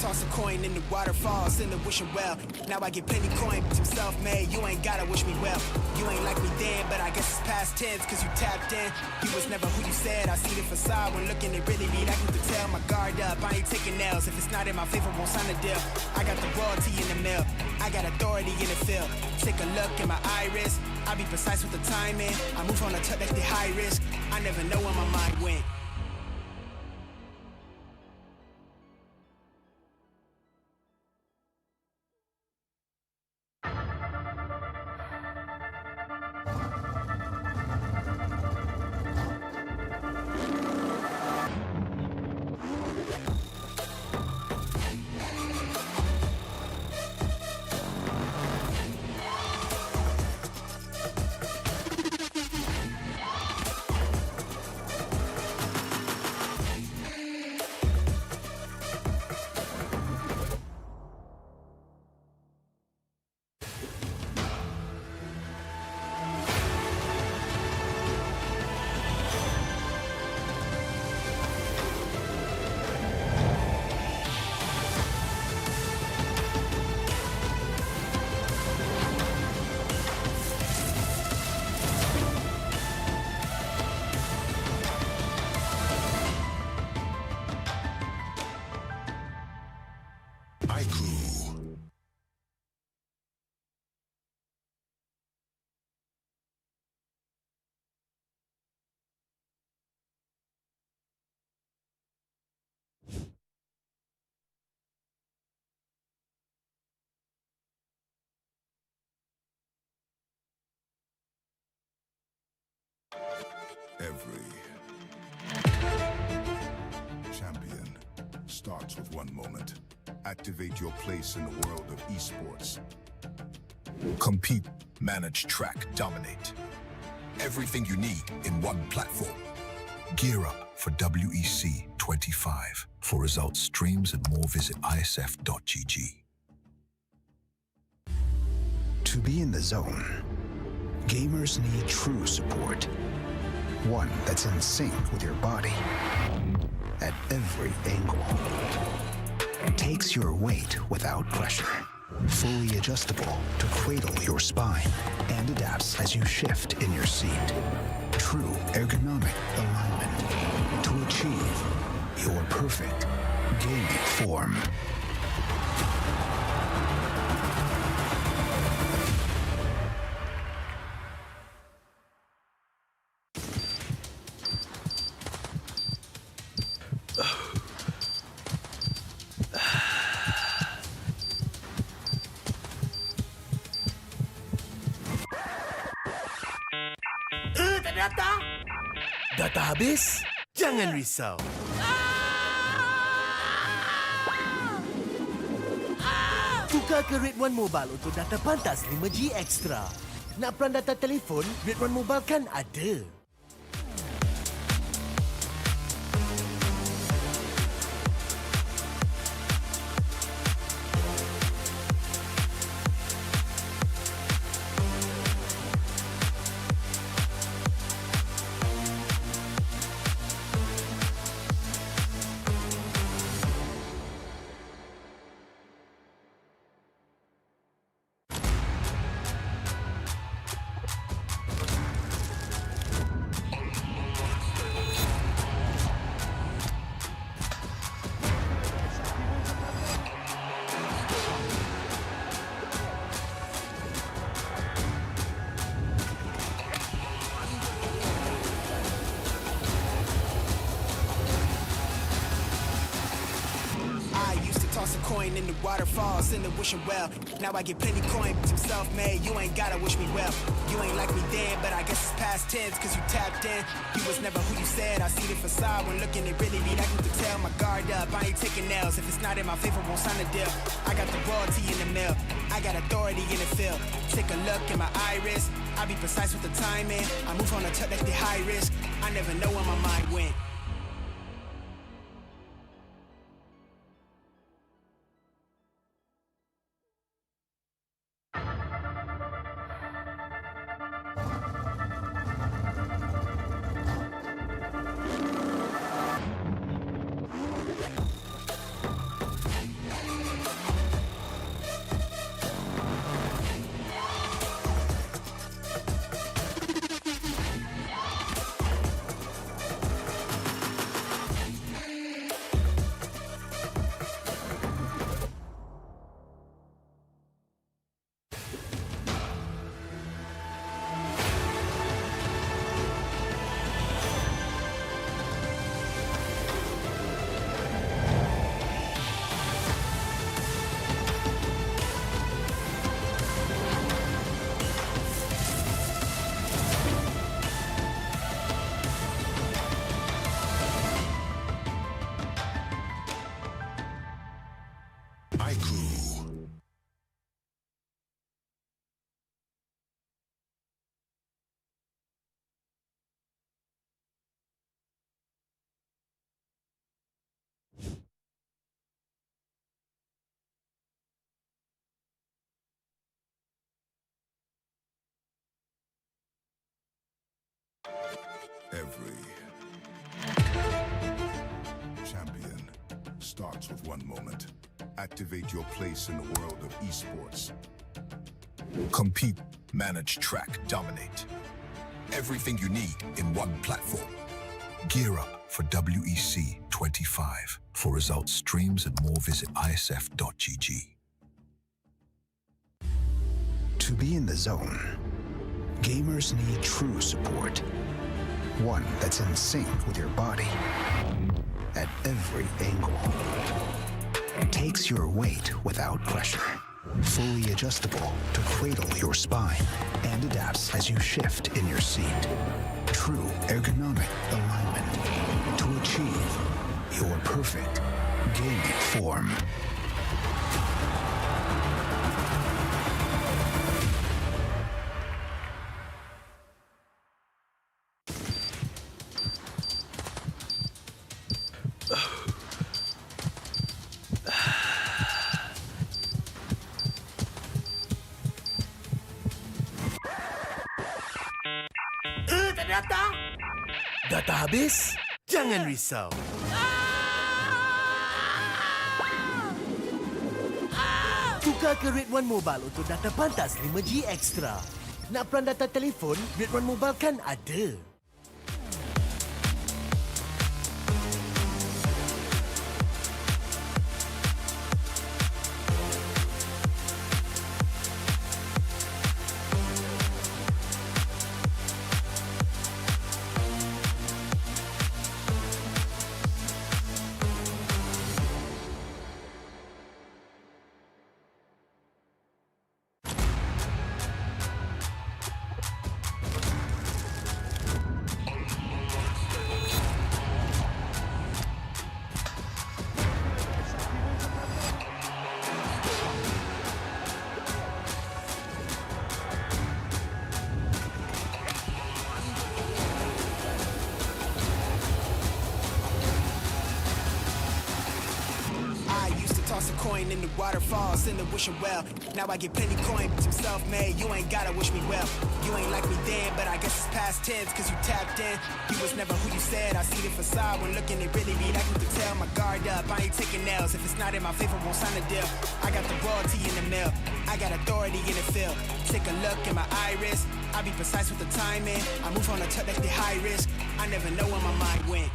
Toss a coin in the waterfalls, in the wishing well. Now I get plenty coin, but you self-made. You ain't gotta wish me well. You ain't like me then, but I guess it's past tense, cause you tapped in. You was never who you said. I see the facade when looking at really me, like you could tell. My guard up, I ain't taking nails. If it's not in my favor, won't sign a deal. I got the royalty in the mill. I got authority in the field. Take a look in my iris. I be precise with the timing. I move on a tuck like the high risk. I never know where my mind went. Every champion starts with one moment. Activate your place in the world of esports. Compete, manage, track, dominate. Everything you need in one platform. Gear up for WEC25. For results, streams, and more, visit ISF.gg. To be in the zone, gamers need true support. One that's in sync with your body at every angle. Takes your weight without pressure. Fully adjustable to cradle your spine and adapts as you shift in your seat. True ergonomic alignment to achieve your perfect gaming form. Tak ada data? Data habis? Jangan risau. Tukar ke Red One Mobile untuk data pantas 5G Extra. Nak pelan data telefon, Red One Mobile kan ada. toss a coin in the waterfalls, in the wishing well. Now I get plenty coin, I'm self-made, you ain't gotta wish me well. You ain't like me then, but I guess it's past tense, cause you tapped in. You was never who you said, I see the facade when looking it really be like you could tell. My guard up, I ain't taking L's, if it's not in my favor, won't sign a deal. I got the royalty in the mill, I got authority in the field. Take a look in my iris, I be precise with the timing. I move on a tuck like the high risk, I never know where my mind went. Every champion starts with one moment. Activate your place in the world of esports. Compete, manage, track, dominate. Everything you need in one platform. Gear up for WEC25. For results, streams, and more, visit ISF.gg. To be in the zone, gamers need true support. One that's in sync with your body at every angle. Takes your weight without pressure. Fully adjustable to cradle your spine and adapts as you shift in your seat. True ergonomic alignment to achieve your perfect gaming form. Data? Data habis? Jangan risau. Tukar ke Red One Mobile untuk data pantas 5G Extra. Nak peran data telefon? Red One Mobile kan ada. In the waterfalls, in the wishing well. Now I get plenty coin, I'm self-made, you ain't gotta wish me well. You ain't like me then, but I guess it's past tense, cause you tapped in. You was never who you said, I see the facade when looking it really be like you could tell. My guard up, I ain't taking L's, if it's not in my favor, won't sign a deal. I got the royalty in the mill, I got authority in the field. Take a look in my iris, I be precise with the timing. I move on a tuck like the high risk, I never know where my mind went.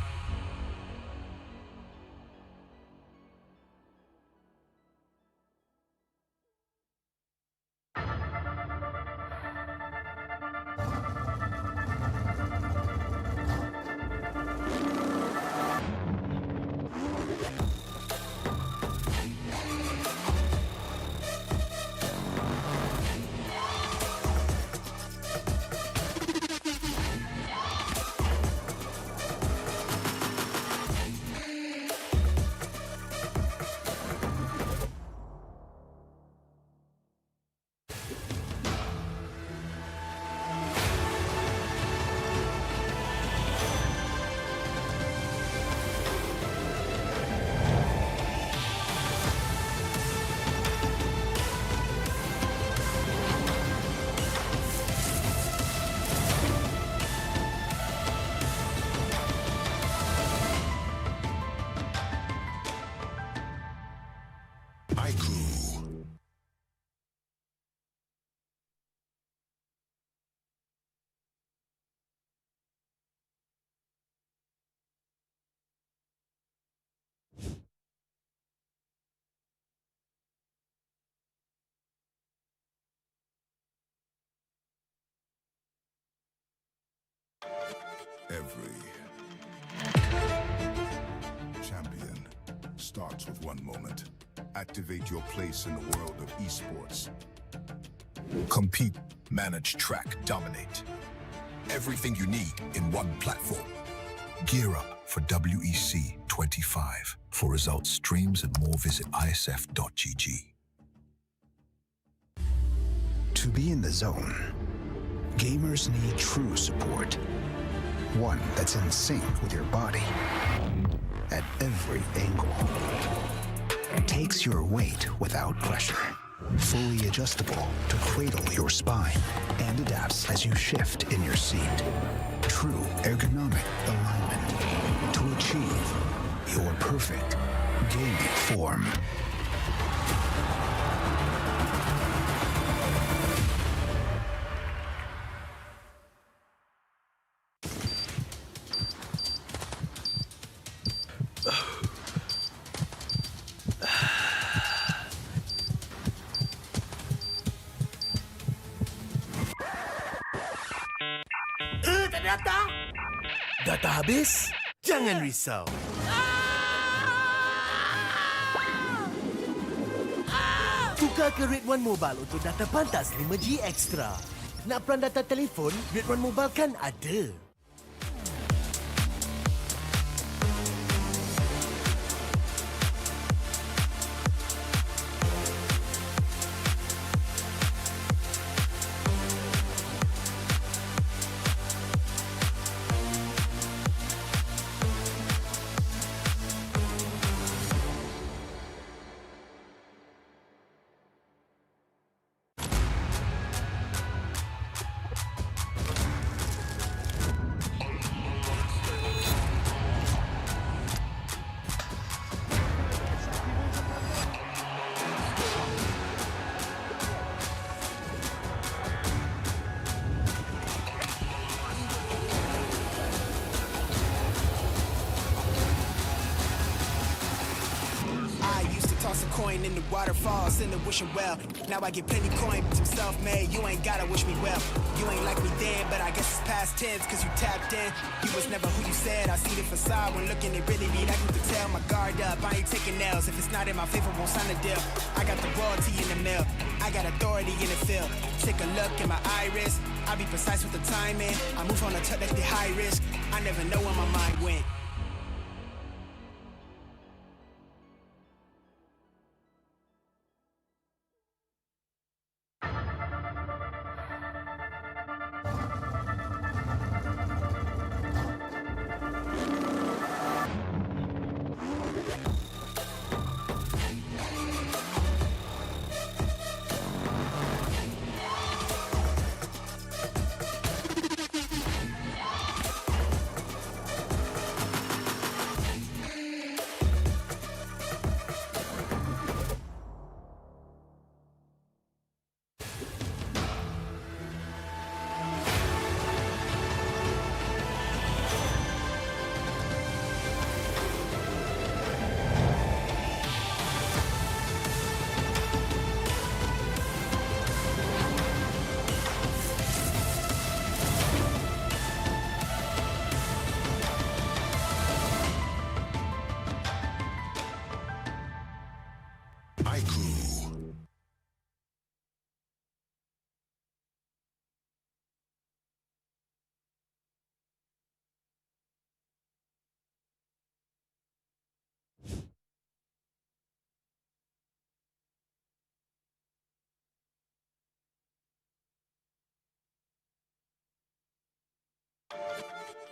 Every champion starts with one moment. Activate your place in the world of esports. Compete, manage, track, dominate. Everything you need in one platform. Gear up for WEC25. For results, streams, and more, visit ISF.gg. To be in the zone, gamers need true support. One that's in sync with your body at every angle. Takes your weight without pressure. Fully adjustable to cradle your spine and adapts as you shift in your seat. True ergonomic alignment to achieve your perfect gaming form. Data? Data habis? Jangan risau. Tukar ke Red One Mobile untuk data pantas 5G Extra. Nak peran data telefon? Red One Mobile kan ada. Coin in the waterfalls, in the wishing well. Now I get plenty coin, but I'm self-made. You ain't gotta wish me well. You ain't like me then, but I guess it's past tense, cause you tapped in. You was never who you said. I see the facade when looking, it really be like you could tell. My guard up, I ain't taking nails. If it's not in my favor, won't sign a deal. I got the royalty in the mail. I got authority in the field. Take a look in my iris. I be precise with the timing. I move on a touch that's the high risk. I never know where my mind went.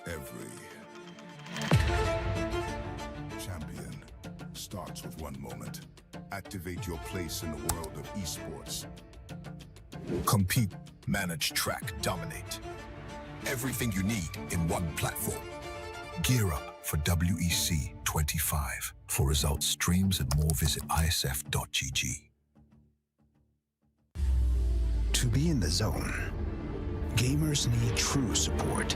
Every champion starts with one moment. Activate your place in the world of esports. Compete, manage, track, dominate. Everything you need in one platform. Gear up for WEC25. For results, streams, and more, visit IESF.gg. To be in the zone, gamers need true support.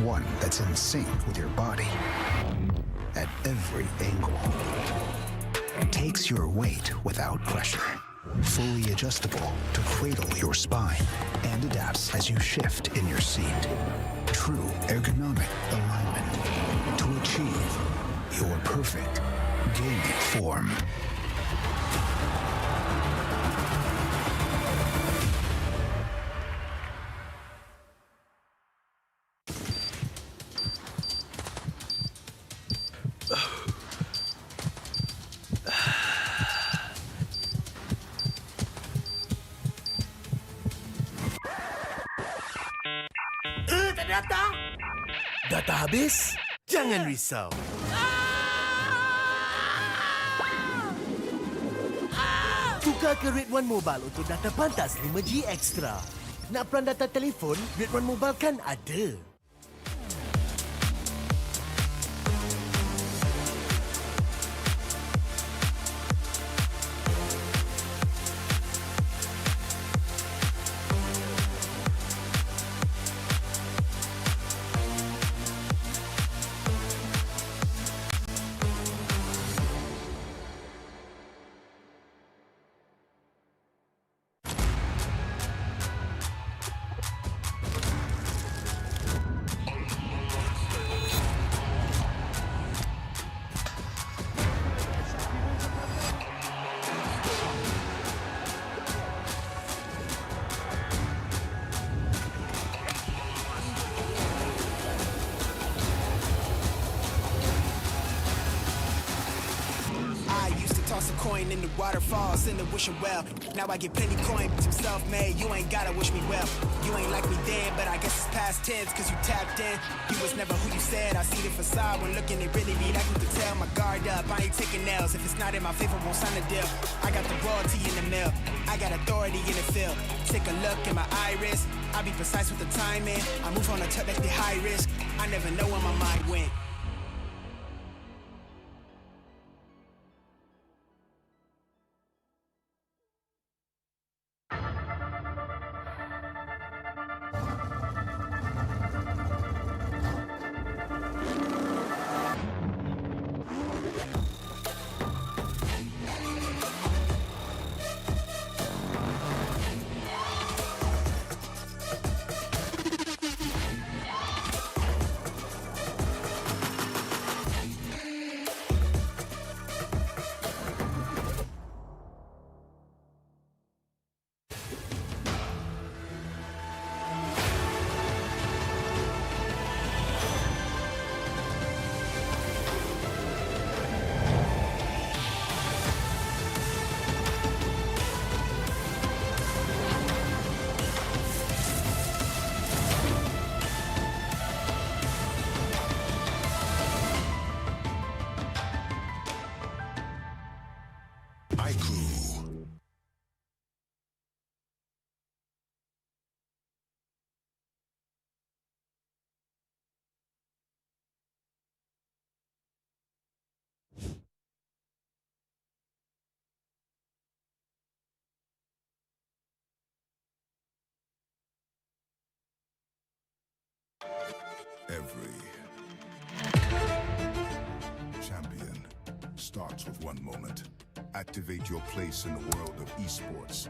One that's in sync with your body at every angle. Takes your weight without pressure. Fully adjustable to cradle your spine and adapts as you shift in your seat. True ergonomic alignment to achieve your perfect gaming form. Tak ada data? Data habis? Jangan risau. Tukar ke Red One Mobile untuk data pantas 5G Extra. Nak peran data telefon? Red One Mobile kan ada. Toss a coin in the waterfalls in the wishing well. Now I get plenty coin, but I'm self-made. You ain't gotta wish me well. You ain't like me then, but I guess it's past tense, cause you tapped in. You was never who you said. I see the facade when looking at really me, like you could tell. My guard up, I ain't taking nails. If it's not in my favor, won't sign a deal. I got the royalty in the mill. I got authority in the field. Take a look in my iris. I be precise with the timing. I move on a tuck like the high risk. I never know where my mind went. Every champion starts with one moment. Activate your place in the world of esports.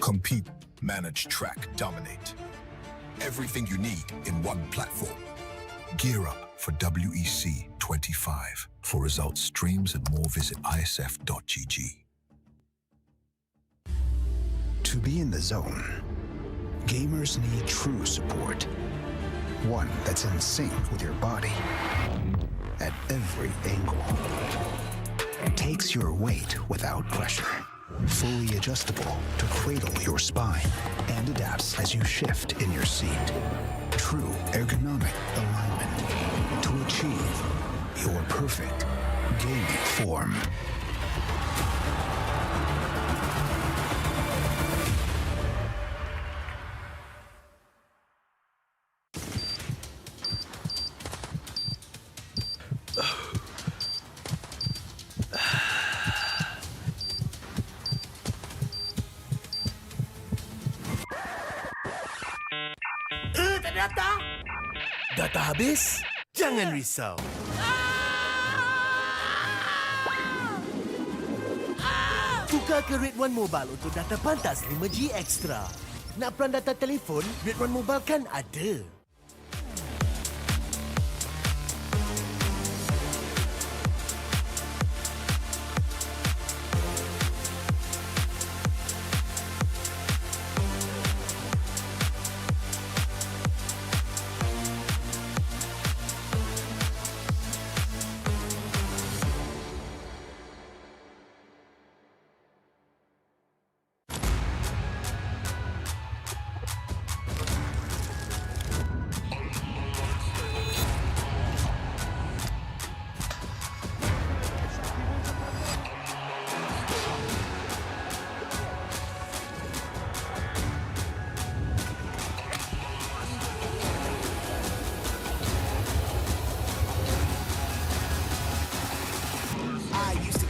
Compete, manage, track, dominate. Everything you need in one platform. Gear up for WEC25. For results, streams, and more, visit IESF.gg. To be in the zone, gamers need true support. One that's in sync with your body at every angle. Takes your weight without pressure. Fully adjustable to cradle your spine and adapts as you shift in your seat. True ergonomic alignment to achieve your perfect gaming form. Data habis? Jangan risau. Tukar ke Red One Mobile untuk data pantas 5G Extra. Nak peran data telefon, Red One Mobile kan ada.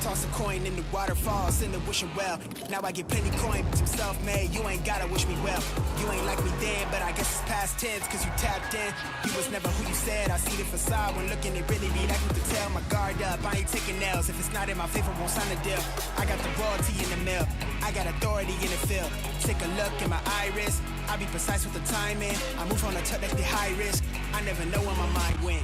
Toss a coin in the waterfalls, in the wishing well. Now I get plenty coin, I'm self-made. You ain't gotta wish me well. You ain't like me then, but I guess it's past tense, cause you tapped in. You was never who you said. I see the facade when looking, it really be like you could tell. My guard up, I ain't taking nails. If it's not in my favor, won't sign a deal. I got the royalty in the mill, I got authority in the field. Take a look in my iris, I be precise with the timing. I move on a tuck like the high risk. I never know where my mind went.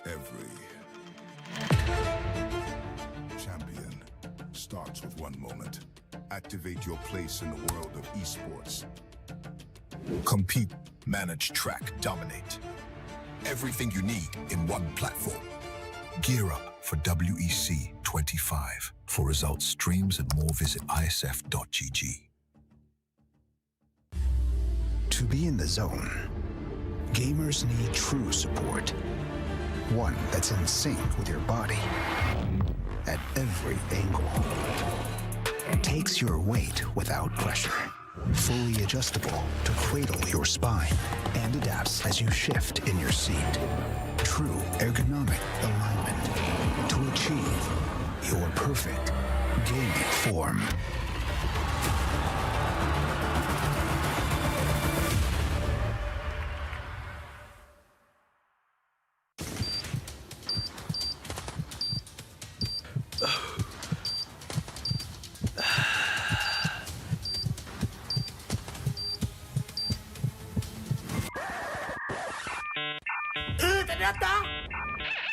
Every champion starts with one moment. Activate your place in the world of esports. Compete, manage, track, dominate. Everything you need in one platform. Gear up for WEC25. For results, streams, and more, visit ISF.gg. To be in the zone, gamers need true support. One that's in sync with your body at every angle. Takes your weight without pressure. Fully adjustable to cradle your spine and adapts as you shift in your seat. True ergonomic alignment to achieve your perfect gaming form.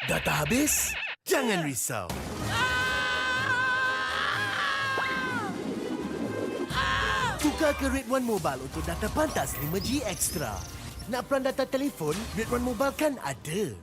Data habis? Jangan risau. Tukar ke Red One Mobile untuk data pantas 5G Extra. Nak peran data telefon, Red One Mobile kan ada.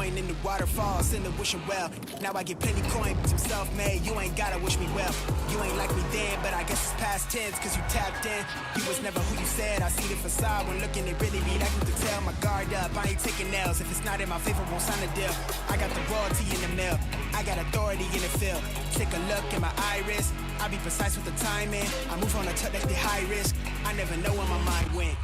coin in the waterfalls in the wishing well. Now I get plenty coin, but I'm self-made. You ain't gotta wish me well. You ain't like me then, but I guess it's past tense, cause you tapped in. You was never who you said. I see the facade when looking, it really be like to tell. My guard up, I ain't taking nails. If it's not in my favor, won't sign a deal. I got the royalty in the mail. I got authority in the field. Take a look in my iris. I be precise with the timing. I move on a touch that's the high risk. I never know where my mind went.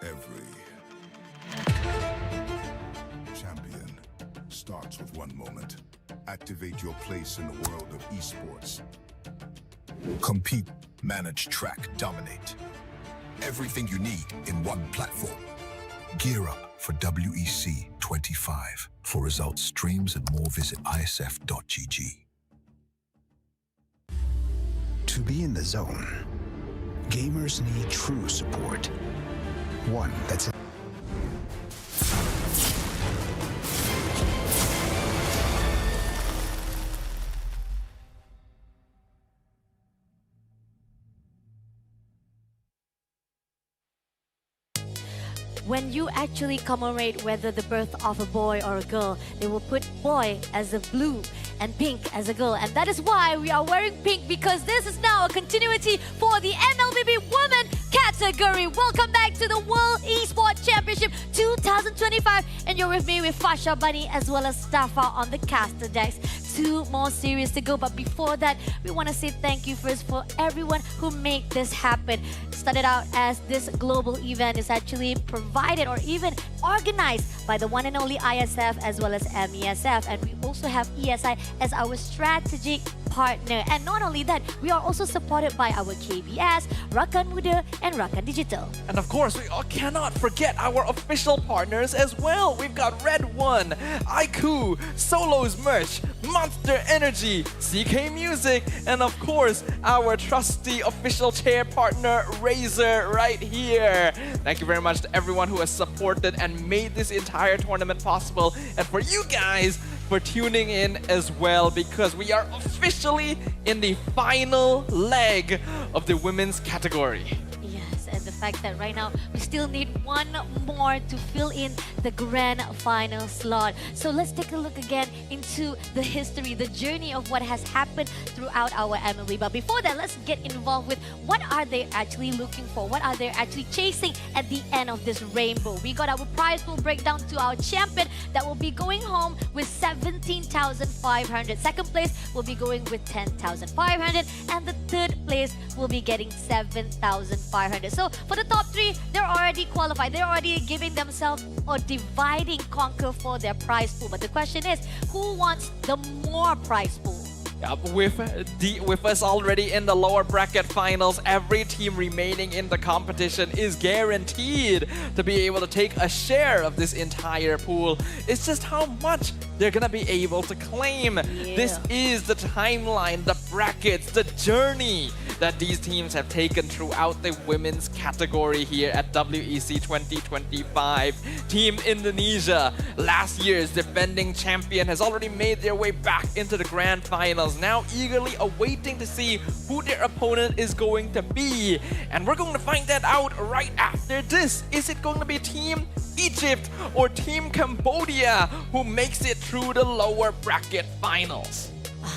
Every champion starts with one moment. Activate your place in the world of esports. Compete, manage, track, dominate. Everything you need in one platform. Gear up for WEC25. For results, streams, and more, visit ISF.gg. To be in the zone, gamers need true support. One that's when you actually commemorate whether the birth of a boy or a girl, they will put boy as a blue and pink as a girl. And that is why we are wearing pink, because this is now a continuity for the MLBB Women category. Welcome back to the World Esports Championship 2025. And you're with me with Fasha Bunny as well as Staffa on the caster decks. 2 more series to go, but before that, we want to say thank you first for everyone who made this happen. Started out as this global event is actually provided or even organized by the one and only ISF as well as MESF, and we also have ESI as our strategic partner. And not only that, we are also supported by our KBS, Rakan Muda, and Rakan Digital. And of course, we all cannot forget our official partners as well. We've got Red One, IQ, Solos Merch, Monster Energy, CK Music, and of course, our trusty official chair partner, Razer, right here. Thank you very much to everyone who has supported and made this entire tournament possible, and for you guys for tuning in as well, because we are officially in the final leg of the women's category. Yes, and the fact that right now we still need one more to fill in the grand final slot. So let's take a look again into the history, the journey of what has happened throughout our MLB. But before that, let's get involved with what are they actually looking for? What are they actually chasing at the end of this rainbow? We got our prize pool breakdown to our champion that will be going home with 17,500. Second place will be going with 10,500, and the third place will be getting 7,500. So for the top 3, they're already qualified. They're already giving themselves or dividing conquer for their prize pool. But the question is, who wants the more prize pool? With us already in the lower bracket finals, every team remaining in the competition is guaranteed to be able to take a share of this entire pool. It's just how much they're gonna be able to claim. This is the timeline, the brackets, the journey that these teams have taken throughout the women's category here at WEC 2025. Team Indonesia, last year's defending champion, has already made their way back into the grand finals, now eagerly awaiting to see who their opponent is going to be. And we're going to find that out right after this. Is it going to be Team Egypt or Team Cambodia who makes it through the lower bracket finals?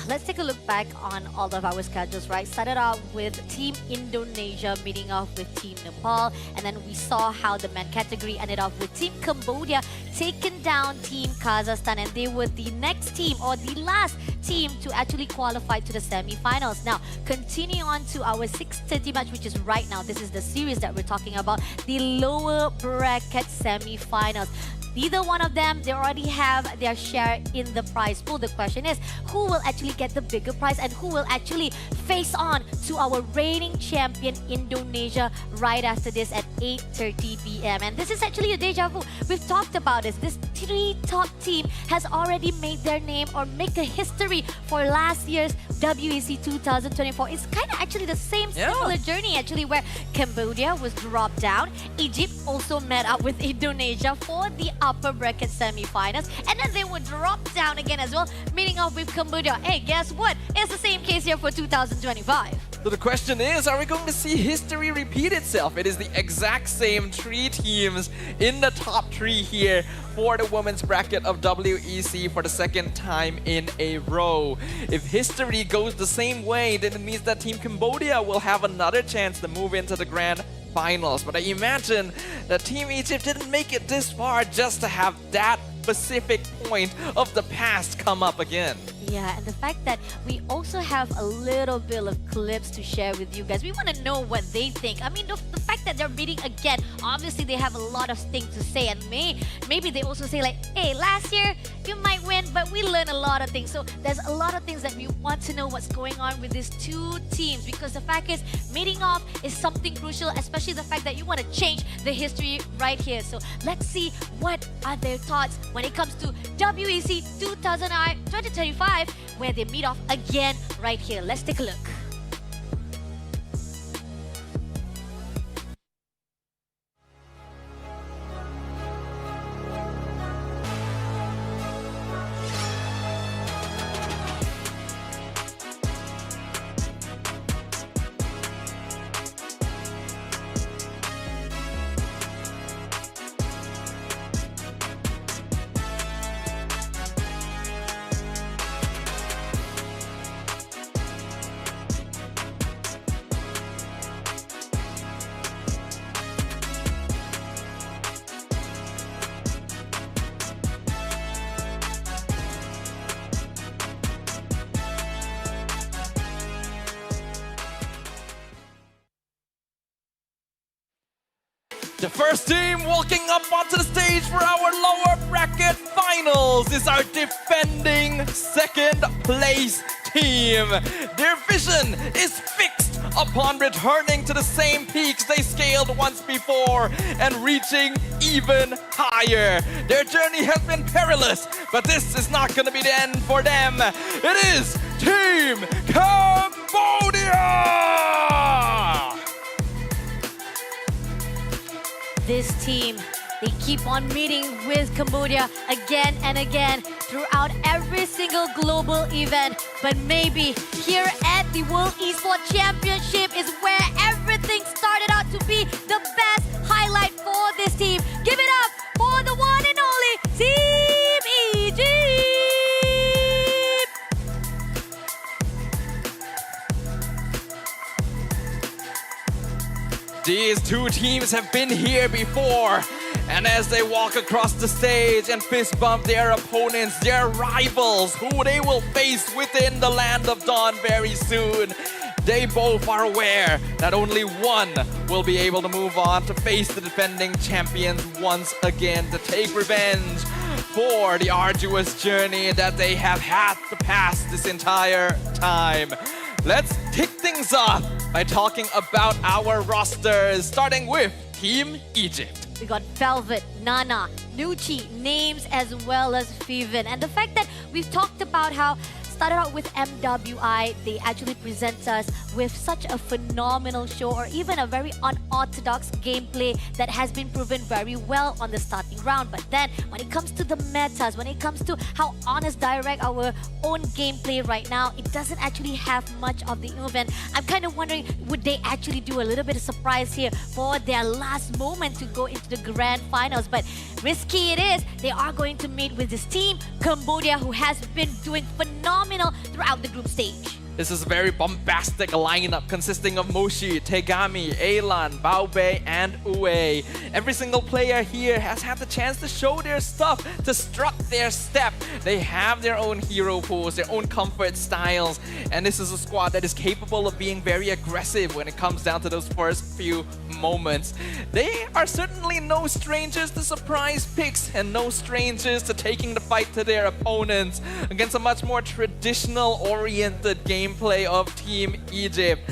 Let's take a look back on all of our schedules, right? Started out with Team Indonesia meeting off with Team Nepal, and then we saw how the men category ended off with Team Cambodia taking down Team Kazakhstan, and they were the next team or the last team to actually qualify to the semi-finals. Now, continuing on to our 6:30 match, which is right now. This is the series that we're talking about, the lower bracket semi-finals. Neither one of them, they already have their share in the prize pool. The question is, who will actually get the bigger prize and who will actually face on to our reigning champion Indonesia right after this at 8:30 p.m. And this is actually a deja vu. We've talked about this. This three top team has already made their name or make a history for last year's WEC 2024. It's kind of actually the same similar journey actually, where Cambodia was dropped down. Egypt also met up with Indonesia for the upper bracket semi-finals, and then they would drop down again as well, meeting off with Cambodia. Hey, guess what? It's the same case here for 2025. So the question is, are we going to see history repeat itself? It is the exact same three teams in the top three here for the women's bracket of WEC for the second time in a row. If history goes the same way, then it means that Team Cambodia will have another chance to move into the grand finals. But I imagine that Team Egypt didn't make it this far just to have that specific point of the past come up again. Yeah, and the fact that we also have a little bit of clips to share with you guys. We want to know what they think. I mean, the fact that they're meeting again, obviously they have a lot of things to say, and maybe they also say like, hey, last year you might win, but we learned a lot of things. So there's a lot of things that we want to know what's going on with these two teams, because the fact is, meeting off is something crucial, especially the fact that you want to change the history right here. So let's see what are their thoughts when it comes to WEC 2025, where they meet off again right here. Let's take a look. The first team walking up onto the stage for our lower bracket finals is our defending second place team. Their vision is fixed upon returning to the same peaks they scaled once before and reaching even higher. Their journey has been perilous, but this is not going to be the end for them. It is Team Cambodia! This team, they keep on meeting with Cambodia again and again throughout every single global event. But maybe here at the World Esports Championship is where everything started out to be the best highlight for this team. Give it up for the one and only Team Egypt! These two teams have been here before, and as they walk across the stage and fist bump their opponents, their rivals, who they will face within the Land of Dawn very soon, they both are aware that only one will be able to move on to face the defending champions once again, to take revenge for the arduous journey that they have had to pass this entire time. Let's kick things off by talking about our rosters, starting with Team Egypt. We got Velvet, Nana, Nucci, Names, as well as Feven. And the fact that we've talked about how started out with MWI. They actually present us with such a phenomenal show, or even a very unorthodox gameplay that has been proven very well on the starting round. But then when it comes to the metas, when it comes to how honest, direct our own gameplay right now, it doesn't actually have much of the movement. I'm kind of wondering, would they actually do a little bit of surprise here for their last moment to go into the grand finals? But risky it is. They are going to meet with this team, Cambodia, who has been doing phenomenal throughout the group stage. This is a very bombastic lineup consisting of Moshi, Tegami, Alan, Baobei, and Uwe. Every single player here has had the chance to show their stuff, to strut their step. They have their own hero pools, their own comfort styles, and this is a squad that is capable of being very aggressive when it comes down to those first few moments. They are certainly no strangers to surprise picks and no strangers to taking the fight to their opponents against a much more traditional-oriented gameplay of Team Egypt.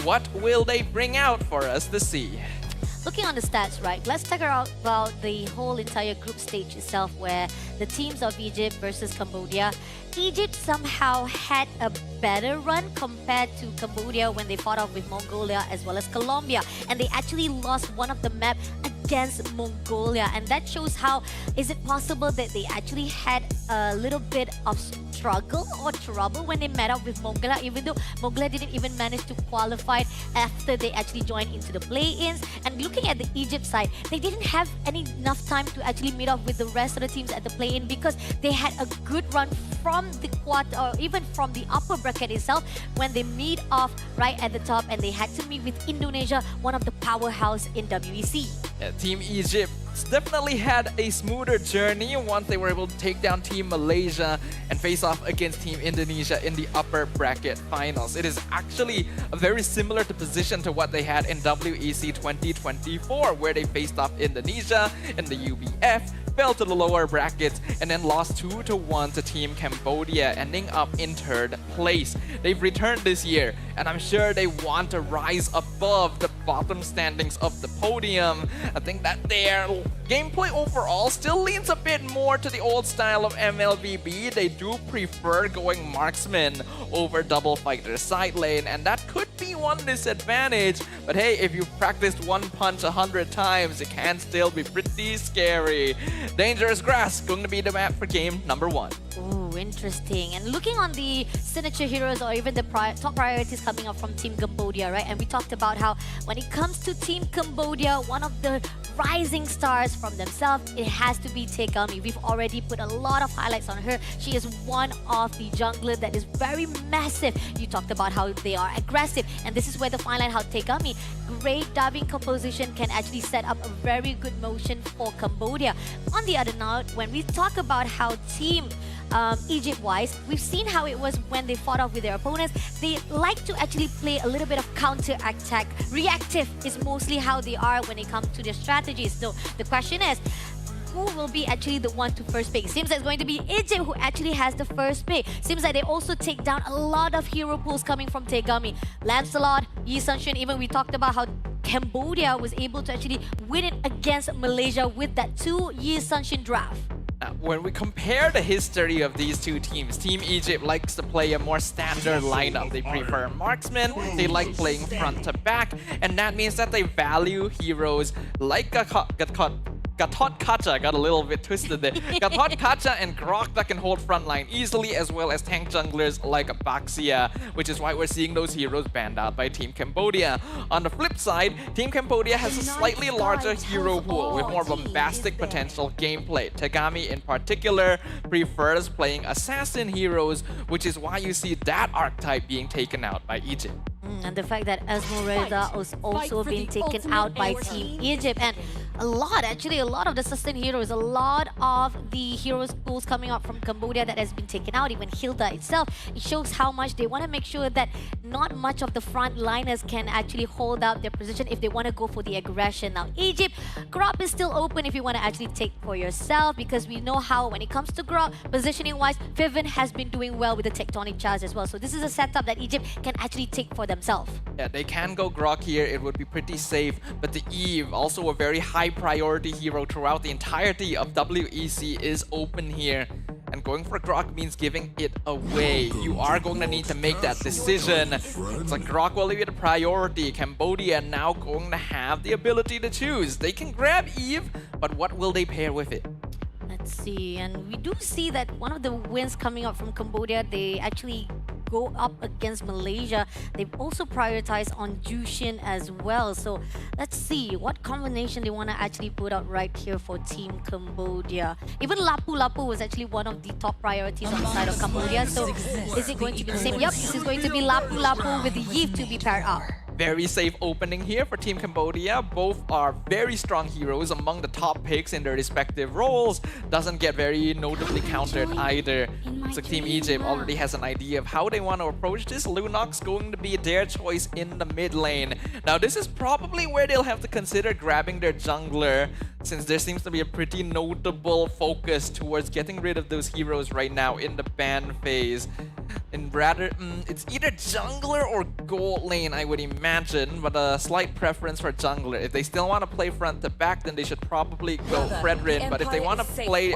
What will they bring out for us to see? Looking on the stats, right, let's talk about the whole entire group stage itself, where the teams of Egypt versus Cambodia. Egypt somehow had a better run compared to Cambodia when they fought off with Mongolia as well as Colombia, and they actually lost one of the map against Mongolia, and that shows how is it possible that they actually had a little bit of struggle or trouble when they met up with Mongolia, even though Mongolia didn't even manage to qualify after they actually joined into the play-ins. And looking at the Egypt side, they didn't have enough time to actually meet up with the rest of the teams at the play-in because they had a good run from the quarter or even from the upper bracket itself when they meet off right at the top, and they had to meet with Indonesia, one of the powerhouse in WEC. Yeah, Team Egypt definitely had a smoother journey once they were able to take down Team Malaysia and face off against Team Indonesia in the upper bracket finals. It is actually a very similar position to what they had in WEC 2024, where they faced off Indonesia in the UBF, fell to the lower brackets, and then lost 2-1 to Team Cambodia, ending up in 3rd place. They've returned this year, and I'm sure they want to rise above the bottom standings of the podium. I think that their gameplay overall still leans a bit more to the old style of MLBB. They do prefer going marksman over double fighter side lane, and that could be one disadvantage. But hey, if you've practiced one punch 100 times, it can still be pretty scary. Dangerous Grass going to be the map for game number 1. Ooh, interesting. And looking on the signature heroes or even the top priorities coming up from Team Cambodia, right? And we talked about how when it comes to Team Cambodia, one of the rising stars from themselves, it has to be Tegami. We've already put a lot of highlights on her. She is one of the junglers that is very massive. You talked about how they are aggressive, and this is where the fine line, how Tegami, great dubbing composition, can actually set up a very good motion for Cambodia. On the other note, when we talk about how Team Egypt-wise, we've seen how it was when they fought off with their opponents. They like to actually play a little bit of counter-attack. Reactive is mostly how they are when it comes to their strategies. So the question is, who will be actually the one to first pick? Seems like it's going to be Egypt who actually has the first pick. Seems like they also take down a lot of hero pools coming from Tegami. Lancelot, Yi Sunshun, even we talked about how Cambodia was able to actually win it against Malaysia with that 2 Yi Sunshun draft. When we compare the history of these two teams, Team Egypt likes to play a more standard lineup. They prefer marksmen, they like playing front to back, and that means that they value heroes like Gatot Kacha, got a little bit twisted there. Gatot Kacha and Grok that can hold frontline easily, as well as tank junglers like Baxia, which is why we're seeing those heroes banned out by Team Cambodia. On the flip side, Team Cambodia has a slightly larger hero pool with more bombastic potential gameplay. Tegami in particular prefers playing assassin heroes, which is why you see that archetype being taken out by Egypt. And the fact that Esmeralda was also being taken out by Team Egypt, and a lot of the sustained heroes, a lot of the heroes pools coming out from Cambodia that has been taken out, even Hilda itself. It shows how much they want to make sure that not much of the frontliners can actually hold out their position if they want to go for the aggression. Now Egypt, Grok is still open if you want to actually take for yourself, because we know how when it comes to Grok, positioning wise, Vivian has been doing well with the tectonic charge as well. So this is a setup that Egypt can actually take for themselves. Yeah, they can go Grok here, it would be pretty safe, but the Eve, also a very high priority hero throughout the entirety of WEC, is open here. And going for Grok means giving it away. You are going to need to make that decision. It's like Grok will be the priority. Cambodia now going to have the ability to choose. They can grab Eve, but what will they pair with it? Let's see, and we do see that one of the wins coming up from Cambodia, they actually go up against Malaysia. They've also prioritized on Jushin as well. So let's see what combination they want to actually put out right here for Team Cambodia. Even Lapu Lapu was actually one of the top priorities on the side of Cambodia. So is it going to be the same? Yep, this is going to be Lapu Lapu with Yves to be paired up. Very safe opening here for Team Cambodia. Both are very strong heroes among the top picks in their respective roles. Doesn't get very notably countered either. So Team Egypt already has an idea of how they want to approach this. Lunox going to be their choice in the mid lane. Now this is probably where they'll have to consider grabbing their jungler, since there seems to be a pretty notable focus towards getting rid of those heroes right now in the ban phase. And rather, it's either jungler or gold lane, I would imagine, but a slight preference for jungler. If they still want to play front to back, then they should probably go Fredrin. But if they want to play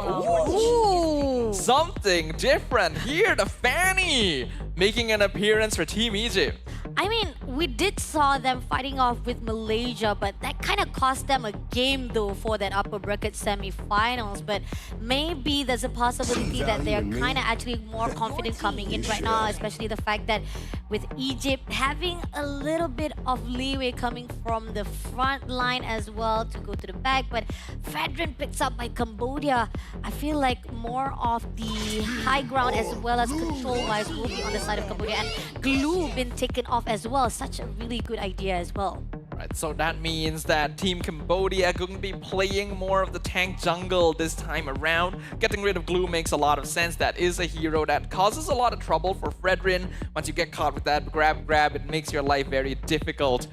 something different, here the Fanny making an appearance for Team Egypt. I mean, we did saw them fighting off with Malaysia, but that kind of cost them a game though for that upper bracket semi-finals. But maybe there's a possibility that they're kind of actually more confident coming in right now, especially the fact that with Egypt having a little bit of leeway coming from the front line as well to go to the back. But Fredrin picks up by Cambodia. I feel like more of the high ground as well as control-wise will be on the side of Cambodia. And Glue been taken off as well. Such a really good idea as well. Right, so that means that Team Cambodia going to be playing more of the tank jungle this time around. Getting rid of Glue makes a lot of sense. That is a hero that causes a lot of trouble for Fredrin. Once you get caught with that grab, it makes your life very difficult.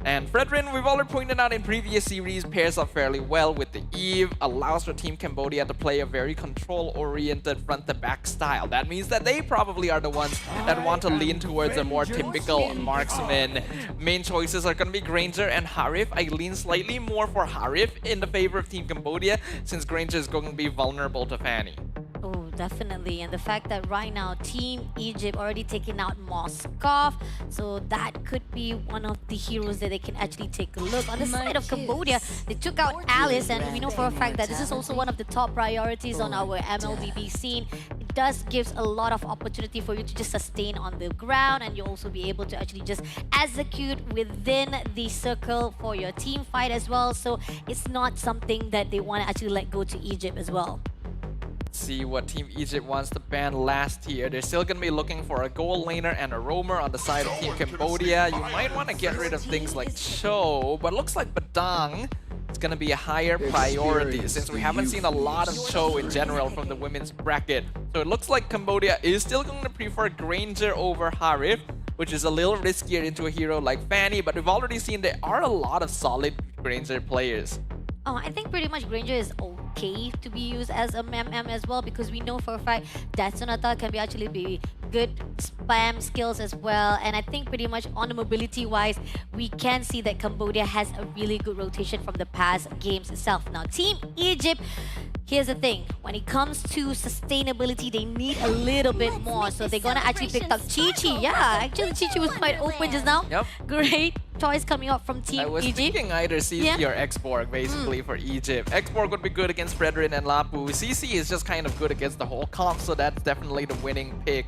And Fredrin, we've already pointed out in previous series, pairs up fairly well with the Eve, allows for Team Cambodia to play a very control-oriented front-to-back style. That means that they probably are the ones that want to lean towards a more typical marksman. Main choices are going to be Granger and Harif. I lean slightly more for Harif in the favor of Team Cambodia, since Granger is going to be vulnerable to Fanny. Oh, definitely. And the fact that right now Team Egypt already taking out Moskov, so that could be one of the heroes that they can actually take a look. On the side of Cambodia, they took out Alice, and we know for a fact that this is also one of the top priorities on our MLBB scene. It does gives a lot of opportunity for you to just sustain on the ground, and you'll also be able to actually just execute within the circle for your team fight as well. So it's not something that they want to actually let go to Egypt as well. See what Team Egypt wants to ban last here. They're still going to be looking for a gold laner and a roamer on the side of Team Cambodia. You might want to get rid of things like Cho, but looks like Badang is going to be a higher priority since we haven't seen a lot of Cho in general from the women's bracket. So it looks like Cambodia is still going to prefer Granger over Harif, which is a little riskier into a hero like Fanny, but we've already seen there are a lot of solid Granger players. Oh, I think pretty much Granger is okay to be used as a MM as well, because we know for a fact that Sonata can be actually be good spam skills as well. And I think pretty much on the mobility wise, we can see that Cambodia has a really good rotation from the past games itself. Now, Team Egypt, here's the thing. When it comes to sustainability, they need a little bit more. So they're gonna actually pick up Chi-Chi. Yeah, actually Chi-Chi was quite open just now. Yep. Great choice coming up from Team Egypt. I was thinking either CC or Xborg basically for Egypt. Xborg would be good against Fredrin and Lapu. CC is just kind of good against the whole comp, so that's definitely the winning pick.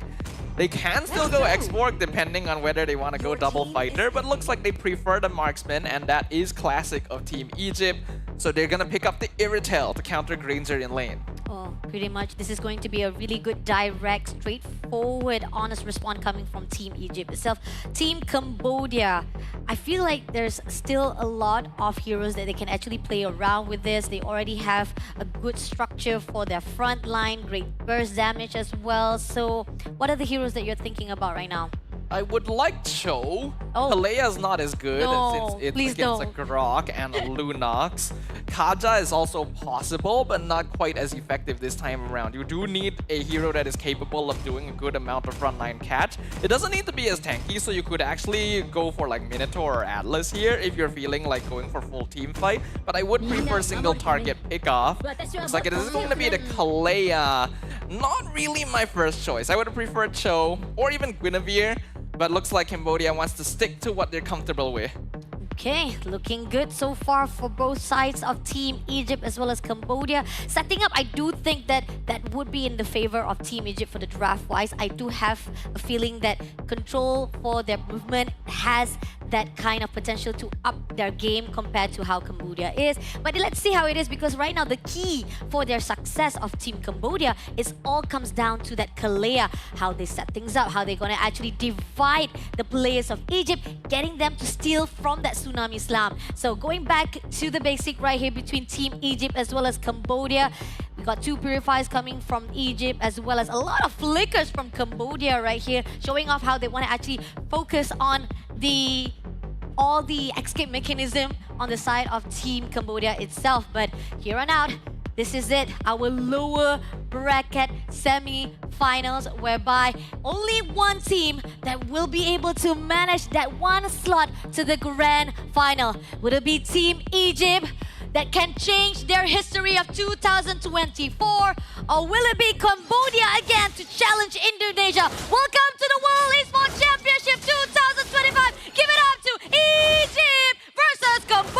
They can still go Xborg depending on whether they want to go double fighter, but looks like they prefer the marksman, and that is classic of Team Egypt. So they're gonna pick up the Irritel to counter Granger in lane. Oh, pretty much. This is going to be a really good, direct, straightforward, honest response coming from Team Egypt itself. Team Cambodia, I feel like there's still a lot of heroes that they can actually play around with this. They already have a good structure for their front line, great burst damage as well. So what are the heroes that you're thinking about right now? I would like Cho. Pelea's not as good since it's against a Grok and a Lunox. Kaja is also possible, but not quite as effective this time around. You do need a hero that is capable of doing a good amount of frontline catch. It doesn't need to be as tanky, so you could actually go for like Minotaur or Atlas here if you're feeling like going for full team fight. But I would prefer single target pick off. Looks like it is going to be the Kalea Not really my first choice. I would have preferred Cho or even Guinevere, but looks like Cambodia wants to stick to what they're comfortable with. Okay, looking good so far for both sides of Team Egypt as well as Cambodia. Setting up, I do think that that would be in the favor of Team Egypt for the draft-wise. I do have a feeling that control for their movement has that kind of potential to up their game compared to how Cambodia is. But let's see how it is, because right now the key for their success of Team Cambodia is all comes down to that Kalea, how they set things up, how they're going to actually divide the players of Egypt, getting them to steal from that Tsunami Slam. So going back to the basic right here between Team Egypt as well as Cambodia, we got two purifiers coming from Egypt as well as a lot of flickers from Cambodia right here, showing off how they want to actually focus on all the escape mechanism on the side of Team Cambodia itself. But here on out, this is it, our lower bracket semi-finals, whereby only one team that will be able to manage that one slot to the grand final. Would it be Team Egypt that can change their history of 2024, or will it be Cambodia again to challenge Indonesia? Welcome to the World Esports Championship 2025. Give it up to Egypt versus Cambodia.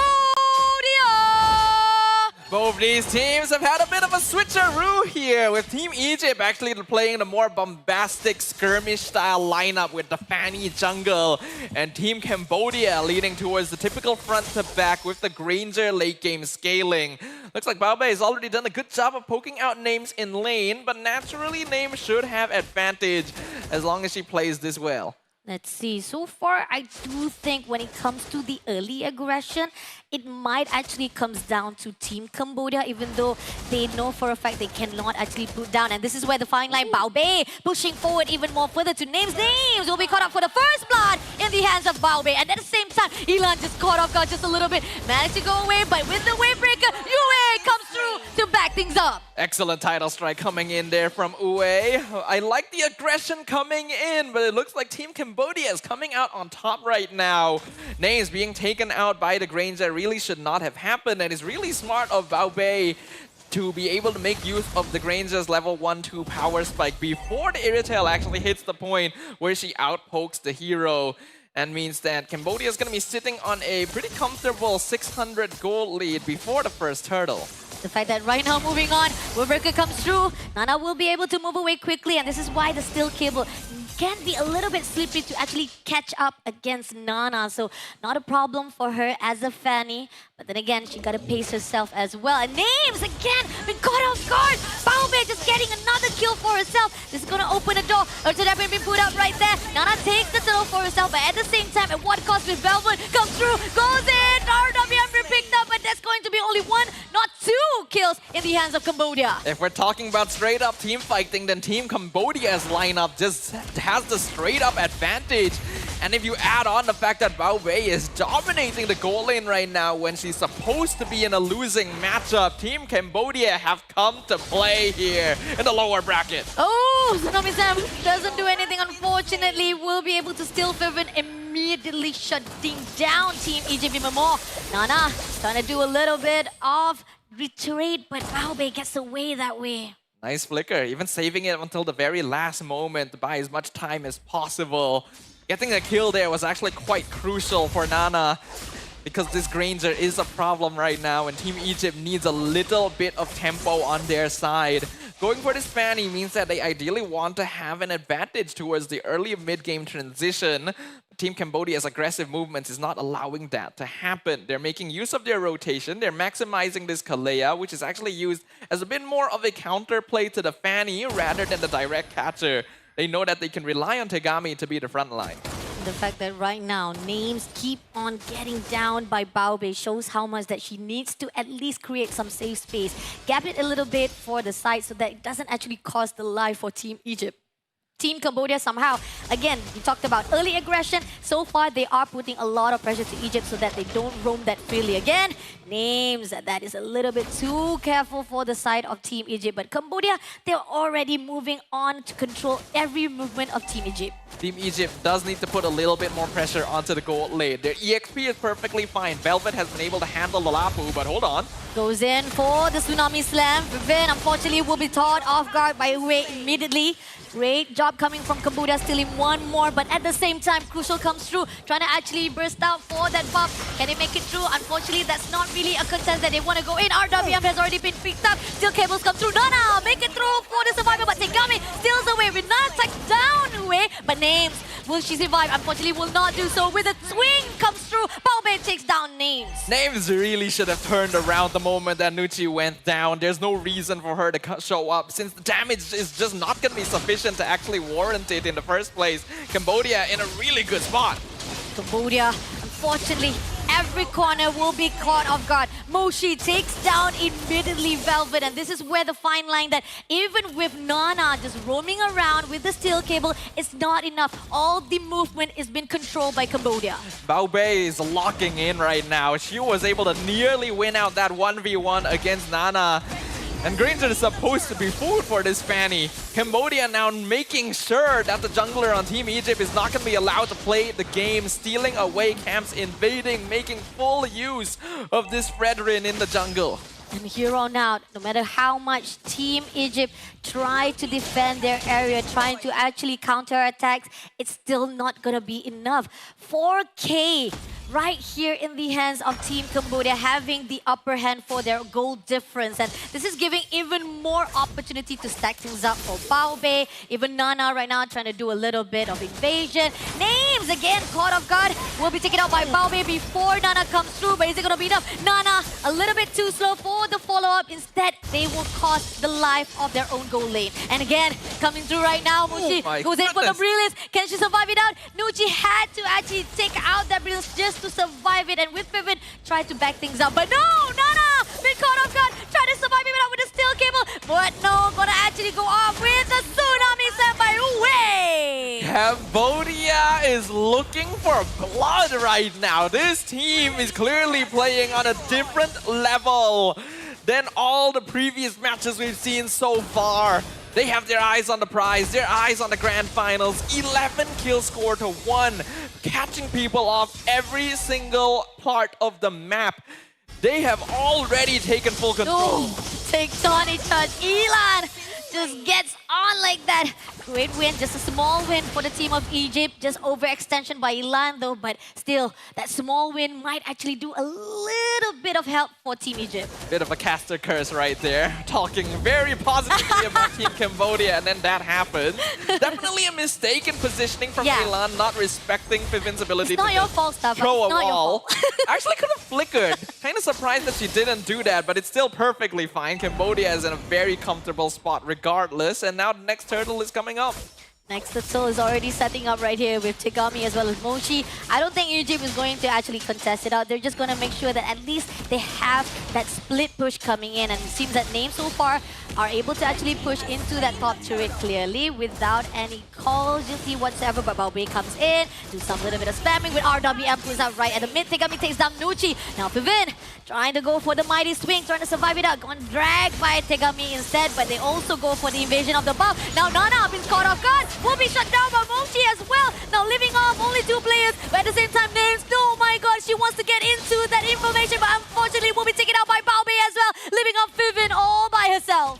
Both these teams have had a bit of a switcheroo here, with Team Egypt actually playing the more bombastic skirmish-style lineup with the Fanny jungle, and Team Cambodia leaning towards the typical front-to-back with the Granger late-game scaling. Looks like Baobei has already done a good job of poking out Names in lane, but naturally Names should have advantage as long as she plays this well. Let's see. So far, I do think when it comes to the early aggression, it might actually comes down to Team Cambodia, even though they know for a fact they cannot actually put down. And this is where the fine line, Baobei pushing forward even more further to Names. Names will be caught up for the first blood in the hands of Baobei. And at the same time, Elan just caught off guard just a little bit. Managed to go away, but with the Wavebreaker, Yue comes through to back things up. Excellent title strike coming in there from Uwe. I like the aggression coming in, but it looks like Team Cambodia is coming out on top right now. Names being taken out by the Granger really should not have happened, and it's really smart of Baobei to be able to make use of the Granger's level 1-2 power spike before the Irritel actually hits the point where she outpokes the hero. And means that Cambodia is going to be sitting on a pretty comfortable 600 gold lead before the first turtle. The fact that right now, moving on, Wavebreaker comes through, Nana will be able to move away quickly, and this is why the steel cable can be a little bit slippery to actually catch up against Nana. So not a problem for her as a Fanny, but then again, she got to pace herself as well. And Names again been caught off guard. Baobei just getting another kill for herself. This is going to open a door. Ultra Dapper being put up right there. Nana takes the turtle for herself, but at the same time, at what cost with Velvet comes through, goes in. RWM being picked up, but that's going to be only one, not two kills in the hands of Cambodia. If we're talking about straight up team fighting, then Team Cambodia's lineup just has the straight up advantage. And if you add on the fact that Baobei is dominating the goal lane right now when she's supposed to be in a losing matchup, Team Cambodia have come to play here in the lower bracket. Oh, Tsunami Sam doesn't do anything, unfortunately. Will be able to steal Fervent, immediately shutting down Team Egypt even more. Nana trying to do a little bit of retreat, but Baobei gets away that way. Nice flicker, even saving it until the very last moment to buy as much time as possible. Getting a kill there was actually quite crucial for Nana, because this Granger is a problem right now and Team Egypt needs a little bit of tempo on their side. Going for this Fanny means that they ideally want to have an advantage towards the early mid-game transition. Team Cambodia's aggressive movements is not allowing that to happen. They're making use of their rotation. They're maximizing this Kalea, which is actually used as a bit more of a counterplay to the Fanny rather than the direct catcher. They know that they can rely on Tegami to be the front line. The fact that right now, Names keep on getting down by Baobei shows how much that she needs to at least create some safe space. Gap it a little bit for the side so that it doesn't actually cost the life for Team Egypt. Team Cambodia somehow, again, we talked about early aggression. So far, they are putting a lot of pressure to Egypt so that they don't roam that freely again. Names, that is a little bit too careful for the side of Team Egypt. But Cambodia, they're already moving on to control every movement of Team Egypt. Team Egypt does need to put a little bit more pressure onto the gold lane. Their EXP is perfectly fine. Velvet has been able to handle the Lapu, but hold on. Goes in for the Tsunami Slam. Vivin, unfortunately, will be caught off guard by Wei immediately. Great job coming from Cambodia, stealing one more, but at the same time, Crucial comes through, trying to actually burst out for that buff. Can they make it through? Unfortunately, that's not really a contest that they want to go in. RWM has already been picked up. Still cables come through. Nana make it through for the survivor, but Tegami steals away. With not touched down away, but Names, will she survive? Unfortunately, will not do so. With a swing comes through, Baobei takes down Names. Names really should have turned around the moment that Nucci went down. There's no reason for her to show up since the damage is just not going to be sufficient to actually warrant it in the first place. Cambodia in a really good spot. Cambodia, unfortunately, every corner will be caught off guard. Moshi takes down immediately Velvet, and this is where the fine line that even with Nana just roaming around with the steel cable, it's not enough. All the movement is being controlled by Cambodia. Baobei is locking in right now. She was able to nearly win out that 1v1 against Nana. And Granger is supposed to be food for this Fanny. Cambodia now making sure that the jungler on Team Egypt is not going to be allowed to play the game, stealing away camps, invading, making full use of this brethren in the jungle. And here on out, no matter how much Team Egypt try to defend their area, trying to actually counter-attacks, it's still not gonna be enough. 4K right here in the hands of Team Cambodia, having the upper hand for their goal difference. And this is giving even more opportunity to stack things up for Baobei. Even Nana right now trying to do a little bit of invasion. Names again caught off guard. Will be taken out by Baobei before Nana comes through, but is it gonna be enough? Nana a little bit too slow for the follow-up. Instead, they will cost the life of their own goal lane. And again, coming through right now, Mushi goes in for the Brilliance. Can she survive it out? Nucci had to actually take out that Brilliance just to survive it. And with Pivot, tried to back things up. But no, Nana been caught off guard. Try to survive it out with a steel cable. But no, gonna actually go off with the Tsunami Slam by Wei. Cambodia is looking for blood right now. This team is clearly playing on a different level than all the previous matches we've seen so far. They have their eyes on the prize, their eyes on the grand finals. 11 kill score to 1, catching people off every single part of the map. They have already taken full control. Takes on each other. Elan just gets on like that. Great win, just a small win for the team of Egypt. Just overextension by Elan though, but still, that small win might actually do a little bit of help for Team Egypt. Bit of a caster curse right there. Talking very positively about Team Cambodia, and then that happened. Definitely a mistaken positioning from Elan, not respecting Pivin's ability It's not to your just fault, Staff. throw It's a not your wall. fault. Actually could have flickered. Kind of surprised that she didn't do that, but it's still perfectly fine. Cambodia is in a very comfortable spot regardless, and now the next turtle is coming up. Next turtle is already setting up right here with Tegami as well as Moshi. I don't think Egypt is going to actually contest it out. They're just going to make sure that at least they have that split push coming in. And it seems that Names so far are able to actually push into that top turret clearly without any casualty whatsoever. But Baobei comes in, do some little bit of spamming with RWM, plays out right at the mid. Tegami takes down Nucci. Now Pivin trying to go for the mighty swing, trying to survive it out. Gone dragged by Tegami instead, but they also go for the invasion of the buff. Now Nana been caught off guard. Will be shut down by Mochi as well. Now living off only 2 players, but at the same time Names, oh my god, she wants to get into that information, but unfortunately will be taken out by Baobei as well. Living off Pivin all by herself.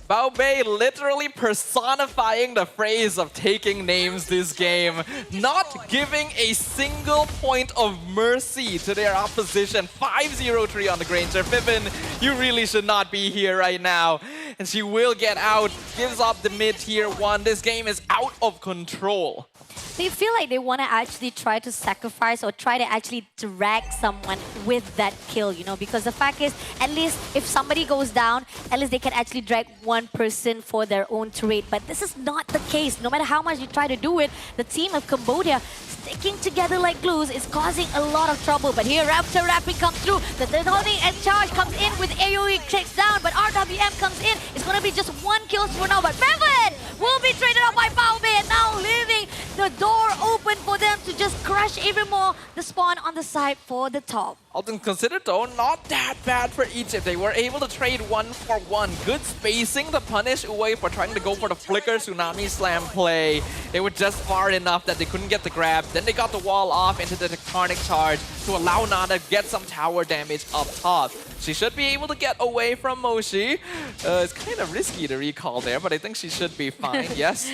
Baobei literally personifying the phrase of taking names this game. Not giving a single point of mercy to their opposition. 5-0-3 on the Granger. Pivin, you really should not be here right now. And she will get out. Gives up the mid tier 1. This game is out of control. They feel like they want to actually try to sacrifice or try to actually drag someone with that kill, you know, because the fact is, at least if somebody goes down, at least they can actually drag one person for their own turret. But this is not the case. No matter how much you try to do it, the team of Cambodia sticking together like glues is causing a lot of trouble. But here, Raptor Rapping comes through. The Tony and Charge comes in with AoE takes down, but RWM comes in. It's going to be just 1 kill for now, but Bevan will be traded out by Baobei, and now Living the door open for them to just crush even more the spawn on the side for the top. All things considered though, not that bad for Egypt. They were able to trade 1-for-1. Good spacing to punish Uwe for trying to go for the flicker tsunami slam play. They were just far enough that they couldn't get the grab. Then they got the wall off into the tectonic charge to allow Nana to get some tower damage up top. She should be able to get away from Moshi. It's kind of risky to recall there, but I think she should be fine, yes.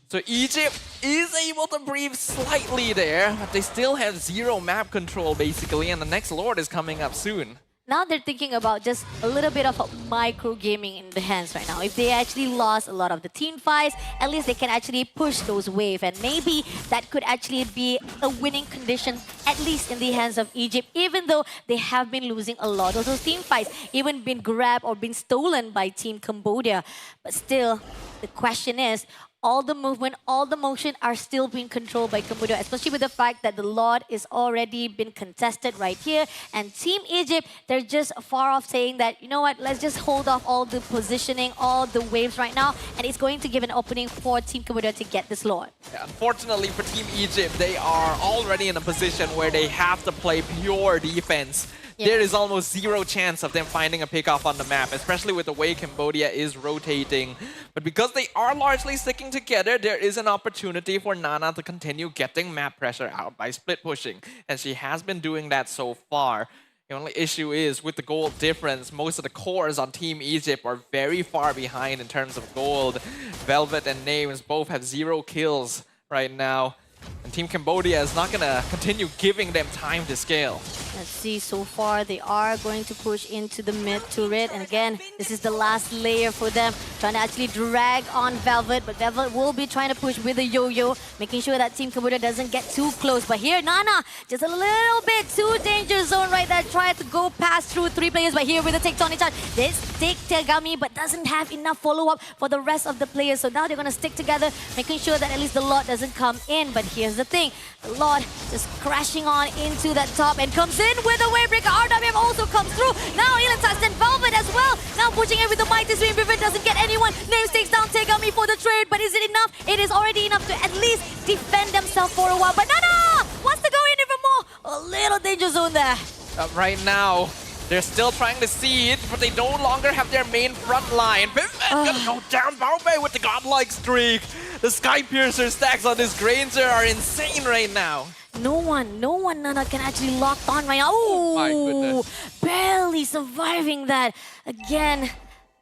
So Egypt is able to breathe slightly there, but they still have zero map control basically, and the next Lord is coming up soon. Now they're thinking about just a little bit of micro gaming in the hands right now. If they actually lost a lot of the team fights, at least they can actually push those waves, and maybe that could actually be a winning condition, at least in the hands of Egypt, even though they have been losing a lot of those team fights, even been grabbed or been stolen by Team Cambodia. But still, the question is, all the movement, all the motion are still being controlled by Cambodia, especially with the fact that the Lord is already been contested right here. And Team Egypt, they're just far off saying that, you know what, let's just hold off all the positioning, all the waves right now, and it's going to give an opening for Team Cambodia to get this Lord. Yeah, unfortunately for Team Egypt, they are already in a position where they have to play pure defense. Yeah. There is almost zero chance of them finding a pick off on the map, especially with the way Cambodia is rotating. But because they are largely sticking together, there is an opportunity for Nana to continue getting map pressure out by split pushing. And she has been doing that so far. The only issue is with the gold difference, most of the cores on Team Egypt are very far behind in terms of gold. Velvet and Names both have 0 kills right now. And Team Cambodia is not going to continue giving them time to scale. Let's see, so far they are going to push into the mid turret. And again, this is the last layer for them, trying to actually drag on Velvet. But Velvet will be trying to push with a yo-yo, making sure that Team Cambodia doesn't get too close. But here, Nana, just a little bit too danger zone right there. Try to go past through 3 players. But here with the tectonic charge, this take Tegami, but doesn't have enough follow-up for the rest of the players. So now they're going to stick together, making sure that at least the Lord doesn't come in. But here's the thing, the Lord just crashing on into that top and comes in with a wave breaker. RWM also comes through. Now Elon touched and Velvet as well. Now pushing in with the mighty swing. Rivet doesn't get anyone. Names takes down Tegami for the trade, but is it enough? It is already enough to at least defend themselves for a while. But Nana wants to go in even more. A little danger zone there. Right now, they're still trying to siege, but they no longer have their main front line. Vivid gonna go down. Baobei with the godlike streak. The Sky Piercer stacks on this Granger are insane right now. No one, Nana can actually lock on right now. Oh, my goodness. Barely surviving that. Again,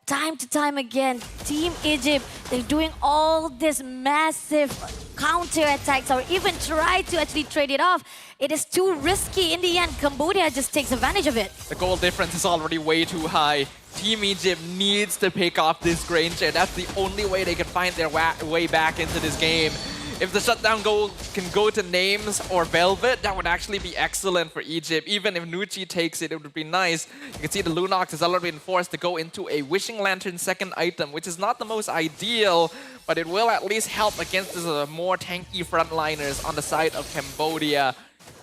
time to time again, Team Egypt, they're doing all this massive counter-attacks or even try to actually trade it off. It is too risky. In the end, Cambodia just takes advantage of it. The goal difference is already way too high. Team Egypt needs to pick off this Granger. That's the only way they can find their way back into this game. If the shutdown goal can go to Names or Velvet, that would actually be excellent for Egypt. Even if Nucci takes it, it would be nice. You can see the Lunox has already been forced to go into a Wishing Lantern second item, which is not the most ideal, but it will at least help against the more tanky frontliners on the side of Cambodia.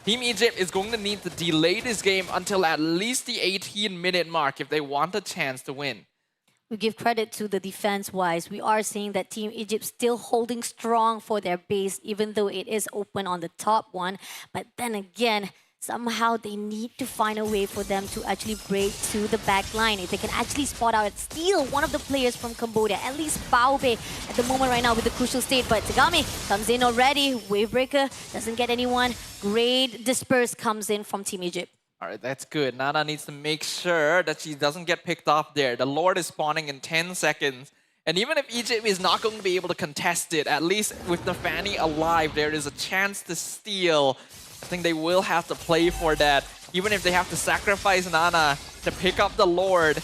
Team Egypt is going to need to delay this game until at least the 18-minute mark if they want a chance to win. We give credit to the defense-wise. We are seeing that Team Egypt still holding strong for their base, even though it is open on the top one. But then again, somehow they need to find a way for them to actually break to the back line. If they can actually spot out and steal one of the players from Cambodia, at least Baobei at the moment right now with the crucial state. But Tegami comes in already. Wavebreaker doesn't get anyone. Great disperse comes in from Team Egypt. All right, that's good. Nana needs to make sure that she doesn't get picked off there. The Lord is spawning in 10 seconds. And even if Egypt is not going to be able to contest it, at least with the Fanny alive, there is a chance to steal. I think they will have to play for that. Even if they have to sacrifice Nana to pick up the Lord,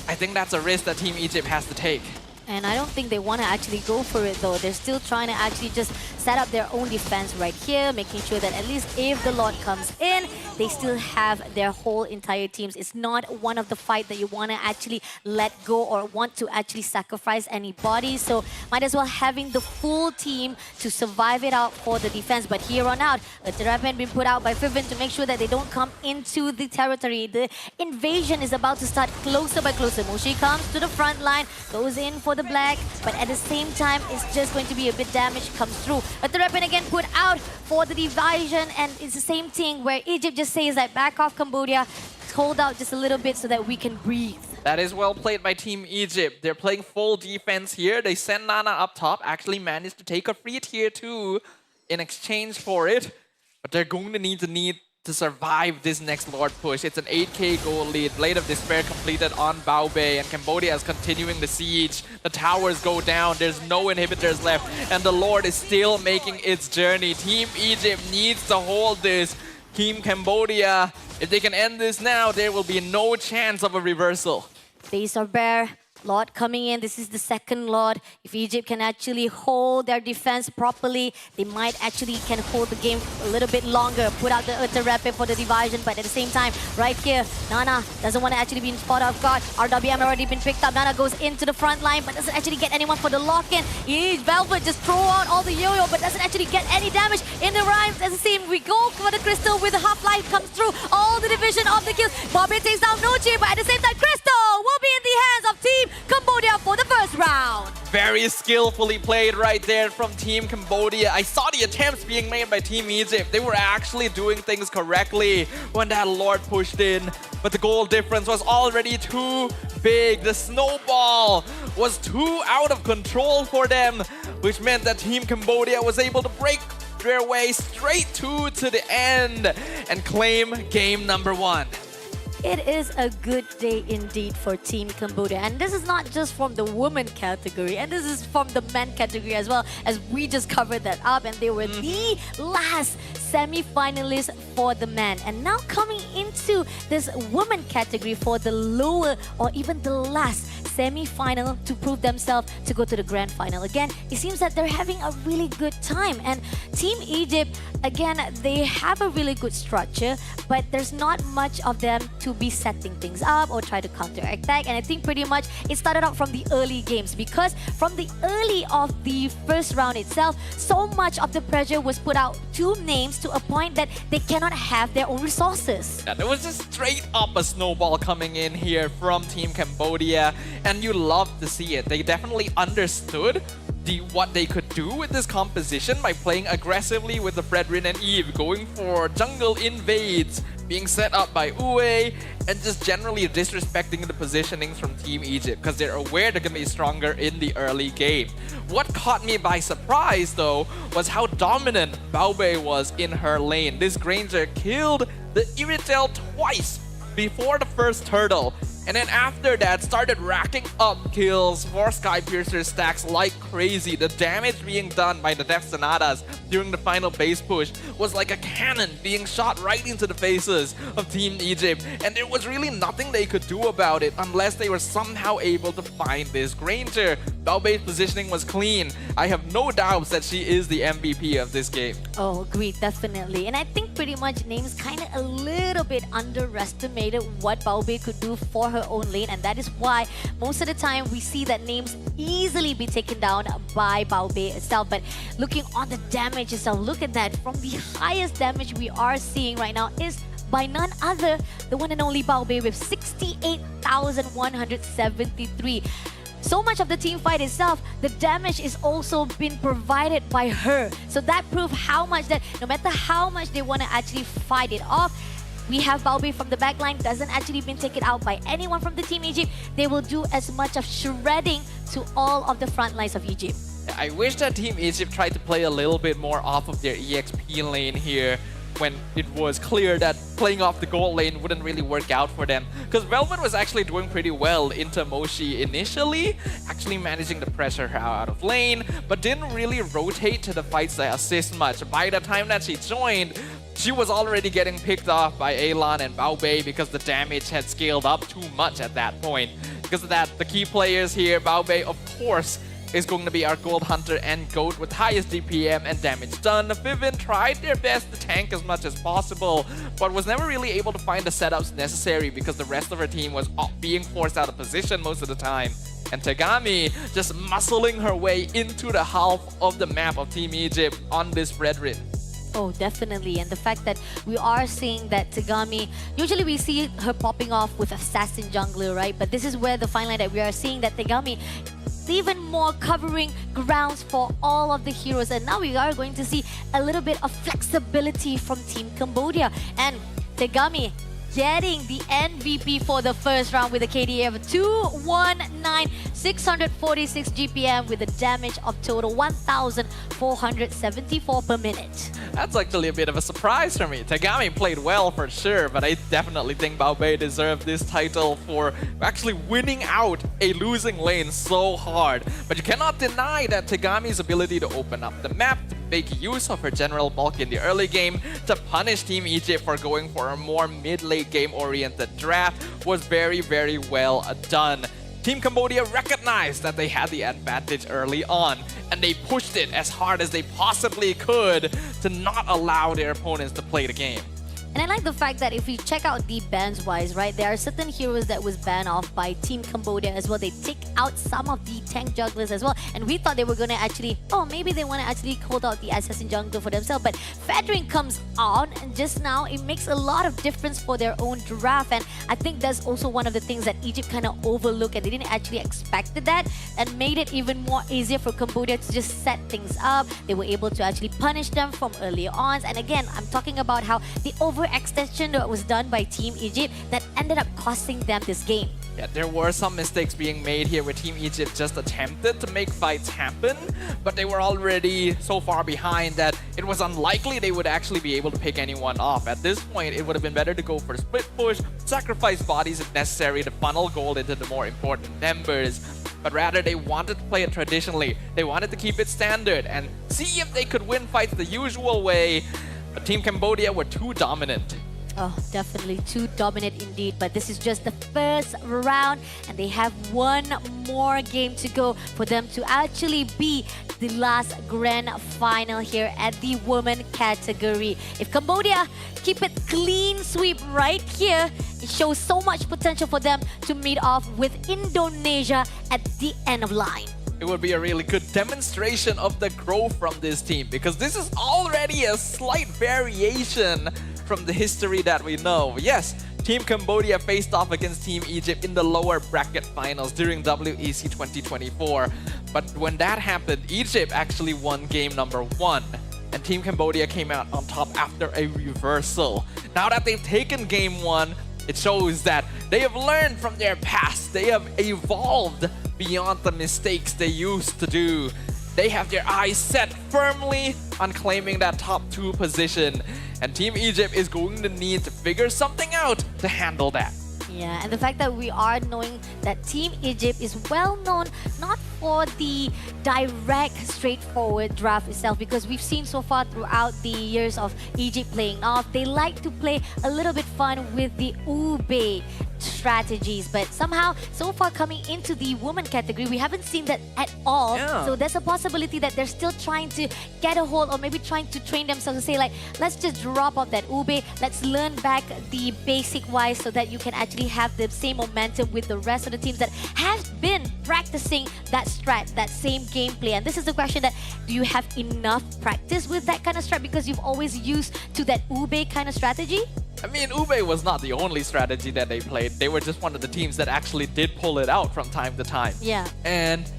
I think that's a risk that Team Egypt has to take. And I don't think they want to actually go for it though. They're still trying to actually just set up their own defense right here, making sure that at least if the Lord comes in, they still have their whole entire teams. It's not one of the fight that you want to actually let go or want to actually sacrifice anybody. So might as well having the full team to survive it out for the defense. But here on out, a therapy been put out by Fiven to make sure that they don't come into the territory. The invasion is about to start closer by closer. Moshi comes to the front line, goes in for the the black, but at the same time, it's just going to be a bit damage comes through. But the weapon again put out for the division, and it's the same thing where Egypt just says that back off Cambodia, hold out just a little bit so that we can breathe. That is well played by Team Egypt. They're playing full defense here. They send Nana up top, actually managed to take a free tier 2 in exchange for it. But they're going to need to survive this next Lord push. It's an 8k goal lead. Blade of Despair completed on Bao Bei, and Cambodia is continuing the siege. The towers go down. There's no inhibitors left, and the Lord is still making its journey. Team Egypt needs to hold this. Team Cambodia, if they can end this now, there will be no chance of a reversal. Base of Bear, Lord coming in. This is the second Lord. If Egypt can actually hold their defense properly, they might actually can hold the game a little bit longer. Put out the Utter Rapid for the division, but at the same time, right here, Nana doesn't want to actually be in spot of guard. RWM already been picked up. Nana goes into the front line, but doesn't actually get anyone for the lock-in. Velvet just throw out all the yo-yo, but doesn't actually get any damage in the rhymes. As it seems, we go for the Crystal with the half-life comes through. All the division of the kills. Bobby takes down Nochi, but at the same time, Crystal will be in the hands of Team Cambodia for the first round. Very skillfully played right there from Team Cambodia. I saw the attempts being made by Team Egypt. They were actually doing things correctly when that Lord pushed in. But the goal difference was already too big. The snowball was too out of control for them, which meant that Team Cambodia was able to break their way straight to the end and claim game number 1. It is a good day indeed for Team Cambodia. And this is not just from the women category, and this is from the men category as well, as we just covered that up, and they were the last semi-finalists for the men. And now coming into this women category for the lower or even the last semi-final to prove themselves to go to the grand final. Again, it seems that they're having a really good time. And Team Egypt, again, they have a really good structure, but there's not much of them to be setting things up or try to counter-attack. And I think pretty much it started out from the early games, because from the early of the first round itself, so much of the pressure was put out to names to a point that they cannot have their own resources. Yeah, there was just straight up a snowball coming in here from Team Cambodia, and you love to see it. They definitely understood what they could do with this composition by playing aggressively with the Fredrin and Eve, going for jungle invades, being set up by Uwe, and just generally disrespecting the positionings from Team Egypt because they're aware they're going to be stronger in the early game. What caught me by surprise though was how dominant Bao Bei was in her lane. This Granger killed the Iritel twice before the first turtle, and then after that started racking up kills for Skypiercer stacks like crazy. The damage being done by the Death Sonatas during the final base push was like a cannon being shot right into the faces of Team Egypt, and there was really nothing they could do about it unless they were somehow able to find this Granger. Bao Bei's positioning was clean. I have no doubts that she is the MVP of this game. Oh, agreed, definitely. And I think pretty much Names kind of a little bit underestimated what Bao Bei could do for her own lane, and that is why most of the time we see that Names easily be taken down by Bao Bei itself. But looking on the damage itself, look at that. From the highest damage we are seeing right now is by none other, the one and only Bao Bei with 68,173. So much of the team fight itself, the damage is also been provided by her. So that proves how much that no matter how much they want to actually fight it off, we have Bao Bei from the backline, doesn't actually been taken out by anyone from the Team Egypt. They will do as much of shredding to all of the front lines of Egypt. I wish that Team Egypt tried to play a little bit more off of their EXP lane here, when it was clear that playing off the gold lane wouldn't really work out for them. Because Velvet was actually doing pretty well into Moshi initially, actually managing to pressure her out of lane, but didn't really rotate to the fights that assist much. By the time that she joined, she was already getting picked off by Elan and Bao Bei because the damage had scaled up too much at that point. Because of that, the key players here, Bao Bei, of course, is going to be our Gold Hunter and GOAT with highest DPM and damage done. Vivin tried their best to tank as much as possible, but was never really able to find the setups necessary because the rest of her team was being forced out of position most of the time. And Tegami just muscling her way into the half of the map of Team Egypt on this Fredrin. Oh, definitely. And the fact that we are seeing that Tegami, usually we see her popping off with Assassin Jungler, right? But this is where the fine line that we are seeing that Tegami even more covering grounds for all of the heroes. And now we are going to see a little bit of flexibility from Team Cambodia. And Tegami getting the MVP for the first round with a KDA of 219, 646 GPM with a damage of total 1,474 per minute. That's actually a bit of a surprise for me. Tegami played well for sure, but I definitely think Bao Bei deserved this title for actually winning out a losing lane so hard. But you cannot deny that Tegami's ability to open up the map, to make use of her general bulk in the early game, to punish Team Egypt for going for a more mid-late game-oriented draft was very, very well done. Team Cambodia recognized that they had the advantage early on, and they pushed it as hard as they possibly could to not allow their opponents to play the game. And I like the fact that if we check out the bans wise, right, there are certain heroes that was banned off by Team Cambodia as well. They take out some of the tank jugglers as well. And we thought they were going to actually, oh, maybe they want to actually hold out the assassin jungler for themselves. But Fedrin comes on, and just now it makes a lot of difference for their own draft. And I think that's also one of the things that Egypt kind of overlooked, and they didn't actually expect that, and made it even more easier for Cambodia to just set things up. They were able to actually punish them from early on. And again, I'm talking about how the overextension that was done by Team Egypt that ended up costing them this game. Yeah, there were some mistakes being made here where Team Egypt just attempted to make fights happen, but they were already so far behind that it was unlikely they would actually be able to pick anyone off. At this point, it would have been better to go for a split push, sacrifice bodies if necessary to funnel gold into the more important members. But rather, they wanted to play it traditionally. They wanted to keep it standard and see if they could win fights the usual way. But Team Cambodia were too dominant. Oh, definitely too dominant indeed. But this is just the first round, and they have one more game to go for them to actually be the last grand final here at the women category. If Cambodia keep it clean sweep right here, it shows so much potential for them to meet off with Indonesia at the end of line. It would be a really good demonstration of the growth from this team, because this is already a slight variation from the history that we know. Yes, Team Cambodia faced off against Team Egypt in the lower bracket finals during WEC 2024. But when that happened, Egypt actually won game number 1. And Team Cambodia came out on top after a reversal. Now that they've taken game 1, it shows that they have learned from their past. They have evolved beyond the mistakes they used to do. They have their eyes set firmly on claiming that top 2 position. And Team Egypt is going to need to figure something out to handle that. Yeah, and the fact that we are knowing that Team Egypt is well known not for the direct, straightforward draft itself, because we've seen so far throughout the years of Egypt playing off, they like to play a little bit fun with the Ube strategies, but somehow so far coming into the women category we haven't seen that at all. So there's a possibility that they're still trying to get a hold, or maybe trying to train themselves to say like, let's just drop off that Ube, let's learn back the basic wise so that you can actually have the same momentum with the rest of the teams that have been practicing that strat, that same gameplay. And this is the question that, do you have enough practice with that kind of strat, because you've always used to that Ube kind of strategy? I mean, Ube was not the only strategy that they played. They were just one of the teams that actually did pull it out from time to time. Yeah. And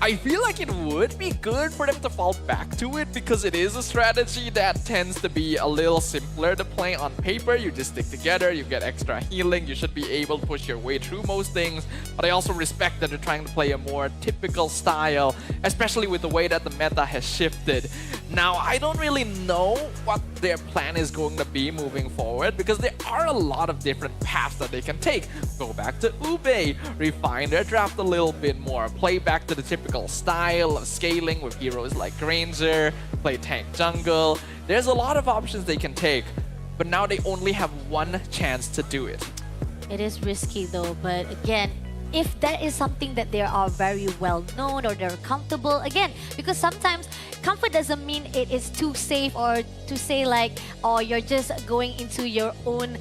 I feel like it would be good for them to fall back to it, because it is a strategy that tends to be a little simpler to play on paper. You just stick together, you get extra healing, you should be able to push your way through most things. But I also respect that they're trying to play a more typical style, especially with the way that the meta has shifted. Now, I don't really know what their plan is going to be moving forward, because there are a lot of different paths that they can take. Go back to Ube, refine their draft a little bit more, play back to the typical style of scaling with heroes like Granger, play tank jungle. There's a lot of options they can take, but now they only have one chance to do it. It is risky though, but again, if that is something that they are very well known or they're comfortable, again, because sometimes comfort doesn't mean it is too safe, or to say like, oh, you're just going into your own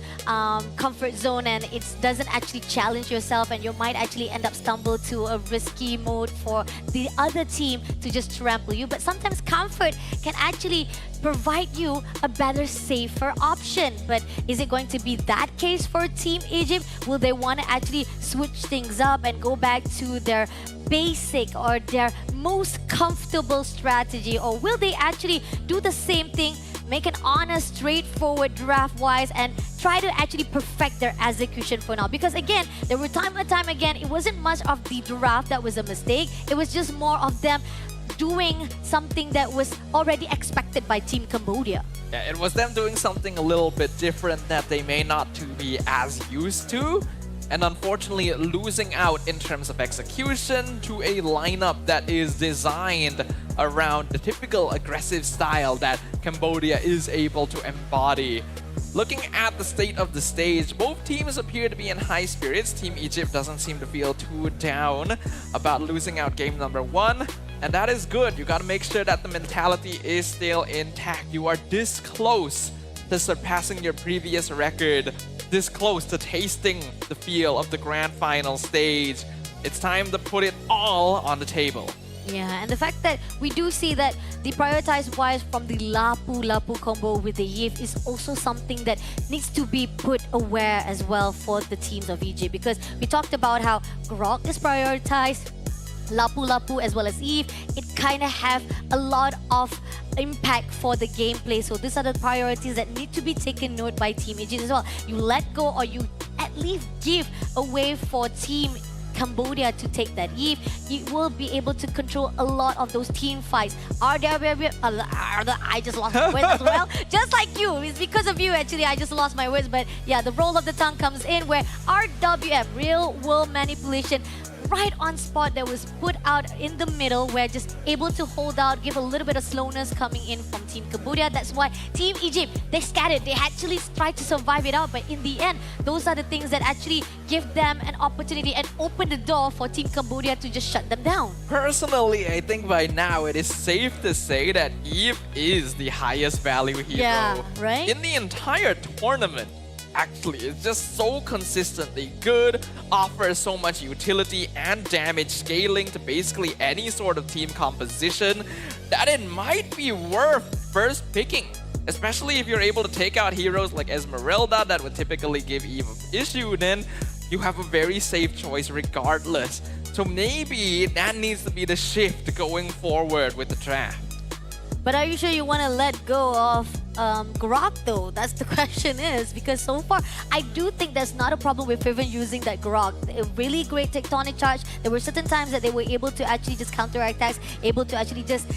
comfort zone and it doesn't actually challenge yourself, and you might actually end up stumble to a risky mode for the other team to just trample you. But sometimes comfort can actually provide you a better, safer option. But is it going to be that case for Team Egypt? Will they want to actually switch things up and go back to their basic or their most comfortable strategy, or will they actually do the same thing, make an honest, straightforward draft-wise and try to actually perfect their execution for now? Because again, there were time and time again, it wasn't much of the draft that was a mistake. It was just more of them doing something that was already expected by Team Cambodia. Yeah, it was them doing something a little bit different that they may not to be as used to. And unfortunately losing out in terms of execution to a lineup that is designed around the typical aggressive style that Cambodia is able to embody. Looking at the state of the stage, both teams appear to be in high spirits. Team Egypt doesn't seem to feel too down about losing out game number 1. And that is good. You gotta make sure that the mentality is still intact. You are this close to surpassing your previous record, this close to tasting the feel of the grand final stage. It's time to put it all on the table. Yeah, and the fact that we do see that the prioritized wise from the Lapu combo with the Yif is also something that needs to be put aware as well for the teams of Egypt, because we talked about how Grok is prioritized, Lapu as well as Eve. It kind of have a lot of impact for the gameplay. So these are the priorities that need to be taken note by Team Egypt as well. You let go or you at least give away for Team Cambodia to take that Eve. You will be able to control a lot of those team fights. I just lost my words as well. Just like you. It's because of you actually I just lost my words. But yeah, the roll of the tongue comes in where RWM, real world manipulation, right on spot that was put out in the middle, where just able to hold out, give a little bit of slowness coming in from Team Cambodia. That's why Team Egypt, they scattered. They actually tried to survive it out, but in the end, those are the things that actually give them an opportunity and open the door for Team Cambodia to just shut them down. Personally, I think by now it is safe to say that Eve is the highest value hero. Yeah, right? In the entire tournament. Actually, it's just so consistently good, offers so much utility and damage scaling to basically any sort of team composition that it might be worth first picking. Especially if you're able to take out heroes like Esmeralda that would typically give Eve an issue, then you have a very safe choice regardless. So maybe that needs to be the shift going forward with the draft. But are you sure you want to let go of Grok though? That's the question is, because so far I do think there's not a problem with Fiven using that Grok. A really great tectonic charge. There were certain times that they were able to actually just counter attacks, able to actually just,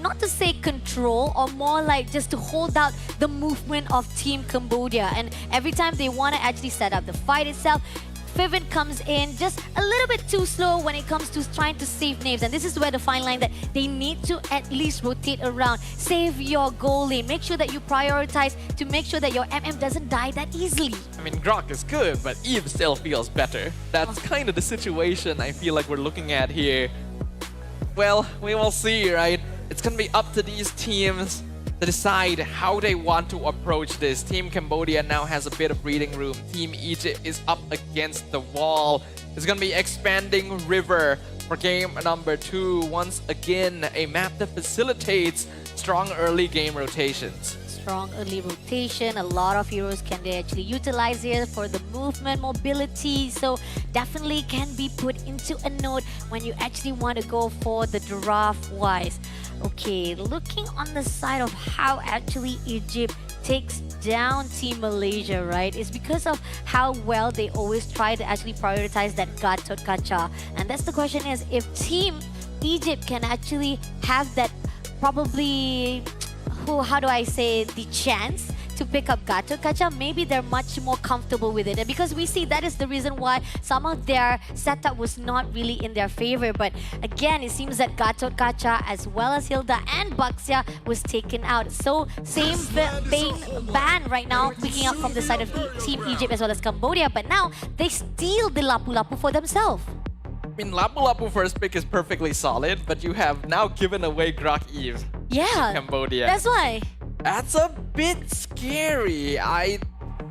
not to say control, or more like just to hold out the movement of Team Cambodia. And every time they want to actually set up the fight itself, Fiven comes in just a little bit too slow when it comes to trying to save names. And this is where the fine line that they need to at least rotate around. Save your goal lane. Make sure that you prioritize to make sure that your MM doesn't die that easily. I mean, Grok is good, but Eve still feels better. That's kind of the situation I feel like we're looking at here. Well, we will see, right? It's gonna be up to these teams to decide how they want to approach this. Team Cambodia now has a bit of breathing room. Team Egypt is up against the wall. It's gonna be expanding river for game number 2. Once again, a map that facilitates strong early game rotations. Strong early rotation. A lot of heroes can they actually utilize here for the movement, mobility. So definitely can be put into a note when you actually want to go for the draft wise. Okay, looking on the side of how actually Egypt takes down Team Malaysia, right? It's because of how well they always try to actually prioritize that Gatot Kaca. And that's the question is, if Team Egypt can actually have that probably, how do I say, the chance to pick up Gatot Kaca, maybe they're much more comfortable with it. And because we see that is the reason why some of their setup was not really in their favor. But again, it seems that Gatot Kaca as well as Hilda and Baxia was taken out. So same ban right now, picking up from the side of Team Egypt as well as Cambodia. But now they steal the Lapu for themselves. I mean, Lapu first pick is perfectly solid, but you have now given away Grok Eve to Cambodia. That's why. That's a bit scary. I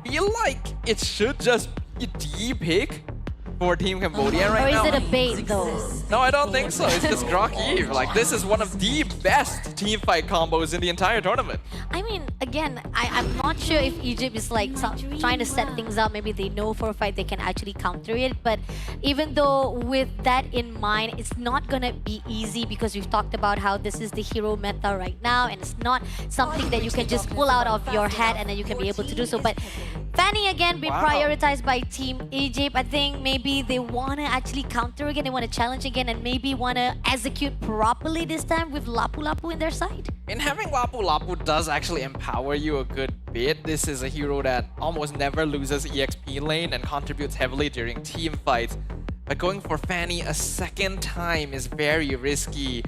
feel like it should just be D pick, for Team Cambodia right Or now. is it a bait though? No, I don't think so. It's just Grok Eve. Like, this is one of the best team fight combos in the entire tournament. I mean, again, I'm not sure if Egypt is like trying to set things up. Maybe they know for a fact they can actually counter it. But even though with that in mind, it's not gonna be easy because we've talked about how this is the hero meta right now, and it's not something that you can just pull out of your head and then you can be able to do so. But Fanny again being prioritized by Team Egypt. I think maybe they want to actually counter again, they want to challenge again, and maybe want to execute properly this time with Lapu Lapu in their side. And having Lapu Lapu does actually empower you a good bit. This is a hero that almost never loses EXP lane and contributes heavily during team fights. But going for Fanny a second time is very risky.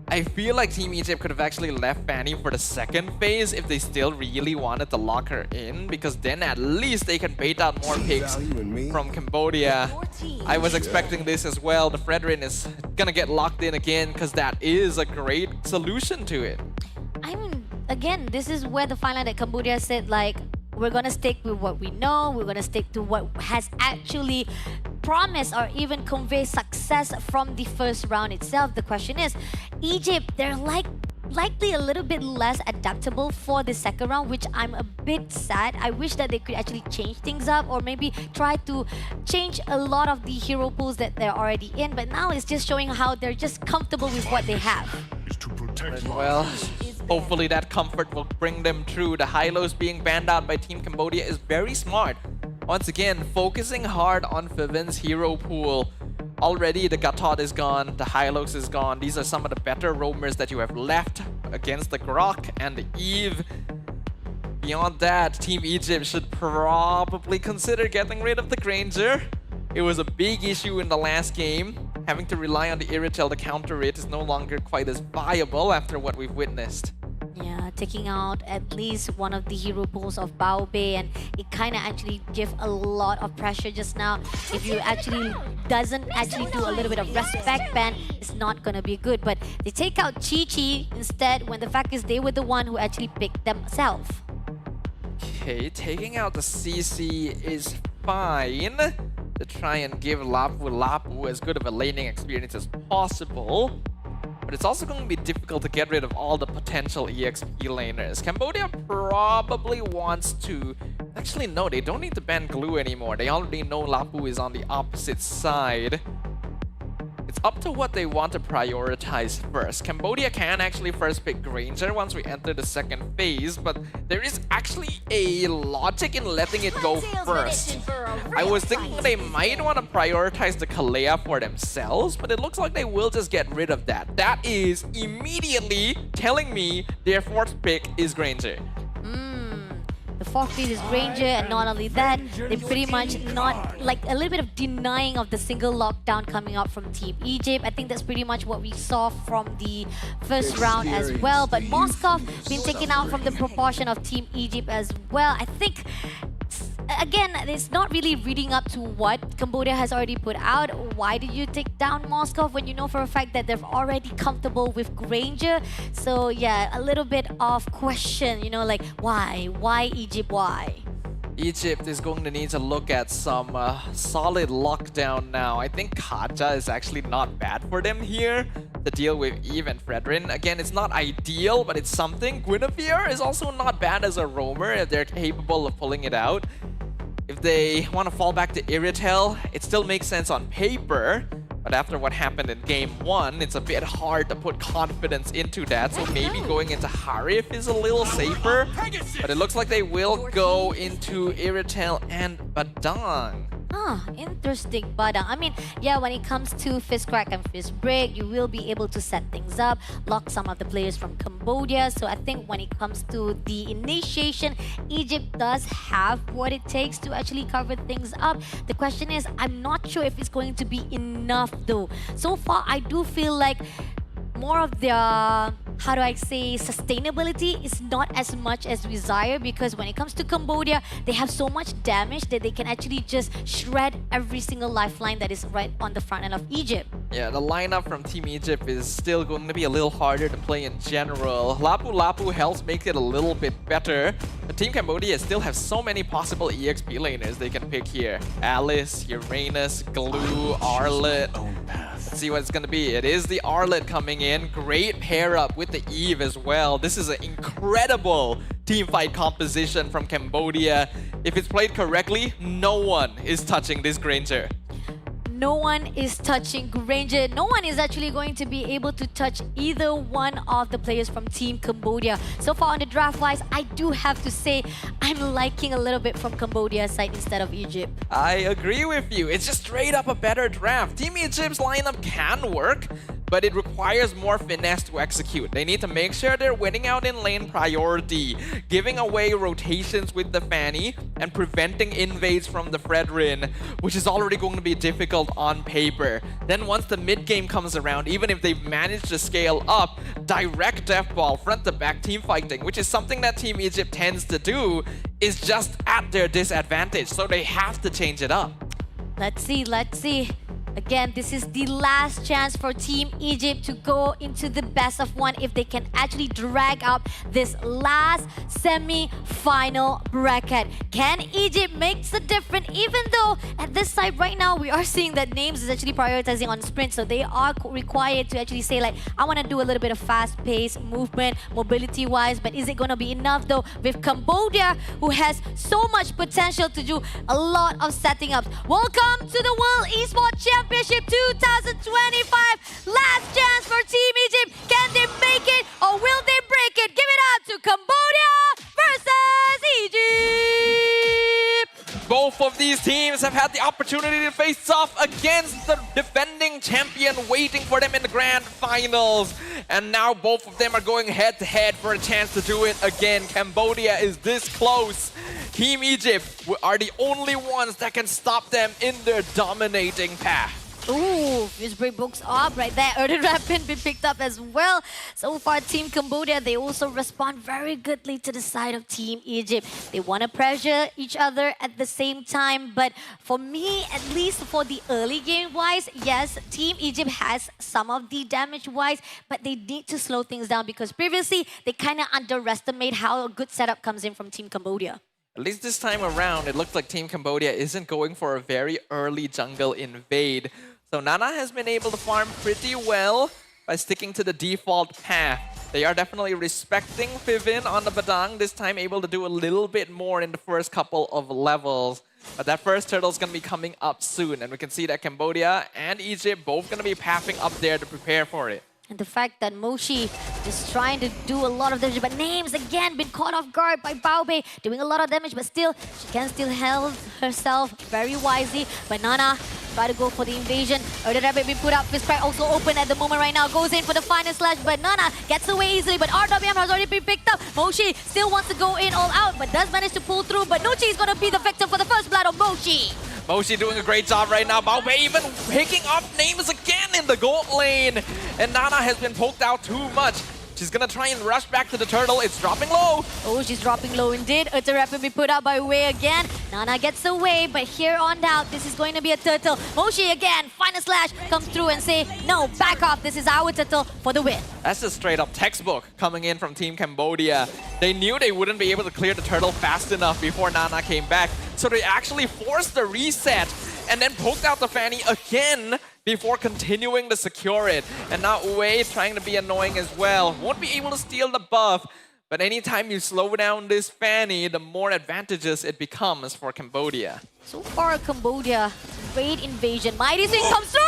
I feel like Team Egypt could have actually left Fanny for the second phase if they still really wanted to lock her in, because then at least they can bait out more picks from Cambodia. I was expecting this as well. The Fredrin is gonna get locked in again because that is a great solution to it. I mean, again, this is where the fine line that Cambodia said, like, we're gonna stick with what we know, we're gonna stick to what has actually promised or even convey success from the first round itself. The question is, Egypt, they're likely a little bit less adaptable for the second round, which I'm a bit sad. I wish that they could actually change things up or maybe try to change a lot of the hero pools that they're already in, but now it's just showing how they're just comfortable with what they have. Well, hopefully that comfort will bring them through. The Hylos being banned out by Team Cambodia is very smart. Once again, focusing hard on Fivin's hero pool. Already the Gatot is gone, the Hylos is gone. These are some of the better roamers that you have left against the Grok and the Eve. Beyond that, Team Egypt should probably consider getting rid of the Granger. It was a big issue in the last game. Having to rely on the Iritel to counter it is no longer quite as viable after what we've witnessed. Yeah, taking out at least one of the hero pools of Bao Bei, and it kind of actually give a lot of pressure just now. If you actually doesn't actually do a little bit of respect ban, it's not gonna be good. But they take out Chi Chi instead, when the fact is they were the one who actually picked themselves. Okay, taking out the CC is fine to try and give Lapu Lapu as good of a laning experience as possible. But it's also going to be difficult to get rid of all the potential EXP laners. Cambodia probably wants to... Actually, no, they don't need to ban Glue anymore. They already know Lapu is on the opposite side. It's up to what they want to prioritize first. Cambodia can actually first pick Granger once we enter the second phase, but there is actually a logic in letting it go first. I was thinking they might want to prioritize the Kalea for themselves, but it looks like they will just get rid of that. That is immediately telling me their fourth pick is Granger. The fourth pick is Granger, and not only that, they pretty much not, like, a little bit of denying of the single lockdown coming up from Team Egypt. I think that's pretty much what we saw from the first round as well. But Moskov being taken out from the proportion of Team Egypt as well. I think, again, it's not really reading up to what Cambodia has already put out. Why did you take down Moskov when you know for a fact that they're already comfortable with Granger? So yeah, a little bit of question, you know, like why? Why Egypt? Why? Egypt is going to need to look at some solid lockdown now. I think Kaja is actually not bad for them here to deal with Eve and Fredrin. Again, it's not ideal, but it's something. Guinevere is also not bad as a roamer if they're capable of pulling it out. If they want to fall back to Iritel, it still makes sense on paper. But after what happened in Game 1, it's a bit hard to put confidence into that. So maybe going into Harif is a little safer. But it looks like they will go into Iritel and Badang. Interesting, Badang. I mean, yeah, when it comes to Fist Crack and Fist Break, you will be able to set things up, lock some of the players from Cambodia. So I think when it comes to the initiation, Egypt does have what it takes to actually cover things up. The question is, I'm not sure if it's going to be enough though. So far, I do feel like more of their how do I say, sustainability is not as much as desire, because when it comes to Cambodia, they have so much damage that they can actually just shred every single lifeline that is right on the front end of Egypt. Yeah, the lineup from Team Egypt is still going to be a little harder to play in general. Lapu Lapu helps make it a little bit better. But Team Cambodia still have so many possible EXP laners they can pick here. Alice, Uranus, Glue, Arlet. Let's see what it's going to be. It is the Arlet coming in. Great pair up with the Eve as well. This is an incredible team fight composition from Cambodia. If it's played correctly, no one is touching this Granger. No one is touching Granger. No one is actually going to be able to touch either one of the players from Team Cambodia. So far on the draft-wise, I do have to say I'm liking a little bit from Cambodia's side instead of Egypt. I agree with you. It's just straight up a better draft. Team Egypt's lineup can work, but it requires more finesse to execute. They need to make sure they're winning out in lane priority, giving away rotations with the Fanny, and preventing invades from the Fredrin, which is already going to be difficult on paper. Then once the mid game comes around, even if they've managed to scale up, direct death ball, front to back team fighting, which is something that Team Egypt tends to do, is just at their disadvantage. So they have to change it up. Let's see, let's see. Again, this is the last chance for Team Egypt to go into the best of one if they can actually drag out this last semi-final bracket. Can Egypt make the difference? Even though at this side right now, we are seeing that Names is actually prioritizing on sprint, so they are required to actually say like, I want to do a little bit of fast-paced movement, mobility-wise, but is it going to be enough though with Cambodia, who has so much potential to do a lot of setting ups? Welcome to the World Esports Championship 2025. Last chance for Team Egypt. Can they make it or will they break it? Give it up to Cambodia versus Egypt. Both of these teams have had the opportunity to face off against the defending champion waiting for them in the grand finals. And now both of them are going head to head for a chance to do it again. Cambodia is this close. Team Egypt are the only ones that can stop them in their dominating path. Ooh, Fuse Break books up right there. Early Rapid be picked up as well. So far, Team Cambodia, they also respond very goodly to the side of Team Egypt. They want to pressure each other at the same time. But for me, at least for the early game-wise, yes, Team Egypt has some of the damage-wise, but they need to slow things down because previously, they kind of underestimate how a good setup comes in from Team Cambodia. At least this time around, it looks like Team Cambodia isn't going for a very early jungle invade. So Nana has been able to farm pretty well by sticking to the default path. They are definitely respecting Fivin on the Badang, this time able to do a little bit more in the first couple of levels. But that first turtle is going to be coming up soon, and we can see that Cambodia and Egypt both going to be pathing up there to prepare for it. And the fact that Moshi is trying to do a lot of damage, but Names again been caught off guard by Baobei, doing a lot of damage, but still, she can still help herself very wisely. But Nana try to go for the invasion. The Rabbit been put up, Fist Cry also open at the moment right now, goes in for the final slash, but Nana gets away easily, but RWM has already been picked up. Moshi still wants to go in all out, but does manage to pull through, but Nuchi is going to be the victim for the first blood of Moshi. Moshi doing a great job right now. Baobei even picking up Names again in the gold lane. And Nana has been poked out too much. She's gonna try and rush back to the turtle. It's dropping low. Oh, she's dropping low indeed. Utter Rapid be put out by Wei again. Nana gets away, but here on out, this is going to be a turtle. Moshi again, final slash, comes through and say, no, back off. This is our turtle for the win. That's just straight up textbook coming in from Team Cambodia. They knew they wouldn't be able to clear the turtle fast enough before Nana came back. So they actually forced the reset and then poked out the Fanny again before continuing to secure it. And now Wei trying to be annoying as well. Won't be able to steal the buff, but anytime you slow down this Fanny, the more advantageous it becomes for Cambodia. So far, Cambodia, great invasion. Mighty Swing comes through!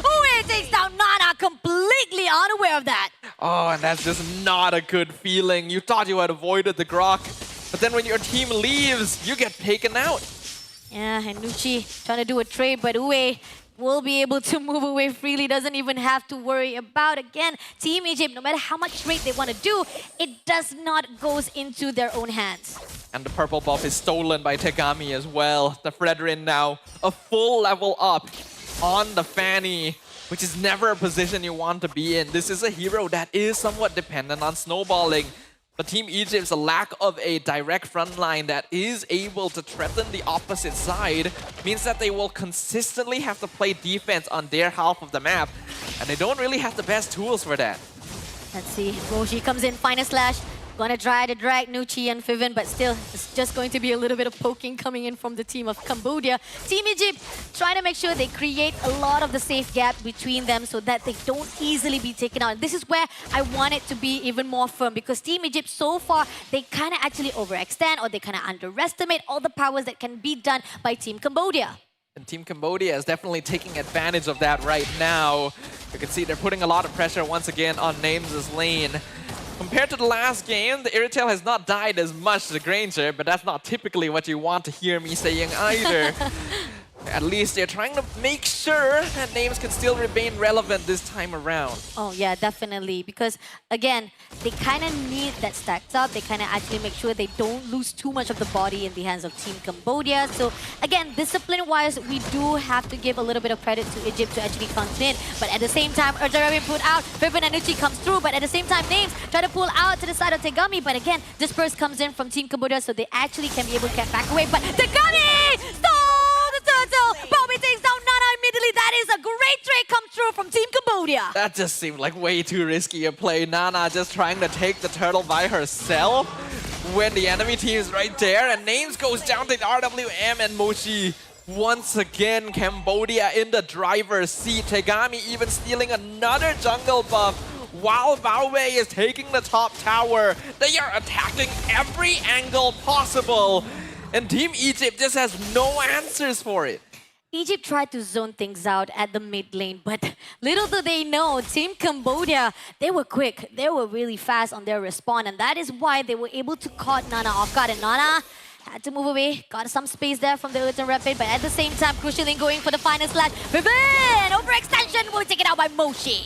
Wei takes down Nana, completely unaware of that. Oh, and that's just not a good feeling. You thought you had avoided the Grok, but then when your team leaves, you get taken out. Yeah, and Nuchi trying to do a trade, but Wei will be able to move away freely, doesn't even have to worry about, again, Team Egypt, no matter how much trade they want to do, it does not goes into their own hands. And the purple buff is stolen by Tegami as well. The Fredrin now a full level up on the Fanny. which is never a position you want to be in. This is a hero that is somewhat dependent on snowballing. But Team Egypt's lack of a direct front line that is able to threaten the opposite side means that they will consistently have to play defense on their half of the map. And they don't really have the best tools for that. Let's see. Moshi comes in, final slash. Gonna try to drag Nuchi and Fivin, but still, it's just going to be a little bit of poking coming in from the team of Cambodia. Team Egypt trying to make sure they create a lot of the safe gap between them so that they don't easily be taken out. This is where I want it to be even more firm, because Team Egypt so far, they kind of actually overextend or they kind of underestimate all the powers that can be done by Team Cambodia. And Team Cambodia is definitely taking advantage of that right now. You can see they're putting a lot of pressure once again on Names' lane. Compared to the last game, the Irritel has not died as much as the Granger, but that's not typically what you want to hear me saying either. At least they're trying to make sure that Names can still remain relevant this time around. Oh yeah, definitely. Because again, they kind of need that stacked up. They kind of actually make sure they don't lose too much of the body in the hands of Team Cambodia. So again, discipline-wise, we do have to give a little bit of credit to Egypt to actually continue. But at the same time, Urjarabi put out, Fibin and Nuchi comes through. But at the same time, Names try to pull out to the side of Tegami. But again, Disperse comes in from Team Cambodia, so they actually can be able to get back away. But Tegami! Stop! Turtle! Bobby takes down Nana immediately. That is a great trade come through from Team Cambodia. That just seemed like way too risky a play. Nana just trying to take the turtle by herself when the enemy team is right there. And Names goes down to RWM and Mochi. Once again, Cambodia in the driver's seat. Tegami even stealing another jungle buff. While Baowei is taking the top tower, they are attacking every angle possible. And Team Egypt just has no answers for it. Egypt tried to zone things out at the mid lane, but little do they know, Team Cambodia, they were quick. They were really fast on their respawn, and that is why they were able to caught Nana off guard. And Nana had to move away, got some space there from the Ultimate Rapid, but at the same time, Crucialing going for the final slash. Vivin! Overextension will take it out by Moshi.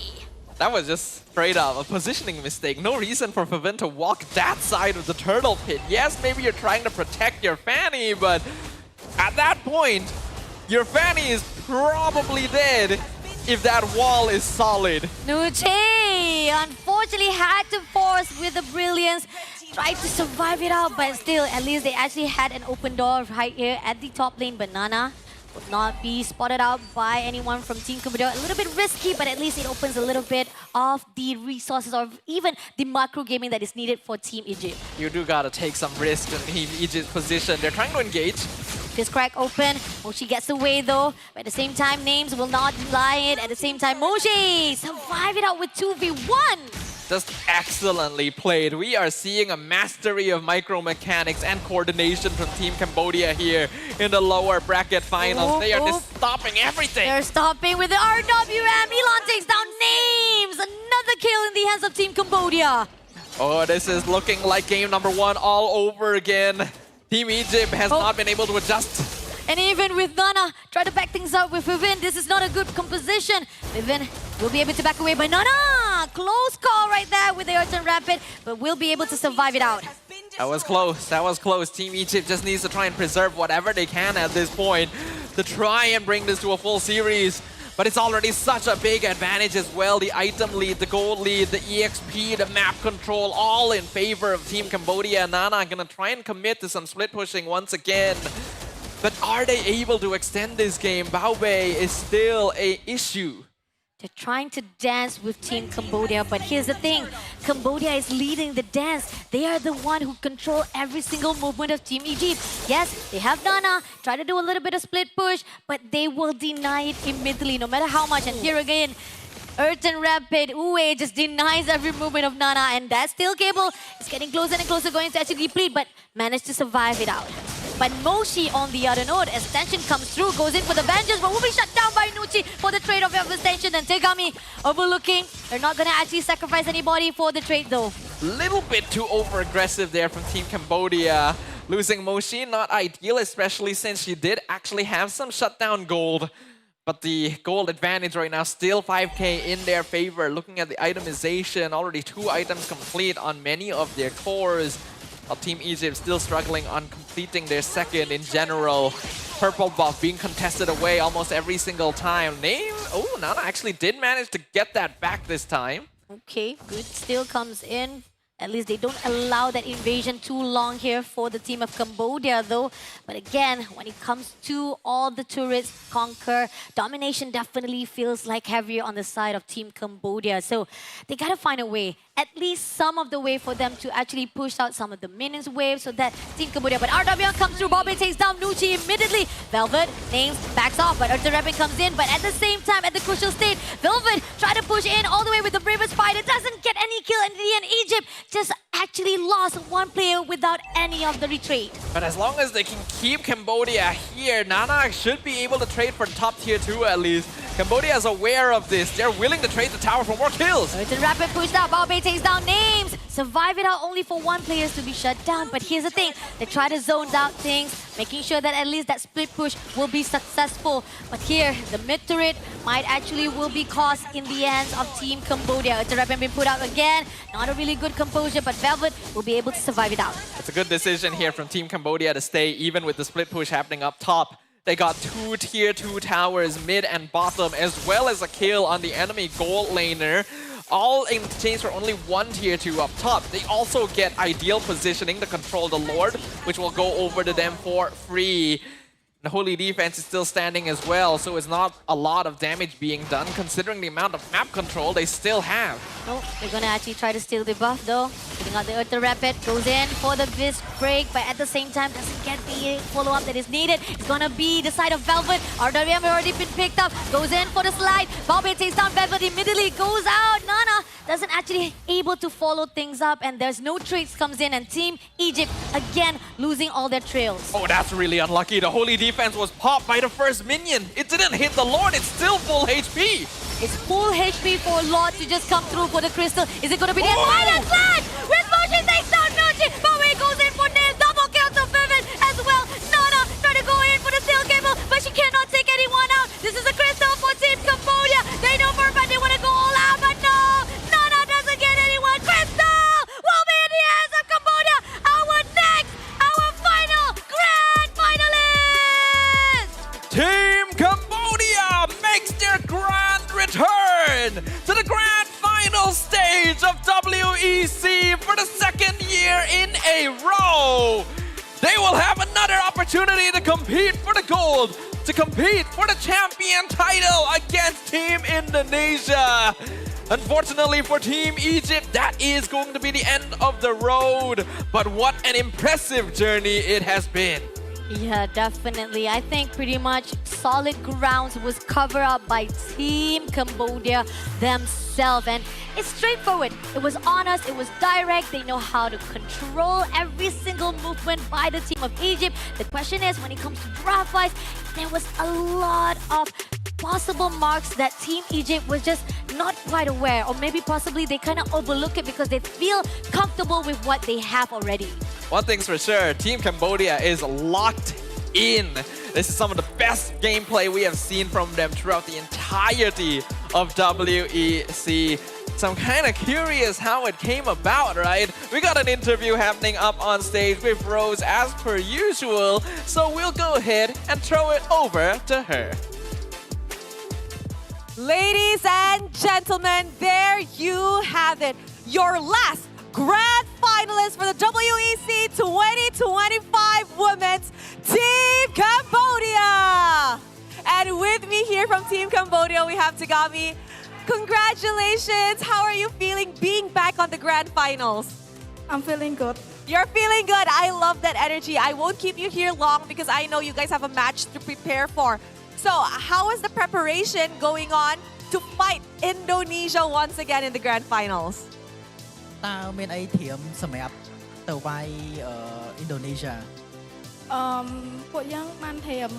That was just straight up a positioning mistake. No reason for Fivin to walk that side of the turtle pit. Yes, maybe you're trying to protect your Fanny, but at that point, your Fanny is probably dead if that wall is solid. Nuche unfortunately had to force with the brilliance. Tried to survive it out, but still, at least they actually had an open door right here at the top lane. Banana would not be spotted out by anyone from Team Cambodia. A little bit risky, but at least it opens a little bit of the resources or even the macro gaming that is needed for Team Egypt. You do gotta take some risk in Team Egypt's position. They're trying to engage. Fist crack open. Moshi gets away though. But at the same time, Names will not lie it. At the same time, Moshi survive it out with 2v1. Just excellently played. We are seeing a mastery of micro mechanics and coordination from Team Cambodia here in the lower bracket finals. They are just stopping everything. They're stopping with the RWM. Elon takes down Names. Another kill in the hands of Team Cambodia. Oh, this is looking like game number 1 all over again. Team Egypt has not been able to adjust. And even with Nana, try to back things up with Vivin. This is not a good composition. Vivin will be able to back away by Nana. Close call right there with the Urgent Rapid, but will be able to survive it out. That was close. That was close. Team Egypt just needs to try and preserve whatever they can at this point to try and bring this to a full series. But it's already such a big advantage as well. The item lead, the gold lead, the EXP, the map control, all in favor of Team Cambodia. Nana gonna try and commit to some split pushing once again. But are they able to extend this game? Baowei is still an issue. They're trying to dance with Team Cambodia, but here's the thing. Cambodia is leading the dance. They are the one who control every single movement of Team Egypt. Yes, they have Nana, try to do a little bit of split push, but they will deny it immediately, no matter how much. And here again, Urgent Rapid, Uwe just denies every movement of Nana, and that steel cable is getting closer and closer, going to actually deplete, but managed to survive it out. But Moshi on the other note, extension comes through, goes in for the vengeance, but will be shut down by Nuchi for the trade of extension. And Tegami overlooking. They're not going to actually sacrifice anybody for the trade though. Little bit too over-aggressive there from Team Cambodia. Losing Moshi, not ideal, especially since she did actually have some shutdown gold. But the gold advantage right now, still 5k in their favor. Looking at the itemization, already 2 items complete on many of their cores. While Team Egypt still struggling on completing their second in general. Purple buff being contested away almost every single time. Nana actually did manage to get that back this time. Okay, good still comes in. At least they don't allow that invasion too long here for the team of Cambodia though. But again, when it comes to all the turrets conquer, domination definitely feels like heavier on the side of Team Cambodia. So they gotta find a way, at least some of the way for them to actually push out some of the minions wave so that Team Cambodia, but RWM comes through, Bobby takes down Nucci immediately. Velvet, Names, backs off, but Eartha Rapid comes in, but at the same time, at the crucial state, Velvet try to push in all the way with the bravest fighter, doesn't get any kill, and in the end, Egypt just actually lost one player without any of the retreat. But as long as they can keep Cambodia here, Nana should be able to trade for top tier 2 at least. Cambodia is aware of this. They're willing to trade the tower for more kills. Eartha Rapid pushed out, Baobei takes down Names. Survive it out only for one player to be shut down. But here's the thing, they try to zone out things, making sure that at least that split push will be successful. But here, the mid turret might actually will be cost in the hands of Team Cambodia. Eartha Rapid been put out again. Not a really good composure, but Velvet will be able to survive it out. It's a good decision here from Team Cambodia to stay even with the split push happening up top. They got 2 tier 2 towers, mid and bottom, as well as a kill on the enemy gold laner. All in exchange for only 1 tier 2 up top. They also get ideal positioning to control the Lord, which will go over to them for free. The Holy Defense is still standing as well, so it's not a lot of damage being done considering the amount of map control they still have. Oh, they're gonna actually try to steal the buff though. Putting out the Eartha Rapid, goes in for the Vis break, but at the same time doesn't get the follow-up that is needed. It's gonna be the side of Velvet. RWM already been picked up, goes in for the slide. Baobei takes down Velvet, immediately goes out. Nana doesn't actually able to follow things up, and there's no trades comes in, and Team Egypt again losing all their trails. Oh, that's really unlucky. The Holy Defense was popped by the first minion. It didn't hit the Lord, it's still full HP. It's full HP for Lord to just come through for the crystal. Is it gonna be the final flash? With motion takes down Nucci. Baobei goes in for nail, double kill to Vivid as well. Nana trying to go in for the steel cable, but she cannot take anyone out. This is a crystal for Team Cambodia. They know for a fact they want to go all out, but no, Nana doesn't get anyone. Crystal will be in the hands of Cambodia. Our final grand finalist. Team Cambodia makes their grand return to the grand final stage of WEC for the second year in a row. They will have another opportunity to compete for the gold, to compete for the champion title against Team Indonesia. Unfortunately for Team Egypt, that is going to be the end of the road. But what an impressive journey it has been. Yeah, definitely. I think pretty much solid grounds was covered up by Team Cambodia themselves. And it's straightforward. It was honest, it was direct. They know how to control every single movement by the team of Egypt. The question is, when it comes to draft wise, there was a lot of possible marks that Team Egypt was just not quite aware, or maybe possibly they kind of overlook it because they feel comfortable with what they have already. One thing's for sure, Team Cambodia is locked in. This is some of the best gameplay we have seen from them throughout the entirety of WEC. So I'm kind of curious how it came about, right? We got an interview happening up on stage with Rose as per usual, so we'll go ahead and throw it over to her. Ladies and gentlemen, there you have it. Your last grand finalist for the WEC 2025 Women's Team Cambodia. And with me here from Team Cambodia, we have Tagami. Congratulations. How are you feeling being back on the grand finals? I'm feeling good. You're feeling good. I love that energy. I won't keep you here long because I know you guys have a match to prepare for. So how is the preparation going on to fight Indonesia once again in the grand finals? តើមានអីត្រៀមសម្រាប់ទៅវាយ Indonesia ពួកយើងបានត្រៀម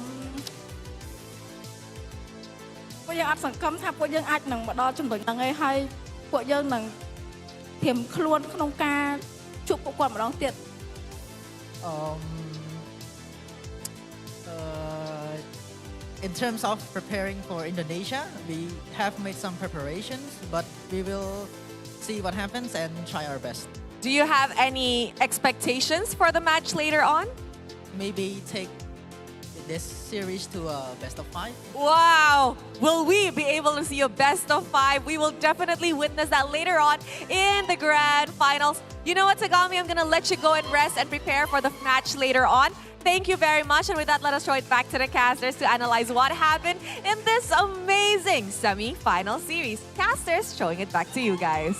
ពួកយើងអត់សង្ឃឹមថាពួកយើងអាចនឹងមកដល់ចំណុចហ្នឹងឯងហើយពួកយើងនឹងត្រៀមខ្លួនក្នុងការជួបពួកគាត់ម្ដងទៀត In terms of preparing for Indonesia, we have made some preparations, but we will see what happens and try our best. Do you have any expectations for the match later on? Maybe take this series to a best of 5. Wow! Will we be able to see a best of 5? We will definitely witness that later on in the grand finals. You know what, Tagami? I'm going to let you go and rest and prepare for the match later on. Thank you very much. And with that, let us throw it back to the casters to analyze what happened in this amazing semi-final series. Casters, showing it back to you guys.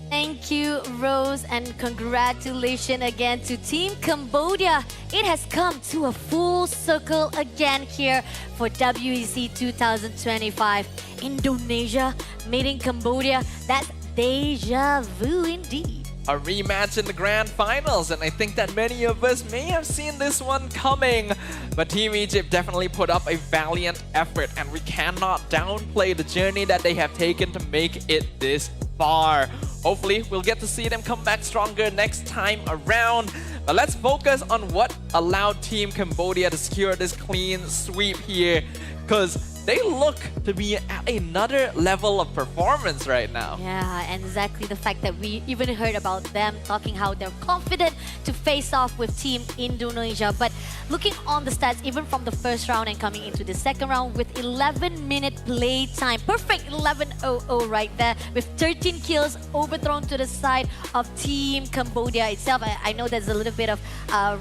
Thank you, Rose, and congratulations again to Team Cambodia. It has come to a full circle again here for WEC 2025. Indonesia meeting Cambodia. That's deja vu indeed. A rematch in the grand finals, and I think that many of us may have seen this one coming. But Team Egypt definitely put up a valiant effort, and we cannot downplay the journey that they have taken to make it this far. Hopefully, we'll get to see them come back stronger next time around. But let's focus on what allowed Team Cambodia to secure this clean sweep here, because they look to be at another level of performance right now. Yeah, and exactly the fact that we even heard about them talking how they're confident to face off with Team Indonesia. But looking on the stats, even from the first round and coming into the second round with 11-minute play time, perfect 11-0-0 right there, with 13 kills overthrown to the side of Team Cambodia itself. I know there's a little bit of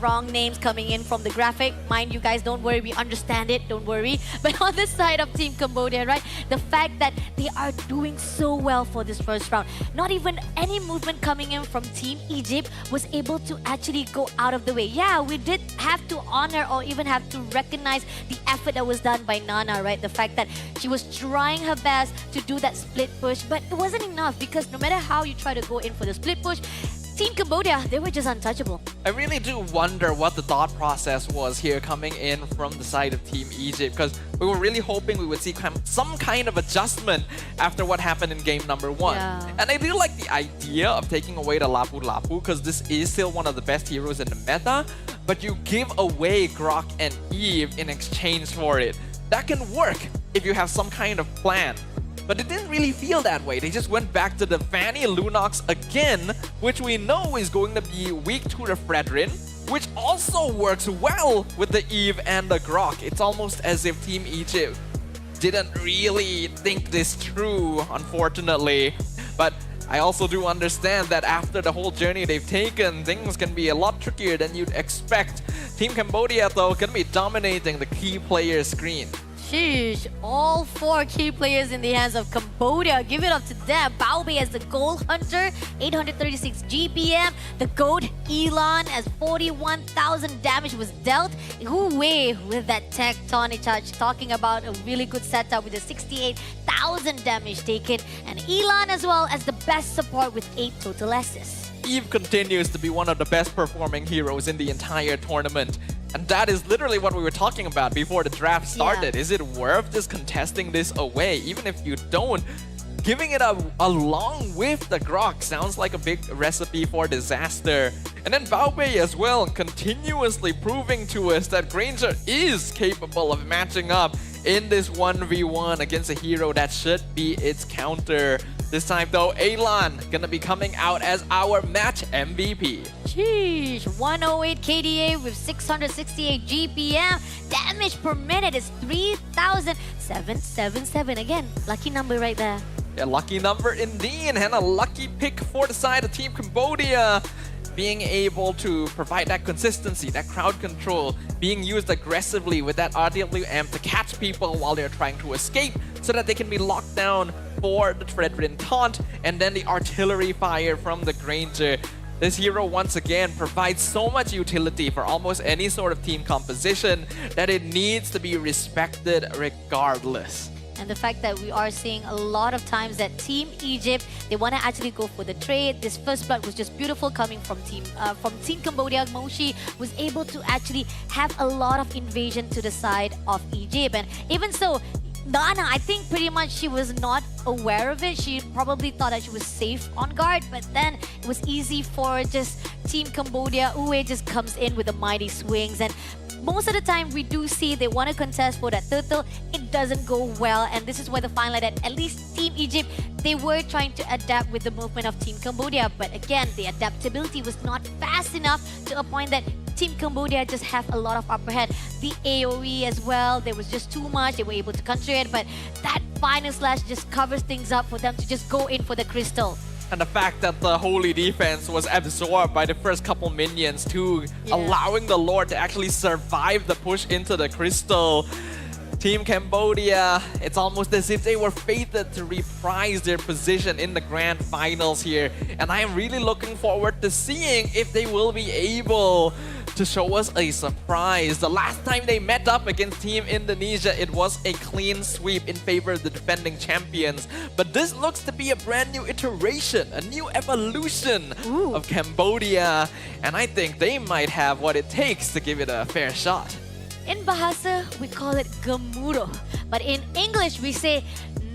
wrong names coming in from the graphic. Mind you guys, don't worry, we understand it, don't worry. But on this side of Team Cambodia, right? The fact that they are doing so well for this first round. Not even any movement coming in from Team Egypt was able to actually go out of the way. Yeah, we did have to honor or even have to recognize the effort that was done by Nana, right? The fact that she was trying her best to do that split push, but it wasn't enough because no matter how you try to go in for the split push, Team Cambodia, they were just untouchable. I really do wonder what the thought process was here coming in from the side of Team Egypt, because we were really hoping we would see some kind of adjustment after what happened in game number 1. Yeah. And I do like the idea of taking away the Lapu Lapu, because this is still one of the best heroes in the meta, but you give away Grok and Eve in exchange for it. That can work if you have some kind of plan. But it didn't really feel that way. They just went back to the Fanny Lunox again, which we know is going to be weak to the Fredrin, which also works well with the Eve and the Grok. It's almost as if Team Egypt didn't really think this through, unfortunately. But I also do understand that after the whole journey they've taken, things can be a lot trickier than you'd expect. Team Cambodia, though, can be dominating the key player screen. Sheesh, all 4 key players in the hands of Cambodia. Give it up to them. Baobei as the goal hunter, 836 GPM. The GOAT, Elon, as 41,000 damage was dealt. Huawei with that tectonic charge, talking about a really good setup with a 68,000 damage taken. And Elon as well as the best support with 8 total assists. Eve continues to be one of the best performing heroes in the entire tournament. And that is literally what we were talking about before the draft started. Yeah. Is it worth just contesting this away? Even if you don't, giving it up along with the Grok sounds like a big recipe for disaster. And then Baobei as well, continuously proving to us that Granger is capable of matching up in this 1v1 against a hero that should be its counter. This time though, Elon gonna be coming out as our match MVP. Sheesh, 108 KDA with 668 GPM. Damage per minute is 3,777. Again, lucky number right there. Yeah, lucky number indeed, and a lucky pick for the side of Team Cambodia. Being able to provide that consistency, that crowd control, being used aggressively with that RWM to catch people while they're trying to escape so that they can be locked down for the Fredrin taunt, and then the artillery fire from the Granger. This hero once again provides so much utility for almost any sort of team composition that it needs to be respected regardless. And the fact that we are seeing a lot of times that Team Egypt, they want to actually go for the trade. This first blood was just beautiful coming from Team Cambodia. Moshi was able to actually have a lot of invasion to the side of Egypt. And even so, Nana, I think pretty much she was not aware of it. She probably thought that she was safe on guard, but then it was easy for just Team Cambodia. Uwe just comes in with the mighty swings, and most of the time we do see they want to contest for that turtle. It doesn't go well, and this is where the fine line that at least Team Egypt, they were trying to adapt with the movement of Team Cambodia. But again, the adaptability was not fast enough to a point that Team Cambodia just have a lot of upper hand. The AoE as well, there was just too much. They were able to counter it, but that final slash just covers things up for them to just go in for the crystal. And the fact that the holy defense was absorbed by the first couple minions too, allowing the Lord to actually survive the push into the crystal. Team Cambodia, it's almost as if they were fated to reprise their position in the grand finals here. And I am really looking forward to seeing if they will be able to show us a surprise. The last time they met up against Team Indonesia, it was a clean sweep in favor of the defending champions. But this looks to be a brand new iteration, a new evolution of Cambodia. And I think they might have what it takes to give it a fair shot. In Bahasa, we call it gemuruh. But in English, we say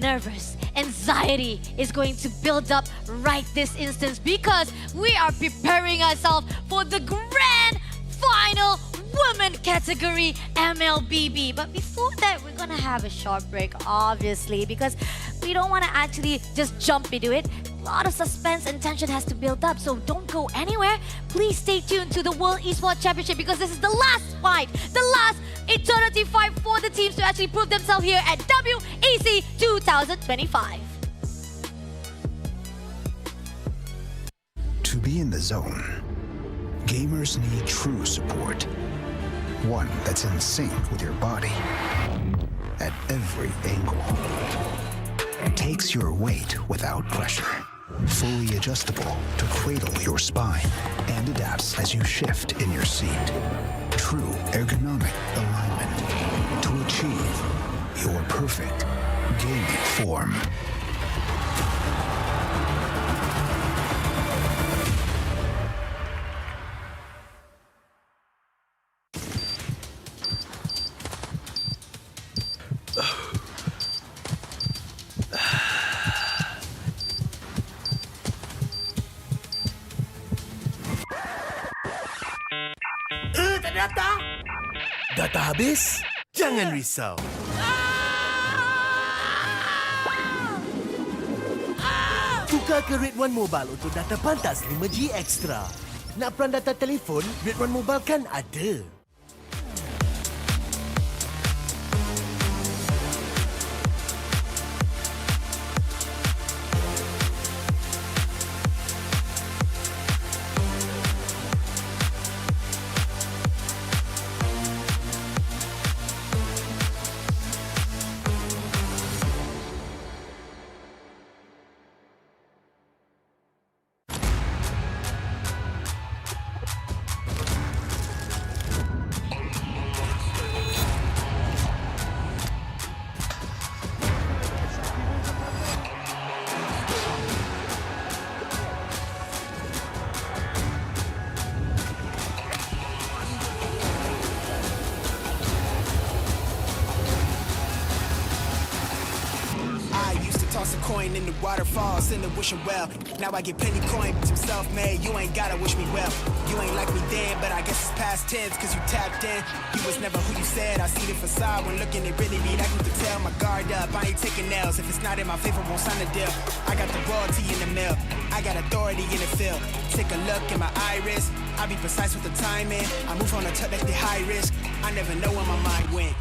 nervous. Anxiety is going to build up right this instance because we are preparing ourselves for the grand final women category MLBB. But before that, we're gonna have a short break, obviously, because we don't want to actually just jump into it. A lot of suspense and tension has to build up, so don't go anywhere. Please stay tuned to the World Esports Championship because this is the last fight, the last eternity fight for the teams to actually prove themselves here at WEC 2025. To be in the zone, gamers need true support. One that's in sync with your body at every angle. Takes your weight without pressure. Fully adjustable to cradle your spine and adapts as you shift in your seat. True ergonomic alignment to achieve your perfect gaming form. Data? Data habis? Jangan risau. Tukar ke Red One Mobile untuk data pantas 5G Extra. Nak peran data telefon? Red One Mobile kan ada. Toss a coin in the waterfalls, in the wishing well. Now I get plenty coin, I'm self-made, you ain't gotta wish me well. You ain't like me then, but I guess it's past tense, cause you tapped in. You was never who you said, I see the facade when looking it really be like you could tell. My guard up, I ain't taking nails, if it's not in my favor, won't sign the deal. I got the royalty in the mill, I got authority in the field. Take a look in my iris, I be precise with the timing. I move on a touch that's the high risk, I never know where my mind went.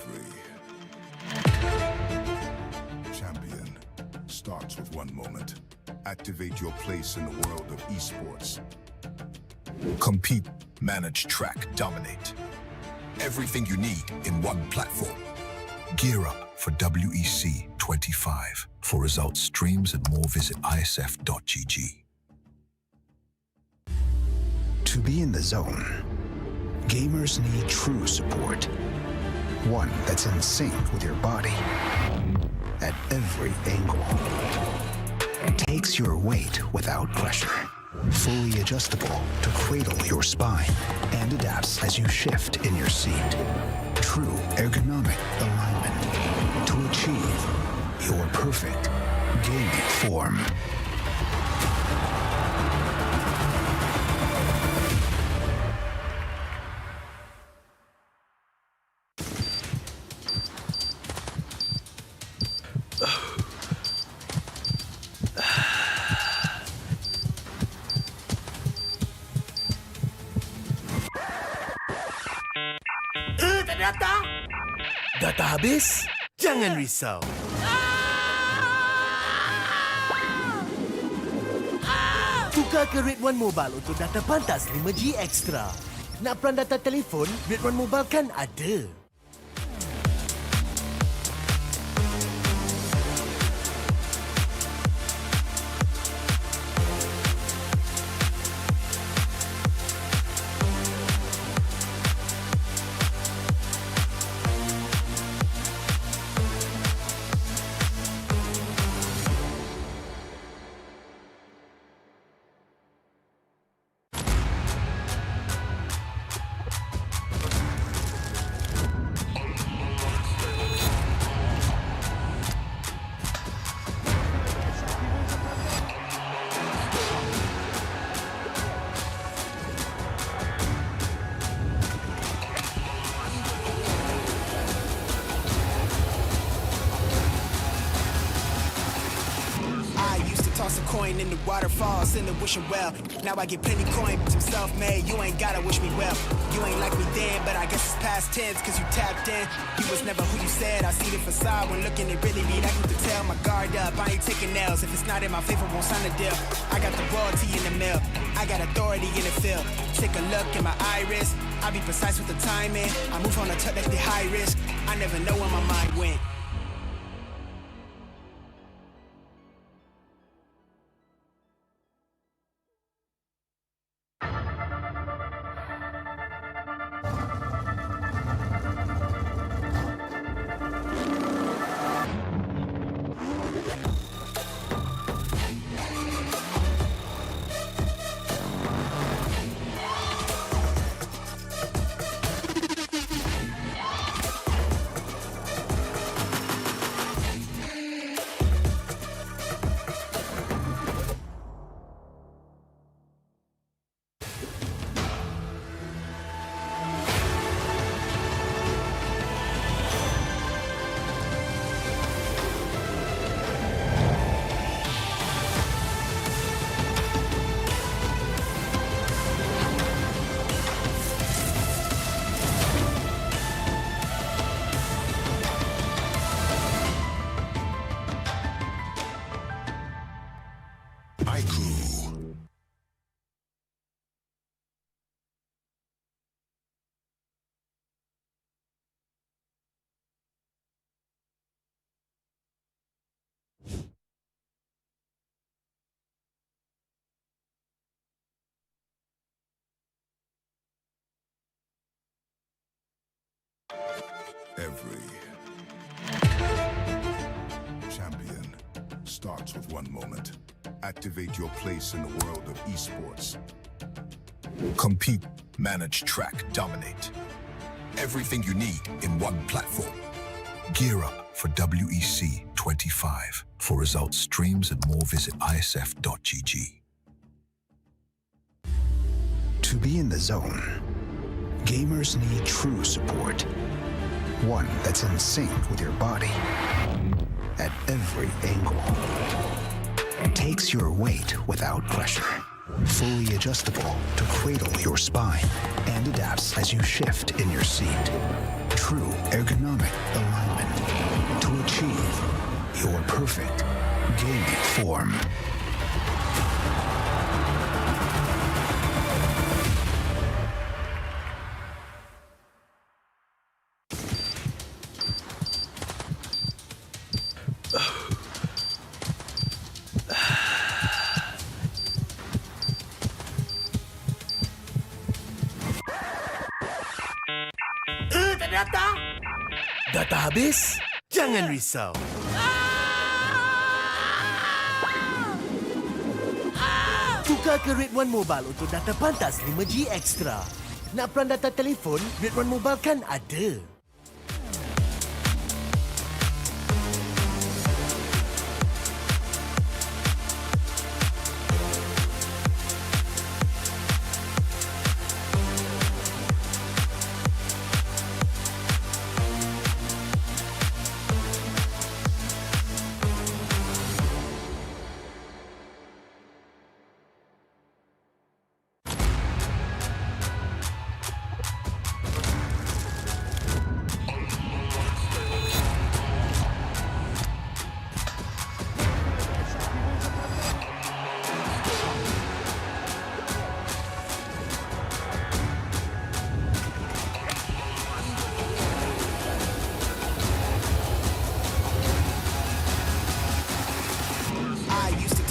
Every champion starts with one moment. Activate your place in the world of esports. Compete, manage, track, dominate. Everything you need in one platform. Gear up for WEC25. For results, streams, and more, visit IESF.gg. To be in the zone, gamers need true support. One that's in sync with your body at every angle. Takes your weight without pressure. Fully adjustable to cradle your spine and adapts as you shift in your seat. True ergonomic alignment to achieve your perfect gaming form. Tak ada data? Data habis? Jangan risau. Tukar ke Red One Mobile untuk data pantas 5G Extra. Nak peran data telefon? Red One Mobile kan ada. Toss a coin in the waterfalls, in the wishing well. Now I get plenty coin, but I'm self-made. You ain't gotta wish me well. You ain't like me then, but I guess it's past tense, cause you tapped in. You was never who you said. I see the facade when looking, it really be like you could tell. My guard up, I ain't taking nails. If it's not in my favor, won't sign a deal. I got the royalty in the mill. I got authority in the field. Take a look in my iris. I be precise with the timing. I move on a tuck that's the high risk. I never know where my mind went. Every champion starts with one moment. Activate your place in the world of esports. Compete, manage, track, dominate. Everything you need in one platform. Gear up for WEC25. For results, streams, and more, visit IESF.gg. To be in the zone, gamers need true support. One that's in sync with your body at every angle. Takes your weight without pressure. fully adjustable to cradle your spine and adapts as you shift in your seat. True ergonomic alignment to achieve your perfect gaming form. Data? Data habis? Jangan risau. Tukar ke Red One Mobile untuk data pantas 5G Extra. Nak peran data telefon? Red One Mobile kan ada.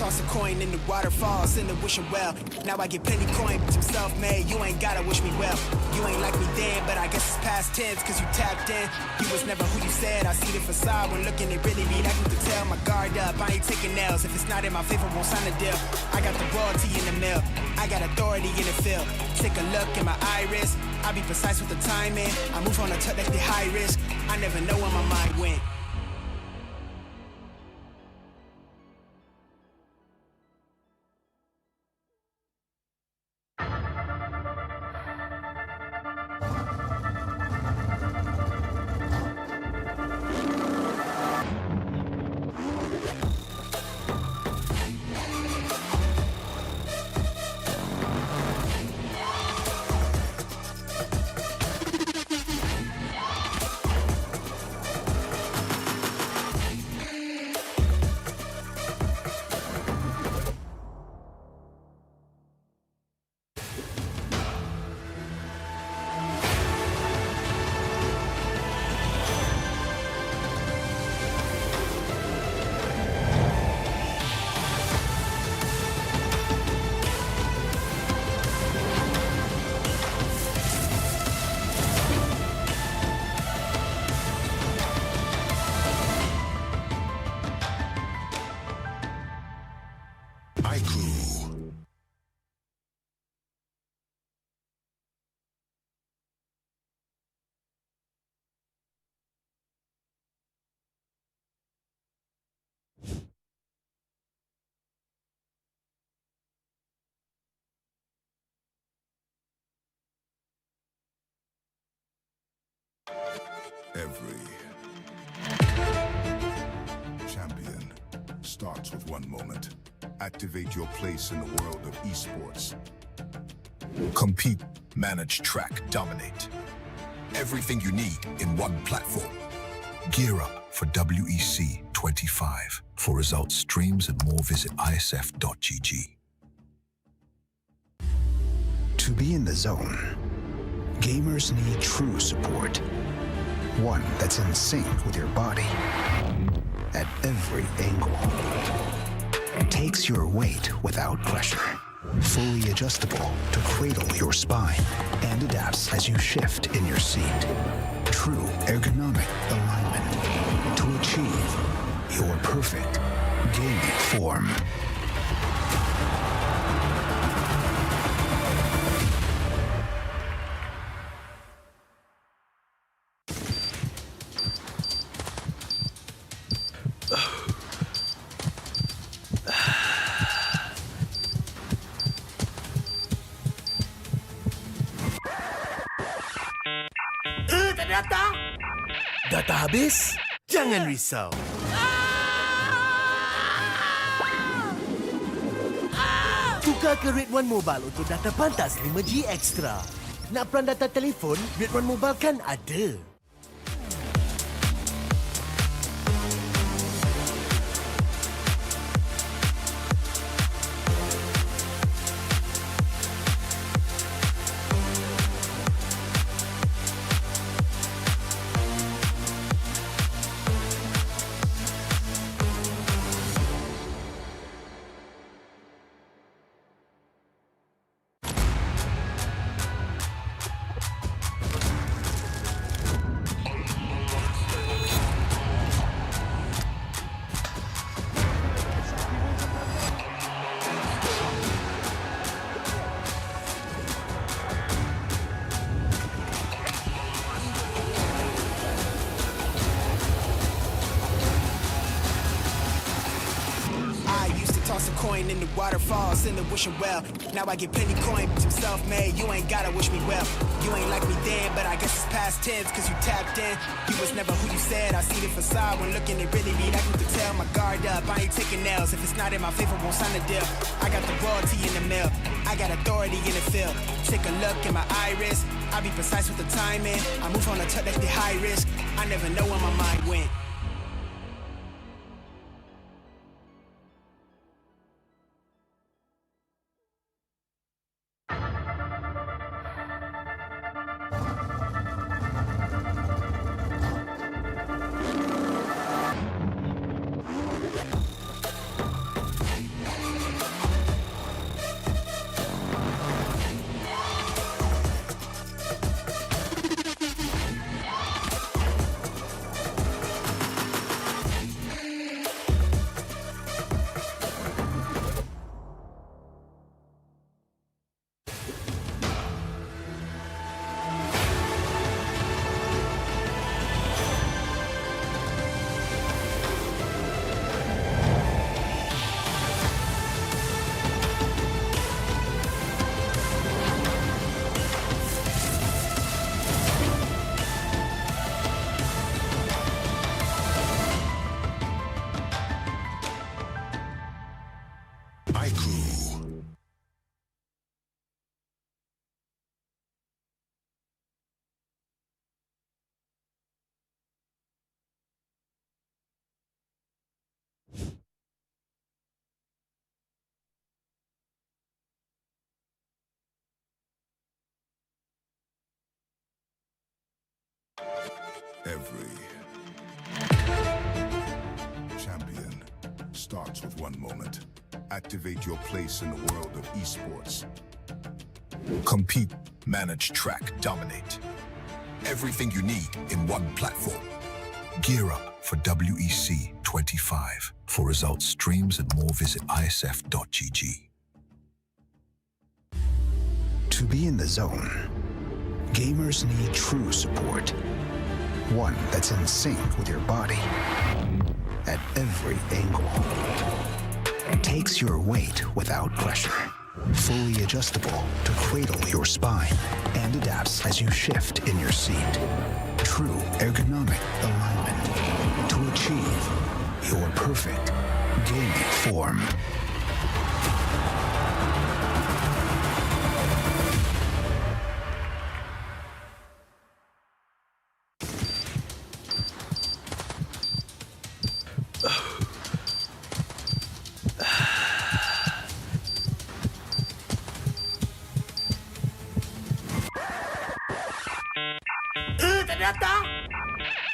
Toss a coin in the waterfalls, in the wishing well. Now I get plenty coin, but I'm self-made. You ain't gotta wish me well. You ain't like me then, but I guess it's past tense, cause you tapped in. You was never who you said. I see the facade when looking, it really be like you could tell. My guard up, I ain't taking nails. If it's not in my favor, won't sign a deal. I got the royalty in the mill. I got authority in the field. Take a look in my iris. I be precise with the timing. I move on a touch that's the high risk. I never know where my mind went. Every champion starts with one moment. Activate your place in the world of esports. Compete, manage, track, dominate. Everything you need in one platform. Gear up for WEC25. For results, streams, and more, visit IESF.gg. To be in the zone, gamers need true support. One that's in sync with your body at every angle. Takes your weight without pressure. Fully adjustable to cradle your spine and adapts as you shift in your seat. True ergonomic alignment to achieve your perfect gaming form. Data habis? Jangan risau. Tukar ke Red One Mobile untuk data pantas 5G Extra. Nak peran data telefon? Red One Mobile kan ada. Toss a coin in the waterfalls, in the wishing well. Now I get plenty coin, but I'm self-made. You ain't gotta wish me well. You ain't like me then, but I guess it's past tense, cause you tapped in. You was never who you said. I see the facade when looking, it really be like you could tell. My guard up, I ain't taking nails. If it's not in my favor, won't sign a deal. I got the royalty in the mail. I got authority in the field. Take a look in my iris. I be precise with the timing. I move on a touch that's the high risk. I never know where my mind went. Every champion starts with one moment. Activate your place in the world of esports. Compete, manage, track, dominate. Everything you need in one platform. Gear up for WEC25. For results, streams, and more, visit IESF.gg. To be in the zone, gamers need true support. One that's in sync with your body at every angle. Takes your weight without pressure. Fully adjustable to cradle your spine and adapts as you shift in your seat. True ergonomic alignment to achieve your perfect gaming form.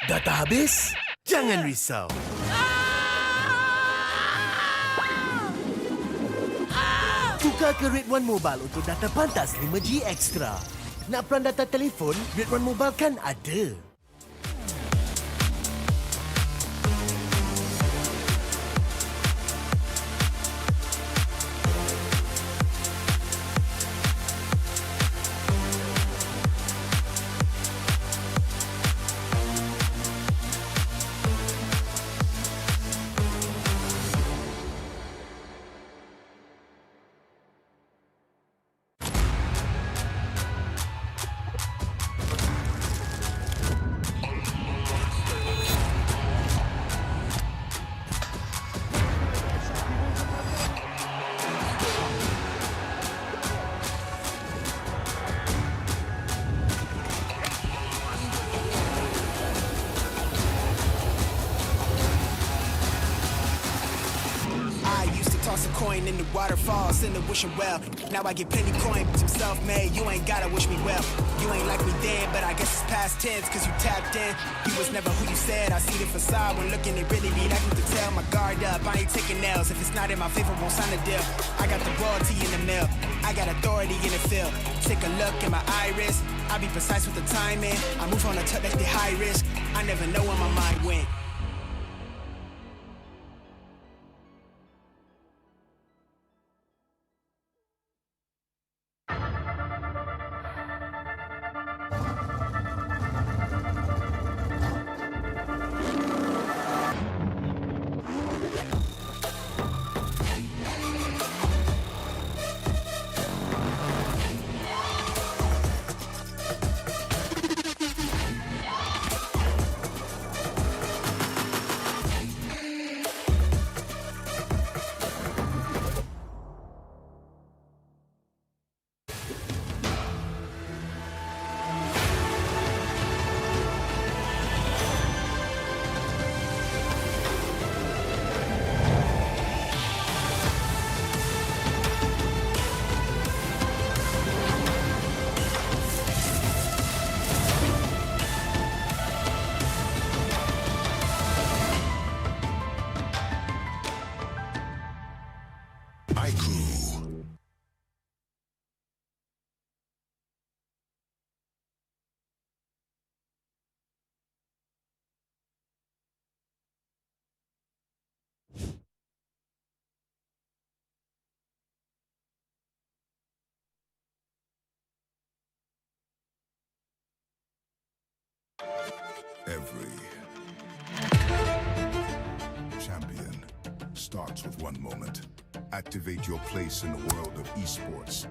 Data habis? Jangan risau. Tukar ke Red One Mobile untuk data pantas 5G Extra. Nak peran data telefon? Red One Mobile kan ada. coin in the waterfalls in the wishing well. Now I get plenty coin, but I'm self-made. You ain't gotta wish me well. You ain't like me then, but I guess it's past tense, cause you tapped in. You was never who you said. I see the facade when looking, it really be like me to tell. My guard up, I ain't taking nails. If it's not in my favor, won't sign a deal. I got the royalty in the mail. I got authority in the field. Take a look in my iris. I be precise with the timing. I move on a touch that's the high risk. I never know where my mind went. Every champion starts with one moment. Activate your place in the world of esports.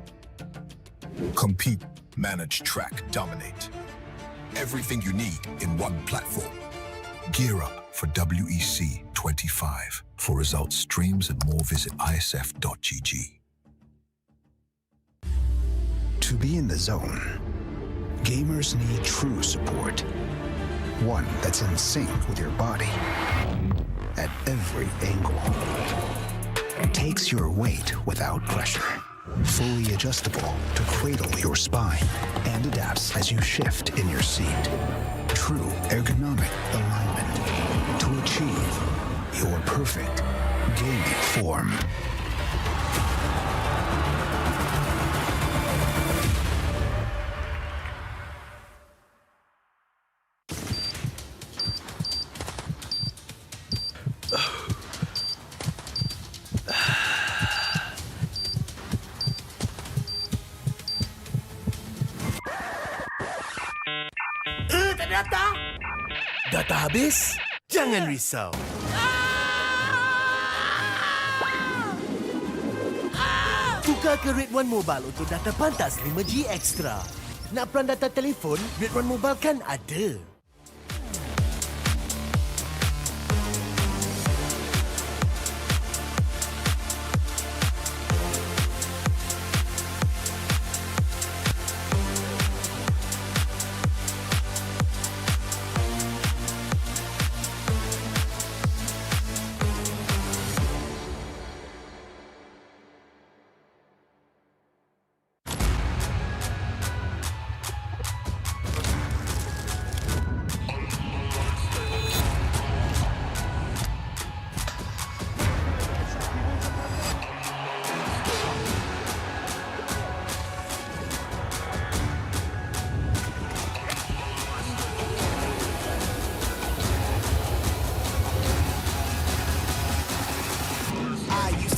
Compete, manage, track, dominate. Everything you need in one platform. Gear up for WEC25. For results, streams, and more, visit ISF.gg. To be in the zone, gamers need true support. One that's in sync with your body at every angle. Takes your weight without pressure. Fully adjustable to cradle your spine and adapts as you shift in your seat. True ergonomic alignment to achieve your perfect gaming form. Ternyata data habis? Jangan risau. Tukar ke Red One Mobile untuk data pantas 5G Extra. Nak peran data telefon, Red One Mobile kan ada.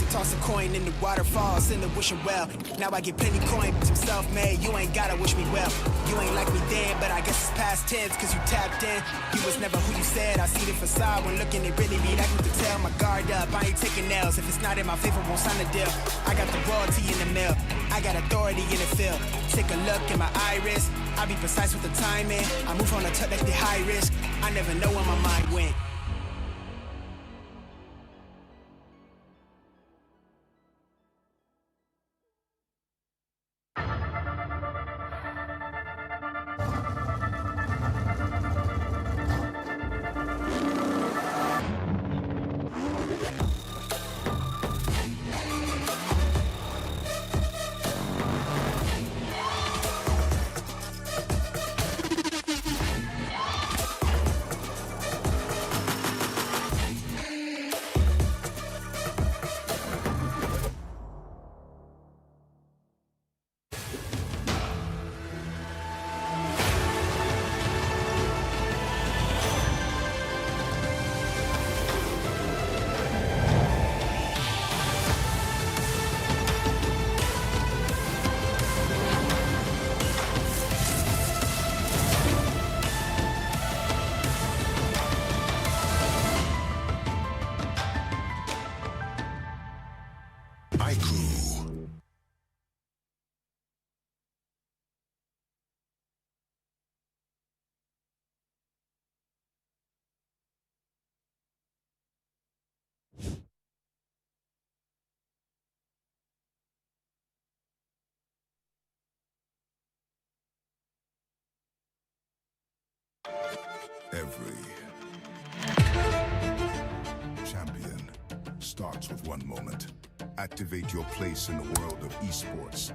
Toss a coin in the waterfalls in the wishing well. Now I get plenty coin, but I'm self-made. You ain't gotta wish me well. You ain't like me then, but I guess it's past tense, cause you tapped in. You was never who you said. I see the facade when looking, it really be like me to tell. My guard up, I ain't taking nails. If it's not in my favor, won't sign a deal. I got the royalty in the mail. I got authority in the field. Take a look in my iris. I be precise with the timing. I move on a touch that's the high risk. I never know where my mind went. Every champion starts with one moment. Activate your place in the world of esports.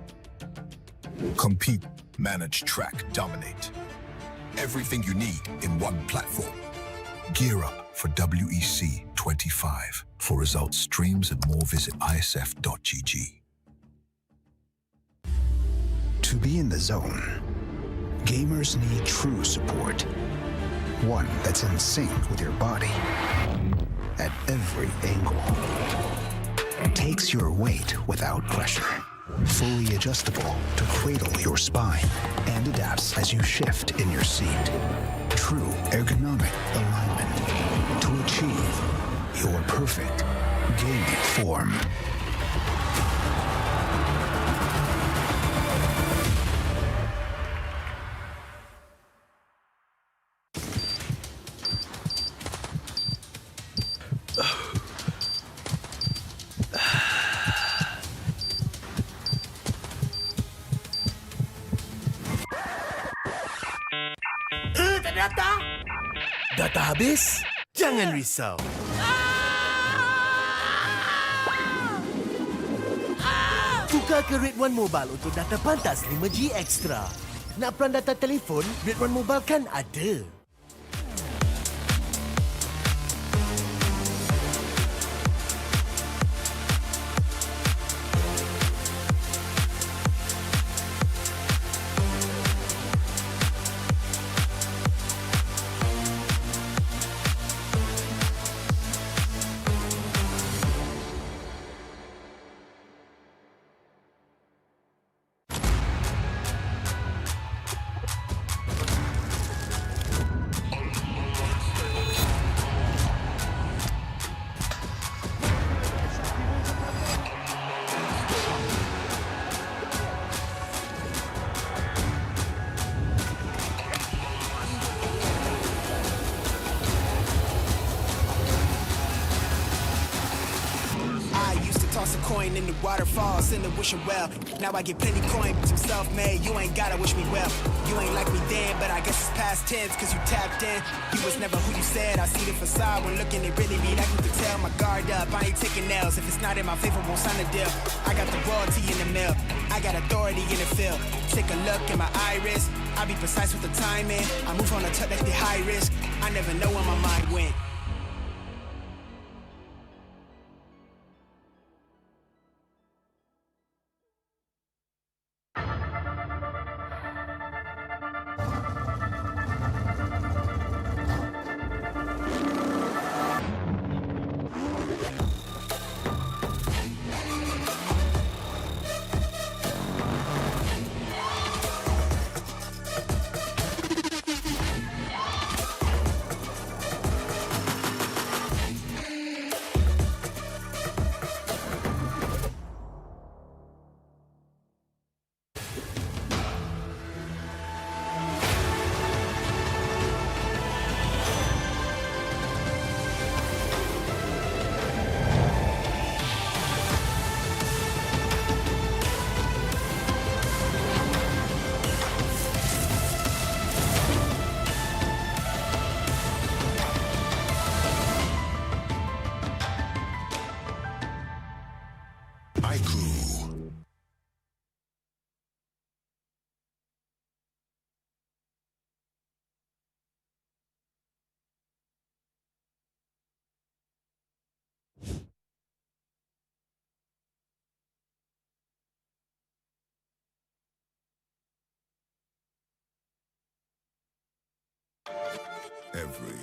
Compete, manage, track, dominate. Everything you need in one platform. Gear up for WEC25. For results, streams, and more, visit IESF.gg. To be in the zone, gamers need true support. One that's in sync with your body at every angle. Takes your weight without pressure. Fully adjustable to cradle your spine and adapts as you shift in your seat. True ergonomic alignment to achieve your perfect gaming form. Ternyata data habis? Jangan risau. Tukar ke Red One Mobile untuk data pantas 5G Extra. Nak peran data telefon? Red One Mobile kan ada. Toss a coin in the waterfalls, in the wishing well. Now I get plenty coin, some self-made. You ain't gotta wish me well. You ain't like me then, but I guess it's past tense, cause you tapped in. You was never who you said. I see the facade when looking, it really be like you could tell. My guard up, I ain't taking nails. If it's not in my favor, won't sign a deal. I got the royalty in the mill. I got authority in the field. Take a look in my iris. I be precise with the timing. I move on a tuck that's the high risk. I never know where my mind went. Every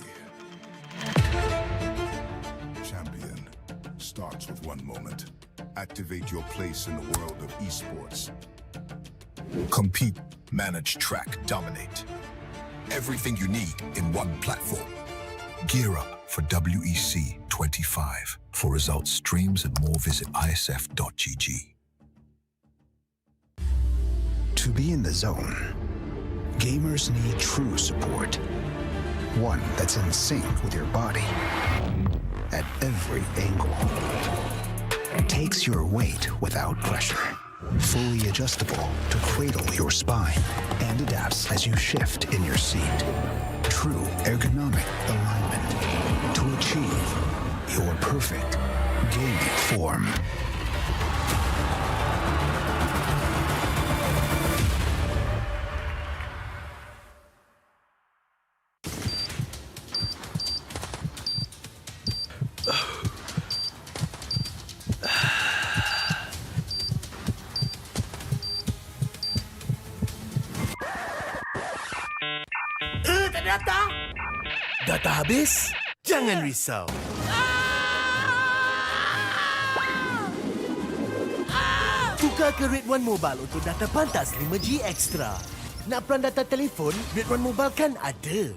champion starts with one moment. Activate your place in the world of esports. Compete, manage, track, dominate. Everything you need in one platform. Gear up for WEC25. For results, streams, and more, visit IESF.gg. To be in the zone, gamers need true support. One that's in sync with your body at every angle. Takes your weight without pressure. Fully adjustable to cradle your spine and adapts as you shift in your seat. true ergonomic alignment to achieve your perfect gaming form. Ternyata data habis? Jangan risau. Tukar ke Red One Mobile untuk data pantas 5G Extra. Nak pelan data telefon, Red One Mobile kan ada.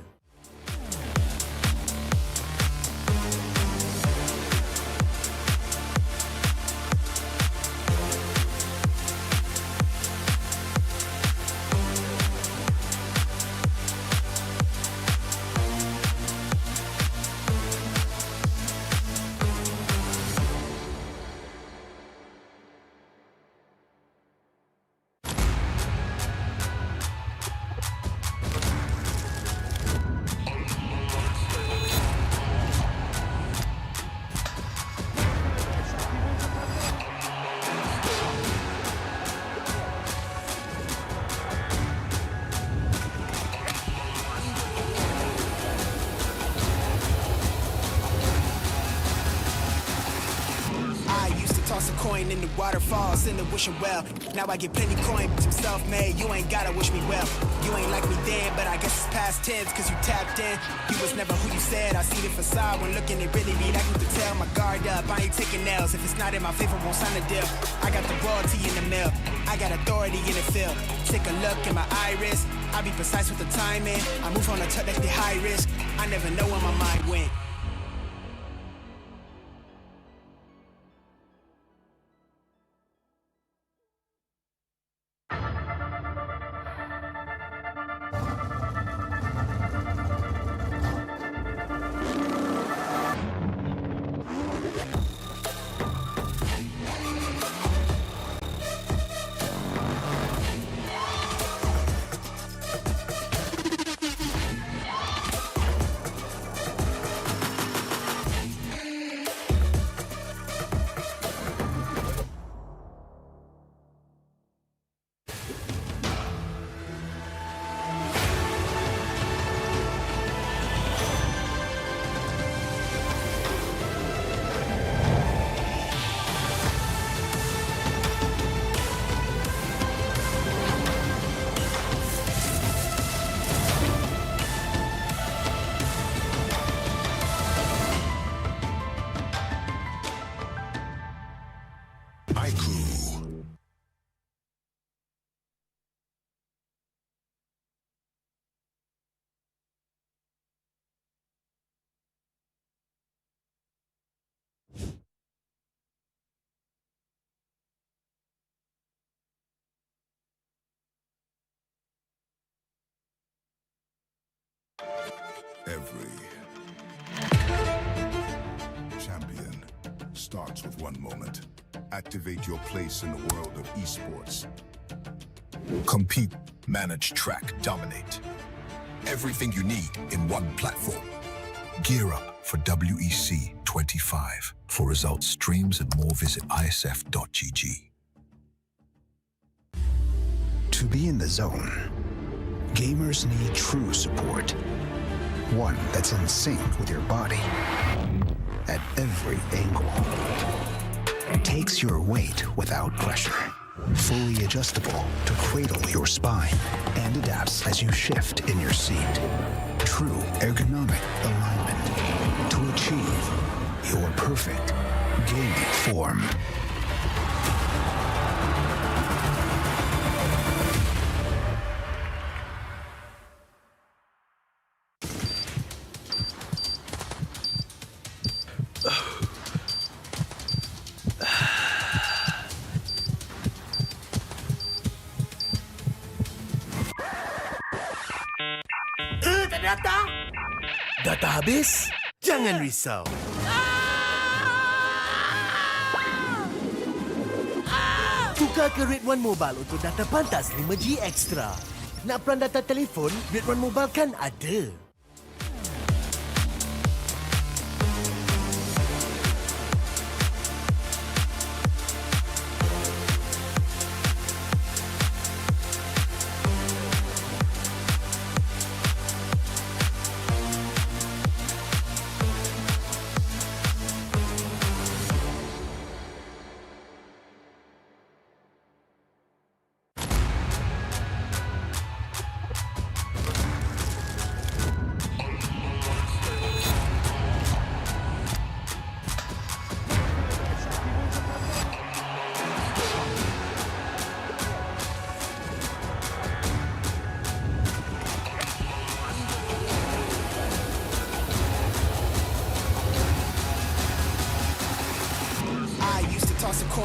Toss a coin in the waterfalls in the wishing well. Now I get plenty coin, but I'm self-made. You ain't gotta wish me well. You ain't like me then, but I guess it's past tense, cause you tapped in. You was never who you said. I see the facade when looking, it really be like you could tell. My guard up, I ain't taking L's. If it's not in my favor, won't sign a deal. I got the royalty in the mail. I got authority in the field. Take a look in my iris. I be precise with the timing. I move on a touch that's the high risk. I never know where my mind went. Every champion starts with one moment. Activate your place in the world of esports. Compete, manage, track, dominate. Everything you need in one platform. Gear up for WEC25. For results, streams, and more, visit IESF.gg. To be in the zone, gamers need true support. One that's in sync with your body at every angle. Takes your weight without pressure. Fully adjustable to cradle your spine and adapts as you shift in your seat. True ergonomic alignment to achieve your perfect gaming form. Ternyata data habis? Jangan risau. Tukar ke Red One Mobile untuk data pantas 5G Extra. Nak pelan data telefon, Red One Mobile kan ada.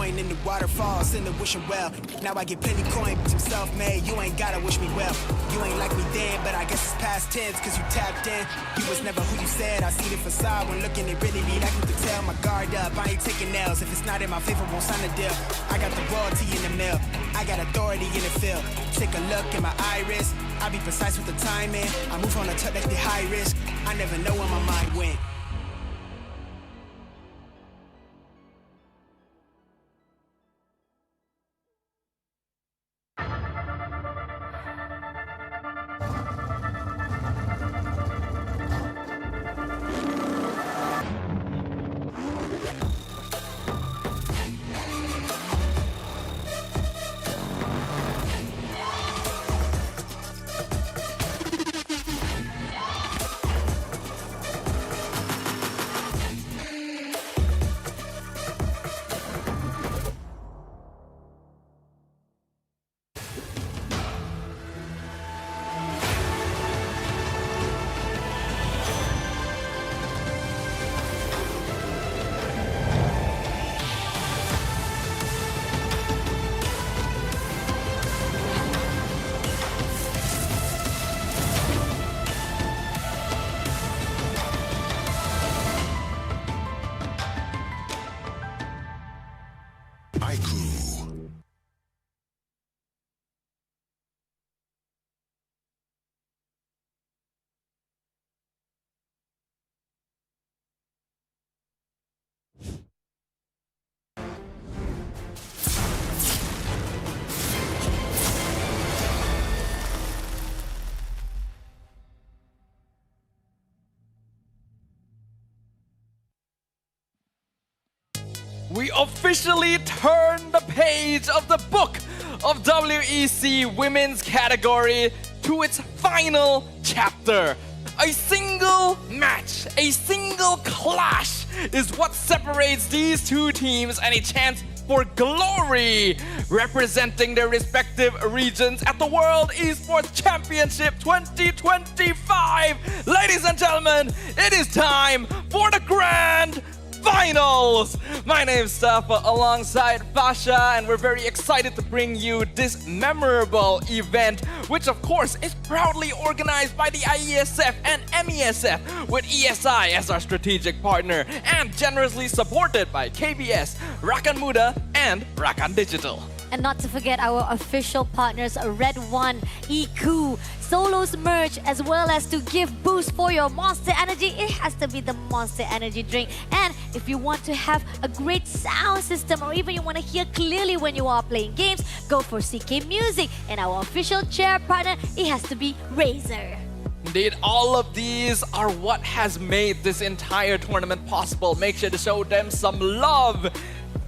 coin in the waterfalls in the wishing well. Now I get plenty coin, but I'm self-made. You ain't gotta wish me well. You ain't like me then, but I guess it's past tense, cause you tapped in. You was never who you said. I see the facade when looking, it really be like you could tell. My guard up, I ain't taking nails. If it's not in my favor, won't sign a deal. I got the royalty in the mail. I got authority in the field. Take a look in my iris. I be precise with the timing. I move on a tuck that's be high risk. I never know where my mind went. We officially turn the page of the book of WEC Women's category to its final chapter. A single match, a single clash is what separates these two teams and a chance for glory, representing their respective regions at the World Esports Championship 2025. Ladies and gentlemen, it is time for the grand finals! My name's Safa alongside Fasha, and we're very excited to bring you this memorable event, which of course is proudly organized by the IESF and MESF, with ESI as our strategic partner, and generously supported by KBS, Rakan Muda, and Rakan Digital. And not to forget our official partners, Red One, EQ, Solos merch, as well as to give boost for your Monster Energy. It has to be the Monster Energy drink. And if you want to have a great sound system, or even you want to hear clearly when you are playing games, go for CK Music. And our official chair partner, it has to be Razer. Indeed, all of these are what has made this entire tournament possible. Make sure to show them some love.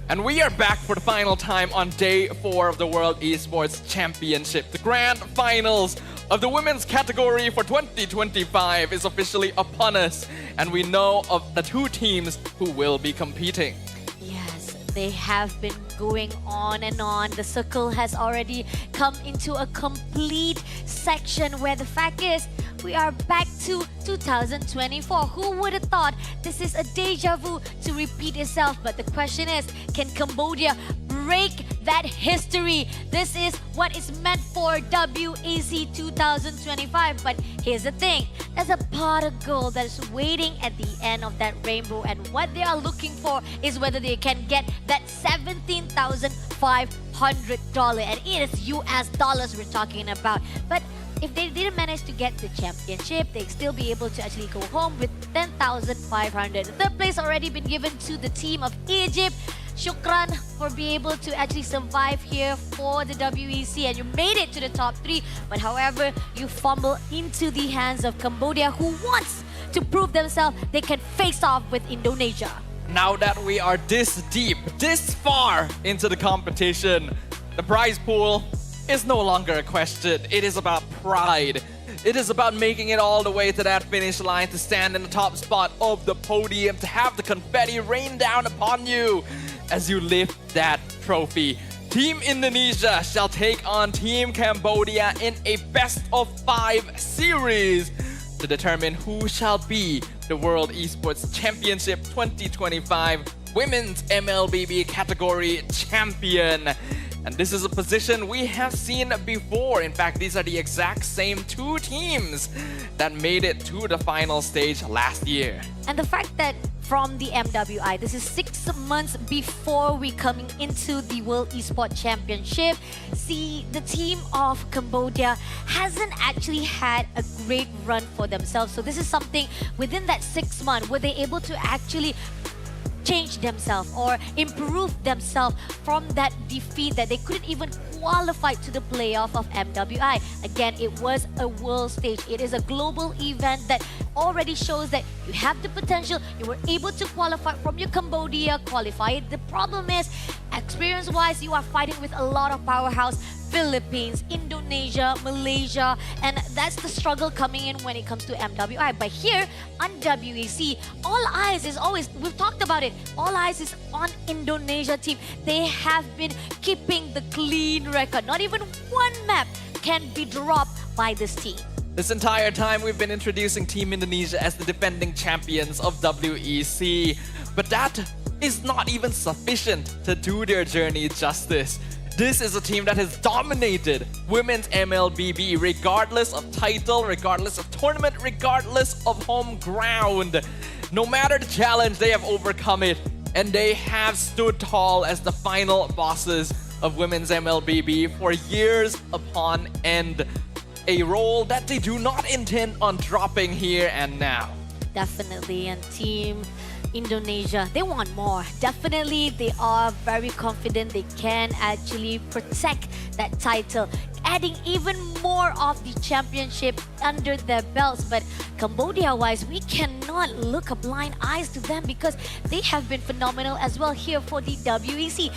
And we are back for the final time on day 4 of the World Esports Championship. The grand finals of the women's category for 2025 is officially upon us, and we know of the two teams who will be competing. Yes, they have been going on and on. The circle has already come into a complete section where the fact is, we are back to 2024. Who would have thought this is a deja vu to repeat itself? But the question is, can Cambodia break that history? This is what is meant for WEC 2025. But here's the thing, there's a pot of gold that is waiting at the end of that rainbow, and what they are looking for is whether they can get that $17,500, and it is US dollars we're talking about. But if they didn't manage to get the championship, they'd still be able to actually go home with 10,500. The third place already been given to the team of Egypt. Shukran for being able to actually survive here for the WEC, and you made it to the top 3. But however, you fumble into the hands of Cambodia, who wants to prove themselves they can face off with Indonesia. Now that we are this deep, this far into the competition, the prize pool is no longer a question. It is about pride. It is about making it all the way to that finish line, to stand in the top spot of the podium, to have the confetti rain down upon you as you lift that trophy. Team Indonesia shall take on Team Cambodia in a best-of-5 series to determine who shall be the World Esports Championship 2025 Women's MLBB category champion. And this is a position we have seen before. In fact, these are the exact same two teams that made it to the final stage last year. And the fact that from the MWI, this is 6 months before we coming into the World Esports Championship. See, the team of Cambodia hasn't actually had a great run for themselves. So this is something within that 6 months, were they able to actually change themselves or improve themselves from that defeat that they couldn't even qualify to the playoff of MWI. Again, it was a world stage. It is a global event that already shows that you have the potential. You were able to qualify from your Cambodia qualifier. The problem is, experience-wise, you are fighting with a lot of powerhouse Philippines, Indonesia, Malaysia, and that's the struggle coming in when it comes to MWI. But here on WEC, all eyes is always, we've talked about it, all eyes is on Indonesia team. They have been keeping the clean record. Not even one map can be dropped by this team. This entire time we've been introducing Team Indonesia as the defending champions of WEC. But that is not even sufficient to do their journey justice. This is a team that has dominated women's MLBB regardless of title, regardless of tournament, regardless of home ground. No matter the challenge, they have overcome it, and they have stood tall as the final bosses of women's MLBB for years upon end. A role that they do not intend on dropping here and now. Definitely, and Team Indonesia, they want more. Definitely, they are very confident they can actually protect that title, adding even more of the championship under their belts. But Cambodia-wise, we cannot look a blind eyes to them because they have been phenomenal as well here for the WEC.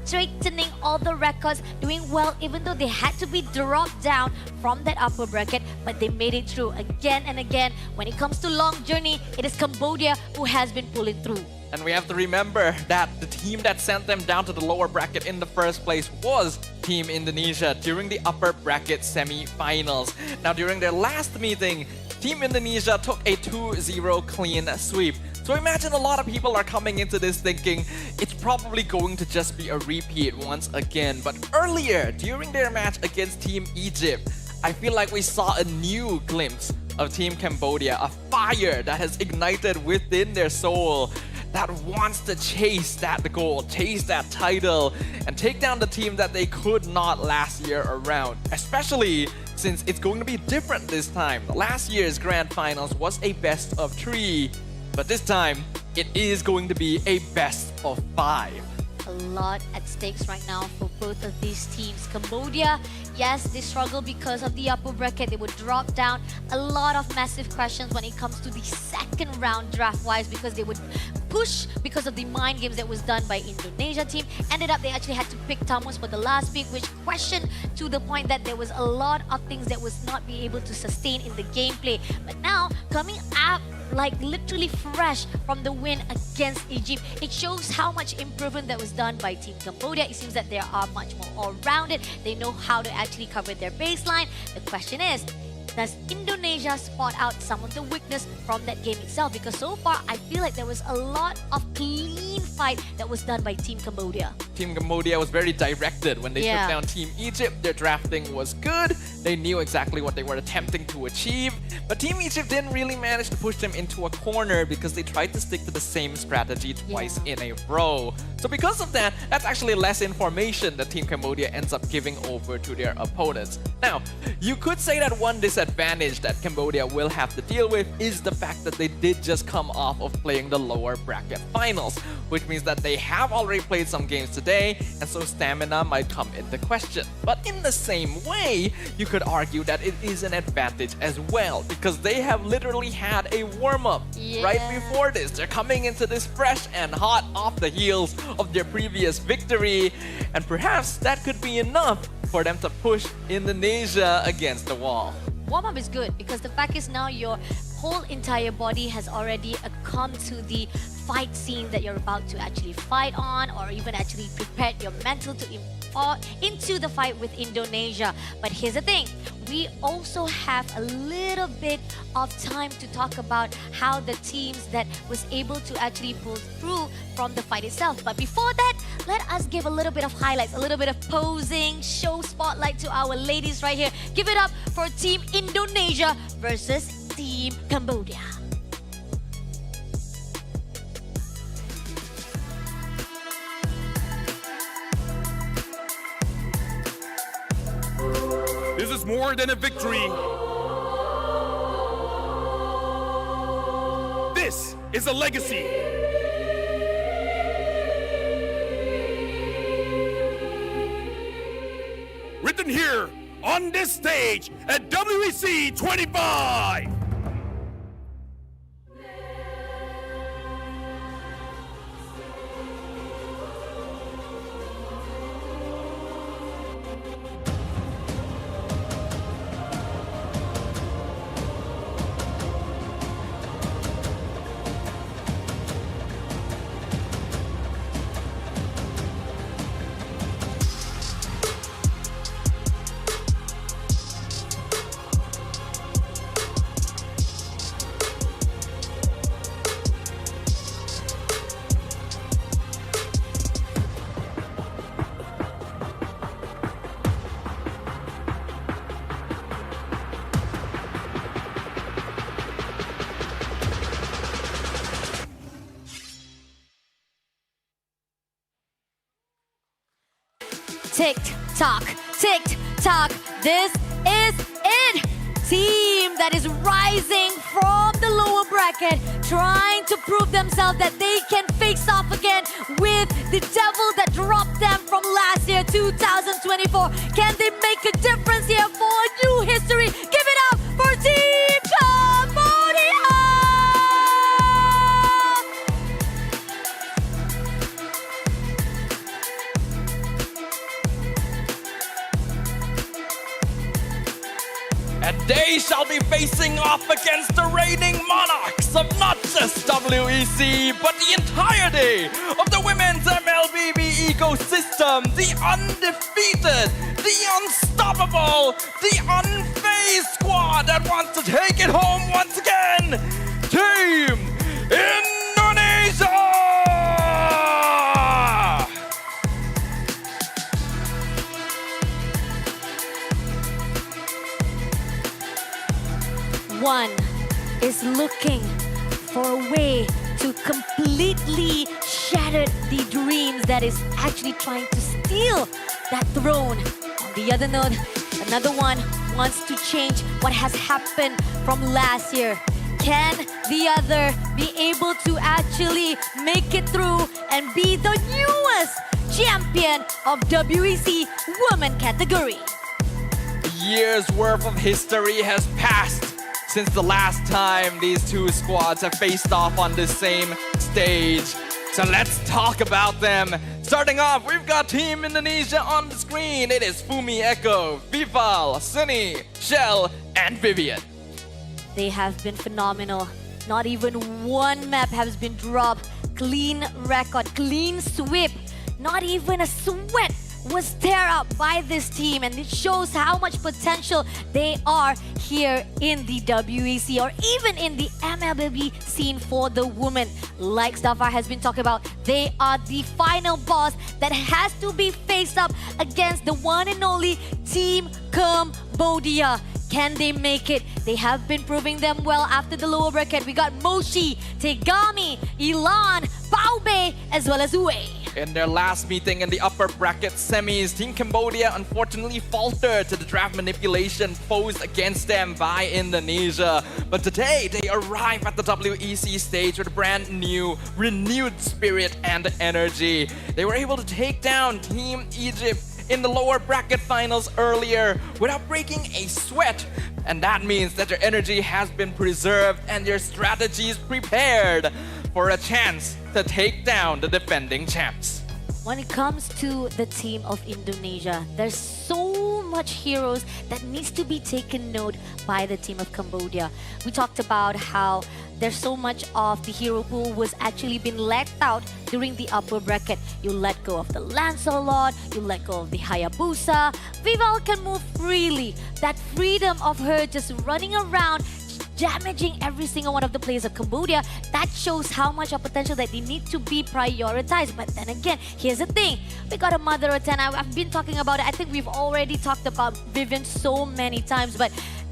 Straightening all the records, doing well even though they had to be dropped down from that upper bracket, but they made it through again and again. When it comes to long journey, it is Cambodia who has been pulling through. And we have to remember that the team that sent them down to the lower bracket in the first place was Team Indonesia during the upper bracket semi-finals. Now, during their last meeting, Team Indonesia took a 2-0 clean sweep. So imagine a lot of people are coming into this thinking it's probably going to just be a repeat once again. But earlier, during their match against Team Egypt, I feel like we saw a new glimpse of Team Cambodia, a fire that has ignited within their soul, that wants to chase that goal, chase that title, and take down the team that they could not last year around. Especially since it's going to be different this time. Last year's Grand Finals was a best of 3. But this time, it is going to be a best of 5. A lot at stakes right now for both of these teams. Cambodia, yes, they struggle because of the upper bracket. They would drop down. A lot of massive questions when it comes to the second round draft-wise because they would push because of the mind games that was done by Indonesia team. Ended up they actually had to pick Tamus for the last pick, which questioned to the point that there was a lot of things that was not be able to sustain in the gameplay. But now, coming up like literally fresh from the win against Egypt, it shows how much improvement that was done by Team Cambodia. It seems that they are much more all-rounded. They know how to actually cover their baseline. The question is, does Indonesia spot out some of the weakness from that game itself? Because so far, I feel like there was a lot of clean fight that was done by Team Cambodia. Team Cambodia was very directed when they took down Team Egypt. Their drafting was good. They knew exactly what they were attempting to achieve. But Team Egypt didn't really manage to push them into a corner because they tried to stick to the same strategy twice in a row. So because of that, that's actually less information that Team Cambodia ends up giving over to their opponents. Now, you could say that one disadvantage that Cambodia will have to deal with is the fact that they did just come off of playing the lower bracket finals, which means that they have already played some games today, and so stamina might come into question. But in the same way, you could argue that it is an advantage as well, because they have literally had a warm-up right before this. They're coming into this fresh and hot off the heels of their previous victory, and perhaps that could be enough for them to push Indonesia against the wall. Warm-up is good because the fact is now your whole entire body has already come to the fight scene that you're about to actually fight on, or even actually prepared your mental to into the fight with Indonesia. But here's the thing, we also have a little bit of time to talk about how the teams that was able to actually pull through from the fight itself. But before that, let us give a little bit of highlights, a little bit of posing, show spotlight to our ladies right here. Give it up for Team Indonesia versus Team Cambodia. This is more than a victory. This is a legacy. Written here on this stage at WEC 25. Tick tock, tick tock. This is it. Team that is rising from the lower bracket, trying to prove themselves that they can face off again with the devil that dropped them from last year, 2024. Can they make a difference here for a new history? Give it up for Team Cambodia! And they shall be facing off against the reigning monarchs of not just WEC, but the entirety of the women's MLBB ecosystem. The undefeated, the unstoppable, the unfazed squad that wants to take it home once again. Team Indonesia! One is looking for a way to completely shatter the dreams that is actually trying to steal that throne. On the other note, another one wants to change what has happened from last year. Can the other be able to actually make it through and be the newest champion of WEC Women category? Years worth of history has passed since the last time these two squads have faced off on the same stage. So let's talk about them. Starting off, we've got Team Indonesia on the screen. It is Fumi Echo, Vival, Sunny, Shell, and Vivian. They have been phenomenal. Not even one map has been dropped. Clean record, clean sweep. Not even a sweat was tear up by this team, and it shows how much potential they are here in the WEC or even in the MLBB scene for the women. Like Stafar has been talking about, they are the final boss that has to be faced up against the one and only Team Cambodia. Can they make it? They have been proving them well after the lower bracket. We got Moshi, Tegami, Ilan, Baube, as well as Uwe. In their last meeting in the upper bracket semis, Team Cambodia unfortunately faltered to the draft manipulation posed against them by Indonesia. But today, they arrive at the WEC stage with a brand new, renewed spirit and energy. They were able to take down Team Egypt in the lower bracket finals earlier without breaking a sweat. And that means that their energy has been preserved and their strategies prepared for a chance to take down the defending champs. When it comes to the team of Indonesia, there's so much heroes that needs to be taken note by the team of Cambodia. We talked about how there's so much of the hero pool was actually been left out during the upper bracket. You let go of the Lancelot, you let go of the Hayabusa. Vival can move freely. That freedom of her just running around, damaging every single one of the players of Cambodia, that shows how much of potential that they need to be prioritized. But then again, here's the thing. We got a mother of 10. I've been talking about it. I think we've already talked about Vivian so many times, but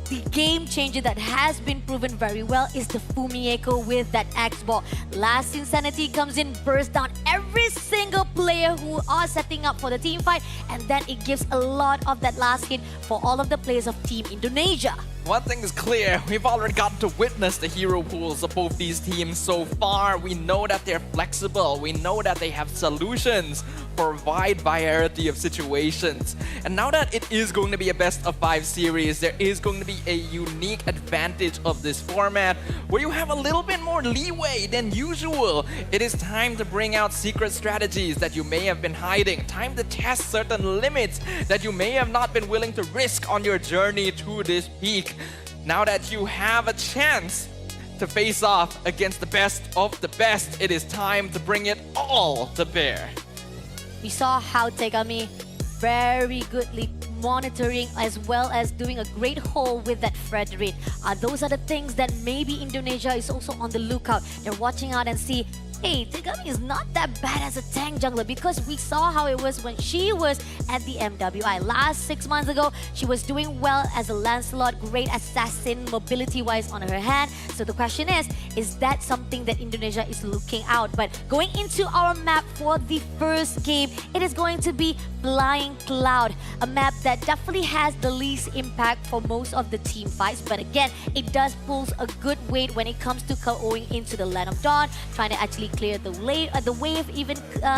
the game changer that has been proven very well is the Fumieko with that X-Ball. Last Insanity comes in, bursts down every single player who are setting up for the team fight, and then it gives a lot of that last hit for all of the players of Team Indonesia. One thing is clear, we've already gotten to witness the hero pools of both these teams so far. We know that they're flexible, we know that they have solutions for a wide variety of situations. And now that it is going to be a best of 5 series, there is going to be a unique advantage of this format where you have a little bit more leeway than usual. It is time to bring out secret strategies that you may have been hiding, time to test certain limits that you may have not been willing to risk on your journey to this peak. Now that you have a chance to face off against the best of the best, it is time to bring it all to bear. We saw how Tegami very goodly monitoring as well as doing a great haul with that Frederick. Those are the things that maybe Indonesia is also on the lookout. They're watching out and see, hey, Tegami is not that bad as a tank jungler, because we saw how it was when she was at the MWI. Last 6 months ago, she was doing well as a Lancelot, great assassin mobility-wise on her hand. So the question is that something that Indonesia is looking out? But going into our map for the first game, it is going to be Flying Cloud, a map that definitely has the least impact for most of the team fights. But again, it does pulls a good weight when it comes to going into the Land of Dawn, trying to actually clear the wave even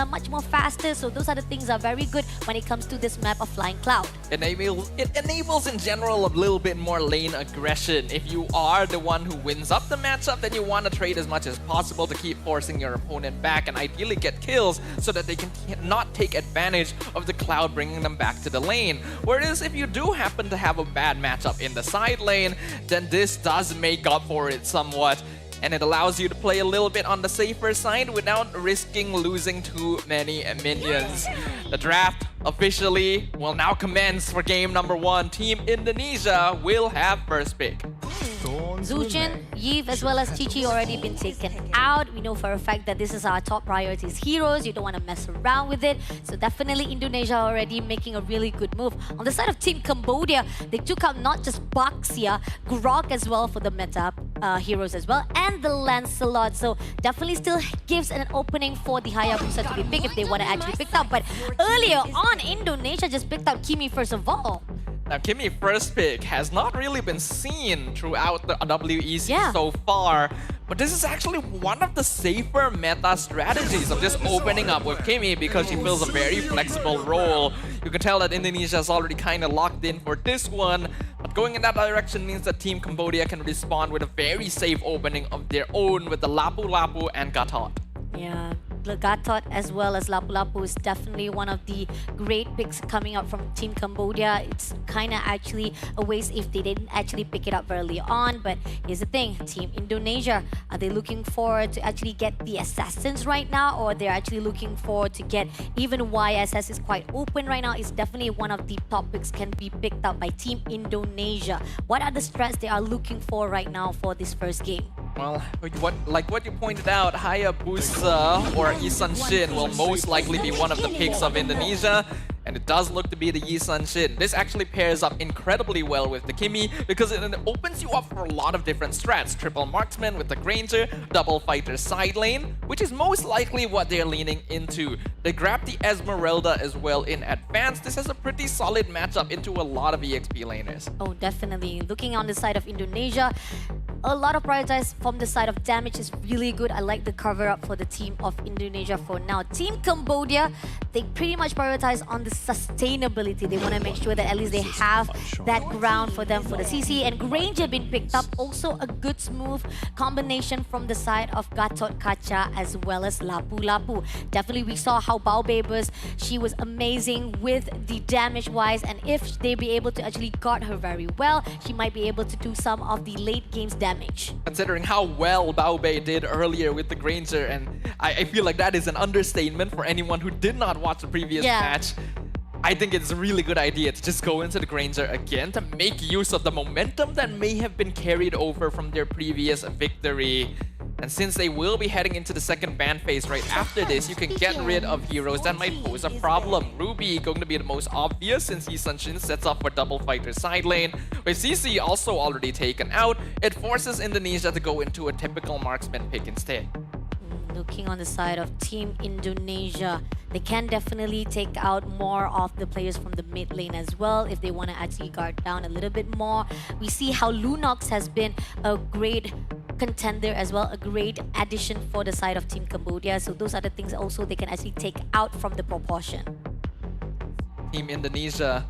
much more faster. So those are the things that are very good when it comes to this map of Flying Cloud. It enables in general a little bit more lane aggression. If you are the one who wins up the matchup, then you want to trade as much as possible to keep forcing your opponent back and ideally get kills so that they can not take advantage of the Cloud bringing them back to the lane. Whereas if you do happen to have a bad matchup in the side lane, then this does make up for it somewhat. And it allows you to play a little bit on the safer side without risking losing too many minions. The draft officially will now commence for game number 1. Team Indonesia will have first pick. Zuchin, Yves, as well as Chichi already been taken out. We know for a fact that this is our top priorities heroes. You don't want to mess around with it. So definitely Indonesia already making a really good move. On the side of Team Cambodia, they took out not just Baxia, Grog as well for the meta heroes as well, and the Lancelot. So definitely still gives an opening for the Hayabusa to be picked if they want to actually pick up. But earlier on, Indonesia just picked out Kimi first of all. Now, Kimi first pick has not really been seen throughout the WEC so far, but this is actually one of the safer meta strategies of just opening up with Kimi because she fills a very flexible role. You can tell that Indonesia is already kind of locked in for this one, but going in that direction means that Team Cambodia can respond with a very safe opening of their own with the Lapu Lapu and Gatot. Yeah, Gatot as well as Lapu Lapu is definitely one of the great picks coming up from Team Cambodia. It's kind of actually a waste if they didn't actually pick it up early on. But here's the thing, Team Indonesia, are they looking forward to actually get the assassins right now, or they're actually looking forward to get even YSS is quite open right now? It's definitely one of the top picks can be picked up by Team Indonesia. What are the strats they are looking for right now for this first game? Well, like what you pointed out, Hayabusa or Isan Shin will most likely be one of the picks of Indonesia. And it does look to be the Isan Shin. This actually pairs up incredibly well with the Kimi because it opens you up for a lot of different strats. Triple marksman with the Granger, double fighter side lane, which is most likely what they're leaning into. They grab the Esmeralda as well in advance. This has a pretty solid matchup into a lot of EXP laners. Oh, definitely. Looking on the side of Indonesia, a lot of prioritize from the side of damage is really good. I like the cover up for the team of Indonesia for now. Team Cambodia, they pretty much prioritize on the sustainability. They want to make sure that at least they have that ground for them for the CC. And Granger being picked up, also a good smooth combination from the side of Gatot Kaca as well as Lapu Lapu. Definitely we saw how Bao Babers, she was amazing with the damage wise, and if they be able to actually guard her very well, she might be able to do some of the late game's damage. Considering how well Bao Bei did earlier with the Granger, and I feel like that is an understatement for anyone who did not watch the previous match. I think it's a really good idea to just go into the Granger again to make use of the momentum that may have been carried over from their previous victory. And since they will be heading into the second ban phase right after this, you can get rid of heroes that might pose a problem. Ruby going to be the most obvious since Yi Sun-shin sets up for double fighter side lane. With CC also already taken out, it forces Indonesia to go into a typical marksman pick instead. Looking on the side of Team Indonesia, they can definitely take out more of the players from the mid lane as well if they want to actually guard down a little bit more. We see how Lunox has been a great contender as well, a great addition for the side of Team Cambodia. So those are the things also they can actually take out from the proportion. Team Indonesia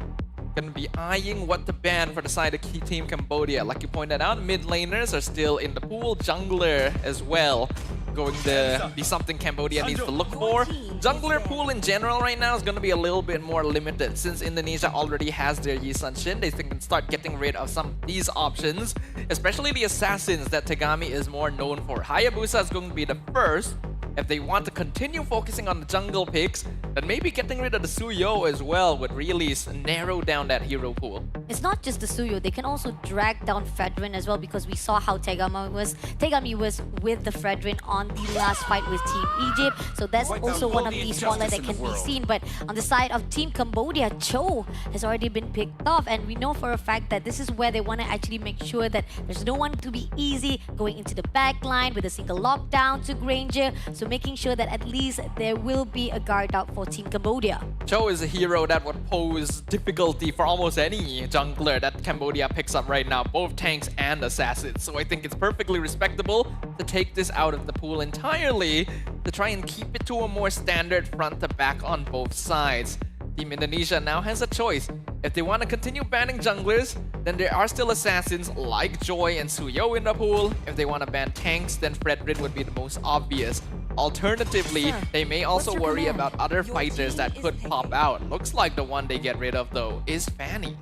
going to be eyeing what to ban for the side of Team Cambodia. Like you pointed out, mid laners are still in the pool, jungler as well. Going to be something Cambodia needs to look for. Jungler pool in general right now is going to be a little bit more limited since Indonesia already has their Yi Sun-shin. They can start getting rid of some of these options, especially the assassins that Tegami is more known for. Hayabusa is going to be the first. If they want to continue focusing on the jungle picks, then maybe getting rid of the Suyo as well would really narrow down that hero pool. It's not just the Suyo, they can also drag down Fredrin as well, because we saw how Tegami was with the Fredrin on the last fight with Team Egypt. So that's also one of the spotlights that can be seen. But on the side of Team Cambodia, Cho has already been picked off, and we know for a fact that this is where they want to actually make sure that there's no one to be easy going into the back line with a single lockdown to Granger. So making sure that at least there will be a guard out for Team Cambodia. Cho is a hero that would pose difficulty for almost any jungler that Cambodia picks up right now, both tanks and assassins. So I think it's perfectly respectable to take this out of the pool entirely to try and keep it to a more standard front to back on both sides. Team Indonesia now has a choice. If they want to continue banning junglers, then there are still assassins like Joy and Suyo in the pool. If they want to ban tanks, then Fredrin would be the most obvious. Alternatively, they may also worry about other fighters that could pop out. Looks like the one they get rid of though is Fanny.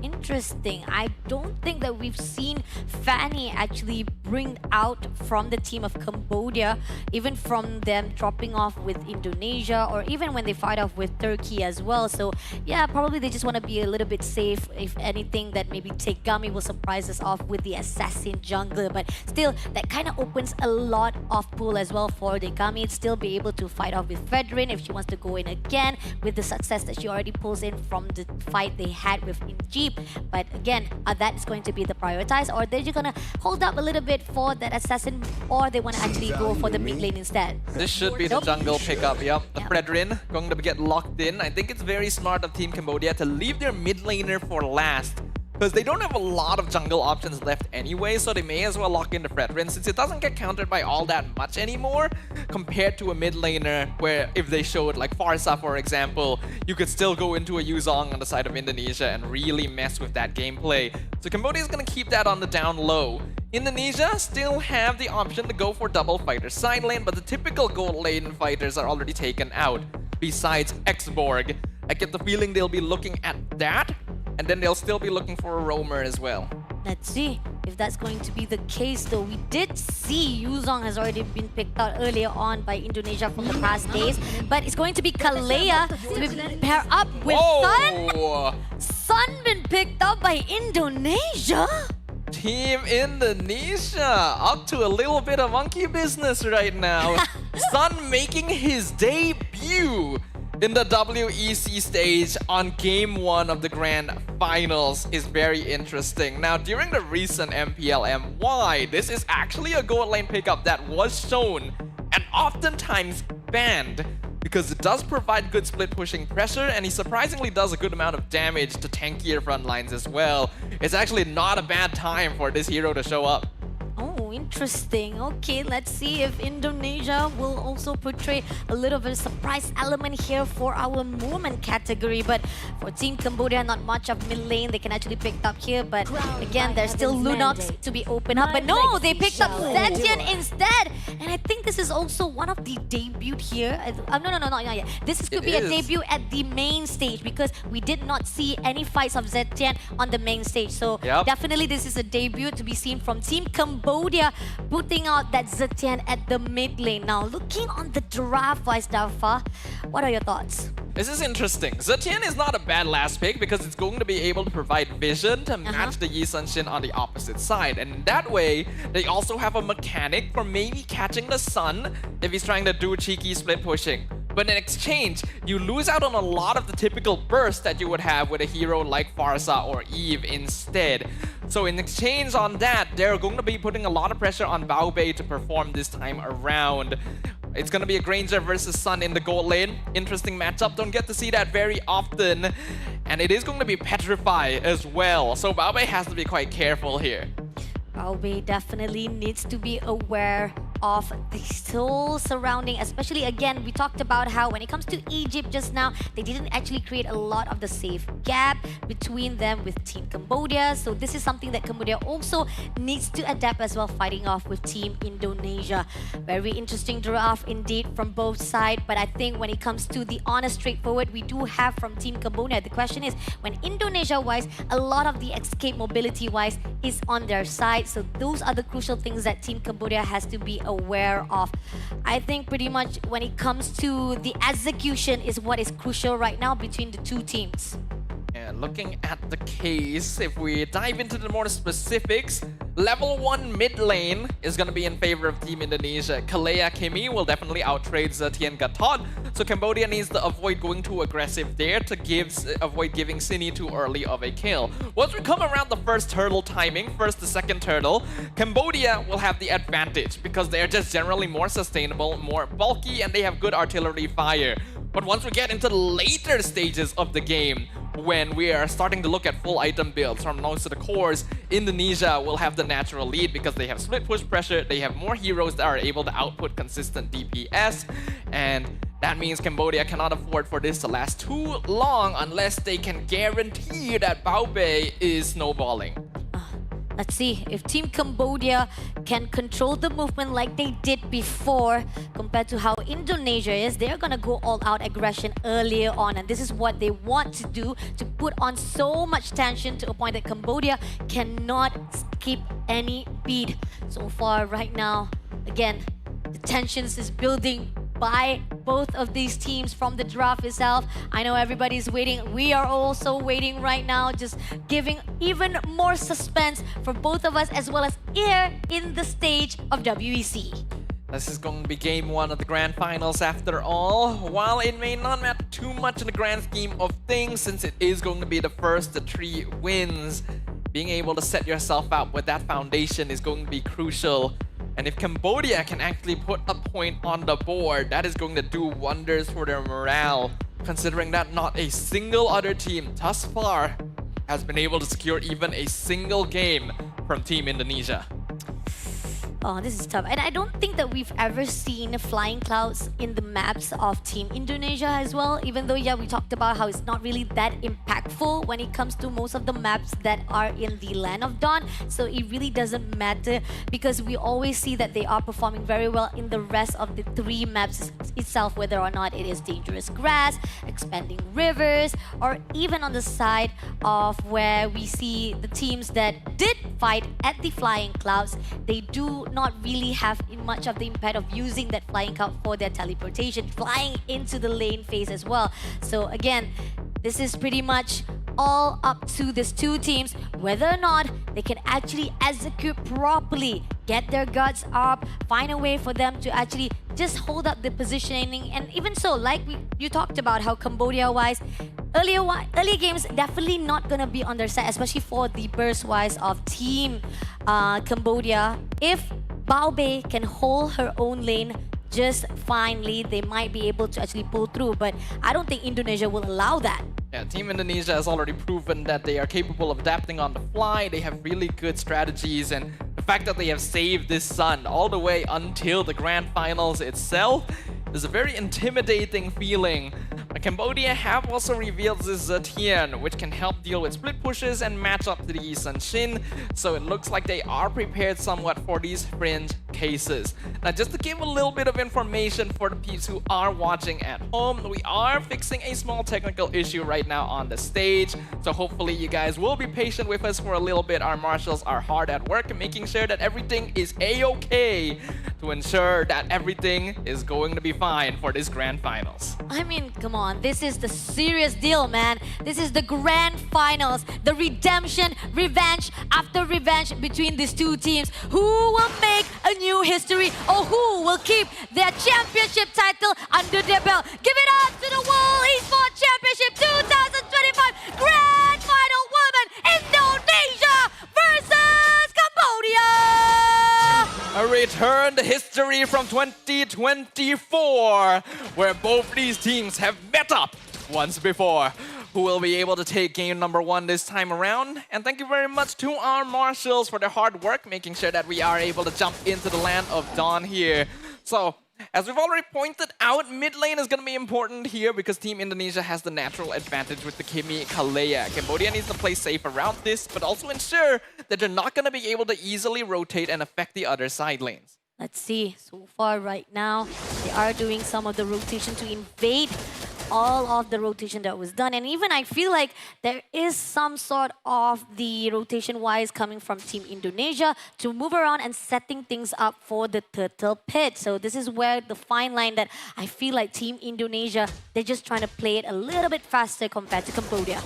Interesting. I don't think that we've seen Fanny actually bring out from the team of Cambodia, even from them dropping off with Indonesia, or even when they fight off with Turkey as well. So yeah, probably they just want to be a little bit safe. If anything, that maybe Tegami will surprise us off with the assassin jungler. But still, that kind of opens a lot of pool as well for Tegami. Still be able to fight off with Fredrin if she wants to go in again with the success that she already pulls in from the fight they had with Jeep. But again, that is going to be the prioritize, or they're just gonna hold up a little bit for that assassin, or they want to actually go for the mid lane instead. This should be the jungle pickup, yep. The Fredrin going to get locked in. I think it's very smart of Team Cambodia to leave their mid laner for last, because they don't have a lot of jungle options left anyway, so they may as well lock in the Fredrin since it doesn't get countered by all that much anymore compared to a mid laner where if they showed like Farsa for example, you could still go into a Yuzong on the side of Indonesia and really mess with that gameplay. So Cambodia is going to keep that on the down low. Indonesia still have the option to go for double fighter side lane, but the typical gold lane fighters are already taken out besides Xborg. I get the feeling they'll be looking at that, and then they'll still be looking for a roamer as well. Let's see if that's going to be the case though. We did see Yuzong has already been picked out earlier on by Indonesia from the past days, but it's going to be Kalea to be paired up with Sun. Sun been picked up by Indonesia. Team Indonesia up to a little bit of monkey business right now. Sun making his debut in the WEC stage on Game 1 of the Grand Finals is very interesting. Now, during the recent MPL-MY, this is actually a gold lane pickup that was shown and oftentimes banned because it does provide good split pushing pressure, and he surprisingly does a good amount of damage to tankier front lines as well. It's actually not a bad time for this hero to show up. interesting. Okay, let's see if Indonesia will also portray a little bit of surprise element here for our women category. But for Team Cambodia, not much of mid lane they can actually pick up here. But again, there's still Lunox to be opened up. But no, they picked up Zetian instead. And I think this is also one of the debut here. No, not yet. This could be a debut at the main stage because we did not see any fights of Zetian on the main stage. So definitely this is a debut to be seen from Team Cambodia putting out that Zetian at the mid lane. Now, looking on the draft-wise, Darfa, what are your thoughts? This is interesting. Zetian is not a bad last pick because it's going to be able to provide vision to match the Yi Sun-shin on the opposite side. And that way, they also have a mechanic for maybe catching the Sun if he's trying to do cheeky split pushing. But in exchange, you lose out on a lot of the typical burst that you would have with a hero like Farsa or Eve instead. So in exchange on that, they're going to be putting a lot of pressure on Bao Bei to perform this time around. It's going to be a Granger versus Sun in the gold lane. Interesting matchup. Don't get to see that very often. And it is going to be Petrify as well. So Bao Bei has to be quite careful here. Bao Bei definitely needs to be aware of the whole surrounding, especially again, we talked about how when it comes to Egypt just now, they didn't actually create a lot of the safe gap between them with Team Cambodia. So this is something that Cambodia also needs to adapt as well, fighting off with Team Indonesia. Very interesting draft indeed from both sides, but I think when it comes to the honest straightforward we do have from Team Cambodia, the question is when Indonesia-wise, a lot of the escape mobility-wise is on their side. So those are the crucial things that Team Cambodia has to be aware of. I think pretty much when it comes to the execution is what is crucial right now between the two teams. And looking at the case, if we dive into the more specifics, level 1 mid lane is going to be in favor of Team Indonesia. Kalea Kimi will definitely outtrade Zetian Gatot, so Cambodia needs to avoid going too aggressive there to avoid giving Sini too early of a kill. Once we come around the first turtle timing, first to second turtle, Cambodia will have the advantage because they are just generally more sustainable, more bulky, and they have good artillery fire. But once we get into the later stages of the game, when we are starting to look at full item builds from most of the cores, Indonesia will have the natural lead because they have split push pressure, they have more heroes that are able to output consistent DPS, and that means Cambodia cannot afford for this to last too long unless they can guarantee that Bao Bei is snowballing. Let's see if Team Cambodia can control the movement like they did before compared to how Indonesia is. They're gonna go all out aggression earlier on, and this is what they want to do, to put on so much tension to a point that Cambodia cannot skip any beat. So far right now, again, the tensions is building by both of these teams from the draft itself. I know everybody's waiting. We are also waiting right now, just giving even more suspense for both of us as well as here in the stage of WEC. This is going to be game 1 of the grand finals after all. While it may not matter too much in the grand scheme of things, since it is going to be the first of 3 wins, being able to set yourself up with that foundation is going to be crucial. And if Cambodia can actually put a point on the board, that is going to do wonders for their morale, considering that not a single other team thus far has been able to secure even a single game from Team Indonesia. Oh, this is tough. And I don't think that we've ever seen flying clouds in the maps of Team Indonesia as well. Even though, yeah, we talked about how it's not really that impactful when it comes to most of the maps that are in the Land of Dawn. So it really doesn't matter because we always see that they are performing very well in the rest of the 3 maps itself, whether or not it is Dangerous Grass, Expanding Rivers, or even on the side of where we see the teams that did fight at the flying clouds, they do not really have much of the impact of using that flying cloud for their teleportation, flying into the lane phase as well. So again, this is pretty much all up to these 2 teams, whether or not they can actually execute properly, get their guards up, find a way for them to actually just hold up the positioning. And even so, like you talked about how Cambodia-wise, earlier games definitely not gonna be on their side, especially for the burst-wise of Team Cambodia. If Bao Bei can hold her own lane just finely, they might be able to actually pull through, but I don't think Indonesia will allow that. Yeah, Team Indonesia has already proven that they are capable of adapting on the fly. They have really good strategies, and the fact that they have saved this sun all the way until the grand finals itself is a very intimidating feeling. Cambodia have also revealed this Tien, which can help deal with split pushes and match up to the Sun Shin, so it looks like they are prepared somewhat for these fringe cases. Now, just to give a little bit of information for the peeps who are watching at home, we are fixing a small technical issue right now on the stage, so hopefully you guys will be patient with us for a little bit. Our marshals are hard at work making sure that everything is a-okay to ensure that everything is going to be fine for this grand finals. I mean, come on, this is the serious deal, man. This is the grand finals, the redemption, revenge after revenge between these two teams. Who will make a new history, or who will keep their championship title under their belt? Give it up to the World Esports Championship 2025 Grand Final Women, Indonesia versus Cambodia! A return to history from 2024, where both these teams have met up once before. Who will be able to take game number 1 this time around? And thank you very much to our marshals for their hard work, making sure that we are able to jump into the land of dawn here. So, as we've already pointed out, mid lane is going to be important here because Team Indonesia has the natural advantage with the Kimi Kalea. Cambodia needs to play safe around this, but also ensure that they're not going to be able to easily rotate and affect the other side lanes. Let's see. So far right now, they are doing some of the rotation to invade all of the rotation that was done. And even I feel like there is some sort of the rotation-wise coming from Team Indonesia to move around and setting things up for the turtle pit. So this is where the fine line that I feel like Team Indonesia, they're just trying to play it a little bit faster compared to Cambodia.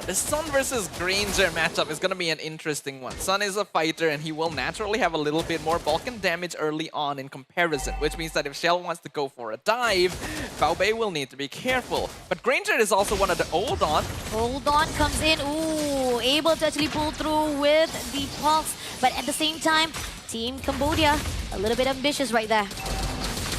The Sun versus Granger matchup is going to be an interesting one. Sun is a fighter and he will naturally have a little bit more bulk and damage early on in comparison, which means that if Shell wants to go for a dive, Bao Bei will need to be careful. But Granger is also one of the Hold On. Hold On comes in, ooh, able to actually pull through with the pulse. But at the same time, Team Cambodia, a little bit ambitious right there.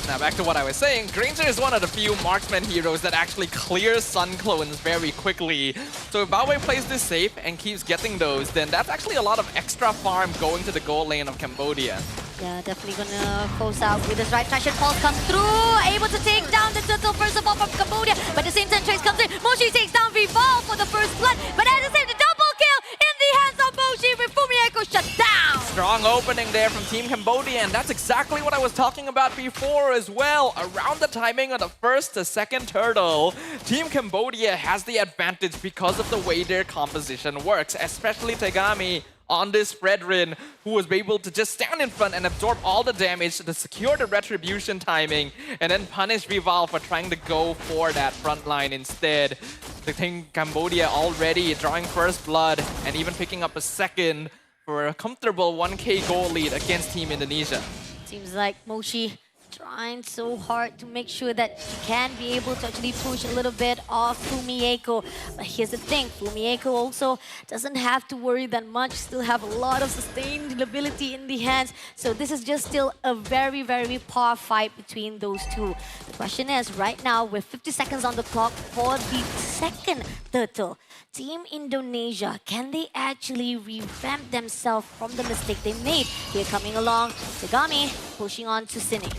Now back to what I was saying, Granger is one of the few marksman heroes that actually clears Sun clones very quickly. So if Bao Bei plays this safe and keeps getting those, then that's actually a lot of extra farm going to the goal lane of Cambodia. Yeah, definitely gonna force out with his right fashion. Pulse comes through, able to take down the turtle first of all from Cambodia. But at the same time, Trace comes in. Moshi takes down Vival for the first blood. But at the same time, double kill in the hands of Moshi with Fumieko shut down. Strong opening there from Team Cambodia, and that's exactly what I was talking about before as well. Around the timing of the first to second turtle, Team Cambodia has the advantage because of the way their composition works, especially Tegami on this Fredrin, who was able to just stand in front and absorb all the damage to secure the retribution timing and then punish Vival for trying to go for that front line instead. The Team Cambodia already drawing first blood and even picking up a second for a comfortable 1k goal lead against Team Indonesia. Seems like Moshi trying so hard to make sure that he can be able to actually push a little bit of Fumieko. But here's the thing, Fumieko also doesn't have to worry that much, still have a lot of sustained ability in the hands. So this is just still a very, very poor fight between those two. The question is, right now, with 50 seconds on the clock for the second turtle, Team Indonesia, can they actually revamp themselves from the mistake they made? Here coming along, Tegami pushing on to Cine.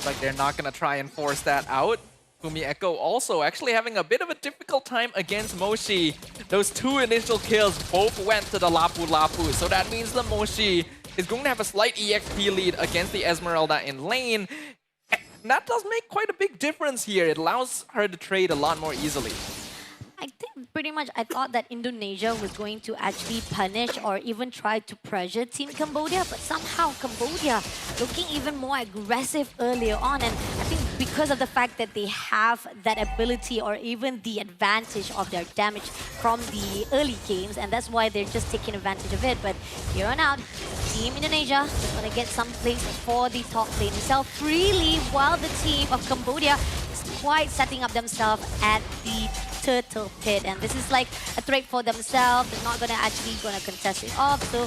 Like they're not going to try and force that out. Fumieko also actually having a bit of a difficult time against Moshi. Those two initial kills both went to the Lapu Lapu, so that means that Moshi is going to have a slight EXP lead against the Esmeralda in lane. And that does make quite a big difference here. It allows her to trade a lot more easily. I think pretty much I thought that Indonesia was going to actually punish or even try to pressure Team Cambodia, but somehow Cambodia looking even more aggressive earlier on. And I think because of the fact that they have that ability or even the advantage of their damage from the early games, and that's why they're just taking advantage of it. But here on out, Team Indonesia is going to get some place for the top lane itself freely, while the team of Cambodia is quite setting up themselves at the turtle pit, and this is like a threat for themselves. They're not gonna contest it off, so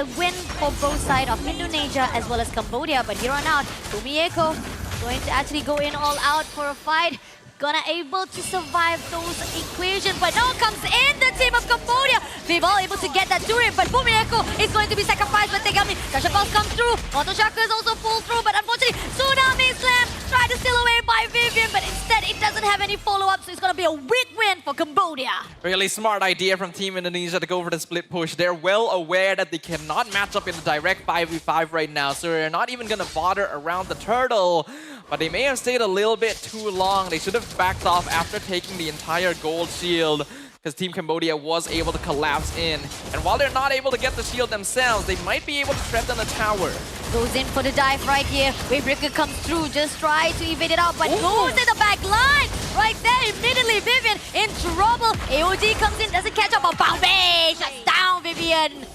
a win for both sides of Indonesia as well as Cambodia. But here on out, Fumieko going to actually go in all out for a fight. gonna able to survive those equations. But now comes in the team of Cambodia. We've all able to get that turret, but Bumieko is going to be sacrificed by Tegami. Pressure pulse comes through. Auto Chakra is also pulled through, but unfortunately, Tsunami Slam tried to steal away by Vivian, but instead it doesn't have any follow-up, so it's gonna be a weak win for Cambodia. Really smart idea from Team Indonesia to go for the split push. They're well aware that they cannot match up in a direct 5v5 right now, so they're not even gonna bother around the turtle. But they may have stayed a little bit too long. They should have backed off after taking the entire gold shield, because Team Cambodia was able to collapse in. And while they're not able to get the shield themselves, they might be able to threaten the tower. Goes in for the dive right here. Wavebreaker comes through, just try to evade it out, but goes in the back line. Right there, immediately Vivian in trouble. AOG comes in, doesn't catch up, but Baobei shuts down Vivian.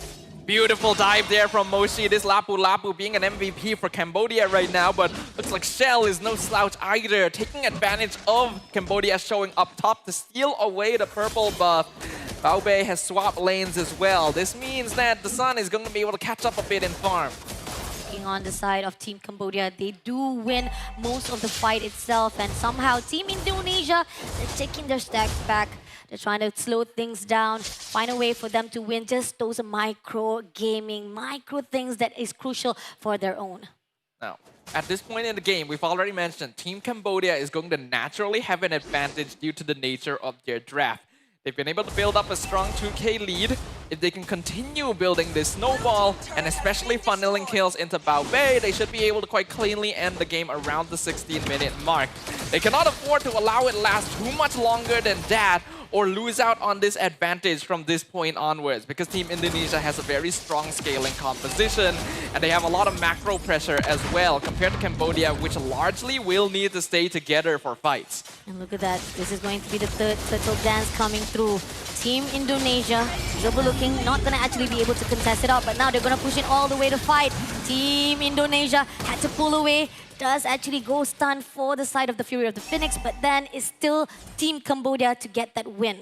Beautiful dive there from Moshi. This Lapu Lapu being an MVP for Cambodia right now, but looks like Shell is no slouch either, taking advantage of Cambodia showing up top to steal away the purple buff. Baobei has swapped lanes as well. This means that the Sun is going to be able to catch up a bit in farm. On the side of Team Cambodia, they do win most of the fight itself, and somehow Team Indonesia, they're taking their stacks back. They're trying to slow things down, find a way for them to win just those micro gaming, micro things that is crucial for their own. Now, at this point in the game, we've already mentioned Team Cambodia is going to naturally have an advantage due to the nature of their draft. They've been able to build up a strong 2K lead. If they can continue building this snowball, and especially funneling kills into Baobei, they should be able to quite cleanly end the game around the 16-minute mark. They cannot afford to allow it last too much longer than that, or lose out on this advantage from this point onwards, because Team Indonesia has a very strong scaling composition, and they have a lot of macro pressure as well, compared to Cambodia, which largely will need to stay together for fights. And look at that, this is going to be the third turtle dance coming through. Team Indonesia is overlooking, not going to actually be able to contest it out, but now they're going to push it all the way to fight. Team Indonesia had to pull away. Does actually go stun for the side of the Fury of the Phoenix, but then it's still Team Cambodia to get that win.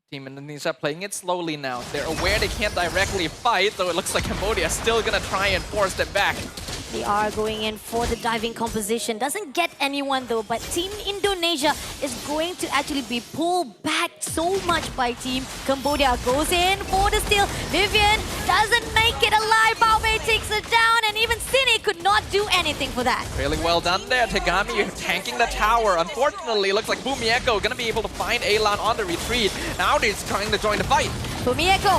Team Indonesia playing it slowly now. They're aware they can't directly fight, so it looks like Cambodia is still gonna try and force them back. They are going in for the diving composition. Doesn't get anyone though, but Team Indonesia is going to actually be pulled back so much by Team Cambodia. Goes in for the steal. Vivian doesn't make it alive. Baobei takes it down, and even Cine could not do anything for that. Really well done there. Tegami tanking the tower. Unfortunately, it looks like Bumieko gonna be able to find Elan on the retreat. Now he's trying to join the fight. Bumieko,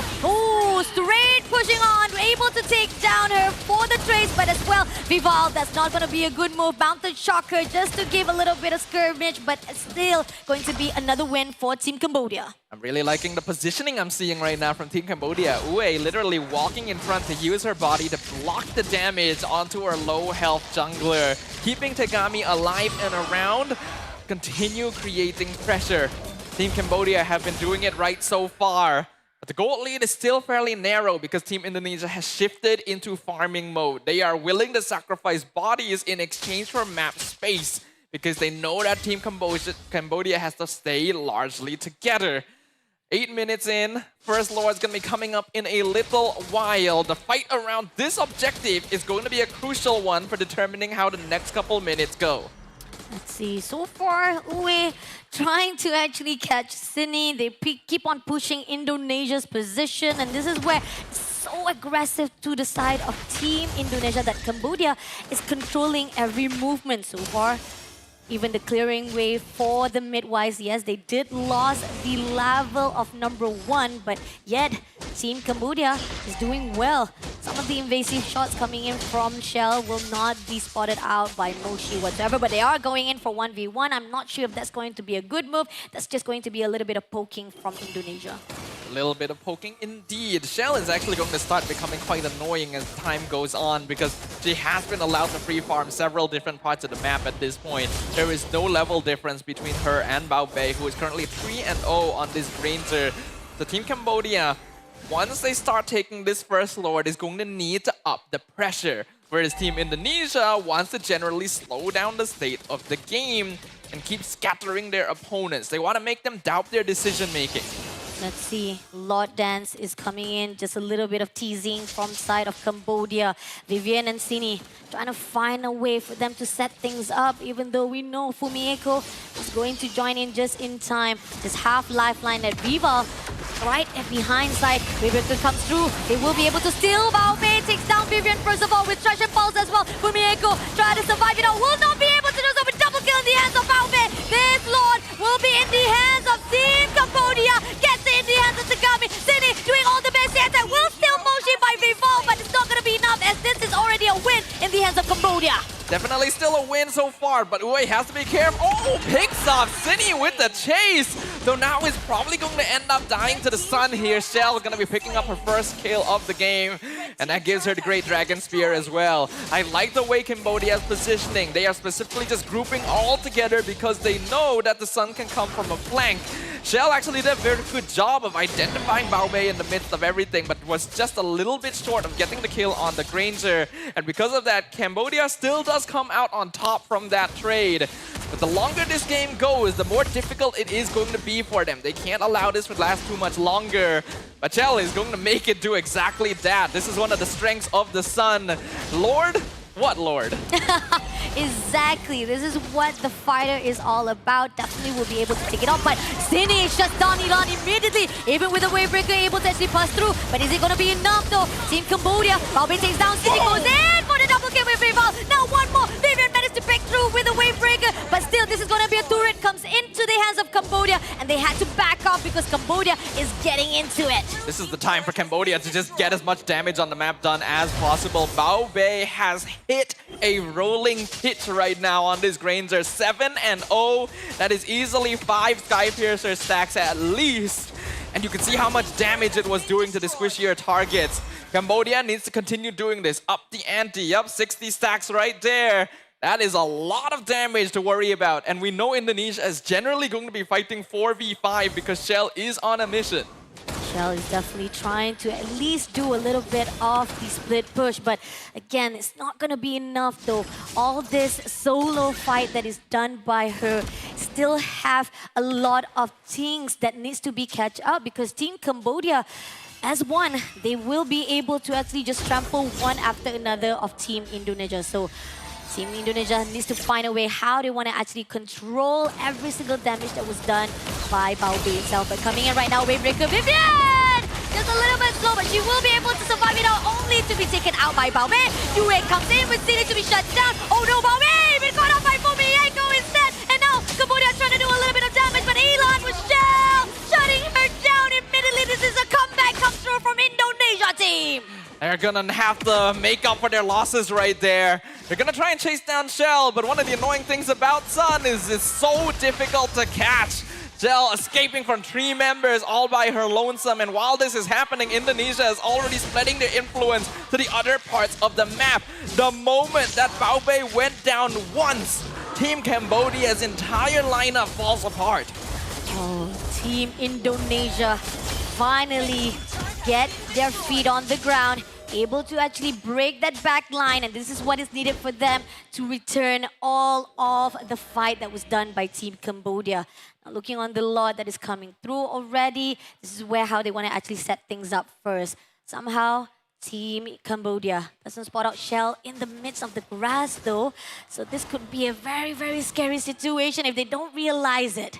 straight pushing on, able to take down her for the trace, but as well, Vival, that's not going to be a good move. Mounted Shocker just to give a little bit of skirmish, but still going to be another win for Team Cambodia. I'm really liking the positioning I'm seeing right now from Team Cambodia. Ue literally walking in front to use her body to block the damage onto her low health jungler, keeping Tegami alive and around, continue creating pressure. Team Cambodia have been doing it right so far. But the gold lead is still fairly narrow because Team Indonesia has shifted into farming mode. They are willing to sacrifice bodies in exchange for map space because they know that Team Cambodia has to stay largely together. 8 minutes in, First Lord is going to be coming up in a little while. The fight around this objective is going to be a crucial one for determining how the next couple minutes go. Let's see, so far, Ue trying to actually catch Cine. They keep on pushing Indonesia's position, and this is where it's so aggressive to the side of Team Indonesia that Cambodia is controlling every movement so far. Even the clearing wave for the midwise, yes, they did lose the level of #1, but yet Team Cambodia is doing well. Some of the invasive shots coming in from Shell will not be spotted out by Moshi whatsoever, but they are going in for 1v1. I'm not sure if that's going to be a good move. That's just going to be a little bit of poking from Indonesia. A little bit of poking indeed. Shell is actually going to start becoming quite annoying as time goes on because she has been allowed to free farm several different parts of the map at this point. There is no level difference between her and Baobei, who is currently 3-0 on this Ranger. The Team Cambodia, once they start taking this First Lord, is going to need to up the pressure. Whereas Team Indonesia wants to generally slow down the state of the game and keep scattering their opponents. They want to make them doubt their decision-making. Let's see, Lord Dance is coming in, just a little bit of teasing from side of Cambodia. Vivian and Cine trying to find a way for them to set things up, even though we know Fumieko is going to join in just in time. Just half lifeline at Viva. Right and behind side, Wavebreaker comes through. They will be able to steal. Baobei takes down Vivian first of all with Trash and Pulse as well. Fumieko try to survive it out. Will not be able to do so with double kill in the hands of Baobei. This Lord will be in the hands of Team Cambodia. Gets it in the hands of Tagami. Cine doing all the best. The attack will still motion by Vivol, but it's not going to be enough as this is already a win in the hands of Cambodia. Definitely still a win so far, but Uwe has to be careful. Oh, picks off Cine with the chase. So now he's probably going to end up dying to the sun here. Shell going to be picking up her first kill of the game, and that gives her the Great Dragon Spear as well. I like the way Cambodia is positioning. They are specifically just grouping all together because they know that the sun can come from a flank. Shell actually did a very good job of identifying Baobei in the midst of everything, but was just a little bit short of getting the kill on the Granger. And because of that, Cambodia still does come out on top from that trade. But the longer this game goes, the more difficult it is going to be for them. They can't allow this to last too much longer. But Shell is going to make it do exactly that. This is one of the strengths of the Sun. Lord? What Lord? Exactly. This is what the fighter is all about. Definitely will be able to take it off. But Cine shuts down Ilan immediately. Even with the Wavebreaker able to actually pass through. But is it going to be enough though? Team Cambodia. Baobei takes down Cine. Goes in for the double kill with Vival. Now one more. Vivian managed to break through with the Wavebreaker. But still, this is going to be a turret. Comes into the hands of Cambodia. And they had to back off because Cambodia is getting into it. This is the time for Cambodia to just get as much damage on the map done as possible. Baobei has hit a rolling hit right now on this Granger. 7-0. That is easily 5 Skypiercer stacks at least. And you can see how much damage it was doing to the squishier targets. Cambodia needs to continue doing this. Up the ante. Yup, 60 stacks right there. That is a lot of damage to worry about. And we know Indonesia is generally going to be fighting 4v5 because Shell is on a mission. Shell is definitely trying to at least do a little bit of the split push, but again, it's not going to be enough though. All this solo fight that is done by her still have a lot of things that needs to be catch up because Team Cambodia, as one, they will be able to actually just trample one after another of Team Indonesia. So Team Indonesia needs to find a way how they want to actually control every single damage that was done by Baobei itself. But coming in right now, Wavebreaker Vivian! Just a little bit slow, but she will be able to survive it out, only to be taken out by Baobei. Yue comes in with Cine to be shut down. Oh no, Baobei! Been caught out by Fumieko instead! And now Cambodia trying to do a little bit of damage, but Elon with Shell shutting her down immediately. This is a comeback comes through from Indonesia team. They're gonna have to make up for their losses right there. They're gonna try and chase down Shell, but one of the annoying things about Sun is it's so difficult to catch. Shell escaping from 3 members all by her lonesome, and while this is happening, Indonesia is already spreading their influence to the other parts of the map. The moment that Baobei went down once, Team Cambodia's entire lineup falls apart. Oh, Team Indonesia finally get their feet on the ground, able to actually break that back line, and this is what is needed for them to return all of the fight that was done by Team Cambodia. Now, looking on the lot that is coming through already, this is where how they want to actually set things up first. Somehow, Team Cambodia doesn't spot out Shell in the midst of the grass though, so this could be a very, very scary situation if they don't realize it.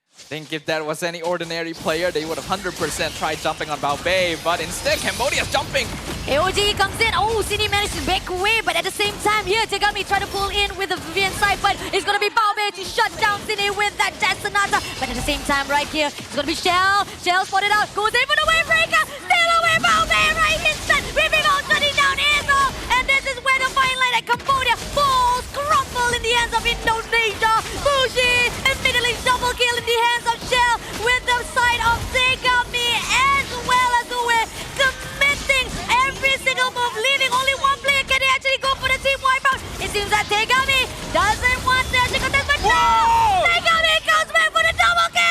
I think if that was any ordinary player, they would have 100% tried jumping on Baobei, but instead Cambodia's jumping. AOG comes in. Oh, Cine managed to back away, but at the same time here, Tagami try to pull in with the Vivian side, but it's going to be Baobei to shut down Cine with that Death Sonata. But at the same time right here, it's going to be Shell. Shell spotted out, goes in for the Wavebreaker, still away Baobei right instant. Ripping on shutting down Israel, and this is where the fine line at Cambodia falls, crumble in the hands of Indonesia. Fuji immediately double kill in the hands of Shell with the side of Tagami as well as Uwe, committing every single move, leaving only one player. Can they actually go for the team wipeout? It seems that Tagami doesn't want to actually contest, but no! Tagami comes back for the double kill!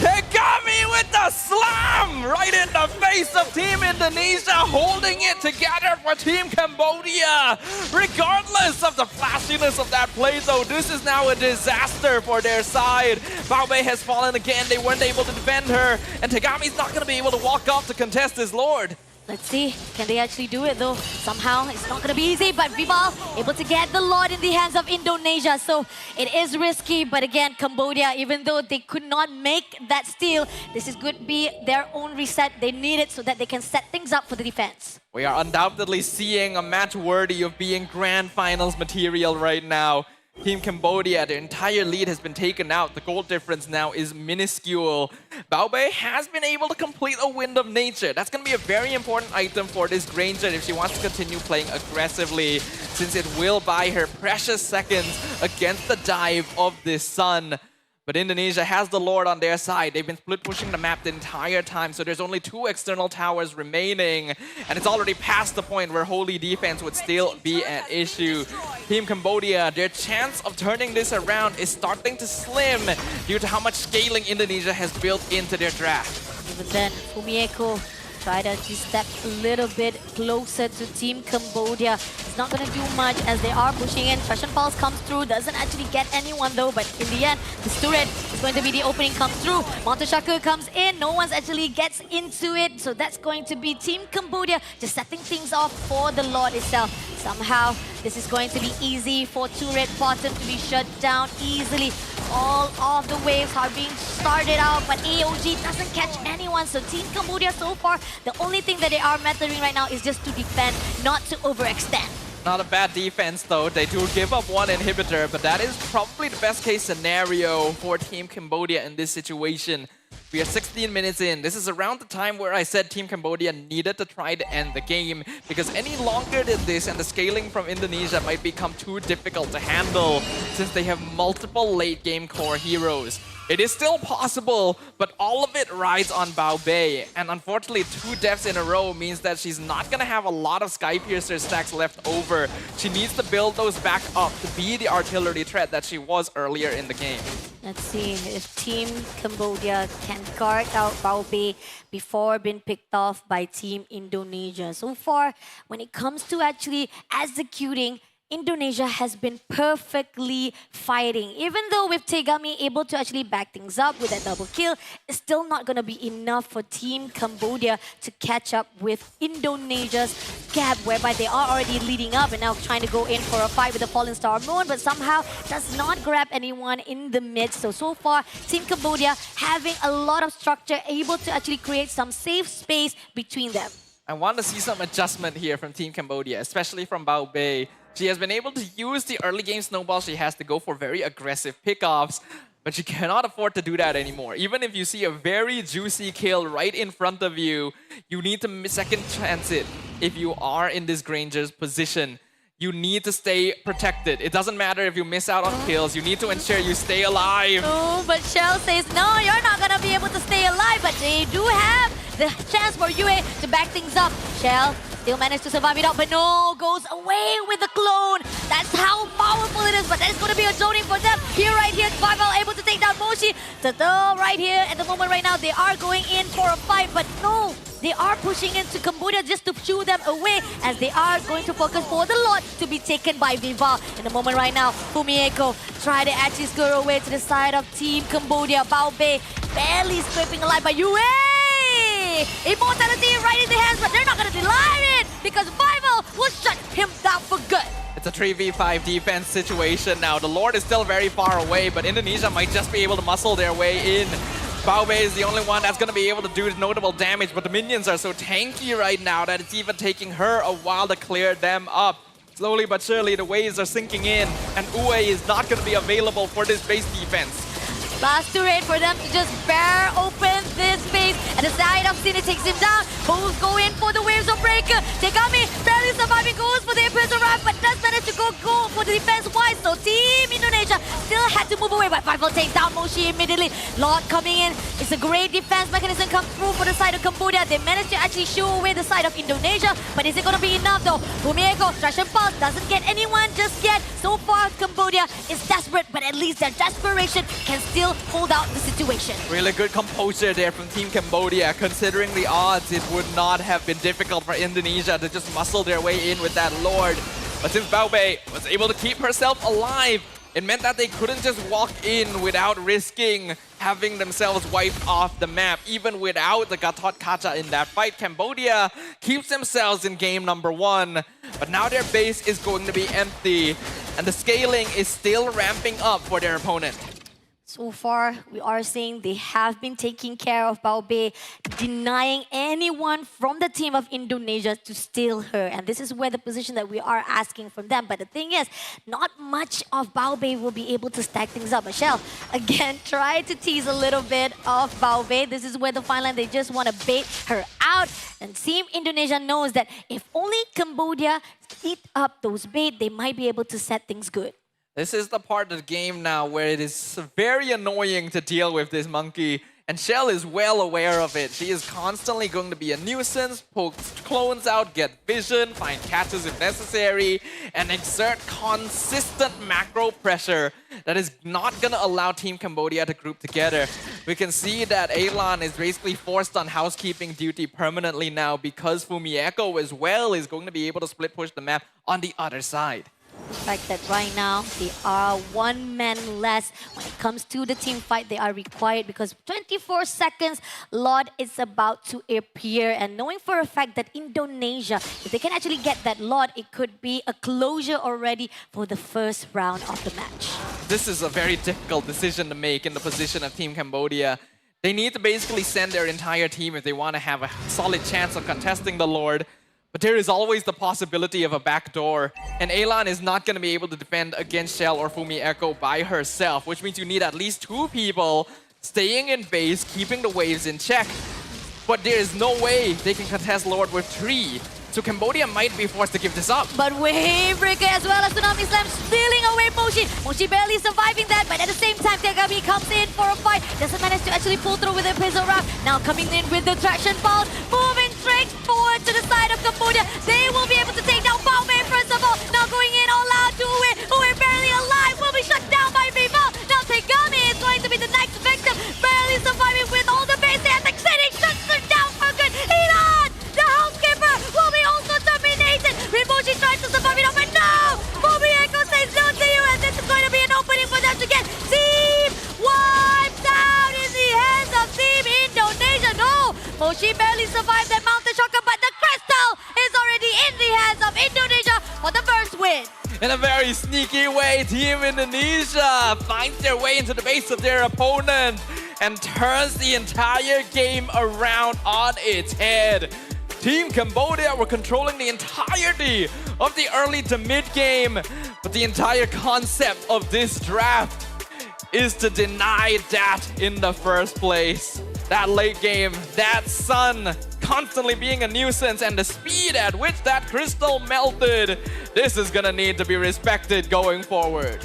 Tagami with the slam right in the face of Team Indonesia, holding it together for Team Cambodia. Regardless of the flashiness of that play though, this is now a disaster for their side. Baobei has fallen again, they weren't able to defend her, and Tagami's not going to be able to walk up to contest his lord. Let's see, can they actually do it though? Somehow, it's not gonna be easy, but Vival able to get the Lord in the hands of Indonesia. So it is risky, but again, Cambodia, even though they could not make that steal, this is going to be their own reset. They need it so that they can set things up for the defense. We are undoubtedly seeing a match worthy of being grand finals material right now. Team Cambodia, their entire lead has been taken out. The goal difference now is minuscule. Baobei has been able to complete a Wind of Nature. That's going to be a very important item for this Granger if she wants to continue playing aggressively, since it will buy her precious seconds against the dive of the Sun. But Indonesia has the Lord on their side. They've been split pushing the map the entire time, so there's only 2 external towers remaining. And it's already past the point where holy defense would still be an issue. Team Cambodia, their chance of turning this around is starting to slim due to how much scaling Indonesia has built into their draft. Even then, Fumieko try to actually step a little bit closer to Team Cambodia. It's not going to do much as they are pushing in. Fashion Pulse comes through, doesn't actually get anyone though, but in the end, this turret is going to be the opening comes through. Montoshaku comes in, no one actually gets into it, so that's going to be Team Cambodia just setting things off for the Lord itself. Somehow, this is going to be easy for turret bottom to be shut down easily. All of the waves are being started out, but AOG doesn't catch anyone. So Team Cambodia so far, the only thing that they are mattering right now is just to defend, not to overextend. Not a bad defense though. They do give up 1 inhibitor, but that is probably the best case scenario for Team Cambodia in this situation. We are 16 minutes in. This is around the time where I said Team Cambodia needed to try to end the game, because any longer than this and the scaling from Indonesia might become too difficult to handle since they have multiple late game core heroes. It is still possible, but all of it rides on Baobei. And unfortunately, 2 deaths in a row means that she's not going to have a lot of Sky Piercer stacks left over. She needs to build those back up to be the artillery threat that she was earlier in the game. Let's see if Team Cambodia can guard out Baobei before being picked off by Team Indonesia. So far, when it comes to actually executing, Indonesia has been perfectly fighting. Even though with Tegami able to actually back things up with that double kill, it's still not going to be enough for Team Cambodia to catch up with Indonesia's gap, whereby they are already leading up and now trying to go in for a fight with the Fallen Star Moon, but somehow does not grab anyone in the mid. So far, Team Cambodia having a lot of structure, able to actually create some safe space between them. I want to see some adjustment here from Team Cambodia, especially from Baobei. She has been able to use the early game snowball she has to go for very aggressive pickoffs, but she cannot afford to do that anymore. Even if you see a very juicy kill right in front of you, you need to second chance it. If you are in this Granger's position, you need to stay protected. It doesn't matter if you miss out on kills, you need to ensure you stay alive. Oh, but Shell says, no, you're not gonna be able to stay alive, but they do have the chance for UA to back things up. Shell still managed to survive it out, but no, goes away with the clone. That's how powerful it is, but there's going to be a zoning for them. Here, right here, Vival able to take down Moshi. Tato right here at the moment right now, they are going in for a fight, but no, they are pushing into Cambodia just to shoo them away as they are going to focus for the Lord to be taken by Vival. In the moment right now, Fumieko try to actually scurry away to the side of Team Cambodia. Baobei barely scraping alive by UA. Immortality right in the hands, but they're not going to deny it because Vival will shut him down for good. It's a 3v5 defense situation now. The Lord is still very far away, but Indonesia might just be able to muscle their way in. Baobei is the only one that's going to be able to do notable damage, but the minions are so tanky right now that it's even taking her a while to clear them up. Slowly but surely, the waves are sinking in, and Ue is not going to be available for this base defense. Last turret for them to just bear open this space. At the side of Cine takes him down. Bulls go in for the waves of breaker. Tegami barely surviving, goes for the Imperial Run, but does manage to go for the defense wise. So Team Indonesia still had to move away, but Vival takes down Moshi immediately. Lord coming in. It's a great defense mechanism come through for the side of Cambodia. They managed to actually shoo away the side of Indonesia, but is it going to be enough though? Fumieko, Trash and Pulse doesn't get anyone just yet. So far, Cambodia is desperate, but at least their desperation can still hold out the situation. Really good composure there from Team Cambodia. Considering the odds, it would not have been difficult for Indonesia to just muscle their way in with that Lord. But since Baobei was able to keep herself alive, it meant that they couldn't just walk in without risking having themselves wiped off the map. Even without the Gatot Kacha in that fight, Cambodia keeps themselves in game number 1. But now their base is going to be empty, and the scaling is still ramping up for their opponent. So far, we are seeing they have been taking care of Bao Bei, denying anyone from the team of Indonesia to steal her. And this is where the position that we are asking from them. But the thing is, not much of Bao Bei will be able to stack things up. Michelle, again, try to tease a little bit of Bao Bei. This is where the fine line, they just want to bait her out. And Team Indonesia knows that if only Cambodia eat up those bait, they might be able to set things good. This is the part of the game now where it is very annoying to deal with this monkey. And Shell is well aware of it. She is constantly going to be a nuisance, poke clones out, get vision, find catches if necessary, and exert consistent macro pressure that is not going to allow Team Cambodia to group together. We can see that Elan is basically forced on housekeeping duty permanently now because Fumieko as well is going to be able to split push the map on the other side. The fact that right now they are one man less when it comes to the team fight, they are required because 24 seconds, Lord is about to appear. And knowing for a fact that Indonesia, if they can actually get that Lord, it could be a closure already for the first round of the match. This is a very difficult decision to make in the position of Team Cambodia. They need to basically send their entire team if they want to have a solid chance of contesting the Lord. But there is always the possibility of a backdoor. And Elan is not going to be able to defend against Shell or Fumieko by herself, which means you need at least 2 people staying in base, keeping the waves in check. But there is no way they can contest Lord with 3. So Cambodia might be forced to give this up. But Wave Breaker as well as Tsunami Slam stealing away Mochi. Mochi barely surviving that, but at the same time, Tegami comes in for a fight. Doesn't manage to actually pull through with a pistol round. Now coming in with the traction balls, moving straight forward to the side of Cambodia. They will be able to take down Bao Bei first of all. Now going in all out to Uwe. Uwe barely alive, will be shut down by Vival. Now Tegami is going to be the next victim. Barely surviving with all the base attacks. Sitting, shuts her down for good. Elon, the housekeeper, will be also terminated. Rimochi tries to survive it, but no! Fumieko says no to you, and this is going to be an opening for them to get team wiped out in the hands of Team Indonesia. No! Mochi barely survived that mountain shocker, but the crystal is already in the hands of Indonesia for the first win. In a very sneaky way, Team Indonesia finds their way into the base of their opponent and turns the entire game around on its head. Team Cambodia were controlling the entirety of the early to mid game, but the entire concept of this draft is to deny that in the first place. That late game, that sun constantly being a nuisance, and the speed at which that crystal melted, this is gonna need to be respected going forward.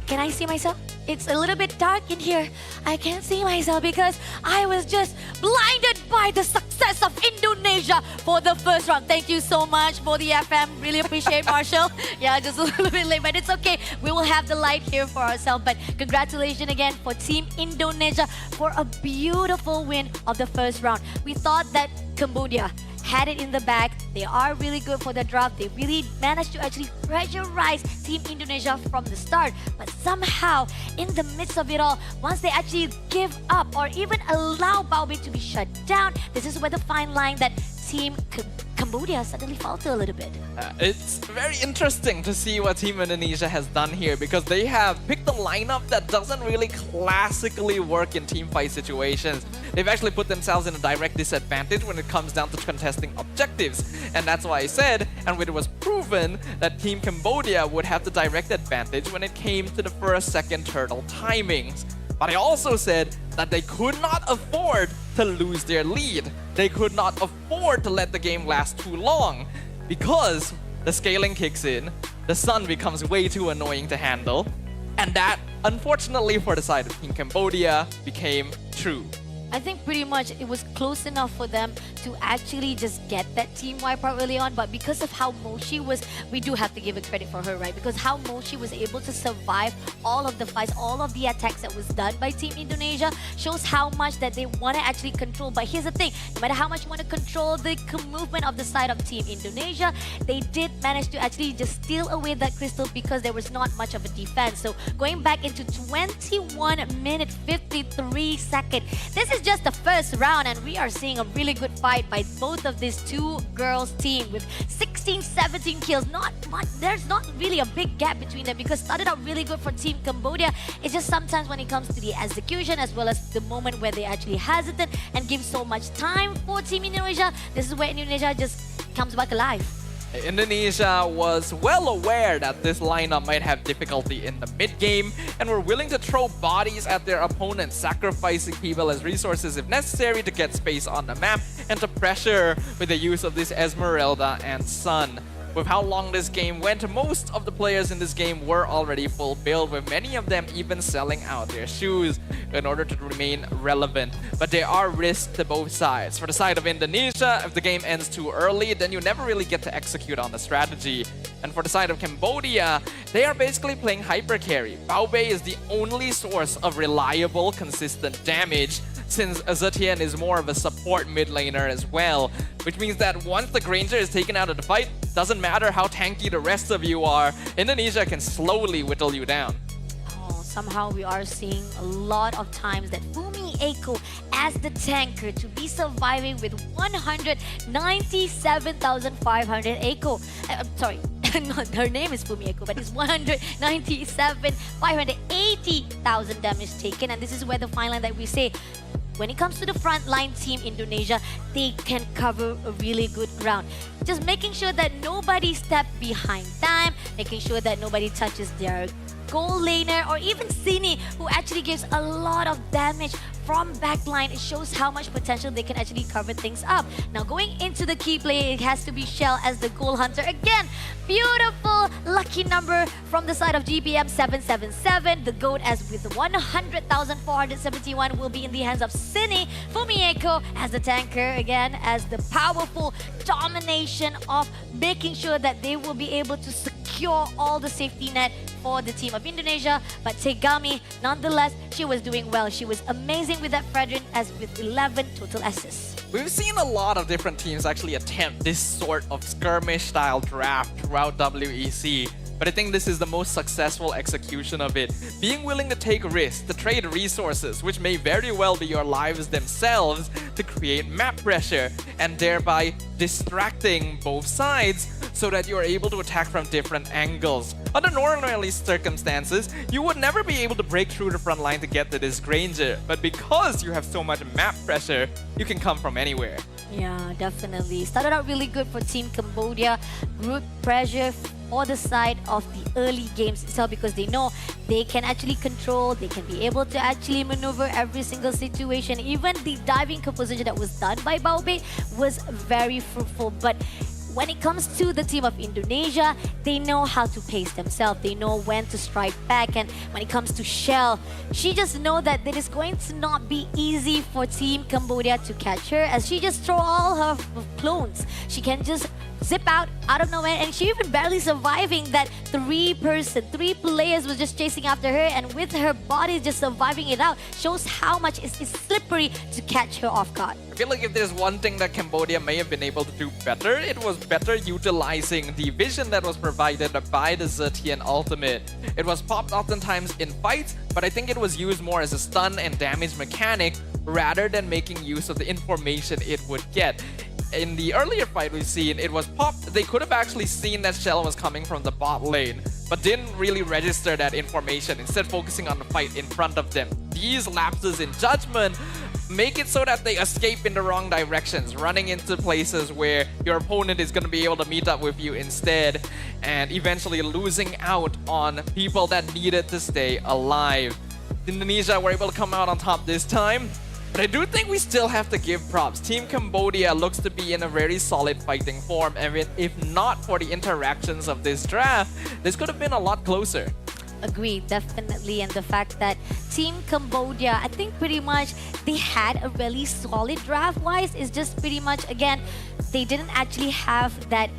Can I see myself? It's a little bit dark in here. I can't see myself because I was just blinded by the success of Indonesia for the first round. Thank you so much for the FM. Really appreciate Marshall. Yeah, just a little bit late, but it's okay. We will have the light here for ourselves. But congratulations again for Team Indonesia for a beautiful win of the first round. We thought that Cambodia had it in the bag. They are really good for the draft. They really managed to actually pressurize Team Indonesia from the start. But somehow, in the midst of it all, once they actually give up or even allow Bao Bei to be shut down, this is where the fine line that Team Cambodia suddenly falter a little bit. It's very interesting to see what Team Indonesia has done here because they have picked a lineup that doesn't really classically work in team fight situations. They've actually put themselves in a direct disadvantage when it comes down to contesting objectives. And that's why I said, and it was proven, that Team Cambodia would have the direct advantage when it came to the first, second turtle timings. But I also said that they could not afford to lose their lead. They could not afford to let the game last too long because the scaling kicks in, the sun becomes way too annoying to handle, and that, unfortunately for the side of Team Cambodia, became true. I think pretty much it was close enough for them to actually just get that team wipe out early on. But because of how Moshi was, we do have to give a credit for her, right? Because how Moshi was able to survive all of the fights, all of the attacks that was done by Team Indonesia shows how much that they want to actually control. But here's the thing, no matter how much you want to control the movement of the side of Team Indonesia, they did manage to actually just steal away that crystal because there was not much of a defense. So going back into 21 minute 53 second, this is just the first round and we are seeing a really good fight by both of these two girls team with 16, 17 kills. Not much, there's not really a big gap between them because started out really good for Team Cambodia. It's just sometimes when it comes to the execution as well as the moment where they actually hesitant and give so much time for Team Indonesia, this is where Indonesia just comes back alive. Indonesia was well aware that this lineup might have difficulty in the mid-game and were willing to throw bodies at their opponents, sacrificing people as resources if necessary to get space on the map and to pressure with the use of this Esmeralda and Sun. With how long this game went, most of the players in this game were already full build, with many of them even selling out their shoes in order to remain relevant. But there are risks to both sides. For the side of Indonesia, if the game ends too early, then you never really get to execute on the strategy. And for the side of Cambodia, they are basically playing hyper carry. Bao Bei is the only source of reliable, consistent damage, since Azutian is more of a support mid laner as well, which means that once the Granger is taken out of the fight, doesn't matter how tanky the rest of you are, Indonesia can slowly whittle you down. Somehow we are seeing a lot of times that Fumi Eiko as the tanker to be surviving with 197,500 Eiko. Sorry, her name is Fumi Eiko, but it's 197,580,000 damage taken. And this is where the fine line that we say, when it comes to the frontline team Indonesia, they can cover a really good ground. Just making sure that nobody steps behind them, making sure that nobody touches their goal laner or even Sini, who actually gives a lot of damage from backline. It shows how much potential they can actually cover things up. Now going into the key play, it has to be Shell as the goal hunter. Again, beautiful lucky number from the side of GPM 777. The GOAT as with 100,471 will be in the hands of Sini. Fumieko as the tanker, again as the powerful domination of making sure that they will be able to secure all the safety net for the team of Indonesia. But Tegami, nonetheless, she was doing well. She was amazing with that Fredrin as with 11 total assists. We've seen a lot of different teams actually attempt this sort of skirmish-style draft throughout WEC. But I think this is the most successful execution of it. Being willing to take risks, to trade resources, which may very well be your lives themselves, to create map pressure, and thereby distracting both sides so that you're able to attack from different angles. Under normal circumstances, you would never be able to break through the front line to get to this Granger. But because you have so much map pressure, you can come from anywhere. Yeah, definitely. Started out really good for Team Cambodia. Good pressure for the side of the early games itself because they know they can actually control, they can be able to actually maneuver every single situation. Even the diving composition that was done by Bao Bei was very fruitful. But when it comes to the team of Indonesia, they know how to pace themselves. They know when to strike back. And when it comes to Shell, she just knows that it is going to not be easy for Team Cambodia to catch her as she just throw all her clones. She can just zip out of nowhere, and she even barely surviving that three players was just chasing after her, and with her body just surviving it out shows how much it's slippery to catch her off guard. I feel like if there's one thing that Cambodia may have been able to do better, it was better utilizing the vision that was provided by the Zetian ultimate. It was popped oftentimes in fights, but I think it was used more as a stun and damage mechanic rather than making use of the information it would get. In the earlier fight we've seen, it was popped. They could have actually seen that Shell was coming from the bot lane, but didn't really register that information, instead focusing on the fight in front of them. These lapses in judgment make it so that they escape in the wrong directions, running into places where your opponent is going to be able to meet up with you instead, and eventually losing out on people that needed to stay alive. Indonesia were able to come out on top this time. But I do think we still have to give props. Team Cambodia looks to be in a very solid fighting form, and if not for the interactions of this draft, this could have been a lot closer. agree, definitely. And the fact that Team Cambodia, I think pretty much they had a really solid draft-wise. It's just pretty much, again, they didn't actually have that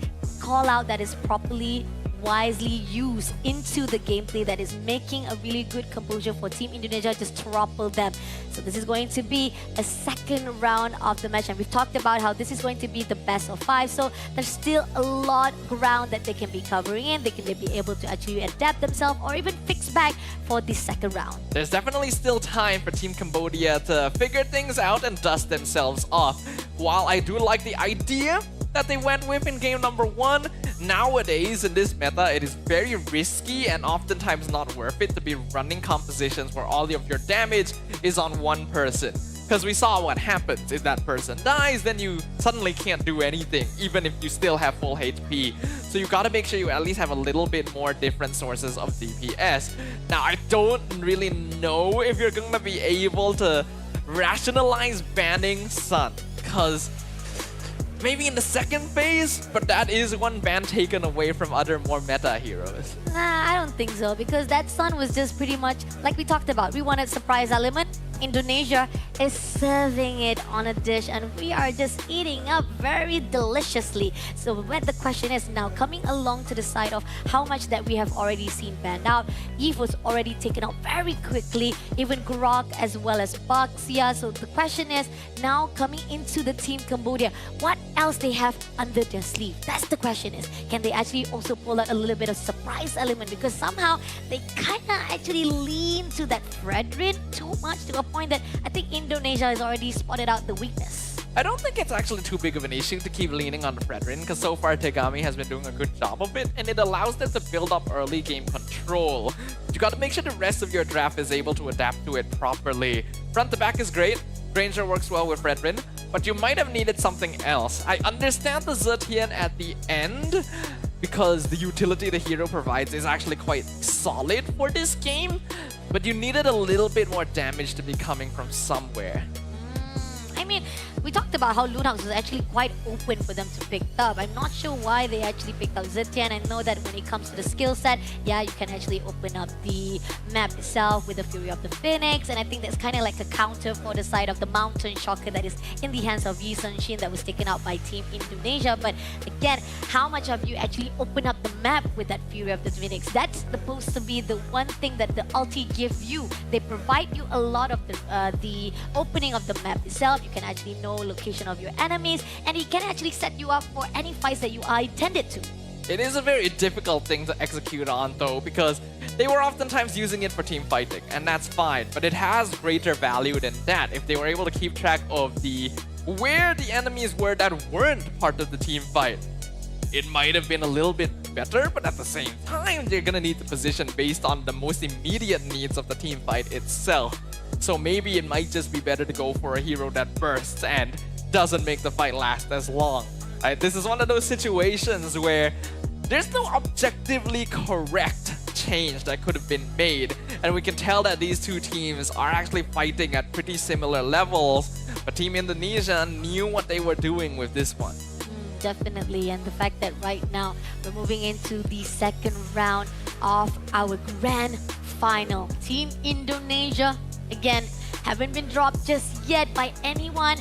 call-out that is properly wisely used into the gameplay that is making a really good composure for Team Indonesia just topple them. So this is going to be a second round of the match, and we've talked about how this is going to be the best of 5, so there's still a lot ground that they can be covering in. They can be able to actually adapt themselves or even fix back for the second round. There's definitely still time for Team Cambodia to figure things out and dust themselves off. While I do like the idea that they went with in game number 1, nowadays in this meta it is very risky and oftentimes not worth it to be running compositions where all of your damage is on one person. Because we saw what happens. If that person dies, then you suddenly can't do anything, even if you still have full HP. So you gotta make sure you at least have a little bit more different sources of DPS. Now, I don't really know if you're gonna be able to rationalize banning Sun, because maybe in the second phase, but that is one ban taken away from other more meta heroes. Nah, I don't think so, because that Sun was just pretty much, like we talked about, we wanted surprise element. Indonesia is serving it on a dish and we are just eating up very deliciously. So when the question is now coming along to the side of how much that we have already seen banned out, Eve was already taken out very quickly, even Grok as well as Baxia. So the question is now coming into the Team Cambodia, what else they have under their sleeve? That's the question is, can they actually also pull out a little bit of surprise element? Because somehow they kind of actually lean to that Fredrin too much to a point that I think Indonesia has already spotted out the weakness. I don't think it's actually too big of an issue to keep leaning on the Fredrin, because so far Tegami has been doing a good job of it, and it allows them to build up early game control. You gotta make sure the rest of your draft is able to adapt to it properly. Front to back is great, Granger works well with Fredrin, but you might have needed something else. I understand the Zetian at the end, because the utility the hero provides is actually quite solid for this game, but you needed a little bit more damage to be coming from somewhere. I mean, we talked about how Loot House was actually quite open for them to pick up. I'm not sure why they actually picked up Zetian. I know that when it comes to the skill set, yeah, you can actually open up the map itself with the Fury of the Phoenix, and I think that's kind of like a counter for the side of the Mountain Shocker that is in the hands of Yi Sun-shin that was taken out by Team Indonesia. But again, how much of you actually open up the map with that Fury of the Phoenix? That's supposed to be the one thing that the ulti give you. They provide you a lot of the opening of the map itself. You can actually know location of your enemies, and it can actually set you up for any fights that you are intended to. It is a very difficult thing to execute on though, because they were oftentimes using it for team fighting, and that's fine, but it has greater value than that if they were able to keep track of where the enemies were that weren't part of the team fight. It might have been a little bit better, but at the same time, they're gonna need to position based on the most immediate needs of the team fight itself. So maybe it might just be better to go for a hero that bursts and doesn't make the fight last as long. Right? This is one of those situations where there's no objectively correct change that could have been made, and we can tell that these two teams are actually fighting at pretty similar levels, but Team Indonesia knew what they were doing with this one. Definitely, and the fact that right now we're moving into the second round of our grand final. Team Indonesia, again, haven't been dropped just yet by anyone.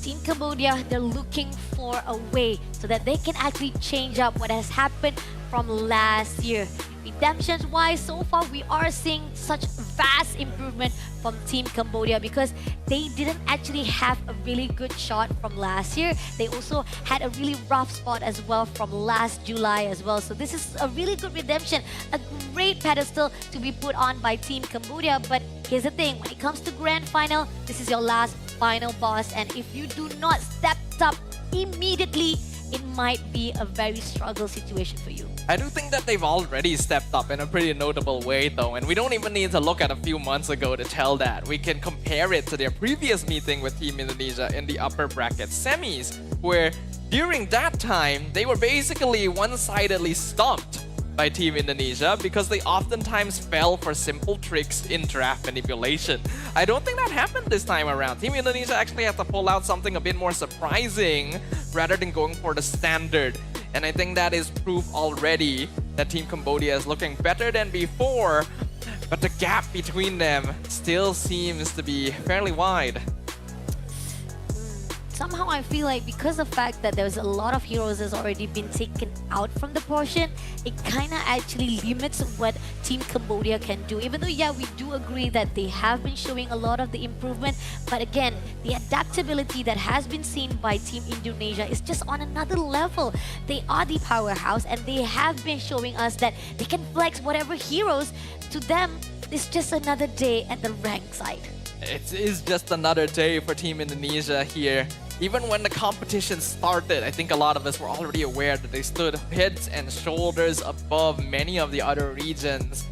Team Cambodia, they're looking for a way so that they can actually change up what has happened from last year. Redemptions-wise, so far we are seeing such vast improvement from Team Cambodia because they didn't actually have a really good shot from last year. They also had a really rough spot as well from last July as well. So this is a really good redemption, a great pedestal to be put on by Team Cambodia. But here's the thing, when it comes to Grand Final, this is your last final boss, and if you do not step up immediately, it might be a very struggle situation for you. I do think that they've already stepped up in a pretty notable way though, and we don't even need to look at a few months ago to tell that. We can compare it to their previous meeting with Team Indonesia in the upper bracket semis, where during that time, they were basically one-sidedly stomped by Team Indonesia because they oftentimes fell for simple tricks in draft manipulation. I don't think that happened this time around. Team Indonesia actually had to pull out something a bit more surprising rather than going for the standard. And I think that is proof already that Team Cambodia is looking better than before, but the gap between them still seems to be fairly wide. Somehow I feel like because of the fact that there's a lot of heroes that's already been taken out from the portion, it kind of actually limits what Team Cambodia can do. Even though, yeah, we do agree that they have been showing a lot of the improvement, but again, the adaptability that has been seen by Team Indonesia is just on another level. They are the powerhouse and they have been showing us that they can flex whatever heroes. To them, it's just another day at the rank side. It is just another day for Team Indonesia here. Even when the competition started, I think a lot of us were already aware that they stood heads and shoulders above many of the other regions.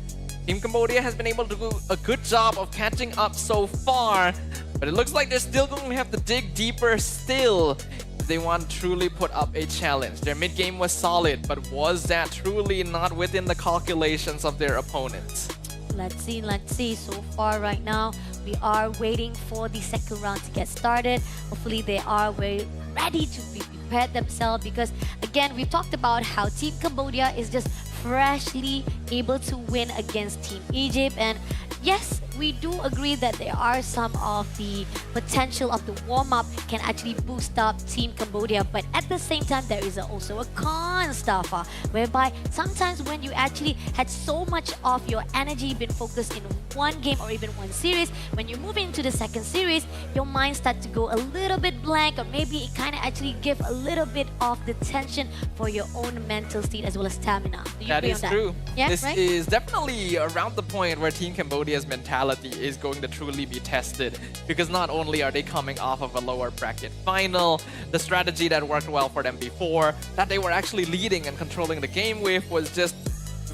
Team Cambodia has been able to do a good job of catching up so far, but it looks like they're still going to have to dig deeper still if they want to truly put up a challenge. Their mid game was solid, but was that truly not within the calculations of their opponents? Let's see. So far right now, we are waiting for the second round to get started. Hopefully they are very ready to be prepared themselves because again, we've talked about how Team Cambodia is just freshly able to win against Team Egypt, and yes, we do agree that there are some of the potential of the warm-up can actually boost up Team Cambodia, but at the same time there is also a con stuff whereby sometimes when you actually had so much of your energy been focused in one game or even one series, when you move into the second series, your mind starts to go a little bit blank, or maybe it kind of actually give a little bit of the tension for your own mental state as well as stamina. Do you That agree is on true. Yeah, This right? is definitely around the point where Team Cambodia's mentality is going to truly be tested, because not only are they coming off of a lower bracket final, the strategy that worked well for them before, that they were actually leading and controlling the game with, was just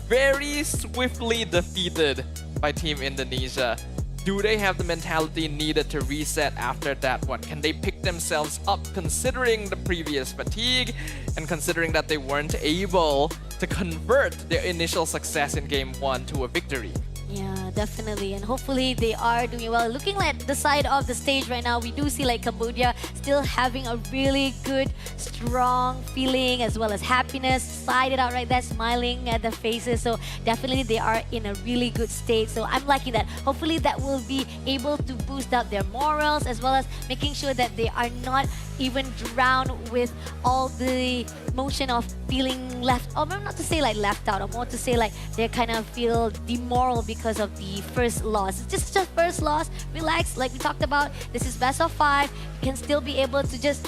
very swiftly defeated by Team Indonesia. Do they have the mentality needed to reset after that one? Can they pick themselves up considering the previous fatigue and considering that they weren't able to convert their initial success in game one to a victory? Yeah, definitely. And hopefully they are doing well. Looking at the side of the stage right now, we do see like Cambodia still having a really good, strong feeling as well as happiness. Sided out right there, smiling at their faces. So definitely they are in a really good state. So I'm liking that. Hopefully that will be able to boost up their morals as well as making sure that they are not even drowned with all the motion of feeling left, or not to say like left out, or more to say like they kind of feel demoral because of the first loss. It's just a first loss. Relax, like we talked about. This is best of 5. You can still be able to just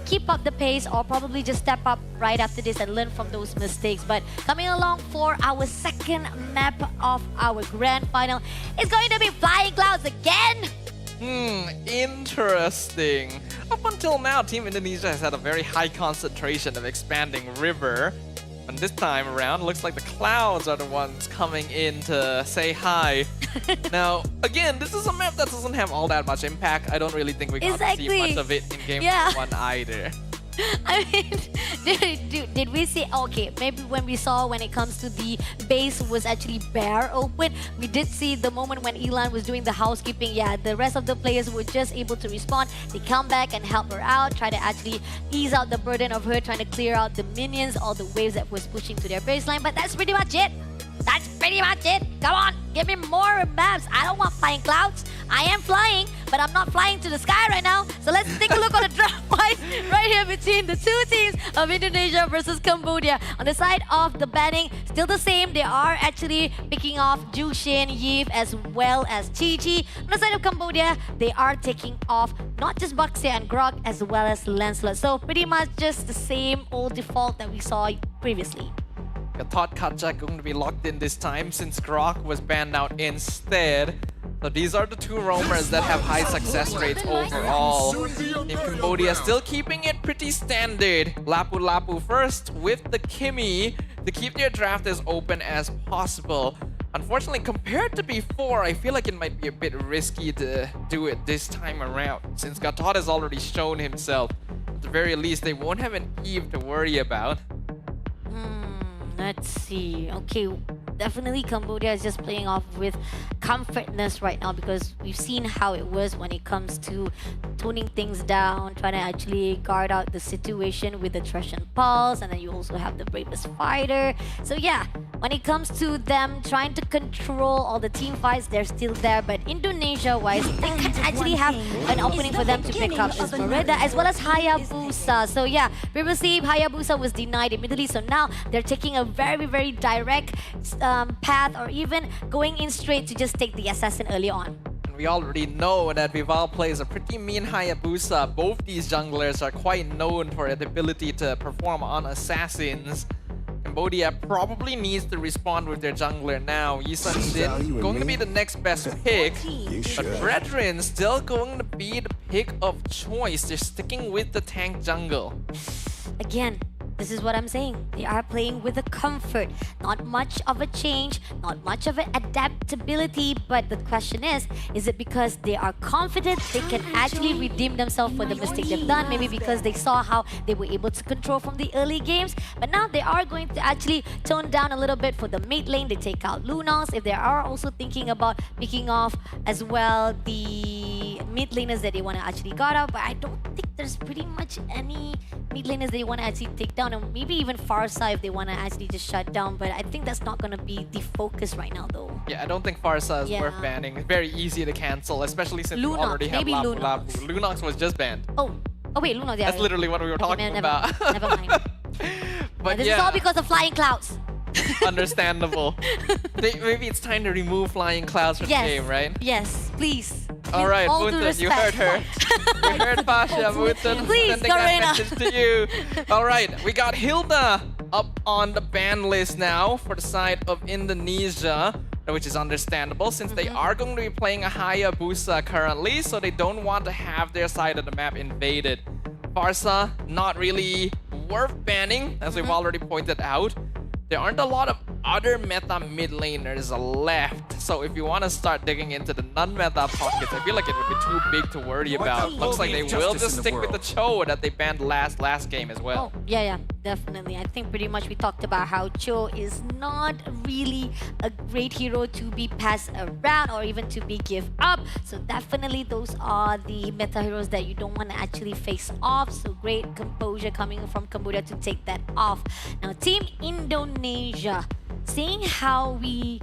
keep up the pace or probably just step up right after this and learn from those mistakes. But coming along for our second map of our grand final, it's going to be Flying Clouds again. Interesting. Up until now, Team Indonesia has had a very high concentration of expanding river. And this time around, looks like the clouds are the ones coming in to say hi. Now, again, this is a map that doesn't have all that much impact. I don't really think we got to see much of it in game one either. I mean, did we see? Okay, maybe when it comes to the base was actually bare open, we did see the moment when Elan was doing the housekeeping. Yeah, the rest of the players were just able to respond. They come back and help her out, try to actually ease out the burden of her trying to clear out the minions, all the waves that was pushing to their baseline. But that's pretty much it. That's pretty much it. Come on, give me more maps. I don't want flying clouds. I am flying, but I'm not flying to the sky right now. So let's take a look on the draft fight right here between the two teams of Indonesia versus Cambodia. On the side of the banning, still the same. They are actually picking off Jushin, Yves, as well as Chi-Chi. On the side of Cambodia, they are taking off not just Baxia and Grog, as well as Lancelot. So pretty much just the same old default that we saw previously. I thought Kachak going to be locked in this time since Grok was banned out instead. So these are the two roamers that have high success rates overall. Team Cambodia still keeping it pretty standard. Lapu Lapu first with the Kimmy to keep their draft as open as possible. Unfortunately, compared to before, I feel like it might be a bit risky to do it this time around, since Gatot has already shown himself. At the very least, they won't have an Eve to worry about. Let's see. Okay, definitely Cambodia is just playing off with comfortness right now because we've seen how it was when it comes to toning things down, trying to actually guard out the situation with the Thrussian Pulse, and then you also have the Bravest Fighter. So yeah, when it comes to them trying to control all the team fights, they're still there, but Indonesia-wise, they can actually have an opening for them to pick up is Merida as well as Hayabusa. So yeah, previously Hayabusa was denied immediately, so now they're taking a very, very direct path, or even going in straight to just take the assassin early on. And we already know that Vival plays a pretty mean Hayabusa. Both these junglers are quite known for their ability to perform on assassins. Cambodia probably needs to respond with their jungler now. Yisun Din going to be the next best pick, but Brethren still going to be the pick of choice. They're sticking with the tank jungle. Again, this is what I'm saying. They are playing with a comfort. Not much of a change, not much of an adaptability, but the question is it because they are confident they can actually redeem themselves for the mistake they've done? Maybe because they saw how they were able to control from the early games, but now they are going to actually tone down a little bit for the mid lane. They take out Lunox. If they are also thinking about picking off as well the mid laners that they want to actually guard out, but I don't think there's pretty much any mid laners they want to actually take down, and maybe even Farsa if they want to actually just shut down, but I think that's not going to be the focus right now though. Yeah, I don't think Farsa is worth banning. It's very easy to cancel, especially since Lunox, you already have maybe Lapu Lunox. Lapu. Lunox was just banned. Oh wait, Lunox, yeah. That's literally what we were talking about. Never mind. But this is all because of flying clouds. Understandable. Maybe it's time to remove flying clouds from the game, right? Yes, please. All right, Mutun, you heard her. You heard Pasha, Mutun. Please, sending that Garena. message to you. All right, we got Hilda up on the ban list now for the side of Indonesia, which is understandable since they are going to be playing a Hayabusa currently, so they don't want to have their side of the map invaded. Farsa, not really worth banning, as we've already pointed out. There aren't a lot of other meta mid laners left, so if you want to start digging into the non-meta pockets, I feel like it would be too big to worry about. Looks like they will just stick with the Cho that they banned last game as well. Oh, yeah, definitely. I think pretty much we talked about how Cho is not really a great hero to be passed around or even to be give up. So definitely those are the meta heroes that you don't want to actually face off. So great composure coming from Cambodia to take that off. Now, Team Indonesia. Seeing how we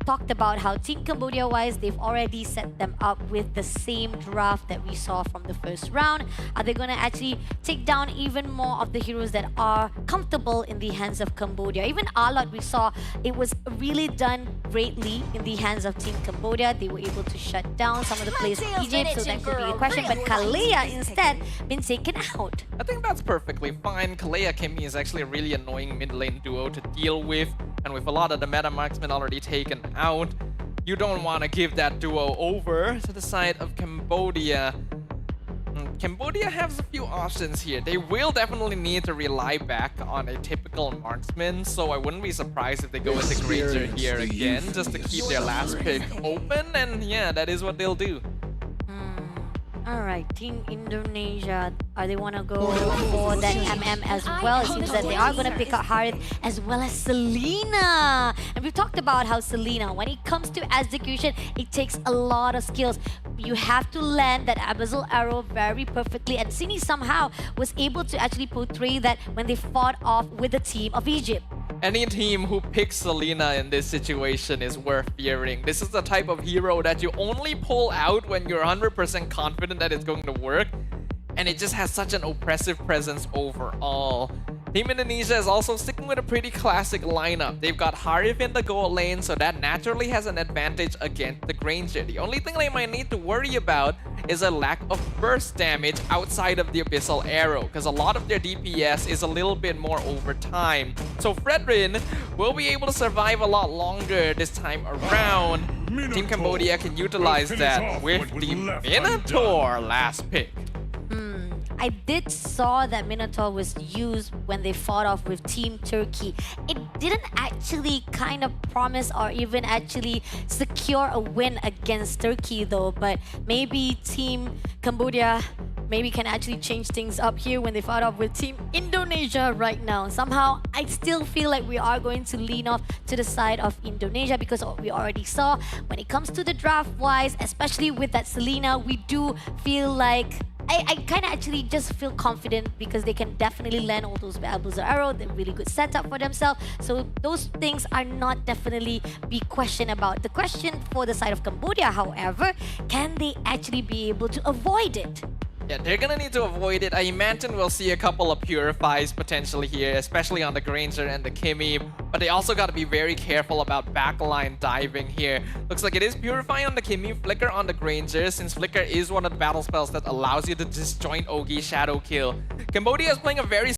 talked about how Team Cambodia wise, they've already set them up with the same draft that we saw from the first round. Are they going to actually take down even more of the heroes that are comfortable in the hands of Cambodia? Even Alot, we saw it was really done greatly in the hands of Team Cambodia. They were able to shut down some of the players in Egypt, so that could be a question. But Kalea instead been taken out. I think that's perfectly fine. Kalea Kimi is actually a really annoying mid lane duo to deal with, and with a lot of the meta marksmen already taken out, you don't want to give that duo over to the side of Cambodia. Cambodia has a few options here. They will definitely need to rely back on a typical marksman, so I wouldn't be surprised if they go with the Granger here again, just to keep their last pick open, and yeah, that is what they'll do. Alright, Team Indonesia, are they want to go for that MM as well? It seems that they are going to pick up Harith as well as Selena. And we've talked about how Selena, when it comes to execution, it takes a lot of skills. You have to land that abyssal arrow very perfectly, and Sini somehow was able to actually portray that when they fought off with the team of Egypt. Any team who picks Selena in this situation is worth fearing. This is the type of hero that you only pull out when you're 100% confident that it's going to work, and it just has such an oppressive presence overall. Team Indonesia is also sticking with a pretty classic lineup. They've got Harith in the gold lane, so that naturally has an advantage against the Granger. The only thing they might need to worry about is a lack of burst damage outside of the Abyssal Arrow, because a lot of their DPS is a little bit more over time. So Fredrin will be able to survive a lot longer this time around. Team Cambodia can utilize that with the Minotaur last pick. I did saw that Minotaur was used when they fought off with Team Turkey. It didn't actually kind of promise or even actually secure a win against Turkey though, but maybe Team Cambodia maybe can actually change things up here when they fought off with Team Indonesia right now. Somehow, I still feel like we are going to lean off to the side of Indonesia because we already saw when it comes to the draft-wise, especially with that Selena, we do feel like I kind of actually just feel confident because they can definitely land all those elbows of arrow. They're really good setup for themselves. So those things are not definitely be questioned about. The question for the side of Cambodia, however, can they actually be able to avoid it? Yeah, they're gonna need to avoid it. I imagine we'll see a couple of purifies potentially here, especially on the Granger and the Kimmy. But they also gotta be very careful about backline diving here. Looks like it is Purify on the Kimmy, Flicker on the Granger, since Flicker is one of the battle spells that allows you to disjoint Ogi Shadow Kill. Cambodia is playing a very